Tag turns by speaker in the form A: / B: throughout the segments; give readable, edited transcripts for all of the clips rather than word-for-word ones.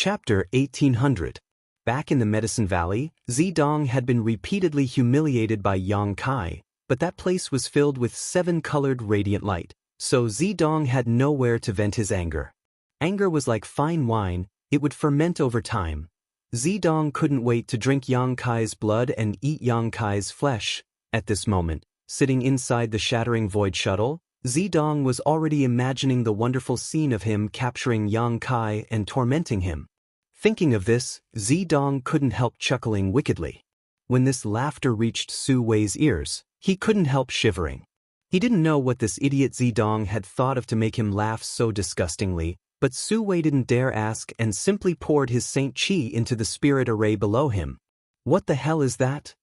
A: Chapter 1800. Back in the Medicine Valley, Zidong had been repeatedly humiliated by Yang Kai, but that place was filled with 7-colored radiant light, so Zidong had nowhere to vent his anger. Anger was like fine wine, it would ferment over time. Zidong couldn't wait to drink Yang Kai's blood and eat Yang Kai's flesh. At this moment, sitting inside the shattering void shuttle, Zidong was already imagining the wonderful scene of him capturing Yang Kai and tormenting him. Thinking of this, Zidong couldn't help chuckling wickedly. When this laughter reached Su Wei's ears, he couldn't help shivering. He didn't know what this idiot Zidong had thought of to make him laugh so disgustingly, but Su Wei didn't dare ask and simply poured his Saint Qi into the spirit array below him. What the hell is that?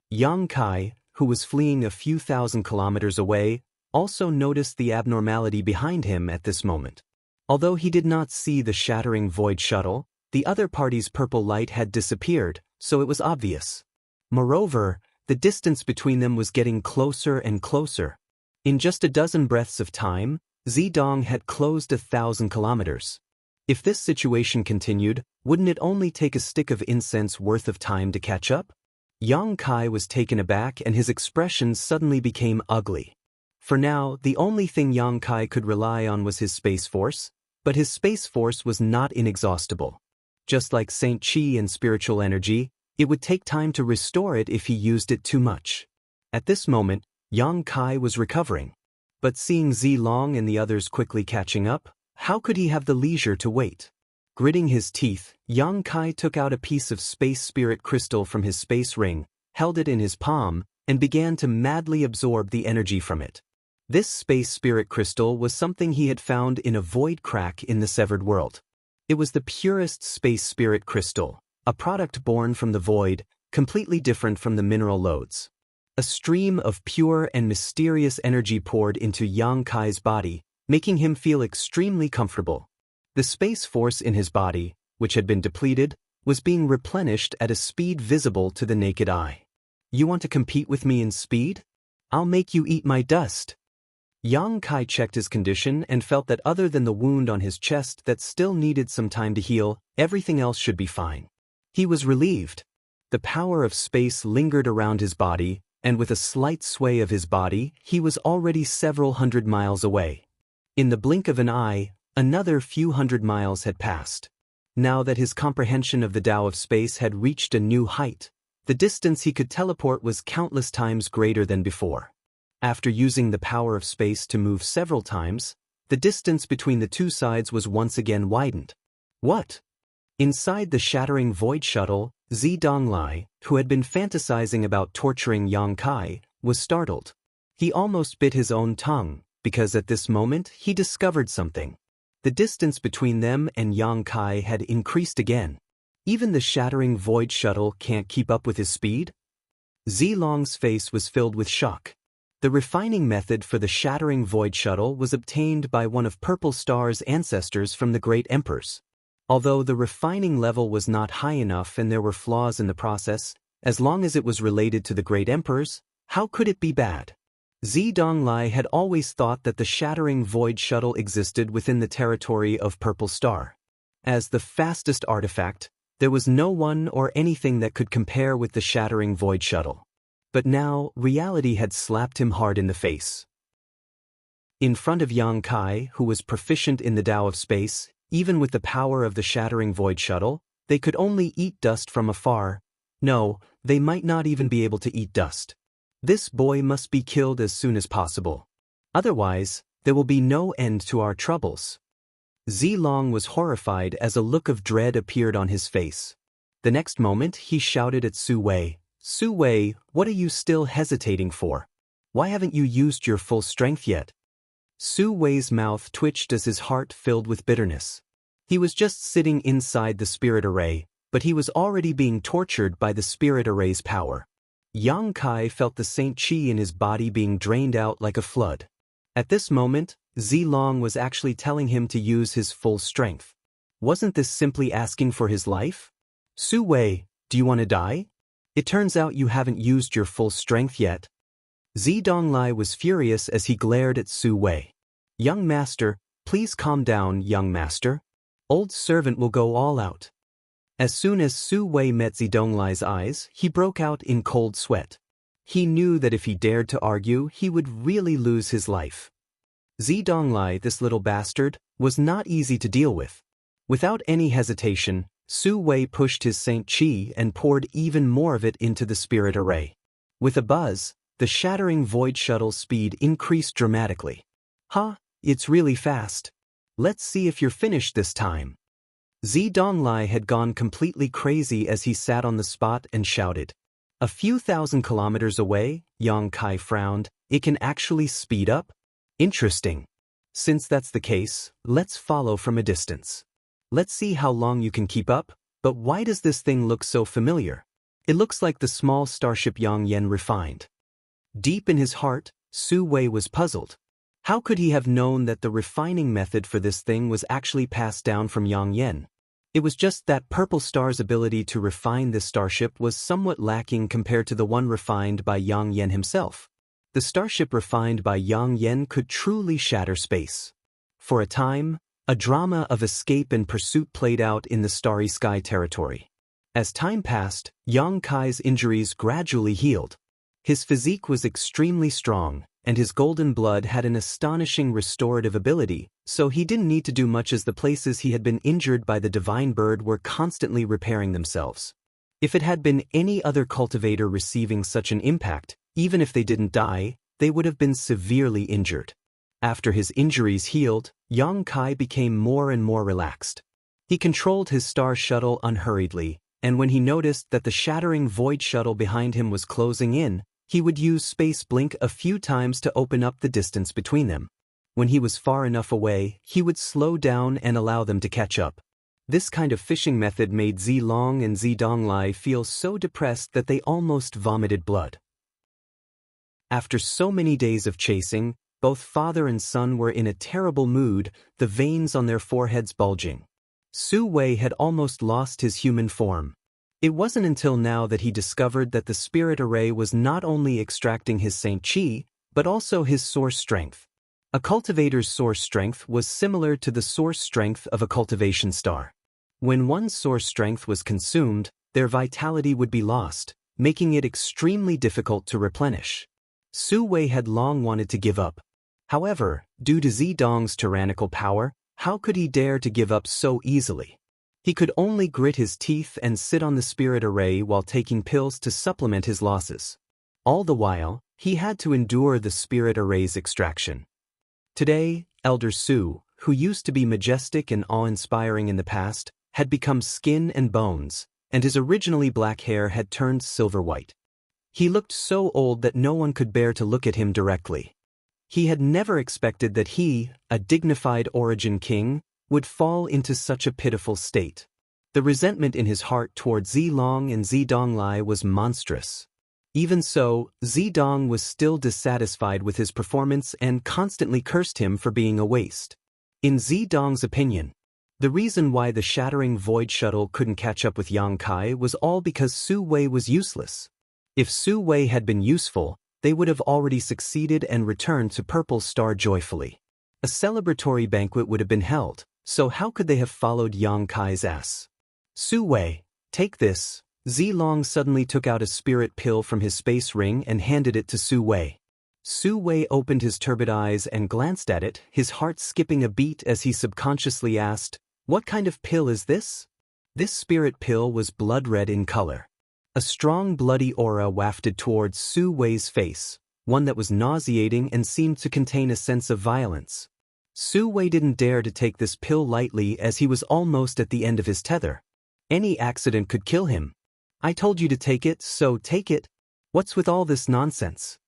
A: Yang Kai, who was fleeing a few thousand kilometers away, also noticed the abnormality behind him at this moment. Although he did not see the shattering void shuttle, the other party's purple light had disappeared, so it was obvious. Moreover, the distance between them was getting closer and closer. In just a dozen breaths of time, Zidong had closed 1,000 kilometers. If this situation continued, wouldn't it only take a stick of incense worth of time to catch up? Yang Kai was taken aback and his expression suddenly became ugly. For now, the only thing Yang Kai could rely on was his space force, but his space force was not inexhaustible. Just like Saint Qi and spiritual energy, it would take time to restore it if he used it too much. At this moment, Yang Kai was recovering. But seeing Zilong and the others quickly catching up, how could he have the leisure to wait? Gritting his teeth, Yang Kai took out a piece of space spirit crystal from his space ring, held it in his palm, and began to madly absorb the energy from it. This space spirit crystal was something he had found in a void crack in the severed world. It was the purest space spirit crystal, a product born from the void, completely different from the mineral lodes. A stream of pure and mysterious energy poured into Yang Kai's body, making him feel extremely comfortable. The space force in his body, which had been depleted, was being replenished at a speed visible to the naked eye. You want to compete with me in speed? I'll make you eat my dust. Yang Kai checked his condition and felt that other than the wound on his chest that still needed some time to heal, everything else should be fine. He was relieved. The power of space lingered around his body, and with a slight sway of his body, he was already several hundred miles away. In the blink of an eye, another few hundred miles had passed. Now that his comprehension of the Tao of space had reached a new height, the distance he could teleport was countless times greater than before. After using the power of space to move several times, the distance between the two sides was once again widened. What? Inside the shattering void shuttle, Zidong, who had been fantasizing about torturing Yang Kai, was startled. He almost bit his own tongue, because at this moment he discovered something. The distance between them and Yang Kai had increased again. Even the shattering void shuttle can't keep up with his speed? Zilong's face was filled with shock. The refining method for the shattering void shuttle was obtained by one of Purple Star's ancestors from the Great Emperors. Although the refining level was not high enough and there were flaws in the process, as long as it was related to the Great Emperors, how could it be bad? Zidong had always thought that the shattering void shuttle existed within the territory of Purple Star. As the fastest artifact, there was no one or anything that could compare with the shattering void shuttle. But now, reality had slapped him hard in the face. In front of Yang Kai, who was proficient in the Tao of space, even with the power of the shattering void shuttle, they could only eat dust from afar. No, they might not even be able to eat dust. This boy must be killed as soon as possible. Otherwise, there will be no end to our troubles. Zilong was horrified as a look of dread appeared on his face. The next moment, he shouted at Su Wei, "Su Wei, what are you still hesitating for? Why haven't you used your full strength yet?" Su Wei's mouth twitched as his heart filled with bitterness. He was just sitting inside the spirit array, but he was already being tortured by the spirit array's power. Yang Kai felt the Saint Qi in his body being drained out like a flood. At this moment, Zilong was actually telling him to use his full strength. Wasn't this simply asking for his life? Su Wei, do you want to die? It turns out you haven't used your full strength yet. Zidong was furious as he glared at Su Wei. Young master, please calm down, young master. Old servant will go all out. As soon as Su Wei met Zidonglai's eyes, he broke out in cold sweat. He knew that if he dared to argue, he would really lose his life. Zidonglai, this little bastard, was not easy to deal with. Without any hesitation, Su Wei pushed his Saint Qi and poured even more of it into the spirit array. With a buzz, the shattering void shuttle's speed increased dramatically. "Huh, it's really fast. Let's see if you're finished this time." Zidonglai had gone completely crazy as he sat on the spot and shouted. "A few thousand kilometers away," Yang Kai frowned, "it can actually speed up? Interesting. Since that's the case, let's follow from a distance. Let's see how long you can keep up, but why does this thing look so familiar? It looks like the small starship Yang Yen refined." Deep in his heart, Su Wei was puzzled. How could he have known that the refining method for this thing was actually passed down from Yang Yen? It was just that Purple Star's ability to refine this starship was somewhat lacking compared to the one refined by Yang Yen himself. The starship refined by Yang Yen could truly shatter space. For a time, a drama of escape and pursuit played out in the Starry Sky territory. As time passed, Yang Kai's injuries gradually healed. His physique was extremely strong, and his golden blood had an astonishing restorative ability, so he didn't need to do much as the places he had been injured by the divine bird were constantly repairing themselves. If it had been any other cultivator receiving such an impact, even if they didn't die, they would have been severely injured. After his injuries healed, Yang Kai became more and more relaxed. He controlled his star shuttle unhurriedly, and when he noticed that the shattering void shuttle behind him was closing in, he would use Space Blink a few times to open up the distance between them. When he was far enough away, he would slow down and allow them to catch up. This kind of fishing method made Zilong and Zidonglai feel so depressed that they almost vomited blood. After so many days of chasing, both father and son were in a terrible mood, the veins on their foreheads bulging. Su Wei had almost lost his human form. It wasn't until now that he discovered that the spirit array was not only extracting his Saint Qi, but also his source strength. A cultivator's source strength was similar to the source strength of a cultivation star. When one's source strength was consumed, their vitality would be lost, making it extremely difficult to replenish. Su Wei had long wanted to give up. However, due to Zidong's tyrannical power, how could he dare to give up so easily? He could only grit his teeth and sit on the spirit array while taking pills to supplement his losses. All the while, he had to endure the spirit array's extraction. Today, Elder Su, who used to be majestic and awe-inspiring in the past, had become skin and bones, and his originally black hair had turned silver-white. He looked so old that no one could bear to look at him directly. He had never expected that he, a dignified origin king, would fall into such a pitiful state. The resentment in his heart toward Zilong and Zidonglai was monstrous. Even so, Zidong was still dissatisfied with his performance and constantly cursed him for being a waste. In Zidong's opinion, the reason why the shattering void shuttle couldn't catch up with Yang Kai was all because Su Wei was useless. If Su Wei had been useful, they would have already succeeded and returned to Purple Star joyfully. A celebratory banquet would have been held, so how could they have followed Yang Kai's ass? "Su Wei, take this." Zilong suddenly took out a spirit pill from his space ring and handed it to Su Wei. Su Wei opened his turbid eyes and glanced at it, his heart skipping a beat as he subconsciously asked, "What kind of pill is this?" This spirit pill was blood red in color. A strong bloody aura wafted towards Su Wei's face, one that was nauseating and seemed to contain a sense of violence. Su Wei didn't dare to take this pill lightly as he was almost at the end of his tether. Any accident could kill him. "I told you to take it, so take it. What's with all this nonsense?"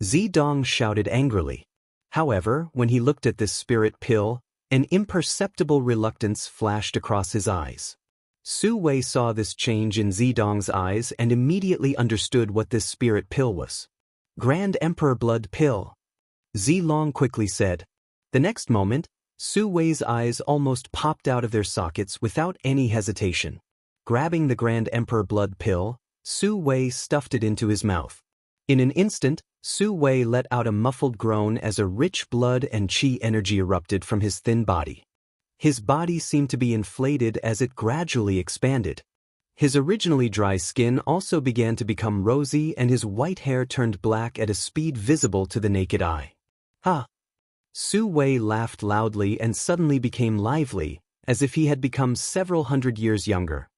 A: Zidong shouted angrily. However, when he looked at this spirit pill, an imperceptible reluctance flashed across his eyes. Su Wei saw this change in Zidong's eyes and immediately understood what this spirit pill was. "Grand Emperor Blood Pill," Zilong quickly said. The next moment, Su Wei's eyes almost popped out of their sockets without any hesitation. Grabbing the Grand Emperor Blood Pill, Su Wei stuffed it into his mouth. In an instant, Su Wei let out a muffled groan as a rich blood and qi energy erupted from his thin body. His body seemed to be inflated as it gradually expanded. His originally dry skin also began to become rosy and his white hair turned black at a speed visible to the naked eye. Ha! Su Wei laughed loudly and suddenly became lively, as if he had become several hundred years younger.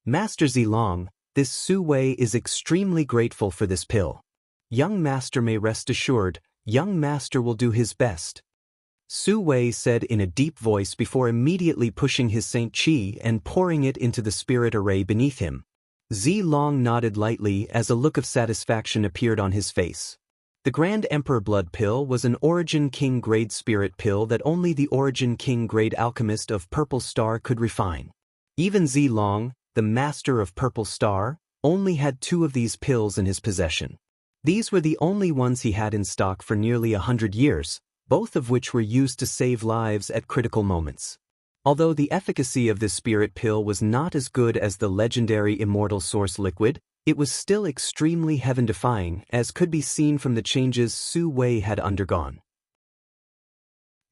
A: Master Zilong, this Su Wei is extremely grateful for this pill. Young master may rest assured, young master will do his best. Su Wei said in a deep voice before immediately pushing his Saint Qi and pouring it into the spirit array beneath him. Zilong nodded lightly as a look of satisfaction appeared on his face. The Grand Emperor Blood Pill was an Origin King grade spirit pill that only the Origin King grade alchemist of Purple Star could refine. Even Zilong, the master of Purple Star, only had 2 of these pills in his possession. These were the only ones he had in stock for nearly 100 years, both of which were used to save lives at critical moments. Although the efficacy of this spirit pill was not as good as the legendary Immortal Source liquid, it was still extremely heaven-defying, as could be seen from the changes Su Wei had undergone.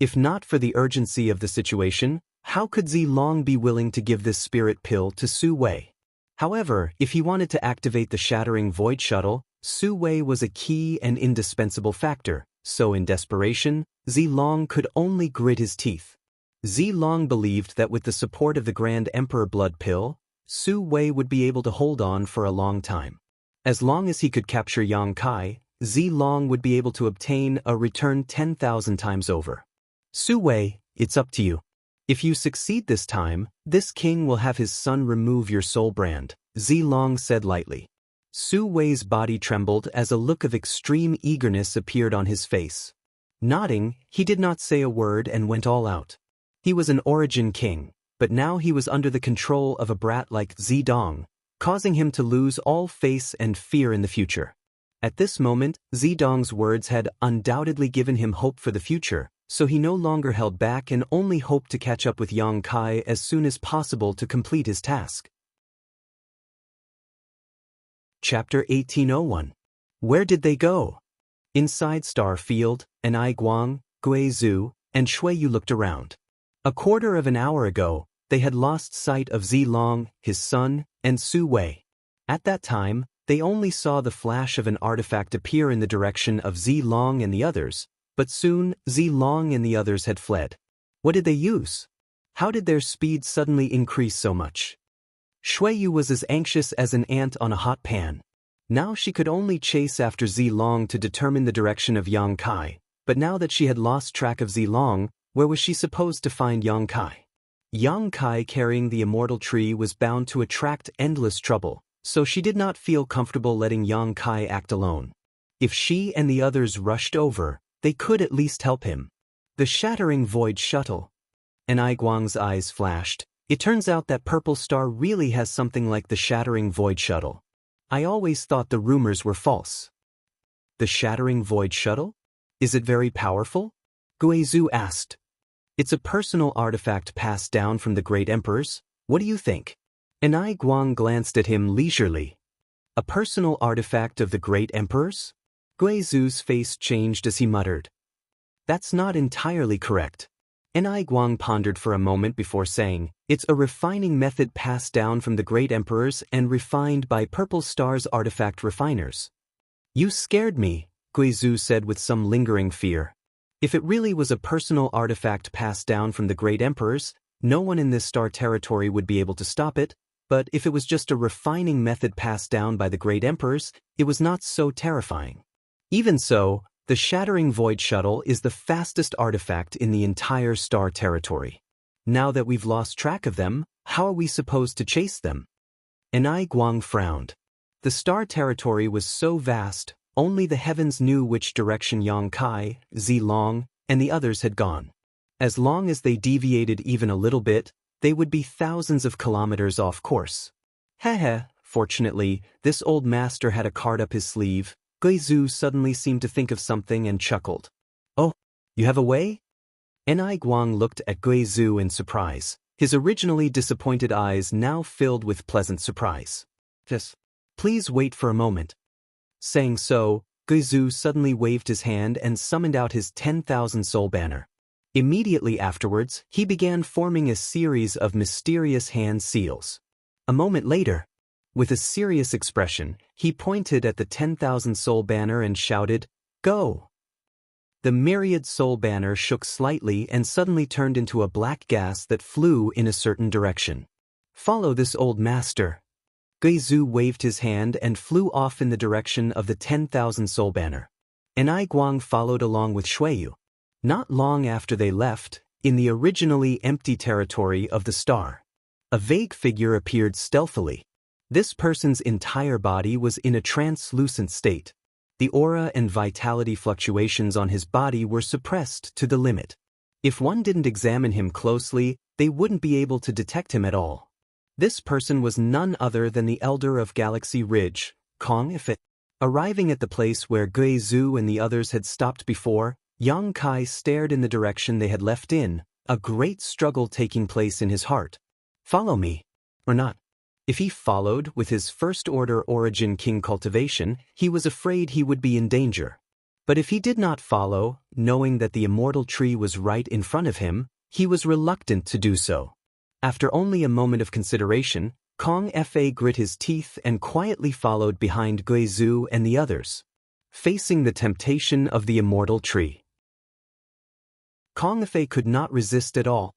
A: If not for the urgency of the situation, how could Zilong be willing to give this spirit pill to Su Wei? However, if he wanted to activate the Shattering Void Shuttle, Su Wei was a key and indispensable factor, so in desperation, Zilong could only grit his teeth. Zilong believed that with the support of the Grand Emperor Blood Pill, Su Wei would be able to hold on for a long time. As long as he could capture Yang Kai, Zilong would be able to obtain a return 10,000 times over. Su Wei, it's up to you. If you succeed this time, this king will have his son remove your soul brand, Zilong said lightly. Su Wei's body trembled as a look of extreme eagerness appeared on his face. Nodding, he did not say a word and went all out. He was an Origin King, but now he was under the control of a brat like Zidong, causing him to lose all faith and fear in the future. At this moment, Zidong's words had undoubtedly given him hope for the future, so he no longer held back and only hoped to catch up with Yang Kai as soon as possible to complete his task. Chapter 1801. Where did they go? Inside Star Field, Anai Guang, Gui Zhu, and Shui Yu looked around. A quarter of an hour ago, they had lost sight of Zilong, his son, and Su Wei. At that time, they only saw the flash of an artifact appear in the direction of Zilong and the others, but soon Zilong and the others had fled. What did they use? How did their speed suddenly increase so much? Shui Yu was as anxious as an ant on a hot pan. Now she could only chase after Zilong to determine the direction of Yang Kai, but now that she had lost track of Zilong, where was she supposed to find Yang Kai? Yang Kai carrying the immortal tree was bound to attract endless trouble, so she did not feel comfortable letting Yang Kai act alone. If she and the others rushed over, they could at least help him. The Shattering Void Shuttle. Anai Guang's eyes flashed. It turns out that Purple Star really has something like the Shattering Void Shuttle. I always thought the rumors were false. The Shattering Void Shuttle? Is it very powerful? Gui Zhu asked. It's a personal artifact passed down from the Great Emperors. What do you think? Anai Guang glanced at him leisurely. A personal artifact of the Great Emperors? Gui Zhu's face changed as he muttered. That's not entirely correct. Anai Guang pondered for a moment before saying, it's a refining method passed down from the Great Emperors and refined by Purple Star's artifact refiners. You scared me, Gui Zhu said with some lingering fear. If it really was a personal artifact passed down from the Great Emperors, no one in this star territory would be able to stop it, but if it was just a refining method passed down by the Great Emperors, it was not so terrifying. Even so, the Shattering Void Shuttle is the fastest artifact in the entire star territory. Now that we've lost track of them, how are we supposed to chase them? Anai Guang frowned. The star territory was so vast, only the heavens knew which direction Yang Kai, Zilong, and the others had gone. As long as they deviated even a little bit, they would be thousands of kilometers off course. Heh. Fortunately, this old master had a card up his sleeve. Gui Zhu suddenly seemed to think of something and chuckled. Oh, you have a way? Anai Guang looked at Gui Zhu in surprise, his originally disappointed eyes now filled with pleasant surprise. Yes. Please wait for a moment. Saying so, Gui Zhu suddenly waved his hand and summoned out his 10,000 soul banner. Immediately afterwards, he began forming a series of mysterious hand seals. A moment later, with a serious expression, he pointed at the 10,000 soul banner and shouted, "Go!" The myriad soul banner shook slightly and suddenly turned into a black gas that flew in a certain direction. "Follow this old master." Guizhu waved his hand and flew off in the direction of the 10,000 soul banner. And Guang followed along with Shuiyu. Not long after they left, in the originally empty territory of the star, a vague figure appeared stealthily. This person's entire body was in a translucent state. The aura and vitality fluctuations on his body were suppressed to the limit. If one didn't examine him closely, they wouldn't be able to detect him at all. This person was none other than the Elder of Galaxy Ridge, Kong Ifit. Arriving at the place where Guizhu and the others had stopped before, Yang Kai stared in the direction they had left in, a great struggle taking place in his heart. Follow me, or not? If he followed with his first-order origin king cultivation, he was afraid he would be in danger. But if he did not follow, knowing that the immortal tree was right in front of him, he was reluctant to do so. After only a moment of consideration, Kong Fa grit his teeth and quietly followed behind Guizhu and the others, facing the temptation of the immortal tree. Kong Fa could not resist at all.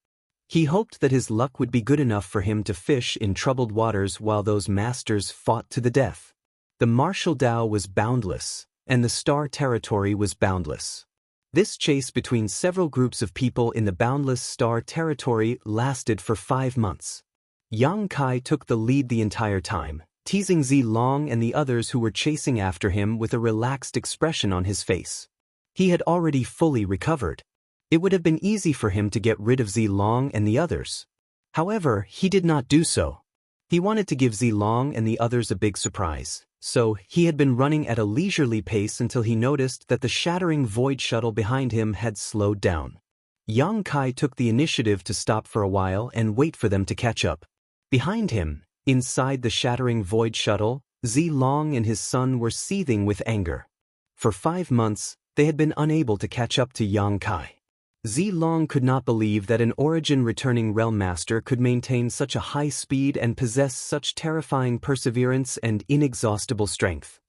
A: He hoped that his luck would be good enough for him to fish in troubled waters while those masters fought to the death. The martial Dao was boundless, and the star territory was boundless. This chase between several groups of people in the boundless star territory lasted for 5 months. Yang Kai took the lead the entire time, teasing Zilong and the others who were chasing after him with a relaxed expression on his face. He had already fully recovered. It would have been easy for him to get rid of Zilong and the others. However, he did not do so. He wanted to give Zilong and the others a big surprise, so he had been running at a leisurely pace until he noticed that the shattering void shuttle behind him had slowed down. Yang Kai took the initiative to stop for a while and wait for them to catch up. Behind him, inside the shattering void shuttle, Zilong and his son were seething with anger. For 5 months, they had been unable to catch up to Yang Kai. Zilong could not believe that an origin-returning realm master could maintain such a high speed and possess such terrifying perseverance and inexhaustible strength.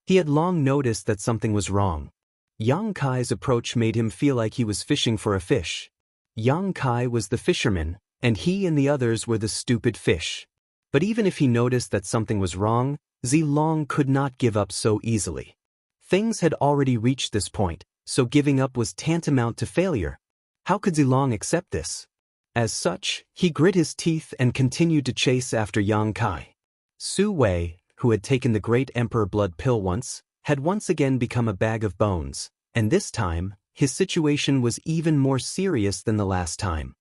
A: He had long noticed that something was wrong. Yang Kai's approach made him feel like he was fishing for a fish. Yang Kai was the fisherman, and he and the others were the stupid fish. But even if he noticed that something was wrong, Zilong could not give up so easily. Things had already reached this point, so giving up was tantamount to failure. How could Zilong accept this? As such, he grit his teeth and continued to chase after Yang Kai. Su Wei, who had taken the Great Emperor Blood Pill once, had once again become a bag of bones, and this time, his situation was even more serious than the last time.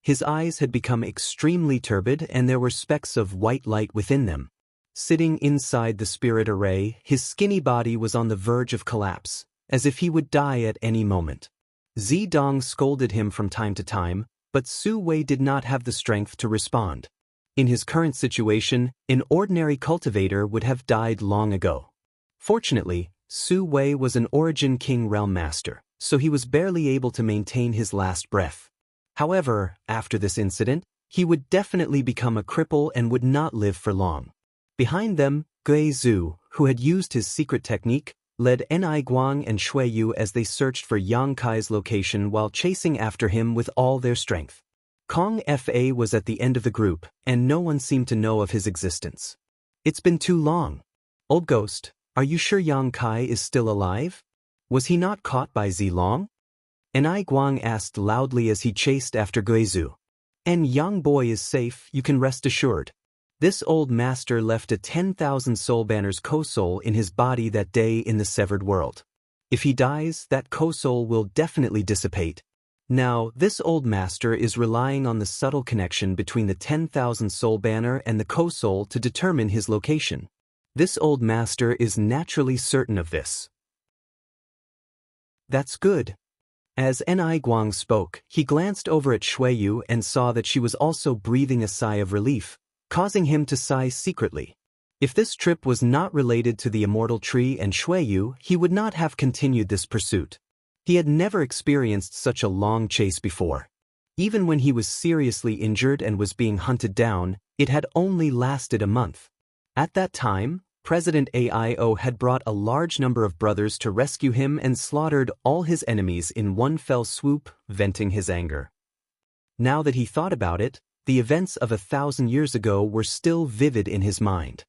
A: His eyes had become extremely turbid and there were specks of white light within them. Sitting inside the spirit array, his skinny body was on the verge of collapse, as if he would die at any moment. Zidong scolded him from time to time, but Su Wei did not have the strength to respond. In his current situation, an ordinary cultivator would have died long ago. Fortunately, Su Wei was an Origin King Realm Master, so he was barely able to maintain his last breath. However, after this incident, he would definitely become a cripple and would not live for long. Behind them, Guizhu, who had used his secret technique, led Guang and Shuiyu as they searched for Yang Kai's location while chasing after him with all their strength. Kong Fa was at the end of the group, and no one seemed to know of his existence. It's been too long. Old Ghost, are you sure Yang Kai is still alive? Was he not caught by Zilong? Guang asked loudly as he chased after Guizhu. And young boy is safe, you can rest assured. This old master left a 10,000 soul banner's co-soul in his body that day in the severed world. If he dies, that co-soul will definitely dissipate. Now, this old master is relying on the subtle connection between the 10,000 soul banner and the co-soul to determine his location. This old master is naturally certain of this. That's good. As Guang spoke, he glanced over at Shuiyu and saw that she was also breathing a sigh of relief, causing him to sigh secretly. If this trip was not related to the immortal tree and Shuiyu, he would not have continued this pursuit. He had never experienced such a long chase before. Even when he was seriously injured and was being hunted down, it had only lasted a month. At that time, President Aio had brought a large number of brothers to rescue him and slaughtered all his enemies in one fell swoop, venting his anger. Now that he thought about it, the events of 1,000 years ago were still vivid in his mind.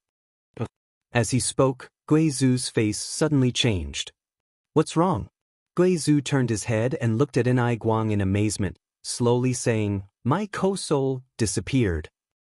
A: As he spoke, Guizhu's face suddenly changed. "What's wrong?" Guizhu turned his head and looked at Enai Guang in amazement, slowly saying, "My co-soul disappeared."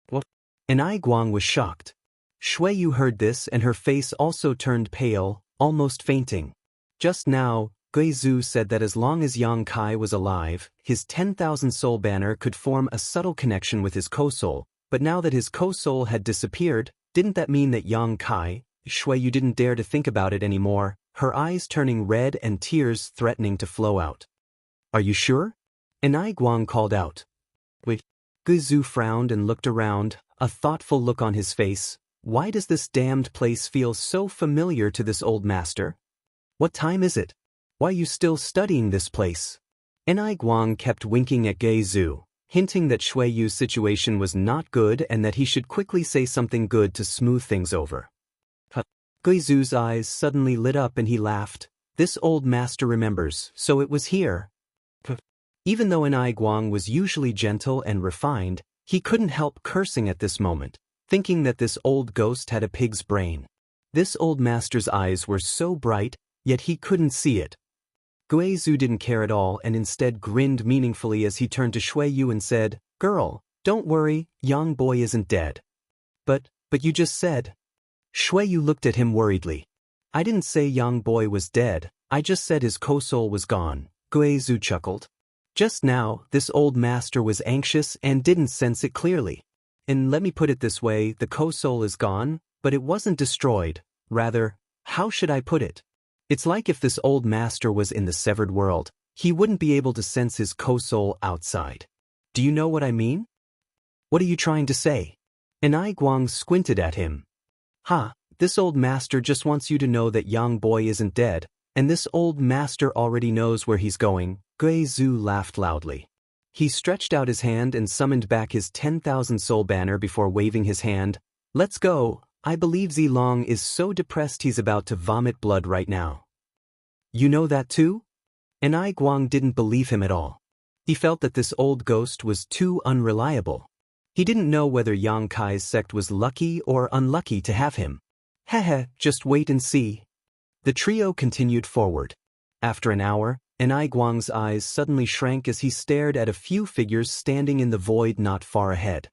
A: What? Enai Guang was shocked. Shuiyu heard this and her face also turned pale, almost fainting. Just now, Guizhu said that as long as Yang Kai was alive, his 10,000 soul banner could form a subtle connection with his co-soul, but now that his co-soul had disappeared, didn't that mean that Yang Kai? Shuiyu didn't dare to think about it anymore, her eyes turning red and tears threatening to flow out. "Are you sure?" Enai Guang called out. Wait. Guizhu frowned and looked around, a thoughtful look on his face. Why does this damned place feel so familiar to this old master? What time is it? Why are you still studying this place? Enai Guang kept winking at Guizhu, hinting that Shuiyu's situation was not good and that he should quickly say something good to smooth things over. Guizhu's eyes suddenly lit up and he laughed. This old master remembers, so it was here. Even though Enai Guang was usually gentle and refined, he couldn't help cursing at this moment, thinking that this old ghost had a pig's brain. This old master's eyes were so bright, yet he couldn't see it. Guizhu didn't care at all and instead grinned meaningfully as he turned to Shuiyu and said, "Girl, don't worry, Yang boy isn't dead." But you just said." Shuiyu looked at him worriedly. "I didn't say Yang boy was dead, I just said his co-soul was gone," Guizhu chuckled. Just now, this old master was anxious and didn't sense it clearly. And let me put it this way, the co-soul is gone, but it wasn't destroyed. Rather, how should I put it? It's like if this old master was in the severed world, he wouldn't be able to sense his co-soul outside. Do you know what I mean? What are you trying to say? Enai Guang squinted at him. This old master just wants you to know that Yang boy isn't dead, and this old master already knows where he's going. Guizhu laughed loudly. He stretched out his hand and summoned back his 10,000 soul banner before waving his hand. "Let's go. I believe Zilong is so depressed he's about to vomit blood right now." "You know that too?" Enai Guang didn't believe him at all. He felt that this old ghost was too unreliable. He didn't know whether Yang Kai's sect was lucky or unlucky to have him. Just wait and see. The trio continued forward. After an hour, Enai Guang's eyes suddenly shrank as he stared at a few figures standing in the void not far ahead.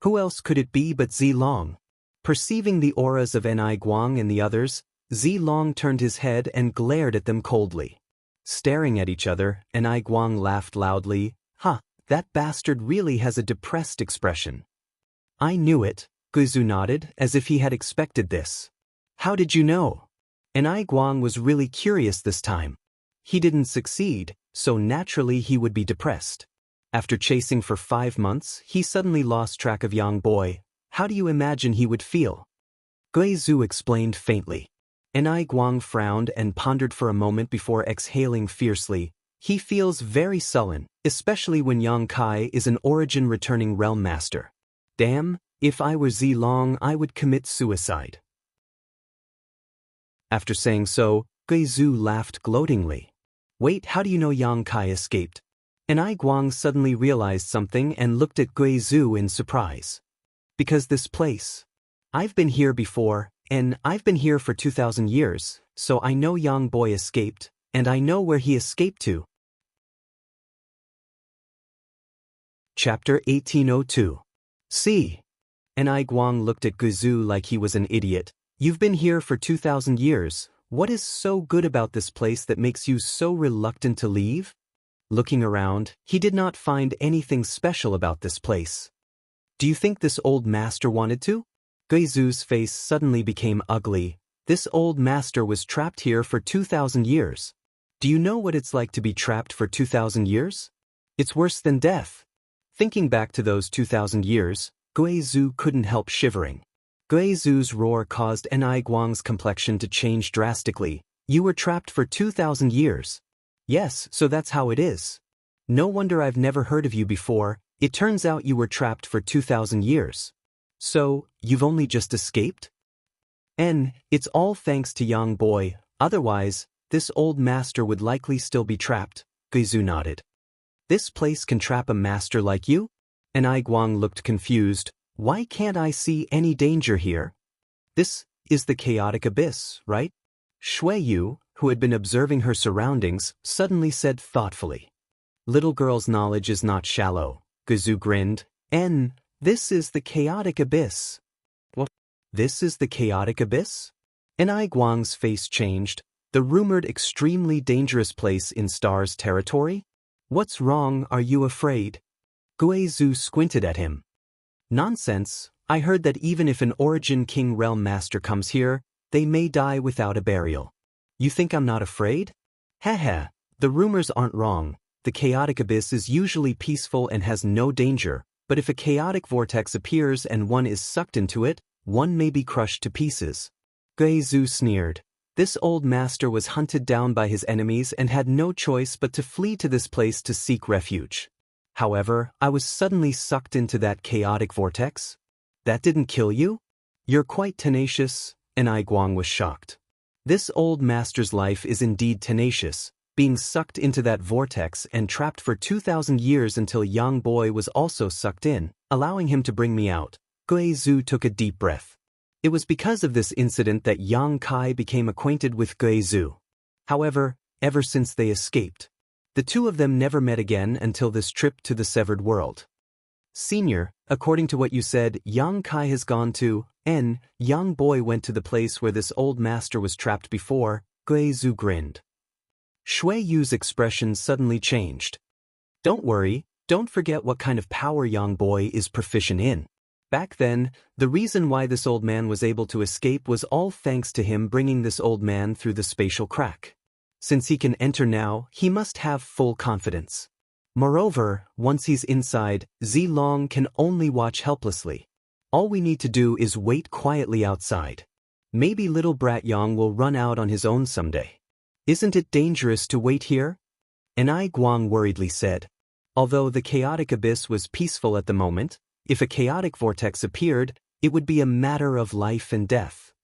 A: Who else could it be but Zilong? Perceiving the auras of Enai Guang and the others, Zilong turned his head and glared at them coldly. Staring at each other, Enai Guang laughed loudly. That bastard really has a depressed expression." "I knew it," Guizhu nodded, as if he had expected this. "How did you know?" Enai Guang was really curious this time. He didn't succeed, so naturally he would be depressed. After chasing for 5 months, he suddenly lost track of Yang boy. How do you imagine he would feel? Guizhu explained faintly. Enai Guang frowned and pondered for a moment before exhaling fiercely. He feels very sullen, especially when Yang Kai is an origin-returning realm master. Damn, if I were Zilong I would commit suicide. After saying so, Guizhu laughed gloatingly. "Wait, how do you know Yang Kai escaped?" Enai Guang suddenly realized something and looked at Guizhu in surprise. "Because this place. I've been here before, and I've been here for 2,000 years, so I know Yang boy escaped, and I know where he escaped to." Chapter 1802. See. Enai Guang looked at Guizhu like he was an idiot. "You've been here for 2,000 years. What is so good about this place that makes you so reluctant to leave?" Looking around, he did not find anything special about this place. "Do you think this old master wanted to?" Guizhu's face suddenly became ugly. This old master was trapped here for 2,000 years. Do you know what it's like to be trapped for 2,000 years? It's worse than death. Thinking back to those 2,000 years, Guizhu couldn't help shivering. Guizhu's roar caused Enai Guang's complexion to change drastically. "You were trapped for 2,000 years. Yes, so that's how it is. No wonder I've never heard of you before. It turns out you were trapped for 2,000 years. So, you've only just escaped? It's all thanks to young boy, otherwise, this old master would likely still be trapped, Guizhu nodded. This place can trap a master like you? And Guang looked confused. Why can't I see any danger here? This is the chaotic abyss, right? Shui Yu, who had been observing her surroundings, suddenly said thoughtfully. Little girl's knowledge is not shallow, Guizhu grinned. This is the chaotic abyss. What? This is the chaotic abyss? Guang's face changed. The rumored extremely dangerous place in Star's territory? What's wrong, are you afraid? Guizhu squinted at him. Nonsense, I heard that even if an Origin King Realm Master comes here, they may die without a burial. You think I'm not afraid? Haha, the rumors aren't wrong. The chaotic abyss is usually peaceful and has no danger, but if a chaotic vortex appears and one is sucked into it, one may be crushed to pieces. Guizhu sneered. This old master was hunted down by his enemies and had no choice but to flee to this place to seek refuge. However, I was suddenly sucked into that chaotic vortex. That didn't kill you? You're quite tenacious, and Guang was shocked. This old master's life is indeed tenacious, being sucked into that vortex and trapped for 2,000 years until Yang Boy was also sucked in, allowing him to bring me out. Guizhu took a deep breath. It was because of this incident that Yang Kai became acquainted with Guizhu. However, ever since they escaped, the two of them never met again until this trip to the Severed World. Senior, according to what you said, Yang Kai has gone to, Yang Boy went to the place where this old master was trapped before, Guizhu grinned. Shui Yu's expression suddenly changed. Don't worry, don't forget what kind of power Yang Boy is proficient in. Back then, the reason why this old man was able to escape was all thanks to him bringing this old man through the spatial crack. Since he can enter now, he must have full confidence. Moreover, once he's inside, Zilong can only watch helplessly. All we need to do is wait quietly outside. Maybe little brat Yang will run out on his own someday. Isn't it dangerous to wait here? Guang worriedly said. Although the chaotic abyss was peaceful at the moment, if a chaotic vortex appeared, it would be a matter of life and death.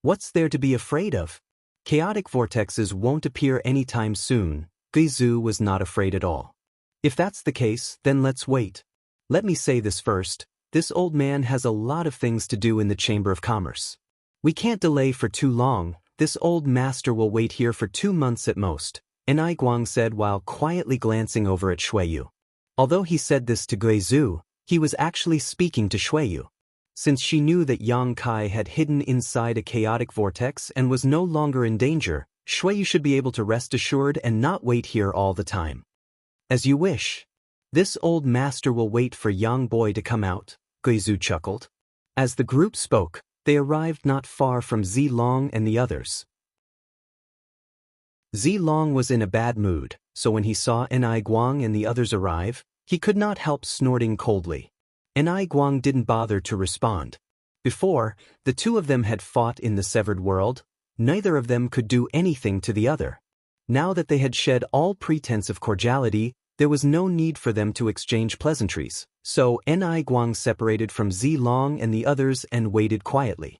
A: What's there to be afraid of? Chaotic vortexes won't appear anytime soon. Guizhu was not afraid at all. If that's the case, then let's wait. Let me say this first, this old man has a lot of things to do in the Chamber of Commerce. We can't delay for too long, this old master will wait here for 2 months at most, Guang said while quietly glancing over at Shui Yu. Although he said this to Guizhu, he was actually speaking to Shui Yu. Since she knew that Yang Kai had hidden inside a chaotic vortex and was no longer in danger, Shui Yu should be able to rest assured and not wait here all the time. As you wish. This old master will wait for Yang Boy to come out, Guizhu chuckled. As the group spoke, they arrived not far from Zilong and the others. Zilong was in a bad mood, so when he saw Guang and the others arrive, he could not help snorting coldly. Guang didn't bother to respond. Before, the two of them had fought in the Severed World, neither of them could do anything to the other. Now that they had shed all pretense of cordiality, there was no need for them to exchange pleasantries, so Guang separated from Zilong and the others and waited quietly.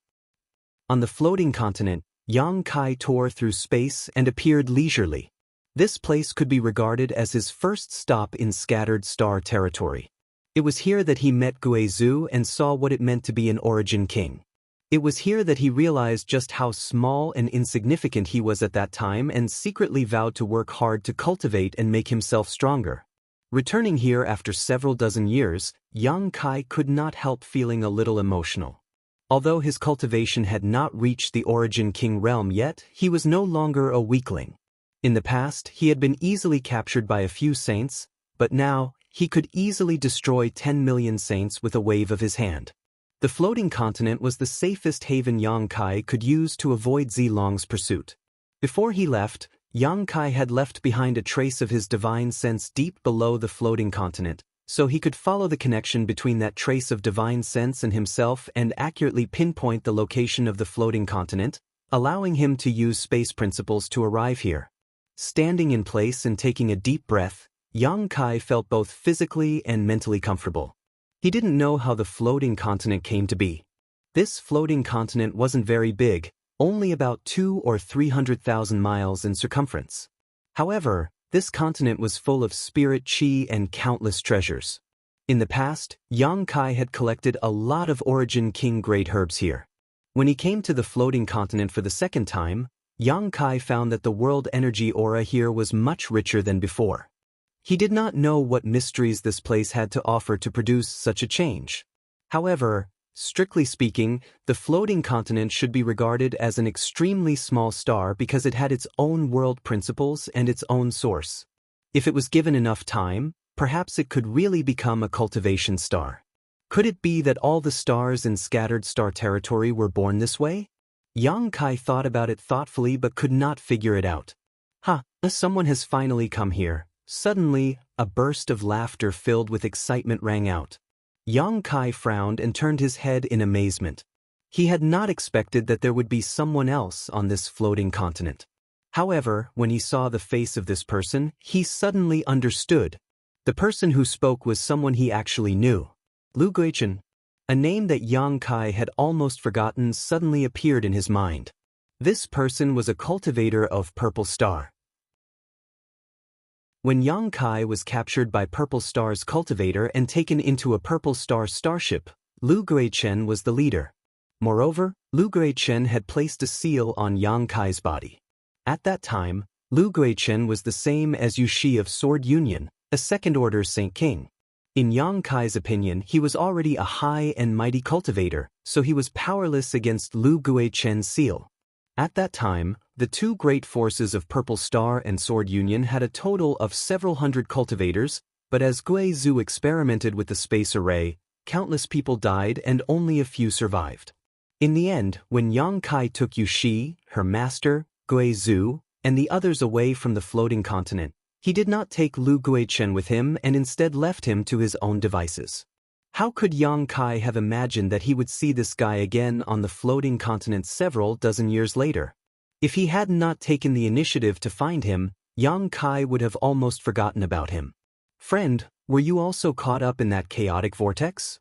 A: On the floating continent, Yang Kai tore through space and appeared leisurely. This place could be regarded as his first stop in Scattered Star territory. It was here that he met Guizhu and saw what it meant to be an Origin King. It was here that he realized just how small and insignificant he was at that time and secretly vowed to work hard to cultivate and make himself stronger. Returning here after several dozen years, Yang Kai could not help feeling a little emotional. Although his cultivation had not reached the Origin King realm yet, he was no longer a weakling. In the past, he had been easily captured by a few saints, but now, he could easily destroy 10 million saints with a wave of his hand. The floating continent was the safest haven Yang Kai could use to avoid Zilong's pursuit. Before he left, Yang Kai had left behind a trace of his divine sense deep below the floating continent, so he could follow the connection between that trace of divine sense and himself and accurately pinpoint the location of the floating continent, allowing him to use space principles to arrive here. Standing in place and taking a deep breath, Yang Kai felt both physically and mentally comfortable. He didn't know how the floating continent came to be. This floating continent wasn't very big, only about 200,000 or 300,000 miles in circumference. However, this continent was full of spirit chi and countless treasures. In the past, Yang Kai had collected a lot of Origin King grade herbs here. When he came to the floating continent for the second time, Yang Kai found that the world energy aura here was much richer than before. He did not know what mysteries this place had to offer to produce such a change. However, strictly speaking, the floating continent should be regarded as an extremely small star because it had its own world principles and its own source. If it was given enough time, perhaps it could really become a cultivation star. Could it be that all the stars in scattered star territory were born this way? Yang Kai thought about it thoughtfully but could not figure it out. Someone has finally come here. Suddenly, a burst of laughter filled with excitement rang out. Yang Kai frowned and turned his head in amazement. He had not expected that there would be someone else on this floating continent. However, when he saw the face of this person, he suddenly understood. The person who spoke was someone he actually knew. Lu Guichen. A name that Yang Kai had almost forgotten suddenly appeared in his mind. This person was a cultivator of Purple Star. When Yang Kai was captured by Purple Star's cultivator and taken into a Purple Star starship, Lu Guichen was the leader. Moreover, Lu Guichen had placed a seal on Yang Kai's body. At that time, Lu Guichen was the same as Yu Shi of Sword Union, a second-order Saint King. In Yang Kai's opinion, he was already a high and mighty cultivator, so he was powerless against Lu Guichen's seal. At that time, the two great forces of Purple Star and Sword Union had a total of several hundred cultivators, but as Gui Zhu experimented with the space array, countless people died and only a few survived. In the end, when Yang Kai took Yu Shi, her master, Gui Zhu, and the others away from the floating continent, he did not take Lu Guichen with him and instead left him to his own devices. How could Yang Kai have imagined that he would see this guy again on the floating continent several dozen years later? If he had not taken the initiative to find him, Yang Kai would have almost forgotten about him. Friend, were you also caught up in that chaotic vortex?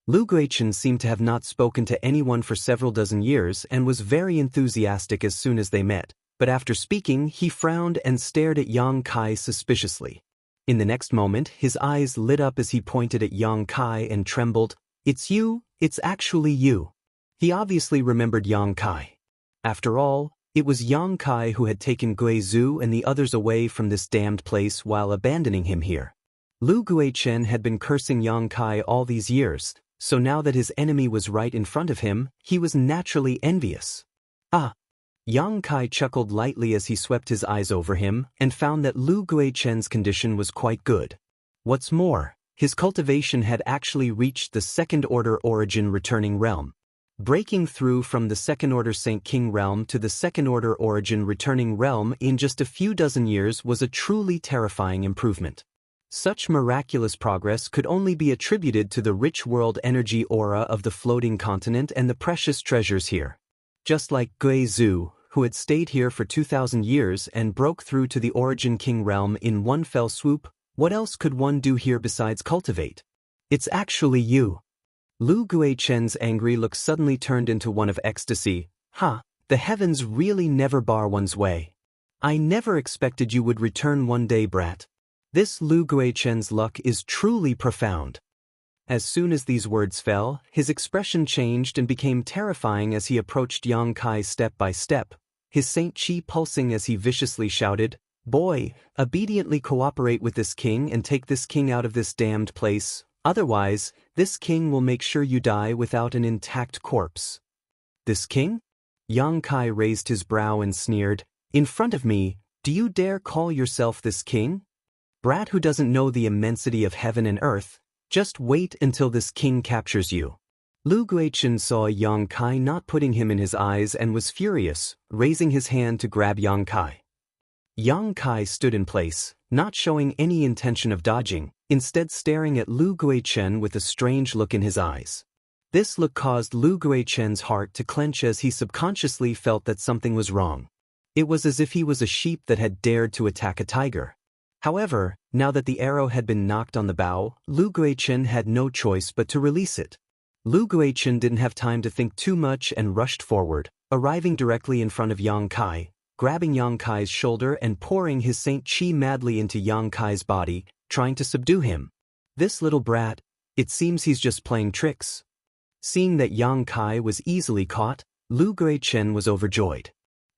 A: Lu Guichen seemed to have not spoken to anyone for several dozen years and was very enthusiastic as soon as they met, but after speaking, he frowned and stared at Yang Kai suspiciously. In the next moment, his eyes lit up as he pointed at Yang Kai and trembled. "It's you, it's actually you." He obviously remembered Yang Kai. After all, it was Yang Kai who had taken Gui Zhu and the others away from this damned place while abandoning him here. Lu Guichen had been cursing Yang Kai all these years, so now that his enemy was right in front of him, he was naturally envious. Yang Kai chuckled lightly as he swept his eyes over him and found that Lu Guichen's condition was quite good. What's more, his cultivation had actually reached the second-order origin returning realm. Breaking through from the second-order Saint King realm to the second-order origin returning realm in just a few dozen years was a truly terrifying improvement. Such miraculous progress could only be attributed to the rich world energy aura of the floating continent and the precious treasures here. Just like Gui Zhu, who had stayed here for 2,000 years and broke through to the Origin King realm in one fell swoop, what else could one do here besides cultivate? It's actually you. Lu Guichen's angry look suddenly turned into one of ecstasy. The heavens really never bar one's way. I never expected you would return one day, brat. This Lu Guichen's luck is truly profound. As soon as these words fell, his expression changed and became terrifying as he approached Yang Kai step by step, his Saint Chi pulsing as he viciously shouted, "Boy, obediently cooperate with this king and take this king out of this damned place, otherwise, this king will make sure you die without an intact corpse." This king? Yang Kai raised his brow and sneered, "In front of me, do you dare call yourself this king? Brat who doesn't know the immensity of heaven and earth, just wait until this king captures you." Lu Guichen saw Yang Kai not putting him in his eyes and was furious, raising his hand to grab Yang Kai. Yang Kai stood in place, not showing any intention of dodging, instead staring at Lu Guichen with a strange look in his eyes. This look caused Lu Guichen's heart to clench as he subconsciously felt that something was wrong. It was as if he was a sheep that had dared to attack a tiger. However, now that the arrow had been knocked on the bow, Lu Guichen had no choice but to release it. Lu Guichen didn't have time to think too much and rushed forward, arriving directly in front of Yang Kai, grabbing Yang Kai's shoulder and pouring his Saint Qi madly into Yang Kai's body, trying to subdue him. This little brat, it seems he's just playing tricks. Seeing that Yang Kai was easily caught, Lu Guichen was overjoyed.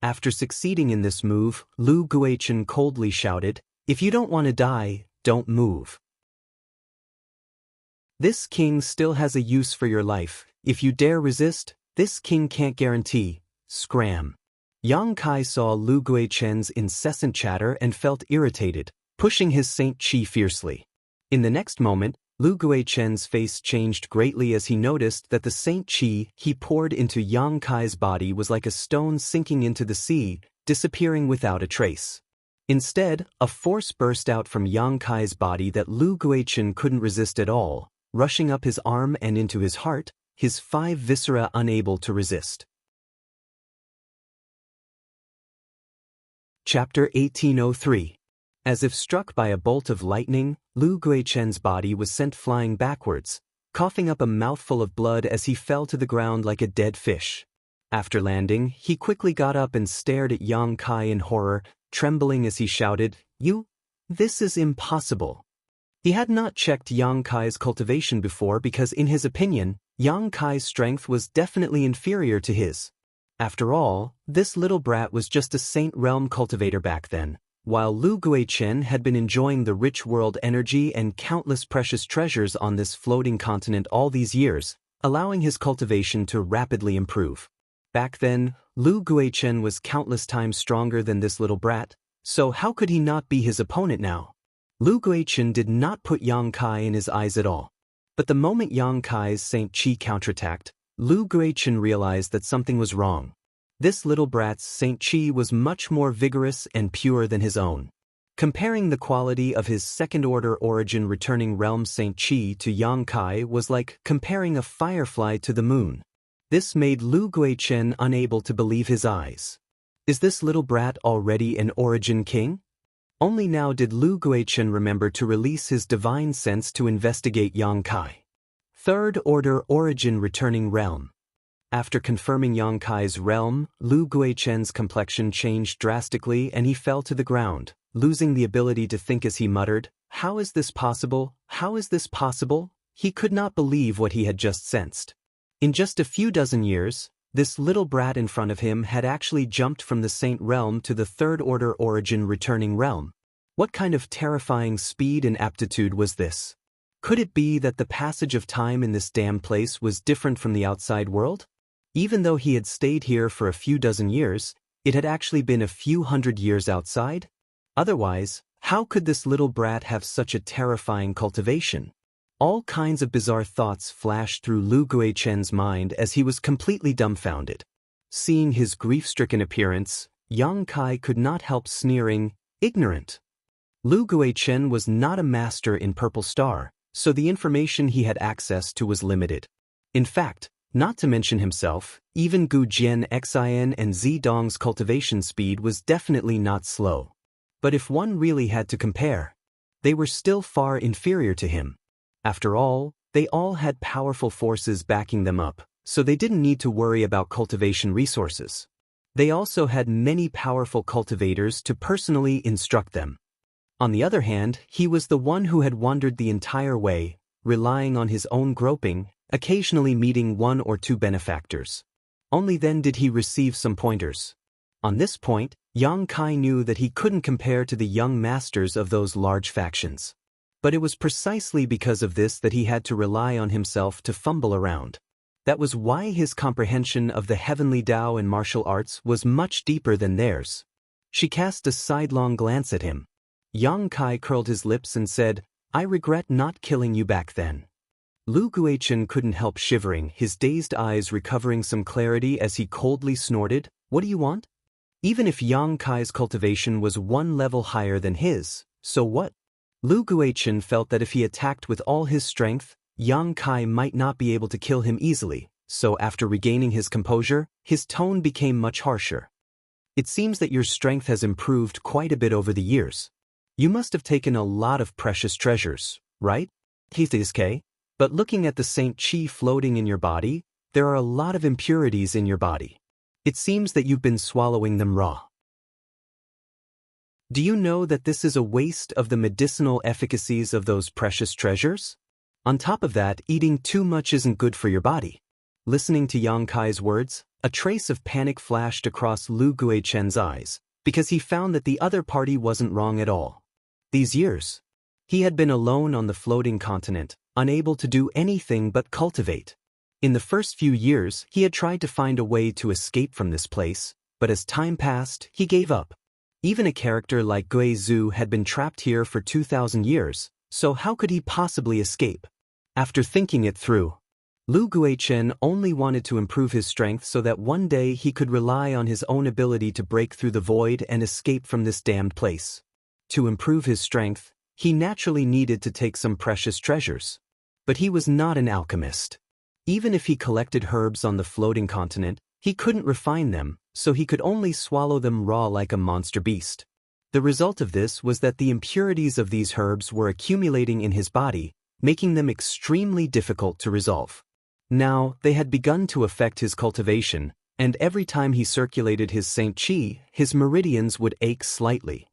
A: After succeeding in this move, Lu Guichen coldly shouted, "If you don't want to die, don't move. This king still has a use for your life. If you dare resist, this king can't guarantee. Scram." Yang Kai saw Lu Guichen's incessant chatter and felt irritated, pushing his Saint Qi fiercely. In the next moment, Lu Guichen's face changed greatly as he noticed that the Saint Qi he poured into Yang Kai's body was like a stone sinking into the sea, disappearing without a trace. Instead, a force burst out from Yang Kai's body that Lu Guichen couldn't resist at all, rushing up his arm and into his heart, his 5 viscera unable to resist. Chapter 1803. As if struck by a bolt of lightning, Lu Guichen's body was sent flying backwards, coughing up a mouthful of blood as he fell to the ground like a dead fish. After landing, he quickly got up and stared at Yang Kai in horror, trembling as he shouted, This is impossible." He had not checked Yang Kai's cultivation before because in his opinion, Yang Kai's strength was definitely inferior to his. After all, this little brat was just a Saint Realm cultivator back then, while Lu Guichen had been enjoying the rich world energy and countless precious treasures on this floating continent all these years, allowing his cultivation to rapidly improve. Back then, Lu Guichen was countless times stronger than this little brat, so how could he not be his opponent now? Lu Guichen did not put Yang Kai in his eyes at all. But the moment Yang Kai's Saint Qi counterattacked, Lu Guichen realized that something was wrong. This little brat's Saint Qi was much more vigorous and pure than his own. Comparing the quality of his second-order origin returning realm Saint Qi to Yang Kai was like comparing a firefly to the moon. This made Lu Guichen unable to believe his eyes. Is this little brat already an origin king? Only now did Lu Guichen remember to release his divine sense to investigate Yang Kai. Third-order origin returning realm. After confirming Yang Kai's realm, Lu Guichen's complexion changed drastically and he fell to the ground, losing the ability to think as he muttered, "How is this possible? How is this possible?" He could not believe what he had just sensed. In just a few dozen years, this little brat in front of him had actually jumped from the Saint Realm to the third-order origin returning realm. What kind of terrifying speed and aptitude was this? Could it be that the passage of time in this damn place was different from the outside world? Even though he had stayed here for a few dozen years, it had actually been a few hundred years outside? Otherwise, how could this little brat have such a terrifying cultivation? All kinds of bizarre thoughts flashed through Lu Guichen's mind as he was completely dumbfounded. Seeing his grief-stricken appearance, Yang Kai could not help sneering, "Ignorant." Lu Guichen was not a master in Purple Star, so the information he had access to was limited. In fact, not to mention himself, even Gu Jian Xin and Zidong's cultivation speed was definitely not slow. But if one really had to compare, they were still far inferior to him. After all, they all had powerful forces backing them up, so they didn't need to worry about cultivation resources. They also had many powerful cultivators to personally instruct them. On the other hand, he was the one who had wandered the entire way, relying on his own groping, occasionally meeting 1 or 2 benefactors. Only then did he receive some pointers. On this point, Yang Kai knew that he couldn't compare to the young masters of those large factions. But it was precisely because of this that he had to rely on himself to fumble around. That was why his comprehension of the heavenly Tao and martial arts was much deeper than theirs. She cast a sidelong glance at him. Yang Kai curled his lips and said, "I regret not killing you back then." Lu Guichen couldn't help shivering, his dazed eyes recovering some clarity as he coldly snorted, "What do you want?" Even if Yang Kai's cultivation was 1 level higher than his, so what? Lu Guichen felt that if he attacked with all his strength, Yang Kai might not be able to kill him easily, so after regaining his composure, his tone became much harsher. It seems that your strength has improved quite a bit over the years. You must have taken a lot of precious treasures, right? But looking at the Saint Chi floating in your body, there are a lot of impurities in your body. It seems that you've been swallowing them raw. Do you know that this is a waste of the medicinal efficacies of those precious treasures? On top of that, eating too much isn't good for your body. Listening to Yang Kai's words, a trace of panic flashed across Lu Guichen's eyes, because he found that the other party wasn't wrong at all. These years, he had been alone on the floating continent, unable to do anything but cultivate. In the first few years, he had tried to find a way to escape from this place, but as time passed, he gave up. Even a character like Gui Zhu had been trapped here for 2,000 years, so how could he possibly escape? After thinking it through, Lu Guichen only wanted to improve his strength so that one day he could rely on his own ability to break through the void and escape from this damned place. To improve his strength, he naturally needed to take some precious treasures. But he was not an alchemist. Even if he collected herbs on the floating continent, he couldn't refine them, so he could only swallow them raw like a monster beast. The result of this was that the impurities of these herbs were accumulating in his body, making them extremely difficult to resolve. Now, they had begun to affect his cultivation, and every time he circulated his Saint Chi, his meridians would ache slightly.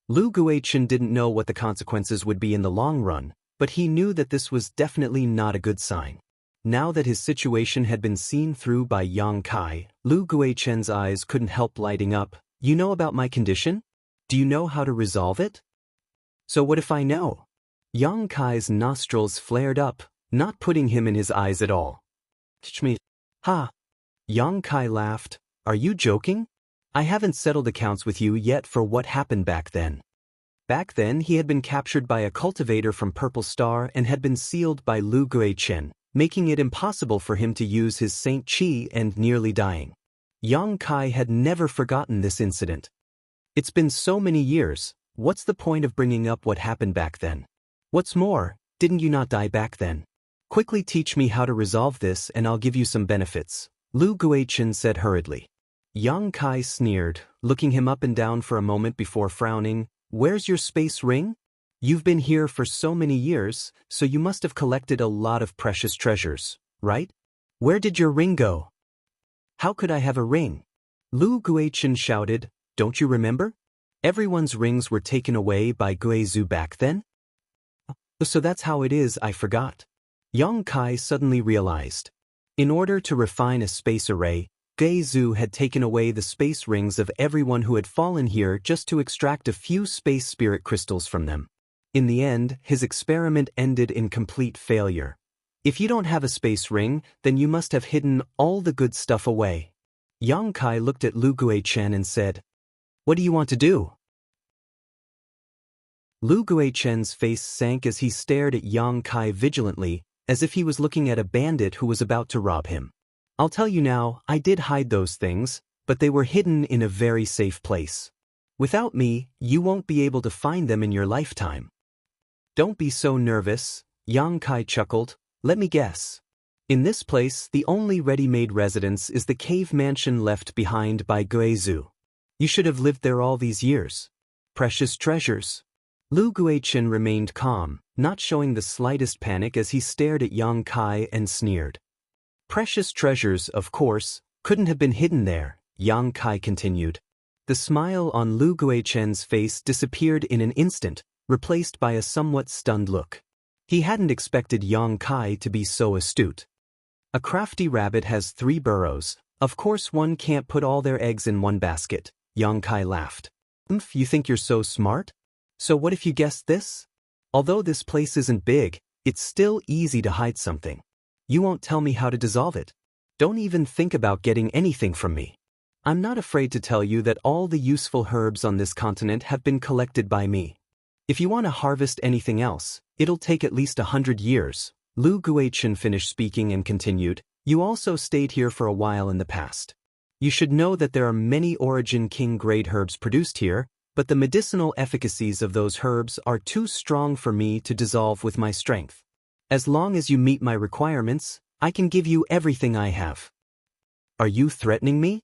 A: Lu Guichen didn't know what the consequences would be in the long run, but he knew that this was definitely not a good sign. Now that his situation had been seen through by Yang Kai, Lu Guichen's eyes couldn't help lighting up. You know about my condition? Do you know how to resolve it? So what if I know? Yang Kai's nostrils flared up, not putting him in his eyes at all. Ha! Yang Kai laughed. Are you joking? I haven't settled accounts with you yet for what happened back then. Back then he had been captured by a cultivator from Purple Star and had been sealed by Lu Guichen, making it impossible for him to use his Saint Chi and nearly dying. Yang Kai had never forgotten this incident. It's been so many years, what's the point of bringing up what happened back then? What's more, didn't you not die back then? Quickly teach me how to resolve this and I'll give you some benefits, Lu Guichen said hurriedly. Yang Kai sneered, looking him up and down for a moment before frowning. Where's your space ring? You've been here for so many years, so you must have collected a lot of precious treasures, right? Where did your ring go? How could I have a ring? Lu Guichen shouted, don't you remember? Everyone's rings were taken away by Gui Zhu back then? So that's how it is, I forgot. Yang Kai suddenly realized. In order to refine a space array, Gui Zhu had taken away the space rings of everyone who had fallen here just to extract a few space spirit crystals from them. In the end, his experiment ended in complete failure. If you don't have a space ring, then you must have hidden all the good stuff away. Yang Kai looked at Lu Guichen and said, what do you want to do? Lu Guichen's face sank as he stared at Yang Kai vigilantly, as if he was looking at a bandit who was about to rob him. I'll tell you now, I did hide those things, but they were hidden in a very safe place. Without me, you won't be able to find them in your lifetime. Don't be so nervous, Yang Kai chuckled. Let me guess. In this place, the only ready-made residence is the cave mansion left behind by Gui Zhu. You should have lived there all these years. Precious treasures. Lu Guichen remained calm, not showing the slightest panic as he stared at Yang Kai and sneered. Precious treasures, of course, couldn't have been hidden there, Yang Kai continued. The smile on Lu Guichen's face disappeared in an instant, replaced by a somewhat stunned look. He hadn't expected Yang Kai to be so astute. A crafty rabbit has 3 burrows. Of course one can't put all their eggs in one basket, Yang Kai laughed. You think you're so smart? So what if you guessed this? Although this place isn't big, it's still easy to hide something. You won't tell me how to dissolve it. Don't even think about getting anything from me. I'm not afraid to tell you that all the useful herbs on this continent have been collected by me. If you want to harvest anything else, it'll take at least 100 years. Lu Guichen finished speaking and continued, you also stayed here for a while in the past. You should know that there are many Origin King grade herbs produced here, but the medicinal efficacies of those herbs are too strong for me to dissolve with my strength. As long as you meet my requirements, I can give you everything I have. Are you threatening me?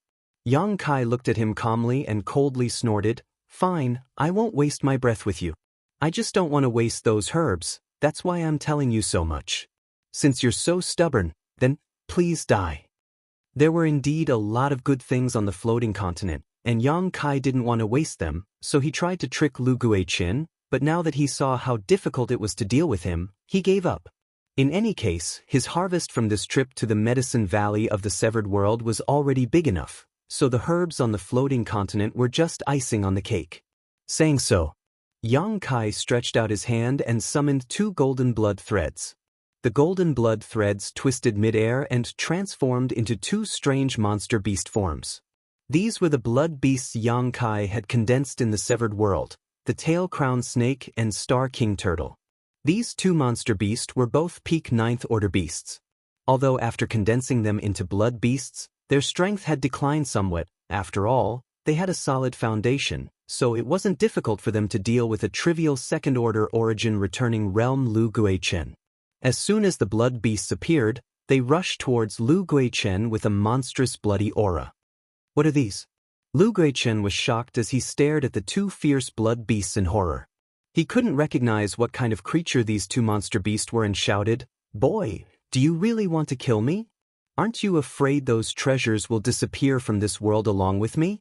A: Yang Kai looked at him calmly and coldly snorted, "Fine, I won't waste my breath with you. I just don't want to waste those herbs, that's why I'm telling you so much. Since you're so stubborn, then, please die." There were indeed a lot of good things on the floating continent, and Yang Kai didn't want to waste them, so he tried to trick Lu Guiqin, but now that he saw how difficult it was to deal with him, he gave up. In any case, his harvest from this trip to the Medicine Valley of the Severed World was already big enough, so the herbs on the floating continent were just icing on the cake. Saying so, Yang Kai stretched out his hand and summoned 2 golden blood threads. The golden blood threads twisted midair and transformed into 2 strange monster beast forms. These were the blood beasts Yang Kai had condensed in the Severed World, the tail-crowned snake and star king turtle. These 2 monster beasts were both peak 9th order beasts. Although after condensing them into blood beasts, their strength had declined somewhat. After all, they had a solid foundation, so it wasn't difficult for them to deal with a trivial 2nd order origin returning realm Lu Guiqin. As soon as the blood beasts appeared, they rushed towards Lu Guiqin with a monstrous bloody aura. "What are these?" Lu Guiqin was shocked as he stared at the 2 fierce blood beasts in horror. He couldn't recognize what kind of creature these 2 monster beasts were and shouted, "Boy, do you really want to kill me? Aren't you afraid those treasures will disappear from this world along with me?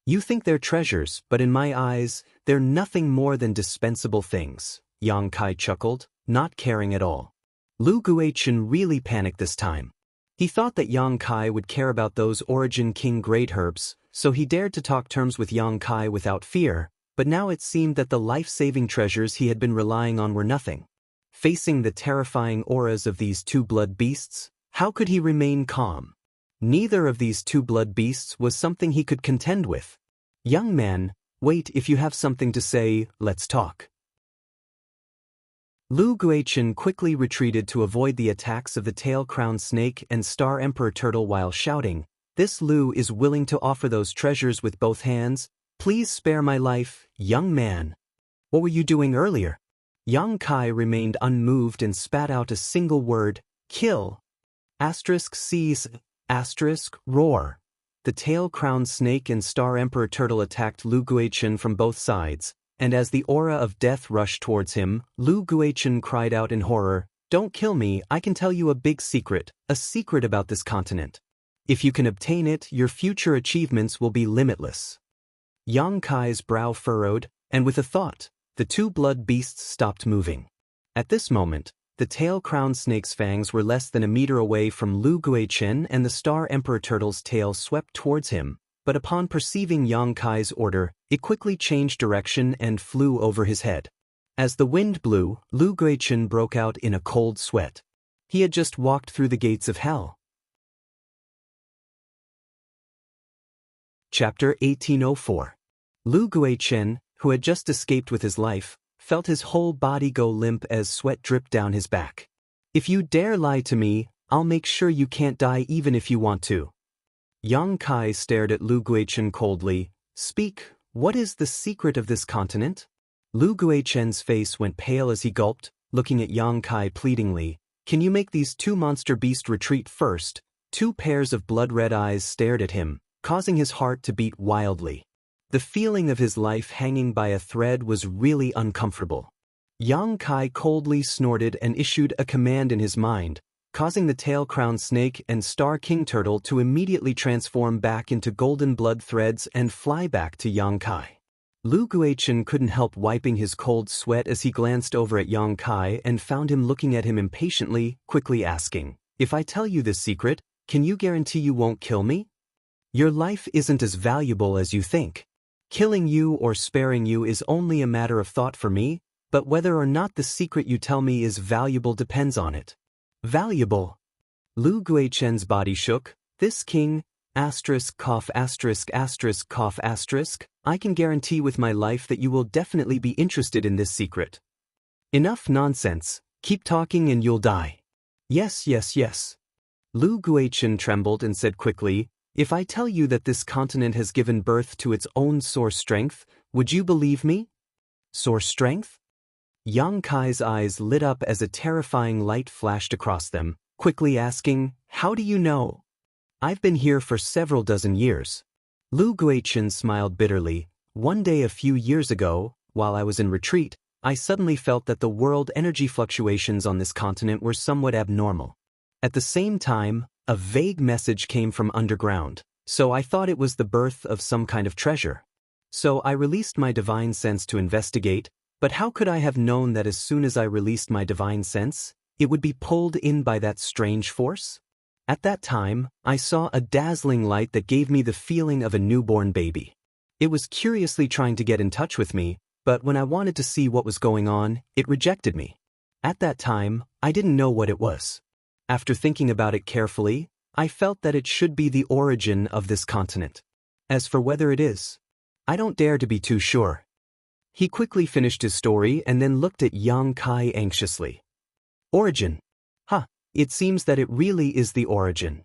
A: You think they're treasures, but in my eyes, they're nothing more than dispensable things," Yang Kai chuckled, not caring at all. Lu Guiqin really panicked this time. He thought that Yang Kai would care about those Origin King Great Herbs, so he dared to talk terms with Yang Kai without fear, but now it seemed that the life-saving treasures he had been relying on were nothing. Facing the terrifying auras of these 2 blood beasts, how could he remain calm? Neither of these 2 blood beasts was something he could contend with. "Young man, wait, if you have something to say, let's talk." Lu Guiqin quickly retreated to avoid the attacks of the tail-crowned snake and star emperor turtle while shouting, "This Lu is willing to offer those treasures with both hands. Please spare my life, young man." "What were you doing earlier?" Yang Kai remained unmoved and spat out a single word, "Kill." Seize, roar. The tail-crowned snake and star emperor turtle attacked Lu Guiqin from both sides, and as the aura of death rushed towards him, Lu Guiqin cried out in horror, "Don't kill me, I can tell you a big secret, a secret about this continent. If you can obtain it, your future achievements will be limitless." Yang Kai's brow furrowed, and with a thought, the 2 blood beasts stopped moving. At this moment, the tail-crowned snake's fangs were less than a meter away from Lu Guiqin and the star emperor turtle's tail swept towards him, but upon perceiving Yang Kai's order, it quickly changed direction and flew over his head. As the wind blew, Lu Guiqin broke out in a cold sweat. He had just walked through the gates of hell. Chapter 1804. Lu Guiqin, who had just escaped with his life, felt his whole body go limp as sweat dripped down his back. "If you dare lie to me, I'll make sure you can't die even if you want to." Yang Kai stared at Lu Guiqin coldly. "Speak, what is the secret of this continent?" Lu Guiqin's face went pale as he gulped, looking at Yang Kai pleadingly. "Can you make these 2 monster beasts retreat first?" 2 pairs of blood-red eyes stared at him, causing his heart to beat wildly. The feeling of his life hanging by a thread was really uncomfortable. Yang Kai coldly snorted and issued a command in his mind, causing the tail-crowned snake and star king turtle to immediately transform back into golden blood threads and fly back to Yang Kai. Lu Guiqin couldn't help wiping his cold sweat as he glanced over at Yang Kai and found him looking at him impatiently, quickly asking, "If I tell you this secret, can you guarantee you won't kill me? Your life isn't as valuable as you think. Killing you or sparing you is only a matter of thought for me, but whether or not the secret you tell me is valuable depends on it." "Valuable?" Lu Guiqin's body shook. "This king, cough, cough, I can guarantee with my life that you will definitely be interested in this secret." "Enough nonsense, keep talking and you'll die." Yes. Lu Guiqin trembled and said quickly, "If I tell you that this continent has given birth to its own source strength, would you believe me?" "Source strength?" Yang Kai's eyes lit up as a terrifying light flashed across them, quickly asking, "How do you know?" I've been here for several dozen years. Lu Guichen smiled bitterly. One day a few years ago, while I was in retreat, I suddenly felt that the world energy fluctuations on this continent were somewhat abnormal. At the same time, a vague message came from underground, so I thought it was the birth of some kind of treasure. So I released my divine sense to investigate, but how could I have known that as soon as I released my divine sense, it would be pulled in by that strange force? At that time, I saw a dazzling light that gave me the feeling of a newborn baby. It was curiously trying to get in touch with me, but when I wanted to see what was going on, it rejected me. At that time, I didn't know what it was. After thinking about it carefully, I felt that it should be the origin of this continent. As for whether it is, I don't dare to be too sure. He quickly finished his story and then looked at Yang Kai anxiously. Origin? It seems that it really is the origin.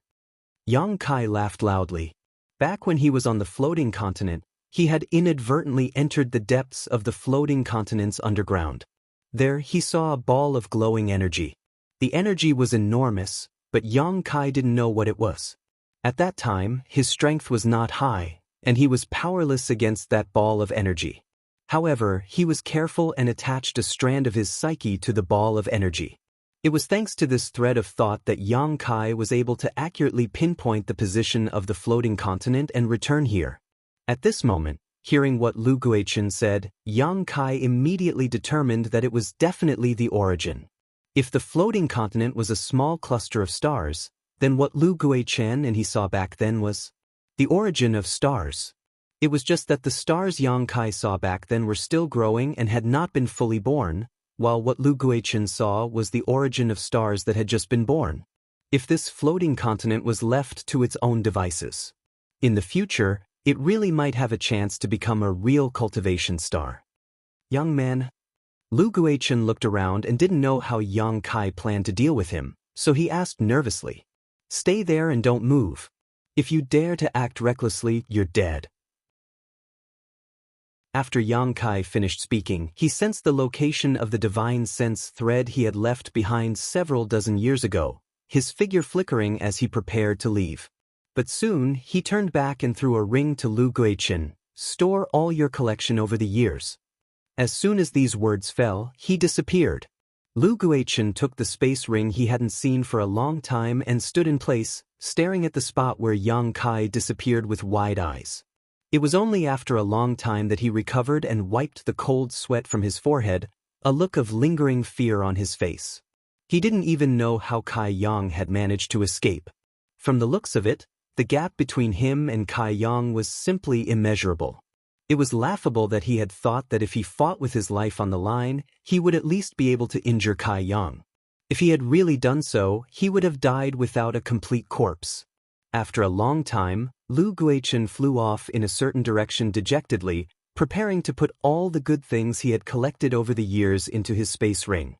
A: Yang Kai laughed loudly. Back when he was on the floating continent, he had inadvertently entered the depths of the floating continent's underground. There he saw a ball of glowing energy. The energy was enormous, but Yang Kai didn't know what it was. At that time, his strength was not high, and he was powerless against that ball of energy. However, he was careful and attached a strand of his psyche to the ball of energy. It was thanks to this thread of thought that Yang Kai was able to accurately pinpoint the position of the floating continent and return here. At this moment, hearing what Lu Guichen said, Yang Kai immediately determined that it was definitely the origin. If the floating continent was a small cluster of stars, then what Lu Guichen and he saw back then was the origin of stars. It was just that the stars Yang Kai saw back then were still growing and had not been fully born, while what Lu Guichen saw was the origin of stars that had just been born. If this floating continent was left to its own devices, in the future, it really might have a chance to become a real cultivation star. Young man. Lu Guichen looked around and didn't know how Yang Kai planned to deal with him, so he asked nervously, "Stay there and don't move. If you dare to act recklessly, you're dead." After Yang Kai finished speaking, he sensed the location of the divine sense thread he had left behind several dozen years ago, his figure flickering as he prepared to leave. But soon, he turned back and threw a ring to Lu Guichen. "Store all your collection over the years." As soon as these words fell, he disappeared. Lu Guichen took the space ring he hadn't seen for a long time and stood in place, staring at the spot where Yang Kai disappeared with wide eyes. It was only after a long time that he recovered and wiped the cold sweat from his forehead, a look of lingering fear on his face. He didn't even know how Kai Yang had managed to escape. From the looks of it, the gap between him and Kai Yang was simply immeasurable. It was laughable that he had thought that if he fought with his life on the line, he would at least be able to injure Kai Yang. If he had really done so, he would have died without a complete corpse. After a long time, Lu Guichen flew off in a certain direction dejectedly, preparing to put all the good things he had collected over the years into his space ring.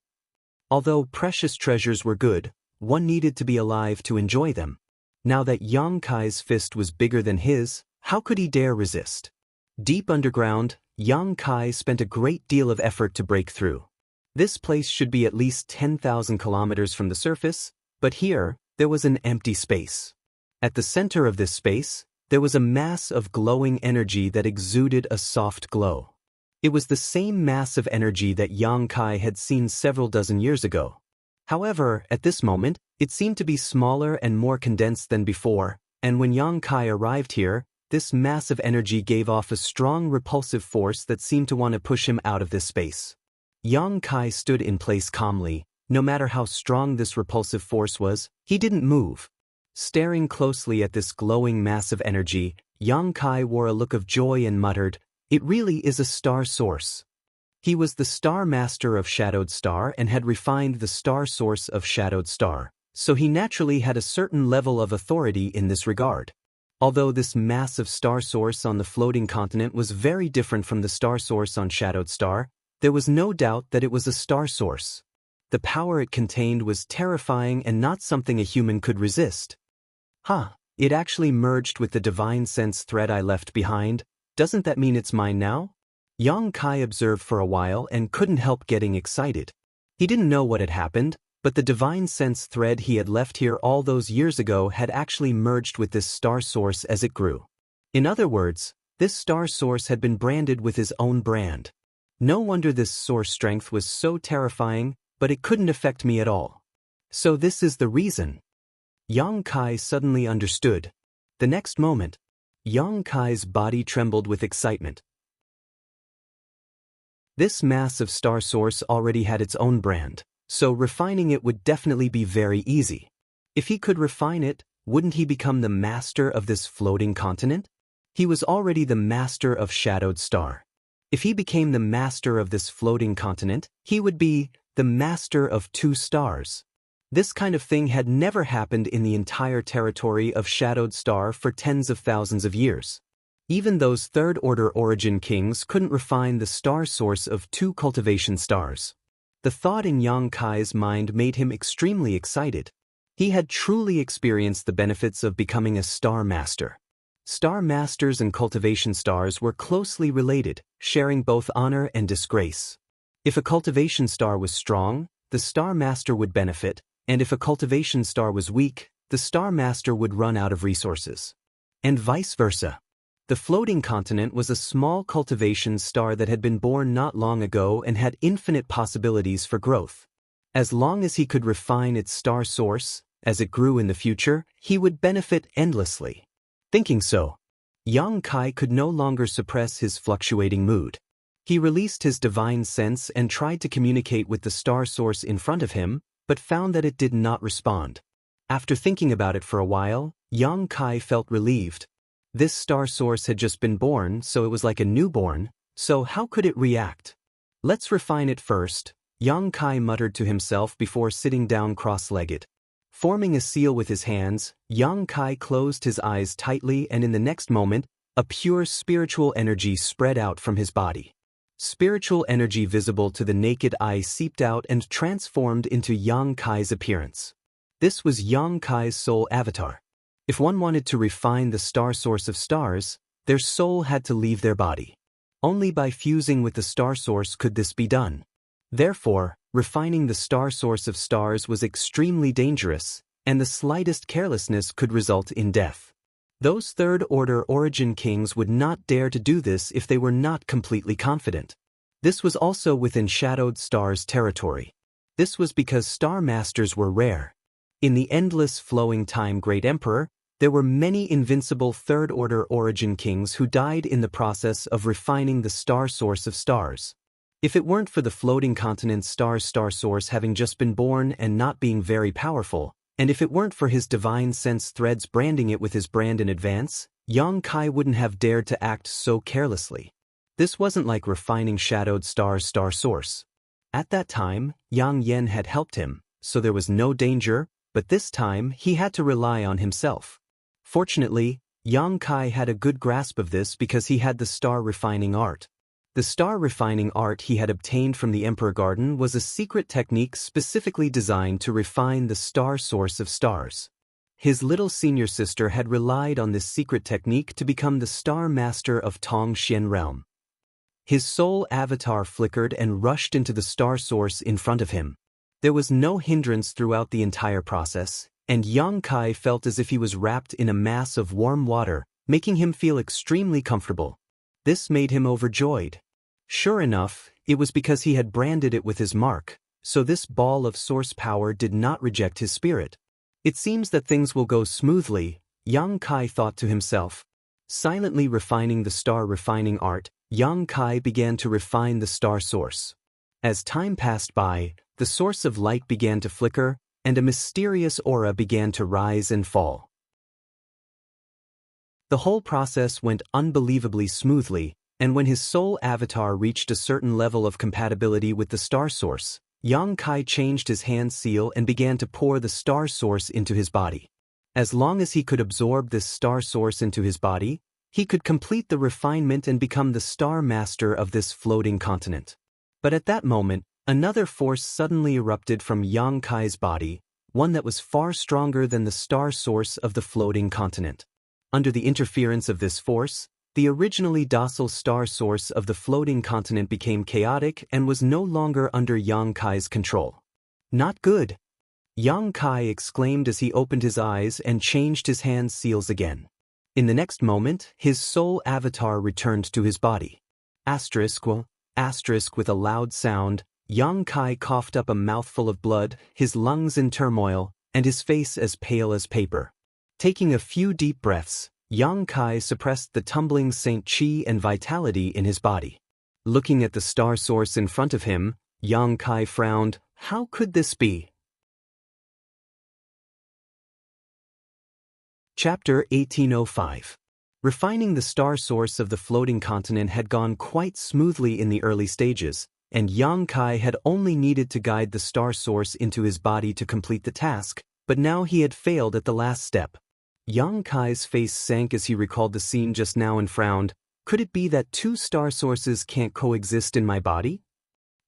A: Although precious treasures were good, one needed to be alive to enjoy them. Now that Yang Kai's fist was bigger than his, how could he dare resist? Deep underground, Yang Kai spent a great deal of effort to break through. This place should be at least 10,000 kilometers from the surface, but here, there was an empty space. At the center of this space, there was a mass of glowing energy that exuded a soft glow. It was the same mass of energy that Yang Kai had seen several dozen years ago. However, at this moment, it seemed to be smaller and more condensed than before, and when Yang Kai arrived here, this mass of energy gave off a strong repulsive force that seemed to want to push him out of this space. Yang Kai stood in place calmly. No matter how strong this repulsive force was, he didn't move. Staring closely at this glowing mass of energy, Yang Kai wore a look of joy and muttered, "It really is a star source." He was the star master of Shadowed Star and had refined the star source of Shadowed Star, so he naturally had a certain level of authority in this regard. Although this massive star source on the floating continent was very different from the star source on Shadowed Star, there was no doubt that it was a star source. The power it contained was terrifying and not something a human could resist. It actually merged with the divine sense thread I left behind. Doesn't that mean it's mine now? Yang Kai observed for a while and couldn't help getting excited. He didn't know what had happened, But the divine sense thread he had left here all those years ago had actually merged with this star source as it grew. In other words, this star source had been branded with his own brand. No wonder this source strength was so terrifying, but it couldn't affect me at all. So this is the reason. Yang Kai suddenly understood. The next moment, Yang Kai's body trembled with excitement. This massive star source already had its own brand, so refining it would definitely be very easy. If he could refine it, wouldn't he become the master of this floating continent? He was already the master of Shadowed Star. If he became the master of this floating continent, he would be the master of 2 stars. This kind of thing had never happened in the entire territory of Shadowed Star for tens of thousands of years. Even those third-order origin kings couldn't refine the star source of 2 cultivation stars. The thought in Yang Kai's mind made him extremely excited. He had truly experienced the benefits of becoming a star master. Star masters and cultivation stars were closely related, sharing both honor and disgrace. If a cultivation star was strong, the star master would benefit, and if a cultivation star was weak, the star master would run out of resources. And vice versa. The floating continent was a small cultivation star that had been born not long ago and had infinite possibilities for growth. As long as he could refine its star source, as it grew in the future, he would benefit endlessly. Thinking so, Yang Kai could no longer suppress his fluctuating mood. He released his divine sense and tried to communicate with the star source in front of him, but found that it did not respond. After thinking about it for a while, Yang Kai felt relieved. This star source had just been born, so it was like a newborn, so how could it react? Let's refine it first, Yang Kai muttered to himself before sitting down cross-legged. Forming a seal with his hands, Yang Kai closed his eyes tightly, and in the next moment, a pure spiritual energy spread out from his body. Spiritual energy visible to the naked eye seeped out and transformed into Yang Kai's appearance. This was Yang Kai's soul avatar. If one wanted to refine the star source of stars, their soul had to leave their body. Only by fusing with the star source could this be done. Therefore, refining the star source of stars was extremely dangerous, and the slightest carelessness could result in death. Those third-order origin kings would not dare to do this if they were not completely confident. This was also within Shadowed Star's territory. This was because star masters were rare. In the endless flowing time Great Emperor, there were many invincible third-order origin kings who died in the process of refining the star source of stars. If it weren't for the floating continent's star source having just been born and not being very powerful, and if it weren't for his divine sense threads branding it with his brand in advance, Yang Kai wouldn't have dared to act so carelessly. This wasn't like refining Shadowed Star's star source. At that time, Yang Yen had helped him, so there was no danger, but this time he had to rely on himself. Fortunately, Yang Kai had a good grasp of this because he had the star refining art. The star refining art he had obtained from the Emperor Garden was a secret technique specifically designed to refine the star source of stars. His little senior sister had relied on this secret technique to become the star master of Tongxian realm. His soul avatar flickered and rushed into the star source in front of him. There was no hindrance throughout the entire process, and Yang Kai felt as if he was wrapped in a mass of warm water, making him feel extremely comfortable. This made him overjoyed. Sure enough, it was because he had branded it with his mark, so this ball of source power did not reject his spirit. It seems that things will go smoothly, Yang Kai thought to himself. Silently refining the star refining art, Yang Kai began to refine the star source. As time passed by, the source of light began to flicker, and a mysterious aura began to rise and fall. The whole process went unbelievably smoothly, and when his soul avatar reached a certain level of compatibility with the star source, Yang Kai changed his hand seal and began to pour the star source into his body. As long as he could absorb this star source into his body, he could complete the refinement and become the star master of this floating continent. But at that moment, another force suddenly erupted from Yang Kai's body, one that was far stronger than the star source of the floating continent. Under the interference of this force, the originally docile star source of the floating continent became chaotic and was no longer under Yang Kai's control. Not good, Yang Kai exclaimed as he opened his eyes and changed his hand's seals again. In the next moment, his soul avatar returned to his body. Asterisk with a loud sound, Yang Kai coughed up a mouthful of blood, his lungs in turmoil, and his face as pale as paper. Taking a few deep breaths, Yang Kai suppressed the tumbling Saint Qi and vitality in his body. Looking at the star source in front of him, Yang Kai frowned. How could this be? Chapter 1805. Refining the star source of the floating continent had gone quite smoothly in the early stages, and Yang Kai had only needed to guide the star source into his body to complete the task, but now he had failed at the last step. Yang Kai's face sank as he recalled the scene just now and frowned. Could it be that two star sources can't coexist in my body?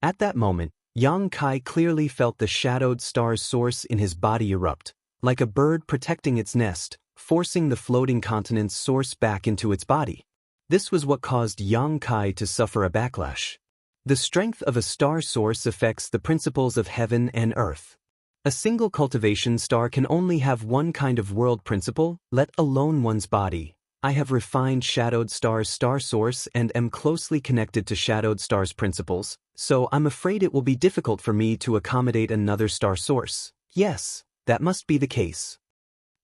A: At that moment, Yang Kai clearly felt the shadowed star's source in his body erupt, like a bird protecting its nest, forcing the floating continent's source back into its body. This was what caused Yang Kai to suffer a backlash. The strength of a star source affects the principles of heaven and earth. A single cultivation star can only have one kind of world principle, let alone one's body. I have refined Shadowed Star's star source and am closely connected to Shadowed Star's principles, so I'm afraid it will be difficult for me to accommodate another star source. Yes, that must be the case.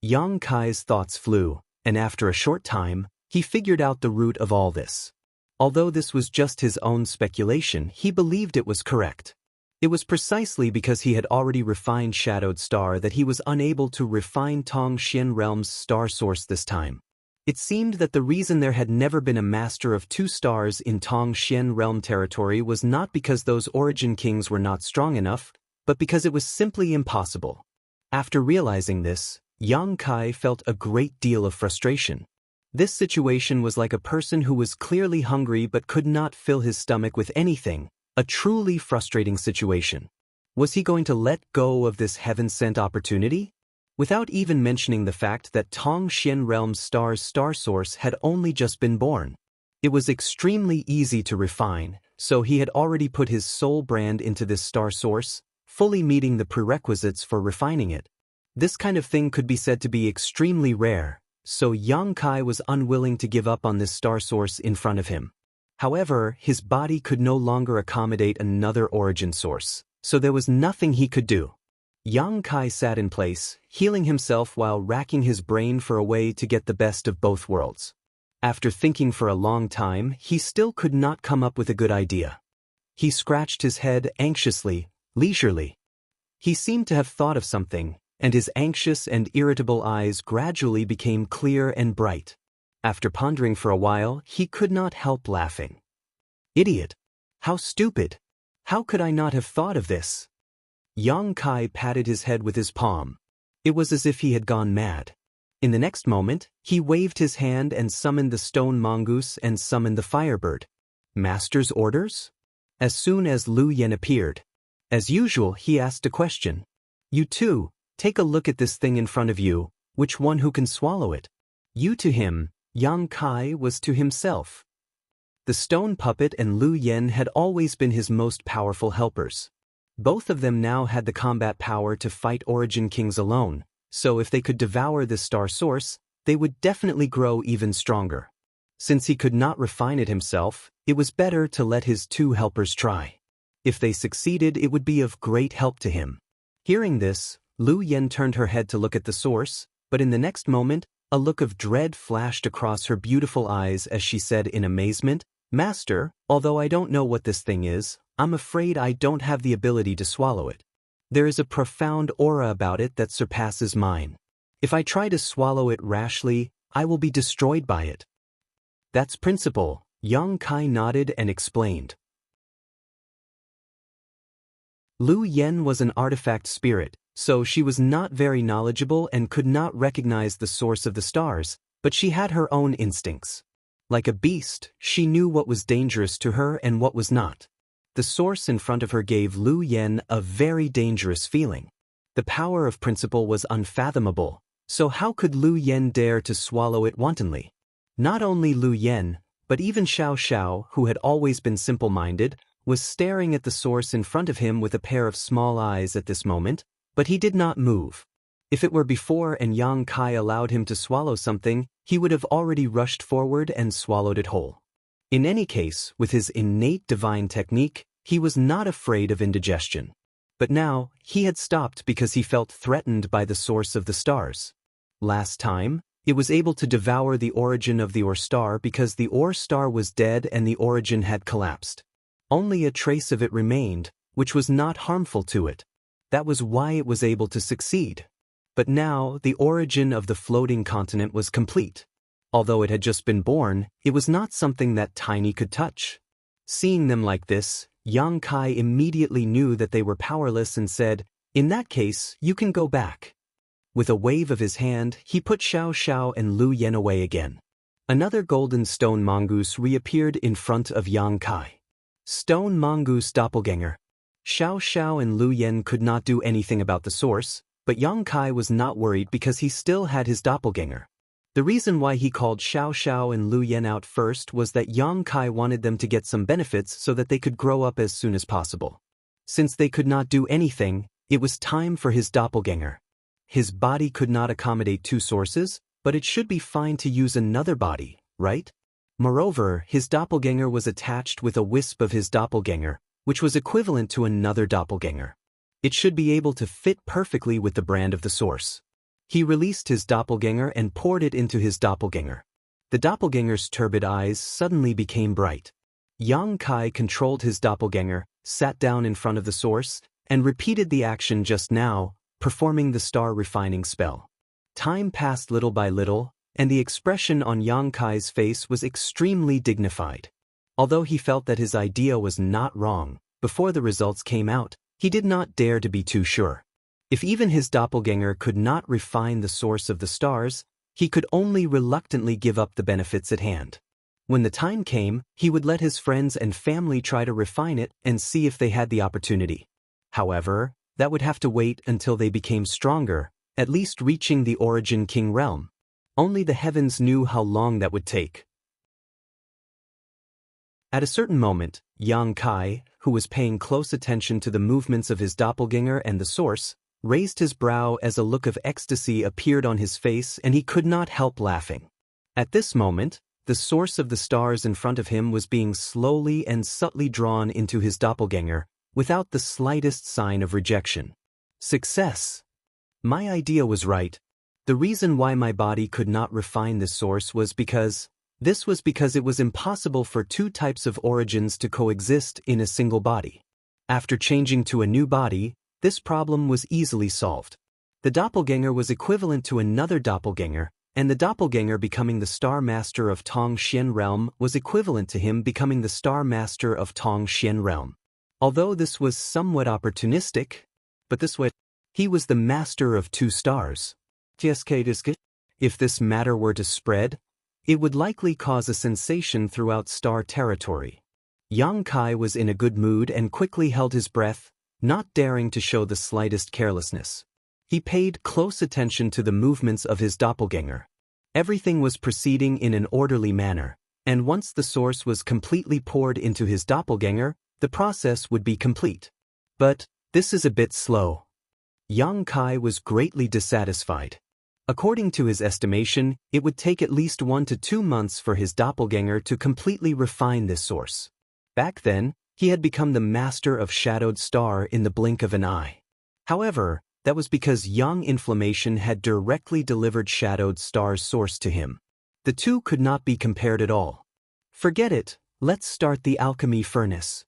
A: Yang Kai's thoughts flew, and after a short time, he figured out the root of all this. Although this was just his own speculation, he believed it was correct. It was precisely because he had already refined Shadowed Star that he was unable to refine Tong Xian Realm's star source this time. It seemed that the reason there had never been a master of two stars in Tong Xian Realm territory was not because those origin kings were not strong enough, but because it was simply impossible. After realizing this, Yang Kai felt a great deal of frustration. This situation was like a person who was clearly hungry but could not fill his stomach with anything, a truly frustrating situation. Was he going to let go of this heaven-sent opportunity? Without even mentioning the fact that Tong Xian Realm's star's star source had only just been born. It was extremely easy to refine, so he had already put his soul brand into this star source, fully meeting the prerequisites for refining it. This kind of thing could be said to be extremely rare, so Yang Kai was unwilling to give up on this star source in front of him. However, his body could no longer accommodate another origin source, so there was nothing he could do. Yang Kai sat in place, healing himself while racking his brain for a way to get the best of both worlds. After thinking for a long time, he still could not come up with a good idea. He scratched his head anxiously, leisurely. He seemed to have thought of something, and his anxious and irritable eyes gradually became clear and bright. After pondering for a while, he could not help laughing. Idiot! How stupid! How could I not have thought of this? Yang Kai patted his head with his palm. It was as if he had gone mad. In the next moment, he waved his hand and summoned the stone mongoose and summoned the firebird. Master's orders? As soon as Lu Yen appeared. As usual, he asked a question. You two, take a look at this thing in front of you, which one who can swallow it? You to him, Yang Kai was to himself. The stone puppet and Lu Yen had always been his most powerful helpers. Both of them now had the combat power to fight origin kings alone, so if they could devour this star source, they would definitely grow even stronger. Since he could not refine it himself, it was better to let his two helpers try. If they succeeded, it would be of great help to him. Hearing this, Lu Yen turned her head to look at the source, but in the next moment, a look of dread flashed across her beautiful eyes as she said in amazement, Master, although I don't know what this thing is, I'm afraid I don't have the ability to swallow it. There is a profound aura about it that surpasses mine. If I try to swallow it rashly, I will be destroyed by it. That's principle, Yang Kai nodded and explained. Lu Yen was an artifact spirit, so she was not very knowledgeable and could not recognize the source of the stars, but she had her own instincts. Like a beast, she knew what was dangerous to her and what was not. The source in front of her gave Lu Yen a very dangerous feeling. The power of principle was unfathomable, so how could Lu Yen dare to swallow it wantonly? Not only Lu Yen, but even Xiao Xiao, who had always been simple-minded, was staring at the source in front of him with a pair of small eyes at this moment, But he did not move. If it were before and Yang Kai allowed him to swallow something, he would have already rushed forward and swallowed it whole. In any case, with his innate divine technique, he was not afraid of indigestion. But now, he had stopped because he felt threatened by the source of the stars. Last time, it was able to devour the origin of the Ore star because the Ore star was dead and the origin had collapsed. Only a trace of it remained, which was not harmful to it. That was why it was able to succeed. But now, the origin of the floating continent was complete. Although it had just been born, it was not something that Tiny could touch. Seeing them like this, Yang Kai immediately knew that they were powerless and said, "In that case, you can go back." With a wave of his hand, he put Xiao and Lu Yen away again. Another golden stone mongoose reappeared in front of Yang Kai. Stone mongoose doppelganger. Xiao and Lu Yen could not do anything about the source, but Yang Kai was not worried because he still had his doppelganger. The reason why he called Xiao and Lu Yen out first was that Yang Kai wanted them to get some benefits so that they could grow up as soon as possible. Since they could not do anything, it was time for his doppelganger. His body could not accommodate two sources, but it should be fine to use another body, right? Moreover, his doppelganger was attached with a wisp of his doppelganger, which was equivalent to another doppelganger. It should be able to fit perfectly with the brand of the source. He released his doppelganger and poured it into his doppelganger. The doppelganger's turbid eyes suddenly became bright. Yang Kai controlled his doppelganger, sat down in front of the source, and repeated the action just now, performing the star refining spell. Time passed little by little, and the expression on Yang Kai's face was extremely dignified. Although he felt that his idea was not wrong, before the results came out, he did not dare to be too sure. If even his doppelganger could not refine the source of the stars, he could only reluctantly give up the benefits at hand. When the time came, he would let his friends and family try to refine it and see if they had the opportunity. However, that would have to wait until they became stronger, at least reaching the Origin King realm. Only the heavens knew how long that would take. At a certain moment, Yang Kai, who was paying close attention to the movements of his doppelganger and the source, raised his brow as a look of ecstasy appeared on his face and he could not help laughing. At this moment, the source of the stars in front of him was being slowly and subtly drawn into his doppelganger, without the slightest sign of rejection. Success! My idea was right. The reason why my body could not refine this source was because it was impossible for two types of origins to coexist in a single body. After changing to a new body, this problem was easily solved. The doppelganger was equivalent to another doppelganger, and the doppelganger becoming the Star Master of Tongxian Realm was equivalent to him becoming the Star Master of Tongxian Realm. Although this was somewhat opportunistic, but this way, he was the master of two stars. If this matter were to spread, it would likely cause a sensation throughout star territory. Yang Kai was in a good mood and quickly held his breath, not daring to show the slightest carelessness. He paid close attention to the movements of his doppelganger. Everything was proceeding in an orderly manner, and once the source was completely poured into his doppelganger, the process would be complete. But this is a bit slow. Yang Kai was greatly dissatisfied. According to his estimation, it would take at least 1 to 2 months for his doppelganger to completely refine this source. Back then, he had become the master of Shadowed Star in the blink of an eye. However, that was because Young Inflammation had directly delivered Shadowed Star's source to him. The two could not be compared at all. Forget it, let's start the alchemy furnace.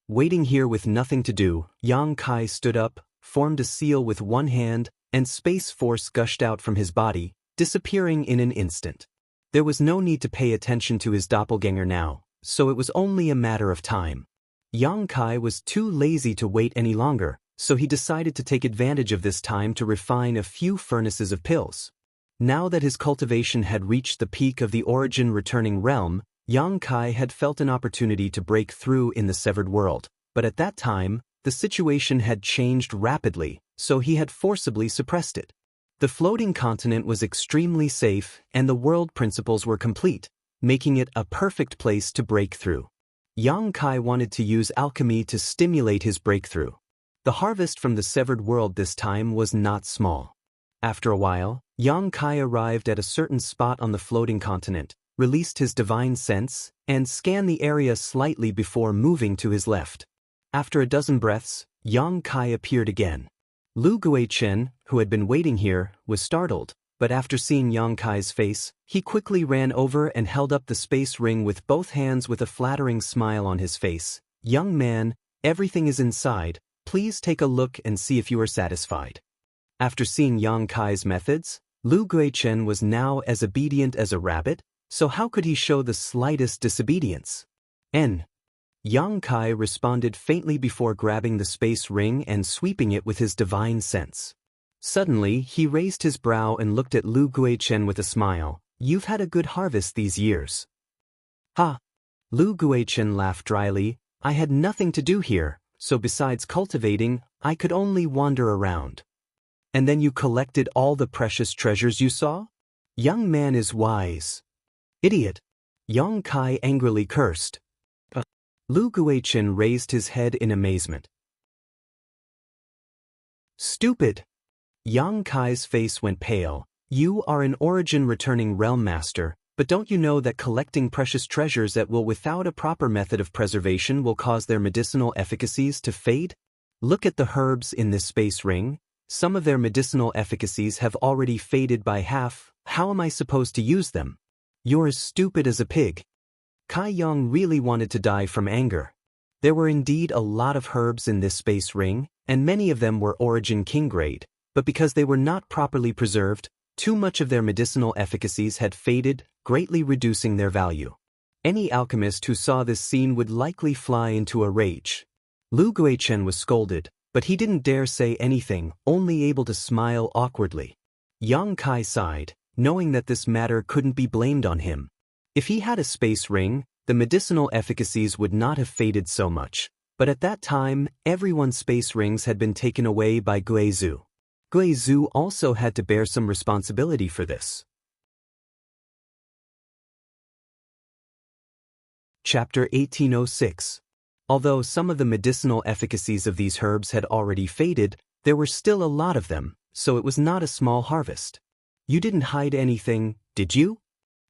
A: Waiting here with nothing to do, Yang Kai stood up, formed a seal with one hand, and space force gushed out from his body, disappearing in an instant. There was no need to pay attention to his doppelganger now, so it was only a matter of time. Yang Kai was too lazy to wait any longer, so he decided to take advantage of this time to refine a few furnaces of pills. Now that his cultivation had reached the peak of the origin returning realm, Yang Kai had felt an opportunity to break through in the severed world, but at that time, the situation had changed rapidly, so he had forcibly suppressed it. The floating continent was extremely safe and the world principles were complete, making it a perfect place to break through. Yang Kai wanted to use alchemy to stimulate his breakthrough. The harvest from the severed world this time was not small. After a while, Yang Kai arrived at a certain spot on the floating continent, released his divine sense, and scanned the area slightly before moving to his left. After a dozen breaths, Yang Kai appeared again. Lu Guichen, who had been waiting here, was startled, but after seeing Yang Kai's face, he quickly ran over and held up the space ring with both hands with a flattering smile on his face. "Young man, everything is inside, please take a look and see if you are satisfied." After seeing Yang Kai's methods, Lu Guichen was now as obedient as a rabbit, so how could he show the slightest disobedience? Yang Kai responded faintly before grabbing the space ring and sweeping it with his divine sense. Suddenly, he raised his brow and looked at Lu Guichen with a smile. "You've had a good harvest these years." "Ha!" Lu Guichen laughed dryly. "I had nothing to do here, so besides cultivating, I could only wander around." "And then you collected all the precious treasures you saw? Young man is wise." "Idiot!" Yang Kai angrily cursed. Lu Guichen raised his head in amazement. "Stupid!" Yang Kai's face went pale. "You are an origin-returning realm master, but don't you know that collecting precious treasures that will without a proper method of preservation will cause their medicinal efficacies to fade? Look at the herbs in this space ring. Some of their medicinal efficacies have already faded by half. How am I supposed to use them? You're as stupid as a pig." Kai Yang really wanted to die from anger. There were indeed a lot of herbs in this space ring, and many of them were origin king grade, but because they were not properly preserved, too much of their medicinal efficacies had faded, greatly reducing their value. Any alchemist who saw this scene would likely fly into a rage. Lu Guichen was scolded, but he didn't dare say anything, only able to smile awkwardly. Yang Kai sighed, knowing that this matter couldn't be blamed on him. If he had a space ring, the medicinal efficacies would not have faded so much, but at that time, everyone's space rings had been taken away by Guizhu. Guizhu also had to bear some responsibility for this. Chapter 1806. Although some of the medicinal efficacies of these herbs had already faded, there were still a lot of them, so it was not a small harvest. "You didn't hide anything, did you?"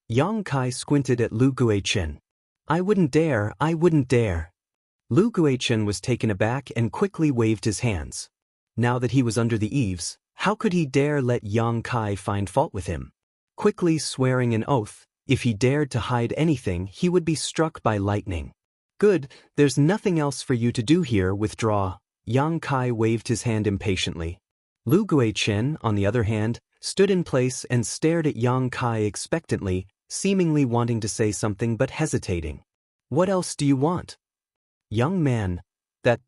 A: Yang Kai squinted at Lu Guichen. I wouldn't dare. Lu Guichen was taken aback and quickly waved his hands. Now that he was under the eaves, how could he dare let Yang Kai find fault with him? Quickly swearing an oath, if he dared to hide anything, he would be struck by lightning. "Good, there's nothing else for you to do here, withdraw." Yang Kai waved his hand impatiently. Lu Guichen, on the other hand, stood in place and stared at Yang Kai expectantly, seemingly wanting to say something but hesitating. "What else do you want?" "Young man, that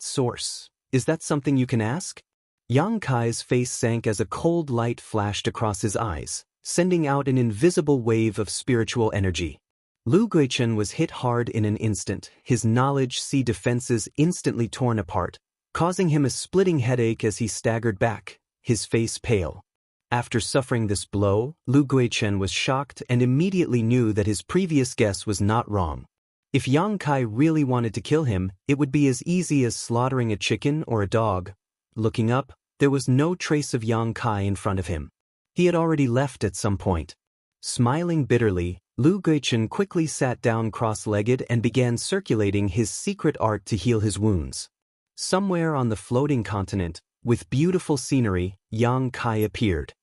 A: source, is that something you can ask?" Yang Kai's face sank as a cold light flashed across his eyes, sending out an invisible wave of spiritual energy. Lu Guichen was hit hard in an instant, his knowledge sea defenses instantly torn apart, causing him a splitting headache as he staggered back, his face pale. After suffering this blow, Lu Guichen was shocked and immediately knew that his previous guess was not wrong. If Yang Kai really wanted to kill him, it would be as easy as slaughtering a chicken or a dog. Looking up, there was no trace of Yang Kai in front of him. He had already left at some point. Smiling bitterly, Lu Guichen quickly sat down cross-legged and began circulating his secret art to heal his wounds. Somewhere on the floating continent, with beautiful scenery, Yang Kai appeared.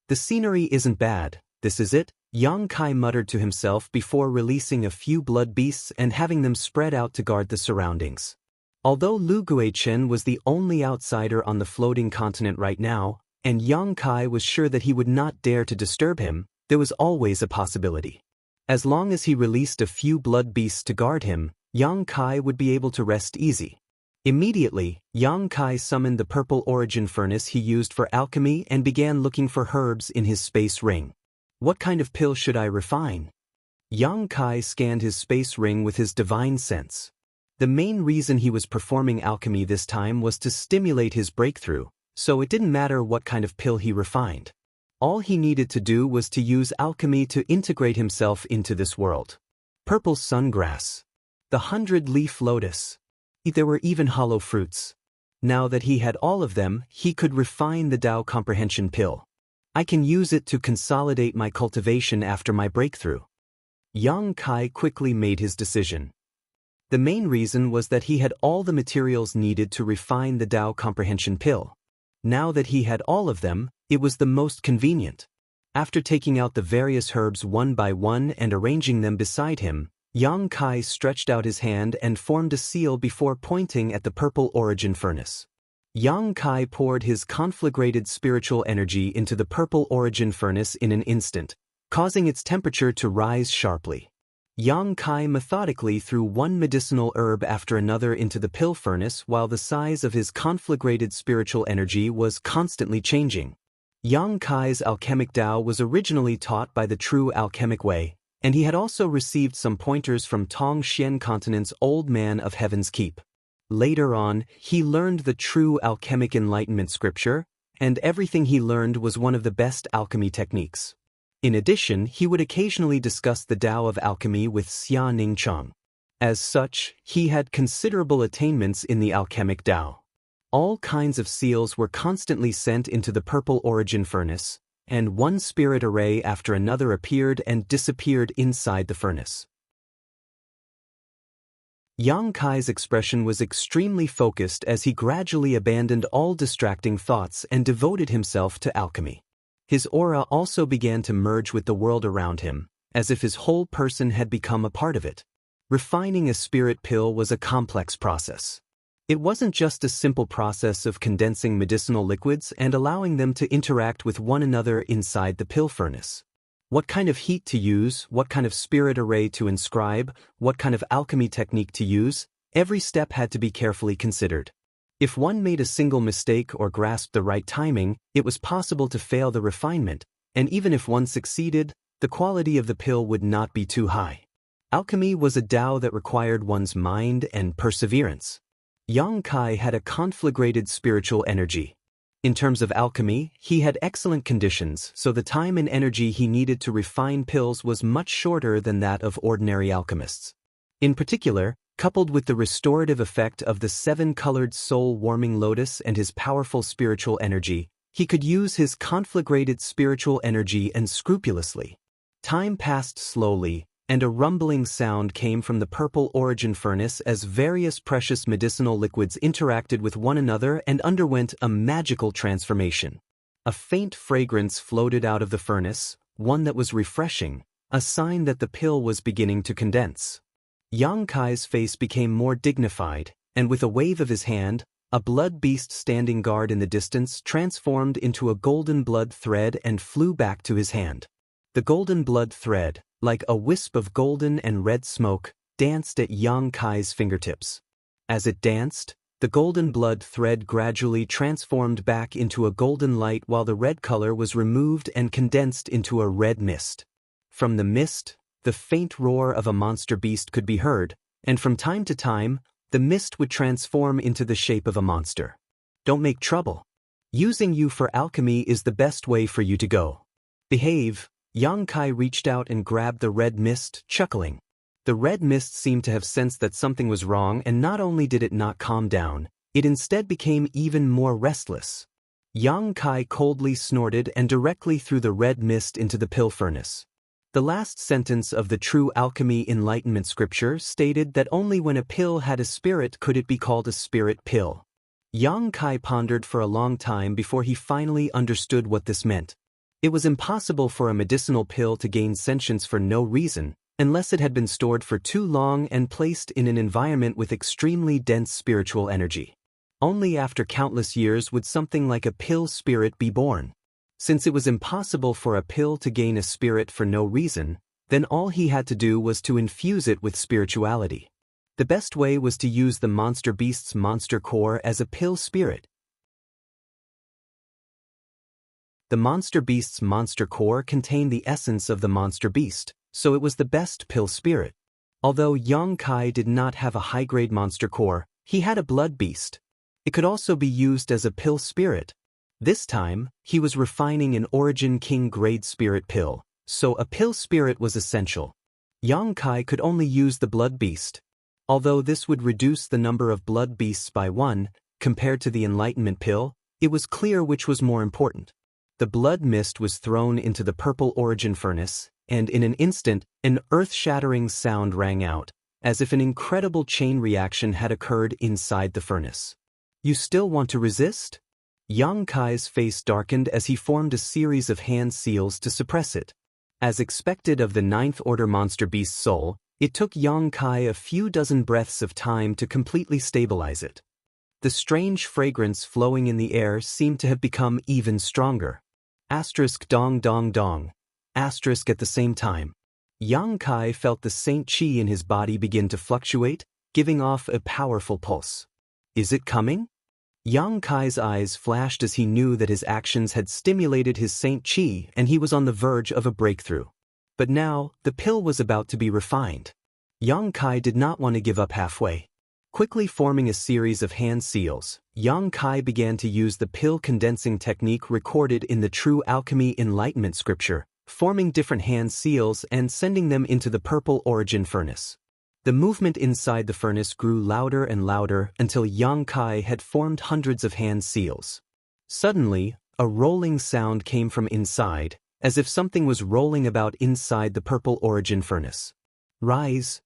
A: "The scenery isn't bad, this is it," Yang Kai muttered to himself before releasing a few blood beasts and having them spread out to guard the surroundings. Although Lu Guichen was the only outsider on the floating continent right now, and Yang Kai was sure that he would not dare to disturb him, there was always a possibility. As long as he released a few blood beasts to guard him, Yang Kai would be able to rest easy. Immediately, Yang Kai summoned the purple origin furnace he used for alchemy and began looking for herbs in his space ring. What kind of pill should I refine? Yang Kai scanned his space ring with his divine sense. The main reason he was performing alchemy this time was to stimulate his breakthrough, so it didn't matter what kind of pill he refined. All he needed to do was to use alchemy to integrate himself into this world. Purple sungrass. The 100-leaf lotus. There were even hollow fruits. Now that he had all of them, he could refine the Tao comprehension pill. I can use it to consolidate my cultivation after my breakthrough. Yang Kai quickly made his decision. The main reason was that he had all the materials needed to refine the Tao comprehension pill. Now that he had all of them, it was the most convenient. After taking out the various herbs one by one and arranging them beside him, Yang Kai stretched out his hand and formed a seal before pointing at the purple origin furnace. Yang Kai poured his conflagrated spiritual energy into the purple origin furnace in an instant, causing its temperature to rise sharply. Yang Kai methodically threw one medicinal herb after another into the pill furnace while the size of his conflagrated spiritual energy was constantly changing. Yang Kai's alchemic Tao was originally taught by the true alchemic way, and he had also received some pointers from Tong Xian Continent's Old Man of Heaven's Keep. Later on, he learned the true alchemic enlightenment scripture, and everything he learned was one of the best alchemy techniques. In addition, he would occasionally discuss the Tao of alchemy with Xia Ningcheng. As such, he had considerable attainments in the alchemic Tao. All kinds of seals were constantly sent into the purple origin furnace, and one spirit array after another appeared and disappeared inside the furnace. Yang Kai's expression was extremely focused as he gradually abandoned all distracting thoughts and devoted himself to alchemy. His aura also began to merge with the world around him, as if his whole person had become a part of it. Refining a spirit pill was a complex process. It wasn't just a simple process of condensing medicinal liquids and allowing them to interact with one another inside the pill furnace. What kind of heat to use, what kind of spirit array to inscribe, what kind of alchemy technique to use, every step had to be carefully considered. If one made a single mistake or grasped the right timing, it was possible to fail the refinement, and even if one succeeded, the quality of the pill would not be too high. Alchemy was a Tao that required one's mind and perseverance. Yang Kai had a conflagrated spiritual energy. In terms of alchemy, he had excellent conditions, so the time and energy he needed to refine pills was much shorter than that of ordinary alchemists. In particular, coupled with the restorative effect of the 7-colored soul-warming lotus and his powerful spiritual energy, he could use his conflagrated spiritual energy unscrupulously. Time passed slowly, and a rumbling sound came from the purple origin furnace as various precious medicinal liquids interacted with one another and underwent a magical transformation. A faint fragrance floated out of the furnace, one that was refreshing, a sign that the pill was beginning to condense. Yang Kai's face became more dignified, and with a wave of his hand, a blood beast standing guard in the distance transformed into a golden blood thread and flew back to his hand. The golden blood thread, like a wisp of golden and red smoke, danced at Yang Kai's fingertips. As it danced, the golden blood thread gradually transformed back into a golden light while the red color was removed and condensed into a red mist. From the mist, the faint roar of a monster beast could be heard, and from time to time, the mist would transform into the shape of a monster. Don't make trouble. Using you for alchemy is the best way for you to go. Behave. Yang Kai reached out and grabbed the red mist, chuckling. The red mist seemed to have sensed that something was wrong, and not only did it not calm down, it instead became even more restless. Yang Kai coldly snorted and directly threw the red mist into the pill furnace. The last sentence of the true alchemy enlightenment scripture stated that only when a pill had a spirit could it be called a spirit pill. Yang Kai pondered for a long time before he finally understood what this meant. It was impossible for a medicinal pill to gain sentience for no reason, unless it had been stored for too long and placed in an environment with extremely dense spiritual energy. Only after countless years would something like a pill spirit be born. Since it was impossible for a pill to gain a spirit for no reason, then all he had to do was to infuse it with spirituality. The best way was to use the monster beast's monster core as a pill spirit. The monster beast's monster core contained the essence of the monster beast, so it was the best pill spirit. Although Yang Kai did not have a high-grade monster core, he had a blood beast. It could also be used as a pill spirit. This time, he was refining an Origin King grade spirit pill, so a pill spirit was essential. Yang Kai could only use the blood beast. Although this would reduce the number of blood beasts by 1, Compared to the enlightenment pill, it was clear which was more important. The blood mist was thrown into the purple origin furnace, and in an instant, an earth-shattering sound rang out, as if an incredible chain reaction had occurred inside the furnace. You still want to resist? Yang Kai's face darkened as he formed a series of hand seals to suppress it. As expected of the ninth order monster beast's soul, it took Yang Kai a few dozen breaths of time to completely stabilize it. The strange fragrance flowing in the air seemed to have become even stronger. Asterisk dong dong dong. Asterisk at the same time. Yang Kai felt the Saint Qi in his body begin to fluctuate, giving off a powerful pulse. Is it coming? Yang Kai's eyes flashed as he knew that his actions had stimulated his Saint Qi and he was on the verge of a breakthrough. But now, the pill was about to be refined. Yang Kai did not want to give up halfway. Quickly forming a series of hand seals, Yang Kai began to use the pill condensing technique recorded in the True Alchemy Enlightenment scripture, forming different hand seals and sending them into the purple origin furnace. The movement inside the furnace grew louder and louder until Yang Kai had formed hundreds of hand seals. Suddenly, a rolling sound came from inside, as if something was rolling about inside the purple origin furnace. Rise!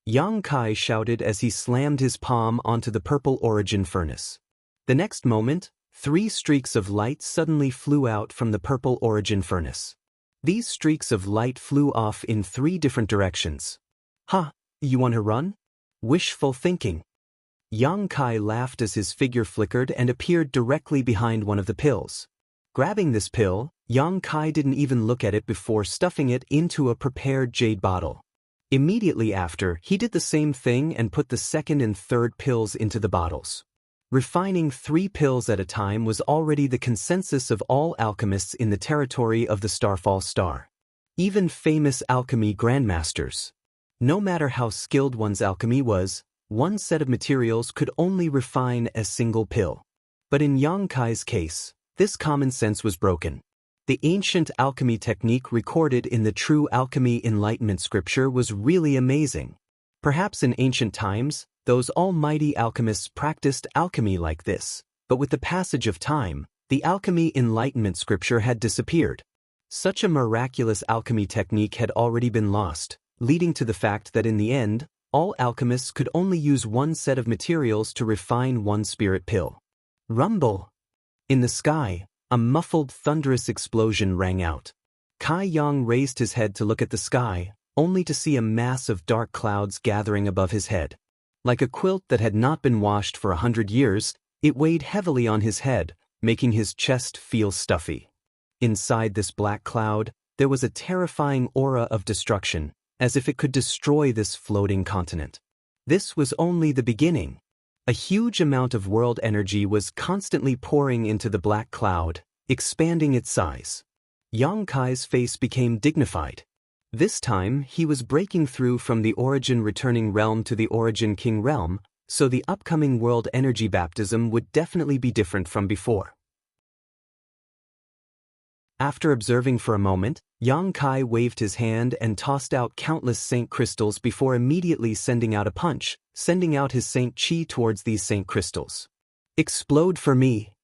A: Yang Kai shouted as he slammed his palm onto the purple origin furnace. The next moment, 3 streaks of light suddenly flew out from the purple origin furnace. These streaks of light flew off in 3 different directions. Ha! You want to run? Wishful thinking. Yang Kai laughed as his figure flickered and appeared directly behind one of the pills. Grabbing this pill, Yang Kai didn't even look at it before stuffing it into a prepared jade bottle. Immediately after, he did the same thing and put the second and third pills into the bottles. Refining 3 pills at a time was already the consensus of all alchemists in the territory of the Starfall Star. Even famous alchemy grandmasters. No matter how skilled one's alchemy was, one set of materials could only refine a single pill. But in Yang Kai's case, this common sense was broken. The ancient alchemy technique recorded in the True Alchemy Enlightenment scripture was really amazing. Perhaps in ancient times, those almighty alchemists practiced alchemy like this, but with the passage of time, the alchemy enlightenment scripture had disappeared. Such a miraculous alchemy technique had already been lost, leading to the fact that in the end, all alchemists could only use one set of materials to refine one spirit pill. Rumble! In the sky, a muffled thunderous explosion rang out. Kai Yang raised his head to look at the sky, only to see a mass of dark clouds gathering above his head. Like a quilt that had not been washed for 100 years, it weighed heavily on his head, making his chest feel stuffy. Inside this black cloud, there was a terrifying aura of destruction, as if it could destroy this floating continent. This was only the beginning. A huge amount of world energy was constantly pouring into the black cloud, expanding its size. Yang Kai's face became dignified. This time, he was breaking through from the Origin Returning Realm to the Origin King Realm, so the upcoming world energy baptism would definitely be different from before. After observing for a moment, Yang Kai waved his hand and tossed out countless Saint Crystals before immediately sending out a punch, sending out his Saint Qi towards these Saint Crystals. Explode for me!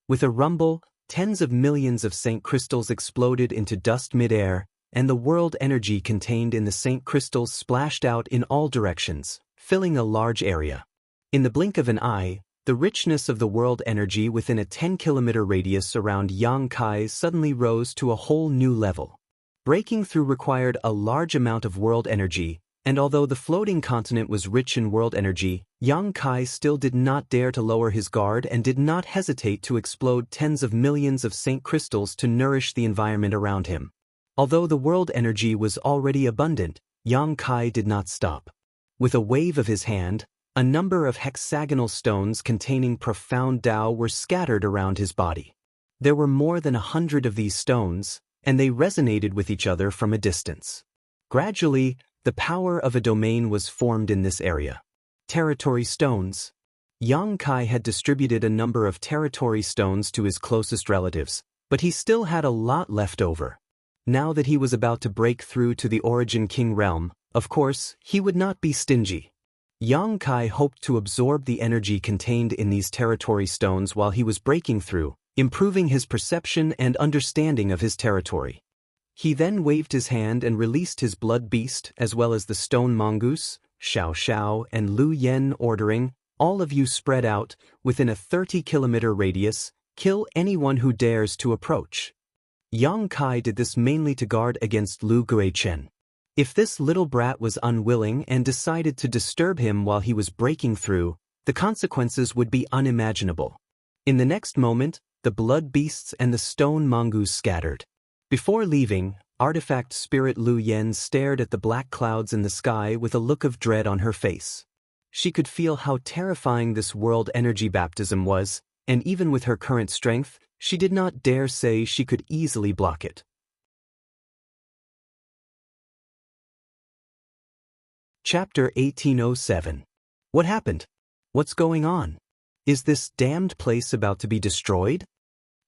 A: With a rumble, tens of millions of Saint Crystals exploded into dust mid-air, and the world energy contained in the Saint Crystals splashed out in all directions, filling a large area. In the blink of an eye, the richness of the world energy within a 10-kilometer radius around Yang Kai suddenly rose to a whole new level. Breaking through required a large amount of world energy, and although the floating continent was rich in world energy, Yang Kai still did not dare to lower his guard and did not hesitate to explode tens of millions of Saint Crystals to nourish the environment around him. Although the world energy was already abundant, Yang Kai did not stop. With a wave of his hand, a number of hexagonal stones containing profound Tao were scattered around his body. There were more than 100 of these stones, and they resonated with each other from a distance. Gradually, the power of a domain was formed in this area. Territory stones. Yang Kai had distributed a number of territory stones to his closest relatives, but he still had a lot left over. Now that he was about to break through to the Origin King realm, of course, he would not be stingy. Yang Kai hoped to absorb the energy contained in these territory stones while he was breaking through, improving his perception and understanding of his territory. He then waved his hand and released his blood beast as well as the stone mongoose, Xiao and Lu Yen, ordering, "All of you spread out, within a 30-kilometer radius, kill anyone who dares to approach." Yang Kai did this mainly to guard against Lu Guichen. If this little brat was unwilling and decided to disturb him while he was breaking through, the consequences would be unimaginable. In the next moment, the blood beasts and the stone mongoose scattered. Before leaving, artifact spirit Lu Yen stared at the black clouds in the sky with a look of dread on her face. She could feel how terrifying this world energy baptism was, and even with her current strength, she did not dare say she could easily block it. Chapter 1807. What happened? What's going on? Is this damned place about to be destroyed?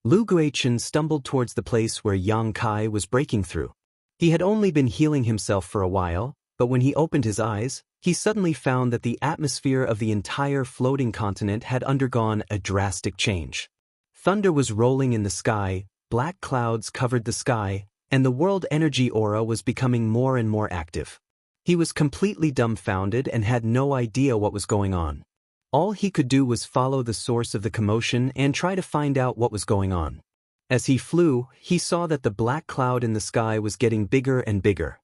A: Lu Guichen stumbled towards the place where Yang Kai was breaking through. He had only been healing himself for a while, but when he opened his eyes, he suddenly found that the atmosphere of the entire floating continent had undergone a drastic change. Thunder was rolling in the sky, black clouds covered the sky, and the world energy aura was becoming more and more active. He was completely dumbfounded and had no idea what was going on. All he could do was follow the source of the commotion and try to find out what was going on. As he flew, he saw that the black cloud in the sky was getting bigger and bigger.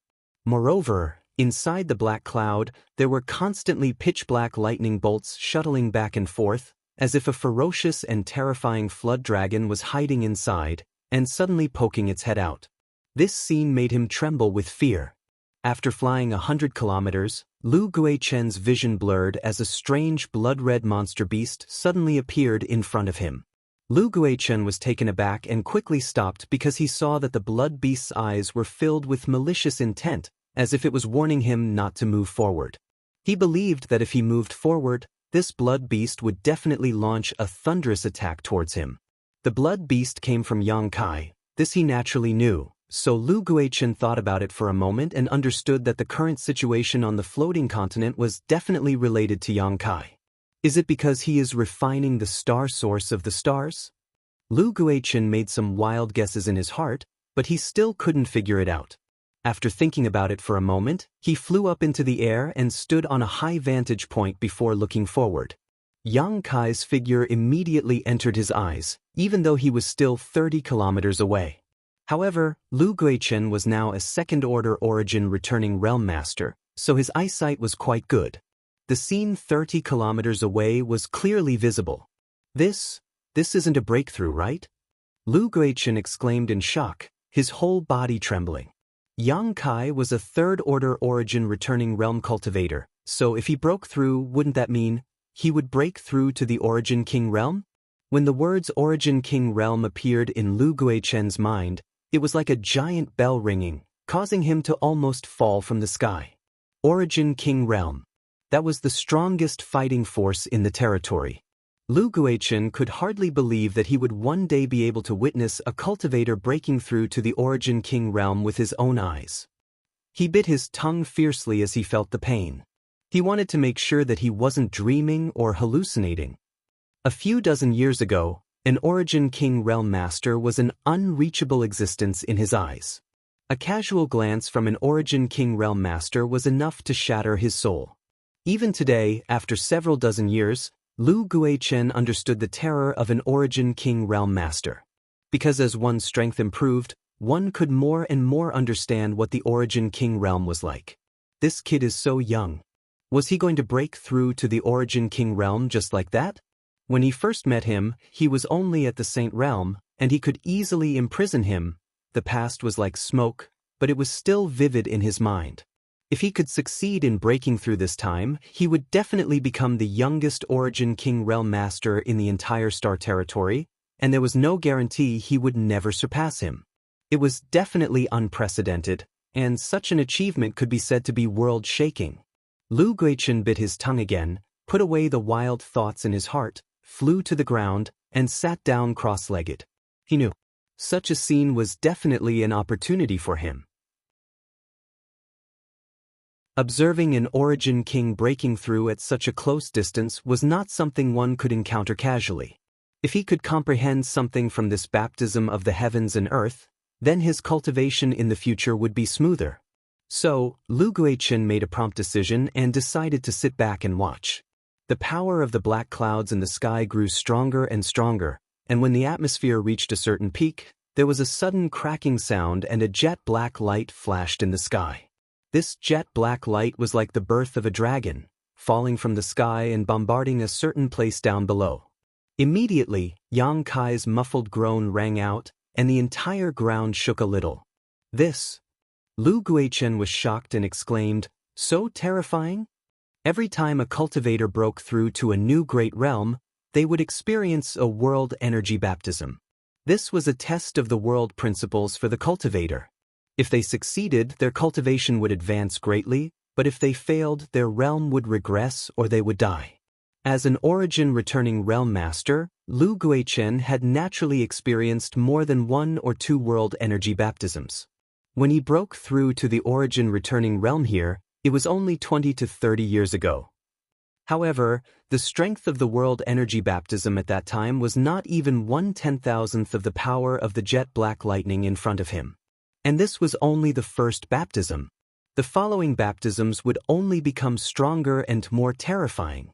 A: Moreover, inside the black cloud, there were constantly pitch-black lightning bolts shuttling back and forth, as if a ferocious and terrifying flood dragon was hiding inside and suddenly poking its head out. This scene made him tremble with fear. After flying 100 kilometers, Lu Guichen's vision blurred as a strange blood-red monster beast suddenly appeared in front of him. Lu Guichen was taken aback and quickly stopped because he saw that the blood beast's eyes were filled with malicious intent, as if it was warning him not to move forward. He believed that if he moved forward, this blood beast would definitely launch a thunderous attack towards him. The blood beast came from Yang Kai. This he naturally knew. So Lu Guichen thought about it for a moment and understood that the current situation on the floating continent was definitely related to Yang Kai. Is it because he is refining the star source of the stars? Lu Guichen made some wild guesses in his heart, but he still couldn't figure it out. After thinking about it for a moment, he flew up into the air and stood on a high vantage point before looking forward. Yang Kai's figure immediately entered his eyes, even though he was still 30 kilometers away. However, Lu Guichen was now a second-order origin returning realm master, so his eyesight was quite good. The scene 30 kilometers away was clearly visible. This isn't a breakthrough, right? Lu Guichen exclaimed in shock, his whole body trembling. Yang Kai was a third-order origin returning realm cultivator, so if he broke through, wouldn't that mean he would break through to the Origin King realm? When the words Origin King realm appeared in Lu Guichen's mind, it was like a giant bell ringing, causing him to almost fall from the sky. Origin King realm. That was the strongest fighting force in the territory. Lu Guichen could hardly believe that he would one day be able to witness a cultivator breaking through to the Origin King realm with his own eyes. He bit his tongue fiercely as he felt the pain. He wanted to make sure that he wasn't dreaming or hallucinating. A few dozen years ago, an Origin King realm master was an unreachable existence in his eyes. A casual glance from an Origin King realm master was enough to shatter his soul. Even today, after several dozen years, Lu Guichen understood the terror of an Origin King realm master. Because as one's strength improved, one could more and more understand what the Origin King realm was like. This kid is so young. Was he going to break through to the Origin King realm just like that? When he first met him, he was only at the Saint realm, and he could easily imprison him. The past was like smoke, but it was still vivid in his mind. If he could succeed in breaking through this time, he would definitely become the youngest Origin King realm master in the entire star territory, and there was no guarantee he would never surpass him. It was definitely unprecedented, and such an achievement could be said to be world-shaking. Lu Guichen bit his tongue again, put away the wild thoughts in his heart, flew to the ground, and sat down cross-legged. He knew such a scene was definitely an opportunity for him. Observing an Origin King breaking through at such a close distance was not something one could encounter casually. If he could comprehend something from this baptism of the heavens and earth, then his cultivation in the future would be smoother. So, Lu Guichen made a prompt decision and decided to sit back and watch. The power of the black clouds in the sky grew stronger and stronger, and when the atmosphere reached a certain peak, there was a sudden cracking sound and a jet black light flashed in the sky. This jet black light was like the birth of a dragon, falling from the sky and bombarding a certain place down below. Immediately, Yang Kai's muffled groan rang out, and the entire ground shook a little. This. Lu Guichen was shocked and exclaimed, "So terrifying?" Every time a cultivator broke through to a new great realm, they would experience a world energy baptism. This was a test of the world principles for the cultivator. If they succeeded, their cultivation would advance greatly, but if they failed, their realm would regress or they would die. As an origin returning realm master, Lu Guichen had naturally experienced more than 1 or 2 world energy baptisms. When he broke through to the origin returning realm here, it was only 20 to 30 years ago. However, the strength of the world energy baptism at that time was not even 1/10,000th of the power of the jet black lightning in front of him. And this was only the first baptism. The following baptisms would only become stronger and more terrifying.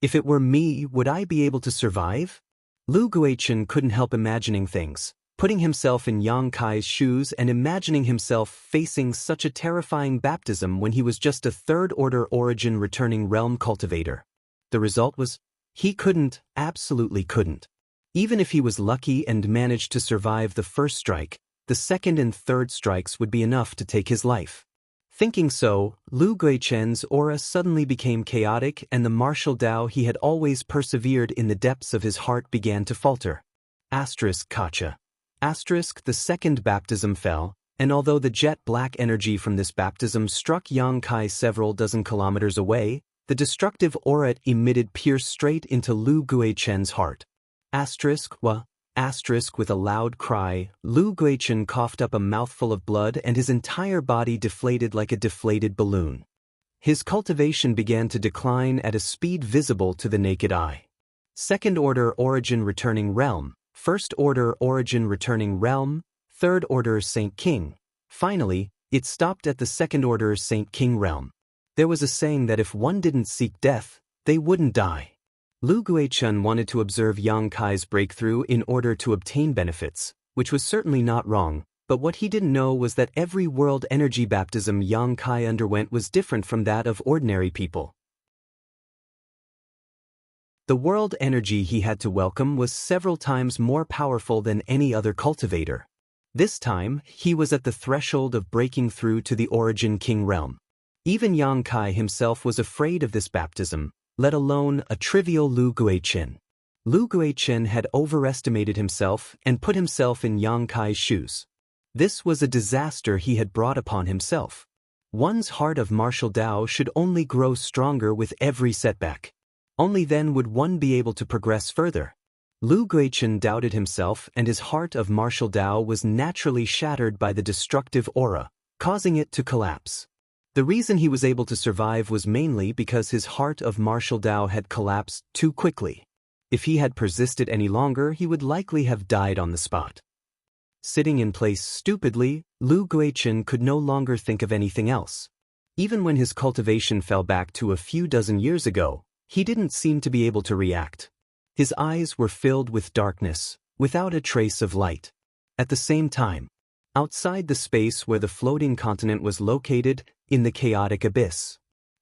A: If it were me, would I be able to survive? Lu Guichen couldn't help imagining things, putting himself in Yang Kai's shoes and imagining himself facing such a terrifying baptism when he was just a third-order origin returning realm cultivator. The result was, he couldn't, absolutely couldn't. Even if he was lucky and managed to survive the first strike, the second and third strikes would be enough to take his life. Thinking so, Lu Guichen's aura suddenly became chaotic and the martial Tao he had always persevered in the depths of his heart began to falter. Kacha. The second baptism fell, and although the jet black energy from this baptism struck Yang Kai several dozen kilometers away, the destructive aura it emitted pierced straight into Lu Guichen's heart. With a loud cry, Lu Guichen coughed up a mouthful of blood and his entire body deflated like a deflated balloon. His cultivation began to decline at a speed visible to the naked eye. Second-order origin returning realm, first-order origin returning realm, third-order Saint King. Finally, it stopped at the second-order Saint King realm. There was a saying that if one didn't seek death, they wouldn't die. Lu Guichen wanted to observe Yang Kai's breakthrough in order to obtain benefits, which was certainly not wrong, but what he didn't know was that every world energy baptism Yang Kai underwent was different from that of ordinary people. The world energy he had to welcome was several times more powerful than any other cultivator. This time, he was at the threshold of breaking through to the Origin King realm. Even Yang Kai himself was afraid of this baptism, let alone a trivial Lu Guichen. Lu Guichen had overestimated himself and put himself in Yang Kai's shoes. This was a disaster he had brought upon himself. One's heart of martial Tao should only grow stronger with every setback. Only then would one be able to progress further. Lu Guichen doubted himself and his heart of martial Tao was naturally shattered by the destructive aura, causing it to collapse. The reason he was able to survive was mainly because his heart of martial Tao had collapsed too quickly. If he had persisted any longer, he would likely have died on the spot. Sitting in place stupidly, Lu Guichen could no longer think of anything else. Even when his cultivation fell back to a few dozen years ago, he didn't seem to be able to react. His eyes were filled with darkness, without a trace of light. At the same time, outside the space where the floating continent was located, in the chaotic abyss,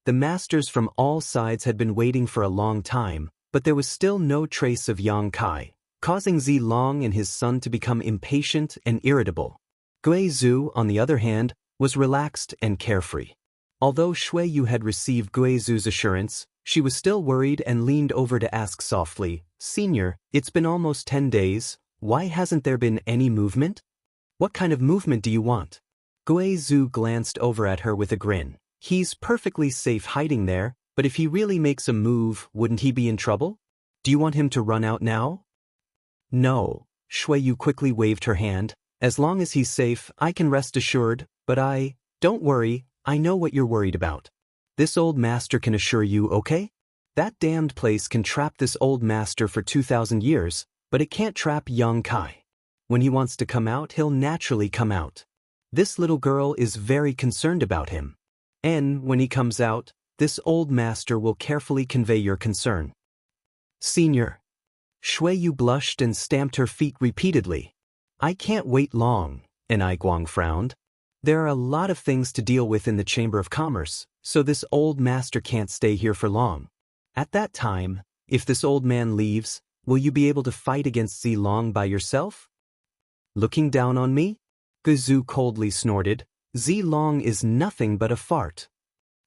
A: the masters from all sides had been waiting for a long time, but there was still no trace of Yang Kai, causing Zilong and his son to become impatient and irritable. Gui Zhu, on the other hand, was relaxed and carefree. Although Shui Yu had received Gui Zhu's assurance, she was still worried and leaned over to ask softly, "Senior, it's been almost 10 days, why hasn't there been any movement? What kind of movement do you want?" Gui Zhu glanced over at her with a grin. "He's perfectly safe hiding there, but if he really makes a move, wouldn't he be in trouble? Do you want him to run out now?" "No," Shui Yu quickly waved her hand. "As long as he's safe, I can rest assured, but don't worry, I know what you're worried about. This old master can assure you, okay? That damned place can trap this old master for 2,000 years, but it can't trap young Kai. When he wants to come out, he'll naturally come out. This little girl is very concerned about him. And when he comes out, this old master will carefully convey your concern. Senior. Shui Yu blushed and stamped her feet repeatedly. I can't wait long, and Ai Guang frowned. There are a lot of things to deal with in the Chamber of Commerce, so this old master can't stay here for long. At that time, if this old man leaves, will you be able to fight against Zilong by yourself? Looking down on me? Guizhou coldly snorted. Zilong is nothing but a fart.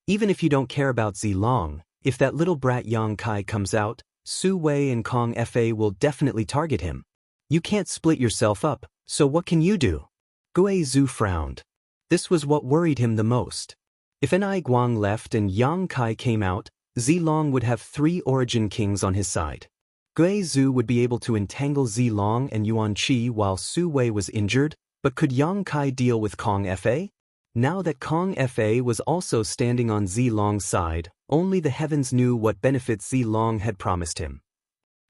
A: Even if you don't care about Zilong, if that little brat Yang Kai comes out, Su Wei and Kong Fa will definitely target him. You can't split yourself up, so what can you do? Guizhou frowned. This was what worried him the most. If an Ai Guang left and Yang Kai came out, Zilong would have 3 origin kings on his side. Guizhou would be able to entangle Zilong and Yuan Qi while Su Wei was injured, but could Yang Kai deal with Kong Fa? Now that Kong Fa was also standing on Zilong's side, only the heavens knew what benefits Zilong had promised him.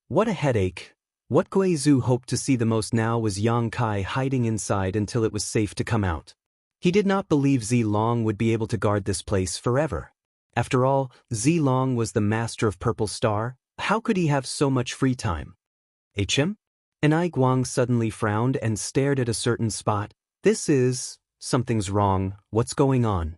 A: What a headache. What Guizhou hoped to see the most now was Yang Kai hiding inside until it was safe to come out. He did not believe Zilong would be able to guard this place forever. After all, Zilong was the master of Purple Star. How could he have so much free time? HM? And Ai Guang suddenly frowned and stared at a certain spot. Something's wrong. What's going on?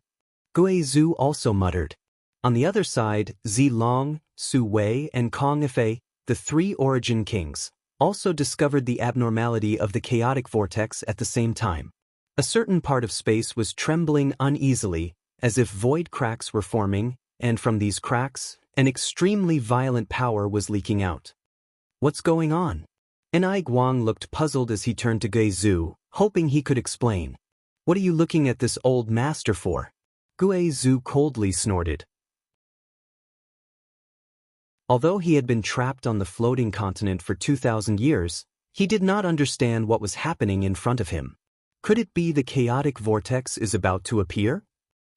A: Guizhou also muttered. On the other side, Zilong, Su Wei, and Kong Fa, the 3 origin kings, also discovered the abnormality of the chaotic vortex at the same time. A certain part of space was trembling uneasily, as if void cracks were forming, and from these cracks, an extremely violent power was leaking out. What's going on? And Ai Guang looked puzzled as he turned to Guizhou, hoping he could explain. What are you looking at this old master for? Guizhou coldly snorted. Although he had been trapped on the floating continent for 2,000 years, he did not understand what was happening in front of him. Could it be the chaotic vortex is about to appear?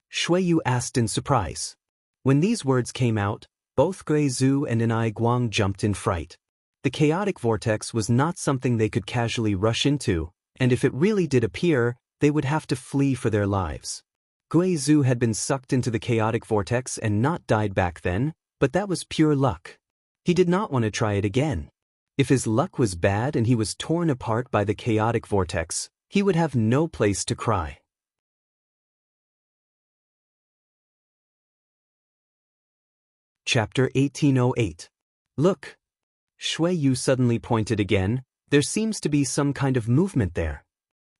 A: Shui Yu asked in surprise. When these words came out, both Guizhou and Ai Guang jumped in fright. The chaotic vortex was not something they could casually rush into, and if it really did appear, they would have to flee for their lives. Guizhou had been sucked into the chaotic vortex and not died back then, but that was pure luck. He did not want to try it again. If his luck was bad and he was torn apart by the chaotic vortex, he would have no place to cry. Chapter 1808. Look. Shui Yu suddenly pointed again. There seems to be some kind of movement there.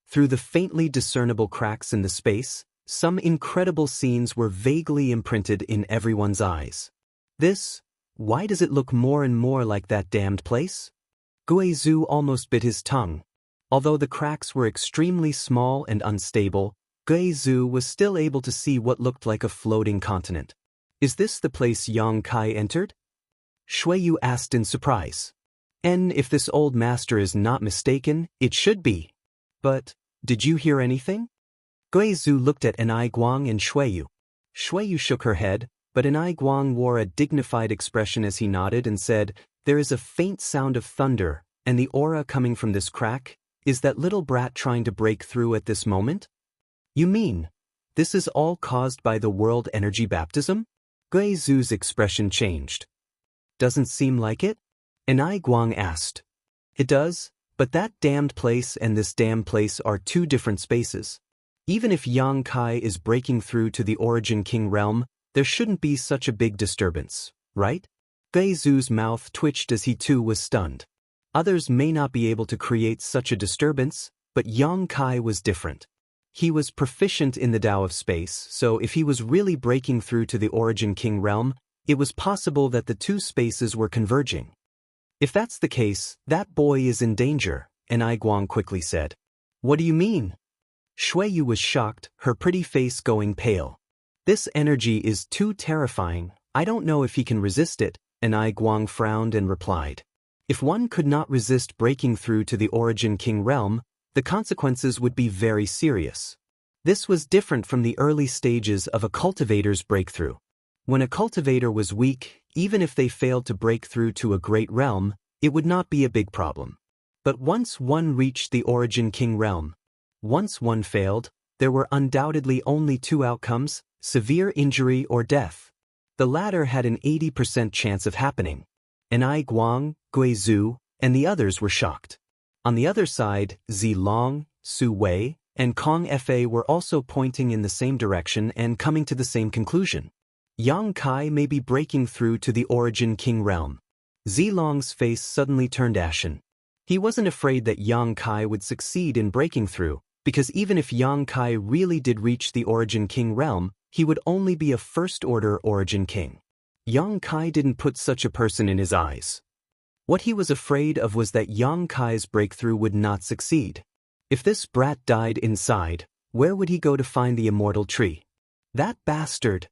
A: Through the faintly discernible cracks in the space, some incredible scenes were vaguely imprinted in everyone's eyes. Why does it look more and more like that damned place? Guizhou almost bit his tongue. Although the cracks were extremely small and unstable, Guizhou was still able to see what looked like a floating continent. Is this the place Yang Kai entered? Shui Yu asked in surprise. And if this old master is not mistaken, it should be. But, did you hear anything? Guizhou looked at Ai Guang and Shui Yu. Shui Yu shook her head, but Ai Guang wore a dignified expression as he nodded and said, There is a faint sound of thunder, and the aura coming from this crack. Is that little brat trying to break through at this moment? You mean, this is all caused by the world energy baptism? Guizhou's expression changed. Doesn't seem like it? Ai Guang asked. It does, but that damned place and this damned place are 2 different spaces. Even if Yang Kai is breaking through to the Origin King realm, there shouldn't be such a big disturbance, right? Guizhou's mouth twitched as he too was stunned. Others may not be able to create such a disturbance, but Yang Kai was different. He was proficient in the Tao of space, so if he was really breaking through to the Origin King realm, it was possible that the 2 spaces were converging. If that's the case, that boy is in danger, Ai Guang quickly said. What do you mean? Shui Yu was shocked, her pretty face going pale. This energy is too terrifying, I don't know if he can resist it, Ai Guang frowned and replied. If one could not resist breaking through to the Origin King realm, the consequences would be very serious. This was different from the early stages of a cultivator's breakthrough. When a cultivator was weak, even if they failed to break through to a great realm, it would not be a big problem. But once one reached the Origin King realm, once one failed, there were undoubtedly only two outcomes: severe injury or death. The latter had an 80% chance of happening. Enai Guang, Gui Zhu, and the others were shocked. On the other side, Zi Long, Su Wei, and Kong Fa were also pointing in the same direction and coming to the same conclusion. Yang Kai may be breaking through to the Origin King realm. Zi Long's face suddenly turned ashen. He wasn't afraid that Yang Kai would succeed in breaking through, because even if Yang Kai really did reach the Origin King realm, he would only be a first-order Origin King. Yang Kai didn't put such a person in his eyes. What he was afraid of was that Yang Kai's breakthrough would not succeed. If this brat died inside, where would he go to find the immortal tree? That bastard!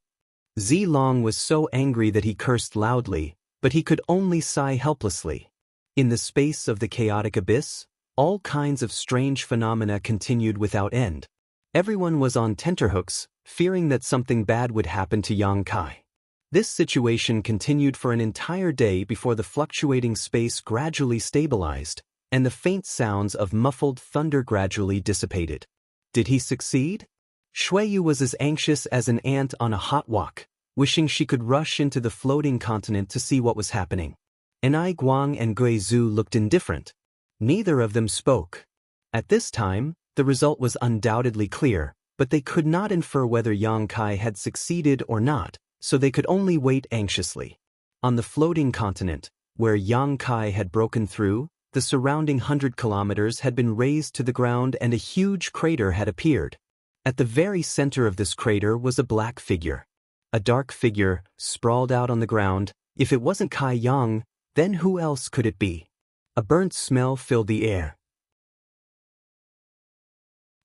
A: Zi Long was so angry that he cursed loudly, but he could only sigh helplessly. In the space of the chaotic abyss, all kinds of strange phenomena continued without end. Everyone was on tenterhooks, fearing that something bad would happen to Yang Kai. This situation continued for an entire day before the fluctuating space gradually stabilized, and the faint sounds of muffled thunder gradually dissipated. Did he succeed? Shuiyu was as anxious as an ant on a hot wok, wishing she could rush into the floating continent to see what was happening. Enai Guang and Gui Zhu looked indifferent. Neither of them spoke. At this time, the result was undoubtedly clear, but they could not infer whether Yang Kai had succeeded or not, so they could only wait anxiously. On the floating continent, where Yang Kai had broken through, the surrounding 100 kilometers had been razed to the ground and a huge crater had appeared. At the very center of this crater was a black figure. A dark figure, sprawled out on the ground. If it wasn't Kai Yang, then who else could it be? A burnt smell filled the air.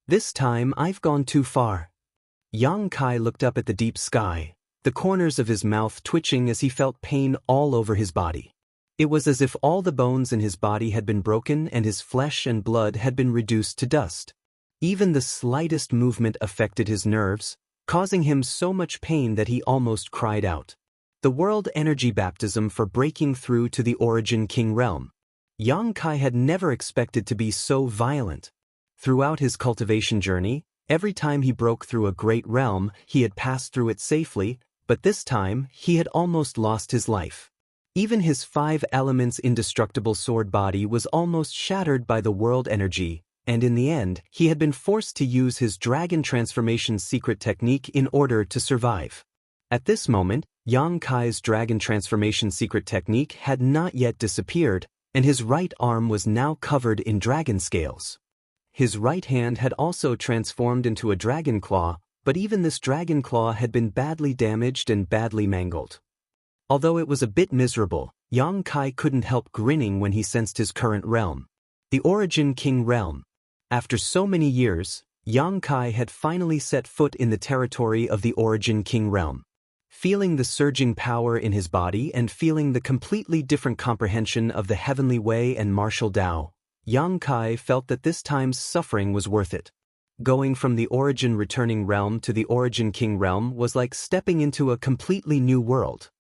A: This time I've gone too far. Yang Kai looked up at the deep sky, the corners of his mouth twitching as he felt pain all over his body. It was as if all the bones in his body had been broken and his flesh and blood had been reduced to dust. Even the slightest movement affected his nerves, causing him so much pain that he almost cried out. The world energy baptism for breaking through to the Origin King realm. Yang Kai had never expected to be so violent. Throughout his cultivation journey, every time he broke through a great realm, he had passed through it safely, but this time he had almost lost his life. Even his 5 elements indestructible sword body was almost shattered by the world energy, and in the end, he had been forced to use his dragon transformation secret technique in order to survive. At this moment, Yang Kai's dragon transformation secret technique had not yet disappeared, and his right arm was now covered in dragon scales. His right hand had also transformed into a dragon claw, but even this dragon claw had been badly damaged and badly mangled. Although it was a bit miserable, Yang Kai couldn't help grinning when he sensed his current realm. The Origin King realm. After so many years, Yang Kai had finally set foot in the territory of the Origin King realm. Feeling the surging power in his body and feeling the completely different comprehension of the heavenly way and martial Tao, Yang Kai felt that this time's suffering was worth it. Going from the Origin returning realm to the Origin King realm was like stepping into a completely new world.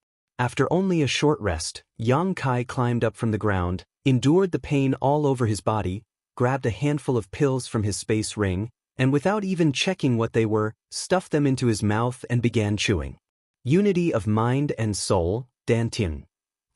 A: After only a short rest, Yang Kai climbed up from the ground, endured the pain all over his body, grabbed a handful of pills from his space ring, and without even checking what they were, stuffed them into his mouth and began chewing. Unity of mind and soul, Dantian.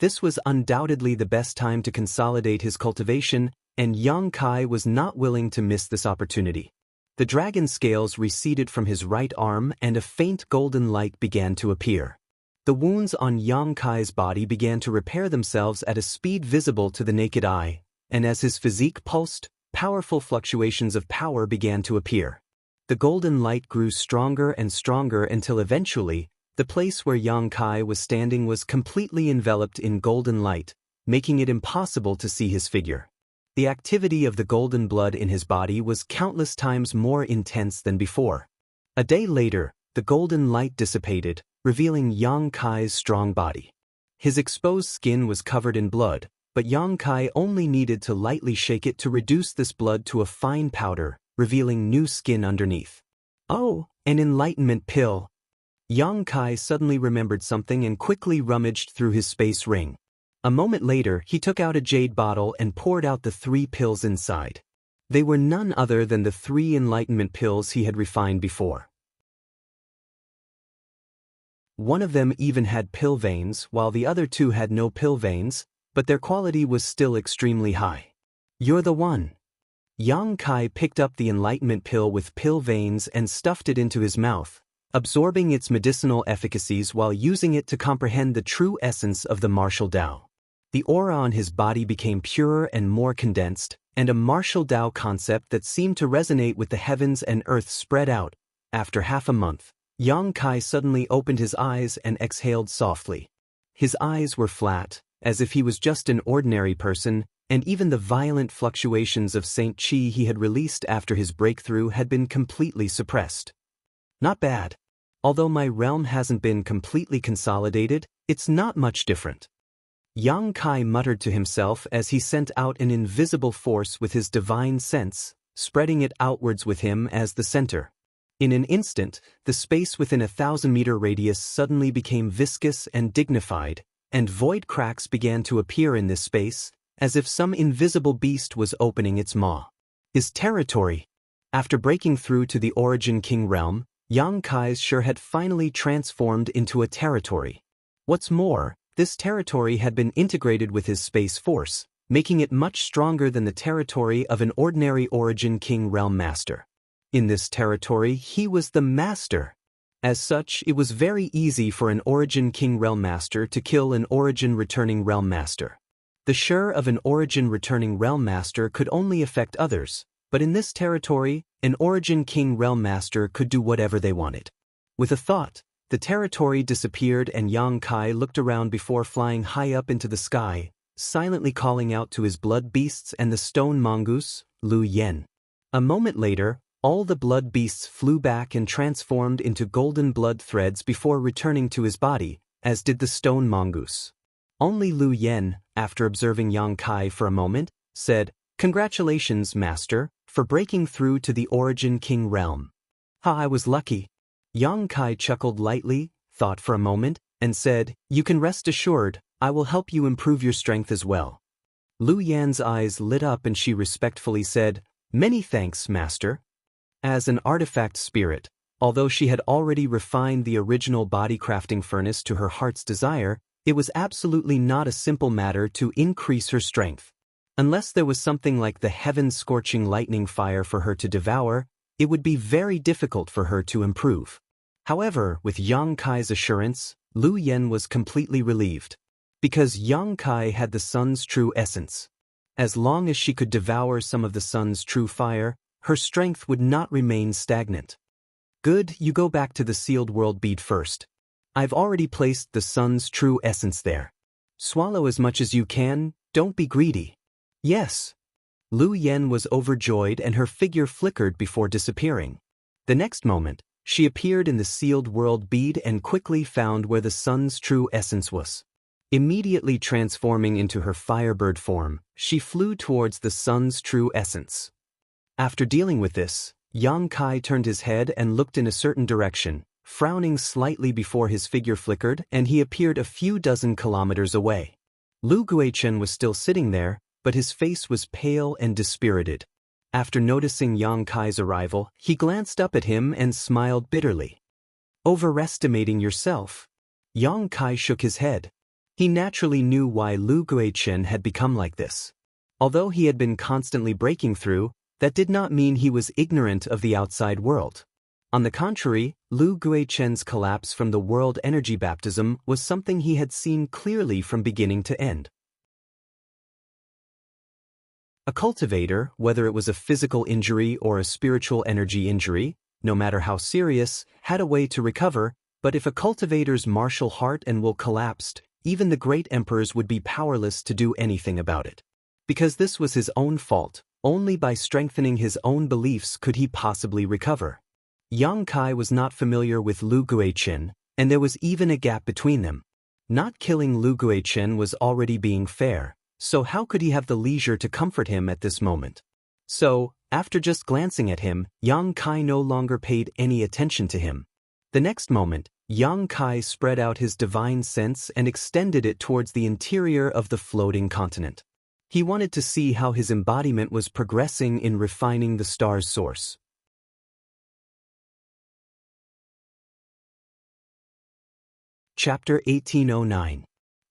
A: This was undoubtedly the best time to consolidate his cultivation, and Yang Kai was not willing to miss this opportunity. The dragon scales receded from his right arm and a faint golden light began to appear. The wounds on Yang Kai's body began to repair themselves at a speed visible to the naked eye, and as his physique pulsed, powerful fluctuations of power began to appear. The golden light grew stronger and stronger until eventually, the place where Yang Kai was standing was completely enveloped in golden light, making it impossible to see his figure. The activity of the golden blood in his body was countless times more intense than before. A day later, the golden light dissipated, revealing Yang Kai's strong body. His exposed skin was covered in blood, but Yang Kai only needed to lightly shake it to reduce this blood to a fine powder, revealing new skin underneath. Oh, an enlightenment pill. Yang Kai suddenly remembered something and quickly rummaged through his space ring. A moment later, he took out a jade bottle and poured out the 3 pills inside. They were none other than the 3 enlightenment pills he had refined before. One of them even had pill veins, while the other 2 had no pill veins, but their quality was still extremely high. You're the one. Yang Kai picked up the enlightenment pill with pill veins and stuffed it into his mouth, absorbing its medicinal efficacies while using it to comprehend the true essence of the martial Tao. The aura on his body became purer and more condensed, and a martial Tao concept that seemed to resonate with the heavens and earth spread out. After half a month, Yang Kai suddenly opened his eyes and exhaled softly. His eyes were flat, as if he was just an ordinary person, and even the violent fluctuations of Saint Qi he had released after his breakthrough had been completely suppressed. Not bad. Although my realm hasn't been completely consolidated, it's not much different. Yang Kai muttered to himself as he sent out an invisible force with his divine sense, spreading it outwards with him as the center. In an instant, the space within a 1,000-meter radius suddenly became viscous and dignified, and void cracks began to appear in this space, as if some invisible beast was opening its maw. His territory. After breaking through to the Origin King realm, Yang Kai's sure had finally transformed into a territory. What's more, this territory had been integrated with his space force, making it much stronger than the territory of an ordinary Origin King realm master. In this territory, he was the master. As such, it was very easy for an Origin King realm master to kill an Origin returning realm master. The sure of an Origin returning realm master could only affect others, but in this territory, an Origin King realm master could do whatever they wanted. With a thought, the territory disappeared and Yang Kai looked around before flying high up into the sky, silently calling out to his blood beasts and the stone mongoose, Lu Yen. A moment later, all the blood beasts flew back and transformed into golden blood threads before returning to his body, as did the stone mongoose. Only Lu Yen, after observing Yang Kai for a moment, said, "Congratulations, Master, for breaking through to the Origin King realm." "Ha, I was lucky." Yang Kai chuckled lightly, thought for a moment, and said, "You can rest assured, I will help you improve your strength as well." Lu Yan's eyes lit up and she respectfully said, "Many thanks, Master." As an artifact spirit, although she had already refined the original body crafting furnace to her heart's desire, it was absolutely not a simple matter to increase her strength. Unless there was something like the heaven-scorching lightning fire for her to devour, it would be very difficult for her to improve. However, with Yang Kai's assurance, Lu Yen was completely relieved. Because Yang Kai had the sun's true essence. As long as she could devour some of the sun's true fire, her strength would not remain stagnant. "Good, you go back to the sealed world bead first. I've already placed the sun's true essence there. Swallow as much as you can, don't be greedy." "Yes." Lu Yen was overjoyed and her figure flickered before disappearing. The next moment, she appeared in the sealed world bead and quickly found where the sun's true essence was. Immediately transforming into her firebird form, she flew towards the sun's true essence. After dealing with this, Yang Kai turned his head and looked in a certain direction, frowning slightly before his figure flickered and he appeared a few dozen kilometers away. Lu Guichen was still sitting there, but his face was pale and dispirited. After noticing Yang Kai's arrival, he glanced up at him and smiled bitterly. "Overestimating yourself." Yang Kai shook his head. He naturally knew why Lu Guichen had become like this. Although he had been constantly breaking through, that did not mean he was ignorant of the outside world. On the contrary, Lu Guichen's collapse from the world energy baptism was something he had seen clearly from beginning to end. A cultivator, whether it was a physical injury or a spiritual energy injury, no matter how serious, had a way to recover, but if a cultivator's martial heart and will collapsed, even the great emperors would be powerless to do anything about it. Because this was his own fault, only by strengthening his own beliefs could he possibly recover. Yang Kai was not familiar with Lu Guichen, and there was even a gap between them. Not killing Lu Guichen was already being fair, so how could he have the leisure to comfort him at this moment? So, After just glancing at him, Yang Kai no longer paid any attention to him. The next moment, Yang Kai spread out his divine sense and extended it towards the interior of the floating continent. He wanted to see how his embodiment was progressing in refining the star's source. Chapter 1809.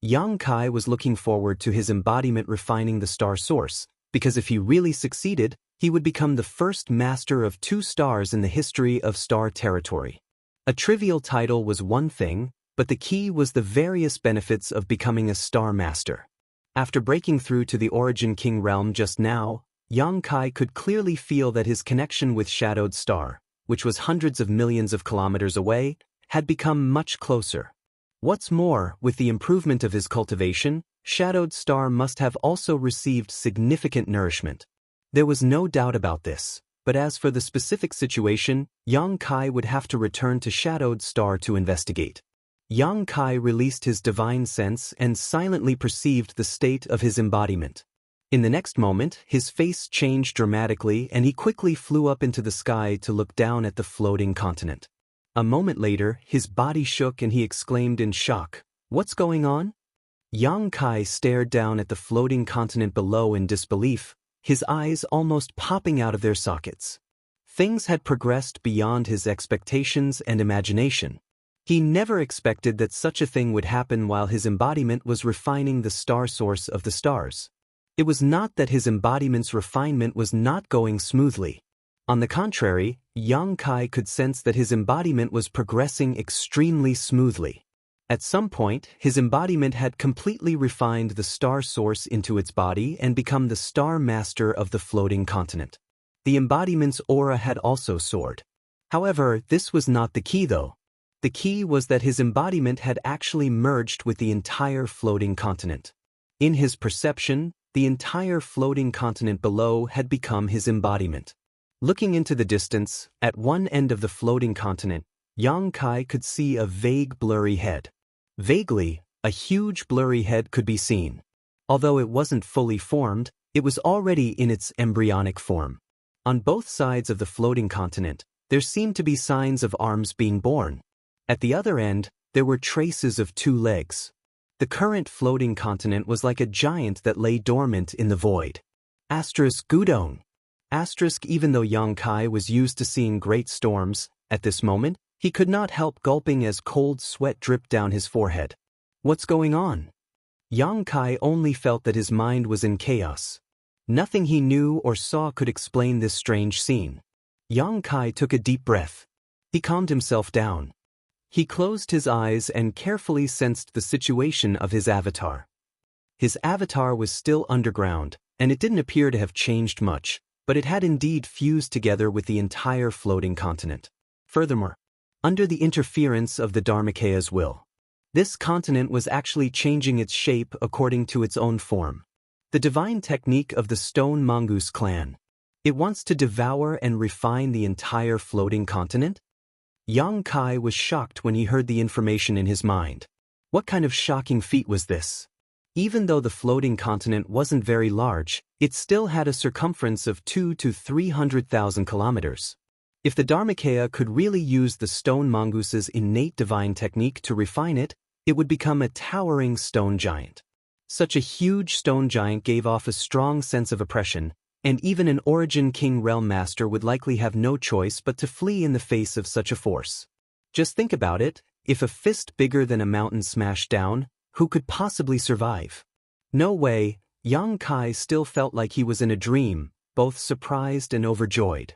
A: Yang Kai was looking forward to his embodiment refining the star source, because if he really succeeded, he would become the first master of 2 stars in the history of star territory. A trivial title was one thing, but the key was the various benefits of becoming a star master. After breaking through to the Origin King realm just now, Yang Kai could clearly feel that his connection with Shadowed Star, which was hundreds of millions of kilometers away, had become much closer. What's more, with the improvement of his cultivation, Shadowed Star must have also received significant nourishment. There was no doubt about this, but as for the specific situation, Yang Kai would have to return to Shadowed Star to investigate. Yang Kai released his divine sense and silently perceived the state of his embodiment. In the next moment, his face changed dramatically and he quickly flew up into the sky to look down at the floating continent. A moment later, his body shook and he exclaimed in shock, "What's going on?" Yang Kai stared down at the floating continent below in disbelief, his eyes almost popping out of their sockets. Things had progressed beyond his expectations and imagination. He never expected that such a thing would happen while his embodiment was refining the star source of the stars. It was not that his embodiment's refinement was not going smoothly. On the contrary, Yang Kai could sense that his embodiment was progressing extremely smoothly. At some point, his embodiment had completely refined the star source into its body and become the star master of the floating continent. The embodiment's aura had also soared. However, this was not the key though. The key was that his embodiment had actually merged with the entire floating continent. In his perception, the entire floating continent below had become his embodiment. Looking into the distance, at one end of the floating continent, Yang Kai could see a vague blurry head. Vaguely, a huge blurry head could be seen. Although it wasn't fully formed, it was already in its embryonic form. On both sides of the floating continent, there seemed to be signs of arms being born. At the other end, there were traces of 2 legs. The current floating continent was like a giant that lay dormant in the void. Gudong. Even though Yang Kai was used to seeing great storms, at this moment, he could not help gulping as cold sweat dripped down his forehead. What's going on? Yang Kai only felt that his mind was in chaos. Nothing he knew or saw could explain this strange scene. Yang Kai took a deep breath. He calmed himself down. He closed his eyes and carefully sensed the situation of his avatar. His avatar was still underground, and it didn't appear to have changed much, but it had indeed fused together with the entire floating continent. Furthermore, under the interference of the Dharmakeya's will, this continent was actually changing its shape according to its own form. The divine technique of the Stone Mongoose clan. It wants to devour and refine the entire floating continent? Yang Kai was shocked when he heard the information in his mind. What kind of shocking feat was this? Even though the floating continent wasn't very large, it still had a circumference of 200 to 300,000 kilometers. If the Dharmakeya could really use the Stone Mongoose's innate divine technique to refine it, it would become a towering stone giant. Such a huge stone giant gave off a strong sense of oppression, and even an Origin King realm master would likely have no choice but to flee in the face of such a force. Just think about it, if a fist bigger than a mountain smashed down, who could possibly survive? No way. Yang Kai still felt like he was in a dream, both surprised and overjoyed.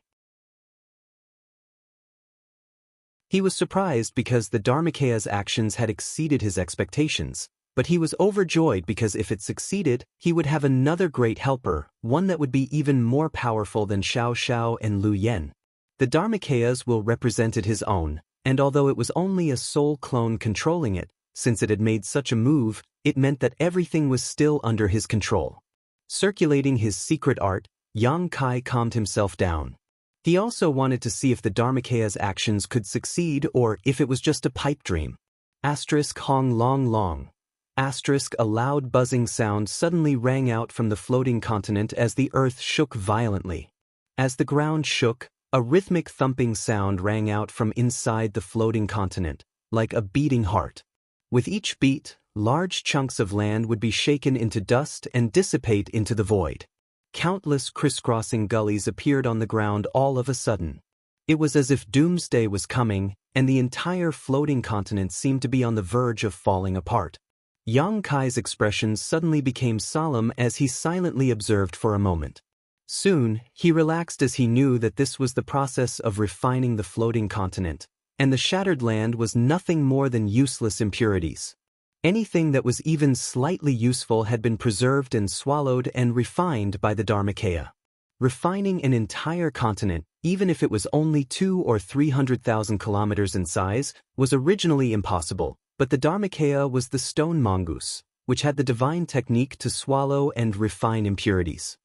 A: He was surprised because the Dharmakeya's actions had exceeded his expectations, but he was overjoyed because if it succeeded, he would have another great helper, one that would be even more powerful than Xiao Xiao and Lu Yen. The Dharmakeya's will represented his own, and although it was only a soul clone controlling it, since it had made such a move, it meant that everything was still under his control. Circulating his secret art, Yang Kai calmed himself down. He also wanted to see if the Dharmakeya's actions could succeed or if it was just a pipe dream. Hong long long. A loud buzzing sound suddenly rang out from the floating continent as the earth shook violently. As the ground shook, a rhythmic thumping sound rang out from inside the floating continent, like a beating heart. With each beat, large chunks of land would be shaken into dust and dissipate into the void. Countless crisscrossing gullies appeared on the ground all of a sudden. It was as if doomsday was coming, and the entire floating continent seemed to be on the verge of falling apart. Yang Kai's expression suddenly became solemn as he silently observed for a moment. Soon, he relaxed as he knew that this was the process of refining the floating continent, and the shattered land was nothing more than useless impurities. Anything that was even slightly useful had been preserved and swallowed and refined by the Dharmakaya. Refining an entire continent, even if it was only 200,000 or 300,000 kilometers in size, was originally impossible, but the Dharmakaya was the stone mongoose, which had the divine technique to swallow and refine impurities.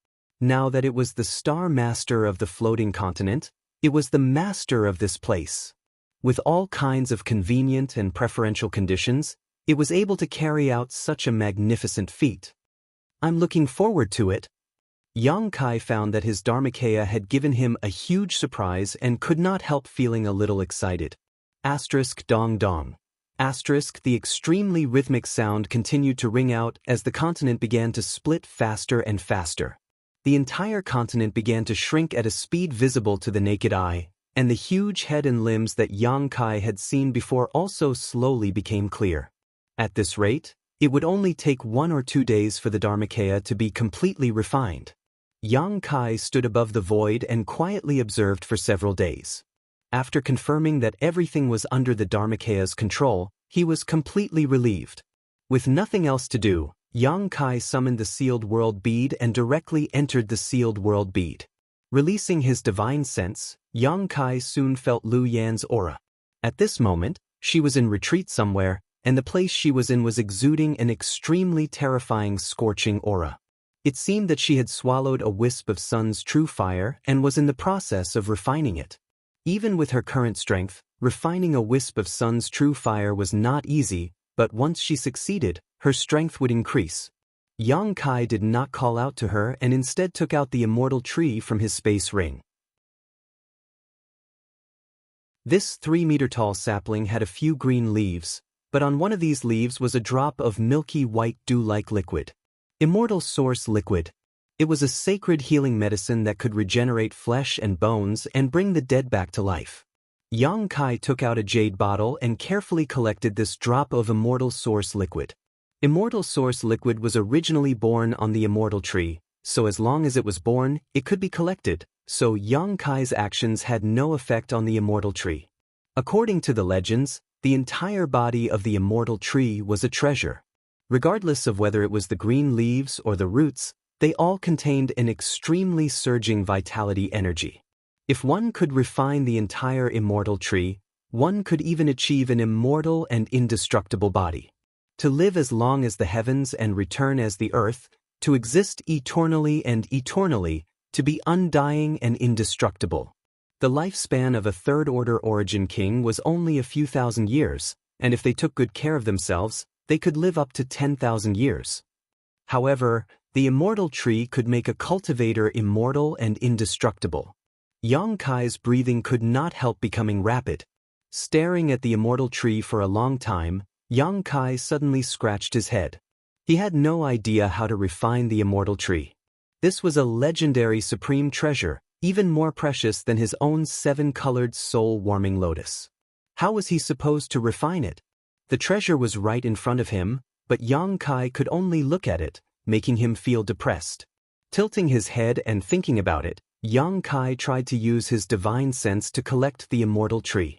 A: Now that it was the star master of the floating continent, it was the master of this place. With all kinds of convenient and preferential conditions, it was able to carry out such a magnificent feat. I'm looking forward to it. Yang Kai found that his Dharmakaya had given him a huge surprise and could not help feeling a little excited. Dong dong. The extremely rhythmic sound continued to ring out as the continent began to split faster and faster. The entire continent began to shrink at a speed visible to the naked eye, and the huge head and limbs that Yang Kai had seen before also slowly became clear. At this rate, it would only take 1 or 2 days for the Dharmakaya to be completely refined. Yang Kai stood above the void and quietly observed for several days. After confirming that everything was under the Dharmakaya's control, he was completely relieved. With nothing else to do, Yang Kai summoned the sealed world bead and directly entered the sealed world bead. Releasing his divine sense, Yang Kai soon felt Lu Yan's aura. At this moment, she was in retreat somewhere, and the place she was in was exuding an extremely terrifying scorching aura. It seemed that she had swallowed a wisp of sun's true fire and was in the process of refining it. Even with her current strength, refining a wisp of sun's true fire was not easy, but once she succeeded, her strength would increase. Yang Kai did not call out to her and instead took out the immortal tree from his space ring. This 3-meter-tall sapling had a few green leaves, but on one of these leaves was a drop of milky white dew-like liquid. Immortal source liquid. It was a sacred healing medicine that could regenerate flesh and bones and bring the dead back to life. Yang Kai took out a jade bottle and carefully collected this drop of immortal source liquid. Immortal source liquid was originally born on the immortal tree, so as long as it was born, it could be collected, so Yang Kai's actions had no effect on the immortal tree. According to the legends, the entire body of the immortal tree was a treasure. Regardless of whether it was the green leaves or the roots, they all contained an extremely surging vitality energy. If one could refine the entire immortal tree, one could even achieve an immortal and indestructible body. To live as long as the heavens and return as the earth, to exist eternally and eternally, to be undying and indestructible. The lifespan of a third-order origin king was only a few thousand years, and if they took good care of themselves, they could live up to 10,000 years. However, the immortal tree could make a cultivator immortal and indestructible. Yang Kai's breathing could not help becoming rapid. Staring at the immortal tree for a long time, Yang Kai suddenly scratched his head. He had no idea how to refine the immortal tree. This was a legendary supreme treasure, even more precious than his own 7-colored soul-warming lotus. How was he supposed to refine it? The treasure was right in front of him, but Yang Kai could only look at it, making him feel depressed. Tilting his head and thinking about it, Yang Kai tried to use his divine sense to collect the immortal tree.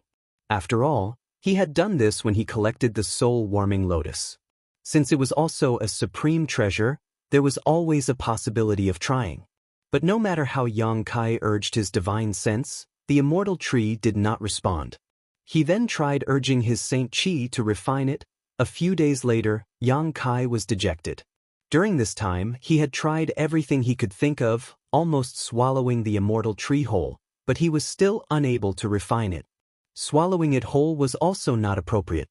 A: After all, he had done this when he collected the soul-warming lotus. Since it was also a supreme treasure, there was always a possibility of trying. But no matter how Yang Kai urged his divine sense, the immortal tree did not respond. He then tried urging his Saint Qi to refine it. A few days later, Yang Kai was dejected. During this time, he had tried everything he could think of, almost swallowing the immortal tree whole, but he was still unable to refine it. Swallowing it whole was also not appropriate.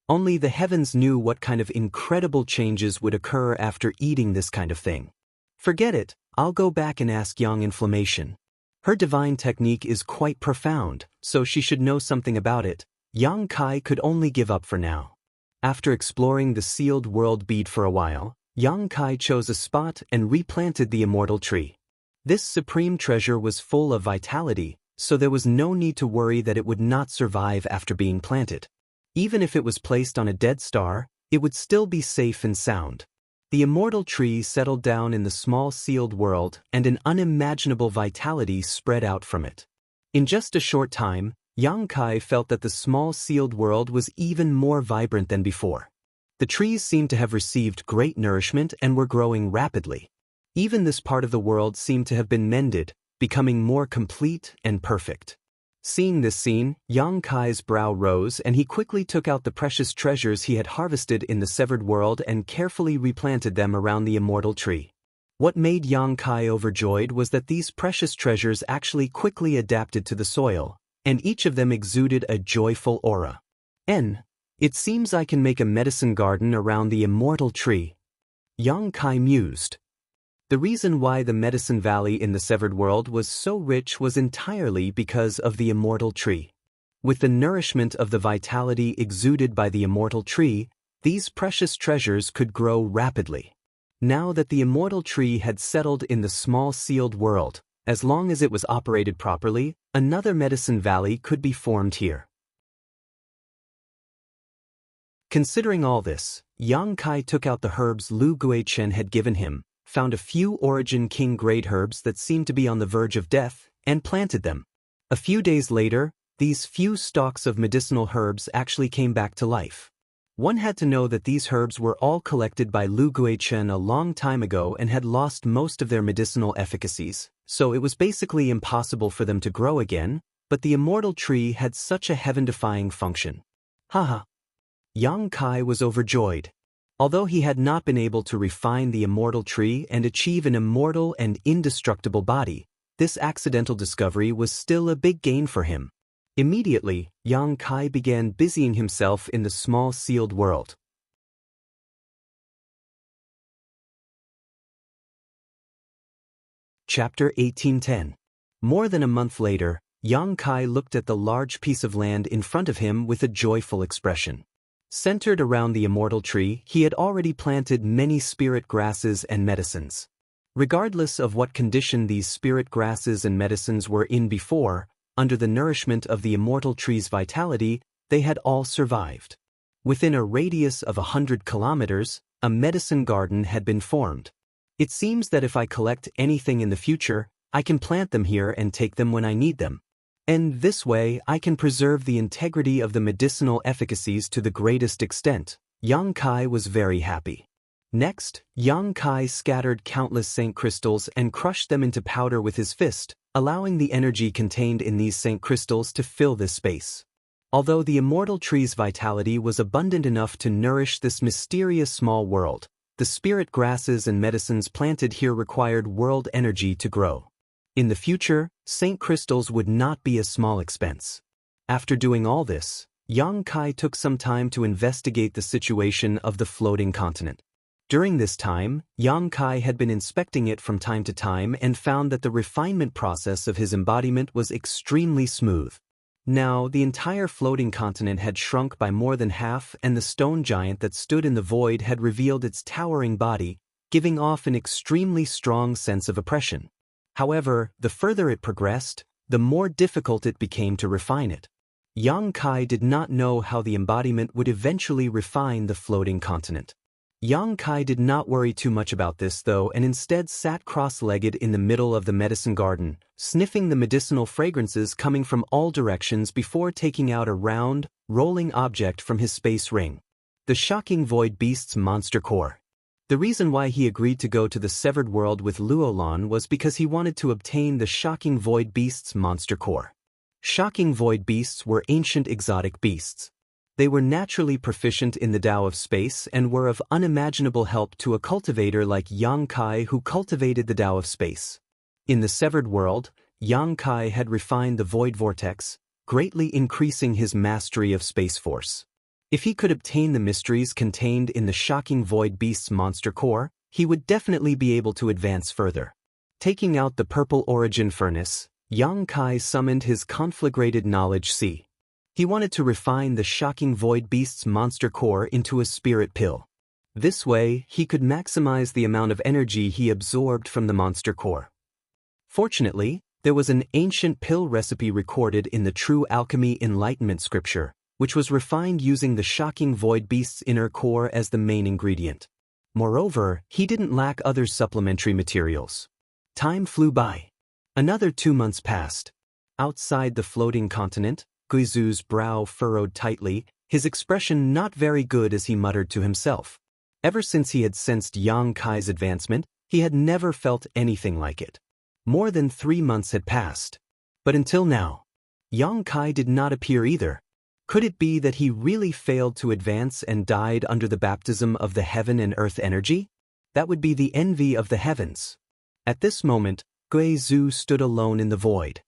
A: Only the heavens knew what kind of incredible changes would occur after eating this kind of thing. Forget it, I'll go back and ask Yang Inflammation. Her divine technique is quite profound, so she should know something about it. Yang Kai could only give up for now. After exploring the sealed world bead for a while, Yang Kai chose a spot and replanted the immortal tree. This supreme treasure was full of vitality, so there was no need to worry that it would not survive after being planted. Even if it was placed on a dead star, it would still be safe and sound. The immortal tree settled down in the small sealed world, and an unimaginable vitality spread out from it. In just a short time, Yang Kai felt that the small sealed world was even more vibrant than before. The trees seemed to have received great nourishment and were growing rapidly. Even this part of the world seemed to have been mended, becoming more complete and perfect. Seeing this scene, Yang Kai's brow rose and he quickly took out the precious treasures he had harvested in the severed world and carefully replanted them around the immortal tree. What made Yang Kai overjoyed was that these precious treasures actually quickly adapted to the soil, and each of them exuded a joyful aura. It seems I can make a medicine garden around the immortal tree. Yang Kai mused. The reason why the medicine valley in the severed world was so rich was entirely because of the immortal tree. With the nourishment of the vitality exuded by the immortal tree, these precious treasures could grow rapidly. Now that the immortal tree had settled in the small sealed world, as long as it was operated properly, another medicine valley could be formed here. Considering all this, Yang Kai took out the herbs Lu Guichen had given him, found a few Origin King grade herbs that seemed to be on the verge of death, and planted them. A few days later, these few stalks of medicinal herbs actually came back to life. One had to know that these herbs were all collected by Lu Guichen a long time ago and had lost most of their medicinal efficacies, so it was basically impossible for them to grow again, but the immortal tree had such a heaven-defying function. Haha. Yang Kai was overjoyed. Although he had not been able to refine the immortal tree and achieve an immortal and indestructible body, this accidental discovery was still a big gain for him. Immediately, Yang Kai began busying himself in the small sealed world. Chapter 1810. More than a month later, Yang Kai looked at the large piece of land in front of him with a joyful expression. Centered around the immortal tree, he had already planted many spirit grasses and medicines. Regardless of what condition these spirit grasses and medicines were in before, under the nourishment of the immortal tree's vitality, they had all survived. Within a radius of 100 kilometers, a medicine garden had been formed. It seems that if I collect anything in the future, I can plant them here and take them when I need them. And this way, I can preserve the integrity of the medicinal efficacies to the greatest extent. Yang Kai was very happy. Next, Yang Kai scattered countless Saint crystals and crushed them into powder with his fist, allowing the energy contained in these Saint crystals to fill this space. Although the immortal tree's vitality was abundant enough to nourish this mysterious small world, the spirit grasses and medicines planted here required world energy to grow. In the future, Saint crystals would not be a small expense. After doing all this, Yang Kai took some time to investigate the situation of the floating continent. During this time, Yang Kai had been inspecting it from time to time and found that the refinement process of his embodiment was extremely smooth. Now, the entire floating continent had shrunk by more than half, and the stone giant that stood in the void had revealed its towering body, giving off an extremely strong sense of oppression. However, the further it progressed, the more difficult it became to refine it. Yang Kai did not know how the embodiment would eventually refine the floating continent. Yang Kai did not worry too much about this though, and instead sat cross-legged in the middle of the medicine garden, sniffing the medicinal fragrances coming from all directions before taking out a round, rolling object from his space ring. The shocking void beast's monster core. The reason why he agreed to go to the severed world with Luolan was because he wanted to obtain the shocking void beast's monster core. Shocking void beasts were ancient exotic beasts. They were naturally proficient in the Tao of space and were of unimaginable help to a cultivator like Yang Kai who cultivated the Tao of space. In the severed world, Yang Kai had refined the void vortex, greatly increasing his mastery of space force. If he could obtain the mysteries contained in the shocking void beast's monster core, he would definitely be able to advance further. Taking out the purple origin furnace, Yang Kai summoned his conflagrated knowledge C. He wanted to refine the shocking void beast's monster core into a spirit pill. This way, he could maximize the amount of energy he absorbed from the monster core. Fortunately, there was an ancient pill recipe recorded in the True Alchemy Enlightenment scripture, which was refined using the shocking void beast's inner core as the main ingredient. Moreover, he didn't lack other supplementary materials. Time flew by. Another 2 months passed. Outside the floating continent, Guizu's brow furrowed tightly, his expression not very good as he muttered to himself. Ever since he had sensed Yang Kai's advancement, he had never felt anything like it. More than 3 months had passed. But until now, Yang Kai did not appear either. Could it be that he really failed to advance and died under the baptism of the heaven and earth energy? That would be the envy of the heavens. At this moment, Guizu stood alone in the void.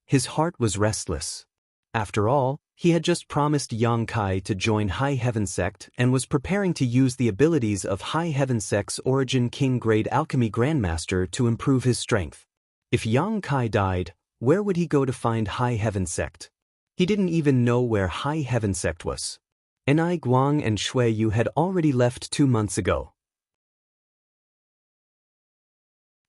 A: His heart was restless. After all, he had just promised Yang Kai to join High Heaven Sect and was preparing to use the abilities of High Heaven Sect's Origin King Grade Alchemy Grandmaster to improve his strength. If Yang Kai died, where would he go to find High Heaven Sect? He didn't even know where High Heaven Sect was. Enai Guang and Shui Yu had already left 2 months ago.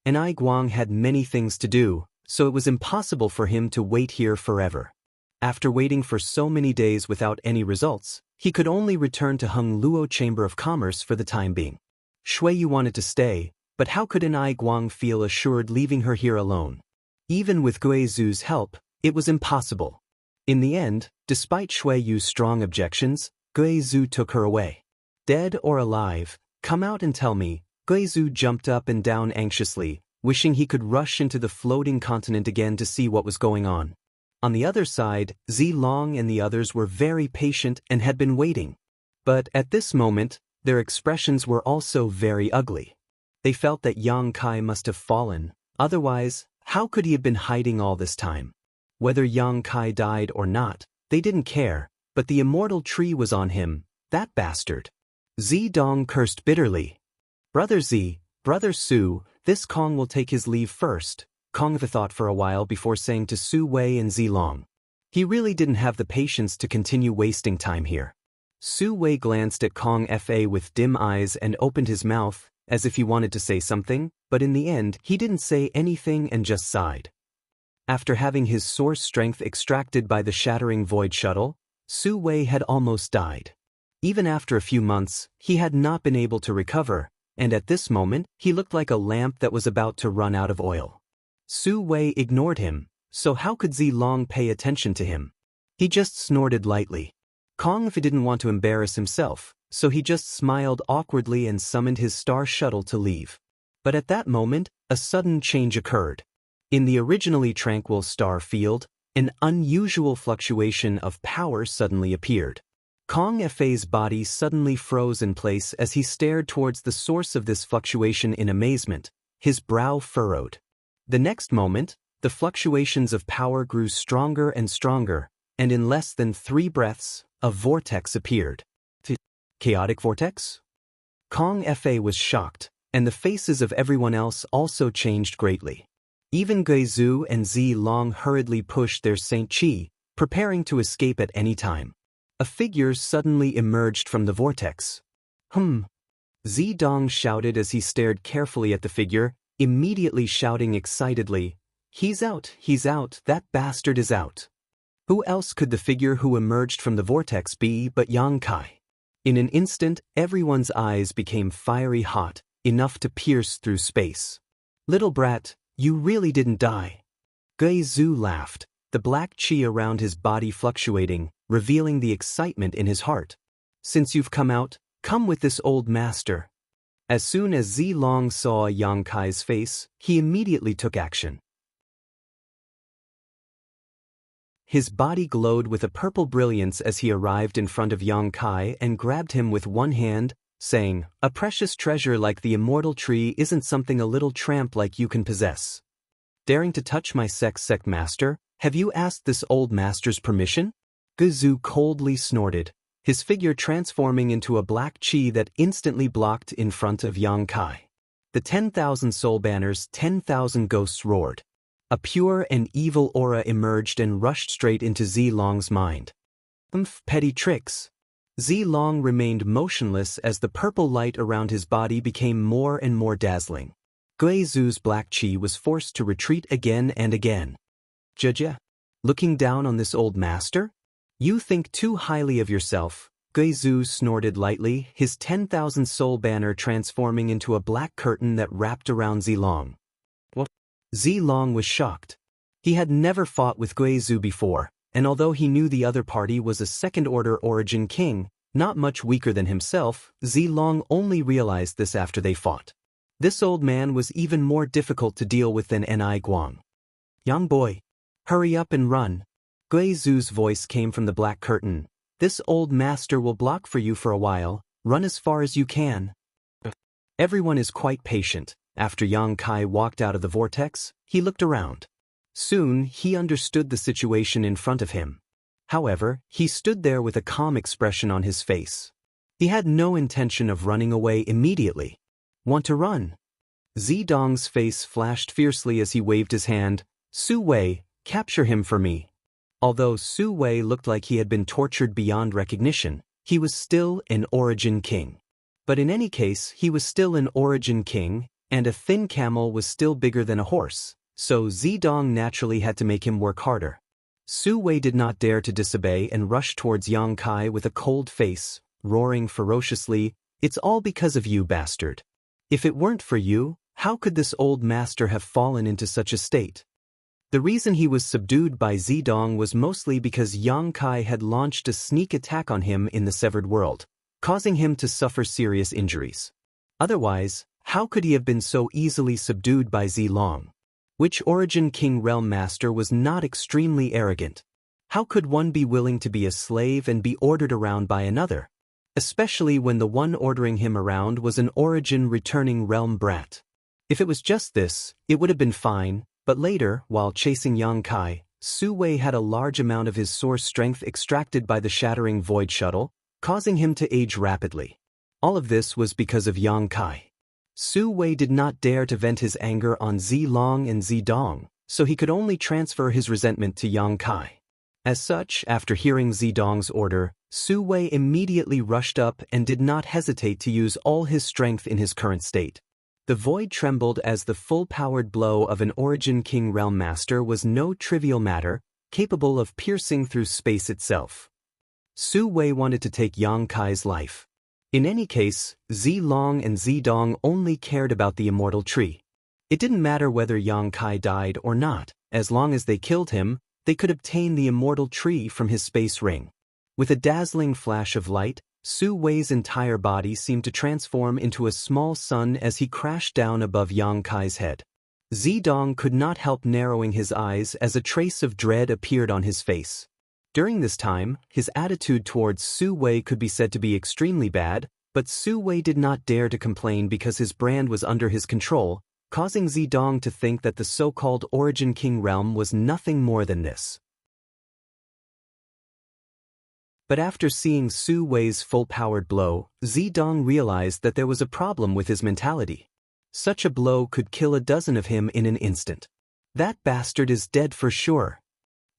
A: Enai Guang had many things to do, so it was impossible for him to wait here forever. After waiting for so many days without any results, he could only return to Hung Luo Chamber of Commerce for the time being. Shui Yu wanted to stay, but how could Enai Guang feel assured leaving her here alone? Even with Guizu's help, it was impossible. In the end, despite Shui Yu's strong objections, Guizu took her away. Dead or alive, come out and tell me. Guizu jumped up and down anxiously, wishing he could rush into the floating continent again to see what was going on. On the other side, Zilong and the others were very patient and had been waiting. But at this moment, their expressions were also very ugly. They felt that Yang Kai must have fallen, otherwise, how could he have been hiding all this time? Whether Yang Kai died or not, they didn't care, but the immortal tree was on him, that bastard. Zidong cursed bitterly. Brother Z, Brother Su, this Kong will take his leave first. Kong thought for a while before saying to Su Wei and Zilong. He really didn't have the patience to continue wasting time here. Su Wei glanced at Kong Fa with dim eyes and opened his mouth, as if he wanted to say something, but in the end he didn't say anything and just sighed. After having his source strength extracted by the shattering void shuttle, Su Wei had almost died. Even after a few months, he had not been able to recover, and at this moment, he looked like a lamp that was about to run out of oil. Su Wei ignored him, so how could Zilong pay attention to him? He just snorted lightly. Kong Fa didn't want to embarrass himself, so he just smiled awkwardly and summoned his star shuttle to leave. But at that moment, a sudden change occurred. In the originally tranquil star field, an unusual fluctuation of power suddenly appeared. Kong Fa's body suddenly froze in place as he stared towards the source of this fluctuation in amazement, his brow furrowed. The next moment, the fluctuations of power grew stronger and stronger, and in less than 3 breaths, a vortex appeared. Chaotic vortex? Kong Fa was shocked, and the faces of everyone else also changed greatly. Even Guizu and Zilong hurriedly pushed their Saint Chi, preparing to escape at any time. A figure suddenly emerged from the vortex. Zidong shouted as he stared carefully at the figure, immediately shouting excitedly, he's out, that bastard is out. Who else could the figure who emerged from the vortex be but Yang Kai? In an instant, everyone's eyes became fiery hot, enough to pierce through space. Little brat, you really didn't die. Guizu laughed, the black chi around his body fluctuating, revealing the excitement in his heart. Since you've come out, come with this old master. As soon as Zilong saw Yang Kai's face, he immediately took action. His body glowed with a purple brilliance as he arrived in front of Yang Kai and grabbed him with one hand, saying, a precious treasure like the immortal tree isn't something a little tramp like you can possess. Daring to touch my sect master, have you asked this old master's permission? Guizu coldly snorted, his figure transforming into a black chi that instantly blocked in front of Yang Kai. The 10,000 soul banners, 10,000 ghosts roared. A pure and evil aura emerged and rushed straight into Zilong's mind. Petty tricks. Zilong remained motionless as the purple light around his body became more and more dazzling. Guizu's black chi was forced to retreat again and again. Jia, looking down on this old master? You think too highly of yourself. Guizu snorted lightly, his 10,000 soul banner transforming into a black curtain that wrapped around Zilong. What? Zilong was shocked. He had never fought with Guizu before, and although he knew the other party was a second-order origin king, not much weaker than himself, Zilong only realized this after they fought. This old man was even more difficult to deal with than Ni Guang. Young boy, hurry up and run. Guizu's voice came from the black curtain. This old master will block for you for a while, run as far as you can. Everyone is quite patient. After Yang Kai walked out of the vortex, he looked around. Soon, he understood the situation in front of him. However, he stood there with a calm expression on his face. He had no intention of running away immediately. Want to run? Zidong's face flashed fiercely as he waved his hand. Su Wei, capture him for me. Although Su Wei looked like he had been tortured beyond recognition, he was still an origin king. But in any case, he was still an origin king, and a thin camel was still bigger than a horse, so Zidong naturally had to make him work harder. Su Wei did not dare to disobey and rushed towards Yang Kai with a cold face, roaring ferociously, "It's all because of you, bastard. If it weren't for you, how could this old master have fallen into such a state?" The reason he was subdued by Zidong was mostly because Yang Kai had launched a sneak attack on him in the Severed World, causing him to suffer serious injuries. Otherwise, how could he have been so easily subdued by Zilong? Which origin king realm master was not extremely arrogant? How could one be willing to be a slave and be ordered around by another? Especially when the one ordering him around was an origin returning realm brat. If it was just this, it would have been fine, but later, while chasing Yang Kai, Su Wei had a large amount of his source strength extracted by the shattering void shuttle, causing him to age rapidly. All of this was because of Yang Kai. Su Wei did not dare to vent his anger on Zilong and Zidong, so he could only transfer his resentment to Yang Kai. As such, after hearing Zidong's order, Su Wei immediately rushed up and did not hesitate to use all his strength in his current state. The void trembled as the full-powered blow of an origin king realm master was no trivial matter, capable of piercing through space itself. Su Wei wanted to take Yang Kai's life. In any case, Zilong and Zidong only cared about the immortal tree. It didn't matter whether Yang Kai died or not, as long as they killed him, they could obtain the immortal tree from his space ring. With a dazzling flash of light, Su Wei's entire body seemed to transform into a small sun as he crashed down above Yang Kai's head. Zidong could not help narrowing his eyes as a trace of dread appeared on his face. During this time, his attitude towards Su Wei could be said to be extremely bad, but Su Wei did not dare to complain because his brand was under his control, causing Zidong to think that the so-called Origin King realm was nothing more than this. But after seeing Su Wei's full-powered blow, Zidong realized that there was a problem with his mentality. Such a blow could kill a dozen of him in an instant. That bastard is dead for sure.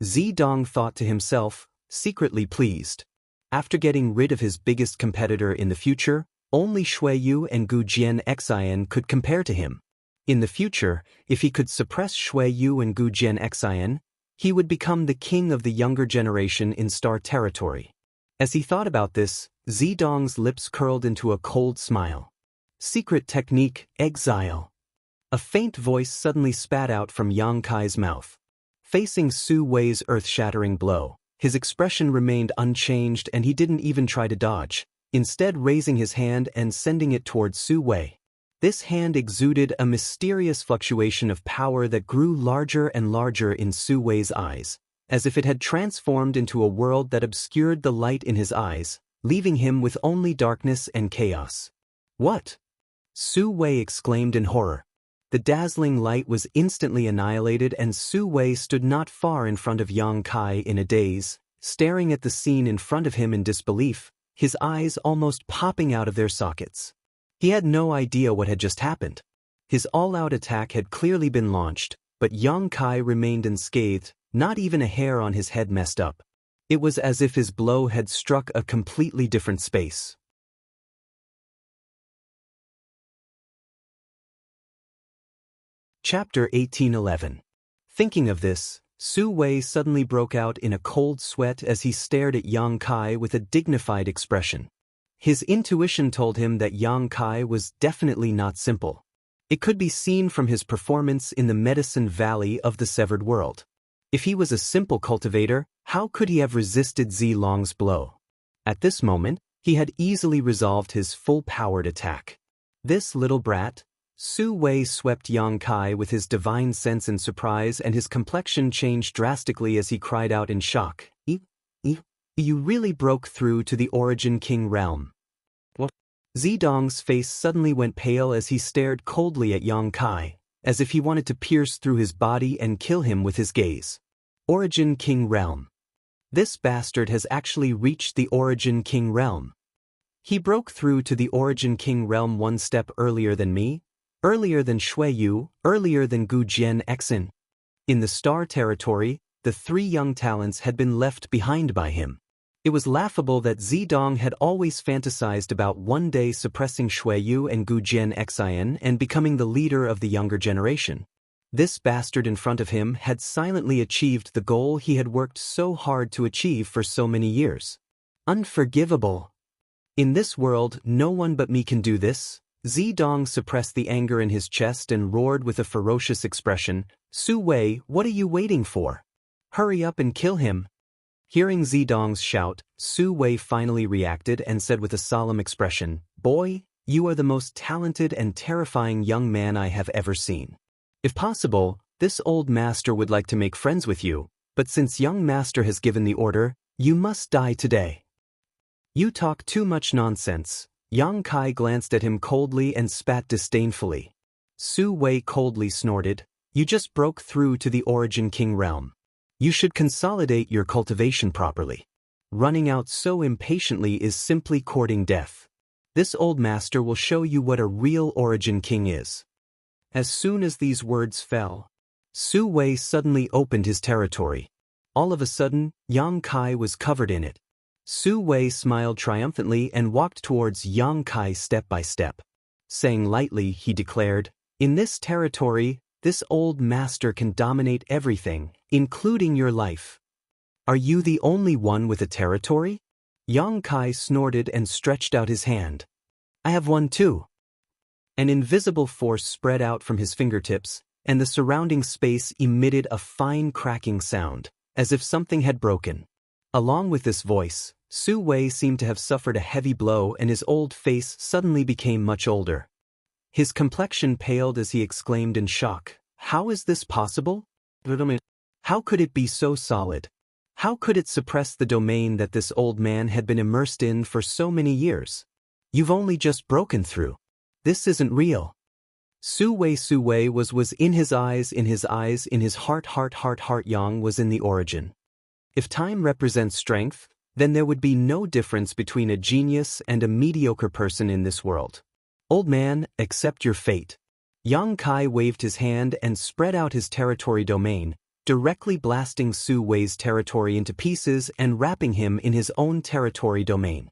A: Zidong thought to himself, secretly pleased. After getting rid of his biggest competitor in the future, only Shuiyu and Gu Jianxian could compare to him. In the future, if he could suppress Shuiyu and Gu Jianxian, he would become the king of the younger generation in Star Territory. As he thought about this, Zidong's lips curled into a cold smile. Secret technique, exile. A faint voice suddenly spat out from Yang Kai's mouth. Facing Su Wei's earth-shattering blow, his expression remained unchanged and he didn't even try to dodge, instead raising his hand and sending it towards Su Wei. This hand exuded a mysterious fluctuation of power that grew larger and larger in Su Wei's eyes, as if it had transformed into a world that obscured the light in his eyes, leaving him with only darkness and chaos. What? Su Wei exclaimed in horror. The dazzling light was instantly annihilated and Su Wei stood not far in front of Yang Kai in a daze, staring at the scene in front of him in disbelief, his eyes almost popping out of their sockets. He had no idea what had just happened. His all-out attack had clearly been launched, but Yang Kai remained unscathed, not even a hair on his head messed up. It was as if his blow had struck a completely different space. Chapter 1811. Thinking of this, Su Wei suddenly broke out in a cold sweat as he stared at Yang Kai with a dignified expression. His intuition told him that Yang Kai was definitely not simple. It could be seen from his performance in the Medicine Valley of the Severed World. If he was a simple cultivator, how could he have resisted Zilong's blow? At this moment, he had easily resolved his full-powered attack. This little brat. Su Wei swept Yang Kai with his divine sense and surprise, and his complexion changed drastically as he cried out in shock. You really broke through to the Origin King realm. What? Zidong's face suddenly went pale as he stared coldly at Yang Kai, as if he wanted to pierce through his body and kill him with his gaze. Origin King realm. This bastard has actually reached the Origin King realm. He broke through to the Origin King realm one step earlier than me, earlier than Shui Yu, earlier than Gu Jian Exin. In the Star Territory, the three young talents had been left behind by him. It was laughable that Zidong had always fantasized about one day suppressing Shui Yu and Gu Jian Exin and becoming the leader of the younger generation. This bastard in front of him had silently achieved the goal he had worked so hard to achieve for so many years. Unforgivable. In this world, no one but me can do this. Zidong suppressed the anger in his chest and roared with a ferocious expression, Su Wei, what are you waiting for? Hurry up and kill him. Hearing Zidong's shout, Su Wei finally reacted and said with a solemn expression, Boy, you are the most talented and terrifying young man I have ever seen. If possible, this old master would like to make friends with you, but since young master has given the order, you must die today. You talk too much nonsense. Yang Kai glanced at him coldly and spat disdainfully. Su Wei coldly snorted, You just broke through to the Origin King realm. You should consolidate your cultivation properly. Running out so impatiently is simply courting death. This old master will show you what a real Origin King is. As soon as these words fell, Su Wei suddenly opened his territory. All of a sudden, Yang Kai was covered in it. Su Wei smiled triumphantly and walked towards Yang Kai step by step. Saying lightly, he declared, In this territory, this old master can dominate everything, including your life. Are you the only one with a territory? Yang Kai snorted and stretched out his hand. I have one too. An invisible force spread out from his fingertips, and the surrounding space emitted a fine cracking sound, as if something had broken. Along with this voice, Su Wei seemed to have suffered a heavy blow, and his old face suddenly became much older. His complexion paled as he exclaimed in shock, How is this possible? How could it be so solid? How could it suppress the domain that this old man had been immersed in for so many years? You've only just broken through. This isn't real. Su Wei was in his eyes, in his heart. Yang was in the origin. If time represents strength, then there would be no difference between a genius and a mediocre person in this world. Old man, accept your fate. Yang Kai waved his hand and spread out his territory domain, directly blasting Su Wei's territory into pieces and wrapping him in his own territory domain.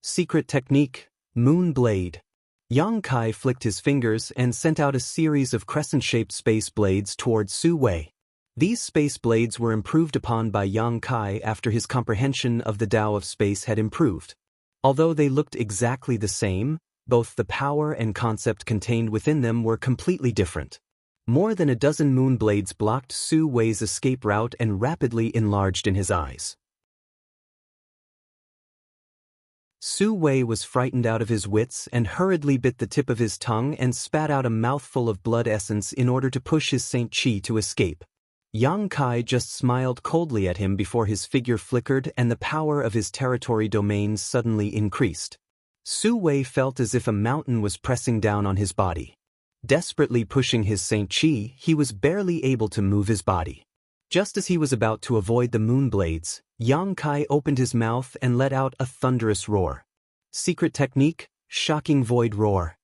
A: Secret technique, Moon Blade. Yang Kai flicked his fingers and sent out a series of crescent-shaped space blades towards Su Wei. These space blades were improved upon by Yang Kai after his comprehension of the Tao of space had improved. Although they looked exactly the same, both the power and concept contained within them were completely different. More than a dozen moon blades blocked Su Wei's escape route and rapidly enlarged in his eyes. Su Wei was frightened out of his wits and hurriedly bit the tip of his tongue and spat out a mouthful of blood essence in order to push his Saint Chi to escape. Yang Kai just smiled coldly at him before his figure flickered and the power of his territory domains suddenly increased. Su Wei felt as if a mountain was pressing down on his body. Desperately pushing his Saint Chi, he was barely able to move his body. Just as he was about to avoid the moon blades, Yang Kai opened his mouth and let out a thunderous roar. Secret technique, Shocking Void Roar.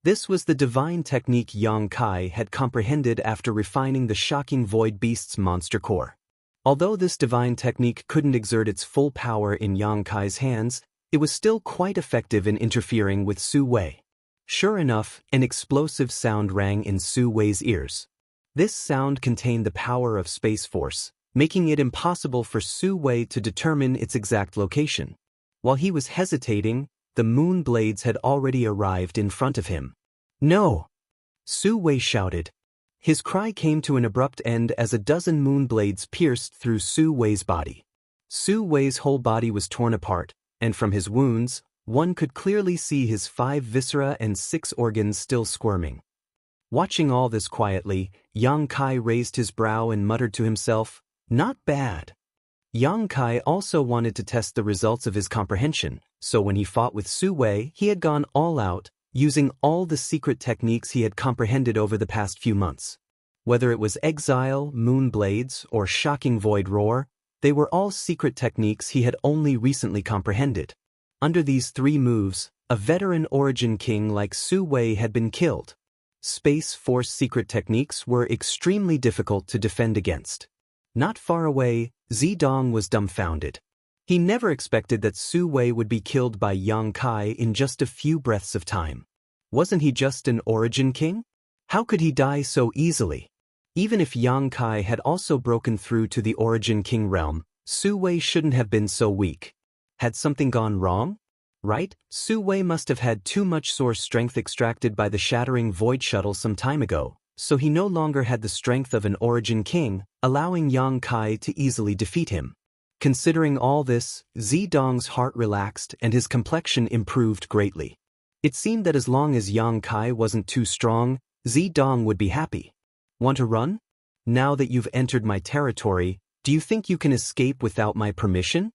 A: This was the divine technique Yang Kai had comprehended after refining the shocking void beast's monster core. Although this divine technique couldn't exert its full power in Yang Kai's hands, it was still quite effective in interfering with Su Wei. Sure enough, an explosive sound rang in Su Wei's ears. This sound contained the power of Space Force, making it impossible for Su Wei to determine its exact location. While he was hesitating, the moon blades had already arrived in front of him. "No!" Su Wei shouted. His cry came to an abrupt end as a dozen moon blades pierced through Su Wei's body. Su Wei's whole body was torn apart, and from his wounds, one could clearly see his 5 viscera and 6 organs still squirming. Watching all this quietly, Yang Kai raised his brow and muttered to himself, "Not bad." Yang Kai also wanted to test the results of his comprehension, so when he fought with Su Wei, he had gone all out, using all the secret techniques he had comprehended over the past few months. Whether it was exile, moon blades, or shocking void roar, they were all secret techniques he had only recently comprehended. Under these 3 moves, a veteran origin king like Su Wei had been killed. Space Force secret techniques were extremely difficult to defend against. Not far away, Zidong was dumbfounded. He never expected that Su Wei would be killed by Yang Kai in just a few breaths of time. Wasn't he just an origin king? How could he die so easily? Even if Yang Kai had also broken through to the origin king realm, Su Wei shouldn't have been so weak. Had something gone wrong? Right? Su Wei must have had too much source strength extracted by the shattering void shuttle some time ago, so he no longer had the strength of an origin king, allowing Yang Kai to easily defeat him. Considering all this, Zidong's heart relaxed and his complexion improved greatly. It seemed that as long as Yang Kai wasn't too strong, Zidong would be happy. Want to run? Now that you've entered my territory, do you think you can escape without my permission?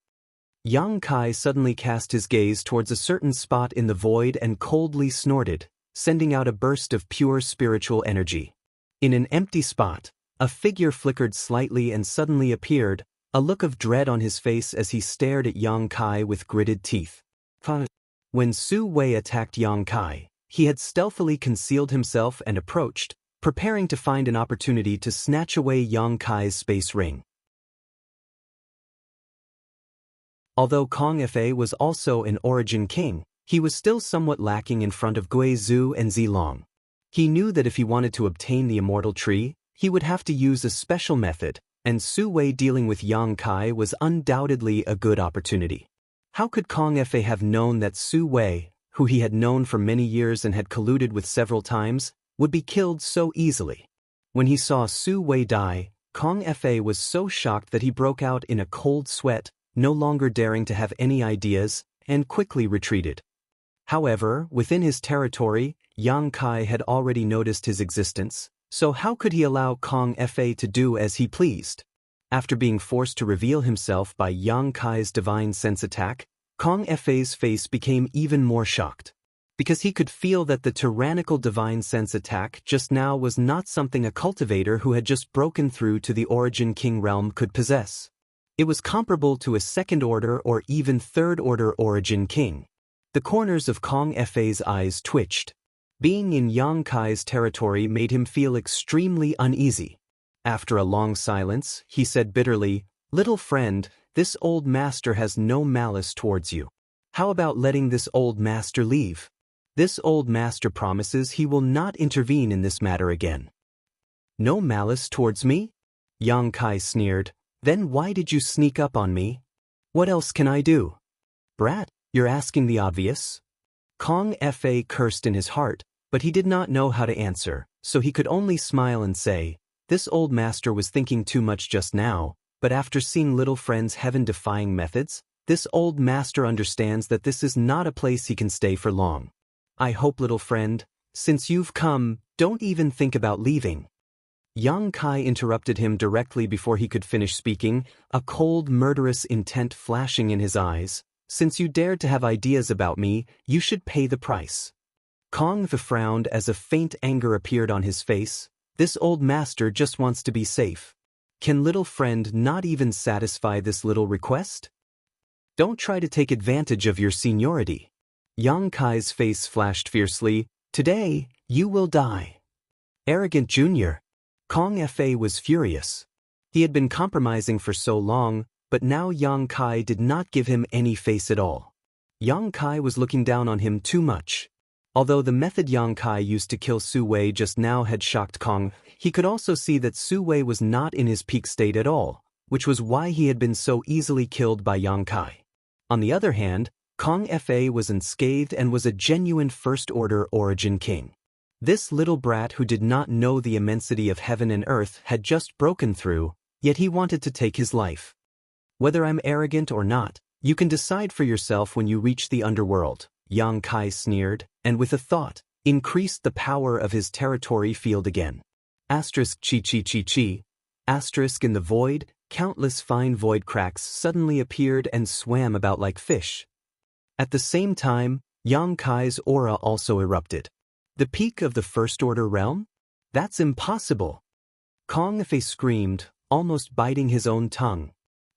A: Yang Kai suddenly cast his gaze towards a certain spot in the void and coldly snorted, sending out a burst of pure spiritual energy. In an empty spot, a figure flickered slightly and suddenly appeared, a look of dread on his face as he stared at Yang Kai with gritted teeth. When Su Wei attacked Yang Kai, he had stealthily concealed himself and approached, preparing to find an opportunity to snatch away Yang Kai's space ring. Although Kong Fa was also an origin king, he was still somewhat lacking in front of Gui Zhu and Zilong. He knew that if he wanted to obtain the immortal tree, he would have to use a special method, and Su Wei dealing with Yang Kai was undoubtedly a good opportunity. How could Kong Fa have known that Su Wei, who he had known for many years and had colluded with several times, would be killed so easily? When he saw Su Wei die, Kong Fa was so shocked that he broke out in a cold sweat, no longer daring to have any ideas, and quickly retreated. However, within his territory, Yang Kai had already noticed his existence, so how could he allow Kong Fa to do as he pleased? After being forced to reveal himself by Yang Kai's divine sense attack, Kong Fa's face became even more shocked. Because he could feel that the tyrannical divine sense attack just now was not something a cultivator who had just broken through to the origin king realm could possess. It was comparable to a second-order or even third-order origin king. The corners of Kong Fa's eyes twitched. Being in Yang Kai's territory made him feel extremely uneasy. After a long silence, he said bitterly, "Little friend, this old master has no malice towards you. How about letting this old master leave? This old master promises he will not intervene in this matter again." "No malice towards me?" Yang Kai sneered. "Then why did you sneak up on me? What else can I do?" "Brat, you're asking the obvious." Kong Fa cursed in his heart, but he did not know how to answer, so he could only smile and say, "This old master was thinking too much just now, but after seeing little friend's heaven-defying methods, this old master understands that this is not a place he can stay for long. I hope, little friend, since you've come, don't even think about leaving." Yang Kai interrupted him directly before he could finish speaking, a cold, murderous intent flashing in his eyes. "Since you dared to have ideas about me, you should pay the price." Kong Fa frowned as a faint anger appeared on his face. This old master just wants to be safe. Can little friend not even satisfy this little request? Don't try to take advantage of your seniority. Yang Kai's face flashed fiercely. Today, you will die. Arrogant Junior. Kong Fa was furious. He had been compromising for so long, but now Yang Kai did not give him any face at all. Yang Kai was looking down on him too much. Although the method Yang Kai used to kill Su Wei just now had shocked Kong, he could also see that Su Wei was not in his peak state at all, which was why he had been so easily killed by Yang Kai. On the other hand, Kong Fa was unscathed and was a genuine first-order origin king. This little brat who did not know the immensity of heaven and earth had just broken through, yet he wanted to take his life. Whether I'm arrogant or not, you can decide for yourself when you reach the underworld, Yang Kai sneered, and with a thought, increased the power of his territory field again. Asterisk chi chi chi chi. Asterisk in the void, countless fine void cracks suddenly appeared and swam about like fish. At the same time, Yang Kai's aura also erupted. The peak of the first-order realm? That's impossible! Kong Fa screamed, almost biting his own tongue.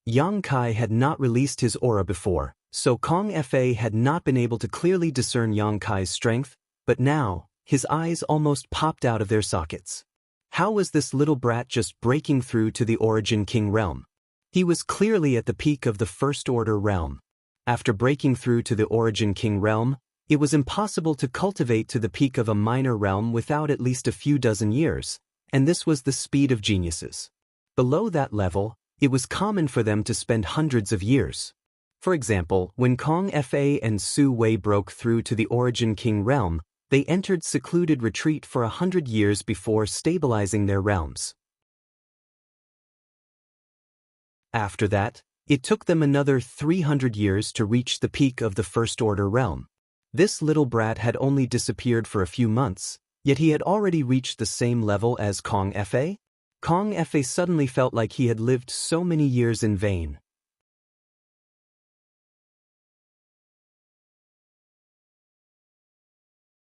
A: Yang Kai had not released his aura before, so Kong Fa had not been able to clearly discern Yang Kai's strength, but now, his eyes almost popped out of their sockets. How was this little brat just breaking through to the Origin King realm? He was clearly at the peak of the First-Order realm. After breaking through to the Origin King realm, it was impossible to cultivate to the peak of a minor realm without at least a few dozen years, and this was the speed of geniuses. Below that level, it was common for them to spend hundreds of years. For example, when Kong Fa and Su Wei broke through to the Origin King realm, they entered secluded retreat for 100 years before stabilizing their realms. After that, it took them another 300 years to reach the peak of the First-Order realm. This little brat had only disappeared for a few months, yet he had already reached the same level as Kong Fa? Kong Fa suddenly felt like he had lived so many years in vain.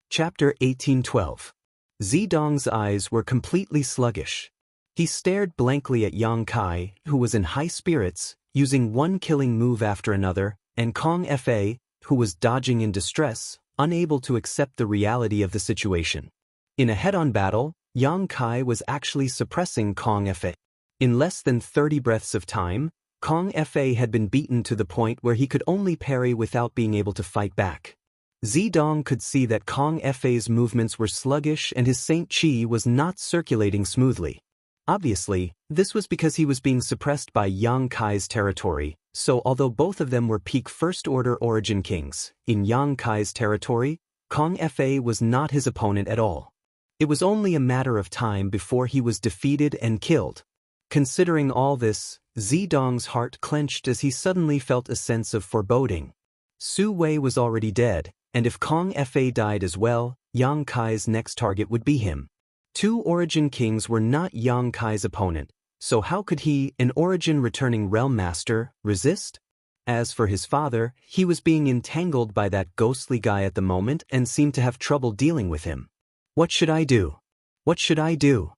A: Chapter 1812. Zidong's eyes were completely sluggish. He stared blankly at Yang Kai, who was in high spirits, using one killing move after another, and Kong Fa, who was dodging in distress, unable to accept the reality of the situation. In a head-on battle, Yang Kai was actually suppressing Kong Fa. In less than 30 breaths of time, Kong Fa had been beaten to the point where he could only parry without being able to fight back. Zidong could see that Kong Fa's movements were sluggish and his Saint Chi was not circulating smoothly. Obviously, this was because he was being suppressed by Yang Kai's territory, so although both of them were peak First-Order Origin Kings, in Yang Kai's territory, Kong Fa was not his opponent at all. It was only a matter of time before he was defeated and killed. Considering all this, Zidong's heart clenched as he suddenly felt a sense of foreboding. Su Wei was already dead, and if Kong Fa died as well, Yang Kai's next target would be him. Two Origin Kings were not Yang Kai's opponent, so how could he, an Origin-returning Realm Master, resist? As for his father, he was being entangled by that ghostly guy at the moment and seemed to have trouble dealing with him. What should I do? What should I do?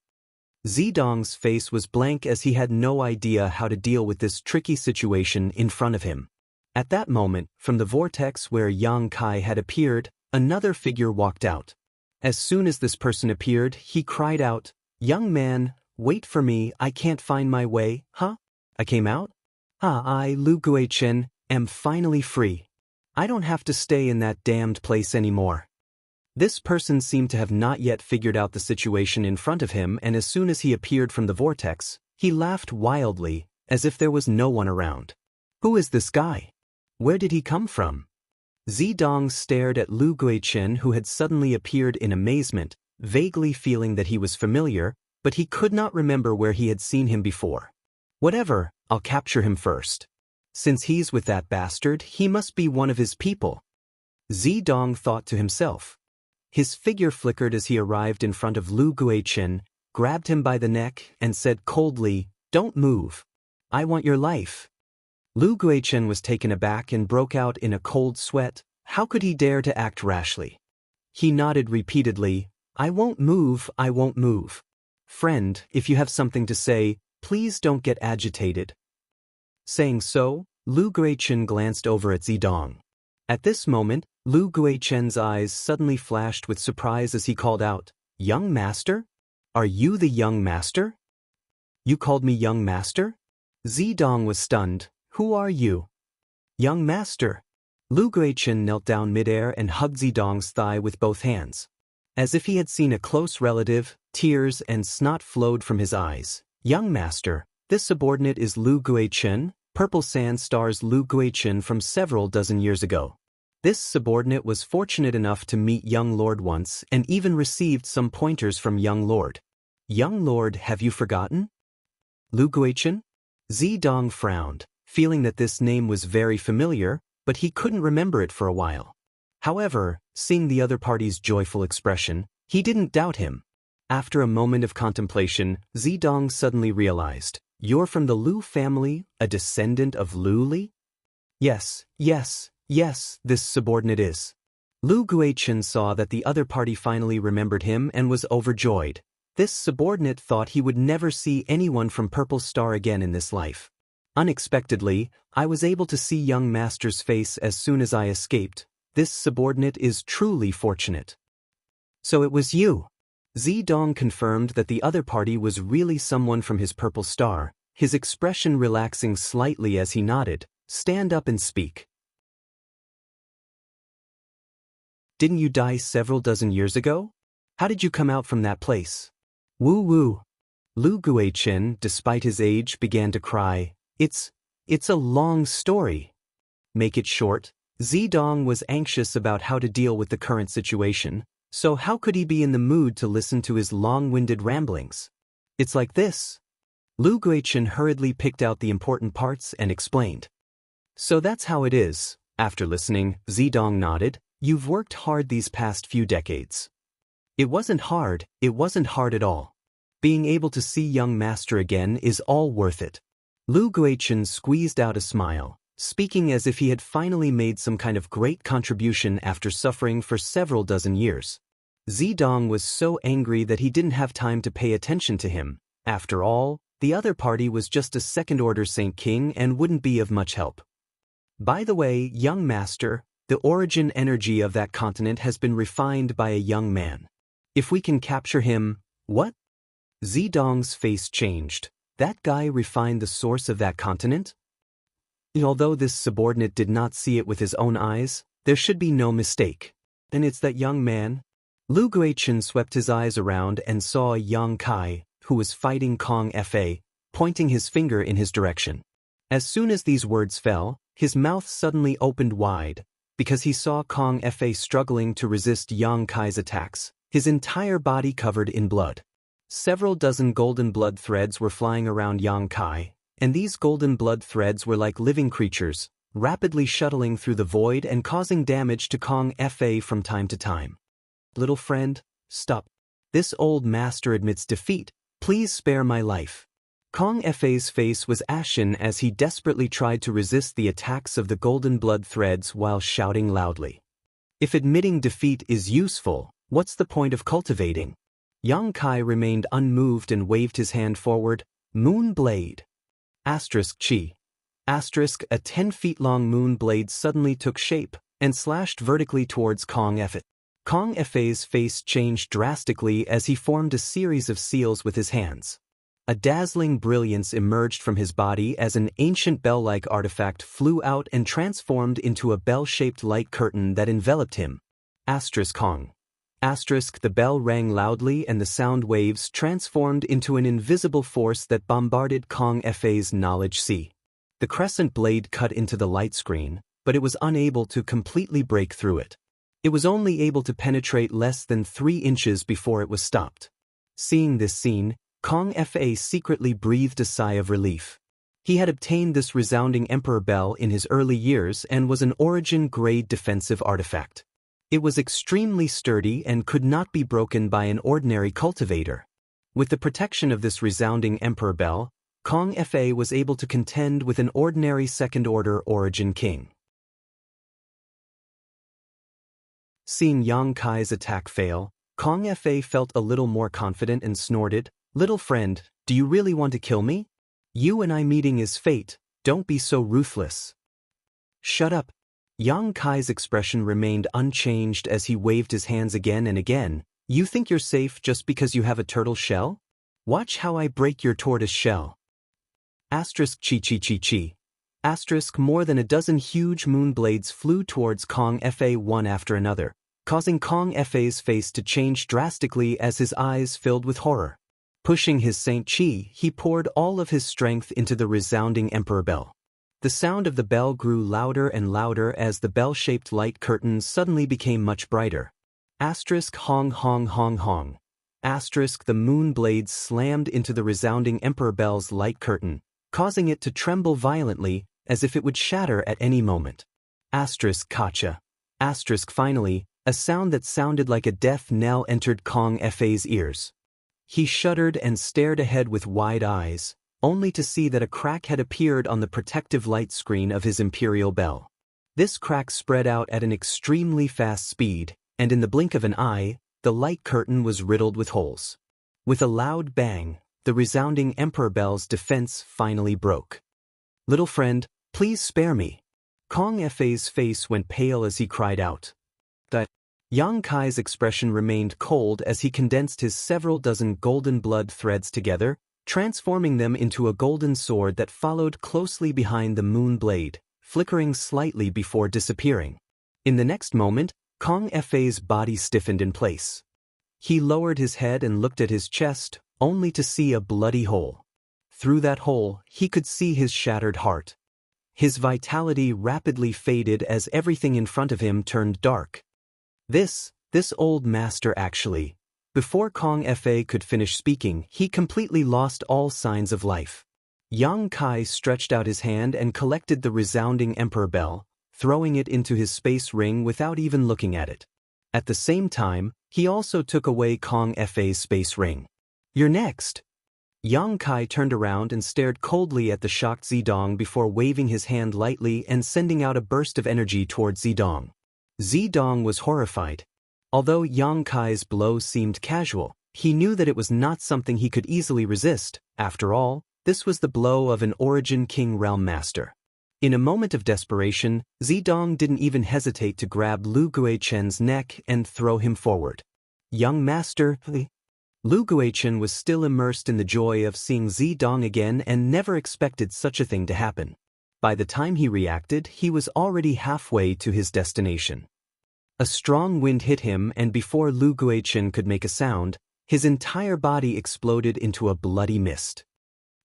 A: Zidong's face was blank as he had no idea how to deal with this tricky situation in front of him. At that moment, from the vortex where Yang Kai had appeared, another figure walked out. As soon as this person appeared, he cried out, "Young man, wait for me, I can't find my way, huh? I came out? I, Lu Guichen, am finally free. I don't have to stay in that damned place anymore." This person seemed to have not yet figured out the situation in front of him, and as soon as he appeared from the vortex, he laughed wildly, as if there was no one around. Who is this guy? Where did he come from? Zidong stared at Lu Guichen, who had suddenly appeared in amazement, vaguely feeling that he was familiar, but he could not remember where he had seen him before. Whatever, I'll capture him first. Since he's with that bastard, he must be one of his people. Zidong thought to himself. His figure flickered as he arrived in front of Lu Guichen, grabbed him by the neck, and said coldly, "Don't move. I want your life." Lu Guichen was taken aback and broke out in a cold sweat. How could he dare to act rashly? He nodded repeatedly, "I won't move, I won't move. Friend, if you have something to say, please don't get agitated." Saying so, Lu Guichen glanced over at Zidong. At this moment, Lu Guichen's eyes suddenly flashed with surprise as he called out, "Young master? Are you the young master? You called me young master?" Zidong was stunned. "Who are you?" "Young master." Lu Guichen knelt down midair and hugged Zidong's thigh with both hands. As if he had seen a close relative, tears and snot flowed from his eyes. "Young master, this subordinate is Lu Guichen, Purple Sand Star's Lu Guichen from several dozen years ago. This subordinate was fortunate enough to meet young Lord once and even received some pointers from young Lord." "Young Lord, have you forgotten? Lu Guichen?" Zidong frowned, feeling that this name was very familiar, but he couldn't remember it for a while. However, seeing the other party's joyful expression, he didn't doubt him. After a moment of contemplation, Zidong suddenly realized, "You're from the Lu family, a descendant of Lu Li?" Yes, this subordinate is." Lu Guichen saw that the other party finally remembered him and was overjoyed. This subordinate thought he would never see anyone from Purple Star again in this life. "Unexpectedly, I was able to see young master's face as soon as I escaped. This subordinate is truly fortunate." "So it was you." Zidong confirmed that the other party was really someone from his Purple Star, his expression relaxing slightly as he nodded. "Stand up and speak. Didn't you die several dozen years ago? How did you come out from that place?" "Woo." Lu Guichen, despite his age, began to cry. It's a long story." "Make it short." Zidong was anxious about how to deal with the current situation, so how could he be in the mood to listen to his long-winded ramblings? "It's like this." Lu Guichen hurriedly picked out the important parts and explained. "So that's how it is." After listening, Zidong nodded. "You've worked hard these past few decades." It wasn't hard at all. Being able to see young master again is all worth it." Lu Guichen squeezed out a smile, speaking as if he had finally made some kind of great contribution after suffering for several dozen years. Zidong was so angry that he didn't have time to pay attention to him. After all, the other party was just a second-order Saint King and wouldn't be of much help. "By the way, young master, the origin energy of that continent has been refined by a young man. If we can capture him—" "What?" Zidong's face changed. "That guy refined the source of that continent?" Although this subordinate did not see it with his own eyes, there should be no mistake. "And it's that young man?" Lu Guichen swept his eyes around and saw Yang Kai, who was fighting Kong Fa, pointing his finger in his direction. As soon as these words fell, his mouth suddenly opened wide, because he saw Kong Fa struggling to resist Yang Kai's attacks, his entire body covered in blood. Several dozen golden blood threads were flying around Yang Kai, and these golden blood threads were like living creatures, rapidly shuttling through the void and causing damage to Kong Fa from time to time. "Little friend, stop. This old master admits defeat. Please spare my life." Kong Fa's face was ashen as he desperately tried to resist the attacks of the golden blood threads while shouting loudly. "If admitting defeat is useful, what's the point of cultivating?" Yang Kai remained unmoved and waved his hand forward. "Moon blade." Chi. A 10-feet-long moon blade suddenly took shape and slashed vertically towards Kong Fa. Kong Fa's face changed drastically as he formed a series of seals with his hands. A dazzling brilliance emerged from his body as an ancient bell-like artifact flew out and transformed into a bell-shaped light curtain that enveloped him. Kong. The bell rang loudly and the sound waves transformed into an invisible force that bombarded Kong Fa's knowledge sea. The crescent blade cut into the light screen, but it was unable to completely break through it. It was only able to penetrate less than 3 inches before it was stopped. Seeing this scene, Kong Fa secretly breathed a sigh of relief. He had obtained this resounding Emperor Bell in his early years and was an origin-grade defensive artifact. It was extremely sturdy and could not be broken by an ordinary cultivator. With the protection of this resounding Emperor Bell, Kong Fa was able to contend with an ordinary second-order Origin King. Seeing Yang Kai's attack fail, Kong Fa felt a little more confident and snorted, "Little friend, do you really want to kill me? You and I meeting is fate, don't be so ruthless." "Shut up." Yang Kai's expression remained unchanged as he waved his hands again and again. You think you're safe just because you have a turtle shell? Watch how I break your tortoise shell. Asterisk chi chi chi chi. Asterisk more than a dozen huge moon blades flew towards Kong Fa one after another, causing Kong Fa's face to change drastically as his eyes filled with horror. Pushing his Saint Chi, he poured all of his strength into the resounding Emperor Bell. The sound of the bell grew louder and louder as the bell-shaped light curtains suddenly became much brighter. Asterisk hong hong hong hong. Asterisk the moon blades slammed into the resounding Emperor Bell's light curtain, causing it to tremble violently as if it would shatter at any moment. Asterisk kacha. Asterisk finally, a sound that sounded like a death knell entered Kong Fa's ears. He shuddered and stared ahead with wide eyes, only to see that a crack had appeared on the protective light screen of his imperial bell. This crack spread out at an extremely fast speed, and in the blink of an eye, the light curtain was riddled with holes. With a loud bang, the resounding Emperor Bell's defense finally broke. Little friend, please spare me. Kong Fa's face went pale as he cried out. Yang Kai's expression remained cold as he condensed his several dozen golden blood threads together, transforming them into a golden sword that followed closely behind the moon blade, flickering slightly before disappearing. In the next moment, Kong Fa's body stiffened in place. He lowered his head and looked at his chest, only to see a bloody hole. Through that hole, he could see his shattered heart. His vitality rapidly faded as everything in front of him turned dark. This old master actually. Before Kong Fa could finish speaking, he completely lost all signs of life. Yang Kai stretched out his hand and collected the resounding Emperor Bell, throwing it into his space ring without even looking at it. At the same time, he also took away Kong Fa's space ring. You're next. Yang Kai turned around and stared coldly at the shocked Zidong before waving his hand lightly and sending out a burst of energy towards Zidong. Zidong was horrified. Although Yang Kai's blow seemed casual, he knew that it was not something he could easily resist. After all, this was the blow of an Origin King Realm Master. In a moment of desperation, Zidong didn't even hesitate to grab Lu Guichen's neck and throw him forward. Young Master, Lu Guichen was still immersed in the joy of seeing Zidong again and never expected such a thing to happen. By the time he reacted, he was already halfway to his destination. A strong wind hit him, and before Lu Guichen could make a sound, his entire body exploded into a bloody mist.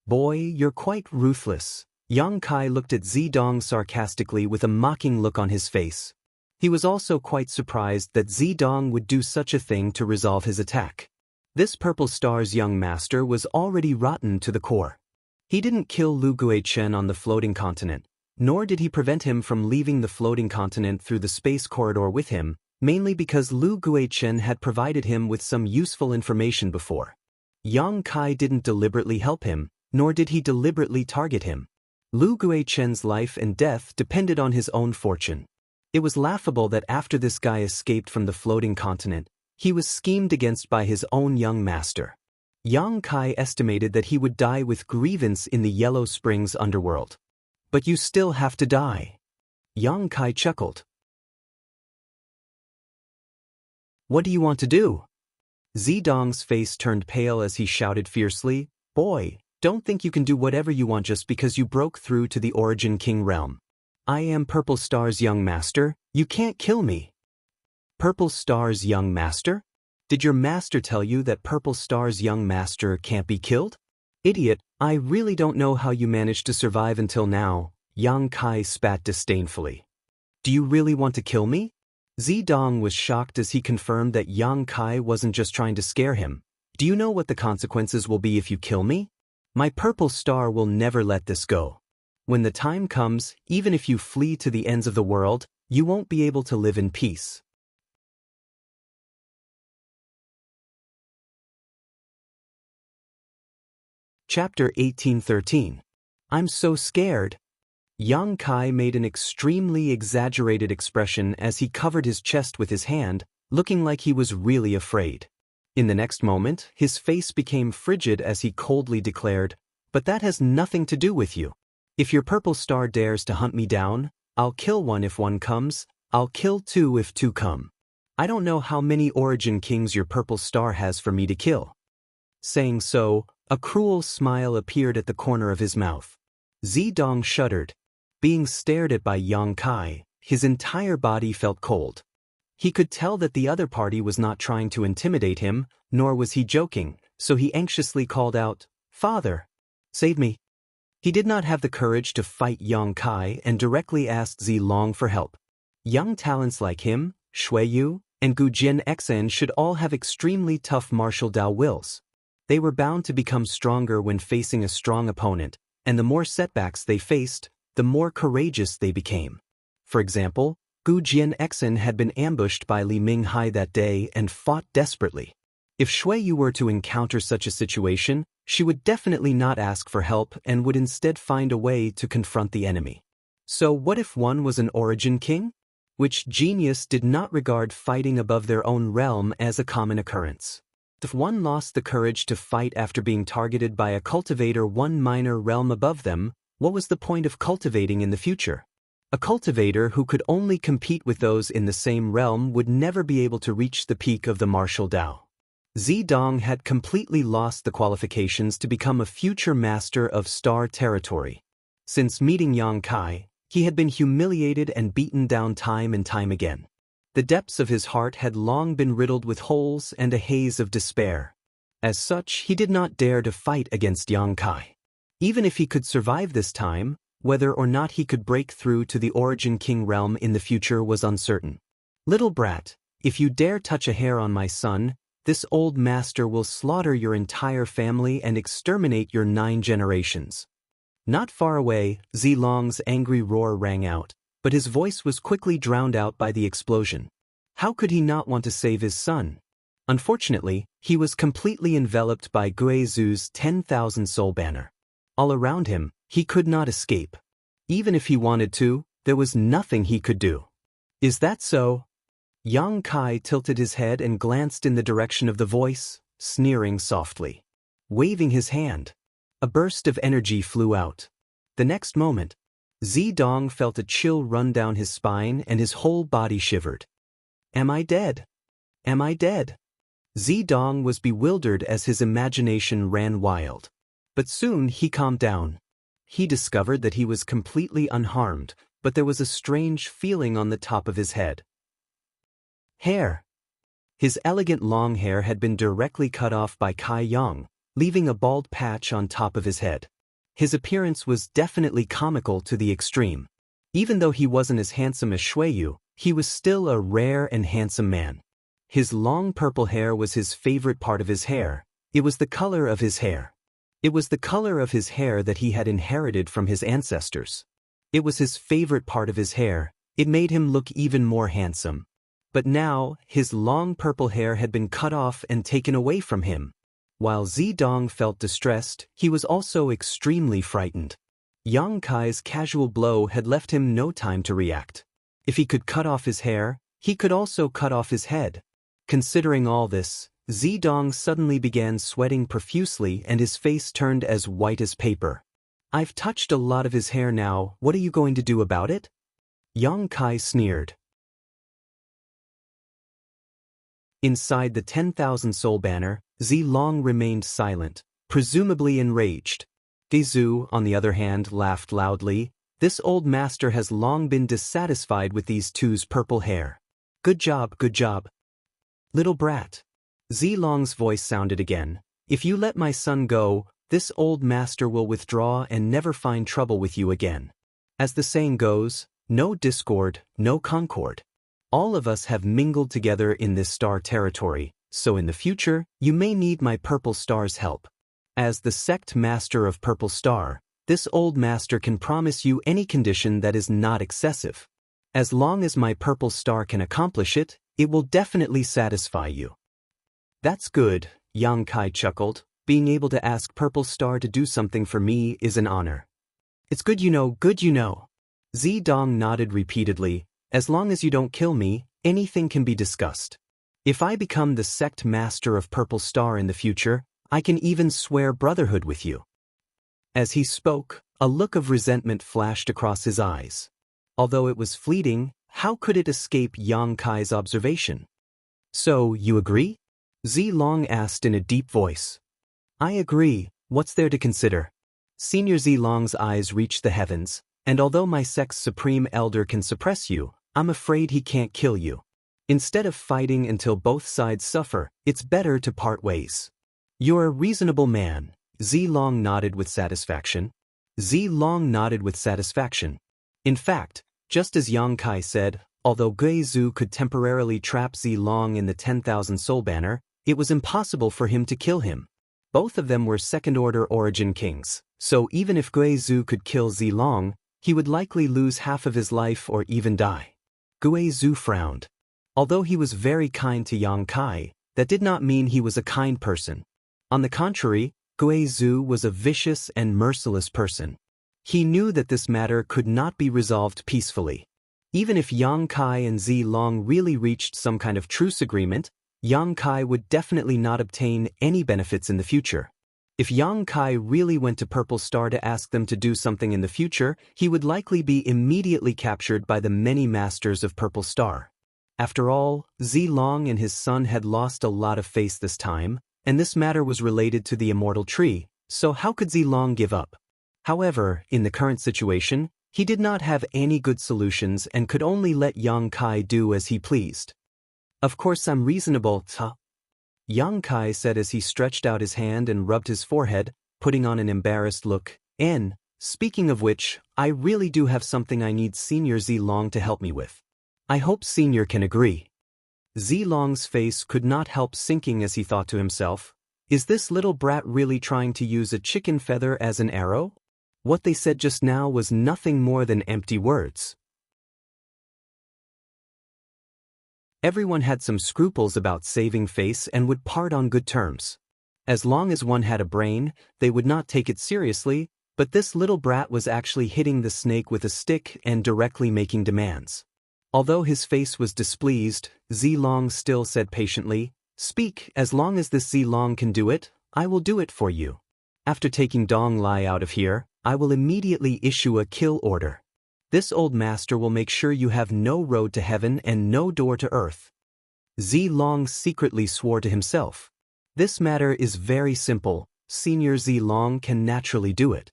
A: Boy, you're quite ruthless. Yang Kai looked at Zidong sarcastically with a mocking look on his face. He was also quite surprised that Zidong would do such a thing to resolve his attack. This Purple Star's young master was already rotten to the core. He didn't kill Lu Guichen on the floating continent, nor did he prevent him from leaving the floating continent through the space corridor with him, mainly because Lu Guichen had provided him with some useful information before. Yang Kai didn't deliberately help him, nor did he deliberately target him. Lu Guichen's life and death depended on his own fortune. It was laughable that after this guy escaped from the floating continent, he was schemed against by his own young master. Yang Kai estimated that he would die with grievance in the Yellow Springs underworld. But you still have to die. Yang Kai chuckled. What do you want to do? Zidong's face turned pale as he shouted fiercely, Boy, don't think you can do whatever you want just because you broke through to the Origin King realm. I am Purple Star's young master, you can't kill me. Purple Star's young master? Did your master tell you that Purple Star's young master can't be killed? Idiot, I really don't know how you managed to survive until now, Yang Kai spat disdainfully. Do you really want to kill me? Zidong was shocked as he confirmed that Yang Kai wasn't just trying to scare him. Do you know what the consequences will be if you kill me? My Purple Star will never let this go. When the time comes, even if you flee to the ends of the world, you won't be able to live in peace. Chapter 1813. I'm so scared. Yang Kai made an extremely exaggerated expression as he covered his chest with his hand, looking like he was really afraid. In the next moment, his face became frigid as he coldly declared, But that has nothing to do with you. If your Purple Star dares to hunt me down, I'll kill one if one comes, I'll kill two if two come. I don't know how many origin kings your purple star has for me to kill. Saying so, a cruel smile appeared at the corner of his mouth. Zidong shuddered. Being stared at by Yang Kai, his entire body felt cold. He could tell that the other party was not trying to intimidate him, nor was he joking, so he anxiously called out, "Father, save me." He did not have the courage to fight Yang Kai and directly asked Zilong for help. Young talents like him, Shuiyu, and Gu Jianxia should all have extremely tough martial Dao wills. They were bound to become stronger when facing a strong opponent, and the more setbacks they faced, the more courageous they became. For example, Gu Jianxia had been ambushed by Li Minghai that day and fought desperately. If Shuiyu were to encounter such a situation, she would definitely not ask for help and would instead find a way to confront the enemy. So what if one was an origin king? Which genius did not regard fighting above their own realm as a common occurrence. If one lost the courage to fight after being targeted by a cultivator one minor realm above them, what was the point of cultivating in the future? A cultivator who could only compete with those in the same realm would never be able to reach the peak of the martial Dao. Zidong had completely lost the qualifications to become a future master of star territory. Since meeting Yang Kai, he had been humiliated and beaten down time and time again. The depths of his heart had long been riddled with holes and a haze of despair. As such, he did not dare to fight against Yang Kai. Even if he could survive this time, whether or not he could break through to the origin king realm in the future was uncertain. "Little brat, if you dare touch a hair on my son, this old master will slaughter your entire family and exterminate your 9 generations." Not far away, Zilong's angry roar rang out, but his voice was quickly drowned out by the explosion. How could he not want to save his son? Unfortunately, he was completely enveloped by Guizu's 10,000 soul banner. All around him, he could not escape. Even if he wanted to, there was nothing he could do. "Is that so?" Yang Kai tilted his head and glanced in the direction of the voice, sneering softly. Waving his hand, a burst of energy flew out. The next moment, Zidong felt a chill run down his spine and his whole body shivered. "Am I dead? Am I dead?" Zidong was bewildered as his imagination ran wild. But soon he calmed down. He discovered that he was completely unharmed, but there was a strange feeling on the top of his head. Hair. His elegant long hair had been directly cut off by Kai Yang, leaving a bald patch on top of his head. His appearance was definitely comical to the extreme. Even though he wasn't as handsome as Shuiyu, he was still a rare and handsome man. His long purple hair was his favorite part of his hair. It was the color of his hair. It was the color of his hair that he had inherited from his ancestors. It was his favorite part of his hair. It made him look even more handsome. But now, his long purple hair had been cut off and taken away from him. While Zidong felt distressed, he was also extremely frightened. Yang Kai's casual blow had left him no time to react. If he could cut off his hair, he could also cut off his head. Considering all this, Zidong suddenly began sweating profusely and his face turned as white as paper. "I've touched a lot of his hair now, what are you going to do about it?" Yang Kai sneered. Inside the 10,000 soul banner, Zilong remained silent, presumably enraged. Guizu, on the other hand, laughed loudly. "This old master has long been dissatisfied with these two's purple hair. Good job, good job. Little brat." Zilong's voice sounded again. "If you let my son go, this old master will withdraw and never find trouble with you again. As the saying goes, no discord, no concord. All of us have mingled together in this star territory, so in the future, you may need my Purple Star's help. As the sect master of Purple Star, this old master can promise you any condition that is not excessive. As long as my Purple Star can accomplish it, it will definitely satisfy you." "That's good," Yang Kai chuckled. "Being able to ask Purple Star to do something for me is an honor." "It's good you know, good you know." Zidong nodded repeatedly. "As long as you don't kill me, anything can be discussed. If I become the sect master of Purple Star in the future, I can even swear brotherhood with you." As he spoke, a look of resentment flashed across his eyes. Although it was fleeting, how could it escape Yang Kai's observation? So, you agree? Zilong asked in a deep voice. I agree, what's there to consider? Senior Zilong's eyes reached the heavens, and although my sect's supreme elder can suppress you, I'm afraid he can't kill you. Instead of fighting until both sides suffer, it's better to part ways. You're a reasonable man, Zilong nodded with satisfaction. Zilong nodded with satisfaction. In fact, just as Yang Kai said, although Guizhu could temporarily trap Zilong in the 10,000 soul banner, it was impossible for him to kill him. Both of them were second-order origin kings, so even if Guizhu could kill Zilong, he would likely lose half of his life or even die. Guizhu frowned. Although he was very kind to Yang Kai, that did not mean he was a kind person. On the contrary, Guizhu was a vicious and merciless person. He knew that this matter could not be resolved peacefully. Even if Yang Kai and Zilong really reached some kind of truce agreement, Yang Kai would definitely not obtain any benefits in the future. If Yang Kai really went to Purple Star to ask them to do something in the future, he would likely be immediately captured by the many masters of Purple Star. After all, Zilong and his son had lost a lot of face this time, and this matter was related to the immortal tree, so how could Zilong give up? However, in the current situation, he did not have any good solutions and could only let Yang Kai do as he pleased. Of course I'm reasonable, Yang Kai said as he stretched out his hand and rubbed his forehead, putting on an embarrassed look. Speaking of which, I really do have something I need Senior Zilong to help me with. I hope Senior can agree. Zilong's face could not help sinking as he thought to himself, is this little brat really trying to use a chicken feather as an arrow? What they said just now was nothing more than empty words. Everyone had some scruples about saving face and would part on good terms. As long as one had a brain, they would not take it seriously, but this little brat was actually hitting the snake with a stick and directly making demands. Although his face was displeased, Zilong still said patiently, Speak, as long as this Zilong can do it, I will do it for you. After taking Dong Lai out of here, I will immediately issue a kill order. This old master will make sure you have no road to heaven and no door to earth. Zilong secretly swore to himself. This matter is very simple, Senior Zilong can naturally do it.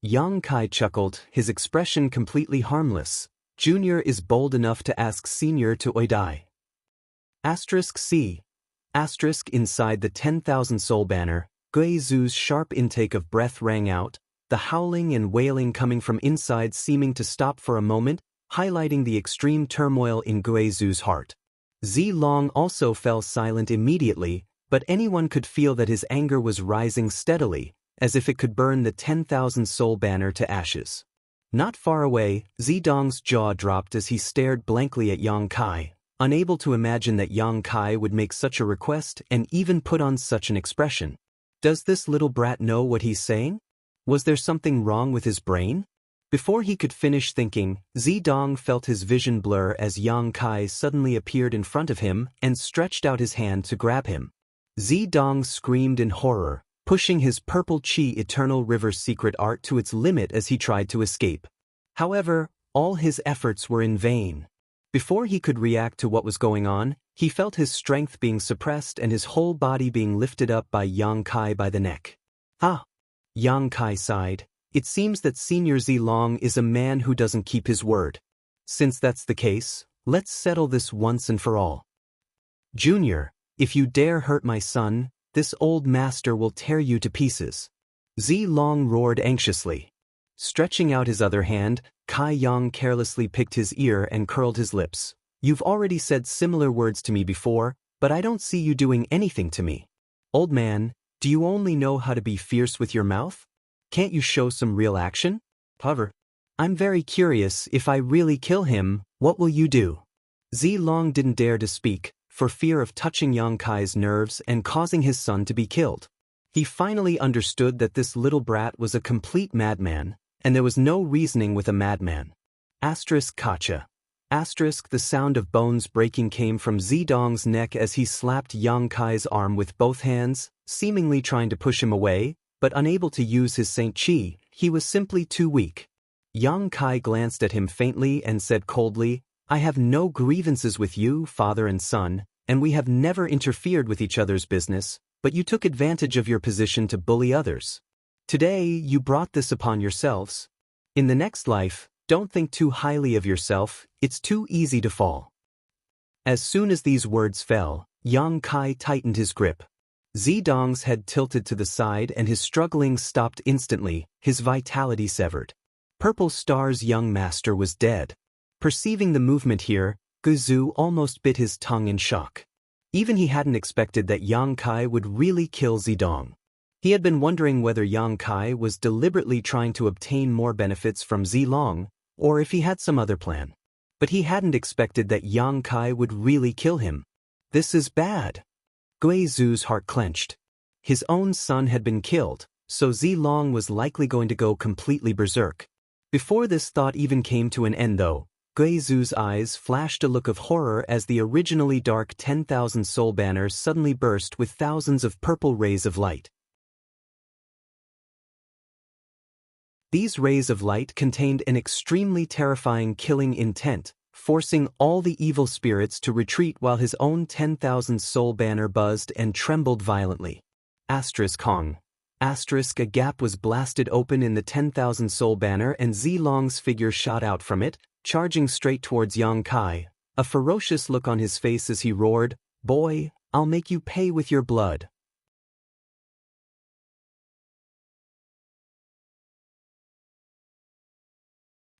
A: Yang Kai chuckled, his expression completely harmless. Junior is bold enough to ask Senior to oidai. *C*. Inside the 10,000 soul banner, Guizhu's sharp intake of breath rang out, the howling and wailing coming from inside seeming to stop for a moment, highlighting the extreme turmoil in Guizhu's heart. Zilong also fell silent immediately, but anyone could feel that his anger was rising steadily, as if it could burn the 10,000 soul banner to ashes. Not far away, Zidong's jaw dropped as he stared blankly at Yang Kai, unable to imagine that Yang Kai would make such a request and even put on such an expression. Does this little brat know what he's saying? Was there something wrong with his brain? Before he could finish thinking, Zidong felt his vision blur as Yang Kai suddenly appeared in front of him and stretched out his hand to grab him. Zidong screamed in horror, pushing his purple chi eternal river secret art to its limit as he tried to escape. However, all his efforts were in vain. Before he could react to what was going on, he felt his strength being suppressed and his whole body being lifted up by Yang Kai by the neck. Ah! Yang Kai sighed. It seems that Senior Zilong is a man who doesn't keep his word. Since that's the case, let's settle this once and for all. Junior, if you dare hurt my son, this old master will tear you to pieces. Zilong roared anxiously. Stretching out his other hand, Kai Yang carelessly picked his ear and curled his lips. You've already said similar words to me before, but I don't see you doing anything to me. Old man, do you only know how to be fierce with your mouth? Can't you show some real action? However, I'm very curious, if I really kill him, what will you do? Zilong didn't dare to speak, for fear of touching Yang Kai's nerves and causing his son to be killed. He finally understood that this little brat was a complete madman, and there was no reasoning with a madman. Kacha. The sound of bones breaking came from Zidong's neck as he slapped Yang Kai's arm with both hands, seemingly trying to push him away, but unable to use his Saint Chi, he was simply too weak. Yang Kai glanced at him faintly and said coldly, "I have no grievances with you, father and son, and we have never interfered with each other's business, but you took advantage of your position to bully others. Today, you brought this upon yourselves. In the next life, don't think too highly of yourself, it's too easy to fall." As soon as these words fell, Yang Kai tightened his grip. Zidong's head tilted to the side and his struggling stopped instantly, his vitality severed. Purple Star's young master was dead. Perceiving the movement here, Guizhu almost bit his tongue in shock. Even he hadn't expected that Yang Kai would really kill Zidong. He had been wondering whether Yang Kai was deliberately trying to obtain more benefits from Zilong, or if he had some other plan. But he hadn't expected that Yang Kai would really kill him. This is bad. Guizhu's heart clenched. His own son had been killed, so Zilong was likely going to go completely berserk. Before this thought even came to an end though, Guizhu's eyes flashed a look of horror as the originally dark 10,000 soul banner suddenly burst with thousands of purple rays of light. These rays of light contained an extremely terrifying killing intent, forcing all the evil spirits to retreat while his own 10,000 soul banner buzzed and trembled violently. Kong. A gap was blasted open in the 10,000 soul banner and Zilong's figure shot out from it, charging straight towards Yang Kai, a ferocious look on his face as he roared, "Boy, I'll make you pay with your blood."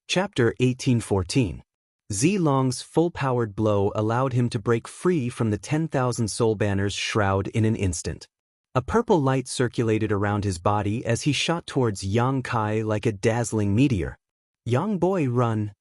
A: Chapter 1814. Zilong's full-powered blow allowed him to break free from the 10,000 soul banner's shroud in an instant. A purple light circulated around his body as he shot towards Yang Kai like a dazzling meteor. "Young boy, run!"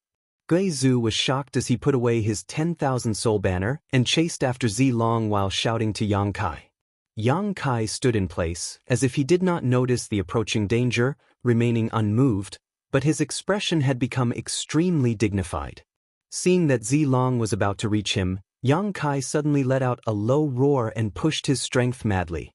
A: Guizhu was shocked as he put away his 10,000 soul banner and chased after Zilong while shouting to Yang Kai. Yang Kai stood in place, as if he did not notice the approaching danger, remaining unmoved, but his expression had become extremely dignified. Seeing that Zilong was about to reach him, Yang Kai suddenly let out a low roar and pushed his strength madly.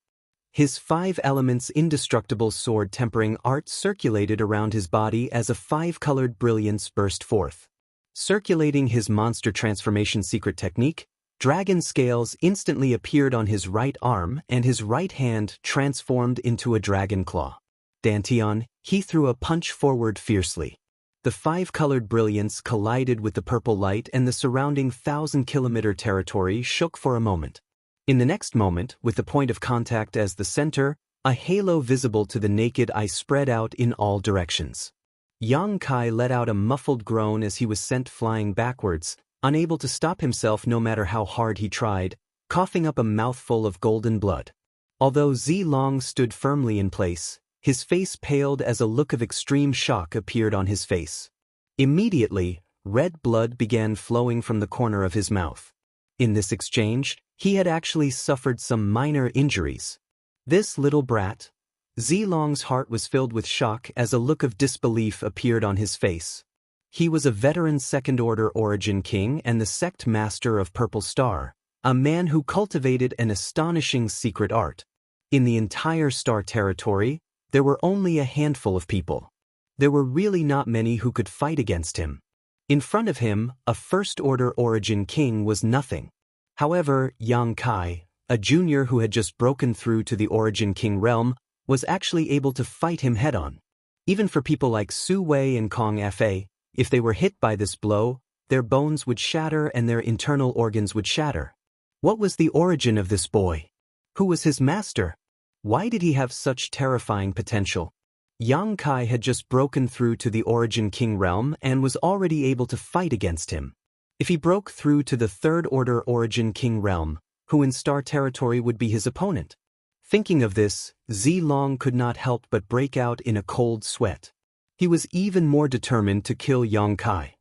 A: His 5 elements indestructible sword tempering art circulated around his body as a 5-colored brilliance burst forth. Circulating his monster transformation secret technique, dragon scales instantly appeared on his right arm and his right hand transformed into a dragon claw. Dantian, he threw a punch forward fiercely. The 5-colored brilliance collided with the purple light and the surrounding 1,000-kilometer territory shook for a moment. In the next moment, with the point of contact as the center, a halo visible to the naked eye spread out in all directions. Yang Kai let out a muffled groan as he was sent flying backwards, unable to stop himself no matter how hard he tried, coughing up a mouthful of golden blood. Although Zilong stood firmly in place, his face paled as a look of extreme shock appeared on his face. Immediately, red blood began flowing from the corner of his mouth. In this exchange, he had actually suffered some minor injuries. This little brat. Zilong's heart was filled with shock as a look of disbelief appeared on his face. He was a veteran second-order origin king and the sect master of Purple Star, a man who cultivated an astonishing secret art. In the entire star territory, there were only a handful of people. There were really not many who could fight against him. In front of him, a first-order origin king was nothing. However, Yang Kai, a junior who had just broken through to the origin king realm, was actually able to fight him head-on. Even for people like Su Wei and Kong Fa, if they were hit by this blow, their bones would shatter and their internal organs would shatter. What was the origin of this boy? Who was his master? Why did he have such terrifying potential? Yang Kai had just broken through to the origin king realm and was already able to fight against him. If he broke through to the third-order origin king realm, who in star territory would be his opponent? Thinking of this, Zilong could not help but break out in a cold sweat. He was even more determined to kill Yang Kai.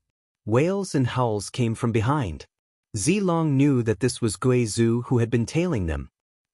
A: Wails and howls came from behind. Zilong knew that this was Guizhu who had been tailing them.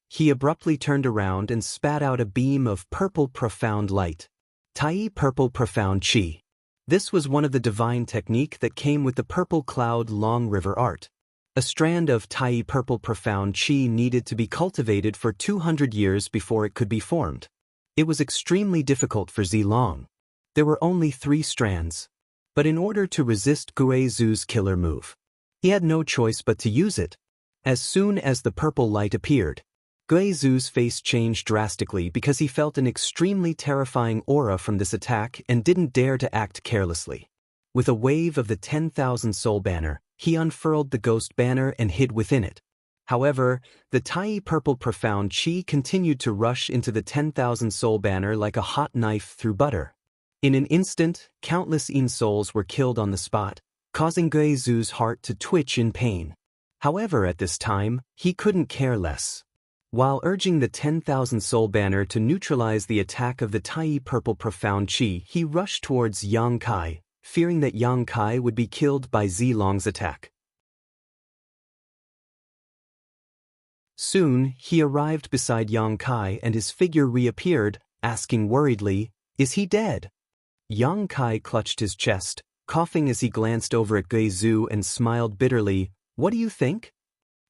A: He abruptly turned around and spat out a beam of purple profound light. Tai Purple Profound Qi. This was one of the divine technique that came with the Purple Cloud Long River art. A strand of Tai Purple Profound Qi needed to be cultivated for 200 years before it could be formed. It was extremely difficult for Zilong. There were only 3 strands, But in order to resist Guizu's killer move, he had no choice but to use it. As soon as the purple light appeared, Guizu's face changed drastically because he felt an extremely terrifying aura from this attack and didn't dare to act carelessly. With a wave of the 10,000 soul banner, he unfurled the ghost banner and hid within it. However, the tiny purple profound chi continued to rush into the 10,000 soul banner like a hot knife through butter. In an instant, countless souls were killed on the spot, causing Guizu's heart to twitch in pain. However, at this time, he couldn't care less. While urging the 10,000 soul banner to neutralize the attack of the tiny purple profound chi, he rushed towards Xianxia, fearing that Xianxia would be killed by Zilong's attack. Soon, he arrived beside Xianxia and his figure reappeared, asking worriedly, "Is he dead?" Xianxia clutched his chest, coughing as he glanced over at Guizu and smiled bitterly. "What do you think?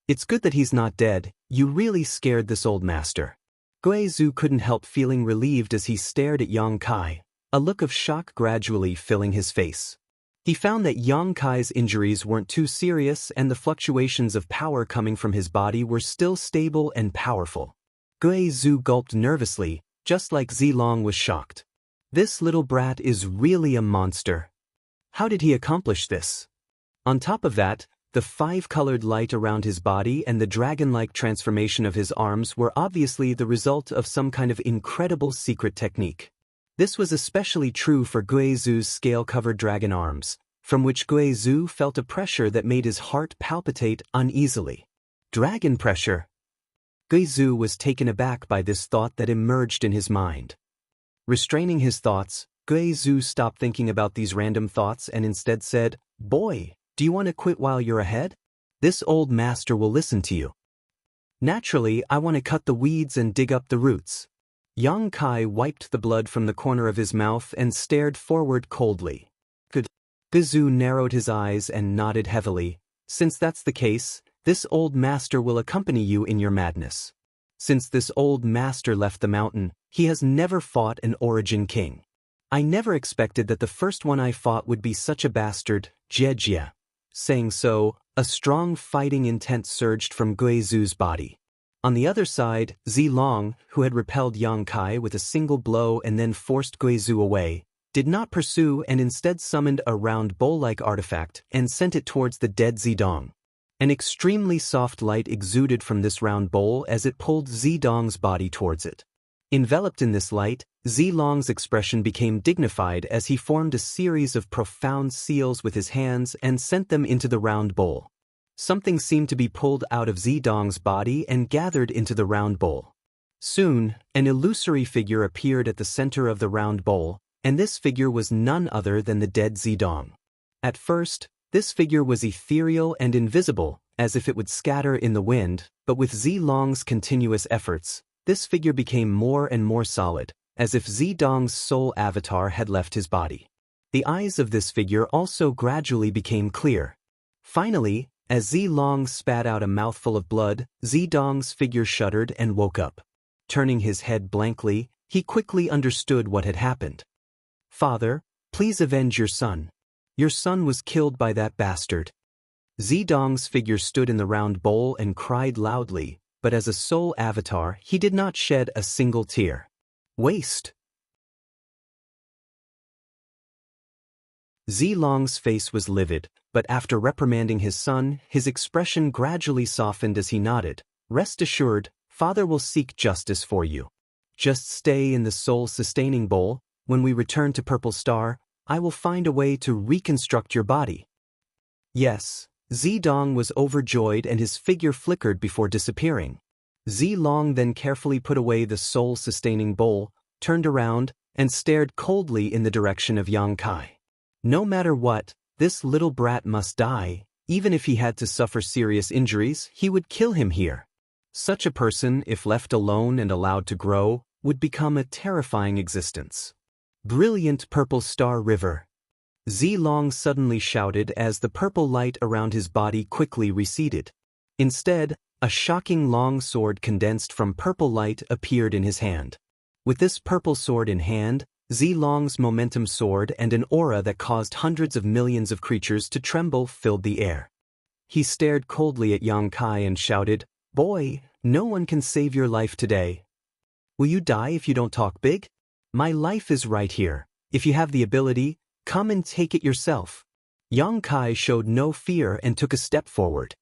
A: It's good that he's not dead. You really scared this old master." Guizu couldn't help feeling relieved as he stared at Xianxia, a look of shock gradually filling his face. He found that Xianxia's injuries weren't too serious and the fluctuations of power coming from his body were still stable and powerful. Guizu gulped nervously, just like Zilong was shocked. This little brat is really a monster. How did he accomplish this? On top of that, the 5-colored light around his body and the dragon-like transformation of his arms were obviously the result of some kind of incredible secret technique. This was especially true for Guizu's scale-covered dragon arms, from which Guizu felt a pressure that made his heart palpitate uneasily. Dragon pressure? Guizu was taken aback by this thought that emerged in his mind. Restraining his thoughts, Guizu stopped thinking about these random thoughts and instead said, "Boy, do you want to quit while you're ahead? This old master will listen to you. Naturally, I want to cut the weeds and dig up the roots." Xianxia wiped the blood from the corner of his mouth and stared forward coldly. Guizu narrowed his eyes and nodded heavily. "Since that's the case, this old master will accompany you in your madness." Since this old master left the mountain, he has never fought an origin king. I never expected that the first one I fought would be such a bastard, Jejia. Saying so, a strong fighting intent surged from Guizu's body. On the other side, Zilong, who had repelled Xianxia with a single blow and then forced Guizu away, did not pursue and instead summoned a round bowl-like artifact and sent it towards the dead Zidong. An extremely soft light exuded from this round bowl as it pulled Zidong's body towards it. Enveloped in this light, Zilong's expression became dignified as he formed a series of profound seals with his hands and sent them into the round bowl. Something seemed to be pulled out of Zidong's body and gathered into the round bowl. Soon, an illusory figure appeared at the center of the round bowl, and this figure was none other than the dead Zidong. At first, this figure was ethereal and invisible, as if it would scatter in the wind, but with Zilong's continuous efforts, this figure became more and more solid, as if Zidong's soul avatar had left his body. The eyes of this figure also gradually became clear. Finally, as Zilong spat out a mouthful of blood, Zidong's figure shuddered and woke up. Turning his head blankly, he quickly understood what had happened. "Father, please avenge your son. Your son was killed by that bastard." Zidong's figure stood in the round bowl and cried loudly, but as a soul avatar, he did not shed a single tear. Waste. Zilong's face was livid, but after reprimanding his son, his expression gradually softened as he nodded. "Rest assured, Father will seek justice for you. Just stay in the soul-sustaining bowl. When we return to Purple Star, I will find a way to reconstruct your body." Yes, Zidong was overjoyed and his figure flickered before disappearing. Zilong then carefully put away the soul-sustaining bowl, turned around, and stared coldly in the direction of Xianxia. No matter what, this little brat must die. Even if he had to suffer serious injuries, he would kill him here. Such a person, if left alone and allowed to grow, would become a terrifying existence. Brilliant Purple Star River. Zilong suddenly shouted as the purple light around his body quickly receded. Instead, a shocking long sword condensed from purple light appeared in his hand. With this purple sword in hand, Zilong's momentum soared and an aura that caused hundreds of millions of creatures to tremble filled the air. He stared coldly at Yang Kai and shouted, "Boy, no one can save your life today. Will you die if you don't talk big? My life is right here. If you have the ability, come and take it yourself." Yang Kai showed no fear and took a step forward.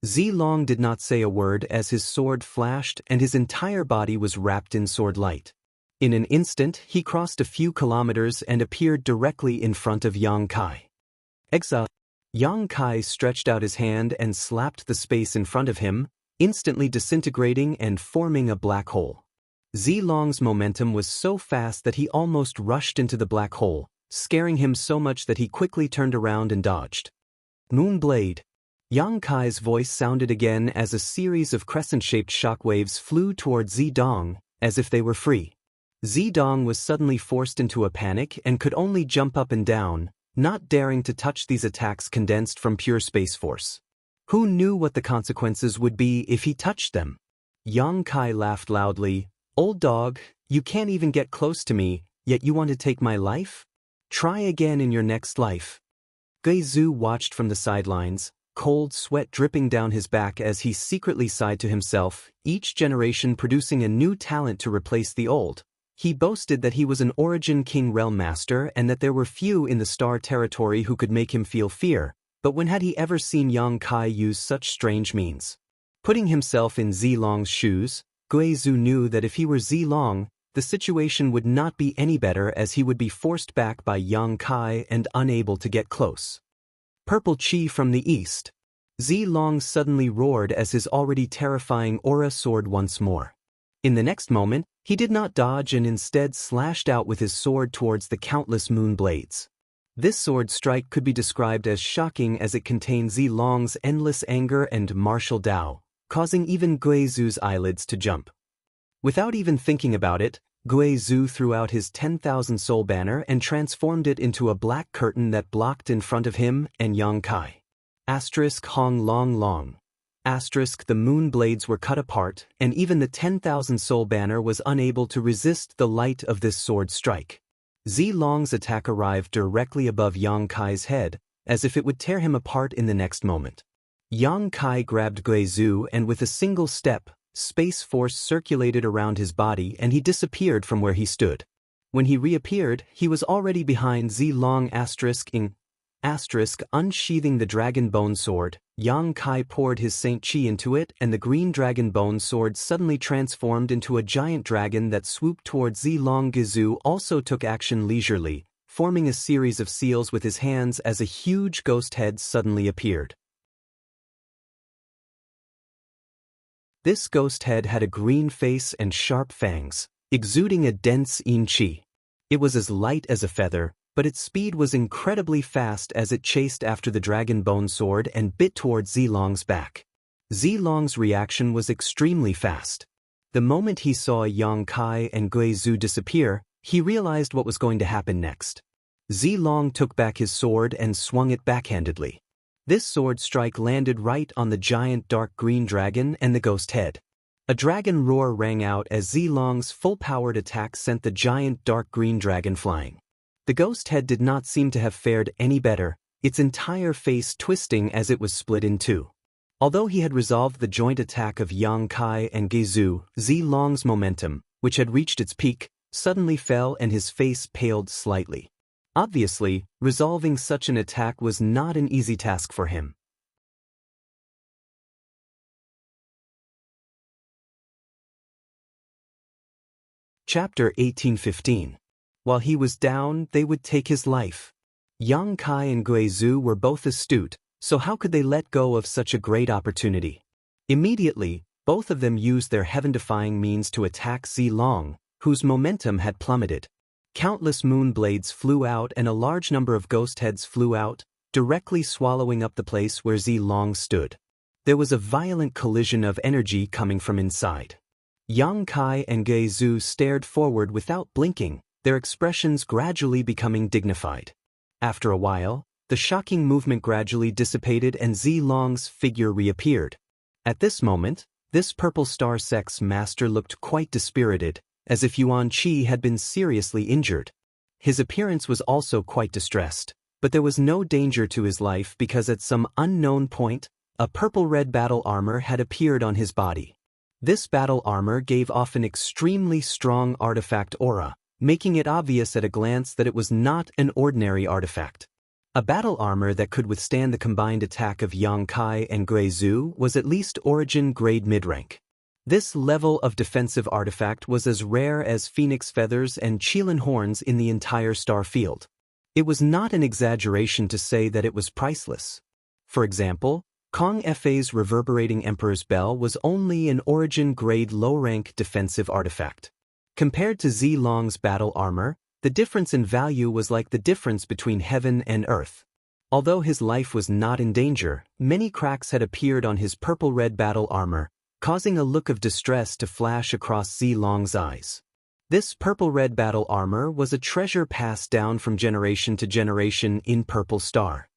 A: Zilong did not say a word as his sword flashed and his entire body was wrapped in sword light. In an instant, he crossed a few kilometers and appeared directly in front of Yang Kai. Exile. Yang Kai stretched out his hand and slapped the space in front of him, instantly disintegrating and forming a black hole. Zilong's momentum was so fast that he almost rushed into the black hole, scaring him so much that he quickly turned around and dodged. Moonblade. Yang Kai's voice sounded again as a series of crescent-shaped shockwaves flew toward Zidong, as if they were free. Zidong was suddenly forced into a panic and could only jump up and down, not daring to touch these attacks condensed from pure space force. Who knew what the consequences would be if he touched them? Yang Kai laughed loudly. "Old dog, you can't even get close to me, yet you want to take my life? Try again in your next life." Guizhu watched from the sidelines, cold sweat dripping down his back as he secretly sighed to himself, each generation producing a new talent to replace the old. He boasted that he was an Origin King Realm Master and that there were few in the Star Territory who could make him feel fear, but when had he ever seen Yang Kai use such strange means? Putting himself in Zilong's shoes, Guizhu knew that if he were Zilong, the situation would not be any better as he would be forced back by Yang Kai and unable to get close. Purple Chi from the east. Zilong suddenly roared as his already terrifying aura soared once more. In the next moment, he did not dodge and instead slashed out with his sword towards the countless moon blades. This sword strike could be described as shocking as it contained Zilong's endless anger and martial Dao, causing even Guizhu's eyelids to jump. Without even thinking about it, Guizhu threw out his 10,000 soul banner and transformed it into a black curtain that blocked in front of him and Yang Kai. Hong long long. The moon blades were cut apart, and even the 10,000 soul banner was unable to resist the light of this sword strike. Zilong's attack arrived directly above Yang Kai's head, as if it would tear him apart in the next moment. Yang Kai grabbed Guizhu and with a single step, space force circulated around his body and he disappeared from where he stood. When he reappeared, he was already behind Zilong unsheathing the dragon bone sword. Yang Kai poured his Saint Chi into it and the green dragon bone sword suddenly transformed into a giant dragon that swooped towards Zilong. Guizhu also took action leisurely, forming a series of seals with his hands as a huge ghost head suddenly appeared. This ghost head had a green face and sharp fangs, exuding a dense yin chi. It was as light as a feather, but its speed was incredibly fast as it chased after the dragon bone sword and bit towards Zilong's back. Zilong's reaction was extremely fast. The moment he saw Yang Kai and Guizhu disappear, he realized what was going to happen next. Zilong took back his sword and swung it backhandedly. This sword strike landed right on the giant dark green dragon and the ghost head. A dragon roar rang out as Zilong's full-powered attack sent the giant dark green dragon flying. The ghost head did not seem to have fared any better, its entire face twisting as it was split in two. Although he had resolved the joint attack of Yang Kai and Guizhu, Zilong's momentum, which had reached its peak, suddenly fell and his face paled slightly. Obviously, resolving such an attack was not an easy task for him. Chapter 1815. While he was down, they would take his life. Yang Kai and Guizhu were both astute, so how could they let go of such a great opportunity? Immediately, both of them used their heaven-defying means to attack Zilong, whose momentum had plummeted. Countless moon blades flew out and a large number of ghost heads flew out, directly swallowing up the place where Zilong stood. There was a violent collision of energy coming from inside. Yang Kai and Guizhu stared forward without blinking, their expressions gradually becoming dignified. After a while, the shocking movement gradually dissipated and Zilong's figure reappeared. At this moment, this purple star sect's master looked quite dispirited, as if Yuan Qi had been seriously injured. His appearance was also quite distressed, but there was no danger to his life because at some unknown point, a purple-red battle armor had appeared on his body. This battle armor gave off an extremely strong artifact aura, making it obvious at a glance that it was not an ordinary artifact. A battle armor that could withstand the combined attack of Yang Kai and Guizhou was at least origin grade mid-rank. This level of defensive artifact was as rare as phoenix feathers and qilin horns in the entire star field. It was not an exaggeration to say that it was priceless. For example, Kong Fa's reverberating Emperor's Bell was only an origin grade low-rank defensive artifact. Compared to Zilong's battle armor, the difference in value was like the difference between heaven and earth. Although his life was not in danger, many cracks had appeared on his purple-red battle armor, causing a look of distress to flash across Zilong's eyes. This purple-red battle armor was a treasure passed down from generation to generation in Purple Star.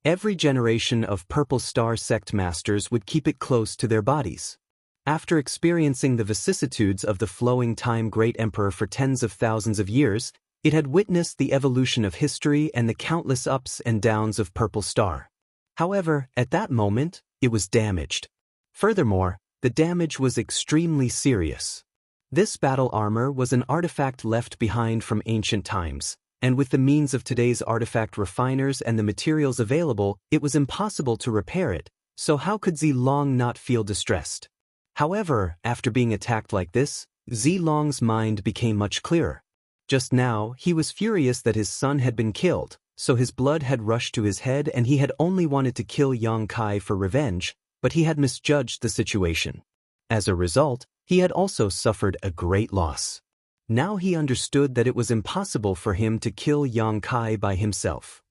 A: Every generation of Purple Star sect masters would keep it close to their bodies. After experiencing the vicissitudes of the flowing time Great Emperor for tens of thousands of years, it had witnessed the evolution of history and the countless ups and downs of Purple Star. However, at that moment, it was damaged. Furthermore, the damage was extremely serious. This battle armor was an artifact left behind from ancient times, and with the means of today's artifact refiners and the materials available, it was impossible to repair it, so how could Zilong not feel distressed? However, after being attacked like this, Zilong's mind became much clearer. Just now, he was furious that his son had been killed, so his blood had rushed to his head and he had only wanted to kill Yang Kai for revenge, but he had misjudged the situation. As a result, he had also suffered a great loss. Now he understood that it was impossible for him to kill Yang Kai by himself.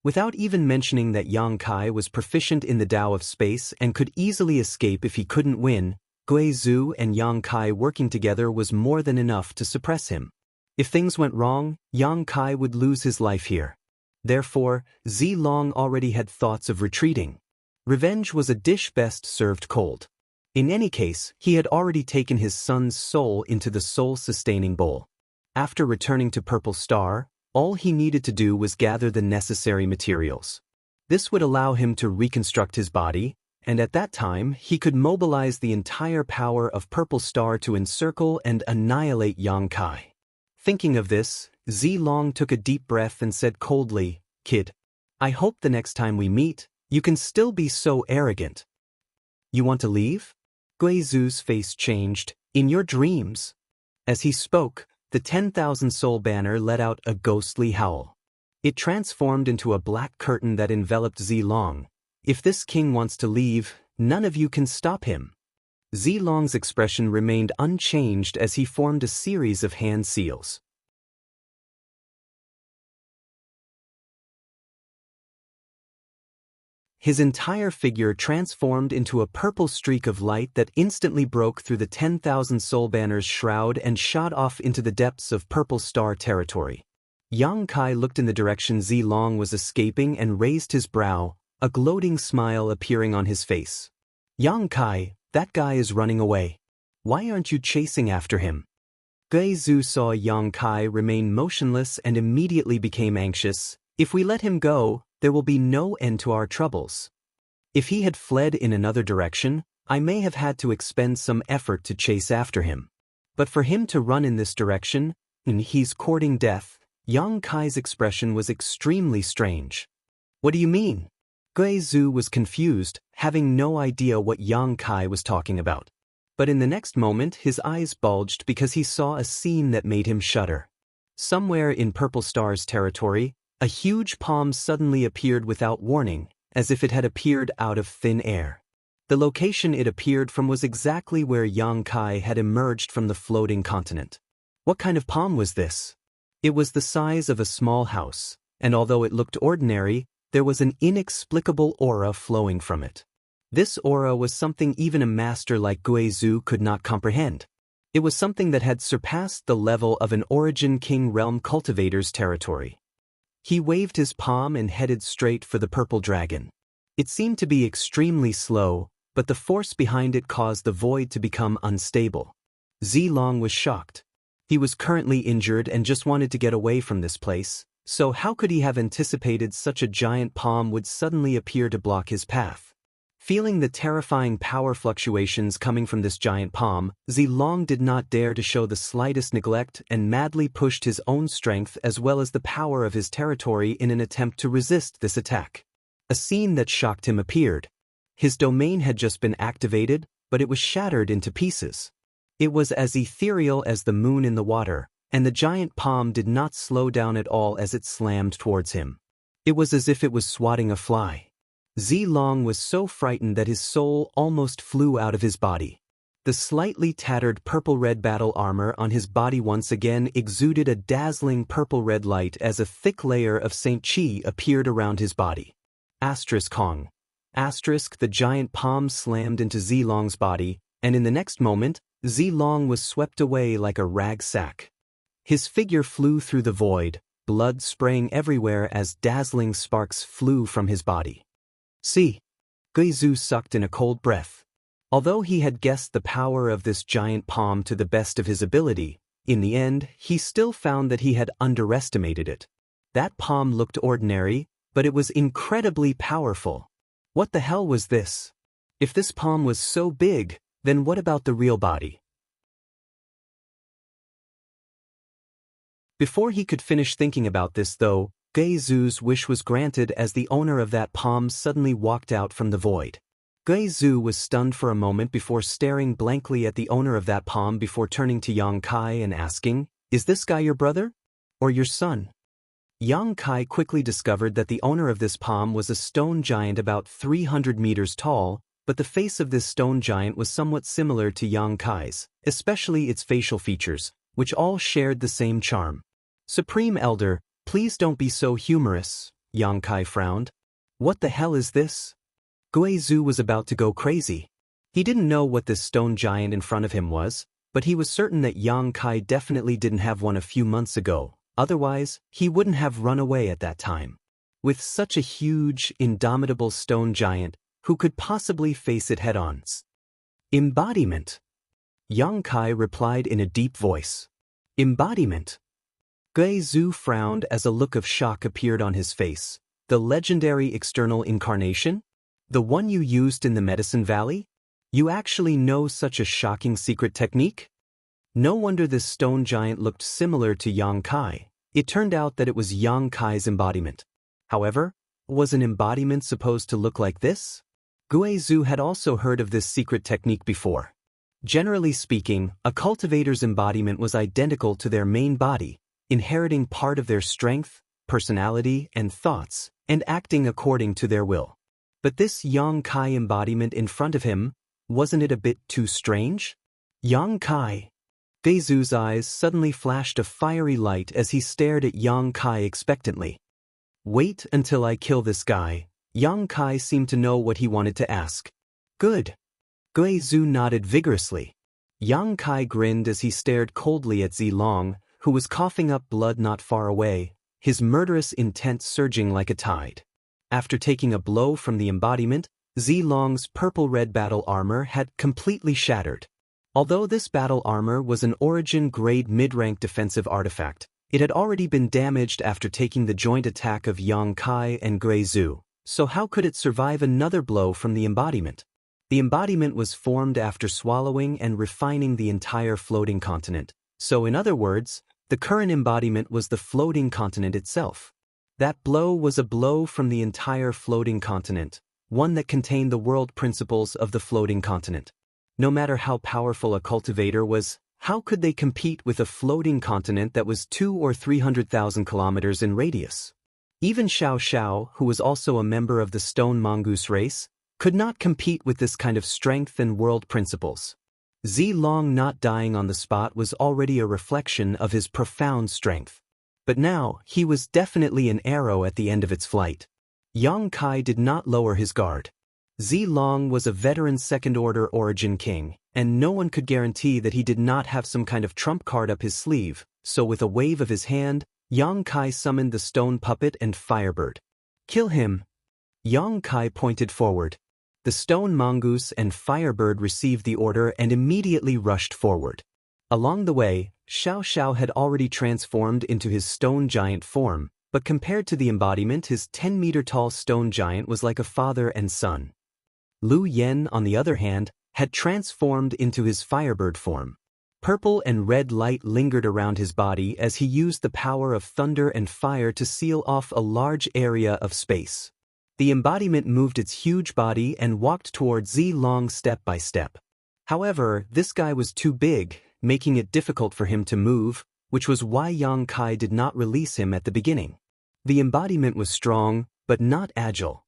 A: Without even mentioning that Yang Kai was proficient in the Tao of space and could easily escape if he couldn't win, Guizhou and Yang Kai working together was more than enough to suppress him. If things went wrong, Yang Kai would lose his life here. Therefore, Zilong already had thoughts of retreating. Revenge was a dish best served cold. In any case, he had already taken his son's soul into the soul-sustaining bowl. After returning to Purple Star, all he needed to do was gather the necessary materials. This would allow him to reconstruct his body, and at that time, he could mobilize the entire power of Purple Star to encircle and annihilate Yang Kai. Thinking of this, Zilong took a deep breath and said coldly, "Kid, I hope the next time we meet, you can still be so arrogant." "You want to leave?" Guizhou's face changed. "In your dreams." As he spoke, the 10,000 soul banner let out a ghostly howl. It transformed into a black curtain that enveloped Zilong. "If this king wants to leave, none of you can stop him." Zilong's expression remained unchanged as he formed a series of hand seals. His entire figure transformed into a purple streak of light that instantly broke through the 10,000 soul banner's shroud and shot off into the depths of Purple Star territory. Yang Kai looked in the direction Zilong was escaping and raised his brow, a gloating smile appearing on his face. "Yang Kai, that guy is running away. Why aren't you chasing after him?" Guizhou saw Yang Kai remain motionless and immediately became anxious. "If we let him go, there will be no end to our troubles. If he had fled in another direction, I may have had to expend some effort to chase after him. But for him to run in this direction, and he's courting death." Yang Kai's expression was extremely strange. "What do you mean?" Guizhou was confused, having no idea what Yang Kai was talking about. But in the next moment his eyes bulged because he saw a scene that made him shudder. Somewhere in Purple Star's territory, a huge palm suddenly appeared without warning, as if it had appeared out of thin air. The location it appeared from was exactly where Yang Kai had emerged from the floating continent. What kind of palm was this? It was the size of a small house, and although it looked ordinary, there was an inexplicable aura flowing from it. This aura was something even a master like Guizhou could not comprehend. It was something that had surpassed the level of an Origin King Realm cultivator's territory. He waved his palm and headed straight for the purple dragon. It seemed to be extremely slow, but the force behind it caused the void to become unstable. Zilong was shocked. He was currently injured and just wanted to get away from this place, so how could he have anticipated such a giant palm would suddenly appear to block his path? Feeling the terrifying power fluctuations coming from this giant palm, Zilong did not dare to show the slightest neglect and madly pushed his own strength as well as the power of his territory in an attempt to resist this attack. A scene that shocked him appeared. His domain had just been activated, but it was shattered into pieces. It was as ethereal as the moon in the water, and the giant palm did not slow down at all as it slammed towards him. It was as if it was swatting a fly. Zilong was so frightened that his soul almost flew out of his body. The slightly tattered purple-red battle armor on his body once again exuded a dazzling purple-red light as a thick layer of Saint Chi appeared around his body. Kong. The giant palm slammed into Zilong's body, and in the next moment, Zilong was swept away like a rag sack. His figure flew through the void, blood spraying everywhere as dazzling sparks flew from his body. Guizhu sucked in a cold breath. Although he had guessed the power of this giant palm to the best of his ability, in the end, he still found that he had underestimated it. That palm looked ordinary, but it was incredibly powerful. What the hell was this? If this palm was so big, then what about the real body? Before he could finish thinking about this though, Guizhu's wish was granted as the owner of that palm suddenly walked out from the void. Guizhu was stunned for a moment before staring blankly at the owner of that palm before turning to Yang Kai and asking, "Is this guy your brother? Or your son?" Yang Kai quickly discovered that the owner of this palm was a stone giant about 300 meters tall, but the face of this stone giant was somewhat similar to Yang Kai's, especially its facial features, which all shared the same charm. "Supreme Elder, please don't be so humorous," Yang Kai frowned. "What the hell is this?" Guizhu was about to go crazy. He didn't know what this stone giant in front of him was, but he was certain that Yang Kai definitely didn't have one a few months ago, otherwise, he wouldn't have run away at that time. With such a huge, indomitable stone giant, who could possibly face it head-on? "Embodiment," Yang Kai replied in a deep voice. "Embodiment." Guizhu frowned as a look of shock appeared on his face. "The legendary external incarnation? The one you used in the Medicine Valley? You actually know such a shocking secret technique?" No wonder this stone giant looked similar to Yang Kai. It turned out that it was Yang Kai's embodiment. However, was an embodiment supposed to look like this? Guizhu had also heard of this secret technique before. Generally speaking, a cultivator's embodiment was identical to their main body, inheriting part of their strength, personality, and thoughts, and acting according to their will. But this Yang Kai embodiment in front of him, wasn't it a bit too strange? Yang Kai. Guizhu's eyes suddenly flashed a fiery light as he stared at Yang Kai expectantly. "Wait until I kill this guy." Yang Kai seemed to know what he wanted to ask. "Good." Guizhu nodded vigorously. Yang Kai grinned as he stared coldly at Zilong, who was coughing up blood not far away, his murderous intent surging like a tide. After taking a blow from the embodiment, Zilong's purple-red battle armor had completely shattered. Although this battle armor was an origin-grade mid-rank defensive artifact, it had already been damaged after taking the joint attack of Yang Kai and Guizhu, so how could it survive another blow from the embodiment? The embodiment was formed after swallowing and refining the entire floating continent, so in other words, the current embodiment was the floating continent itself. That blow was a blow from the entire floating continent, one that contained the world principles of the floating continent. No matter how powerful a cultivator was, how could they compete with a floating continent that was 200,000 or 300,000 kilometers in radius? Even Xiao, who was also a member of the stone mongoose race, could not compete with this kind of strength and world principles. Zilong not dying on the spot was already a reflection of his profound strength. But now, he was definitely an arrow at the end of its flight. Yang Kai did not lower his guard. Zilong was a veteran second-order origin king, and no one could guarantee that he did not have some kind of trump card up his sleeve, so with a wave of his hand, Yang Kai summoned the stone puppet and Firebird. "Kill him." Yang Kai pointed forward. The stone mongoose and Firebird received the order and immediately rushed forward. Along the way, Xiaoxiao had already transformed into his stone giant form, but compared to the embodiment, his 10-meter-tall stone giant was like a father and son. Lu Yen, on the other hand, had transformed into his firebird form. Purple and red light lingered around his body as he used the power of thunder and fire to seal off a large area of space. The embodiment moved its huge body and walked toward Zilong step by step. However, this guy was too big, making it difficult for him to move, which was why Yang Kai did not release him at the beginning. The embodiment was strong, but not agile.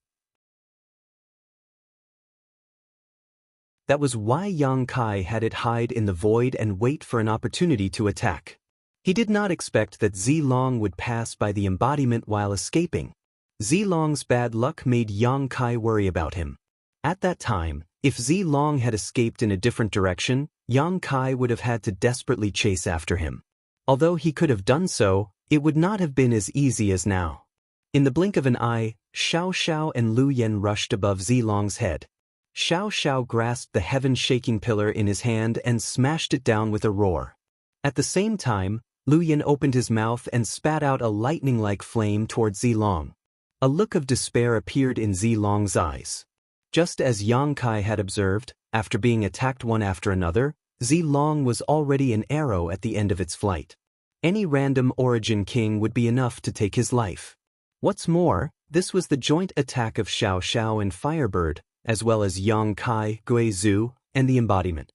A: That was why Yang Kai had it hide in the void and wait for an opportunity to attack. He did not expect that Zilong would pass by the embodiment while escaping. Zilong's bad luck made Yang Kai worry about him. At that time, if Zilong had escaped in a different direction, Yang Kai would have had to desperately chase after him. Although he could have done so, it would not have been as easy as now. In the blink of an eye, Xiaoxiao and Lu Yen rushed above Zilong's head. Xiaoxiao grasped the heaven-shaking pillar in his hand and smashed it down with a roar. At the same time, Lu Yen opened his mouth and spat out a lightning-like flame toward Zilong. A look of despair appeared in Zilong's eyes. Just as Yang Kai had observed, after being attacked one after another, Zilong was already an arrow at the end of its flight. Any random origin king would be enough to take his life. What's more, this was the joint attack of Xiaoxiao and Firebird, as well as Yang Kai, Guizhu, and the embodiment.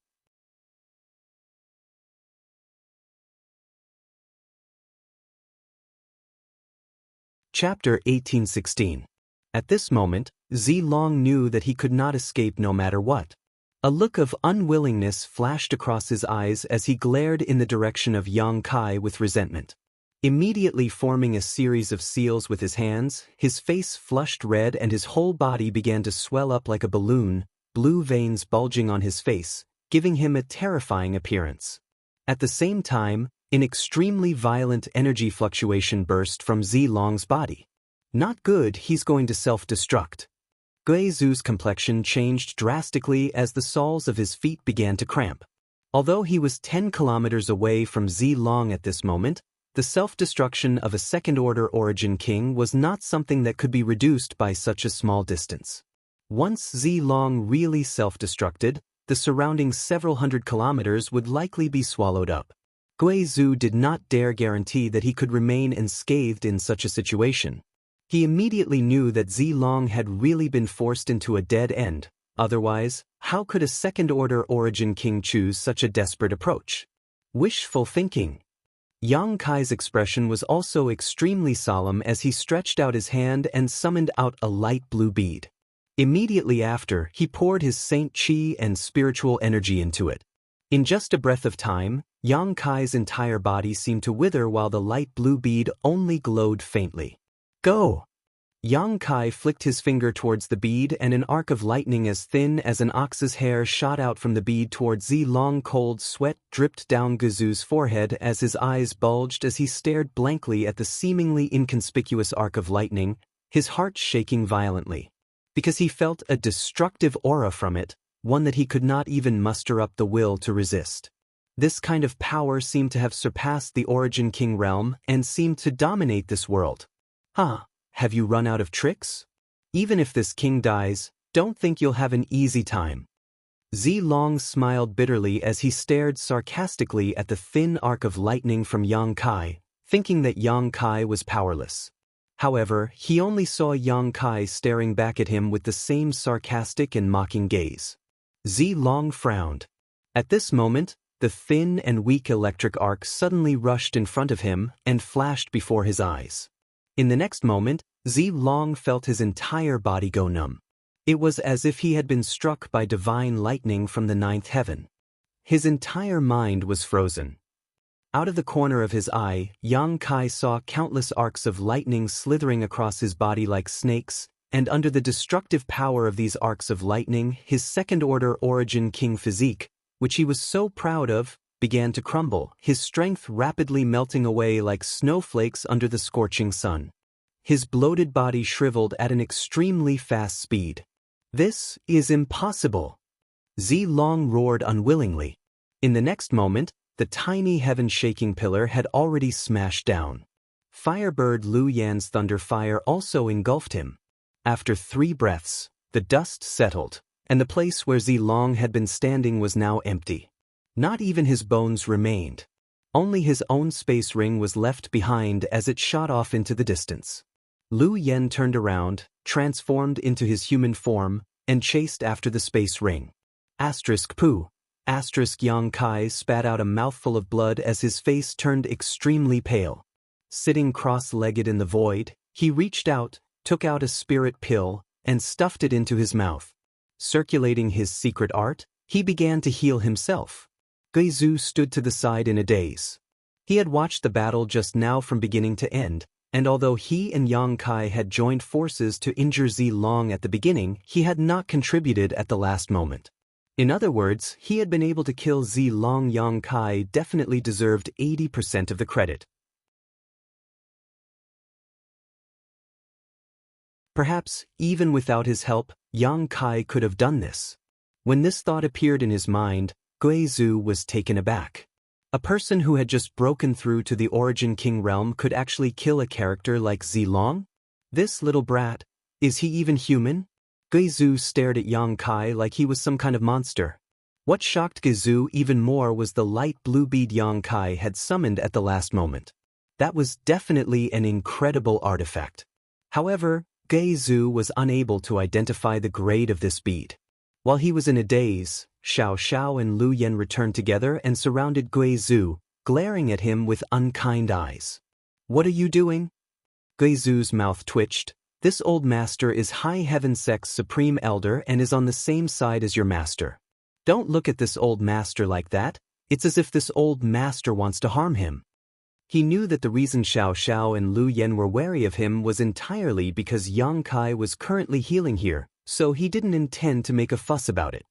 A: Chapter 1816. At this moment, Zilong knew that he could not escape no matter what. A look of unwillingness flashed across his eyes as he glared in the direction of Yang Kai with resentment. Immediately forming a series of seals with his hands, his face flushed red and his whole body began to swell up like a balloon, blue veins bulging on his face, giving him a terrifying appearance. At the same time, an extremely violent energy fluctuation burst from Zilong's body. Not good, he's going to self-destruct. Guizhu's complexion changed drastically as the soles of his feet began to cramp. Although he was 10 kilometers away from Zilong at this moment, the self-destruction of a second-order origin king was not something that could be reduced by such a small distance. Once Zilong really self-destructed, the surrounding several hundred kilometers would likely be swallowed up. Guizhu did not dare guarantee that he could remain unscathed in such a situation. He immediately knew that Zilong had really been forced into a dead end. Otherwise, how could a second-order origin king choose such a desperate approach? Wishful thinking. Yang Kai's expression was also extremely solemn as he stretched out his hand and summoned out a light blue bead. Immediately after, he poured his Saint Qi and spiritual energy into it. In just a breath of time, Yang Kai's entire body seemed to wither while the light blue bead only glowed faintly. Go! Yang Kai flicked his finger towards the bead and an arc of lightning as thin as an ox's hair shot out from the bead towards Zilong. Cold sweat dripped down Guizhu's forehead as his eyes bulged as he stared blankly at the seemingly inconspicuous arc of lightning, his heart shaking violently. Because he felt a destructive aura from it, one that he could not even muster up the will to resist. This kind of power seemed to have surpassed the Origin King realm and seemed to dominate this world. Huh? Have you run out of tricks? Even if this king dies, don't think you'll have an easy time. Zilong smiled bitterly as he stared sarcastically at the thin arc of lightning from Yang Kai, thinking that Yang Kai was powerless. However, he only saw Yang Kai staring back at him with the same sarcastic and mocking gaze. Zilong frowned. At this moment, the thin and weak electric arc suddenly rushed in front of him and flashed before his eyes. In the next moment, Zilong felt his entire body go numb. It was as if he had been struck by divine lightning from the ninth heaven. His entire mind was frozen. Out of the corner of his eye, Yang Kai saw countless arcs of lightning slithering across his body like snakes, and under the destructive power of these arcs of lightning, his second-order origin king physique, which he was so proud of, began to crumble, his strength rapidly melting away like snowflakes under the scorching sun. His bloated body shriveled at an extremely fast speed. This is impossible! Zilong roared unwillingly. In the next moment, the tiny heaven-shaking pillar had already smashed down. Firebird Lu Yan's thunder fire also engulfed him. After 3 breaths, the dust settled, and the place where Zilong had been standing was now empty. Not even his bones remained. Only his own space ring was left behind as it shot off into the distance. Lu Yan turned around, transformed into his human form, and chased after the space ring. Pooh. Yang Kai spat out a mouthful of blood as his face turned extremely pale. Sitting cross-legged in the void, he reached out, took out a spirit pill, and stuffed it into his mouth. Circulating his secret art, he began to heal himself. Guizhou stood to the side in a daze. He had watched the battle just now from beginning to end, and although he and Yang Kai had joined forces to injure Zilong at the beginning, he had not contributed at the last moment. In other words, he had been able to kill Zilong. Yang Kai definitely deserved 80% of the credit. Perhaps, even without his help, Yang Kai could have done this. When this thought appeared in his mind, Guizhou was taken aback. A person who had just broken through to the Origin King realm could actually kill a character like Zilong? This little brat, is he even human? Guizhou stared at Yang Kai like he was some kind of monster. What shocked Guizhou even more was the light blue bead Yang Kai had summoned at the last moment. That was definitely an incredible artifact. However, Guizhou was unable to identify the grade of this bead. While he was in a daze, Xiao and Lu Yan returned together and surrounded Guizhou, glaring at him with unkind eyes. "What are you doing?" Guizhou's mouth twitched. "This old master is High Heaven Sect's Supreme Elder and is on the same side as your master. Don't look at this old master like that. It's as if this old master wants to harm him." He knew that the reason Xiao and Lu Yan were wary of him was entirely because Yang Kai was currently healing here, so he didn't intend to make a fuss about it.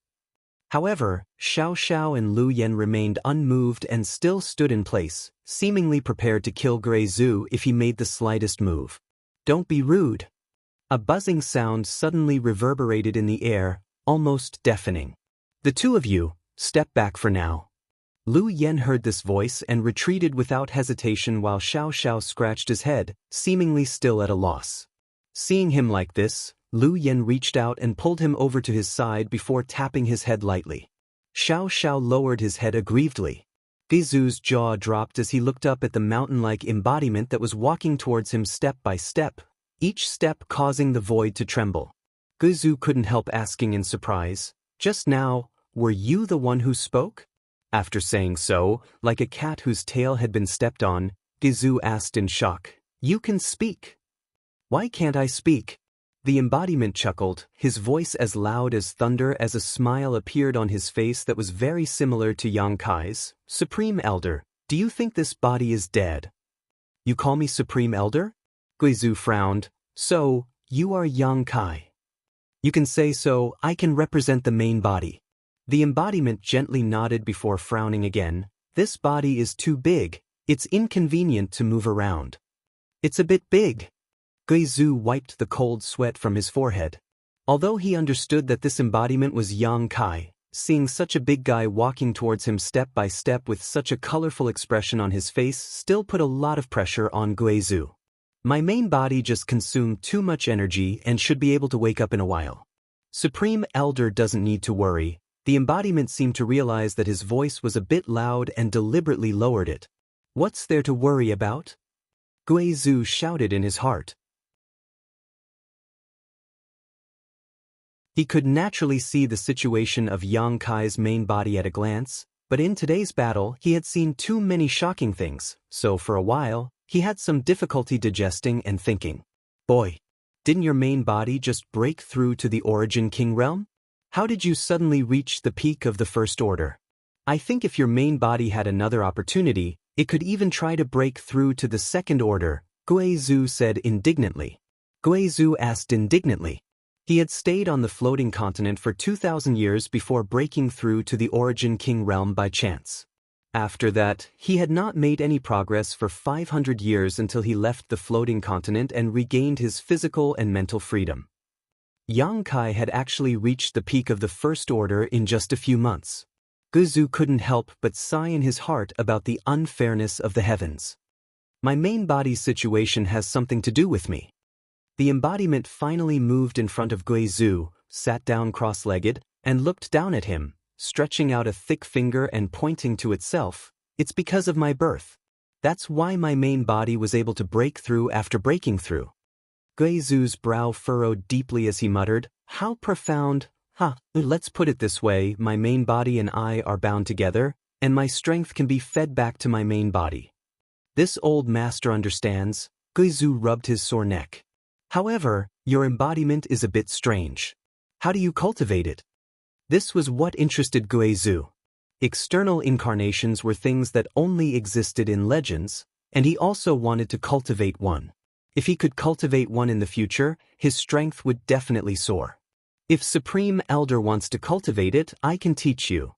A: However, Xiao and Lu Yan remained unmoved and still stood in place, seemingly prepared to kill Guizhou if he made the slightest move. "Don't be rude." A buzzing sound suddenly reverberated in the air, almost deafening. "The 2 of you, step back for now." Lu Yan heard this voice and retreated without hesitation while Xiao scratched his head, seemingly still at a loss. Seeing him like this, Lu Yan reached out and pulled him over to his side before tapping his head lightly. Xiao lowered his head aggrievedly. Guizhou's jaw dropped as he looked up at the mountain-like embodiment that was walking towards him step by step, each step causing the void to tremble. Guizhou couldn't help asking in surprise, "Just now, were you the one who spoke?" After saying so, like a cat whose tail had been stepped on, Guizhou asked in shock, "You can speak. Why can't I speak?" The embodiment chuckled, his voice as loud as thunder as a smile appeared on his face that was very similar to Yang Kai's. "Supreme Elder, do you think this body is dead?" "You call me Supreme Elder?" Guizhou frowned. "So, you are Yang Kai." "You can say so. I can represent the main body." The embodiment gently nodded before frowning again. "This body is too big. It's inconvenient to move around." "It's a bit big." Guizhou wiped the cold sweat from his forehead. Although he understood that this embodiment was Yang Kai, seeing such a big guy walking towards him step by step with such a colorful expression on his face still put a lot of pressure on Guizhou. "My main body just consumed too much energy and should be able to wake up in a while." Supreme Elder doesn't need to worry. The embodiment seemed to realize that his voice was a bit loud and deliberately lowered it. "What's there to worry about?" Guizhou shouted in his heart. He could naturally see the situation of Yang Kai's main body at a glance, but in today's battle he had seen too many shocking things, so for a while, he had some difficulty digesting and thinking. "Boy, didn't your main body just break through to the Origin King realm? How did you suddenly reach the peak of the First Order? I think if your main body had another opportunity, it could even try to break through to the Second Order," Guizhou said indignantly. Guizhou asked indignantly. He had stayed on the floating continent for 2,000 years before breaking through to the Origin King realm by chance. After that, he had not made any progress for 500 years until he left the floating continent and regained his physical and mental freedom. Yang Kai had actually reached the peak of the First Order in just a few months. Guizhou couldn't help but sigh in his heart about the unfairness of the heavens. My main body's situation has something to do with me. The embodiment finally moved in front of Guizhou, sat down cross-legged, and looked down at him, stretching out a thick finger and pointing to itself. It's because of my birth. That's why my main body was able to break through after breaking through. Guizhou's brow furrowed deeply as he muttered, "How profound. Let's put it this way, my main body and I are bound together, and my strength can be fed back to my main body. This old master understands." Guizhou rubbed his sore neck. "However, your embodiment is a bit strange. How do you cultivate it?" This was what interested Guizhou. External incarnations were things that only existed in legends, and he also wanted to cultivate one. If he could cultivate one in the future, his strength would definitely soar. "If Supreme Elder wants to cultivate it, I can teach you."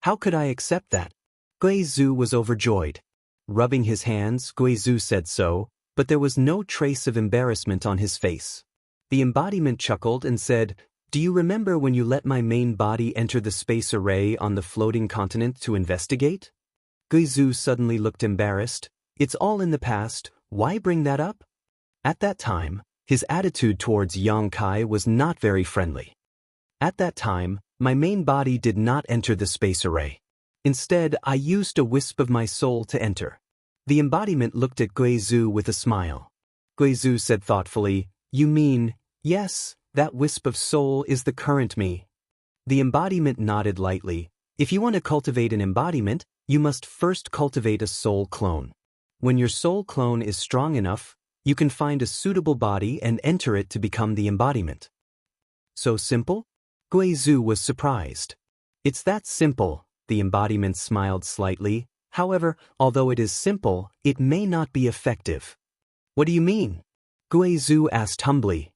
A: "How could I accept that?" Guizhou was overjoyed. Rubbing his hands, Guizhou said so, but there was no trace of embarrassment on his face. The embodiment chuckled and said, "Do you remember when you let my main body enter the space array on the floating continent to investigate?" Guizhou suddenly looked embarrassed. "It's all in the past, why bring that up?" At that time, his attitude towards Xianxia was not very friendly. "At that time, my main body did not enter the space array. Instead, I used a wisp of my soul to enter." The embodiment looked at Guizhou with a smile. Guizhou said thoughtfully, "You mean, yes, that wisp of soul is the current me." The embodiment nodded lightly. "If you want to cultivate an embodiment, you must first cultivate a soul clone. When your soul clone is strong enough, you can find a suitable body and enter it to become the embodiment." "So simple?" Guizhou was surprised. "It's that simple," the embodiment smiled slightly. "However, although it is simple, it may not be effective." "What do you mean?" Guizhou asked humbly.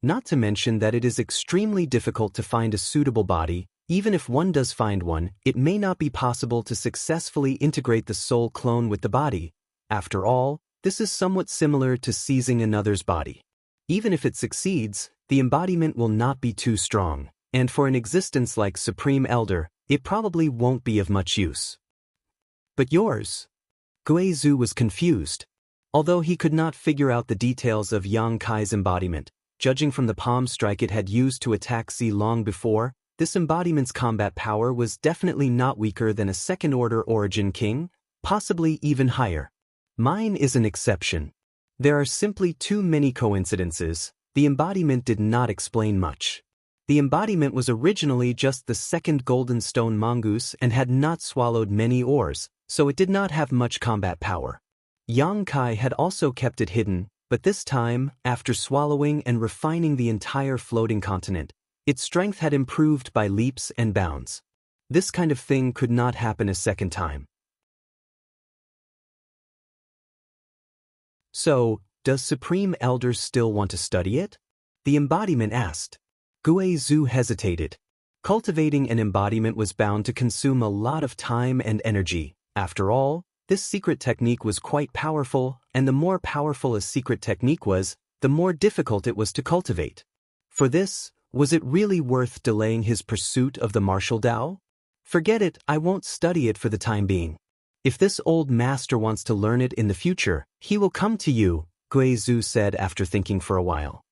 A: "Not to mention that it is extremely difficult to find a suitable body. Even if one does find one, it may not be possible to successfully integrate the soul clone with the body. After all, this is somewhat similar to seizing another's body. Even if it succeeds, the embodiment will not be too strong, and for an existence like Supreme Elder, it probably won't be of much use." "But yours?" Guizhou was confused. Although he could not figure out the details of Xianxia's embodiment, judging from the palm strike it had used to attack Z long before, this embodiment's combat power was definitely not weaker than a second-order origin king, possibly even higher. "Mine is an exception. There are simply too many coincidences." The embodiment did not explain much. The embodiment was originally just the second golden stone mongoose and had not swallowed many ores, so it did not have much combat power. Xianxia had also kept it hidden, but this time, after swallowing and refining the entire floating continent, its strength had improved by leaps and bounds. This kind of thing could not happen a second time. "So, does Supreme Elder still want to study it?" the embodiment asked. Guizhou hesitated. Cultivating an embodiment was bound to consume a lot of time and energy. After all, this secret technique was quite powerful, and the more powerful a secret technique was, the more difficult it was to cultivate. For this, was it really worth delaying his pursuit of the martial Tao? "Forget it, I won't study it for the time being. If this old master wants to learn it in the future, he will come to you," Guizhou said after thinking for a while.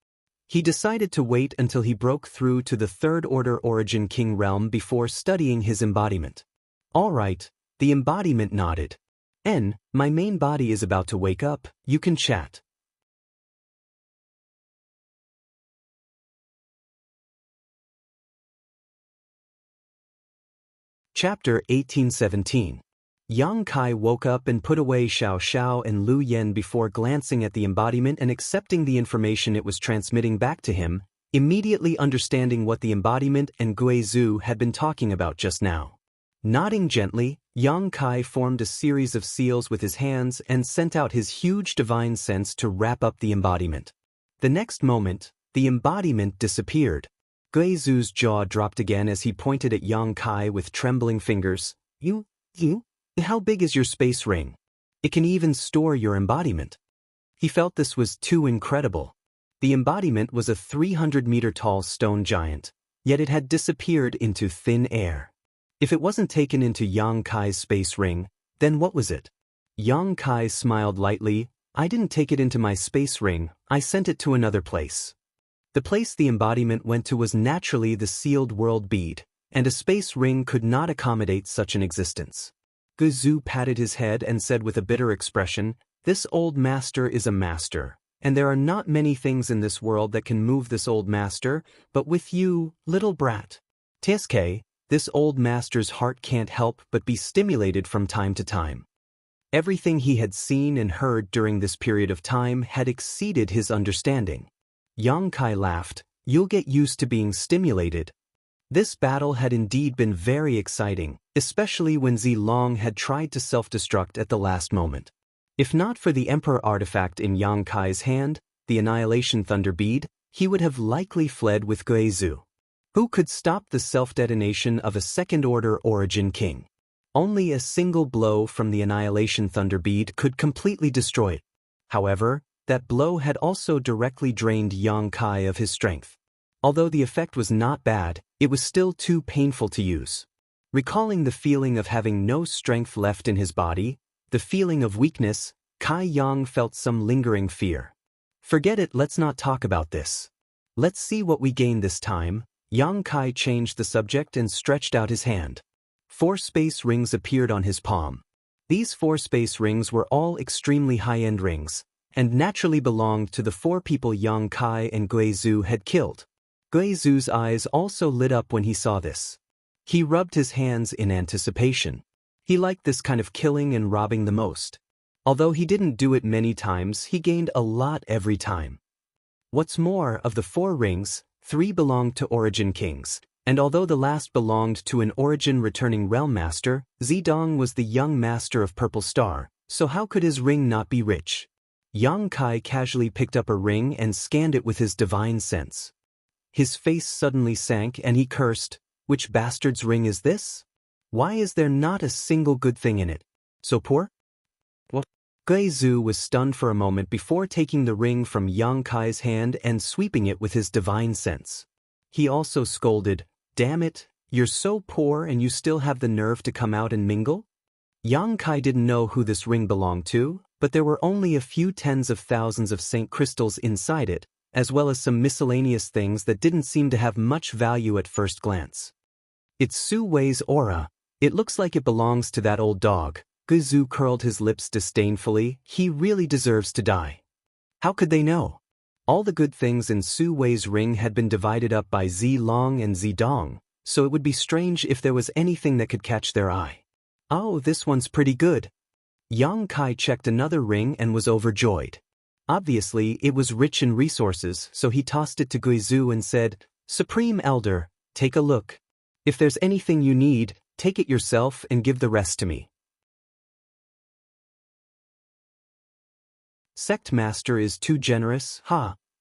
A: He decided to wait until he broke through to the third-order origin king realm before studying his embodiment. "All right," the embodiment nodded. My main body is about to wake up, you can chat." Chapter 1817. Xianxia woke up and put away Xiao and Lu Yen before glancing at the embodiment and accepting the information it was transmitting back to him, immediately understanding what the embodiment and Guizhou had been talking about just now. Nodding gently, Xianxia formed a series of seals with his hands and sent out his huge divine sense to wrap up the embodiment. The next moment, the embodiment disappeared. Guizhou's jaw dropped again as he pointed at Xianxia with trembling fingers. You? How big is your space ring? It can even store your embodiment." He felt this was too incredible. The embodiment was a 300-meter-tall stone giant, yet it had disappeared into thin air. If it wasn't taken into Yang Kai's space ring, then what was it? Yang Kai smiled lightly. I didn't take it into my space ring, I sent it to another place. The place the embodiment went to was naturally the sealed world bead, and a space ring could not accommodate such an existence. Guizhou patted his head and said with a bitter expression, this old master is a master, and there are not many things in this world that can move this old master, but with you, little brat. TSK, this old master's heart can't help but be stimulated from time to time. Everything he had seen and heard during this period of time had exceeded his understanding. Yang Kai laughed, you'll get used to being stimulated. This battle had indeed been very exciting, especially when Zilong had tried to self-destruct at the last moment. If not for the Emperor artifact in Yang Kai's hand, the Annihilation Thunder Bead, he would have likely fled with Guizhou. Who could stop the self-detonation of a second-order origin king? Only a single blow from the Annihilation Thunder Bead could completely destroy it. However, that blow had also directly drained Yang Kai of his strength. Although the effect was not bad, it was still too painful to use. Recalling the feeling of having no strength left in his body, the feeling of weakness, Kai Yang felt some lingering fear. Forget it, let's not talk about this. Let's see what we gain this time. Yang Kai changed the subject and stretched out his hand. 4 space rings appeared on his palm. These 4 space rings were all extremely high-end rings, and naturally belonged to the 4 people Yang Kai and Guizhou had killed. Guizhou's eyes also lit up when he saw this. He rubbed his hands in anticipation. He liked this kind of killing and robbing the most. Although he didn't do it many times, he gained a lot every time. What's more, of the 4 rings, 3 belonged to Origin Kings. And although the last belonged to an origin-returning realm master, Zidong was the young master of Purple Star, so how could his ring not be rich? Yang Kai casually picked up a ring and scanned it with his divine sense. His face suddenly sank and he cursed, which bastard's ring is this? Why is there not a single good thing in it? So poor? What? Guizhou was stunned for a moment before taking the ring from Yang Kai's hand and sweeping it with his divine sense. He also scolded, damn it, you're so poor and you still have the nerve to come out and mingle? Yang Kai didn't know who this ring belonged to, but there were only a few tens of thousands of Saint crystals inside it, as well as some miscellaneous things that didn't seem to have much value at first glance. It's Su Wei's aura. It looks like it belongs to that old dog. Guizhou curled his lips disdainfully. He really deserves to die. How could they know? All the good things in Su Wei's ring had been divided up by Zilong and Zidong, so it would be strange if there was anything that could catch their eye. Oh, this one's pretty good. Yang Kai checked another ring and was overjoyed. Obviously, it was rich in resources, so he tossed it to Guizhou and said, Supreme Elder, take a look. If there's anything you need, take it yourself and give the rest to me. Sect master is too generous,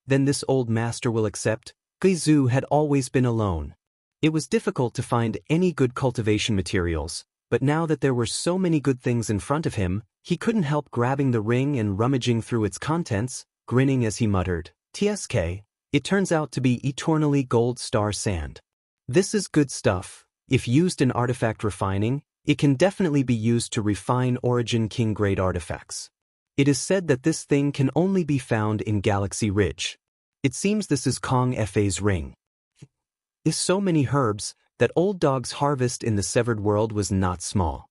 A: then this old master will accept. Guizhou had always been alone. It was difficult to find any good cultivation materials, but now that there were so many good things in front of him, he couldn't help grabbing the ring and rummaging through its contents, grinning as he muttered, TSK, it turns out to be eternally gold star sand. This is good stuff. If used in artifact refining, it can definitely be used to refine Origin King grade artifacts. It is said that this thing can only be found in Galaxy Ridge. It seems this is Kong Fa's ring. Is so many herbs, that old dog's harvest in the severed world was not small.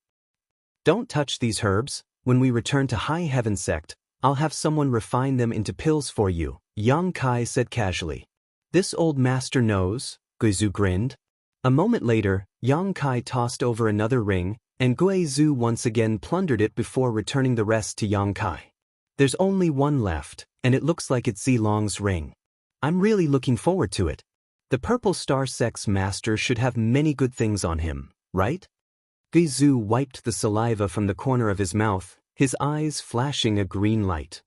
A: Don't touch these herbs. When we return to High Heaven Sect, I'll have someone refine them into pills for you, Yang Kai said casually. This old master knows, Guizhou grinned. A moment later, Yang Kai tossed over another ring, and Guizhou once again plundered it before returning the rest to Yang Kai. There's only one left, and it looks like it's Zilong's ring. I'm really looking forward to it. The Purple Star Sect's master should have many good things on him, right? Guizhou wiped the saliva from the corner of his mouth, his eyes flashing a green light.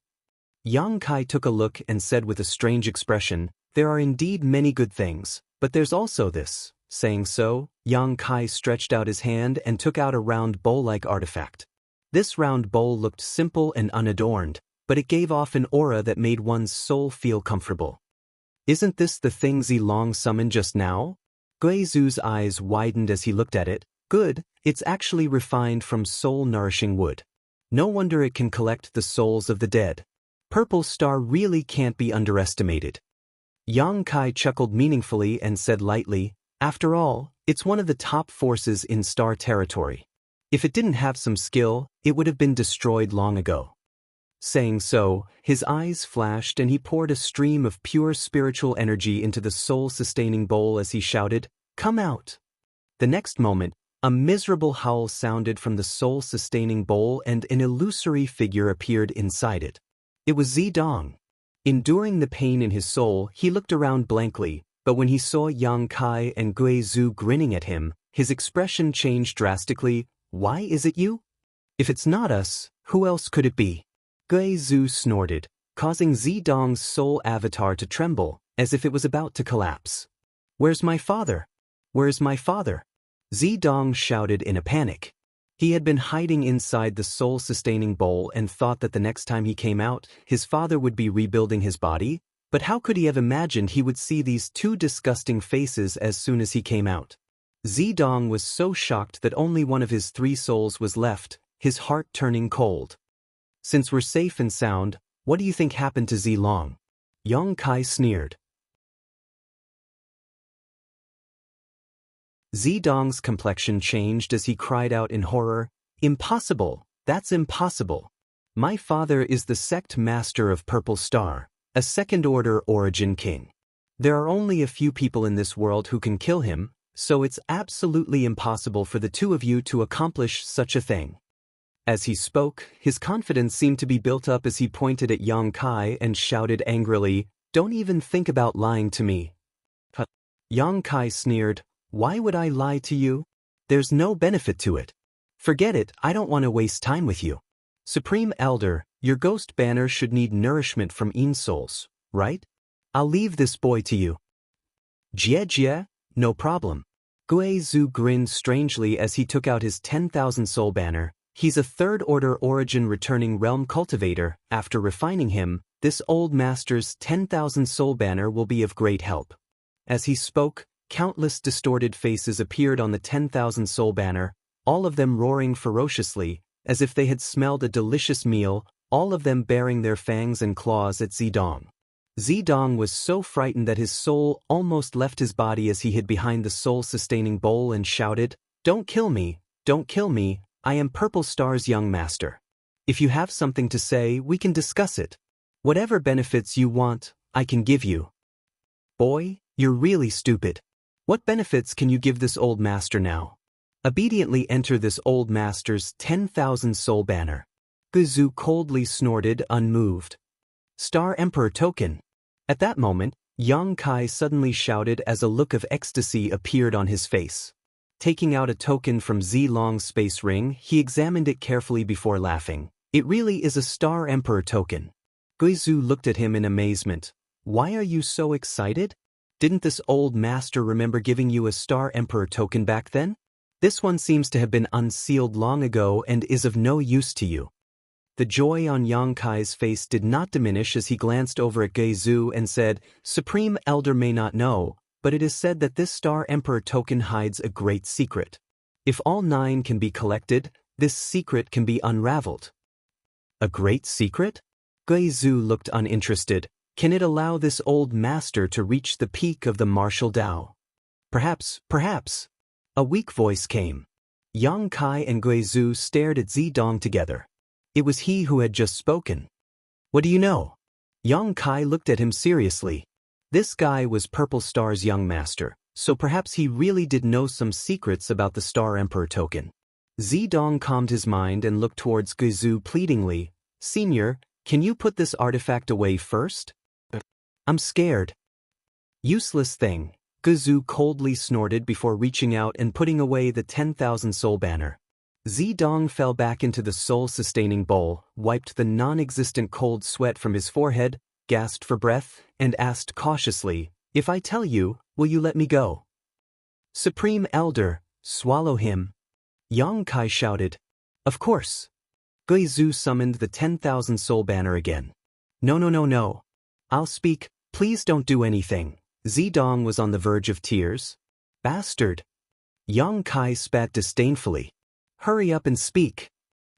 A: Yang Kai took a look and said with a strange expression, there are indeed many good things, but there's also this. Saying so, Yang Kai stretched out his hand and took out a round bowl-like artifact. This round bowl looked simple and unadorned, but it gave off an aura that made one's soul feel comfortable. Isn't this the thing Zilong summoned just now? Guizhou's eyes widened as he looked at it. Good, it's actually refined from soul-nourishing wood. No wonder it can collect the souls of the dead. Purple Star really can't be underestimated. Yang Kai chuckled meaningfully and said lightly, after all, it's one of the top forces in star territory. If it didn't have some skill, it would have been destroyed long ago. Saying so, his eyes flashed and he poured a stream of pure spiritual energy into the soul-sustaining bowl as he shouted, "Come out!" The next moment, a miserable howl sounded from the soul-sustaining bowl and an illusory figure appeared inside it. It was Zidong. Enduring the pain in his soul, he looked around blankly, but when he saw Yang Kai and Gui Zhu grinning at him, his expression changed drastically. "Why is it you? If it's not us, who else could it be?" Gui Zhu snorted, causing Zidong's soul avatar to tremble, as if it was about to collapse. "Where's my father? Where's my father?" Zidong shouted in a panic. He had been hiding inside the soul-sustaining bowl and thought that the next time he came out, his father would be rebuilding his body, but how could he have imagined he would see these two disgusting faces as soon as he came out? Zidong was so shocked that only one of his 3 souls was left, his heart turning cold. "Since we're safe and sound, what do you think happened to Zilong?" Yang Kai sneered. Zidong's complexion changed as he cried out in horror, "Impossible! That's impossible! My father is the sect master of Purple Star, a second-order origin king. There are only a few people in this world who can kill him, so it's absolutely impossible for the two of you to accomplish such a thing." As he spoke, his confidence seemed to be built up as he pointed at Yang Kai and shouted angrily, "Don't even think about lying to me." Yang Kai sneered, "Why would I lie to you? There's no benefit to it. Forget it, I don't want to waste time with you. Supreme Elder, your ghost banner should need nourishment from souls, right? I'll leave this boy to you." "Jie, no problem." Gui Zhu grinned strangely as he took out his 10,000 soul banner. He's a third-order origin returning realm cultivator. After refining him, this old master's 10,000 soul banner will be of great help. As he spoke, countless distorted faces appeared on the 10,000 soul banner, all of them roaring ferociously, as if they had smelled a delicious meal, all of them baring their fangs and claws at Zidong. Zidong was so frightened that his soul almost left his body as he hid behind the soul-sustaining bowl and shouted, "Don't kill me, don't kill me, I am Purple Star's young master. If you have something to say, we can discuss it. Whatever benefits you want, I can give you." "Boy, you're really stupid. What benefits can you give this old master now? Obediently enter this old master's 10,000 soul banner." Guzu coldly snorted, unmoved. "Star Emperor token." At that moment, Yang Kai suddenly shouted as a look of ecstasy appeared on his face. Taking out a token from Zilong's space ring, he examined it carefully before laughing. "It really is a Star Emperor token." Guizu looked at him in amazement. "Why are you so excited? Didn't this old master remember giving you a Star Emperor token back then? This one seems to have been unsealed long ago and is of no use to you." The joy on Yang Kai's face did not diminish as he glanced over at Guizu and said, "Supreme Elder may not know, but it is said that this Star Emperor token hides a great secret. If all 9 can be collected, this secret can be unraveled." "A great secret?" Guizu looked uninterested. "Can it allow this old master to reach the peak of the martial Tao?" Perhaps. A weak voice came. Yang Kai and Guizu stared at Zidong together. It was he who had just spoken. "What do you know?" Yang Kai looked at him seriously. This guy was Purple Star's young master, so perhaps he really did know some secrets about the Star Emperor token. Zidong calmed his mind and looked towards Guizu pleadingly. "Senior, can you put this artifact away first? I'm scared." "Useless thing," Guizu coldly snorted before reaching out and putting away the 10,000 soul banner. Zidong fell back into the soul-sustaining bowl, wiped the non-existent cold sweat from his forehead, gasped for breath, and asked cautiously, "If I tell you, will you let me go?" "Supreme Elder, swallow him." Yang Kai shouted. "Of course." Guizu summoned the 10,000 soul banner again. No. I'll speak, please don't do anything." Zidong was on the verge of tears. "Bastard." Yang Kai spat disdainfully. Hurry up and speak.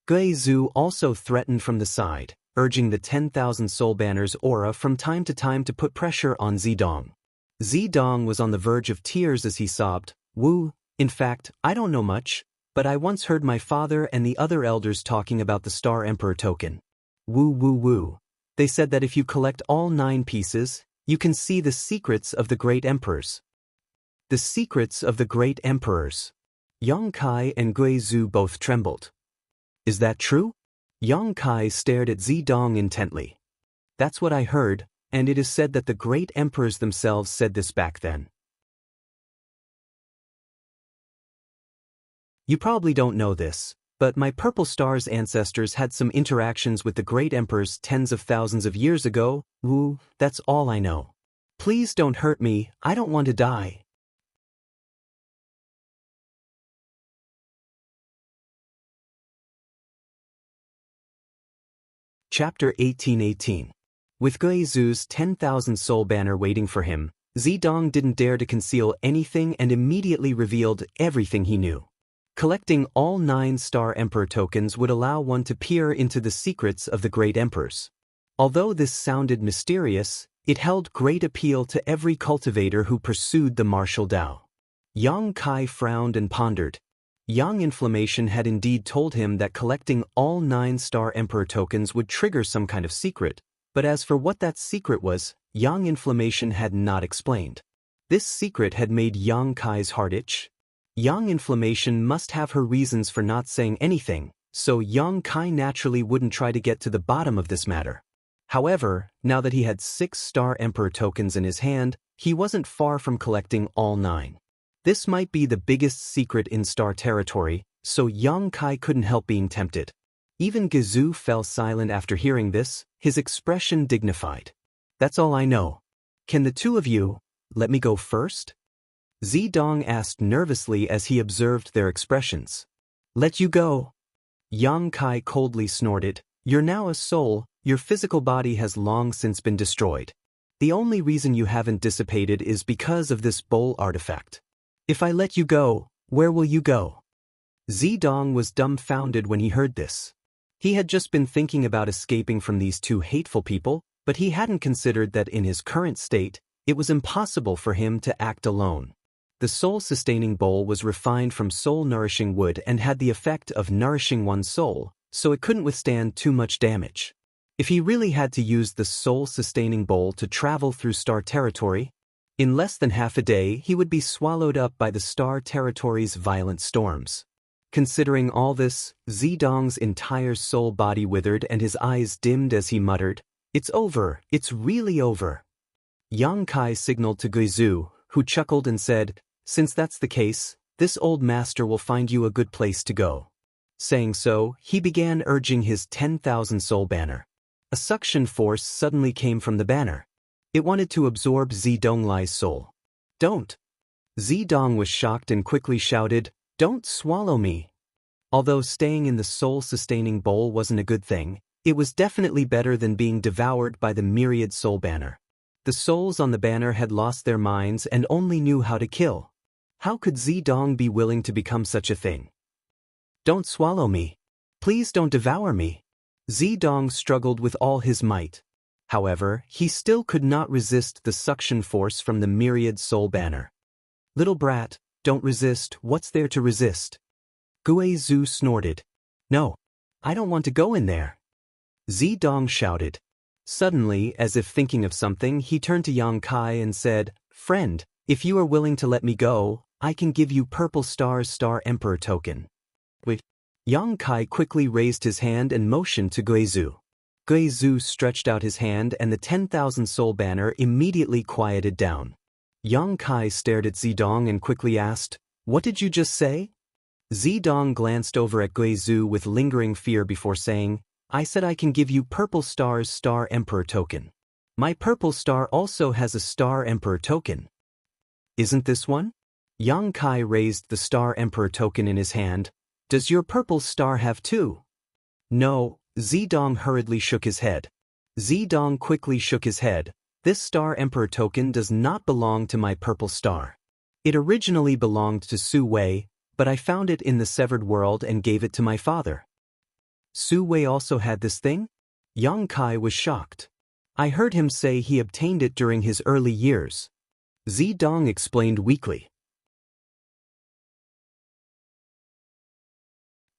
A: Gui Zhu also threatened from the side, urging the 10,000 soul banner's aura from time to time to put pressure on Zidong. Zidong was on the verge of tears as he sobbed, "Wu, in fact, I don't know much, but I once heard my father and the other elders talking about the Star Emperor token. Woo. They said that if you collect all 9 pieces, you can see the secrets of the great emperors." The secrets of the great emperors. Yang Kai and Gui Zhu both trembled. Is that true? Yang Kai stared at Zidong intently. That's what I heard, and it is said that the great emperors themselves said this back then. You probably don't know this, but my Purple Star's ancestors had some interactions with the great emperors tens of thousands of years ago. Wu, that's all I know. Please don't hurt me, I don't want to die. Chapter 1818. With Gui Zhu's 10,000 soul banner waiting for him, Zidong didn't dare to conceal anything and immediately revealed everything he knew. Collecting all 9 Star Emperor tokens would allow one to peer into the secrets of the great emperors. Although this sounded mysterious, it held great appeal to every cultivator who pursued the martial Dao. Yang Kai frowned and pondered. Yang Inflammation had indeed told him that collecting all 9 Star Emperor tokens would trigger some kind of secret, but as for what that secret was, Yang Inflammation had not explained. This secret had made Yang Kai's heart itch. Yang Inflammation must have her reasons for not saying anything, so Yang Kai naturally wouldn't try to get to the bottom of this matter. However, now that he had 6 Star Emperor tokens in his hand, he wasn't far from collecting all 9. This might be the biggest secret in Star territory, so Yang Kai couldn't help being tempted. Even Gizhu fell silent after hearing this, his expression dignified. That's all I know. Can the two of you let me go first? Zidong asked nervously as he observed their expressions. Let you go? Yang Kai coldly snorted. You're now a soul, your physical body has long since been destroyed. The only reason you haven't dissipated is because of this bowl artifact. If I let you go, where will you go? Zidong was dumbfounded when he heard this. He had just been thinking about escaping from these 2 hateful people, but he hadn't considered that in his current state, it was impossible for him to act alone. The soul-sustaining bowl was refined from soul-nourishing wood and had the effect of nourishing one's soul, so it couldn't withstand too much damage. If he really had to use the soul-sustaining bowl to travel through Star territory, in less than half a day he would be swallowed up by the Star territory's violent storms. Considering all this, Zidong's entire soul body withered and his eyes dimmed as he muttered, "It's over, it's really over." Yang Kai signaled to Guizhu, who chuckled and said, "Since that's the case, this old master will find you a good place to go." Saying so, he began urging his 10,000 soul banner. A suction force suddenly came from the banner. It wanted to absorb Zidonglai's soul. Don't! Zidong was shocked and quickly shouted, "Don't swallow me!" Although staying in the soul-sustaining bowl wasn't a good thing, it was definitely better than being devoured by the myriad soul banner. The souls on the banner had lost their minds and only knew how to kill. How could Zidong be willing to become such a thing? Don't swallow me. Please don't devour me. Zidong struggled with all his might. However, he still could not resist the suction force from the myriad soul banner. Little brat, don't resist, what's there to resist? Gui Zhu snorted. No, I don't want to go in there. Zidong shouted. Suddenly, as if thinking of something, he turned to Yang Kai and said, "Friend, if you are willing to let me go, I can give you Purple Star's Star Emperor token." Wait. Yang Kai quickly raised his hand and motioned to Gui Zhu. Gui Zhu stretched out his hand and the 10,000 soul banner immediately quieted down. Yang Kai stared at Zidong and quickly asked, "What did you just say?" Zidong glanced over at Gui Zhu with lingering fear before saying, "I said I can give you Purple Star's Star Emperor token. My Purple Star also has a Star Emperor token. Isn't this one?" Yang Kai raised the Star Emperor token in his hand. "Does your Purple Star have 2? No. Zidong hurriedly shook his head. Zidong quickly shook his head. "This Star Emperor token does not belong to my Purple Star." It originally belonged to Su Wei, but I found it in the severed world and gave it to my father. Su Wei also had this thing? Yang Kai was shocked. I heard him say he obtained it during his early years. Zidong explained weakly.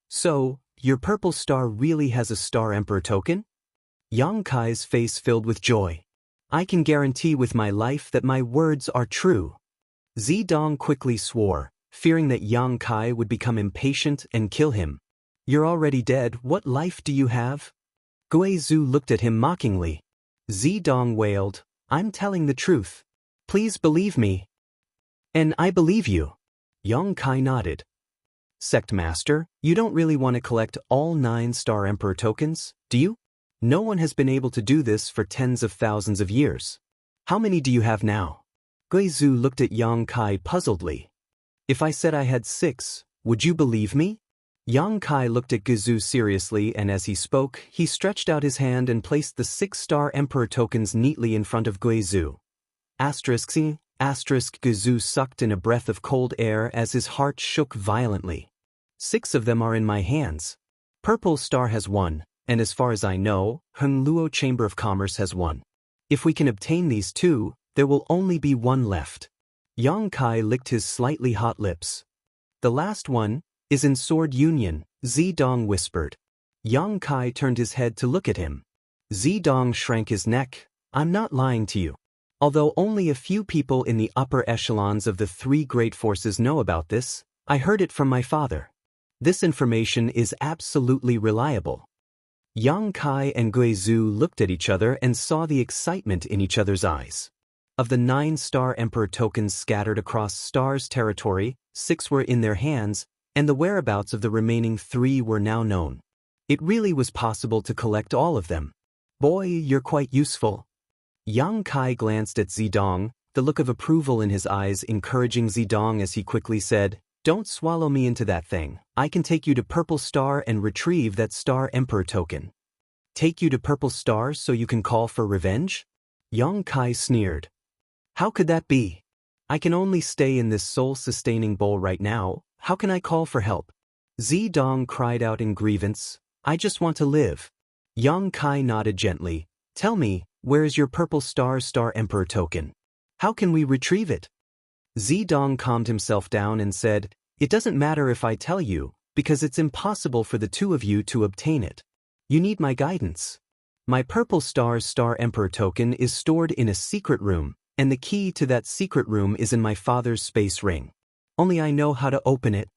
A: So, your purple star really has a Star Emperor token? Yang Kai's face filled with joy. I can guarantee with my life that my words are true. Zidong quickly swore, fearing that Yang Kai would become impatient and kill him. You're already dead, what life do you have? Guizhu looked at him mockingly. Zidong wailed, I'm telling the truth. Please believe me. And I believe you. Yang Kai nodded. Sect Master, you don't really want to collect all 9 Star Emperor tokens, do you? No one has been able to do this for tens of thousands of years. How many do you have now? Guizhu looked at Yang Kai puzzledly. If I said I had 6, would you believe me? Yang Kai looked at Guizhu seriously, and as he spoke, he stretched out his hand and placed the 6 Star Emperor tokens neatly in front of Guizhu. Guizhu sucked in a breath of cold air as his heart shook violently. 6 of them are in my hands. Purple Star has 1, and as far as I know, Hengluo Chamber of Commerce has 1. If we can obtain these 2, there will only be 1 left. Yang Kai licked his slightly hot lips. The last one is in Sword Union, Zidong whispered. Yang Kai turned his head to look at him. Zidong shrank his neck. I'm not lying to you. Although only a few people in the upper echelons of the 3 great forces know about this, I heard it from my father. This information is absolutely reliable. Yang Kai and Guizhu looked at each other and saw the excitement in each other's eyes. Of the 9 Star Emperor tokens scattered across Star's territory, 6 were in their hands, and the whereabouts of the remaining 3 were now known. It really was possible to collect all of them. Boy, you're quite useful. Yang Kai glanced at Zidong, the look of approval in his eyes encouraging Zidong as he quickly said, Don't swallow me into that thing. I can take you to Purple Star and retrieve that Star Emperor token. Take you to Purple Star so you can call for revenge? Yang Kai sneered. How could that be? I can only stay in this soul-sustaining bowl right now. How can I call for help? Zidong cried out in grievance. I just want to live. Yang Kai nodded gently. Tell me, where is your Purple Star Emperor token? How can we retrieve it? Zidong calmed himself down and said, It doesn't matter if I tell you, because it's impossible for the 2 of you to obtain it. You need my guidance. My Purple Star Emperor token is stored in a secret room, and the key to that secret room is in my father's space ring. Only I know how to open it.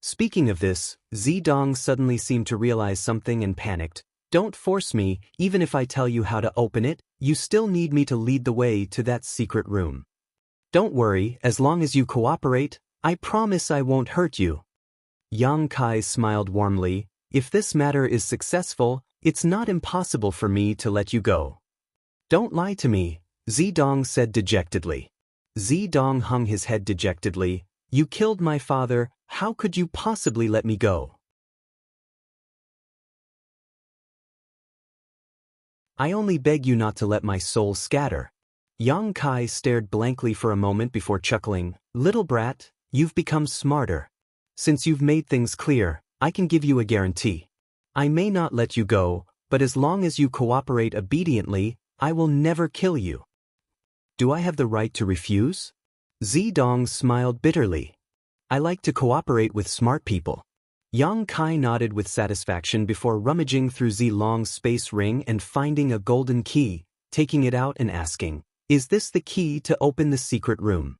A: Speaking of this, Zidong suddenly seemed to realize something and panicked. Don't force me, even if I tell you how to open it, you still need me to lead the way to that secret room. Don't worry, as long as you cooperate, I promise I won't hurt you. Yang Kai smiled warmly. If this matter is successful, it's not impossible for me to let you go. Don't lie to me, Zidong said dejectedly. Zidong hung his head dejectedly. You killed my father, how could you possibly let me go? I only beg you not to let my soul scatter. Yang Kai stared blankly for a moment before chuckling. Little brat, you've become smarter. Since you've made things clear, I can give you a guarantee. I may not let you go, but as long as you cooperate obediently, I will never kill you. Do I have the right to refuse? Zidong smiled bitterly. I like to cooperate with smart people. Yang Kai nodded with satisfaction before rummaging through Zilong's space ring and finding a golden key, taking it out and asking, Is this the key to open the secret room?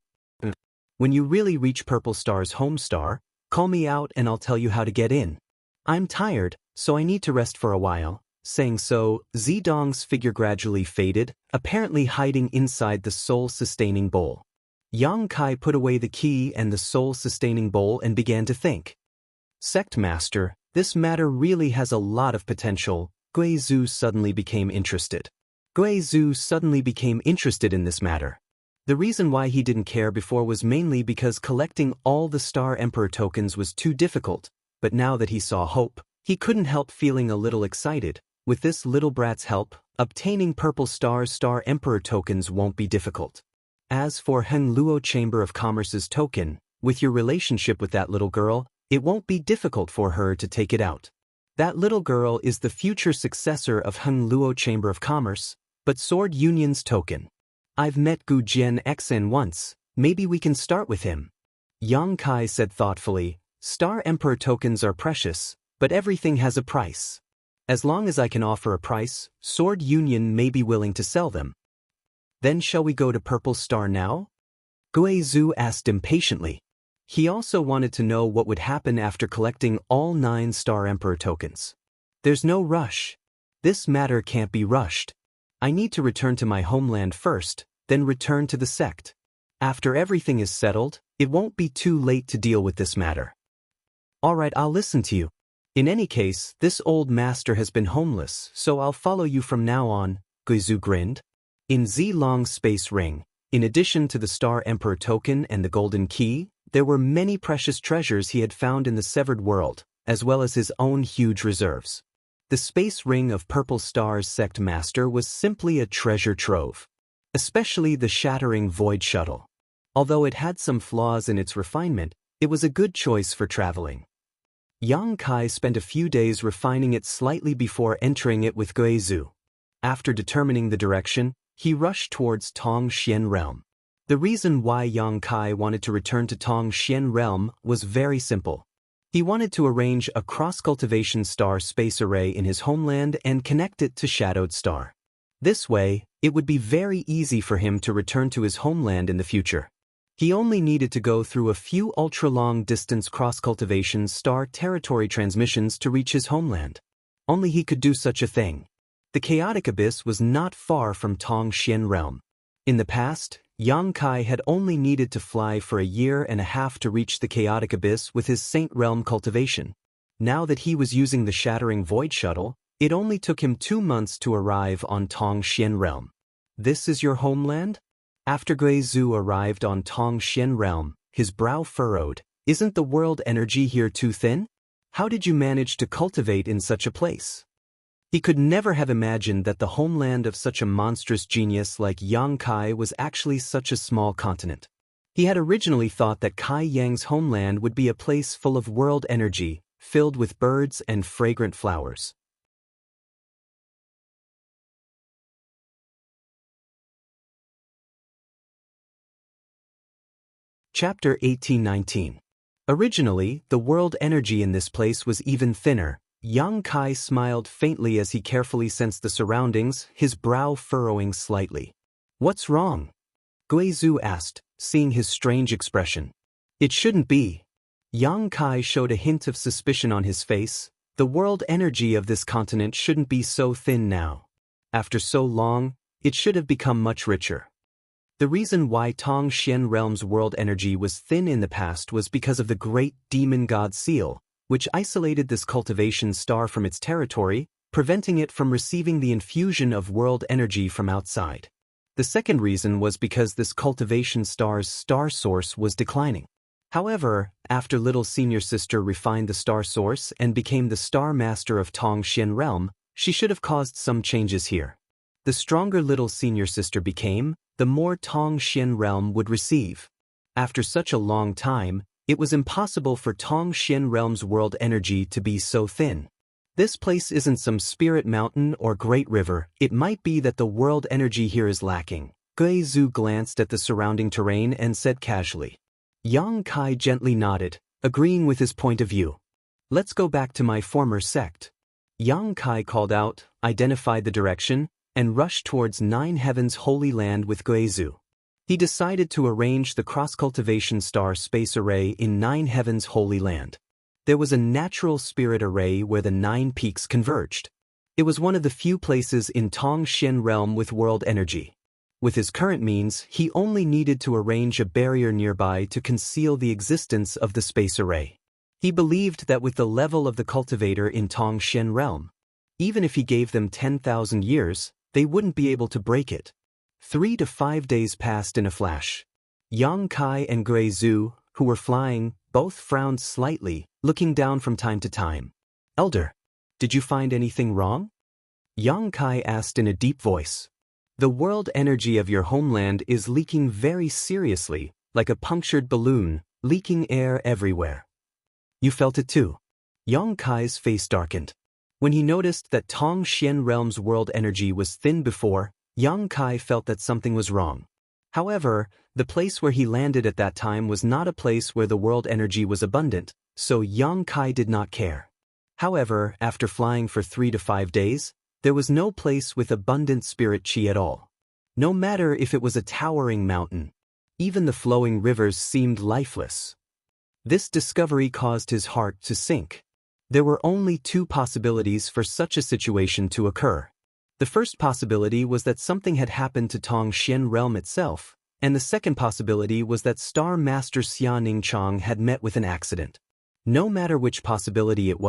A: When you really reach Purple Star's home star, call me out and I'll tell you how to get in. I'm tired, so I need to rest for a while. Saying so, Zidong's figure gradually faded, apparently hiding inside the soul-sustaining bowl. Yang Kai put away the key and the soul-sustaining bowl and began to think. Sect Master, this matter really has a lot of potential. Guizhu suddenly became interested. Guizhu suddenly became interested in this matter. The reason why he didn't care before was mainly because collecting all the Star Emperor tokens was too difficult, but now that he saw hope, he couldn't help feeling a little excited. With this little brat's help, obtaining Purple Star Emperor tokens won't be difficult. As for Hen Luo Chamber of Commerce's token, with your relationship with that little girl, it won't be difficult for her to take it out. That little girl is the future successor of Hen Luo Chamber of Commerce, but Sword Union's token. I've met Gu Jian Xen once, maybe we can start with him. Yang Kai said thoughtfully, Star Emperor tokens are precious, but everything has a price. As long as I can offer a price, Sword Union may be willing to sell them. Then shall we go to Purple Star now? Gui Zhu asked impatiently. He also wanted to know what would happen after collecting all 9 Star Emperor tokens. There's no rush. This matter can't be rushed. I need to return to my homeland first, then return to the sect. After everything is settled, it won't be too late to deal with this matter. All right, I'll listen to you. In any case, this old master has been homeless, so I'll follow you from now on, Guizhu grinned. In Zilong's space ring, in addition to the Star Emperor token and the golden key, there were many precious treasures he had found in the severed world, as well as his own huge reserves. The space ring of Purple Star's sect master was simply a treasure trove. Especially the shattering void shuttle. Although it had some flaws in its refinement, it was a good choice for traveling. Yang Kai spent a few days refining it slightly before entering it with Guizhu. After determining the direction, he rushed towards Tongxian Realm. The reason why Yang Kai wanted to return to Tongxian Realm was very simple. He wanted to arrange a cross-cultivation star space array in his homeland and connect it to Shadowed Star. This way, it would be very easy for him to return to his homeland in the future. He only needed to go through a few ultra-long distance cross-cultivation star territory transmissions to reach his homeland. Only he could do such a thing. The Chaotic Abyss was not far from Tongxian Realm. In the past, Yang Kai had only needed to fly for a year and a half to reach the Chaotic Abyss with his Saint Realm cultivation. Now that he was using the Shattering Void Shuttle, it only took him 2 months to arrive on Tongxian Realm. This is your homeland? After Guizhu arrived on Tongxian Realm, his brow furrowed. Isn't the world energy here too thin? How did you manage to cultivate in such a place? He could never have imagined that the homeland of such a monstrous genius like Yang Kai was actually such a small continent. He had originally thought that Kai Yang's homeland would be a place full of world energy, filled with birds and fragrant flowers. Chapter 1819. Originally, the world energy in this place was even thinner. Yang Kai smiled faintly as he carefully sensed the surroundings, his brow furrowing slightly. What's wrong? Guizhu asked, seeing his strange expression. It shouldn't be. Yang Kai showed a hint of suspicion on his face. The world energy of this continent shouldn't be so thin now. After so long, it should have become much richer. The reason why Tongxian Realm's world energy was thin in the past was because of the great demon god seal, which isolated this cultivation star from its territory, preventing it from receiving the infusion of world energy from outside. The second reason was because this cultivation star's star source was declining. However, after little senior sister refined the star source and became the star master of Tongxian Realm, she should have caused some changes here. The stronger little senior sister became, the more Tongxian Realm would receive. After such a long time, it was impossible for Tongxian Realm's world energy to be so thin. This place isn't some spirit mountain or great river, it might be that the world energy here is lacking. Guizhu glanced at the surrounding terrain and said casually. Yang Kai gently nodded, agreeing with his point of view. Let's go back to my former sect. Yang Kai called out, identified the direction, and rushed towards Nine Heavens' Holy Land with Guizhu. He decided to arrange the cross-cultivation star space array in Nine Heavens' Holy Land. There was a natural spirit array where the 9 peaks converged. It was one of the few places in Tongxian Realm with world energy. With his current means, he only needed to arrange a barrier nearby to conceal the existence of the space array. He believed that with the level of the cultivator in Tongxian Realm, even if he gave them 10,000 years, they wouldn't be able to break it. 3 to 5 days passed in a flash. Yang Kai and Guizhu, who were flying, both frowned slightly, looking down from time to time. Elder, did you find anything wrong? Yang Kai asked in a deep voice. The world energy of your homeland is leaking very seriously, like a punctured balloon, leaking air everywhere. You felt it too. Yang Kai's face darkened. When he noticed that Tong Xian realm's world energy was thin before, Yang Kai felt that something was wrong. However, the place where he landed at that time was not a place where the world energy was abundant, so Yang Kai did not care. However, after flying for 3 to 5 days, there was no place with abundant spirit chi at all. No matter if it was a towering mountain. Even the flowing rivers seemed lifeless. This discovery caused his heart to sink. There were only 2 possibilities for such a situation to occur. The first possibility was that something had happened to Tong Xian realm itself, and the second possibility was that Star Master Xianxia had met with an accident. No matter which possibility it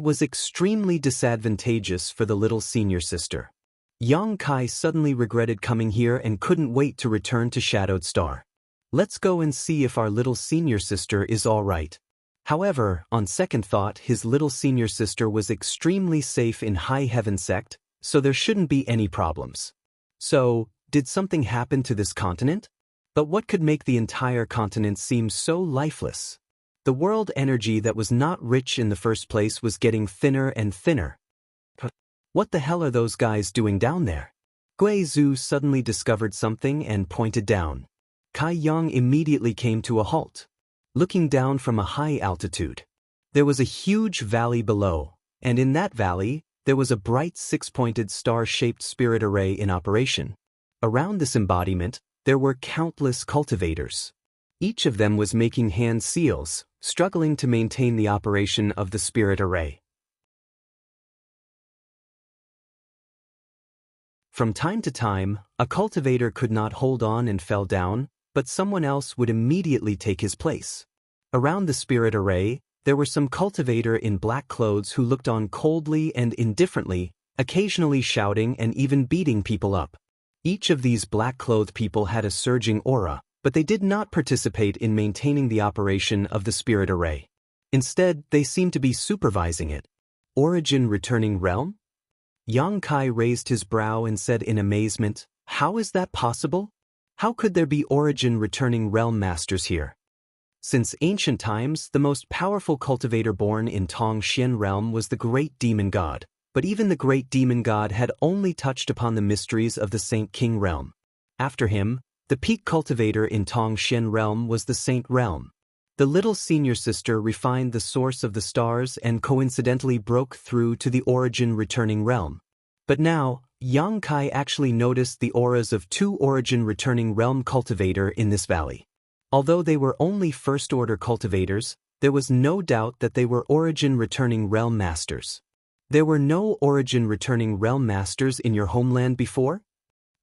A: was extremely disadvantageous for the little senior sister. Yang Kai suddenly regretted coming here and couldn't wait to return to Shadowed Star. Let's go and see if our little senior sister is all right. However, on second thought, his little senior sister was extremely safe in High Heaven sect, so there shouldn't be any problems. So, did something happen to this continent? But what could make the entire continent seem so lifeless? The world energy that was not rich in the first place was getting thinner and thinner. What the hell are those guys doing down there? Gui Zhu suddenly discovered something and pointed down. Kai Yang immediately came to a halt. Looking down from a high altitude, there was a huge valley below, and in that valley, there was a bright 6-pointed star-shaped spirit array in operation. Around this embodiment, there were countless cultivators. Each of them was making hand seals, struggling to maintain the operation of the spirit array. From time to time, a cultivator could not hold on and fell down, but someone else would immediately take his place. Around the spirit array, there were some cultivator in black clothes who looked on coldly and indifferently, occasionally shouting and even beating people up. Each of these black-clothed people had a surging aura, but they did not participate in maintaining the operation of the spirit array. Instead, they seemed to be supervising it. Origin returning realm? Yang Kai raised his brow and said in amazement, "How is that possible? How could there be origin returning realm masters here?" Since ancient times, the most powerful cultivator born in Tong Xian realm was the Great Demon God, but even the Great Demon God had only touched upon the mysteries of the Saint King realm. After him, the peak cultivator in Tong Xian realm was the Saint realm. The little senior sister refined the source of the stars and coincidentally broke through to the origin returning realm. But now, Yang Kai actually noticed the auras of 2 origin returning realm cultivator in this valley. Although they were only first-order cultivators, there was no doubt that they were origin returning realm masters. There were no origin returning realm masters in your homeland before?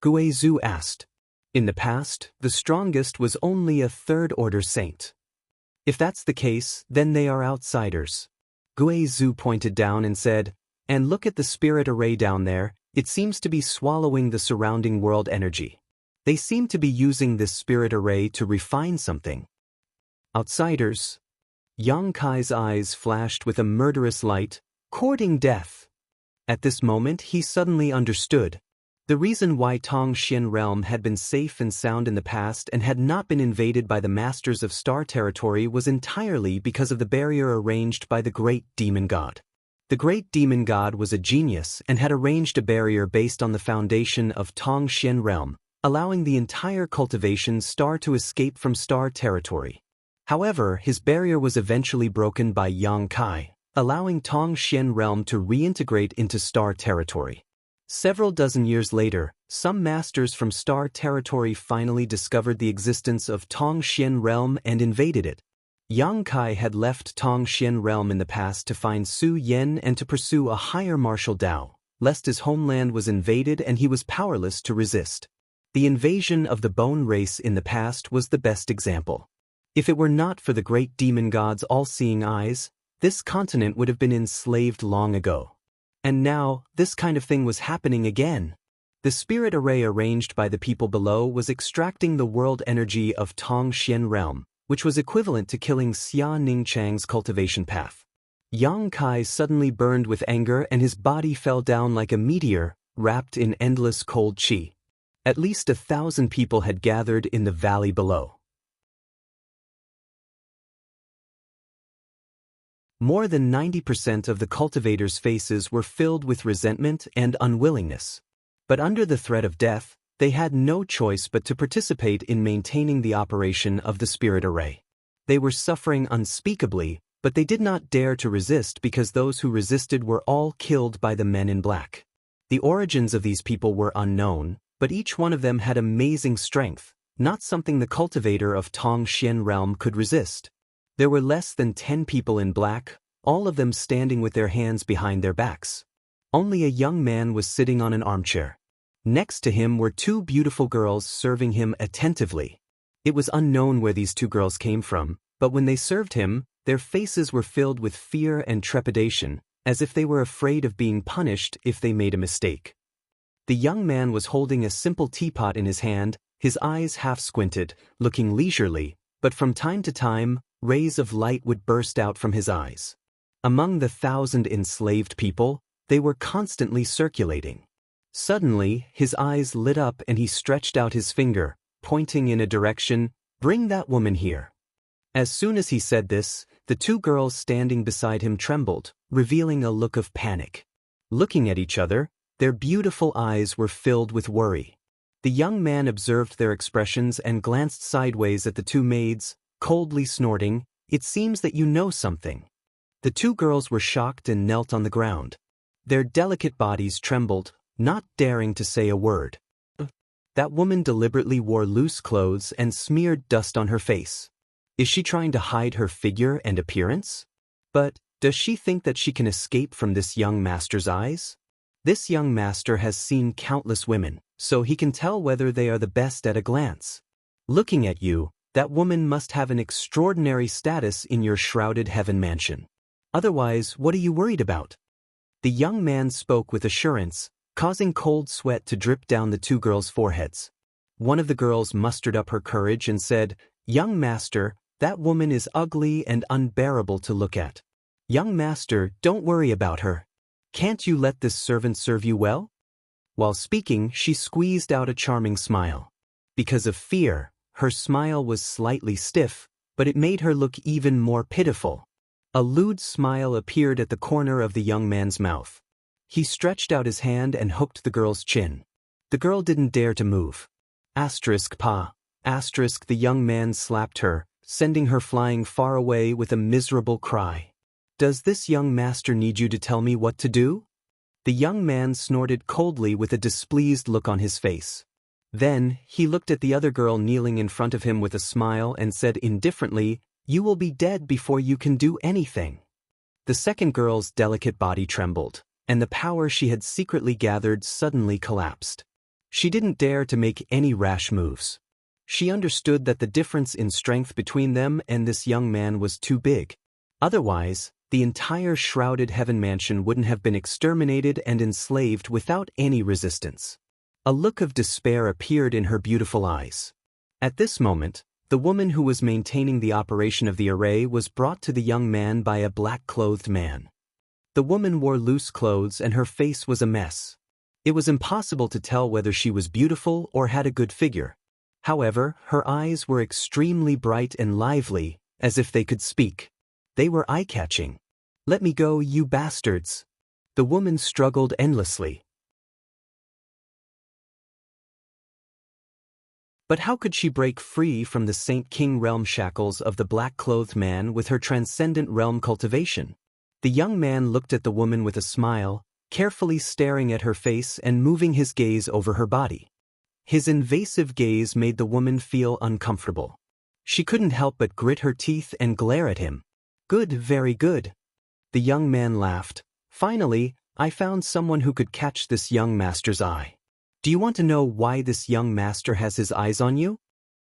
A: Gui Zhu asked. In the past, the strongest was only a third-order saint. If that's the case, then they are outsiders. Gui Zhu pointed down and said, "And look at the spirit array down there, it seems to be swallowing the surrounding world energy. They seem to be using this spirit array to refine something." Outsiders? Yang Kai's eyes flashed with a murderous light, courting death. At this moment he suddenly understood. The reason why Tong Xian realm had been safe and sound in the past and had not been invaded by the masters of star territory was entirely because of the barrier arranged by the Great Demon God. The Great Demon God was a genius and had arranged a barrier based on the foundation of Tong Xian realm, allowing the entire cultivation star to escape from star territory. However, his barrier was eventually broken by Yang Kai, allowing Tong Xian realm to reintegrate into star territory. Several dozen years later, some masters from star territory finally discovered the existence of Tong Xian realm and invaded it. Yang Kai had left Tong Xian realm in the past to find Su Yan and to pursue a higher martial Dao, lest his homeland was invaded and he was powerless to resist. The invasion of the bone race in the past was the best example. If it were not for the Great Demon God's all-seeing eyes, this continent would have been enslaved long ago. And now, this kind of thing was happening again. The spirit array arranged by the people below was extracting the world energy of Tong Xian realm, which was equivalent to killing Xia Ningchang's cultivation path. Yang Kai suddenly burned with anger and his body fell down like a meteor, wrapped in endless cold qi. At least 1,000 people had gathered in the valley below. More than 90% of the cultivators' faces were filled with resentment and unwillingness. But under the threat of death, they had no choice but to participate in maintaining the operation of the spirit array. They were suffering unspeakably, but they did not dare to resist because those who resisted were all killed by the men in black. The origins of these people were unknown, but each one of them had amazing strength, not something the cultivator of Tongxian realm could resist. There were less than 10 people in black, all of them standing with their hands behind their backs. Only a young man was sitting on an armchair. Next to him were 2 beautiful girls serving him attentively. It was unknown where these 2 girls came from, but when they served him, their faces were filled with fear and trepidation, as if they were afraid of being punished if they made a mistake. The young man was holding a simple teapot in his hand, his eyes half squinted, looking leisurely, but from time to time, rays of light would burst out from his eyes. Among the 1,000 enslaved people, they were constantly circulating. Suddenly, his eyes lit up and he stretched out his finger, pointing in a direction, "Bring that woman here." As soon as he said this, the 2 girls standing beside him trembled, revealing a look of panic. Looking at each other, their beautiful eyes were filled with worry. The young man observed their expressions and glanced sideways at the 2 maids, coldly snorting, "It seems that you know something." The 2 girls were shocked and knelt on the ground. Their delicate bodies trembled, not daring to say a word. That woman deliberately wore loose clothes and smeared dust on her face. Is she trying to hide her figure and appearance? But does she think that she can escape from this young master's eyes? This young master has seen countless women, so he can tell whether they are the best at a glance. Looking at you, that woman must have an extraordinary status in your shrouded heaven mansion. Otherwise, what are you worried about? The young man spoke with assurance, causing cold sweat to drip down the 2 girls' foreheads. One of the girls mustered up her courage and said, "Young master, that woman is ugly and unbearable to look at. Young master, don't worry about her. Can't you let this servant serve you well?" While speaking, she squeezed out a charming smile. Because of fear, her smile was slightly stiff, but it made her look even more pitiful. A lewd smile appeared at the corner of the young man's mouth. He stretched out his hand and hooked the girl's chin. The girl didn't dare to move. Pa. The young man slapped her, sending her flying far away with a miserable cry. "Does this young master need you to tell me what to do?" The young man snorted coldly with a displeased look on his face. Then, he looked at the other girl kneeling in front of him with a smile and said indifferently, "You will be dead before you can do anything." The second girl's delicate body trembled, and the power she had secretly gathered suddenly collapsed. She didn't dare to make any rash moves. She understood that the difference in strength between them and this young man was too big. Otherwise, the entire shrouded heaven mansion wouldn't have been exterminated and enslaved without any resistance. A look of despair appeared in her beautiful eyes. At this moment, the woman who was maintaining the operation of the array was brought to the young man by a black-clothed man. The woman wore loose clothes and her face was a mess. It was impossible to tell whether she was beautiful or had a good figure. However, her eyes were extremely bright and lively, as if they could speak. They were eye-catching. "Let me go, you bastards!" The woman struggled endlessly. But how could she break free from the Saint King realm shackles of the black-clothed man with her transcendent realm cultivation? The young man looked at the woman with a smile, carefully staring at her face and moving his gaze over her body. His invasive gaze made the woman feel uncomfortable. She couldn't help but grit her teeth and glare at him. "Good, very good." The young man laughed. "Finally, I found someone who could catch this young master's eye. Do you want to know why this young master has his eyes on you?"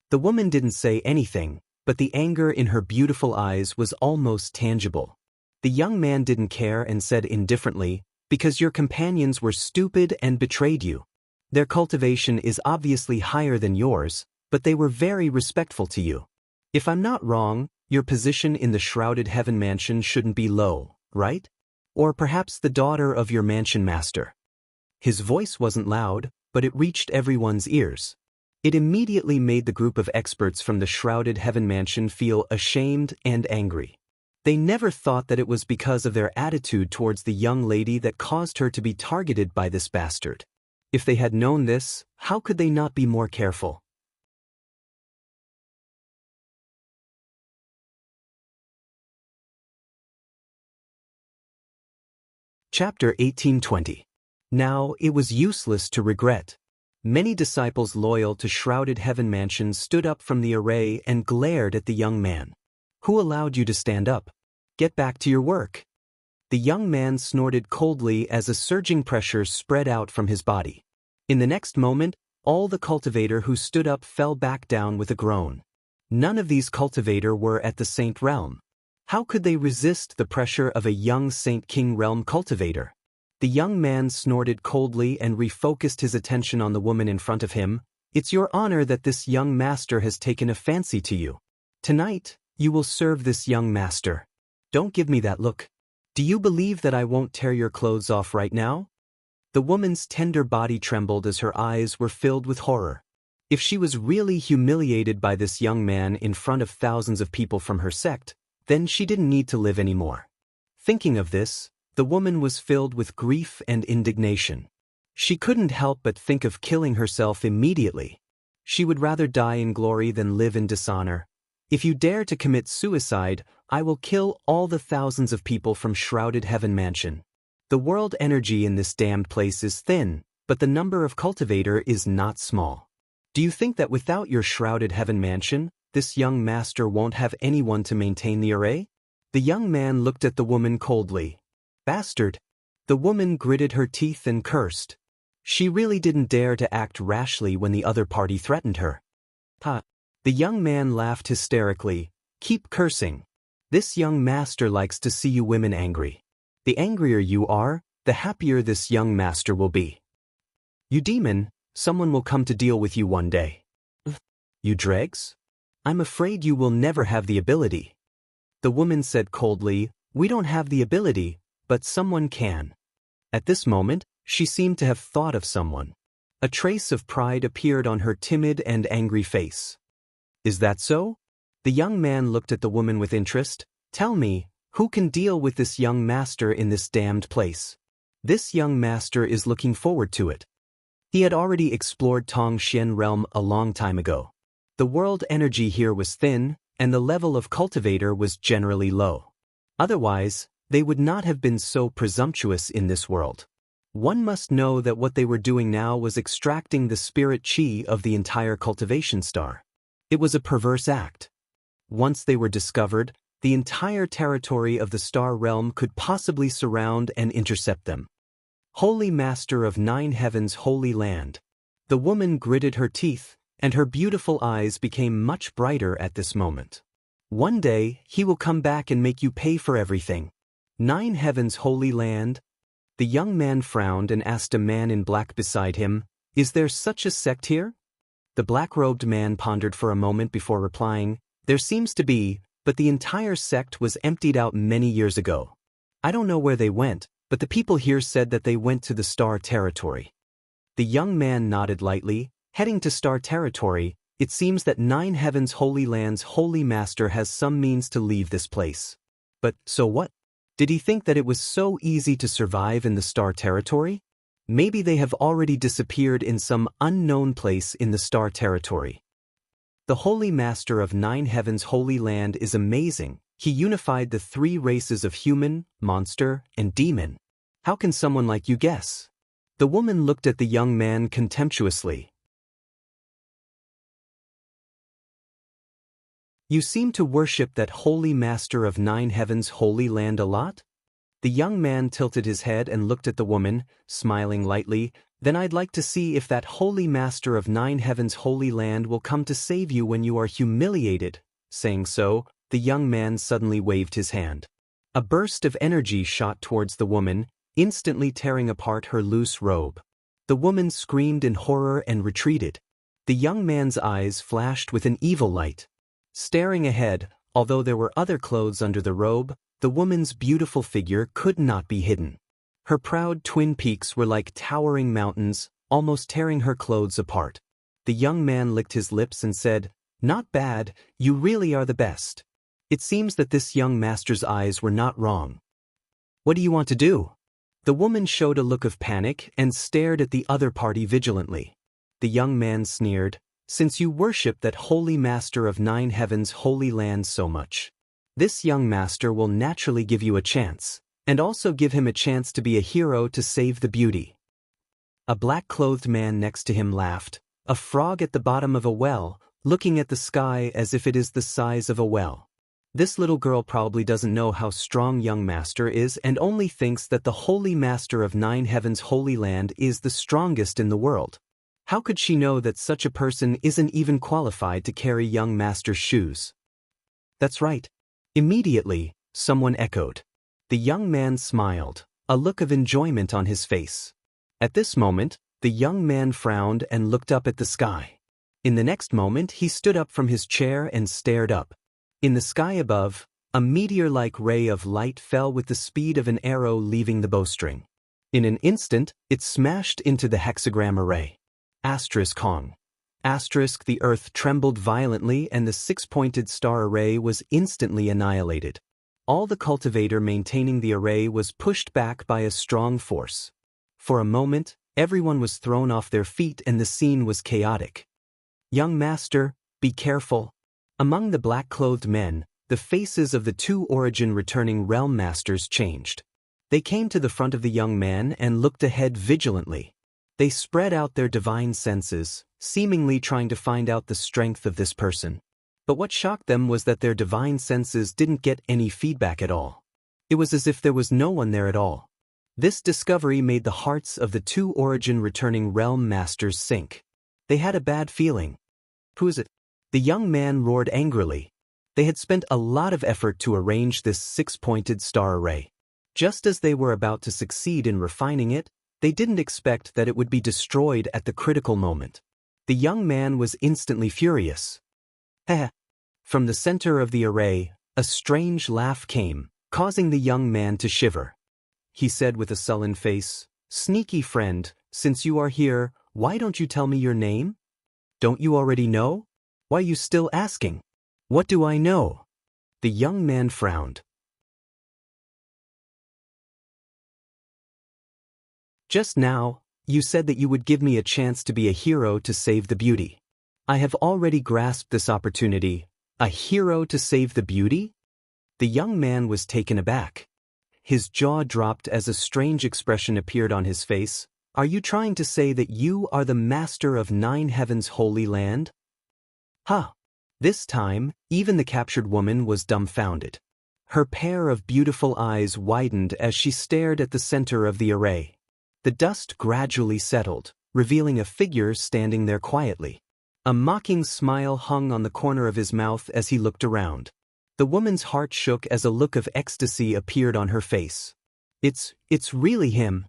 A: The woman didn't say anything, but the anger in her beautiful eyes was almost tangible. The young man didn't care and said indifferently, "Because your companions were stupid and betrayed you. Their cultivation is obviously higher than yours, but they were very respectful to you. If I'm not wrong, your position in the shrouded heaven mansion shouldn't be low, right? Or perhaps the daughter of your mansion master." His voice wasn't loud, but it reached everyone's ears. It immediately made the group of experts from the shrouded heaven mansion feel ashamed and angry. They never thought that it was because of their attitude towards the young lady that caused her to be targeted by this bastard. If they had known this, how could they not be more careful? Chapter 1820. Now it was useless to regret. Many disciples loyal to shrouded heaven mansions stood up from the array and glared at the young man. Who allowed you to stand up? Get back to your work. The young man snorted coldly as a surging pressure spread out from his body. In the next moment, all the cultivator who stood up fell back down with a groan. None of these cultivator were at the Saint Realm. How could they resist the pressure of a young Saint King Realm cultivator? The young man snorted coldly and refocused his attention on the woman in front of him. It's your honor that this young master has taken a fancy to you. Tonight, you will serve this young master. Don't give me that look. Do you believe that I won't tear your clothes off right now? The woman's tender body trembled as her eyes were filled with horror. If she was really humiliated by this young man in front of thousands of people from her sect, then she didn't need to live anymore. Thinking of this, the woman was filled with grief and indignation. She couldn't help but think of killing herself immediately. She would rather die in glory than live in dishonor. If you dare to commit suicide, I will kill all the thousands of people from Shrouded Heaven Mansion. The world energy in this damned place is thin, but the number of cultivator is not small. Do you think that without your Shrouded Heaven Mansion, this young master won't have anyone to maintain the array? The young man looked at the woman coldly. Bastard! The woman gritted her teeth and cursed. She really didn't dare to act rashly when the other party threatened her. Ha! The young man laughed hysterically. Keep cursing. This young master likes to see you women angry. The angrier you are, the happier this young master will be. You demon, someone will come to deal with you one day. You dregs? I'm afraid you will never have the ability. The woman said coldly, we don't have the ability, but someone can. At this moment, she seemed to have thought of someone. A trace of pride appeared on her timid and angry face. Is that so? The young man looked at the woman with interest. Tell me, who can deal with this young master in this damned place? This young master is looking forward to it. He had already explored Tongxian realm a long time ago. The world energy here was thin, and the level of cultivator was generally low. Otherwise, they would not have been so presumptuous in this world. One must know that what they were doing now was extracting the spirit chi of the entire cultivation star. It was a perverse act. Once they were discovered, the entire territory of the star realm could possibly surround and intercept them. Holy Master of Nine Heavens' Holy Land. The woman gritted her teeth, and her beautiful eyes became much brighter at this moment. One day, he will come back and make you pay for everything. Nine Heavens' Holy Land? The young man frowned and asked a man in black beside him, is there such a sect here? The black-robed man pondered for a moment before replying, there seems to be, but the entire sect was emptied out many years ago. I don't know where they went, but the people here said that they went to the star territory. The young man nodded lightly. Heading to star territory, it seems that Nine Heavens' Holy Land's Holy Master has some means to leave this place. But, so what? Did he think that it was so easy to survive in the star territory? Maybe they have already disappeared in some unknown place in the star territory. The Holy Master of Nine Heavens' Holy Land is amazing. He unified the three races of human, monster, and demon. How can someone like you guess? The woman looked at the young man contemptuously. You seem to worship that Holy Master of Nine Heavens' Holy Land a lot? The young man tilted his head and looked at the woman, smiling lightly. Then I'd like to see if that Holy Master of Nine Heavens' Holy Land will come to save you when you are humiliated. Saying so, the young man suddenly waved his hand. A burst of energy shot towards the woman, instantly tearing apart her loose robe. The woman screamed in horror and retreated. The young man's eyes flashed with an evil light. Staring ahead, although there were other clothes under the robe, the woman's beautiful figure could not be hidden. Her proud twin peaks were like towering mountains, almost tearing her clothes apart. The young man licked his lips and said, "Not bad, you really are the best." It seems that this young master's eyes were not wrong. "What do you want to do?" The woman showed a look of panic and stared at the other party vigilantly. The young man sneered, "Since you worship that holy master of 9 heavens' holy land so much, this young master will naturally give you a chance, and also give him a chance to be a hero to save the beauty." A black-clothed man next to him laughed, a frog at the bottom of a well, looking at the sky as if it is the size of a well. This little girl probably doesn't know how strong young master is and only thinks that the holy master of 9 heavens' holy land is the strongest in the world. How could she know that such a person isn't even qualified to carry young master's shoes? "That's right." Immediately, someone echoed. The young man smiled, a look of enjoyment on his face. At this moment, the young man frowned and looked up at the sky. In the next moment, he stood up from his chair and stared up. In the sky above, a meteor-like ray of light fell with the speed of an arrow leaving the bowstring. In an instant, it smashed into the hexagram array. Hong. The earth trembled violently and the 6-pointed star array was instantly annihilated. All the cultivator maintaining the array was pushed back by a strong force. For a moment, everyone was thrown off their feet and the scene was chaotic. "Young master, be careful." Among the black-clothed men, the faces of the 2 origin-returning realm masters changed. They came to the front of the young man and looked ahead vigilantly. They spread out their divine senses, seemingly trying to find out the strength of this person. But what shocked them was that their divine senses didn't get any feedback at all. It was as if there was no one there at all. This discovery made the hearts of the 2 origin-returning realm masters sink. They had a bad feeling. "Who is it?" The young man roared angrily. They had spent a lot of effort to arrange this 6-pointed star array. Just as they were about to succeed in refining it, they didn't expect that it would be destroyed at the critical moment. The young man was instantly furious. "Heh!" From the center of the array, a strange laugh came, causing the young man to shiver. He said with a sullen face, "Sneaky friend, since you are here, why don't you tell me your name? Don't you already know? Why are you still asking?" "What do I know?" The young man frowned. "Just now, you said that you would give me a chance to be a hero to save the beauty. I have already grasped this opportunity. A hero to save the beauty?" The young man was taken aback. His jaw dropped as a strange expression appeared on his face. "Are you trying to say that you are the master of 9 heavens' holy land?" "Huh." This time, even the captured woman was dumbfounded. Her pair of beautiful eyes widened as she stared at the center of the array. The dust gradually settled, revealing a figure standing there quietly. A mocking smile hung on the corner of his mouth as he looked around. The woman's heart shook as a look of ecstasy appeared on her face. It's really him."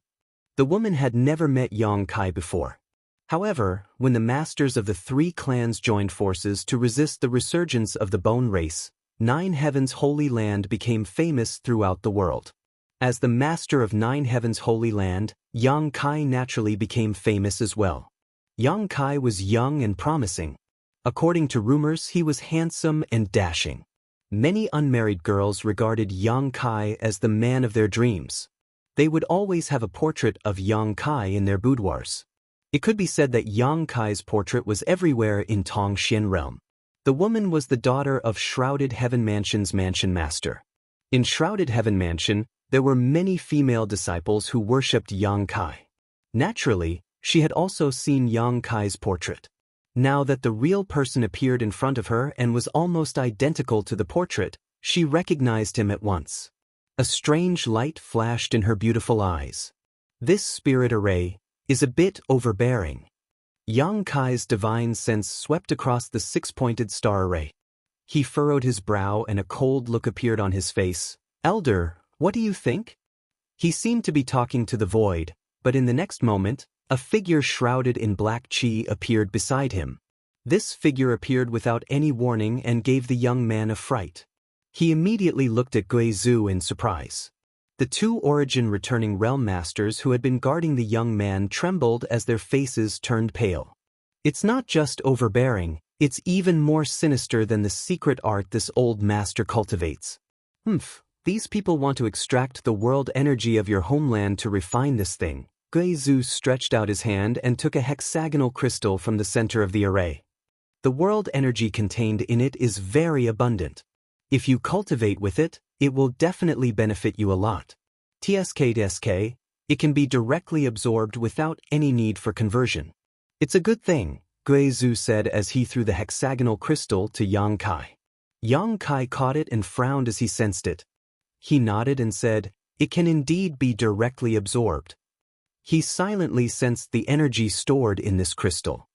A: The woman had never met Xianxia before. However, when the masters of the 3 clans joined forces to resist the resurgence of the bone race, 9 heavens' holy land became famous throughout the world. As the master of 9 heavens' holy land, Xianxia naturally became famous as well. Xianxia was young and promising. According to rumors, he was handsome and dashing. Many unmarried girls regarded Xianxia as the man of their dreams. They would always have a portrait of Xianxia in their boudoirs. It could be said that Xianxia's portrait was everywhere in Tongxian realm. The woman was the daughter of Shrouded Heaven Mansion's mansion master. In Shrouded Heaven Mansion, there were many female disciples who worshipped Xianxia. Naturally, she had also seen Xianxia's portrait. Now that the real person appeared in front of her and was almost identical to the portrait, she recognized him at once. A strange light flashed in her beautiful eyes. This spirit array is a bit overbearing. Xianxia's divine sense swept across the 6-pointed star array. He furrowed his brow and a cold look appeared on his face. "Elder, what do you think?" He seemed to be talking to the void, but in the next moment, a figure shrouded in black chi appeared beside him. This figure appeared without any warning and gave the young man a fright. He immediately looked at Guizhou in surprise. The two origin returning realm masters who had been guarding the young man trembled as their faces turned pale. It's not just overbearing, it's even more sinister than the secret art this old master cultivates. These people want to extract the world energy of your homeland to refine this thing. Guizhu stretched out his hand and took a hexagonal crystal from the center of the array. The world energy contained in it is very abundant. If you cultivate with it, it will definitely benefit you a lot. TSK, it can be directly absorbed without any need for conversion. It's a good thing, Guizhu said as he threw the hexagonal crystal to Yang Kai. Yang Kai caught it and frowned as he sensed it. He nodded and said, "It can indeed be directly absorbed." He silently sensed the energy stored in this crystal.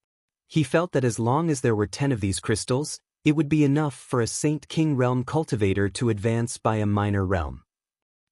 A: He felt that as long as there were 10 of these crystals, it would be enough for a Saint King realm cultivator to advance by a minor realm.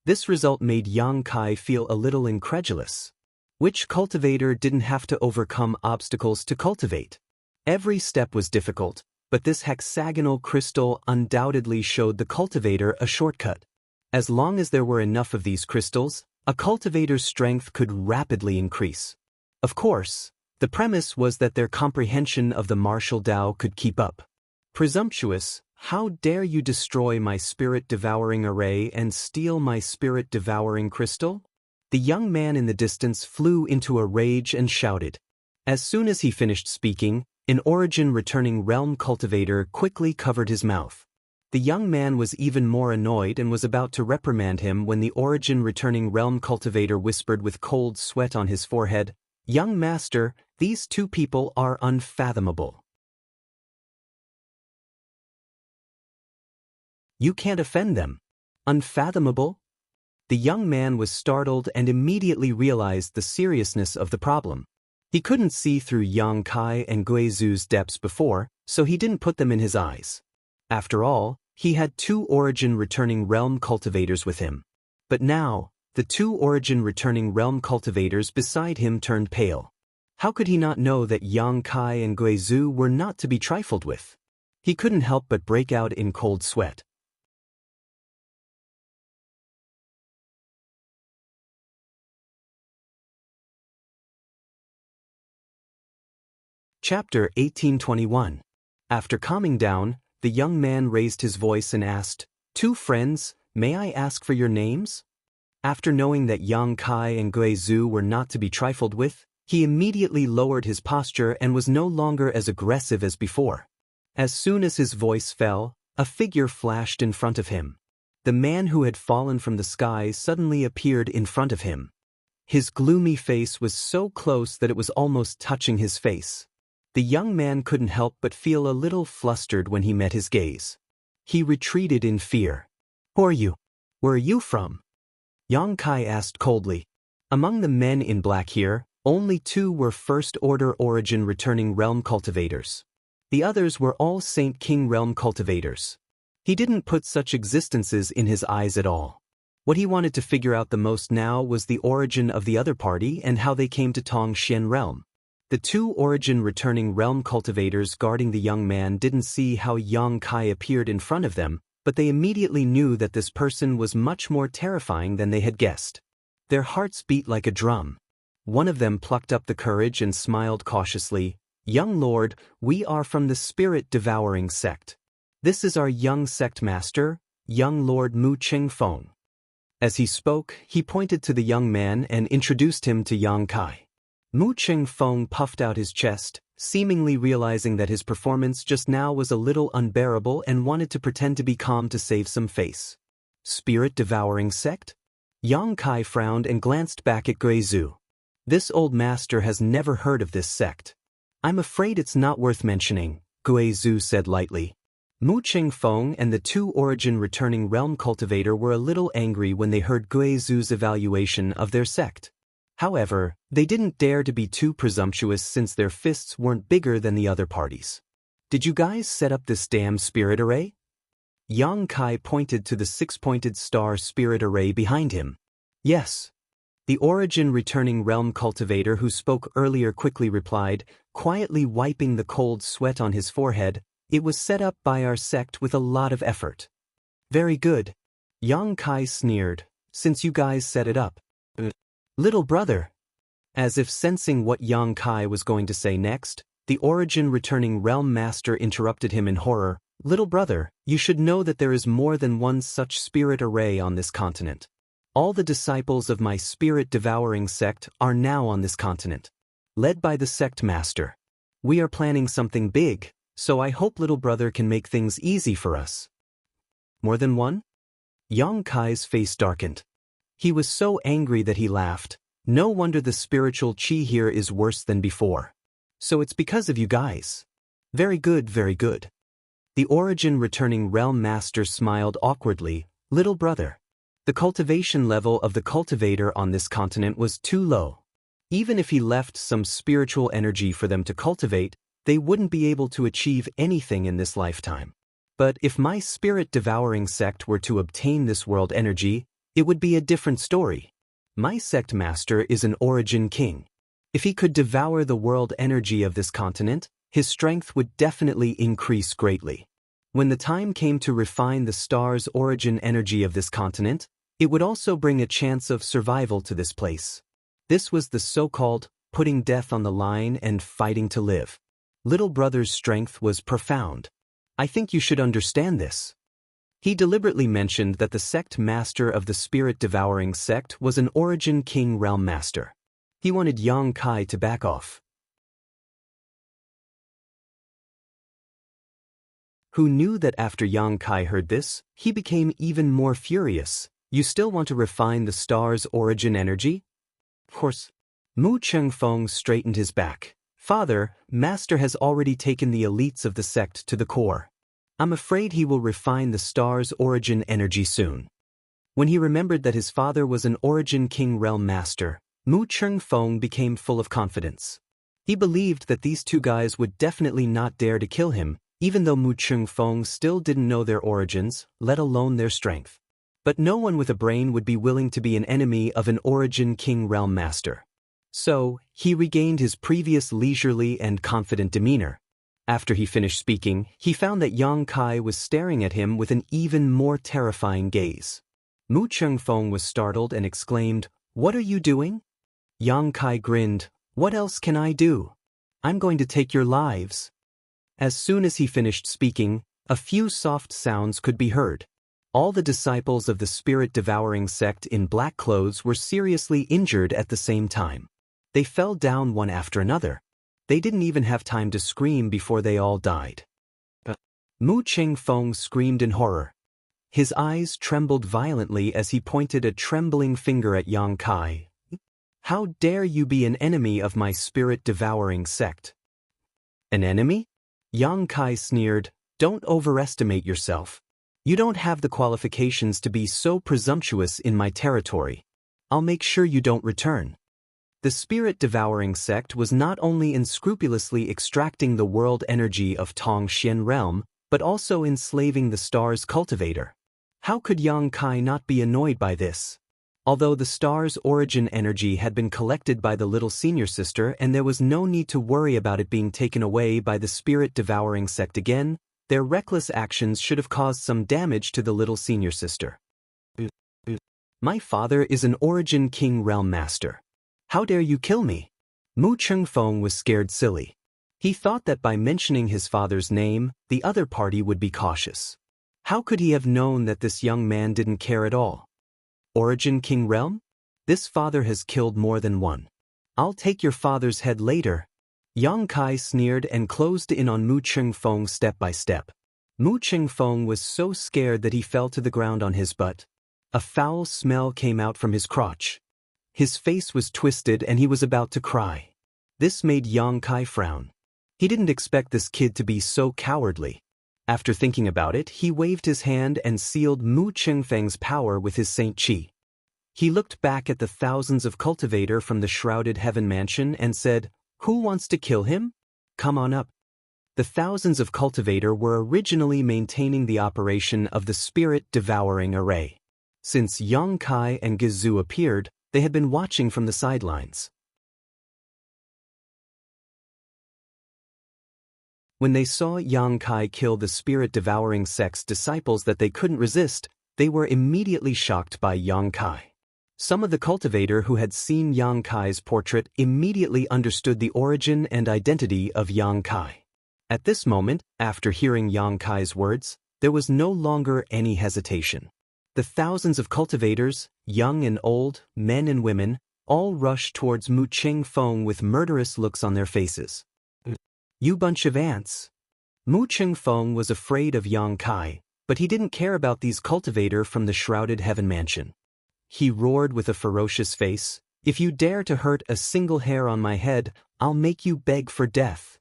A: This result made Yang Kai feel a little incredulous. Which cultivator didn't have to overcome obstacles to cultivate? Every step was difficult, but this hexagonal crystal undoubtedly showed the cultivator a shortcut. As long as there were enough of these crystals, a cultivator's strength could rapidly increase. Of course, the premise was that their comprehension of the martial Tao could keep up. Presumptuous, how dare you destroy my spirit-devouring array and steal my spirit-devouring crystal? The young man in the distance flew into a rage and shouted. As soon as he finished speaking, an origin-returning realm cultivator quickly covered his mouth. The young man was even more annoyed and was about to reprimand him when the origin-returning realm cultivator whispered with cold sweat on his forehead, "Young master, these two people are unfathomable. You can't offend them." Unfathomable? The young man was startled and immediately realized the seriousness of the problem. He couldn't see through Yang Kai and Guizhu's depths before, so he didn't put them in his eyes. After all, he had 2 origin-returning realm cultivators with him. But now, the 2 origin-returning realm cultivators beside him turned pale. How could he not know that Yang Kai and Guizhu were not to be trifled with? He couldn't help but break out in cold sweat. Chapter 1821. After calming down, the young man raised his voice and asked, "Two friends, may I ask for your names?" After knowing that Yang Kai and Guizhu were not to be trifled with, he immediately lowered his posture and was no longer as aggressive as before. As soon as his voice fell, a figure flashed in front of him. The man who had fallen from the sky suddenly appeared in front of him. His gloomy face was so close that it was almost touching his face. The young man couldn't help but feel a little flustered when he met his gaze. He retreated in fear. "Who are you? Where are you from?" Yang Kai asked coldly. Among the men in black here, only 2 were first-order origin returning realm cultivators. The others were all Saint King realm cultivators. He didn't put such existences in his eyes at all. What he wanted to figure out the most now was the origin of the other party and how they came to Tongxian realm. The 2 origin-returning realm cultivators guarding the young man didn't see how Yang Kai appeared in front of them, but they immediately knew that this person was much more terrifying than they had guessed. Their hearts beat like a drum. One of them plucked up the courage and smiled cautiously. "Young lord, we are from the spirit-devouring sect. This is our young sect master, young lord Mu Chengfeng." As he spoke, he pointed to the young man and introduced him to Yang Kai. Mu Chengfeng puffed out his chest, seemingly realizing that his performance just now was a little unbearable and wanted to pretend to be calm to save some face. Spirit-devouring sect? Yang Kai frowned and glanced back at Guizhu. This old master has never heard of this sect. "I'm afraid it's not worth mentioning," Guizhu said lightly. Mu Chengfeng and the 2 origin-returning realm cultivator were a little angry when they heard Guizhu's evaluation of their sect. However, they didn't dare to be too presumptuous since their fists weren't bigger than the other parties. "Did you guys set up this damn spirit array?" Yang Kai pointed to the 6-pointed star spirit array behind him. "Yes." The origin-returning realm cultivator who spoke earlier quickly replied, quietly wiping the cold sweat on his forehead, "It was set up by our sect with a lot of effort." "Very good." Yang Kai sneered. since you guys set it up. Little brother. As if sensing what Yang Kai was going to say next, the Origin Returning Realm Master interrupted him in horror. Little brother, you should know that there is more than one such spirit array on this continent. All the disciples of my spirit-devouring sect are now on this continent, led by the sect master. We are planning something big, so I hope little brother can make things easy for us. More than one? Yang Kai's face darkened. He was so angry that he laughed. No wonder the spiritual chi here is worse than before. So it's because of you guys. Very good, very good. The Origin Returning Realm Master smiled awkwardly. Little brother. The cultivation level of the cultivator on this continent was too low. Even if he left some spiritual energy for them to cultivate, they wouldn't be able to achieve anything in this lifetime. But if my spirit-devouring sect were to obtain this world energy, it would be a different story. My sect master is an Origin King. If he could devour the world energy of this continent, his strength would definitely increase greatly. When the time came to refine the star's origin energy of this continent, it would also bring a chance of survival to this place. This was the so-called putting death on the line and fighting to live. Little brother's strength was profound. I think you should understand this. He deliberately mentioned that the sect master of the spirit-devouring sect was an Origin King Realm Master. He wanted Yang Kai to back off. Who knew that after Yang Kai heard this, he became even more furious. You still want to refine the star's origin energy? Of course. Mu Chengfeng straightened his back. Father, Master has already taken the elites of the sect to the core. I'm afraid he will refine the star's origin energy soon. When he remembered that his father was an Origin King Realm Master, Mu Chengfeng became full of confidence. He believed that these two guys would definitely not dare to kill him, even though Mu Chengfeng still didn't know their origins, let alone their strength. But no one with a brain would be willing to be an enemy of an Origin King Realm Master. So, he regained his previous leisurely and confident demeanor. After he finished speaking, he found that Yang Kai was staring at him with an even more terrifying gaze. Mu Chengfeng was startled and exclaimed, "What are you doing?" Yang Kai grinned, "What else can I do? I'm going to take your lives." As soon as he finished speaking, a few soft sounds could be heard. All the disciples of the spirit-devouring sect in black clothes were seriously injured at the same time. They fell down one after another. They didn't even have time to scream before they all died. Mu Chengfeng screamed in horror. His eyes trembled violently as he pointed a trembling finger at Yang Kai. "How dare you be an enemy of my spirit-devouring sect?" "An enemy?" Yang Kai sneered, "Don't overestimate yourself. You don't have the qualifications to be so presumptuous in my territory. I'll make sure you don't return." The spirit-devouring sect was not only unscrupulously extracting the world energy of Tongxian realm, but also enslaving the star's cultivator. How could Yang Kai not be annoyed by this? Although the star's origin energy had been collected by the little senior sister and there was no need to worry about it being taken away by the spirit-devouring sect again, their reckless actions should have caused some damage to the little senior sister. "My father is an Origin King Realm Master. How dare you kill me?" Mu Chengfeng was scared silly. He thought that by mentioning his father's name, the other party would be cautious. How could he have known that this young man didn't care at all? Origin King Realm? This father has killed more than one. I'll take your father's head later. Yang Kai sneered and closed in on Mu Chengfeng step by step. Mu Chengfeng was so scared that he fell to the ground on his butt. A foul smell came out from his crotch. His face was twisted and he was about to cry. This made Yang Kai frown. He didn't expect this kid to be so cowardly. After thinking about it, he waved his hand and sealed Mu Chengfeng's power with his Saint Qi. He looked back at the thousands of cultivator from the shrouded heaven mansion and said, "Who wants to kill him? Come on up." The thousands of cultivator were originally maintaining the operation of the spirit-devouring array. Since Yang Kai and Gizu appeared, they had been watching from the sidelines. When they saw Yang Kai kill the spirit-devouring sect's disciples that they couldn't resist, They were immediately shocked by Yang Kai. Some of the cultivator who had seen Yang Kai's portrait immediately understood the origin and identity of Yang Kai. At this moment, after hearing Yang Kai's words, there was no longer any hesitation. The thousands of cultivators, young and old, men and women, all rushed towards Mu Chengfeng with murderous looks on their faces. "You bunch of ants." Mu Chengfeng was afraid of Yang Kai, but he didn't care about these cultivator from the shrouded heaven mansion. He roared with a ferocious face, "If you dare to hurt a single hair on my head, I'll make you beg for death."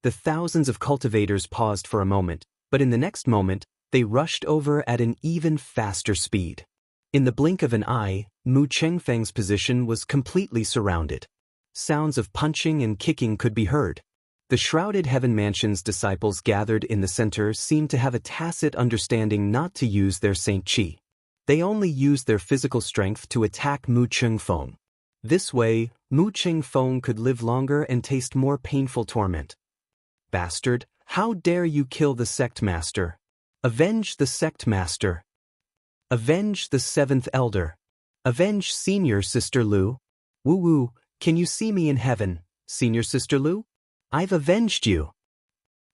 A: The thousands of cultivators paused for a moment, but in the next moment, they rushed over at an even faster speed. In the blink of an eye, Mu Chengfeng's position was completely surrounded. Sounds of punching and kicking could be heard. The shrouded heaven mansion's disciples gathered in the center seemed to have a tacit understanding not to use their Saint Qi. They only used their physical strength to attack Mu Chengfeng. This way, Mu Chengfeng could live longer and taste more painful torment. "Bastard, how dare you kill the sect master? Avenge the sect master. Avenge the seventh elder. Avenge senior sister Lu. Woo-woo, can you see me in heaven, senior sister Lu? I've avenged you.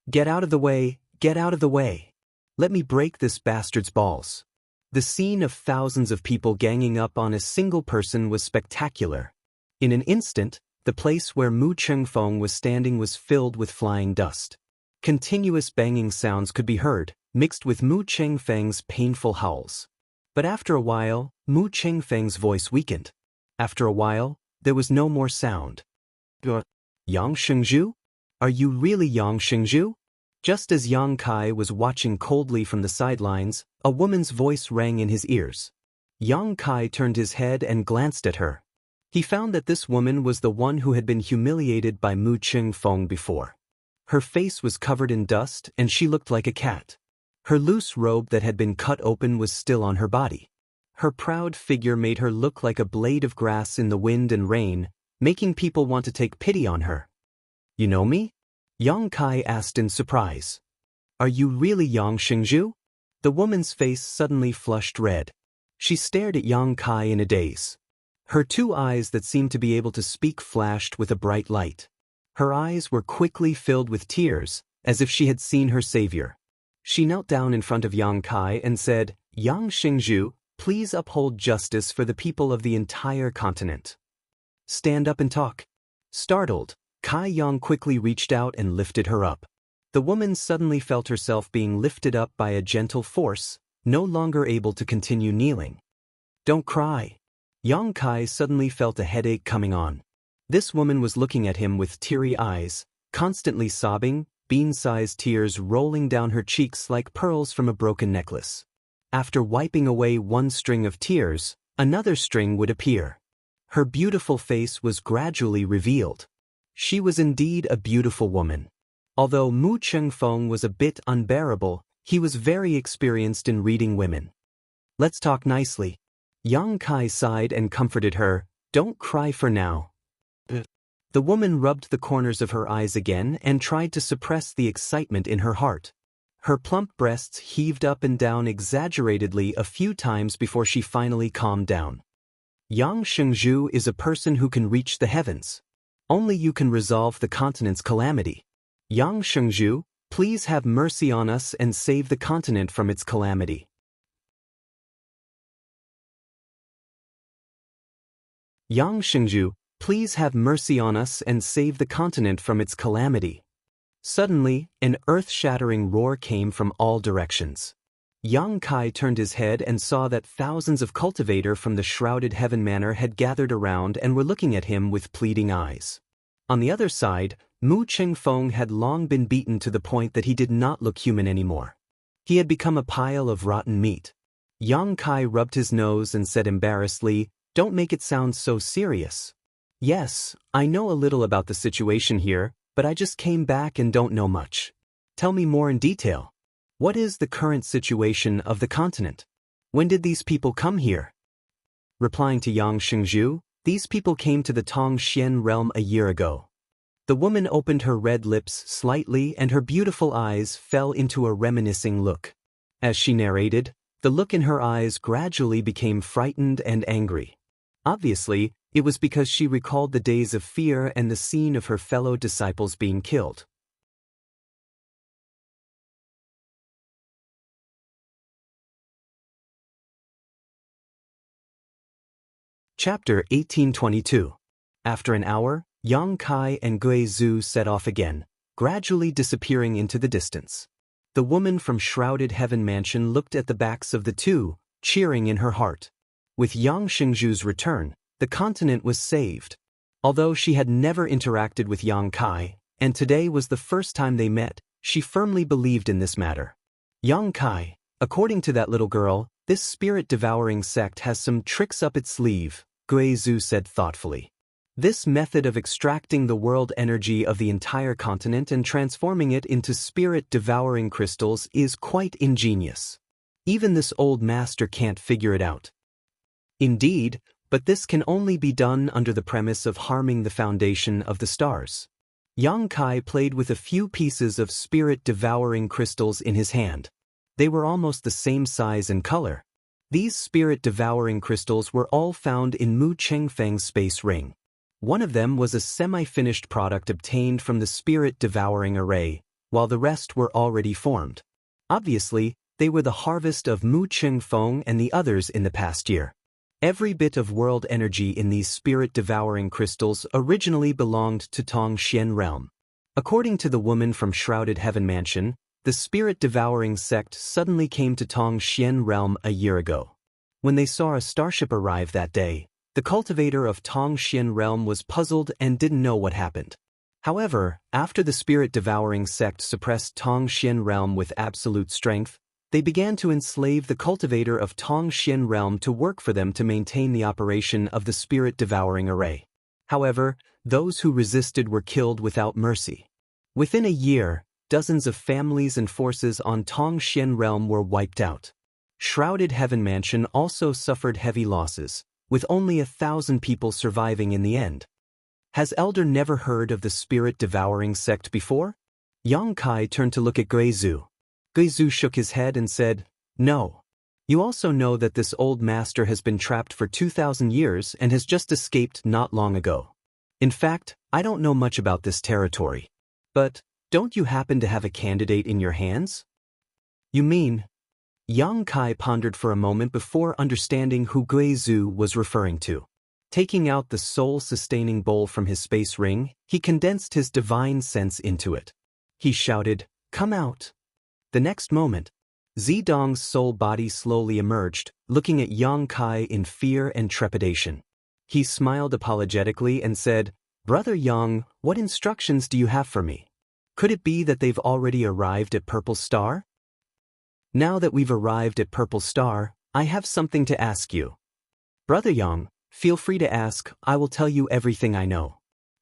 A: Get out of the way, get out of the way. Let me break this bastard's balls." The scene of thousands of people ganging up on a single person was spectacular. In an instant, the place where Mu Chengfeng was standing was filled with flying dust. Continuous banging sounds could be heard, mixed with Mu Chengfeng's painful howls. But after a while, Mu Chengfeng's voice weakened. After a while, there was no more sound. "Yang Shengzhu? Are you really Yang Shengzhu?" Just as Yang Kai was watching coldly from the sidelines, a woman's voice rang in his ears. Yang Kai turned his head and glanced at her. He found that this woman was the one who had been humiliated by Mu Chengfeng before. Her face was covered in dust and she looked like a cat. Her loose robe that had been cut open was still on her body. Her proud figure made her look like a blade of grass in the wind and rain, making people want to take pity on her. "You know me?" Yang Kai asked in surprise. "Are you really Yang Shengzhu?" The woman's face suddenly flushed red. She stared at Yang Kai in a daze. Her two eyes that seemed to be able to speak flashed with a bright light. Her eyes were quickly filled with tears, as if she had seen her savior. She knelt down in front of Yang Kai and said, "Yang Shengzhu, please uphold justice for the people of the entire continent. Stand up and talk." Startled, Kai Yang quickly reached out and lifted her up. The woman suddenly felt herself being lifted up by a gentle force, no longer able to continue kneeling. "Don't cry." Yang Kai suddenly felt a headache coming on. This woman was looking at him with teary eyes, constantly sobbing, bean-sized tears rolling down her cheeks like pearls from a broken necklace. After wiping away one string of tears, another string would appear. Her beautiful face was gradually revealed. She was indeed a beautiful woman. Although Mu Chengfeng was a bit unbearable, he was very experienced in reading women. "Let's talk nicely." Yang Kai sighed and comforted her, "Don't cry for now." The woman rubbed the corners of her eyes again and tried to suppress the excitement in her heart. Her plump breasts heaved up and down exaggeratedly a few times before she finally calmed down. "Yang Shengzhu is a person who can reach the heavens. Only you can resolve the continent's calamity. Yang Shengzhu, please have mercy on us and save the continent from its calamity." "Yang Shengzhu, please have mercy on us and save the continent from its calamity." Suddenly, an earth-shattering roar came from all directions. Yang Kai turned his head and saw that thousands of cultivator from the shrouded heaven manor had gathered around and were looking at him with pleading eyes. On the other side, Mu Chengfeng had long been beaten to the point that he did not look human anymore. He had become a pile of rotten meat. Yang Kai rubbed his nose and said embarrassedly, "Don't make it sound so serious." "Yes, I know a little about the situation here, but I just came back and don't know much. Tell me more in detail. What is the current situation of the continent? When did these people come here?" Replying to Yang Shengzhu, "These people came to the Tongxian realm a year ago." The woman opened her red lips slightly and her beautiful eyes fell into a reminiscing look. As she narrated, The look in her eyes gradually became frightened and angry. Obviously, it was because she recalled the days of fear and the scene of her fellow disciples being killed. Chapter 1822. After an hour, Yang Kai and Gui Zhu set off again, gradually disappearing into the distance. The woman from Shrouded Heaven Mansion looked at the backs of the two, cheering in her heart. With Yang Xingzhu's return, the continent was saved. Although she had never interacted with Yang Kai, and today was the first time they met, she firmly believed in this matter. Yang Kai, according to that little girl, this spirit-devouring sect has some tricks up its sleeve, Gui Zhu said thoughtfully. This method of extracting the world energy of the entire continent and transforming it into spirit-devouring crystals is quite ingenious. Even this old master can't figure it out. Indeed, but this can only be done under the premise of harming the foundation of the stars. Yang Kai played with a few pieces of spirit-devouring crystals in his hand. They were almost the same size and color. These spirit-devouring crystals were all found in Mu Chengfeng's space ring. One of them was a semi-finished product obtained from the spirit-devouring array, while the rest were already formed. Obviously, they were the harvest of Mu Chengfeng and the others in the past year. Every bit of world energy in these spirit-devouring crystals originally belonged to Tongxian realm. According to the woman from Shrouded Heaven Mansion, the spirit-devouring sect suddenly came to Tongxian realm a year ago. When they saw a starship arrive that day, the cultivator of Tongxian realm was puzzled and didn't know what happened. However, after the spirit-devouring sect suppressed Tongxian realm with absolute strength, they began to enslave the cultivator of Tongxian realm to work for them to maintain the operation of the spirit-devouring array. However, those who resisted were killed without mercy. Within a year, dozens of families and forces on Tongxian realm were wiped out. Shrouded Heaven Mansion also suffered heavy losses, with only 1,000 people surviving in the end. Has Elder never heard of the spirit-devouring sect before? Yang Kai turned to look at Gui Zhu. Gui Zhu shook his head and said, "No. You also know that this old master has been trapped for 2,000 years and has just escaped not long ago. In fact, I don't know much about this territory. But, don't you happen to have a candidate in your hands?" "You mean?" Yang Kai pondered for a moment before understanding who Gui Zhu was referring to. Taking out the soul-sustaining bowl from his space ring, he condensed his divine sense into it. He shouted, "Come out!" The next moment, Zidong's soul body slowly emerged, looking at Yang Kai in fear and trepidation. He smiled apologetically and said, "Brother Yang, what instructions do you have for me? Could it be that they've already arrived at Purple Star?" "Now that we've arrived at Purple Star, I have something to ask you." "Brother Yang, feel free to ask, I will tell you everything I know."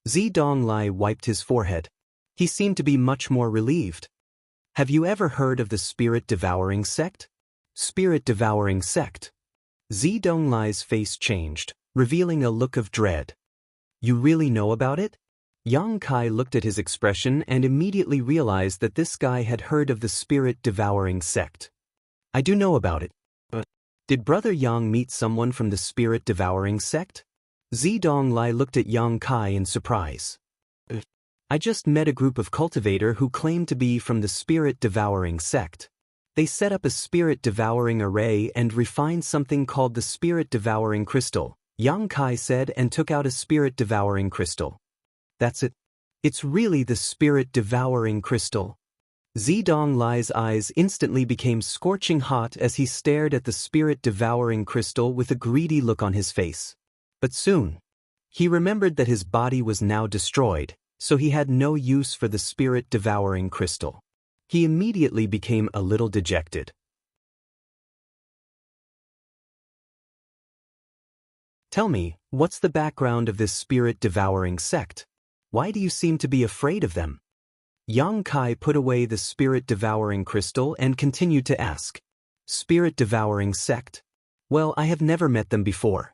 A: Zidong Lai wiped his forehead. He seemed to be much more relieved. "Have you ever heard of the spirit-devouring sect?" "Spirit-devouring sect?" Zidong Lai's face changed, revealing a look of dread. "You really know about it?" Yang Kai looked at his expression and immediately realized that this guy had heard of the spirit-devouring sect. "I do know about it. But did Brother Yang meet someone from the spirit-devouring sect?" Zidong Lai looked at Yang Kai in surprise. "I just met a group of cultivator who claimed to be from the spirit-devouring sect. They set up a spirit-devouring array and refined something called the spirit-devouring crystal," Yang Kai said, and took out a spirit-devouring crystal. "That's it. It's really the spirit-devouring crystal." Zidong Lai's eyes instantly became scorching hot as he stared at the spirit-devouring crystal with a greedy look on his face. But soon, he remembered that his body was now destroyed, so he had no use for the spirit-devouring crystal. He immediately became a little dejected. "Tell me, what's the background of this spirit-devouring sect? Why do you seem to be afraid of them?" Yang Kai put away the spirit-devouring crystal and continued to ask. "Spirit-devouring sect? Well, I have never met them before.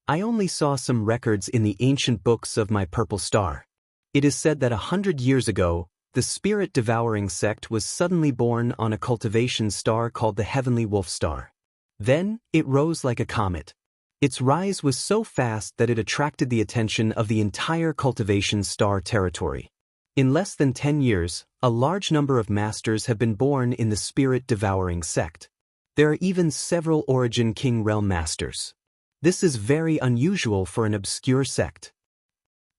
A: I only saw some records in the ancient books of my Purple Star. It is said that 100 years ago, the spirit-devouring sect was suddenly born on a cultivation star called the Heavenly Wolf Star. Then, it rose like a comet. Its rise was so fast that it attracted the attention of the entire Cultivation Star territory. In less than 10 years, a large number of masters have been born in the spirit-devouring sect. There are even several Origin King Realm masters. This is very unusual for an obscure sect.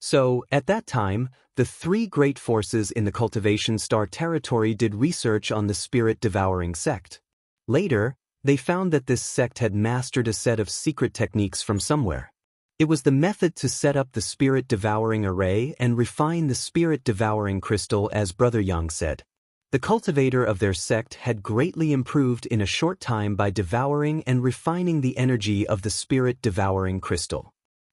A: So, at that time, the three great forces in the Cultivation Star territory did research on the spirit-devouring sect. Later, they found that this sect had mastered a set of secret techniques from somewhere. It was the method to set up the spirit-devouring array and refine the spirit-devouring crystal, as Brother Yang said. The cultivator of their sect had greatly improved in a short time by devouring and refining the energy of the spirit-devouring crystal.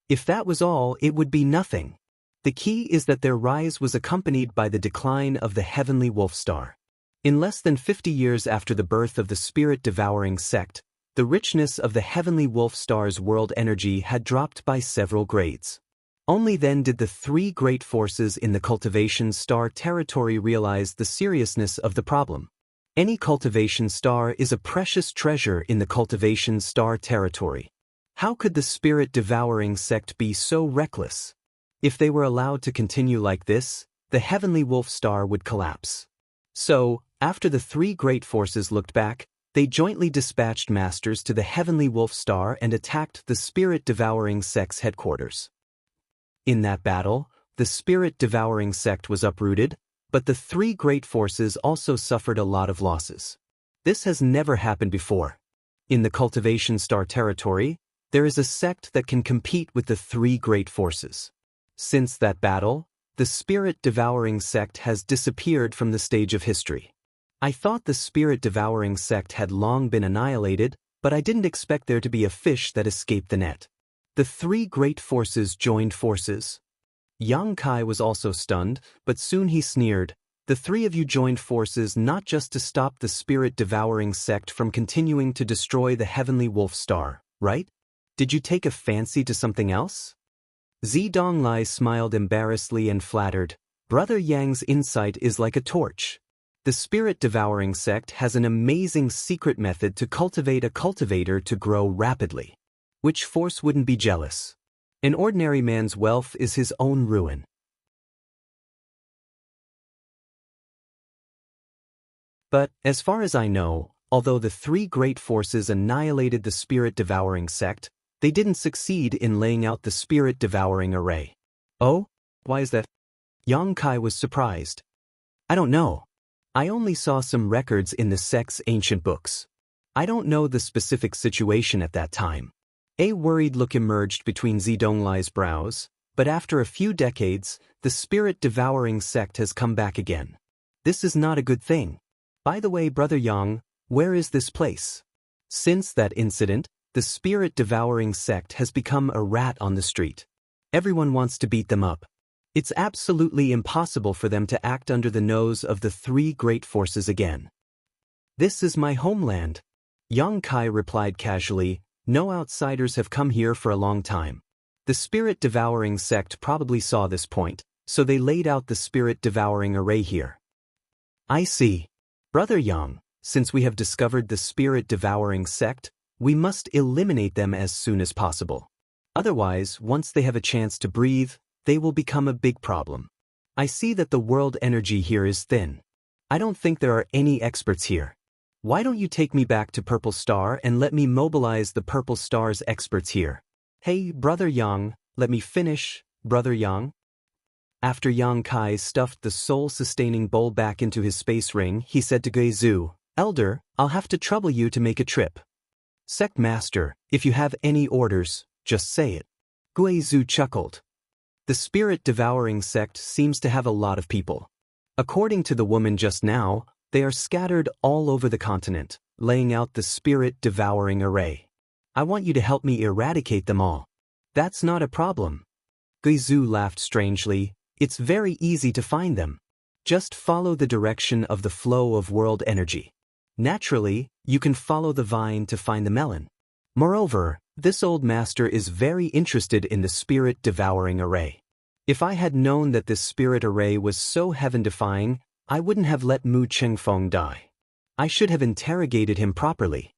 A: If that was all, it would be nothing. The key is that their rise was accompanied by the decline of the heavenly wolf star. In less than 50 years after the birth of the spirit-devouring sect, the richness of the heavenly wolf star's world energy had dropped by several grades. Only then did the three great forces in the Cultivation Star territory realize the seriousness of the problem. Any Cultivation Star is a precious treasure in the Cultivation Star territory. How could the spirit-devouring sect be so reckless? If they were allowed to continue like this, the heavenly wolf star would collapse. So, after the three great forces looked back, they jointly dispatched masters to the heavenly wolf star and attacked the spirit-devouring sect's headquarters. In that battle, the spirit-devouring sect was uprooted, but the three great forces also suffered a lot of losses. This has never happened before. In the Cultivation Star territory, there is a sect that can compete with the three great forces. Since that battle, the spirit-devouring sect has disappeared from the stage of history. I thought the spirit-devouring sect had long been annihilated, but I didn't expect there to be a fish that escaped the net. The three great forces joined forces. Yang Kai was also stunned, but soon he sneered. The three of you joined forces not just to stop the spirit-devouring sect from continuing to destroy the heavenly wolf star, right? Did you take a fancy to something else? Zidonglai smiled embarrassedly and flattered. Brother Yang's insight is like a torch. The spirit-devouring sect has an amazing secret method to cultivate a cultivator to grow rapidly. Which force wouldn't be jealous? An ordinary man's wealth is his own ruin. But, as far as I know, although the three great forces annihilated the spirit-devouring sect, they didn't succeed in laying out the spirit-devouring array. Oh? Why is that? Yang Kai was surprised. I don't know. I only saw some records in the sect's ancient books. I don't know the specific situation at that time. A worried look emerged between Zidonglai's brows, but after a few decades, the spirit-devouring sect has come back again. This is not a good thing. By the way, Brother Yang, where is this place? Since that incident, the spirit-devouring sect has become a rat on the street. Everyone wants to beat them up. It's absolutely impossible for them to act under the nose of the three great forces again. This is my homeland. Yang Kai replied casually. No outsiders have come here for a long time. The spirit-devouring sect probably saw this point, so they laid out the spirit-devouring array here. I see. Brother Yang, since we have discovered the spirit-devouring sect, we must eliminate them as soon as possible. Otherwise, once they have a chance to breathe, they will become a big problem. I see that the world energy here is thin. I don't think there are any experts here. Why don't you take me back to Purple Star and let me mobilize the Purple Star's experts here? Hey, Brother Yang, let me finish, Brother Yang. After Yang Kai stuffed the soul-sustaining bowl back into his space ring, he said to Guizhu, Elder, I'll have to trouble you to make a trip. Sect Master, if you have any orders, just say it. Guizhu chuckled. The spirit-devouring sect seems to have a lot of people. According to the woman just now, they are scattered all over the continent, laying out the spirit-devouring array. I want you to help me eradicate them all. That's not a problem. Guizhu laughed strangely. It's very easy to find them. Just follow the direction of the flow of world energy. Naturally, you can follow the vine to find the melon. Moreover, this old master is very interested in the spirit-devouring array. If I had known that this spirit array was so heaven-defying, I wouldn't have let Mu Chengfeng die. I should have interrogated him properly.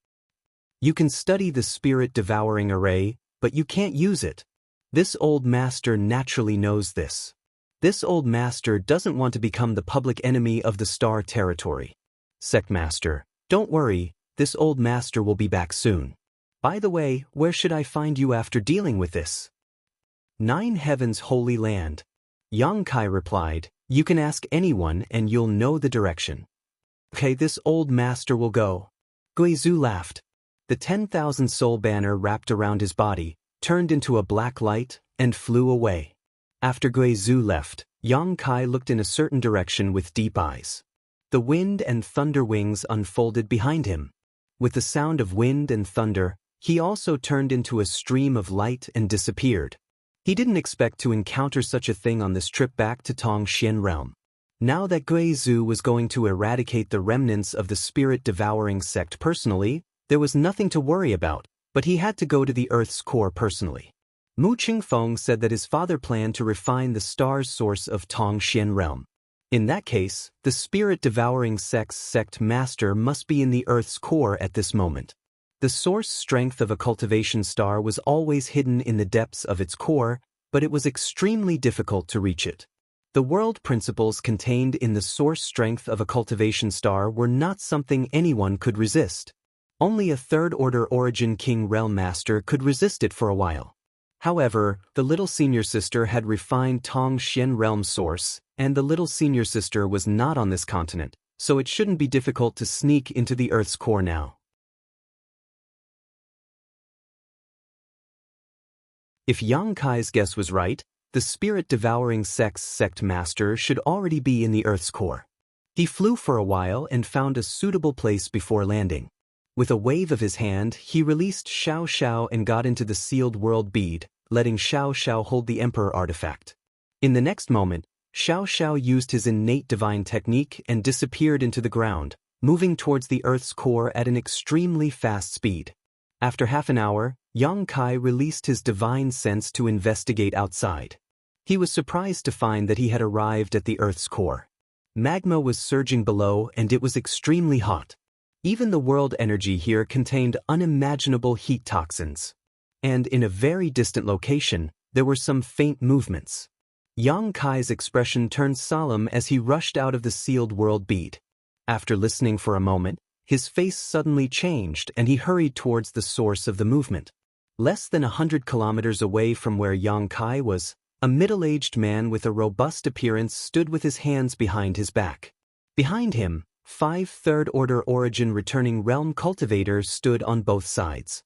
A: You can study the spirit-devouring array, but you can't use it. This old master naturally knows this. This old master doesn't want to become the public enemy of the star territory. Sect Master, don't worry, this old master will be back soon. By the way, where should I find you after dealing with this? 9 Heavens Holy Land. Yang Kai replied, you can ask anyone and you'll know the direction. Okay, this old master will go. Guizhu laughed. The 10,000 soul banner wrapped around his body, turned into a black light, and flew away. After Guizhu left, Yang Kai looked in a certain direction with deep eyes. The wind and thunder wings unfolded behind him. With the sound of wind and thunder, he also turned into a stream of light and disappeared. He didn't expect to encounter such a thing on this trip back to Tongxian realm. Now that Guizhu was going to eradicate the remnants of the spirit-devouring sect personally, there was nothing to worry about, but he had to go to the Earth's core personally. Mu Qingfeng said that his father planned to refine the star's source of Tongxian realm. In that case, the spirit-devouring sect's sect master must be in the Earth's core at this moment. The source strength of a cultivation star was always hidden in the depths of its core, but it was extremely difficult to reach it. The world principles contained in the source strength of a cultivation star were not something anyone could resist. Only a third-order origin king realm master could resist it for a while. However, the little senior sister had refined Tongxian realm source, and the little senior sister was not on this continent, so it shouldn't be difficult to sneak into the Earth's core now. If Yang Kai's guess was right, the spirit-devouring sect's sect master should already be in the Earth's core. He flew for a while and found a suitable place before landing. With a wave of his hand, he released Xiao and got into the sealed world bead, letting Xiao hold the Emperor artifact. In the next moment, Xiao used his innate divine technique and disappeared into the ground, moving towards the Earth's core at an extremely fast speed. After half an hour, Yang Kai released his divine sense to investigate outside. He was surprised to find that he had arrived at the Earth's core. Magma was surging below and it was extremely hot. Even the world energy here contained unimaginable heat toxins. And in a very distant location, there were some faint movements. Yang Kai's expression turned solemn as he rushed out of the sealed world bead. After listening for a moment, his face suddenly changed and he hurried towards the source of the movement. Less than 100 kilometers away from where Yang Kai was, a middle-aged man with a robust appearance stood with his hands behind his back. Behind him, 5 third-order origin returning realm cultivators stood on both sides.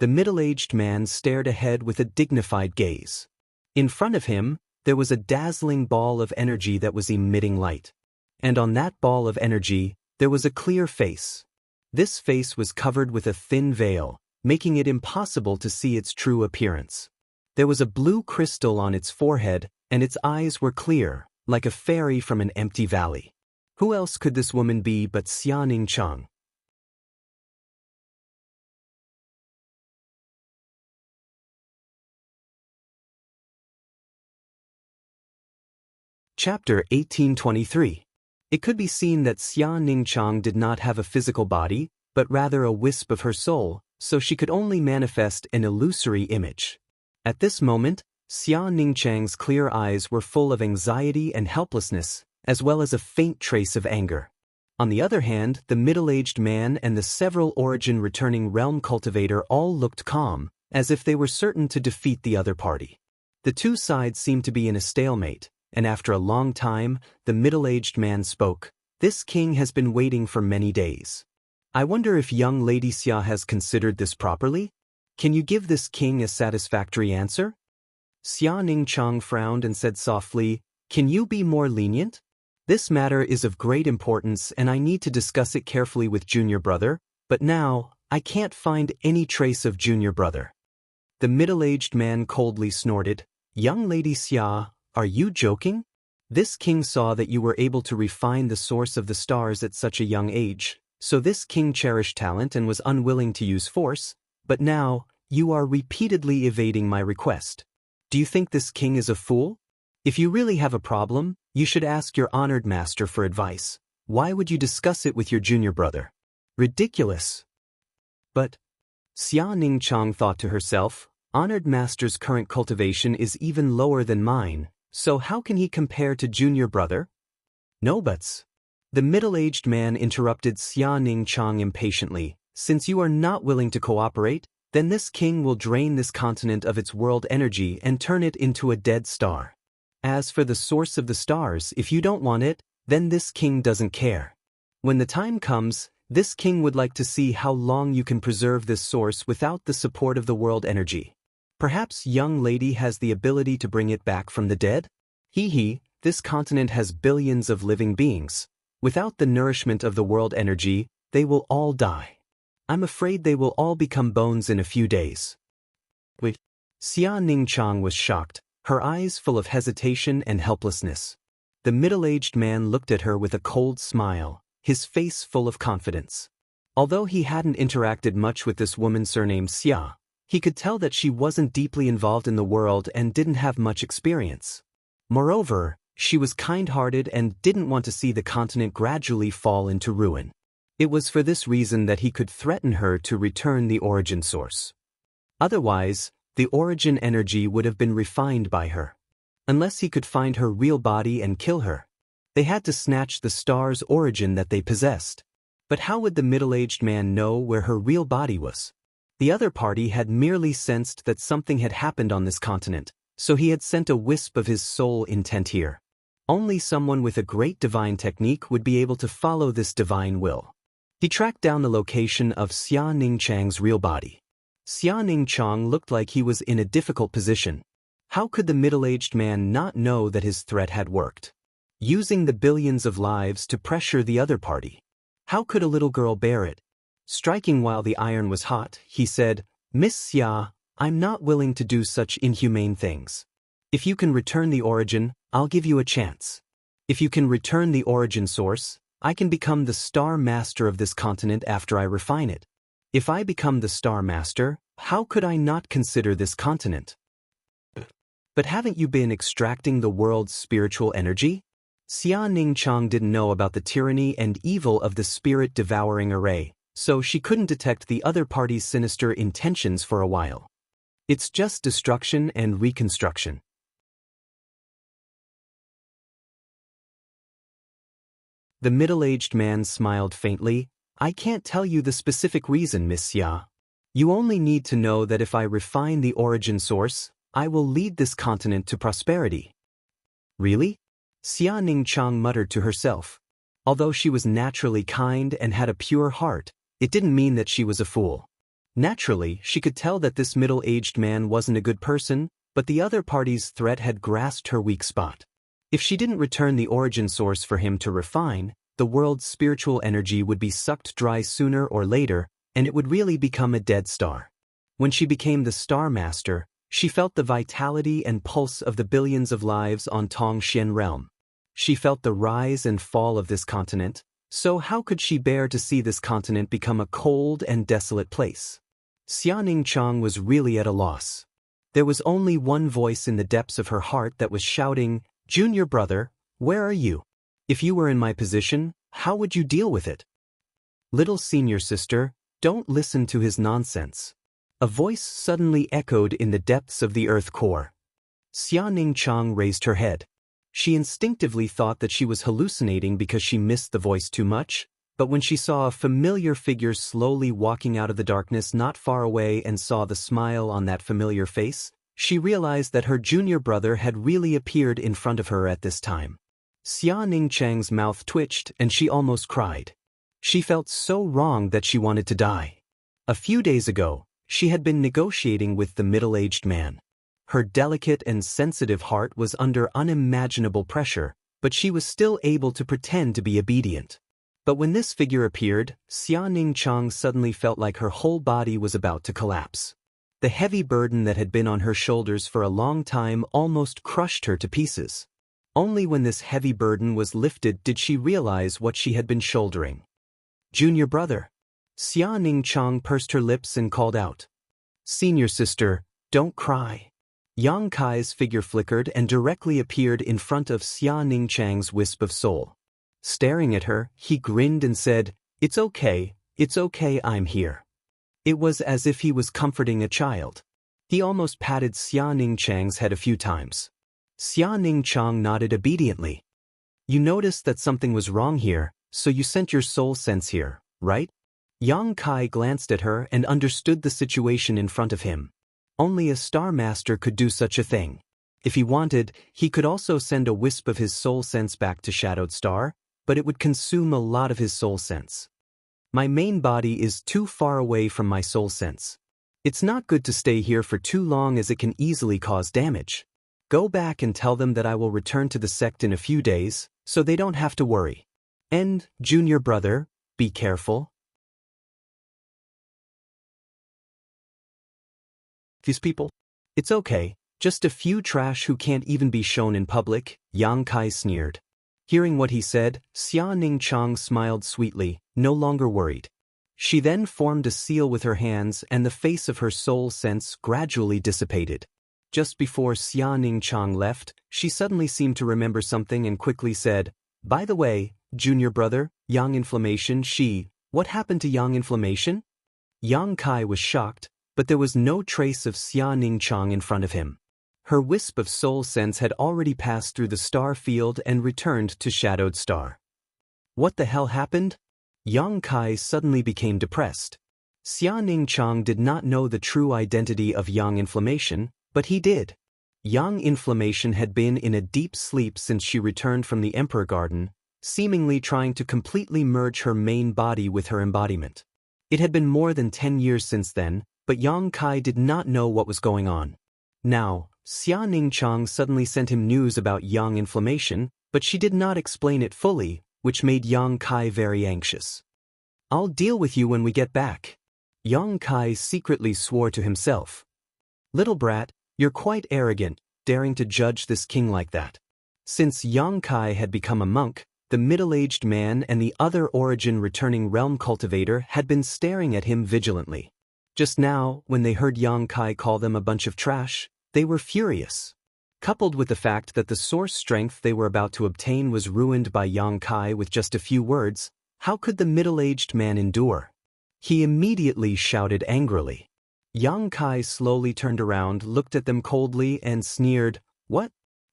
A: The middle-aged man stared ahead with a dignified gaze. In front of him, there was a dazzling ball of energy that was emitting light. And on that ball of energy, there was a clear face. This face was covered with a thin veil, making it impossible to see its true appearance. There was a blue crystal on its forehead, and its eyes were clear, like a fairy from an empty valley. Who else could this woman be but Xianxia? Chapter 1823. It could be seen that Xianxia did not have a physical body, but rather a wisp of her soul, so she could only manifest an illusory image. At this moment, Xianxia's clear eyes were full of anxiety and helplessness, as well as a faint trace of anger. On the other hand, the middle-aged man and the several origin-returning realm cultivator all looked calm, as if they were certain to defeat the other party. The two sides seemed to be in a stalemate, and after a long time, the middle-aged man spoke. This king has been waiting for many days. I wonder if young Lady Xia has considered this properly? Can you give this king a satisfactory answer? Xianxia frowned and said softly, can you be more lenient? This matter is of great importance and I need to discuss it carefully with junior brother, but now, I can't find any trace of junior brother. The middle-aged man coldly snorted, young Lady Xia, are you joking? This king saw that you were able to refine the source of the stars at such a young age, so this king cherished talent and was unwilling to use force, but now, you are repeatedly evading my request. Do you think this king is a fool? If you really have a problem, you should ask your honored master for advice. Why would you discuss it with your junior brother? Ridiculous. But Xia Ningchang thought to herself, honored master's current cultivation is even lower than mine, so how can he compare to junior brother? No buts. The middle-aged man interrupted Xia Ningchang impatiently. Since you are not willing to cooperate, then this king will drain this continent of its world energy and turn it into a dead star. As for the source of the stars, if you don't want it, then this king doesn't care. When the time comes, this king would like to see how long you can preserve this source without the support of the world energy. Perhaps young lady has the ability to bring it back from the dead? This continent has billions of living beings. Without the nourishment of the world energy, they will all die. I'm afraid they will all become bones in a few days. Wait. Xia Ningchang was shocked, her eyes full of hesitation and helplessness. The middle-aged man looked at her with a cold smile, his face full of confidence. Although he hadn't interacted much with this woman surnamed Xia, he could tell that she wasn't deeply involved in the world and didn't have much experience. Moreover, she was kind-hearted and didn't want to see the continent gradually fall into ruin. It was for this reason that he could threaten her to return the origin source. Otherwise, the origin energy would have been refined by her. Unless he could find her real body and kill her. They had to snatch the star's origin that they possessed. But how would the middle-aged man know where her real body was? The other party had merely sensed that something had happened on this continent, so he had sent a wisp of his soul intent here. Only someone with a great divine technique would be able to follow this divine will. He tracked down the location of Xia Ningchang's real body. Xia Ningchang looked like he was in a difficult position. How could the middle-aged man not know that his threat had worked? Using the billions of lives to pressure the other party. How could a little girl bear it? Striking while the iron was hot, he said, Miss Xia, I'm not willing to do such inhumane things. If you can return the origin, I'll give you a chance. If you can return the origin source, I can become the star master of this continent after I refine it. If I become the star master, how could I not consider this continent? But haven't you been extracting the world's spiritual energy? Xia Ningchang didn't know about the tyranny and evil of the spirit-devouring array, so she couldn't detect the other party's sinister intentions for a while. It's just destruction and reconstruction. The middle-aged man smiled faintly. I can't tell you the specific reason, Miss Xia. You only need to know that if I refine the origin source, I will lead this continent to prosperity. Really? Xia Ningchang muttered to herself. Although she was naturally kind and had a pure heart, it didn't mean that she was a fool. Naturally, she could tell that this middle-aged man wasn't a good person, but the other party's threat had grasped her weak spot. If she didn't return the origin source for him to refine, the world's spiritual energy would be sucked dry sooner or later, and it would really become a dead star. When she became the Star Master, she felt the vitality and pulse of the billions of lives on Tongxian realm. She felt the rise and fall of this continent, so how could she bear to see this continent become a cold and desolate place? Xia Ningchang was really at a loss. There was only one voice in the depths of her heart that was shouting, Junior brother, where are you? If you were in my position, how would you deal with it? Little senior sister, don't listen to his nonsense. A voice suddenly echoed in the depths of the earth core. Xia Ningchang raised her head. She instinctively thought that she was hallucinating because she missed the voice too much, but when she saw a familiar figure slowly walking out of the darkness not far away and saw the smile on that familiar face, she realized that her junior brother had really appeared in front of her at this time. Xia Ningchang's mouth twitched and she almost cried. She felt so wrong that she wanted to die. A few days ago, she had been negotiating with the middle-aged man. Her delicate and sensitive heart was under unimaginable pressure, but she was still able to pretend to be obedient. But when this figure appeared, Xia Ningchang suddenly felt like her whole body was about to collapse. The heavy burden that had been on her shoulders for a long time almost crushed her to pieces. Only when this heavy burden was lifted did she realize what she had been shouldering. Junior brother. Xia Ningchang pursed her lips and called out. Senior sister, don't cry. Yang Kai's figure flickered and directly appeared in front of Xia Ningchang's wisp of soul. Staring at her, he grinned and said, it's okay, I'm here. It was as if he was comforting a child. He almost patted Xianxia's head a few times. Xianxia nodded obediently. You noticed that something was wrong here, so you sent your soul sense here, right? Yang Kai glanced at her and understood the situation in front of him. Only a Star Master could do such a thing. If he wanted, he could also send a wisp of his soul sense back to Shadowed Star, but it would consume a lot of his soul sense. My main body is too far away from my soul sense. It's not good to stay here for too long as it can easily cause damage. Go back and tell them that I will return to the sect in a few days, so they don't have to worry. And, junior brother, be careful. These people? It's okay, just a few trash who can't even be shown in public, Yang Kai sneered. Hearing what he said, Xianxia smiled sweetly, no longer worried. She then formed a seal with her hands and the face of her soul sense gradually dissipated. Just before Xianxia left, she suddenly seemed to remember something and quickly said, By the way, junior brother, Yang Inflammation what happened to Yang Inflammation? Yang Kai was shocked, but there was no trace of Xianxia in front of him. Her wisp of soul sense had already passed through the star field and returned to Shadowed Star. What the hell happened? Yang Kai suddenly became depressed. Xianxia did not know the true identity of Yang Inflammation, but he did. Yang Inflammation had been in a deep sleep since she returned from the Emperor Garden, seemingly trying to completely merge her main body with her embodiment. It had been more than 10 years since then, but Yang Kai did not know what was going on. Now, Xianxia suddenly sent him news about Yang Inflammation, but she did not explain it fully, which made Yang Kai very anxious. I'll deal with you when we get back. Yang Kai secretly swore to himself. Little brat, you're quite arrogant, daring to judge this king like that. Since Yang Kai had become a monk, the middle-aged man and the other origin returning realm cultivator had been staring at him vigilantly. Just now, when they heard Yang Kai call them a bunch of trash, they were furious. Coupled with the fact that the source strength they were about to obtain was ruined by Yang Kai with just a few words, how could the middle-aged man endure? He immediately shouted angrily. Yang Kai slowly turned around, looked at them coldly, and sneered, What?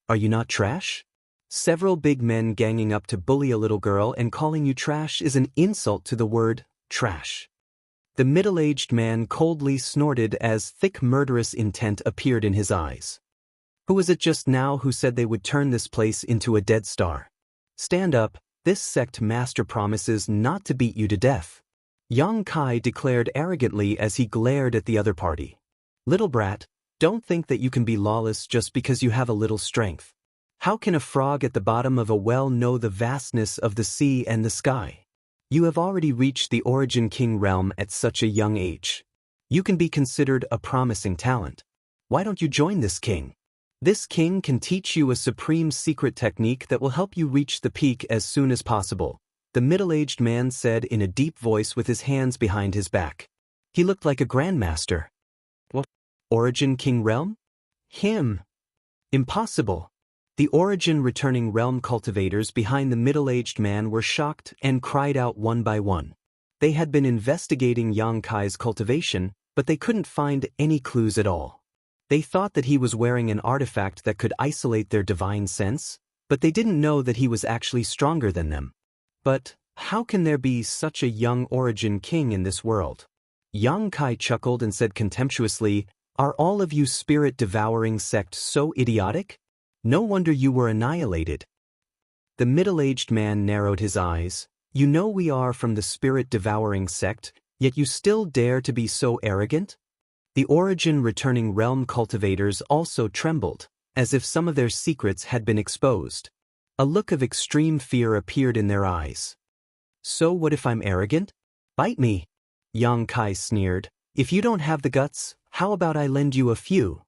A: Are you not trash? Several big men ganging up to bully a little girl and calling you trash is an insult to the word trash. The middle-aged man coldly snorted as thick murderous intent appeared in his eyes. Who was it just now who said they would turn this place into a dead star? Stand up, this sect master promises not to beat you to death. Yang Kai declared arrogantly as he glared at the other party. Little brat, don't think that you can be lawless just because you have a little strength. How can a frog at the bottom of a well know the vastness of the sea and the sky? You have already reached the Origin King realm at such a young age. You can be considered a promising talent. Why don't you join this king? This king can teach you a supreme secret technique that will help you reach the peak as soon as possible, the middle-aged man said in a deep voice with his hands behind his back. He looked like a grandmaster. What? Origin King realm? Him. Impossible. The origin returning realm cultivators behind the middle-aged man were shocked and cried out one by one. They had been investigating Yang Kai's cultivation, but they couldn't find any clues at all. They thought that he was wearing an artifact that could isolate their divine sense, but they didn't know that he was actually stronger than them. But how can there be such a young origin king in this world? Yang Kai chuckled and said contemptuously, Are all of you spirit-devouring sect so idiotic? No wonder you were annihilated. The middle-aged man narrowed his eyes. You know we are from the spirit-devouring sect, yet you still dare to be so arrogant? The origin returning realm cultivators also trembled, as if some of their secrets had been exposed. A look of extreme fear appeared in their eyes. So what if I'm arrogant? Bite me. Yang Kai sneered. If you don't have the guts, how about I lend you a few?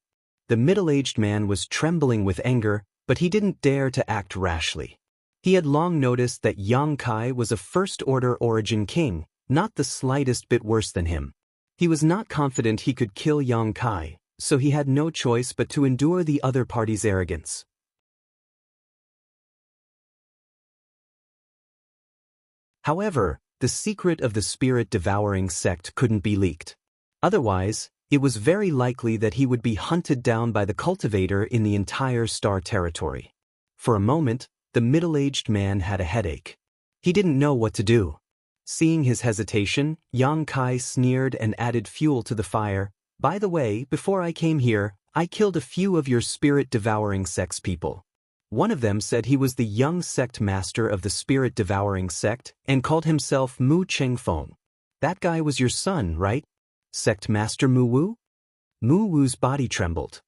A: The middle-aged man was trembling with anger, but he didn't dare to act rashly. He had long noticed that Yang Kai was a first-order origin king, not the slightest bit worse than him. He was not confident he could kill Yang Kai, so he had no choice but to endure the other party's arrogance. However, the secret of the spirit-devouring sect couldn't be leaked. Otherwise, it was very likely that he would be hunted down by the cultivator in the entire star territory. For a moment, the middle-aged man had a headache. He didn't know what to do. Seeing his hesitation, Yang Kai sneered and added fuel to the fire. By the way, before I came here, I killed a few of your spirit-devouring sects people. One of them said he was the young sect master of the spirit-devouring sect and called himself Mu Chengfeng. That guy was your son, right? Sect master Mu Wu? Mu Wu's body trembled.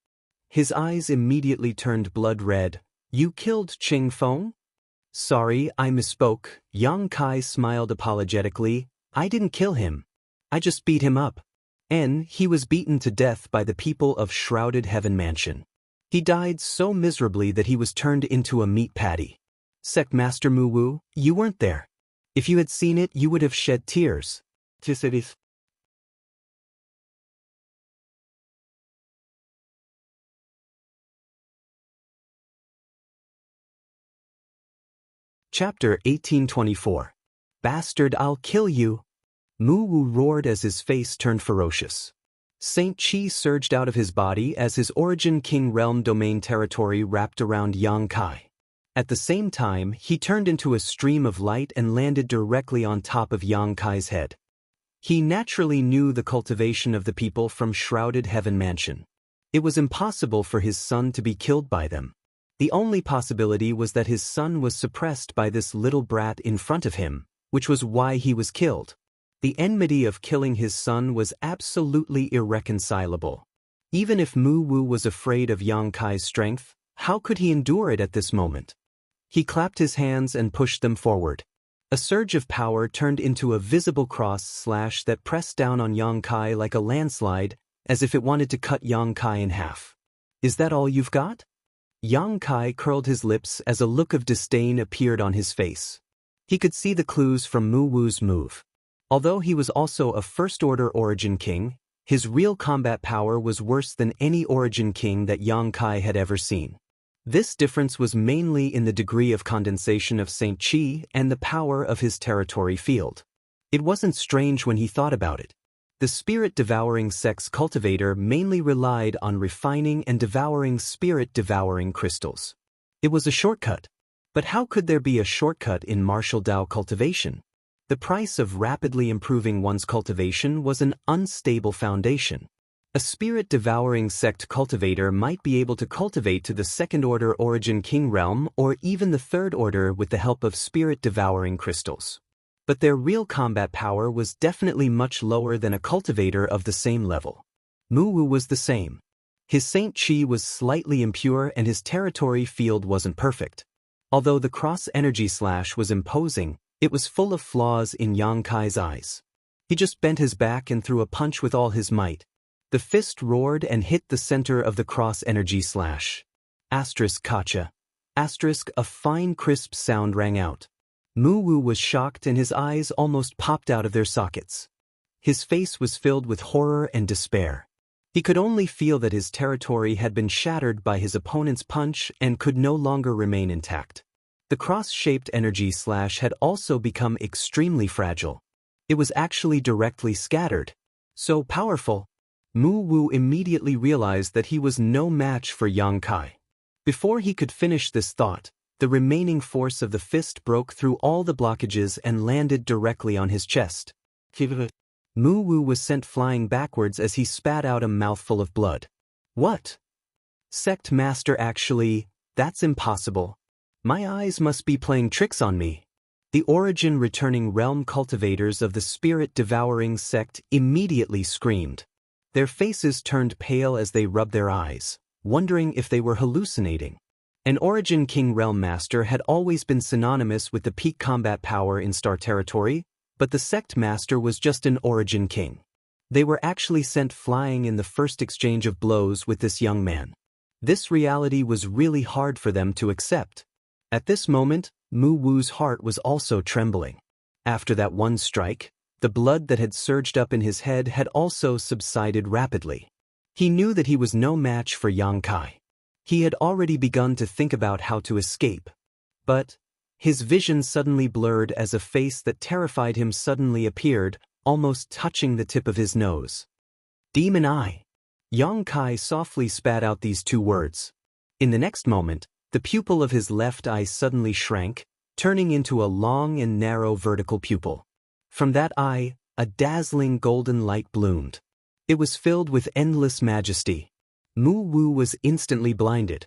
A: His eyes immediately turned blood red. You killed Chengfeng? Sorry, I misspoke. Yang Kai smiled apologetically. I didn't kill him. I just beat him up. And he was beaten to death by the people of Shrouded Heaven Mansion. He died so miserably that he was turned into a meat patty. Sect Master Mu Wu, you weren't there. If you had seen it, you would have shed tears. Chapter 1824. Bastard, I'll kill you. Mu Wu roared as his face turned ferocious. Saint Qi surged out of his body as his Origin King Realm domain territory wrapped around Yang Kai. At the same time, he turned into a stream of light and landed directly on top of Yang Kai's head. He naturally knew the cultivation of the people from Shrouded Heaven Mansion. It was impossible for his son to be killed by them. The only possibility was that his son was suppressed by this little brat in front of him, which was why he was killed. The enmity of killing his son was absolutely irreconcilable. Even if Mu Wu was afraid of Yang Kai's strength, how could he endure it at this moment? He clapped his hands and pushed them forward. A surge of power turned into a visible cross slash that pressed down on Yang Kai like a landslide, as if it wanted to cut Yang Kai in half. Is that all you've got? Yang Kai curled his lips as a look of disdain appeared on his face. He could see the clues from Mu Wu's move. Although he was also a First-Order Origin King, his real combat power was worse than any Origin King that Yang Kai had ever seen. This difference was mainly in the degree of condensation of Saint Qi and the power of his territory field. It wasn't strange when he thought about it. The spirit-devouring sect's cultivator mainly relied on refining and devouring spirit-devouring crystals. It was a shortcut. But how could there be a shortcut in martial Dao cultivation? The price of rapidly improving one's cultivation was an unstable foundation. A spirit-devouring sect cultivator might be able to cultivate to the Second-Order Origin King realm or even the Third Order with the help of spirit-devouring crystals. But their real combat power was definitely much lower than a cultivator of the same level. Mu Wu was the same. His Saint Qi was slightly impure and his territory field wasn't perfect. Although the cross-energy slash was imposing, it was full of flaws in Yang Kai's eyes. He just bent his back and threw a punch with all his might. The fist roared and hit the center of the cross-energy slash. Kacha. A fine crisp sound rang out. Mu Wu was shocked and his eyes almost popped out of their sockets. His face was filled with horror and despair. He could only feel that his territory had been shattered by his opponent's punch and could no longer remain intact. The cross-shaped energy slash had also become extremely fragile. It was actually directly scattered. So powerful. Mu Wu immediately realized that he was no match for Yang Kai. Before he could finish this thought, the remaining force of the fist broke through all the blockages and landed directly on his chest. Mu Wu was sent flying backwards as he spat out a mouthful of blood. What? Sect Master actually, that's impossible. My eyes must be playing tricks on me. The Origin returning realm cultivators of the spirit-devouring sect immediately screamed. Their faces turned pale as they rubbed their eyes, wondering if they were hallucinating. An Origin King Realm Master had always been synonymous with the peak combat power in Star Territory, but the Sect Master was just an Origin King. They were actually sent flying in the first exchange of blows with this young man. This reality was really hard for them to accept. At this moment, Mu Wu's heart was also trembling. After that one strike, the blood that had surged up in his head had also subsided rapidly. He knew that he was no match for Yang Kai. He had already begun to think about how to escape. But his vision suddenly blurred as a face that terrified him suddenly appeared, almost touching the tip of his nose. Demon eye. Yang Kai softly spat out these two words. In the next moment, the pupil of his left eye suddenly shrank, turning into a long and narrow vertical pupil. From that eye, a dazzling golden light bloomed. It was filled with endless majesty. Mu Wu was instantly blinded.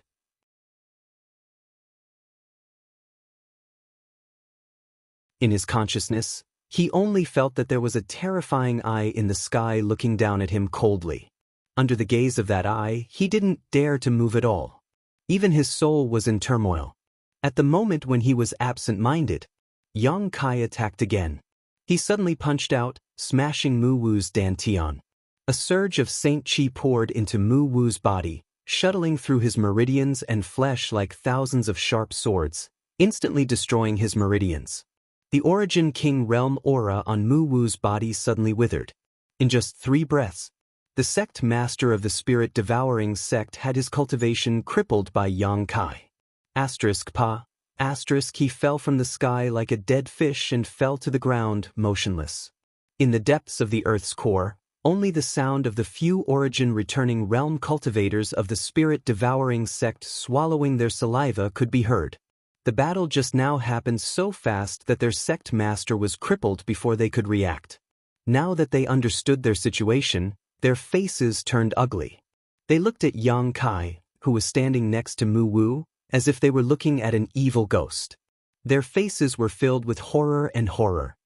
A: In his consciousness, he only felt that there was a terrifying eye in the sky looking down at him coldly. Under the gaze of that eye, he didn't dare to move at all. Even his soul was in turmoil. At the moment when he was absent-minded, Yang Kai attacked again. He suddenly punched out, smashing Mu Wu's dantian. A surge of Saint Qi poured into Mu Wu's body, shuttling through his meridians and flesh like thousands of sharp swords, instantly destroying his meridians. The Origin King Realm aura on Mu Wu's body suddenly withered. In just 3 breaths, the sect master of the spirit-devouring sect had his cultivation crippled by Yang Kai. He fell from the sky like a dead fish and fell to the ground, motionless. In the depths of the earth's core, only the sound of the few origin-returning realm cultivators of the spirit-devouring sect swallowing their saliva could be heard. The battle just now happened so fast that their sect master was crippled before they could react. Now that they understood their situation, their faces turned ugly. They looked at Yang Kai, who was standing next to Mu Wu, as if they were looking at an evil ghost. Their faces were filled with horror and horror.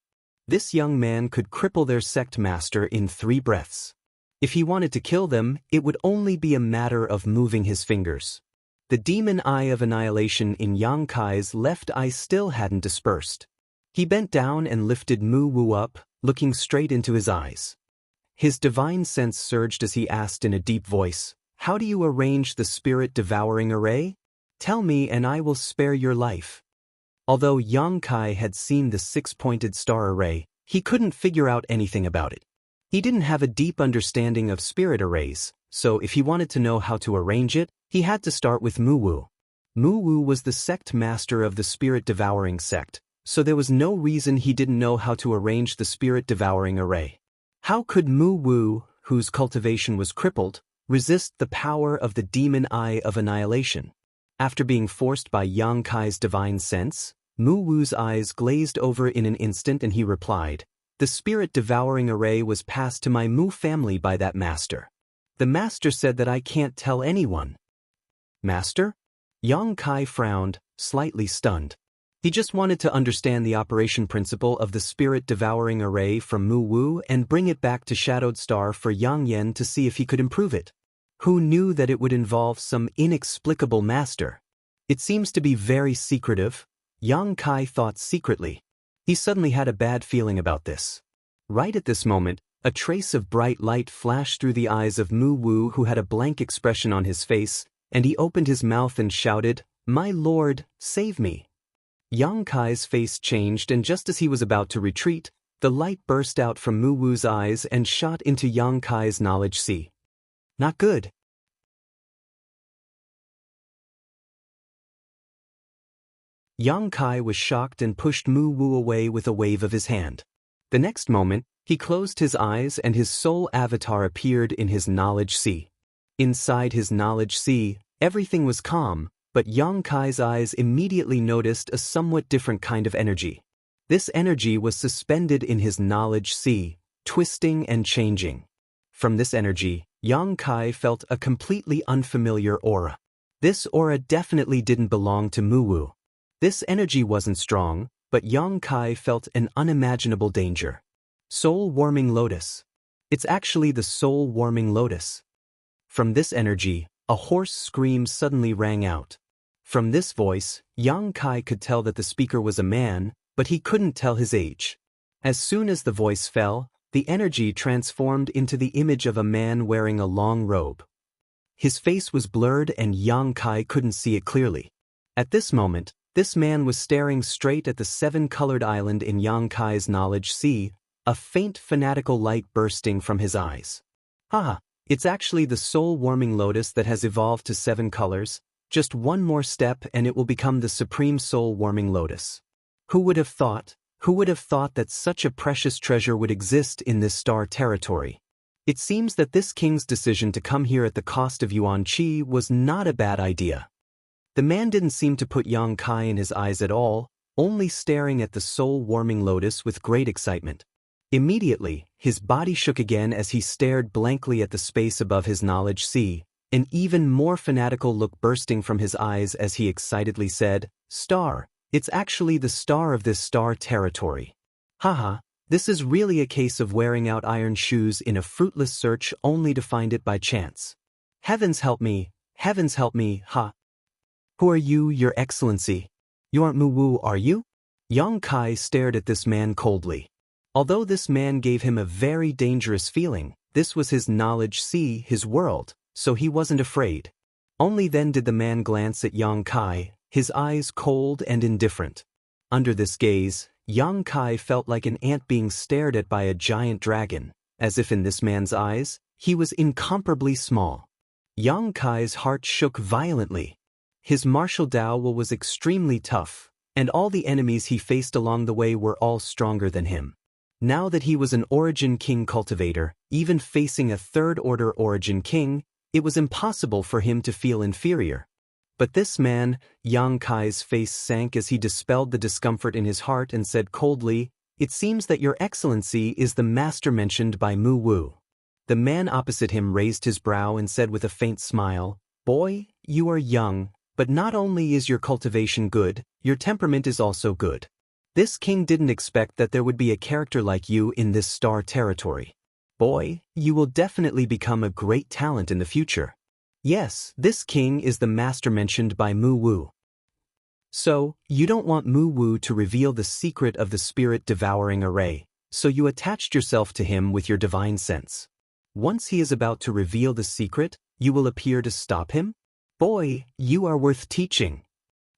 A: This young man could cripple their sect master in 3 breaths. If he wanted to kill them, it would only be a matter of moving his fingers. The demon eye of annihilation in Yang Kai's left eye still hadn't dispersed. He bent down and lifted Mu Wu up, looking straight into his eyes. His divine sense surged as he asked in a deep voice, "How do you arrange the spirit-devouring array? Tell me and I will spare your life." Although Yang Kai had seen the 6-pointed star array, he couldn't figure out anything about it. He didn't have a deep understanding of spirit arrays, so if he wanted to know how to arrange it, he had to start with Mu Wu. Mu Wu was the sect master of the spirit-devouring sect, so there was no reason he didn't know how to arrange the spirit-devouring array. How could Mu Wu, whose cultivation was crippled, resist the power of the demon eye of annihilation? After being forced by Yang Kai's divine sense, Mu Wu's eyes glazed over in an instant and he replied, "The spirit-devouring array was passed to my Mu family by that master. The master said that I can't tell anyone." Master? Yang Kai frowned, slightly stunned. He just wanted to understand the operation principle of the spirit-devouring array from Mu Wu and bring it back to Shadowed Star for Yang Yan to see if he could improve it. Who knew that it would involve some inexplicable master? It seems to be very secretive, Yang Kai thought secretly. He suddenly had a bad feeling about this. Right at this moment, a trace of bright light flashed through the eyes of Mu Wu, who had a blank expression on his face, and he opened his mouth and shouted, "My lord, save me." Yang Kai's face changed, and just as he was about to retreat, the light burst out from Mu Wu's eyes and shot into Yang Kai's knowledge sea. Not good. Yang Kai was shocked and pushed Mu Wu away with a wave of his hand. The next moment, he closed his eyes and his soul avatar appeared in his knowledge sea. Inside his knowledge sea, everything was calm, but Yang Kai's eyes immediately noticed a somewhat different kind of energy. This energy was suspended in his knowledge sea, twisting and changing. From this energy, Yang Kai felt a completely unfamiliar aura. This aura definitely didn't belong to Mu Wu. This energy wasn't strong, but Yang Kai felt an unimaginable danger. Soul-warming lotus. It's actually the soul-warming lotus. From this energy, a hoarse scream suddenly rang out. From this voice, Yang Kai could tell that the speaker was a man, but he couldn't tell his age. As soon as the voice fell, the energy transformed into the image of a man wearing a long robe. His face was blurred and Yang Kai couldn't see it clearly. At this moment, this man was staring straight at the 7-colored island in Yang Kai's knowledge sea, a faint fanatical light bursting from his eyes. Ah, it's actually the soul-warming lotus that has evolved to 7 colors. Just one more step and it will become the supreme soul-warming lotus. Who would have thought? Who would have thought that such a precious treasure would exist in this star territory? It seems that this king's decision to come here at the cost of Yuan Qi was not a bad idea. The man didn't seem to put Yang Kai in his eyes at all, only staring at the soul-warming lotus with great excitement. Immediately, his body shook again as he stared blankly at the space above his knowledge sea, an even more fanatical look bursting from his eyes as he excitedly said, "Star, it's actually the star of this star territory. Haha, this is really a case of wearing out iron shoes in a fruitless search only to find it by chance. Heavens help me, ha. Who are you, Your Excellency? You aren't Mu Wu, are you?" Yang Kai stared at this man coldly. Although this man gave him a very dangerous feeling, this was his knowledge sea, his world, so he wasn't afraid. Only then did the man glance at Yang Kai, his eyes cold and indifferent. Under this gaze, Yang Kai felt like an ant being stared at by a giant dragon, as if in this man's eyes, he was incomparably small. Yang Kai's heart shook violently. His martial Dao was extremely tough, and all the enemies he faced along the way were all stronger than him. Now that he was an Origin King cultivator, even facing a third-order Origin King, it was impossible for him to feel inferior. But this man, Yang Kai's face sank as he dispelled the discomfort in his heart and said coldly, "It seems that Your Excellency is the master mentioned by Mu Wu." The man opposite him raised his brow and said with a faint smile, "Boy, you are young, but not only is your cultivation good, your temperament is also good. This king didn't expect that there would be a character like you in this star territory. Boy, you will definitely become a great talent in the future. Yes, this king is the master mentioned by Mu Wu. So, you don't want Mu Wu to reveal the secret of the spirit-devouring array, so you attached yourself to him with your divine sense. Once he is about to reveal the secret, you will appear to stop him? Boy, you are worth teaching."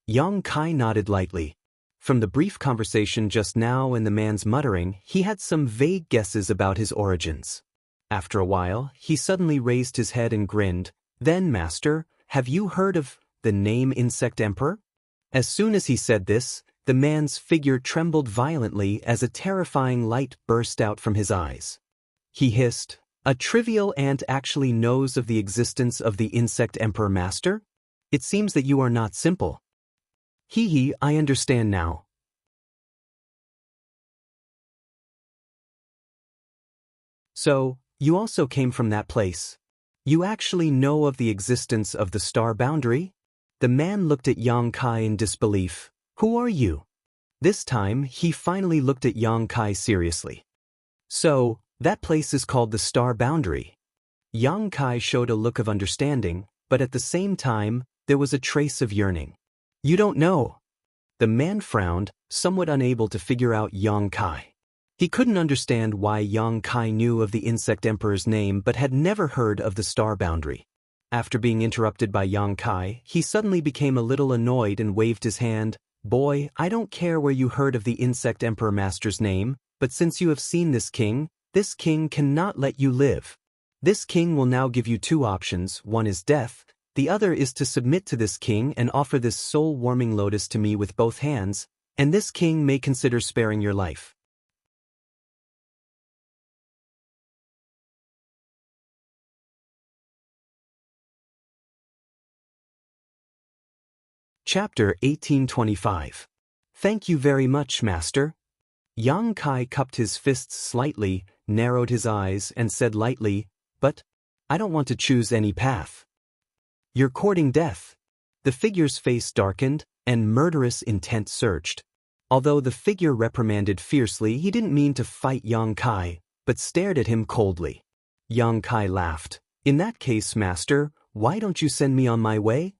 A: Yang Kai nodded lightly. From the brief conversation just now and the man's muttering, he had some vague guesses about his origins. After a while, he suddenly raised his head and grinned. "Then, Master, have you heard of the name Insect Emperor?" As soon as he said this, the man's figure trembled violently as a terrifying light burst out from his eyes. He hissed, "A trivial ant actually knows of the existence of the Insect Emperor, Master? It seems that you are not simple." "Hee, I understand now." "So, you also came from that place. You actually know of the existence of the star boundary?" The man looked at Yang Kai in disbelief. "Who are you?" This time, he finally looked at Yang Kai seriously. "So, that place is called the star boundary." Yang Kai showed a look of understanding, but at the same time, there was a trace of yearning. "You don't know." The man frowned, somewhat unable to figure out Yang Kai. He couldn't understand why Yang Kai knew of the Insect Emperor's name but had never heard of the star boundary. After being interrupted by Yang Kai, he suddenly became a little annoyed and waved his hand. "Boy, I don't care where you heard of the Insect Emperor Master's name, but since you have seen this king cannot let you live. This king will now give you two options. One is death, the other is to submit to this king and offer this soul-warming lotus to me with both hands, and this king may consider sparing your life." Chapter 1825. "Thank you very much, Master." Yang Kai cupped his fists slightly, narrowed his eyes, and said lightly, "But I don't want to choose any path." "You're courting death." The figure's face darkened, and murderous intent surged. Although the figure reprimanded fiercely, he didn't mean to fight Yang Kai, but stared at him coldly. Yang Kai laughed. "In that case, Master, why don't you send me on my way?"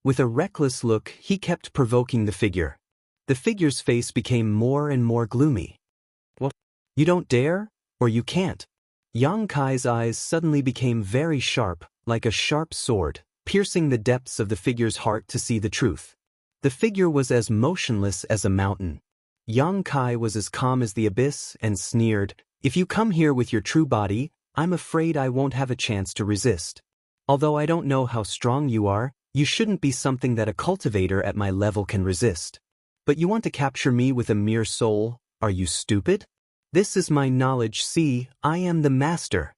A: With a reckless look, he kept provoking the figure. The figure's face became more and more gloomy. "What? You don't dare? Or you can't?" Yang Kai's eyes suddenly became very sharp, like a sharp sword, piercing the depths of the figure's heart to see the truth. The figure was as motionless as a mountain. Yang Kai was as calm as the abyss and sneered, "If you come here with your true body, I'm afraid I won't have a chance to resist. Although I don't know how strong you are, you shouldn't be something that a cultivator at my level can resist. But you want to capture me with a mere soul? Are you stupid? This is my knowledge. See, I am the master."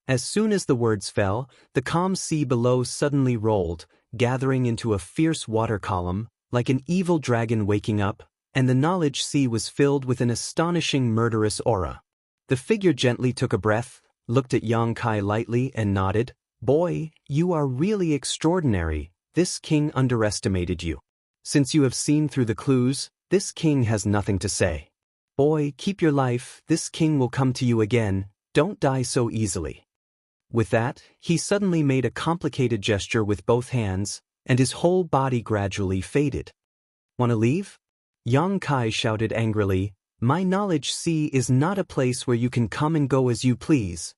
A: As soon as the words fell, the calm sea below suddenly rolled, gathering into a fierce water column, like an evil dragon waking up, and the knowledge sea was filled with an astonishing murderous aura. The figure gently took a breath, looked at Xianxia lightly and nodded. "Boy, you are really extraordinary. This king underestimated you. Since you have seen through the clues, this king has nothing to say. Boy, keep your life, this king will come to you again, don't die so easily." With that, he suddenly made a complicated gesture with both hands, and his whole body gradually faded. "Wanna leave?" Xianxia shouted angrily. "My knowledge sea is not a place where you can come and go as you please."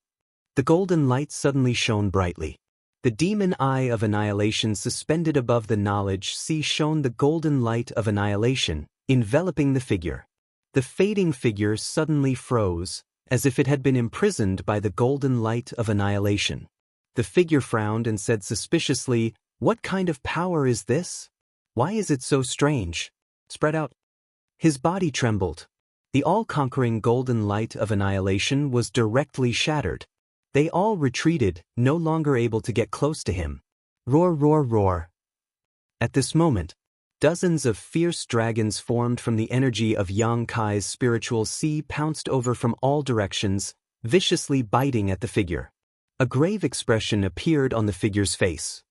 A: The golden light suddenly shone brightly. The demon eye of annihilation suspended above the knowledge sea shone the golden light of annihilation, enveloping the figure. The fading figure suddenly froze, as if it had been imprisoned by the golden light of annihilation. The figure frowned and said suspiciously, "What kind of power is this? Why is it so strange? Spread out." His body trembled. The all-conquering golden light of annihilation was directly shattered. They all retreated, no longer able to get close to him. Roar, roar, roar. At this moment, dozens of fierce dragons formed from the energy of Xianxia's spiritual sea pounced over from all directions, viciously biting at the figure. A grave expression appeared on the figure's face.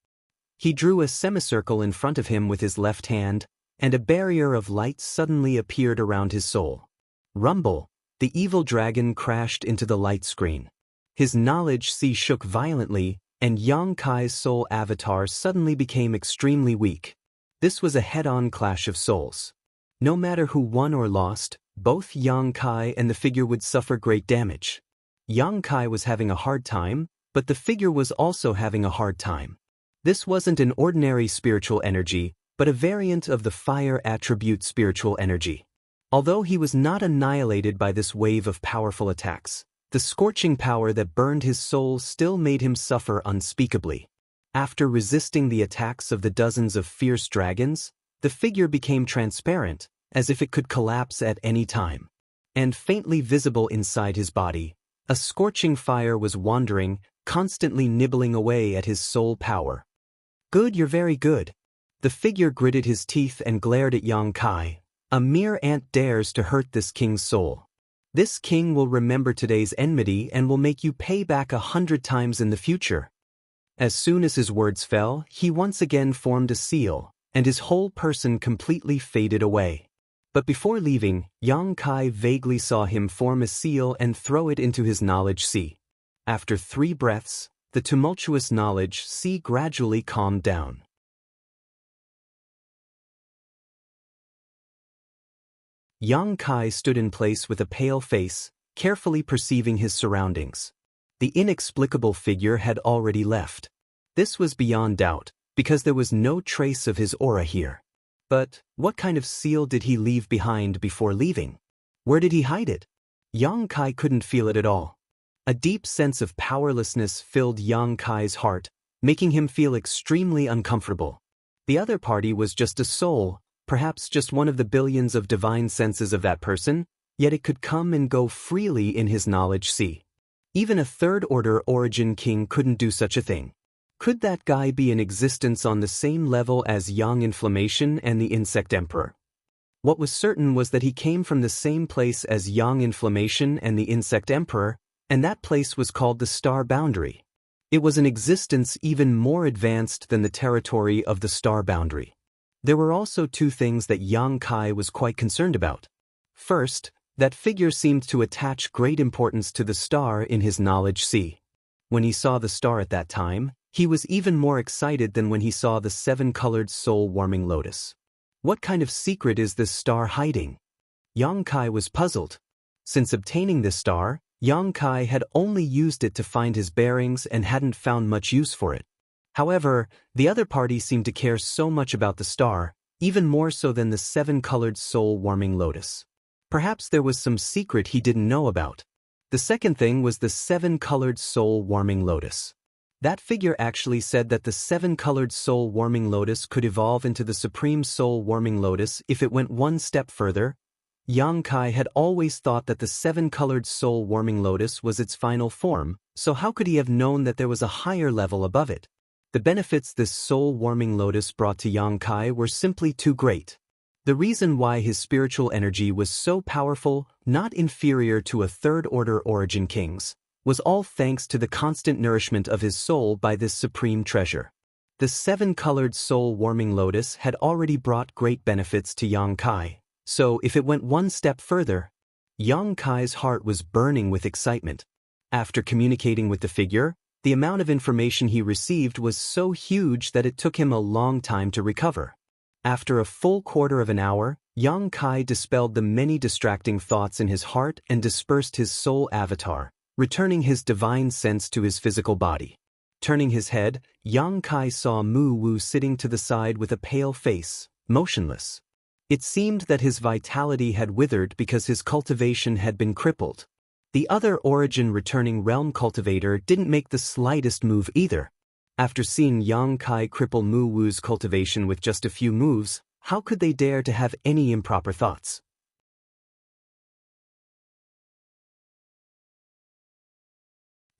A: He drew a semicircle in front of him with his left hand, and a barrier of light suddenly appeared around his soul. Rumble, the evil dragon crashed into the light screen. His knowledge sea shook violently, and Xianxia's soul avatar suddenly became extremely weak. This was a head-on clash of souls. No matter who won or lost, both Xianxia and the figure would suffer great damage. Xianxia was having a hard time, but the figure was also having a hard time. This wasn't an ordinary spiritual energy, but a variant of the fire attribute spiritual energy. Although he was not annihilated by this wave of powerful attacks, the scorching power that burned his soul still made him suffer unspeakably. After resisting the attacks of the dozens of fierce dragons, the figure became transparent, as if it could collapse at any time. And faintly visible inside his body, a scorching fire was wandering, constantly nibbling away at his soul power. "Good, you're very good." The figure gritted his teeth and glared at Xianxia. "A mere ant dares to hurt this king's soul. This king will remember today's enmity and will make you pay back 100 times in the future." As soon as his words fell, he once again formed a seal, and his whole person completely faded away. But before leaving, Xianxia vaguely saw him form a seal and throw it into his knowledge sea. After 3 breaths, the tumultuous knowledge sea gradually calmed down. Xianxia stood in place with a pale face, carefully perceiving his surroundings. The inexplicable figure had already left. This was beyond doubt, because there was no trace of his aura here. But what kind of seal did he leave behind before leaving? Where did he hide it? Xianxia couldn't feel it at all. A deep sense of powerlessness filled Xianxia's heart, making him feel extremely uncomfortable. The other party was just a soul, perhaps just one of the billions of divine senses of that person, yet it could come and go freely in his knowledge sea. Even a third-order origin king couldn't do such a thing. Could that guy be in existence on the same level as Yang Inflammation and the Insect Emperor? What was certain was that he came from the same place as Yang Inflammation and the Insect Emperor, and that place was called the Star Boundary. It was an existence even more advanced than the territory of the Star Boundary. There were also 2 things that Xianxia was quite concerned about. First, that figure seemed to attach great importance to the star in his knowledge sea. When he saw the star at that time, he was even more excited than when he saw the 7-colored soul-warming lotus. What kind of secret is this star hiding? Xianxia was puzzled. Since obtaining this star, Xianxia had only used it to find his bearings and hadn't found much use for it. However, the other party seemed to care so much about the star, even more so than the 7-colored soul-warming lotus. Perhaps there was some secret he didn't know about. The second thing was the 7-colored soul-warming lotus. That figure actually said that the 7-colored soul-warming lotus could evolve into the supreme soul-warming lotus if it went one step further. Yang Kai had always thought that the seven-colored soul-warming lotus was its final form, so how could he have known that there was a higher level above it? The benefits this soul-warming lotus brought to Yang Kai were simply too great. The reason why his spiritual energy was so powerful, not inferior to a third-order origin king's, was all thanks to the constant nourishment of his soul by this supreme treasure. The seven-colored soul-warming lotus had already brought great benefits to Yang Kai. So if it went one step further, Yang Kai's heart was burning with excitement. After communicating with the figure, the amount of information he received was so huge that it took him a long time to recover. After a full quarter of an hour, Yang Kai dispelled the many distracting thoughts in his heart and dispersed his soul avatar, returning his divine sense to his physical body. Turning his head, Yang Kai saw Mu Wu sitting to the side with a pale face, motionless. It seemed that his vitality had withered because his cultivation had been crippled. The other origin returning realm cultivator didn't make the slightest move either. After seeing Yang Kai cripple Mu Wu's cultivation with just a few moves, how could they dare to have any improper thoughts?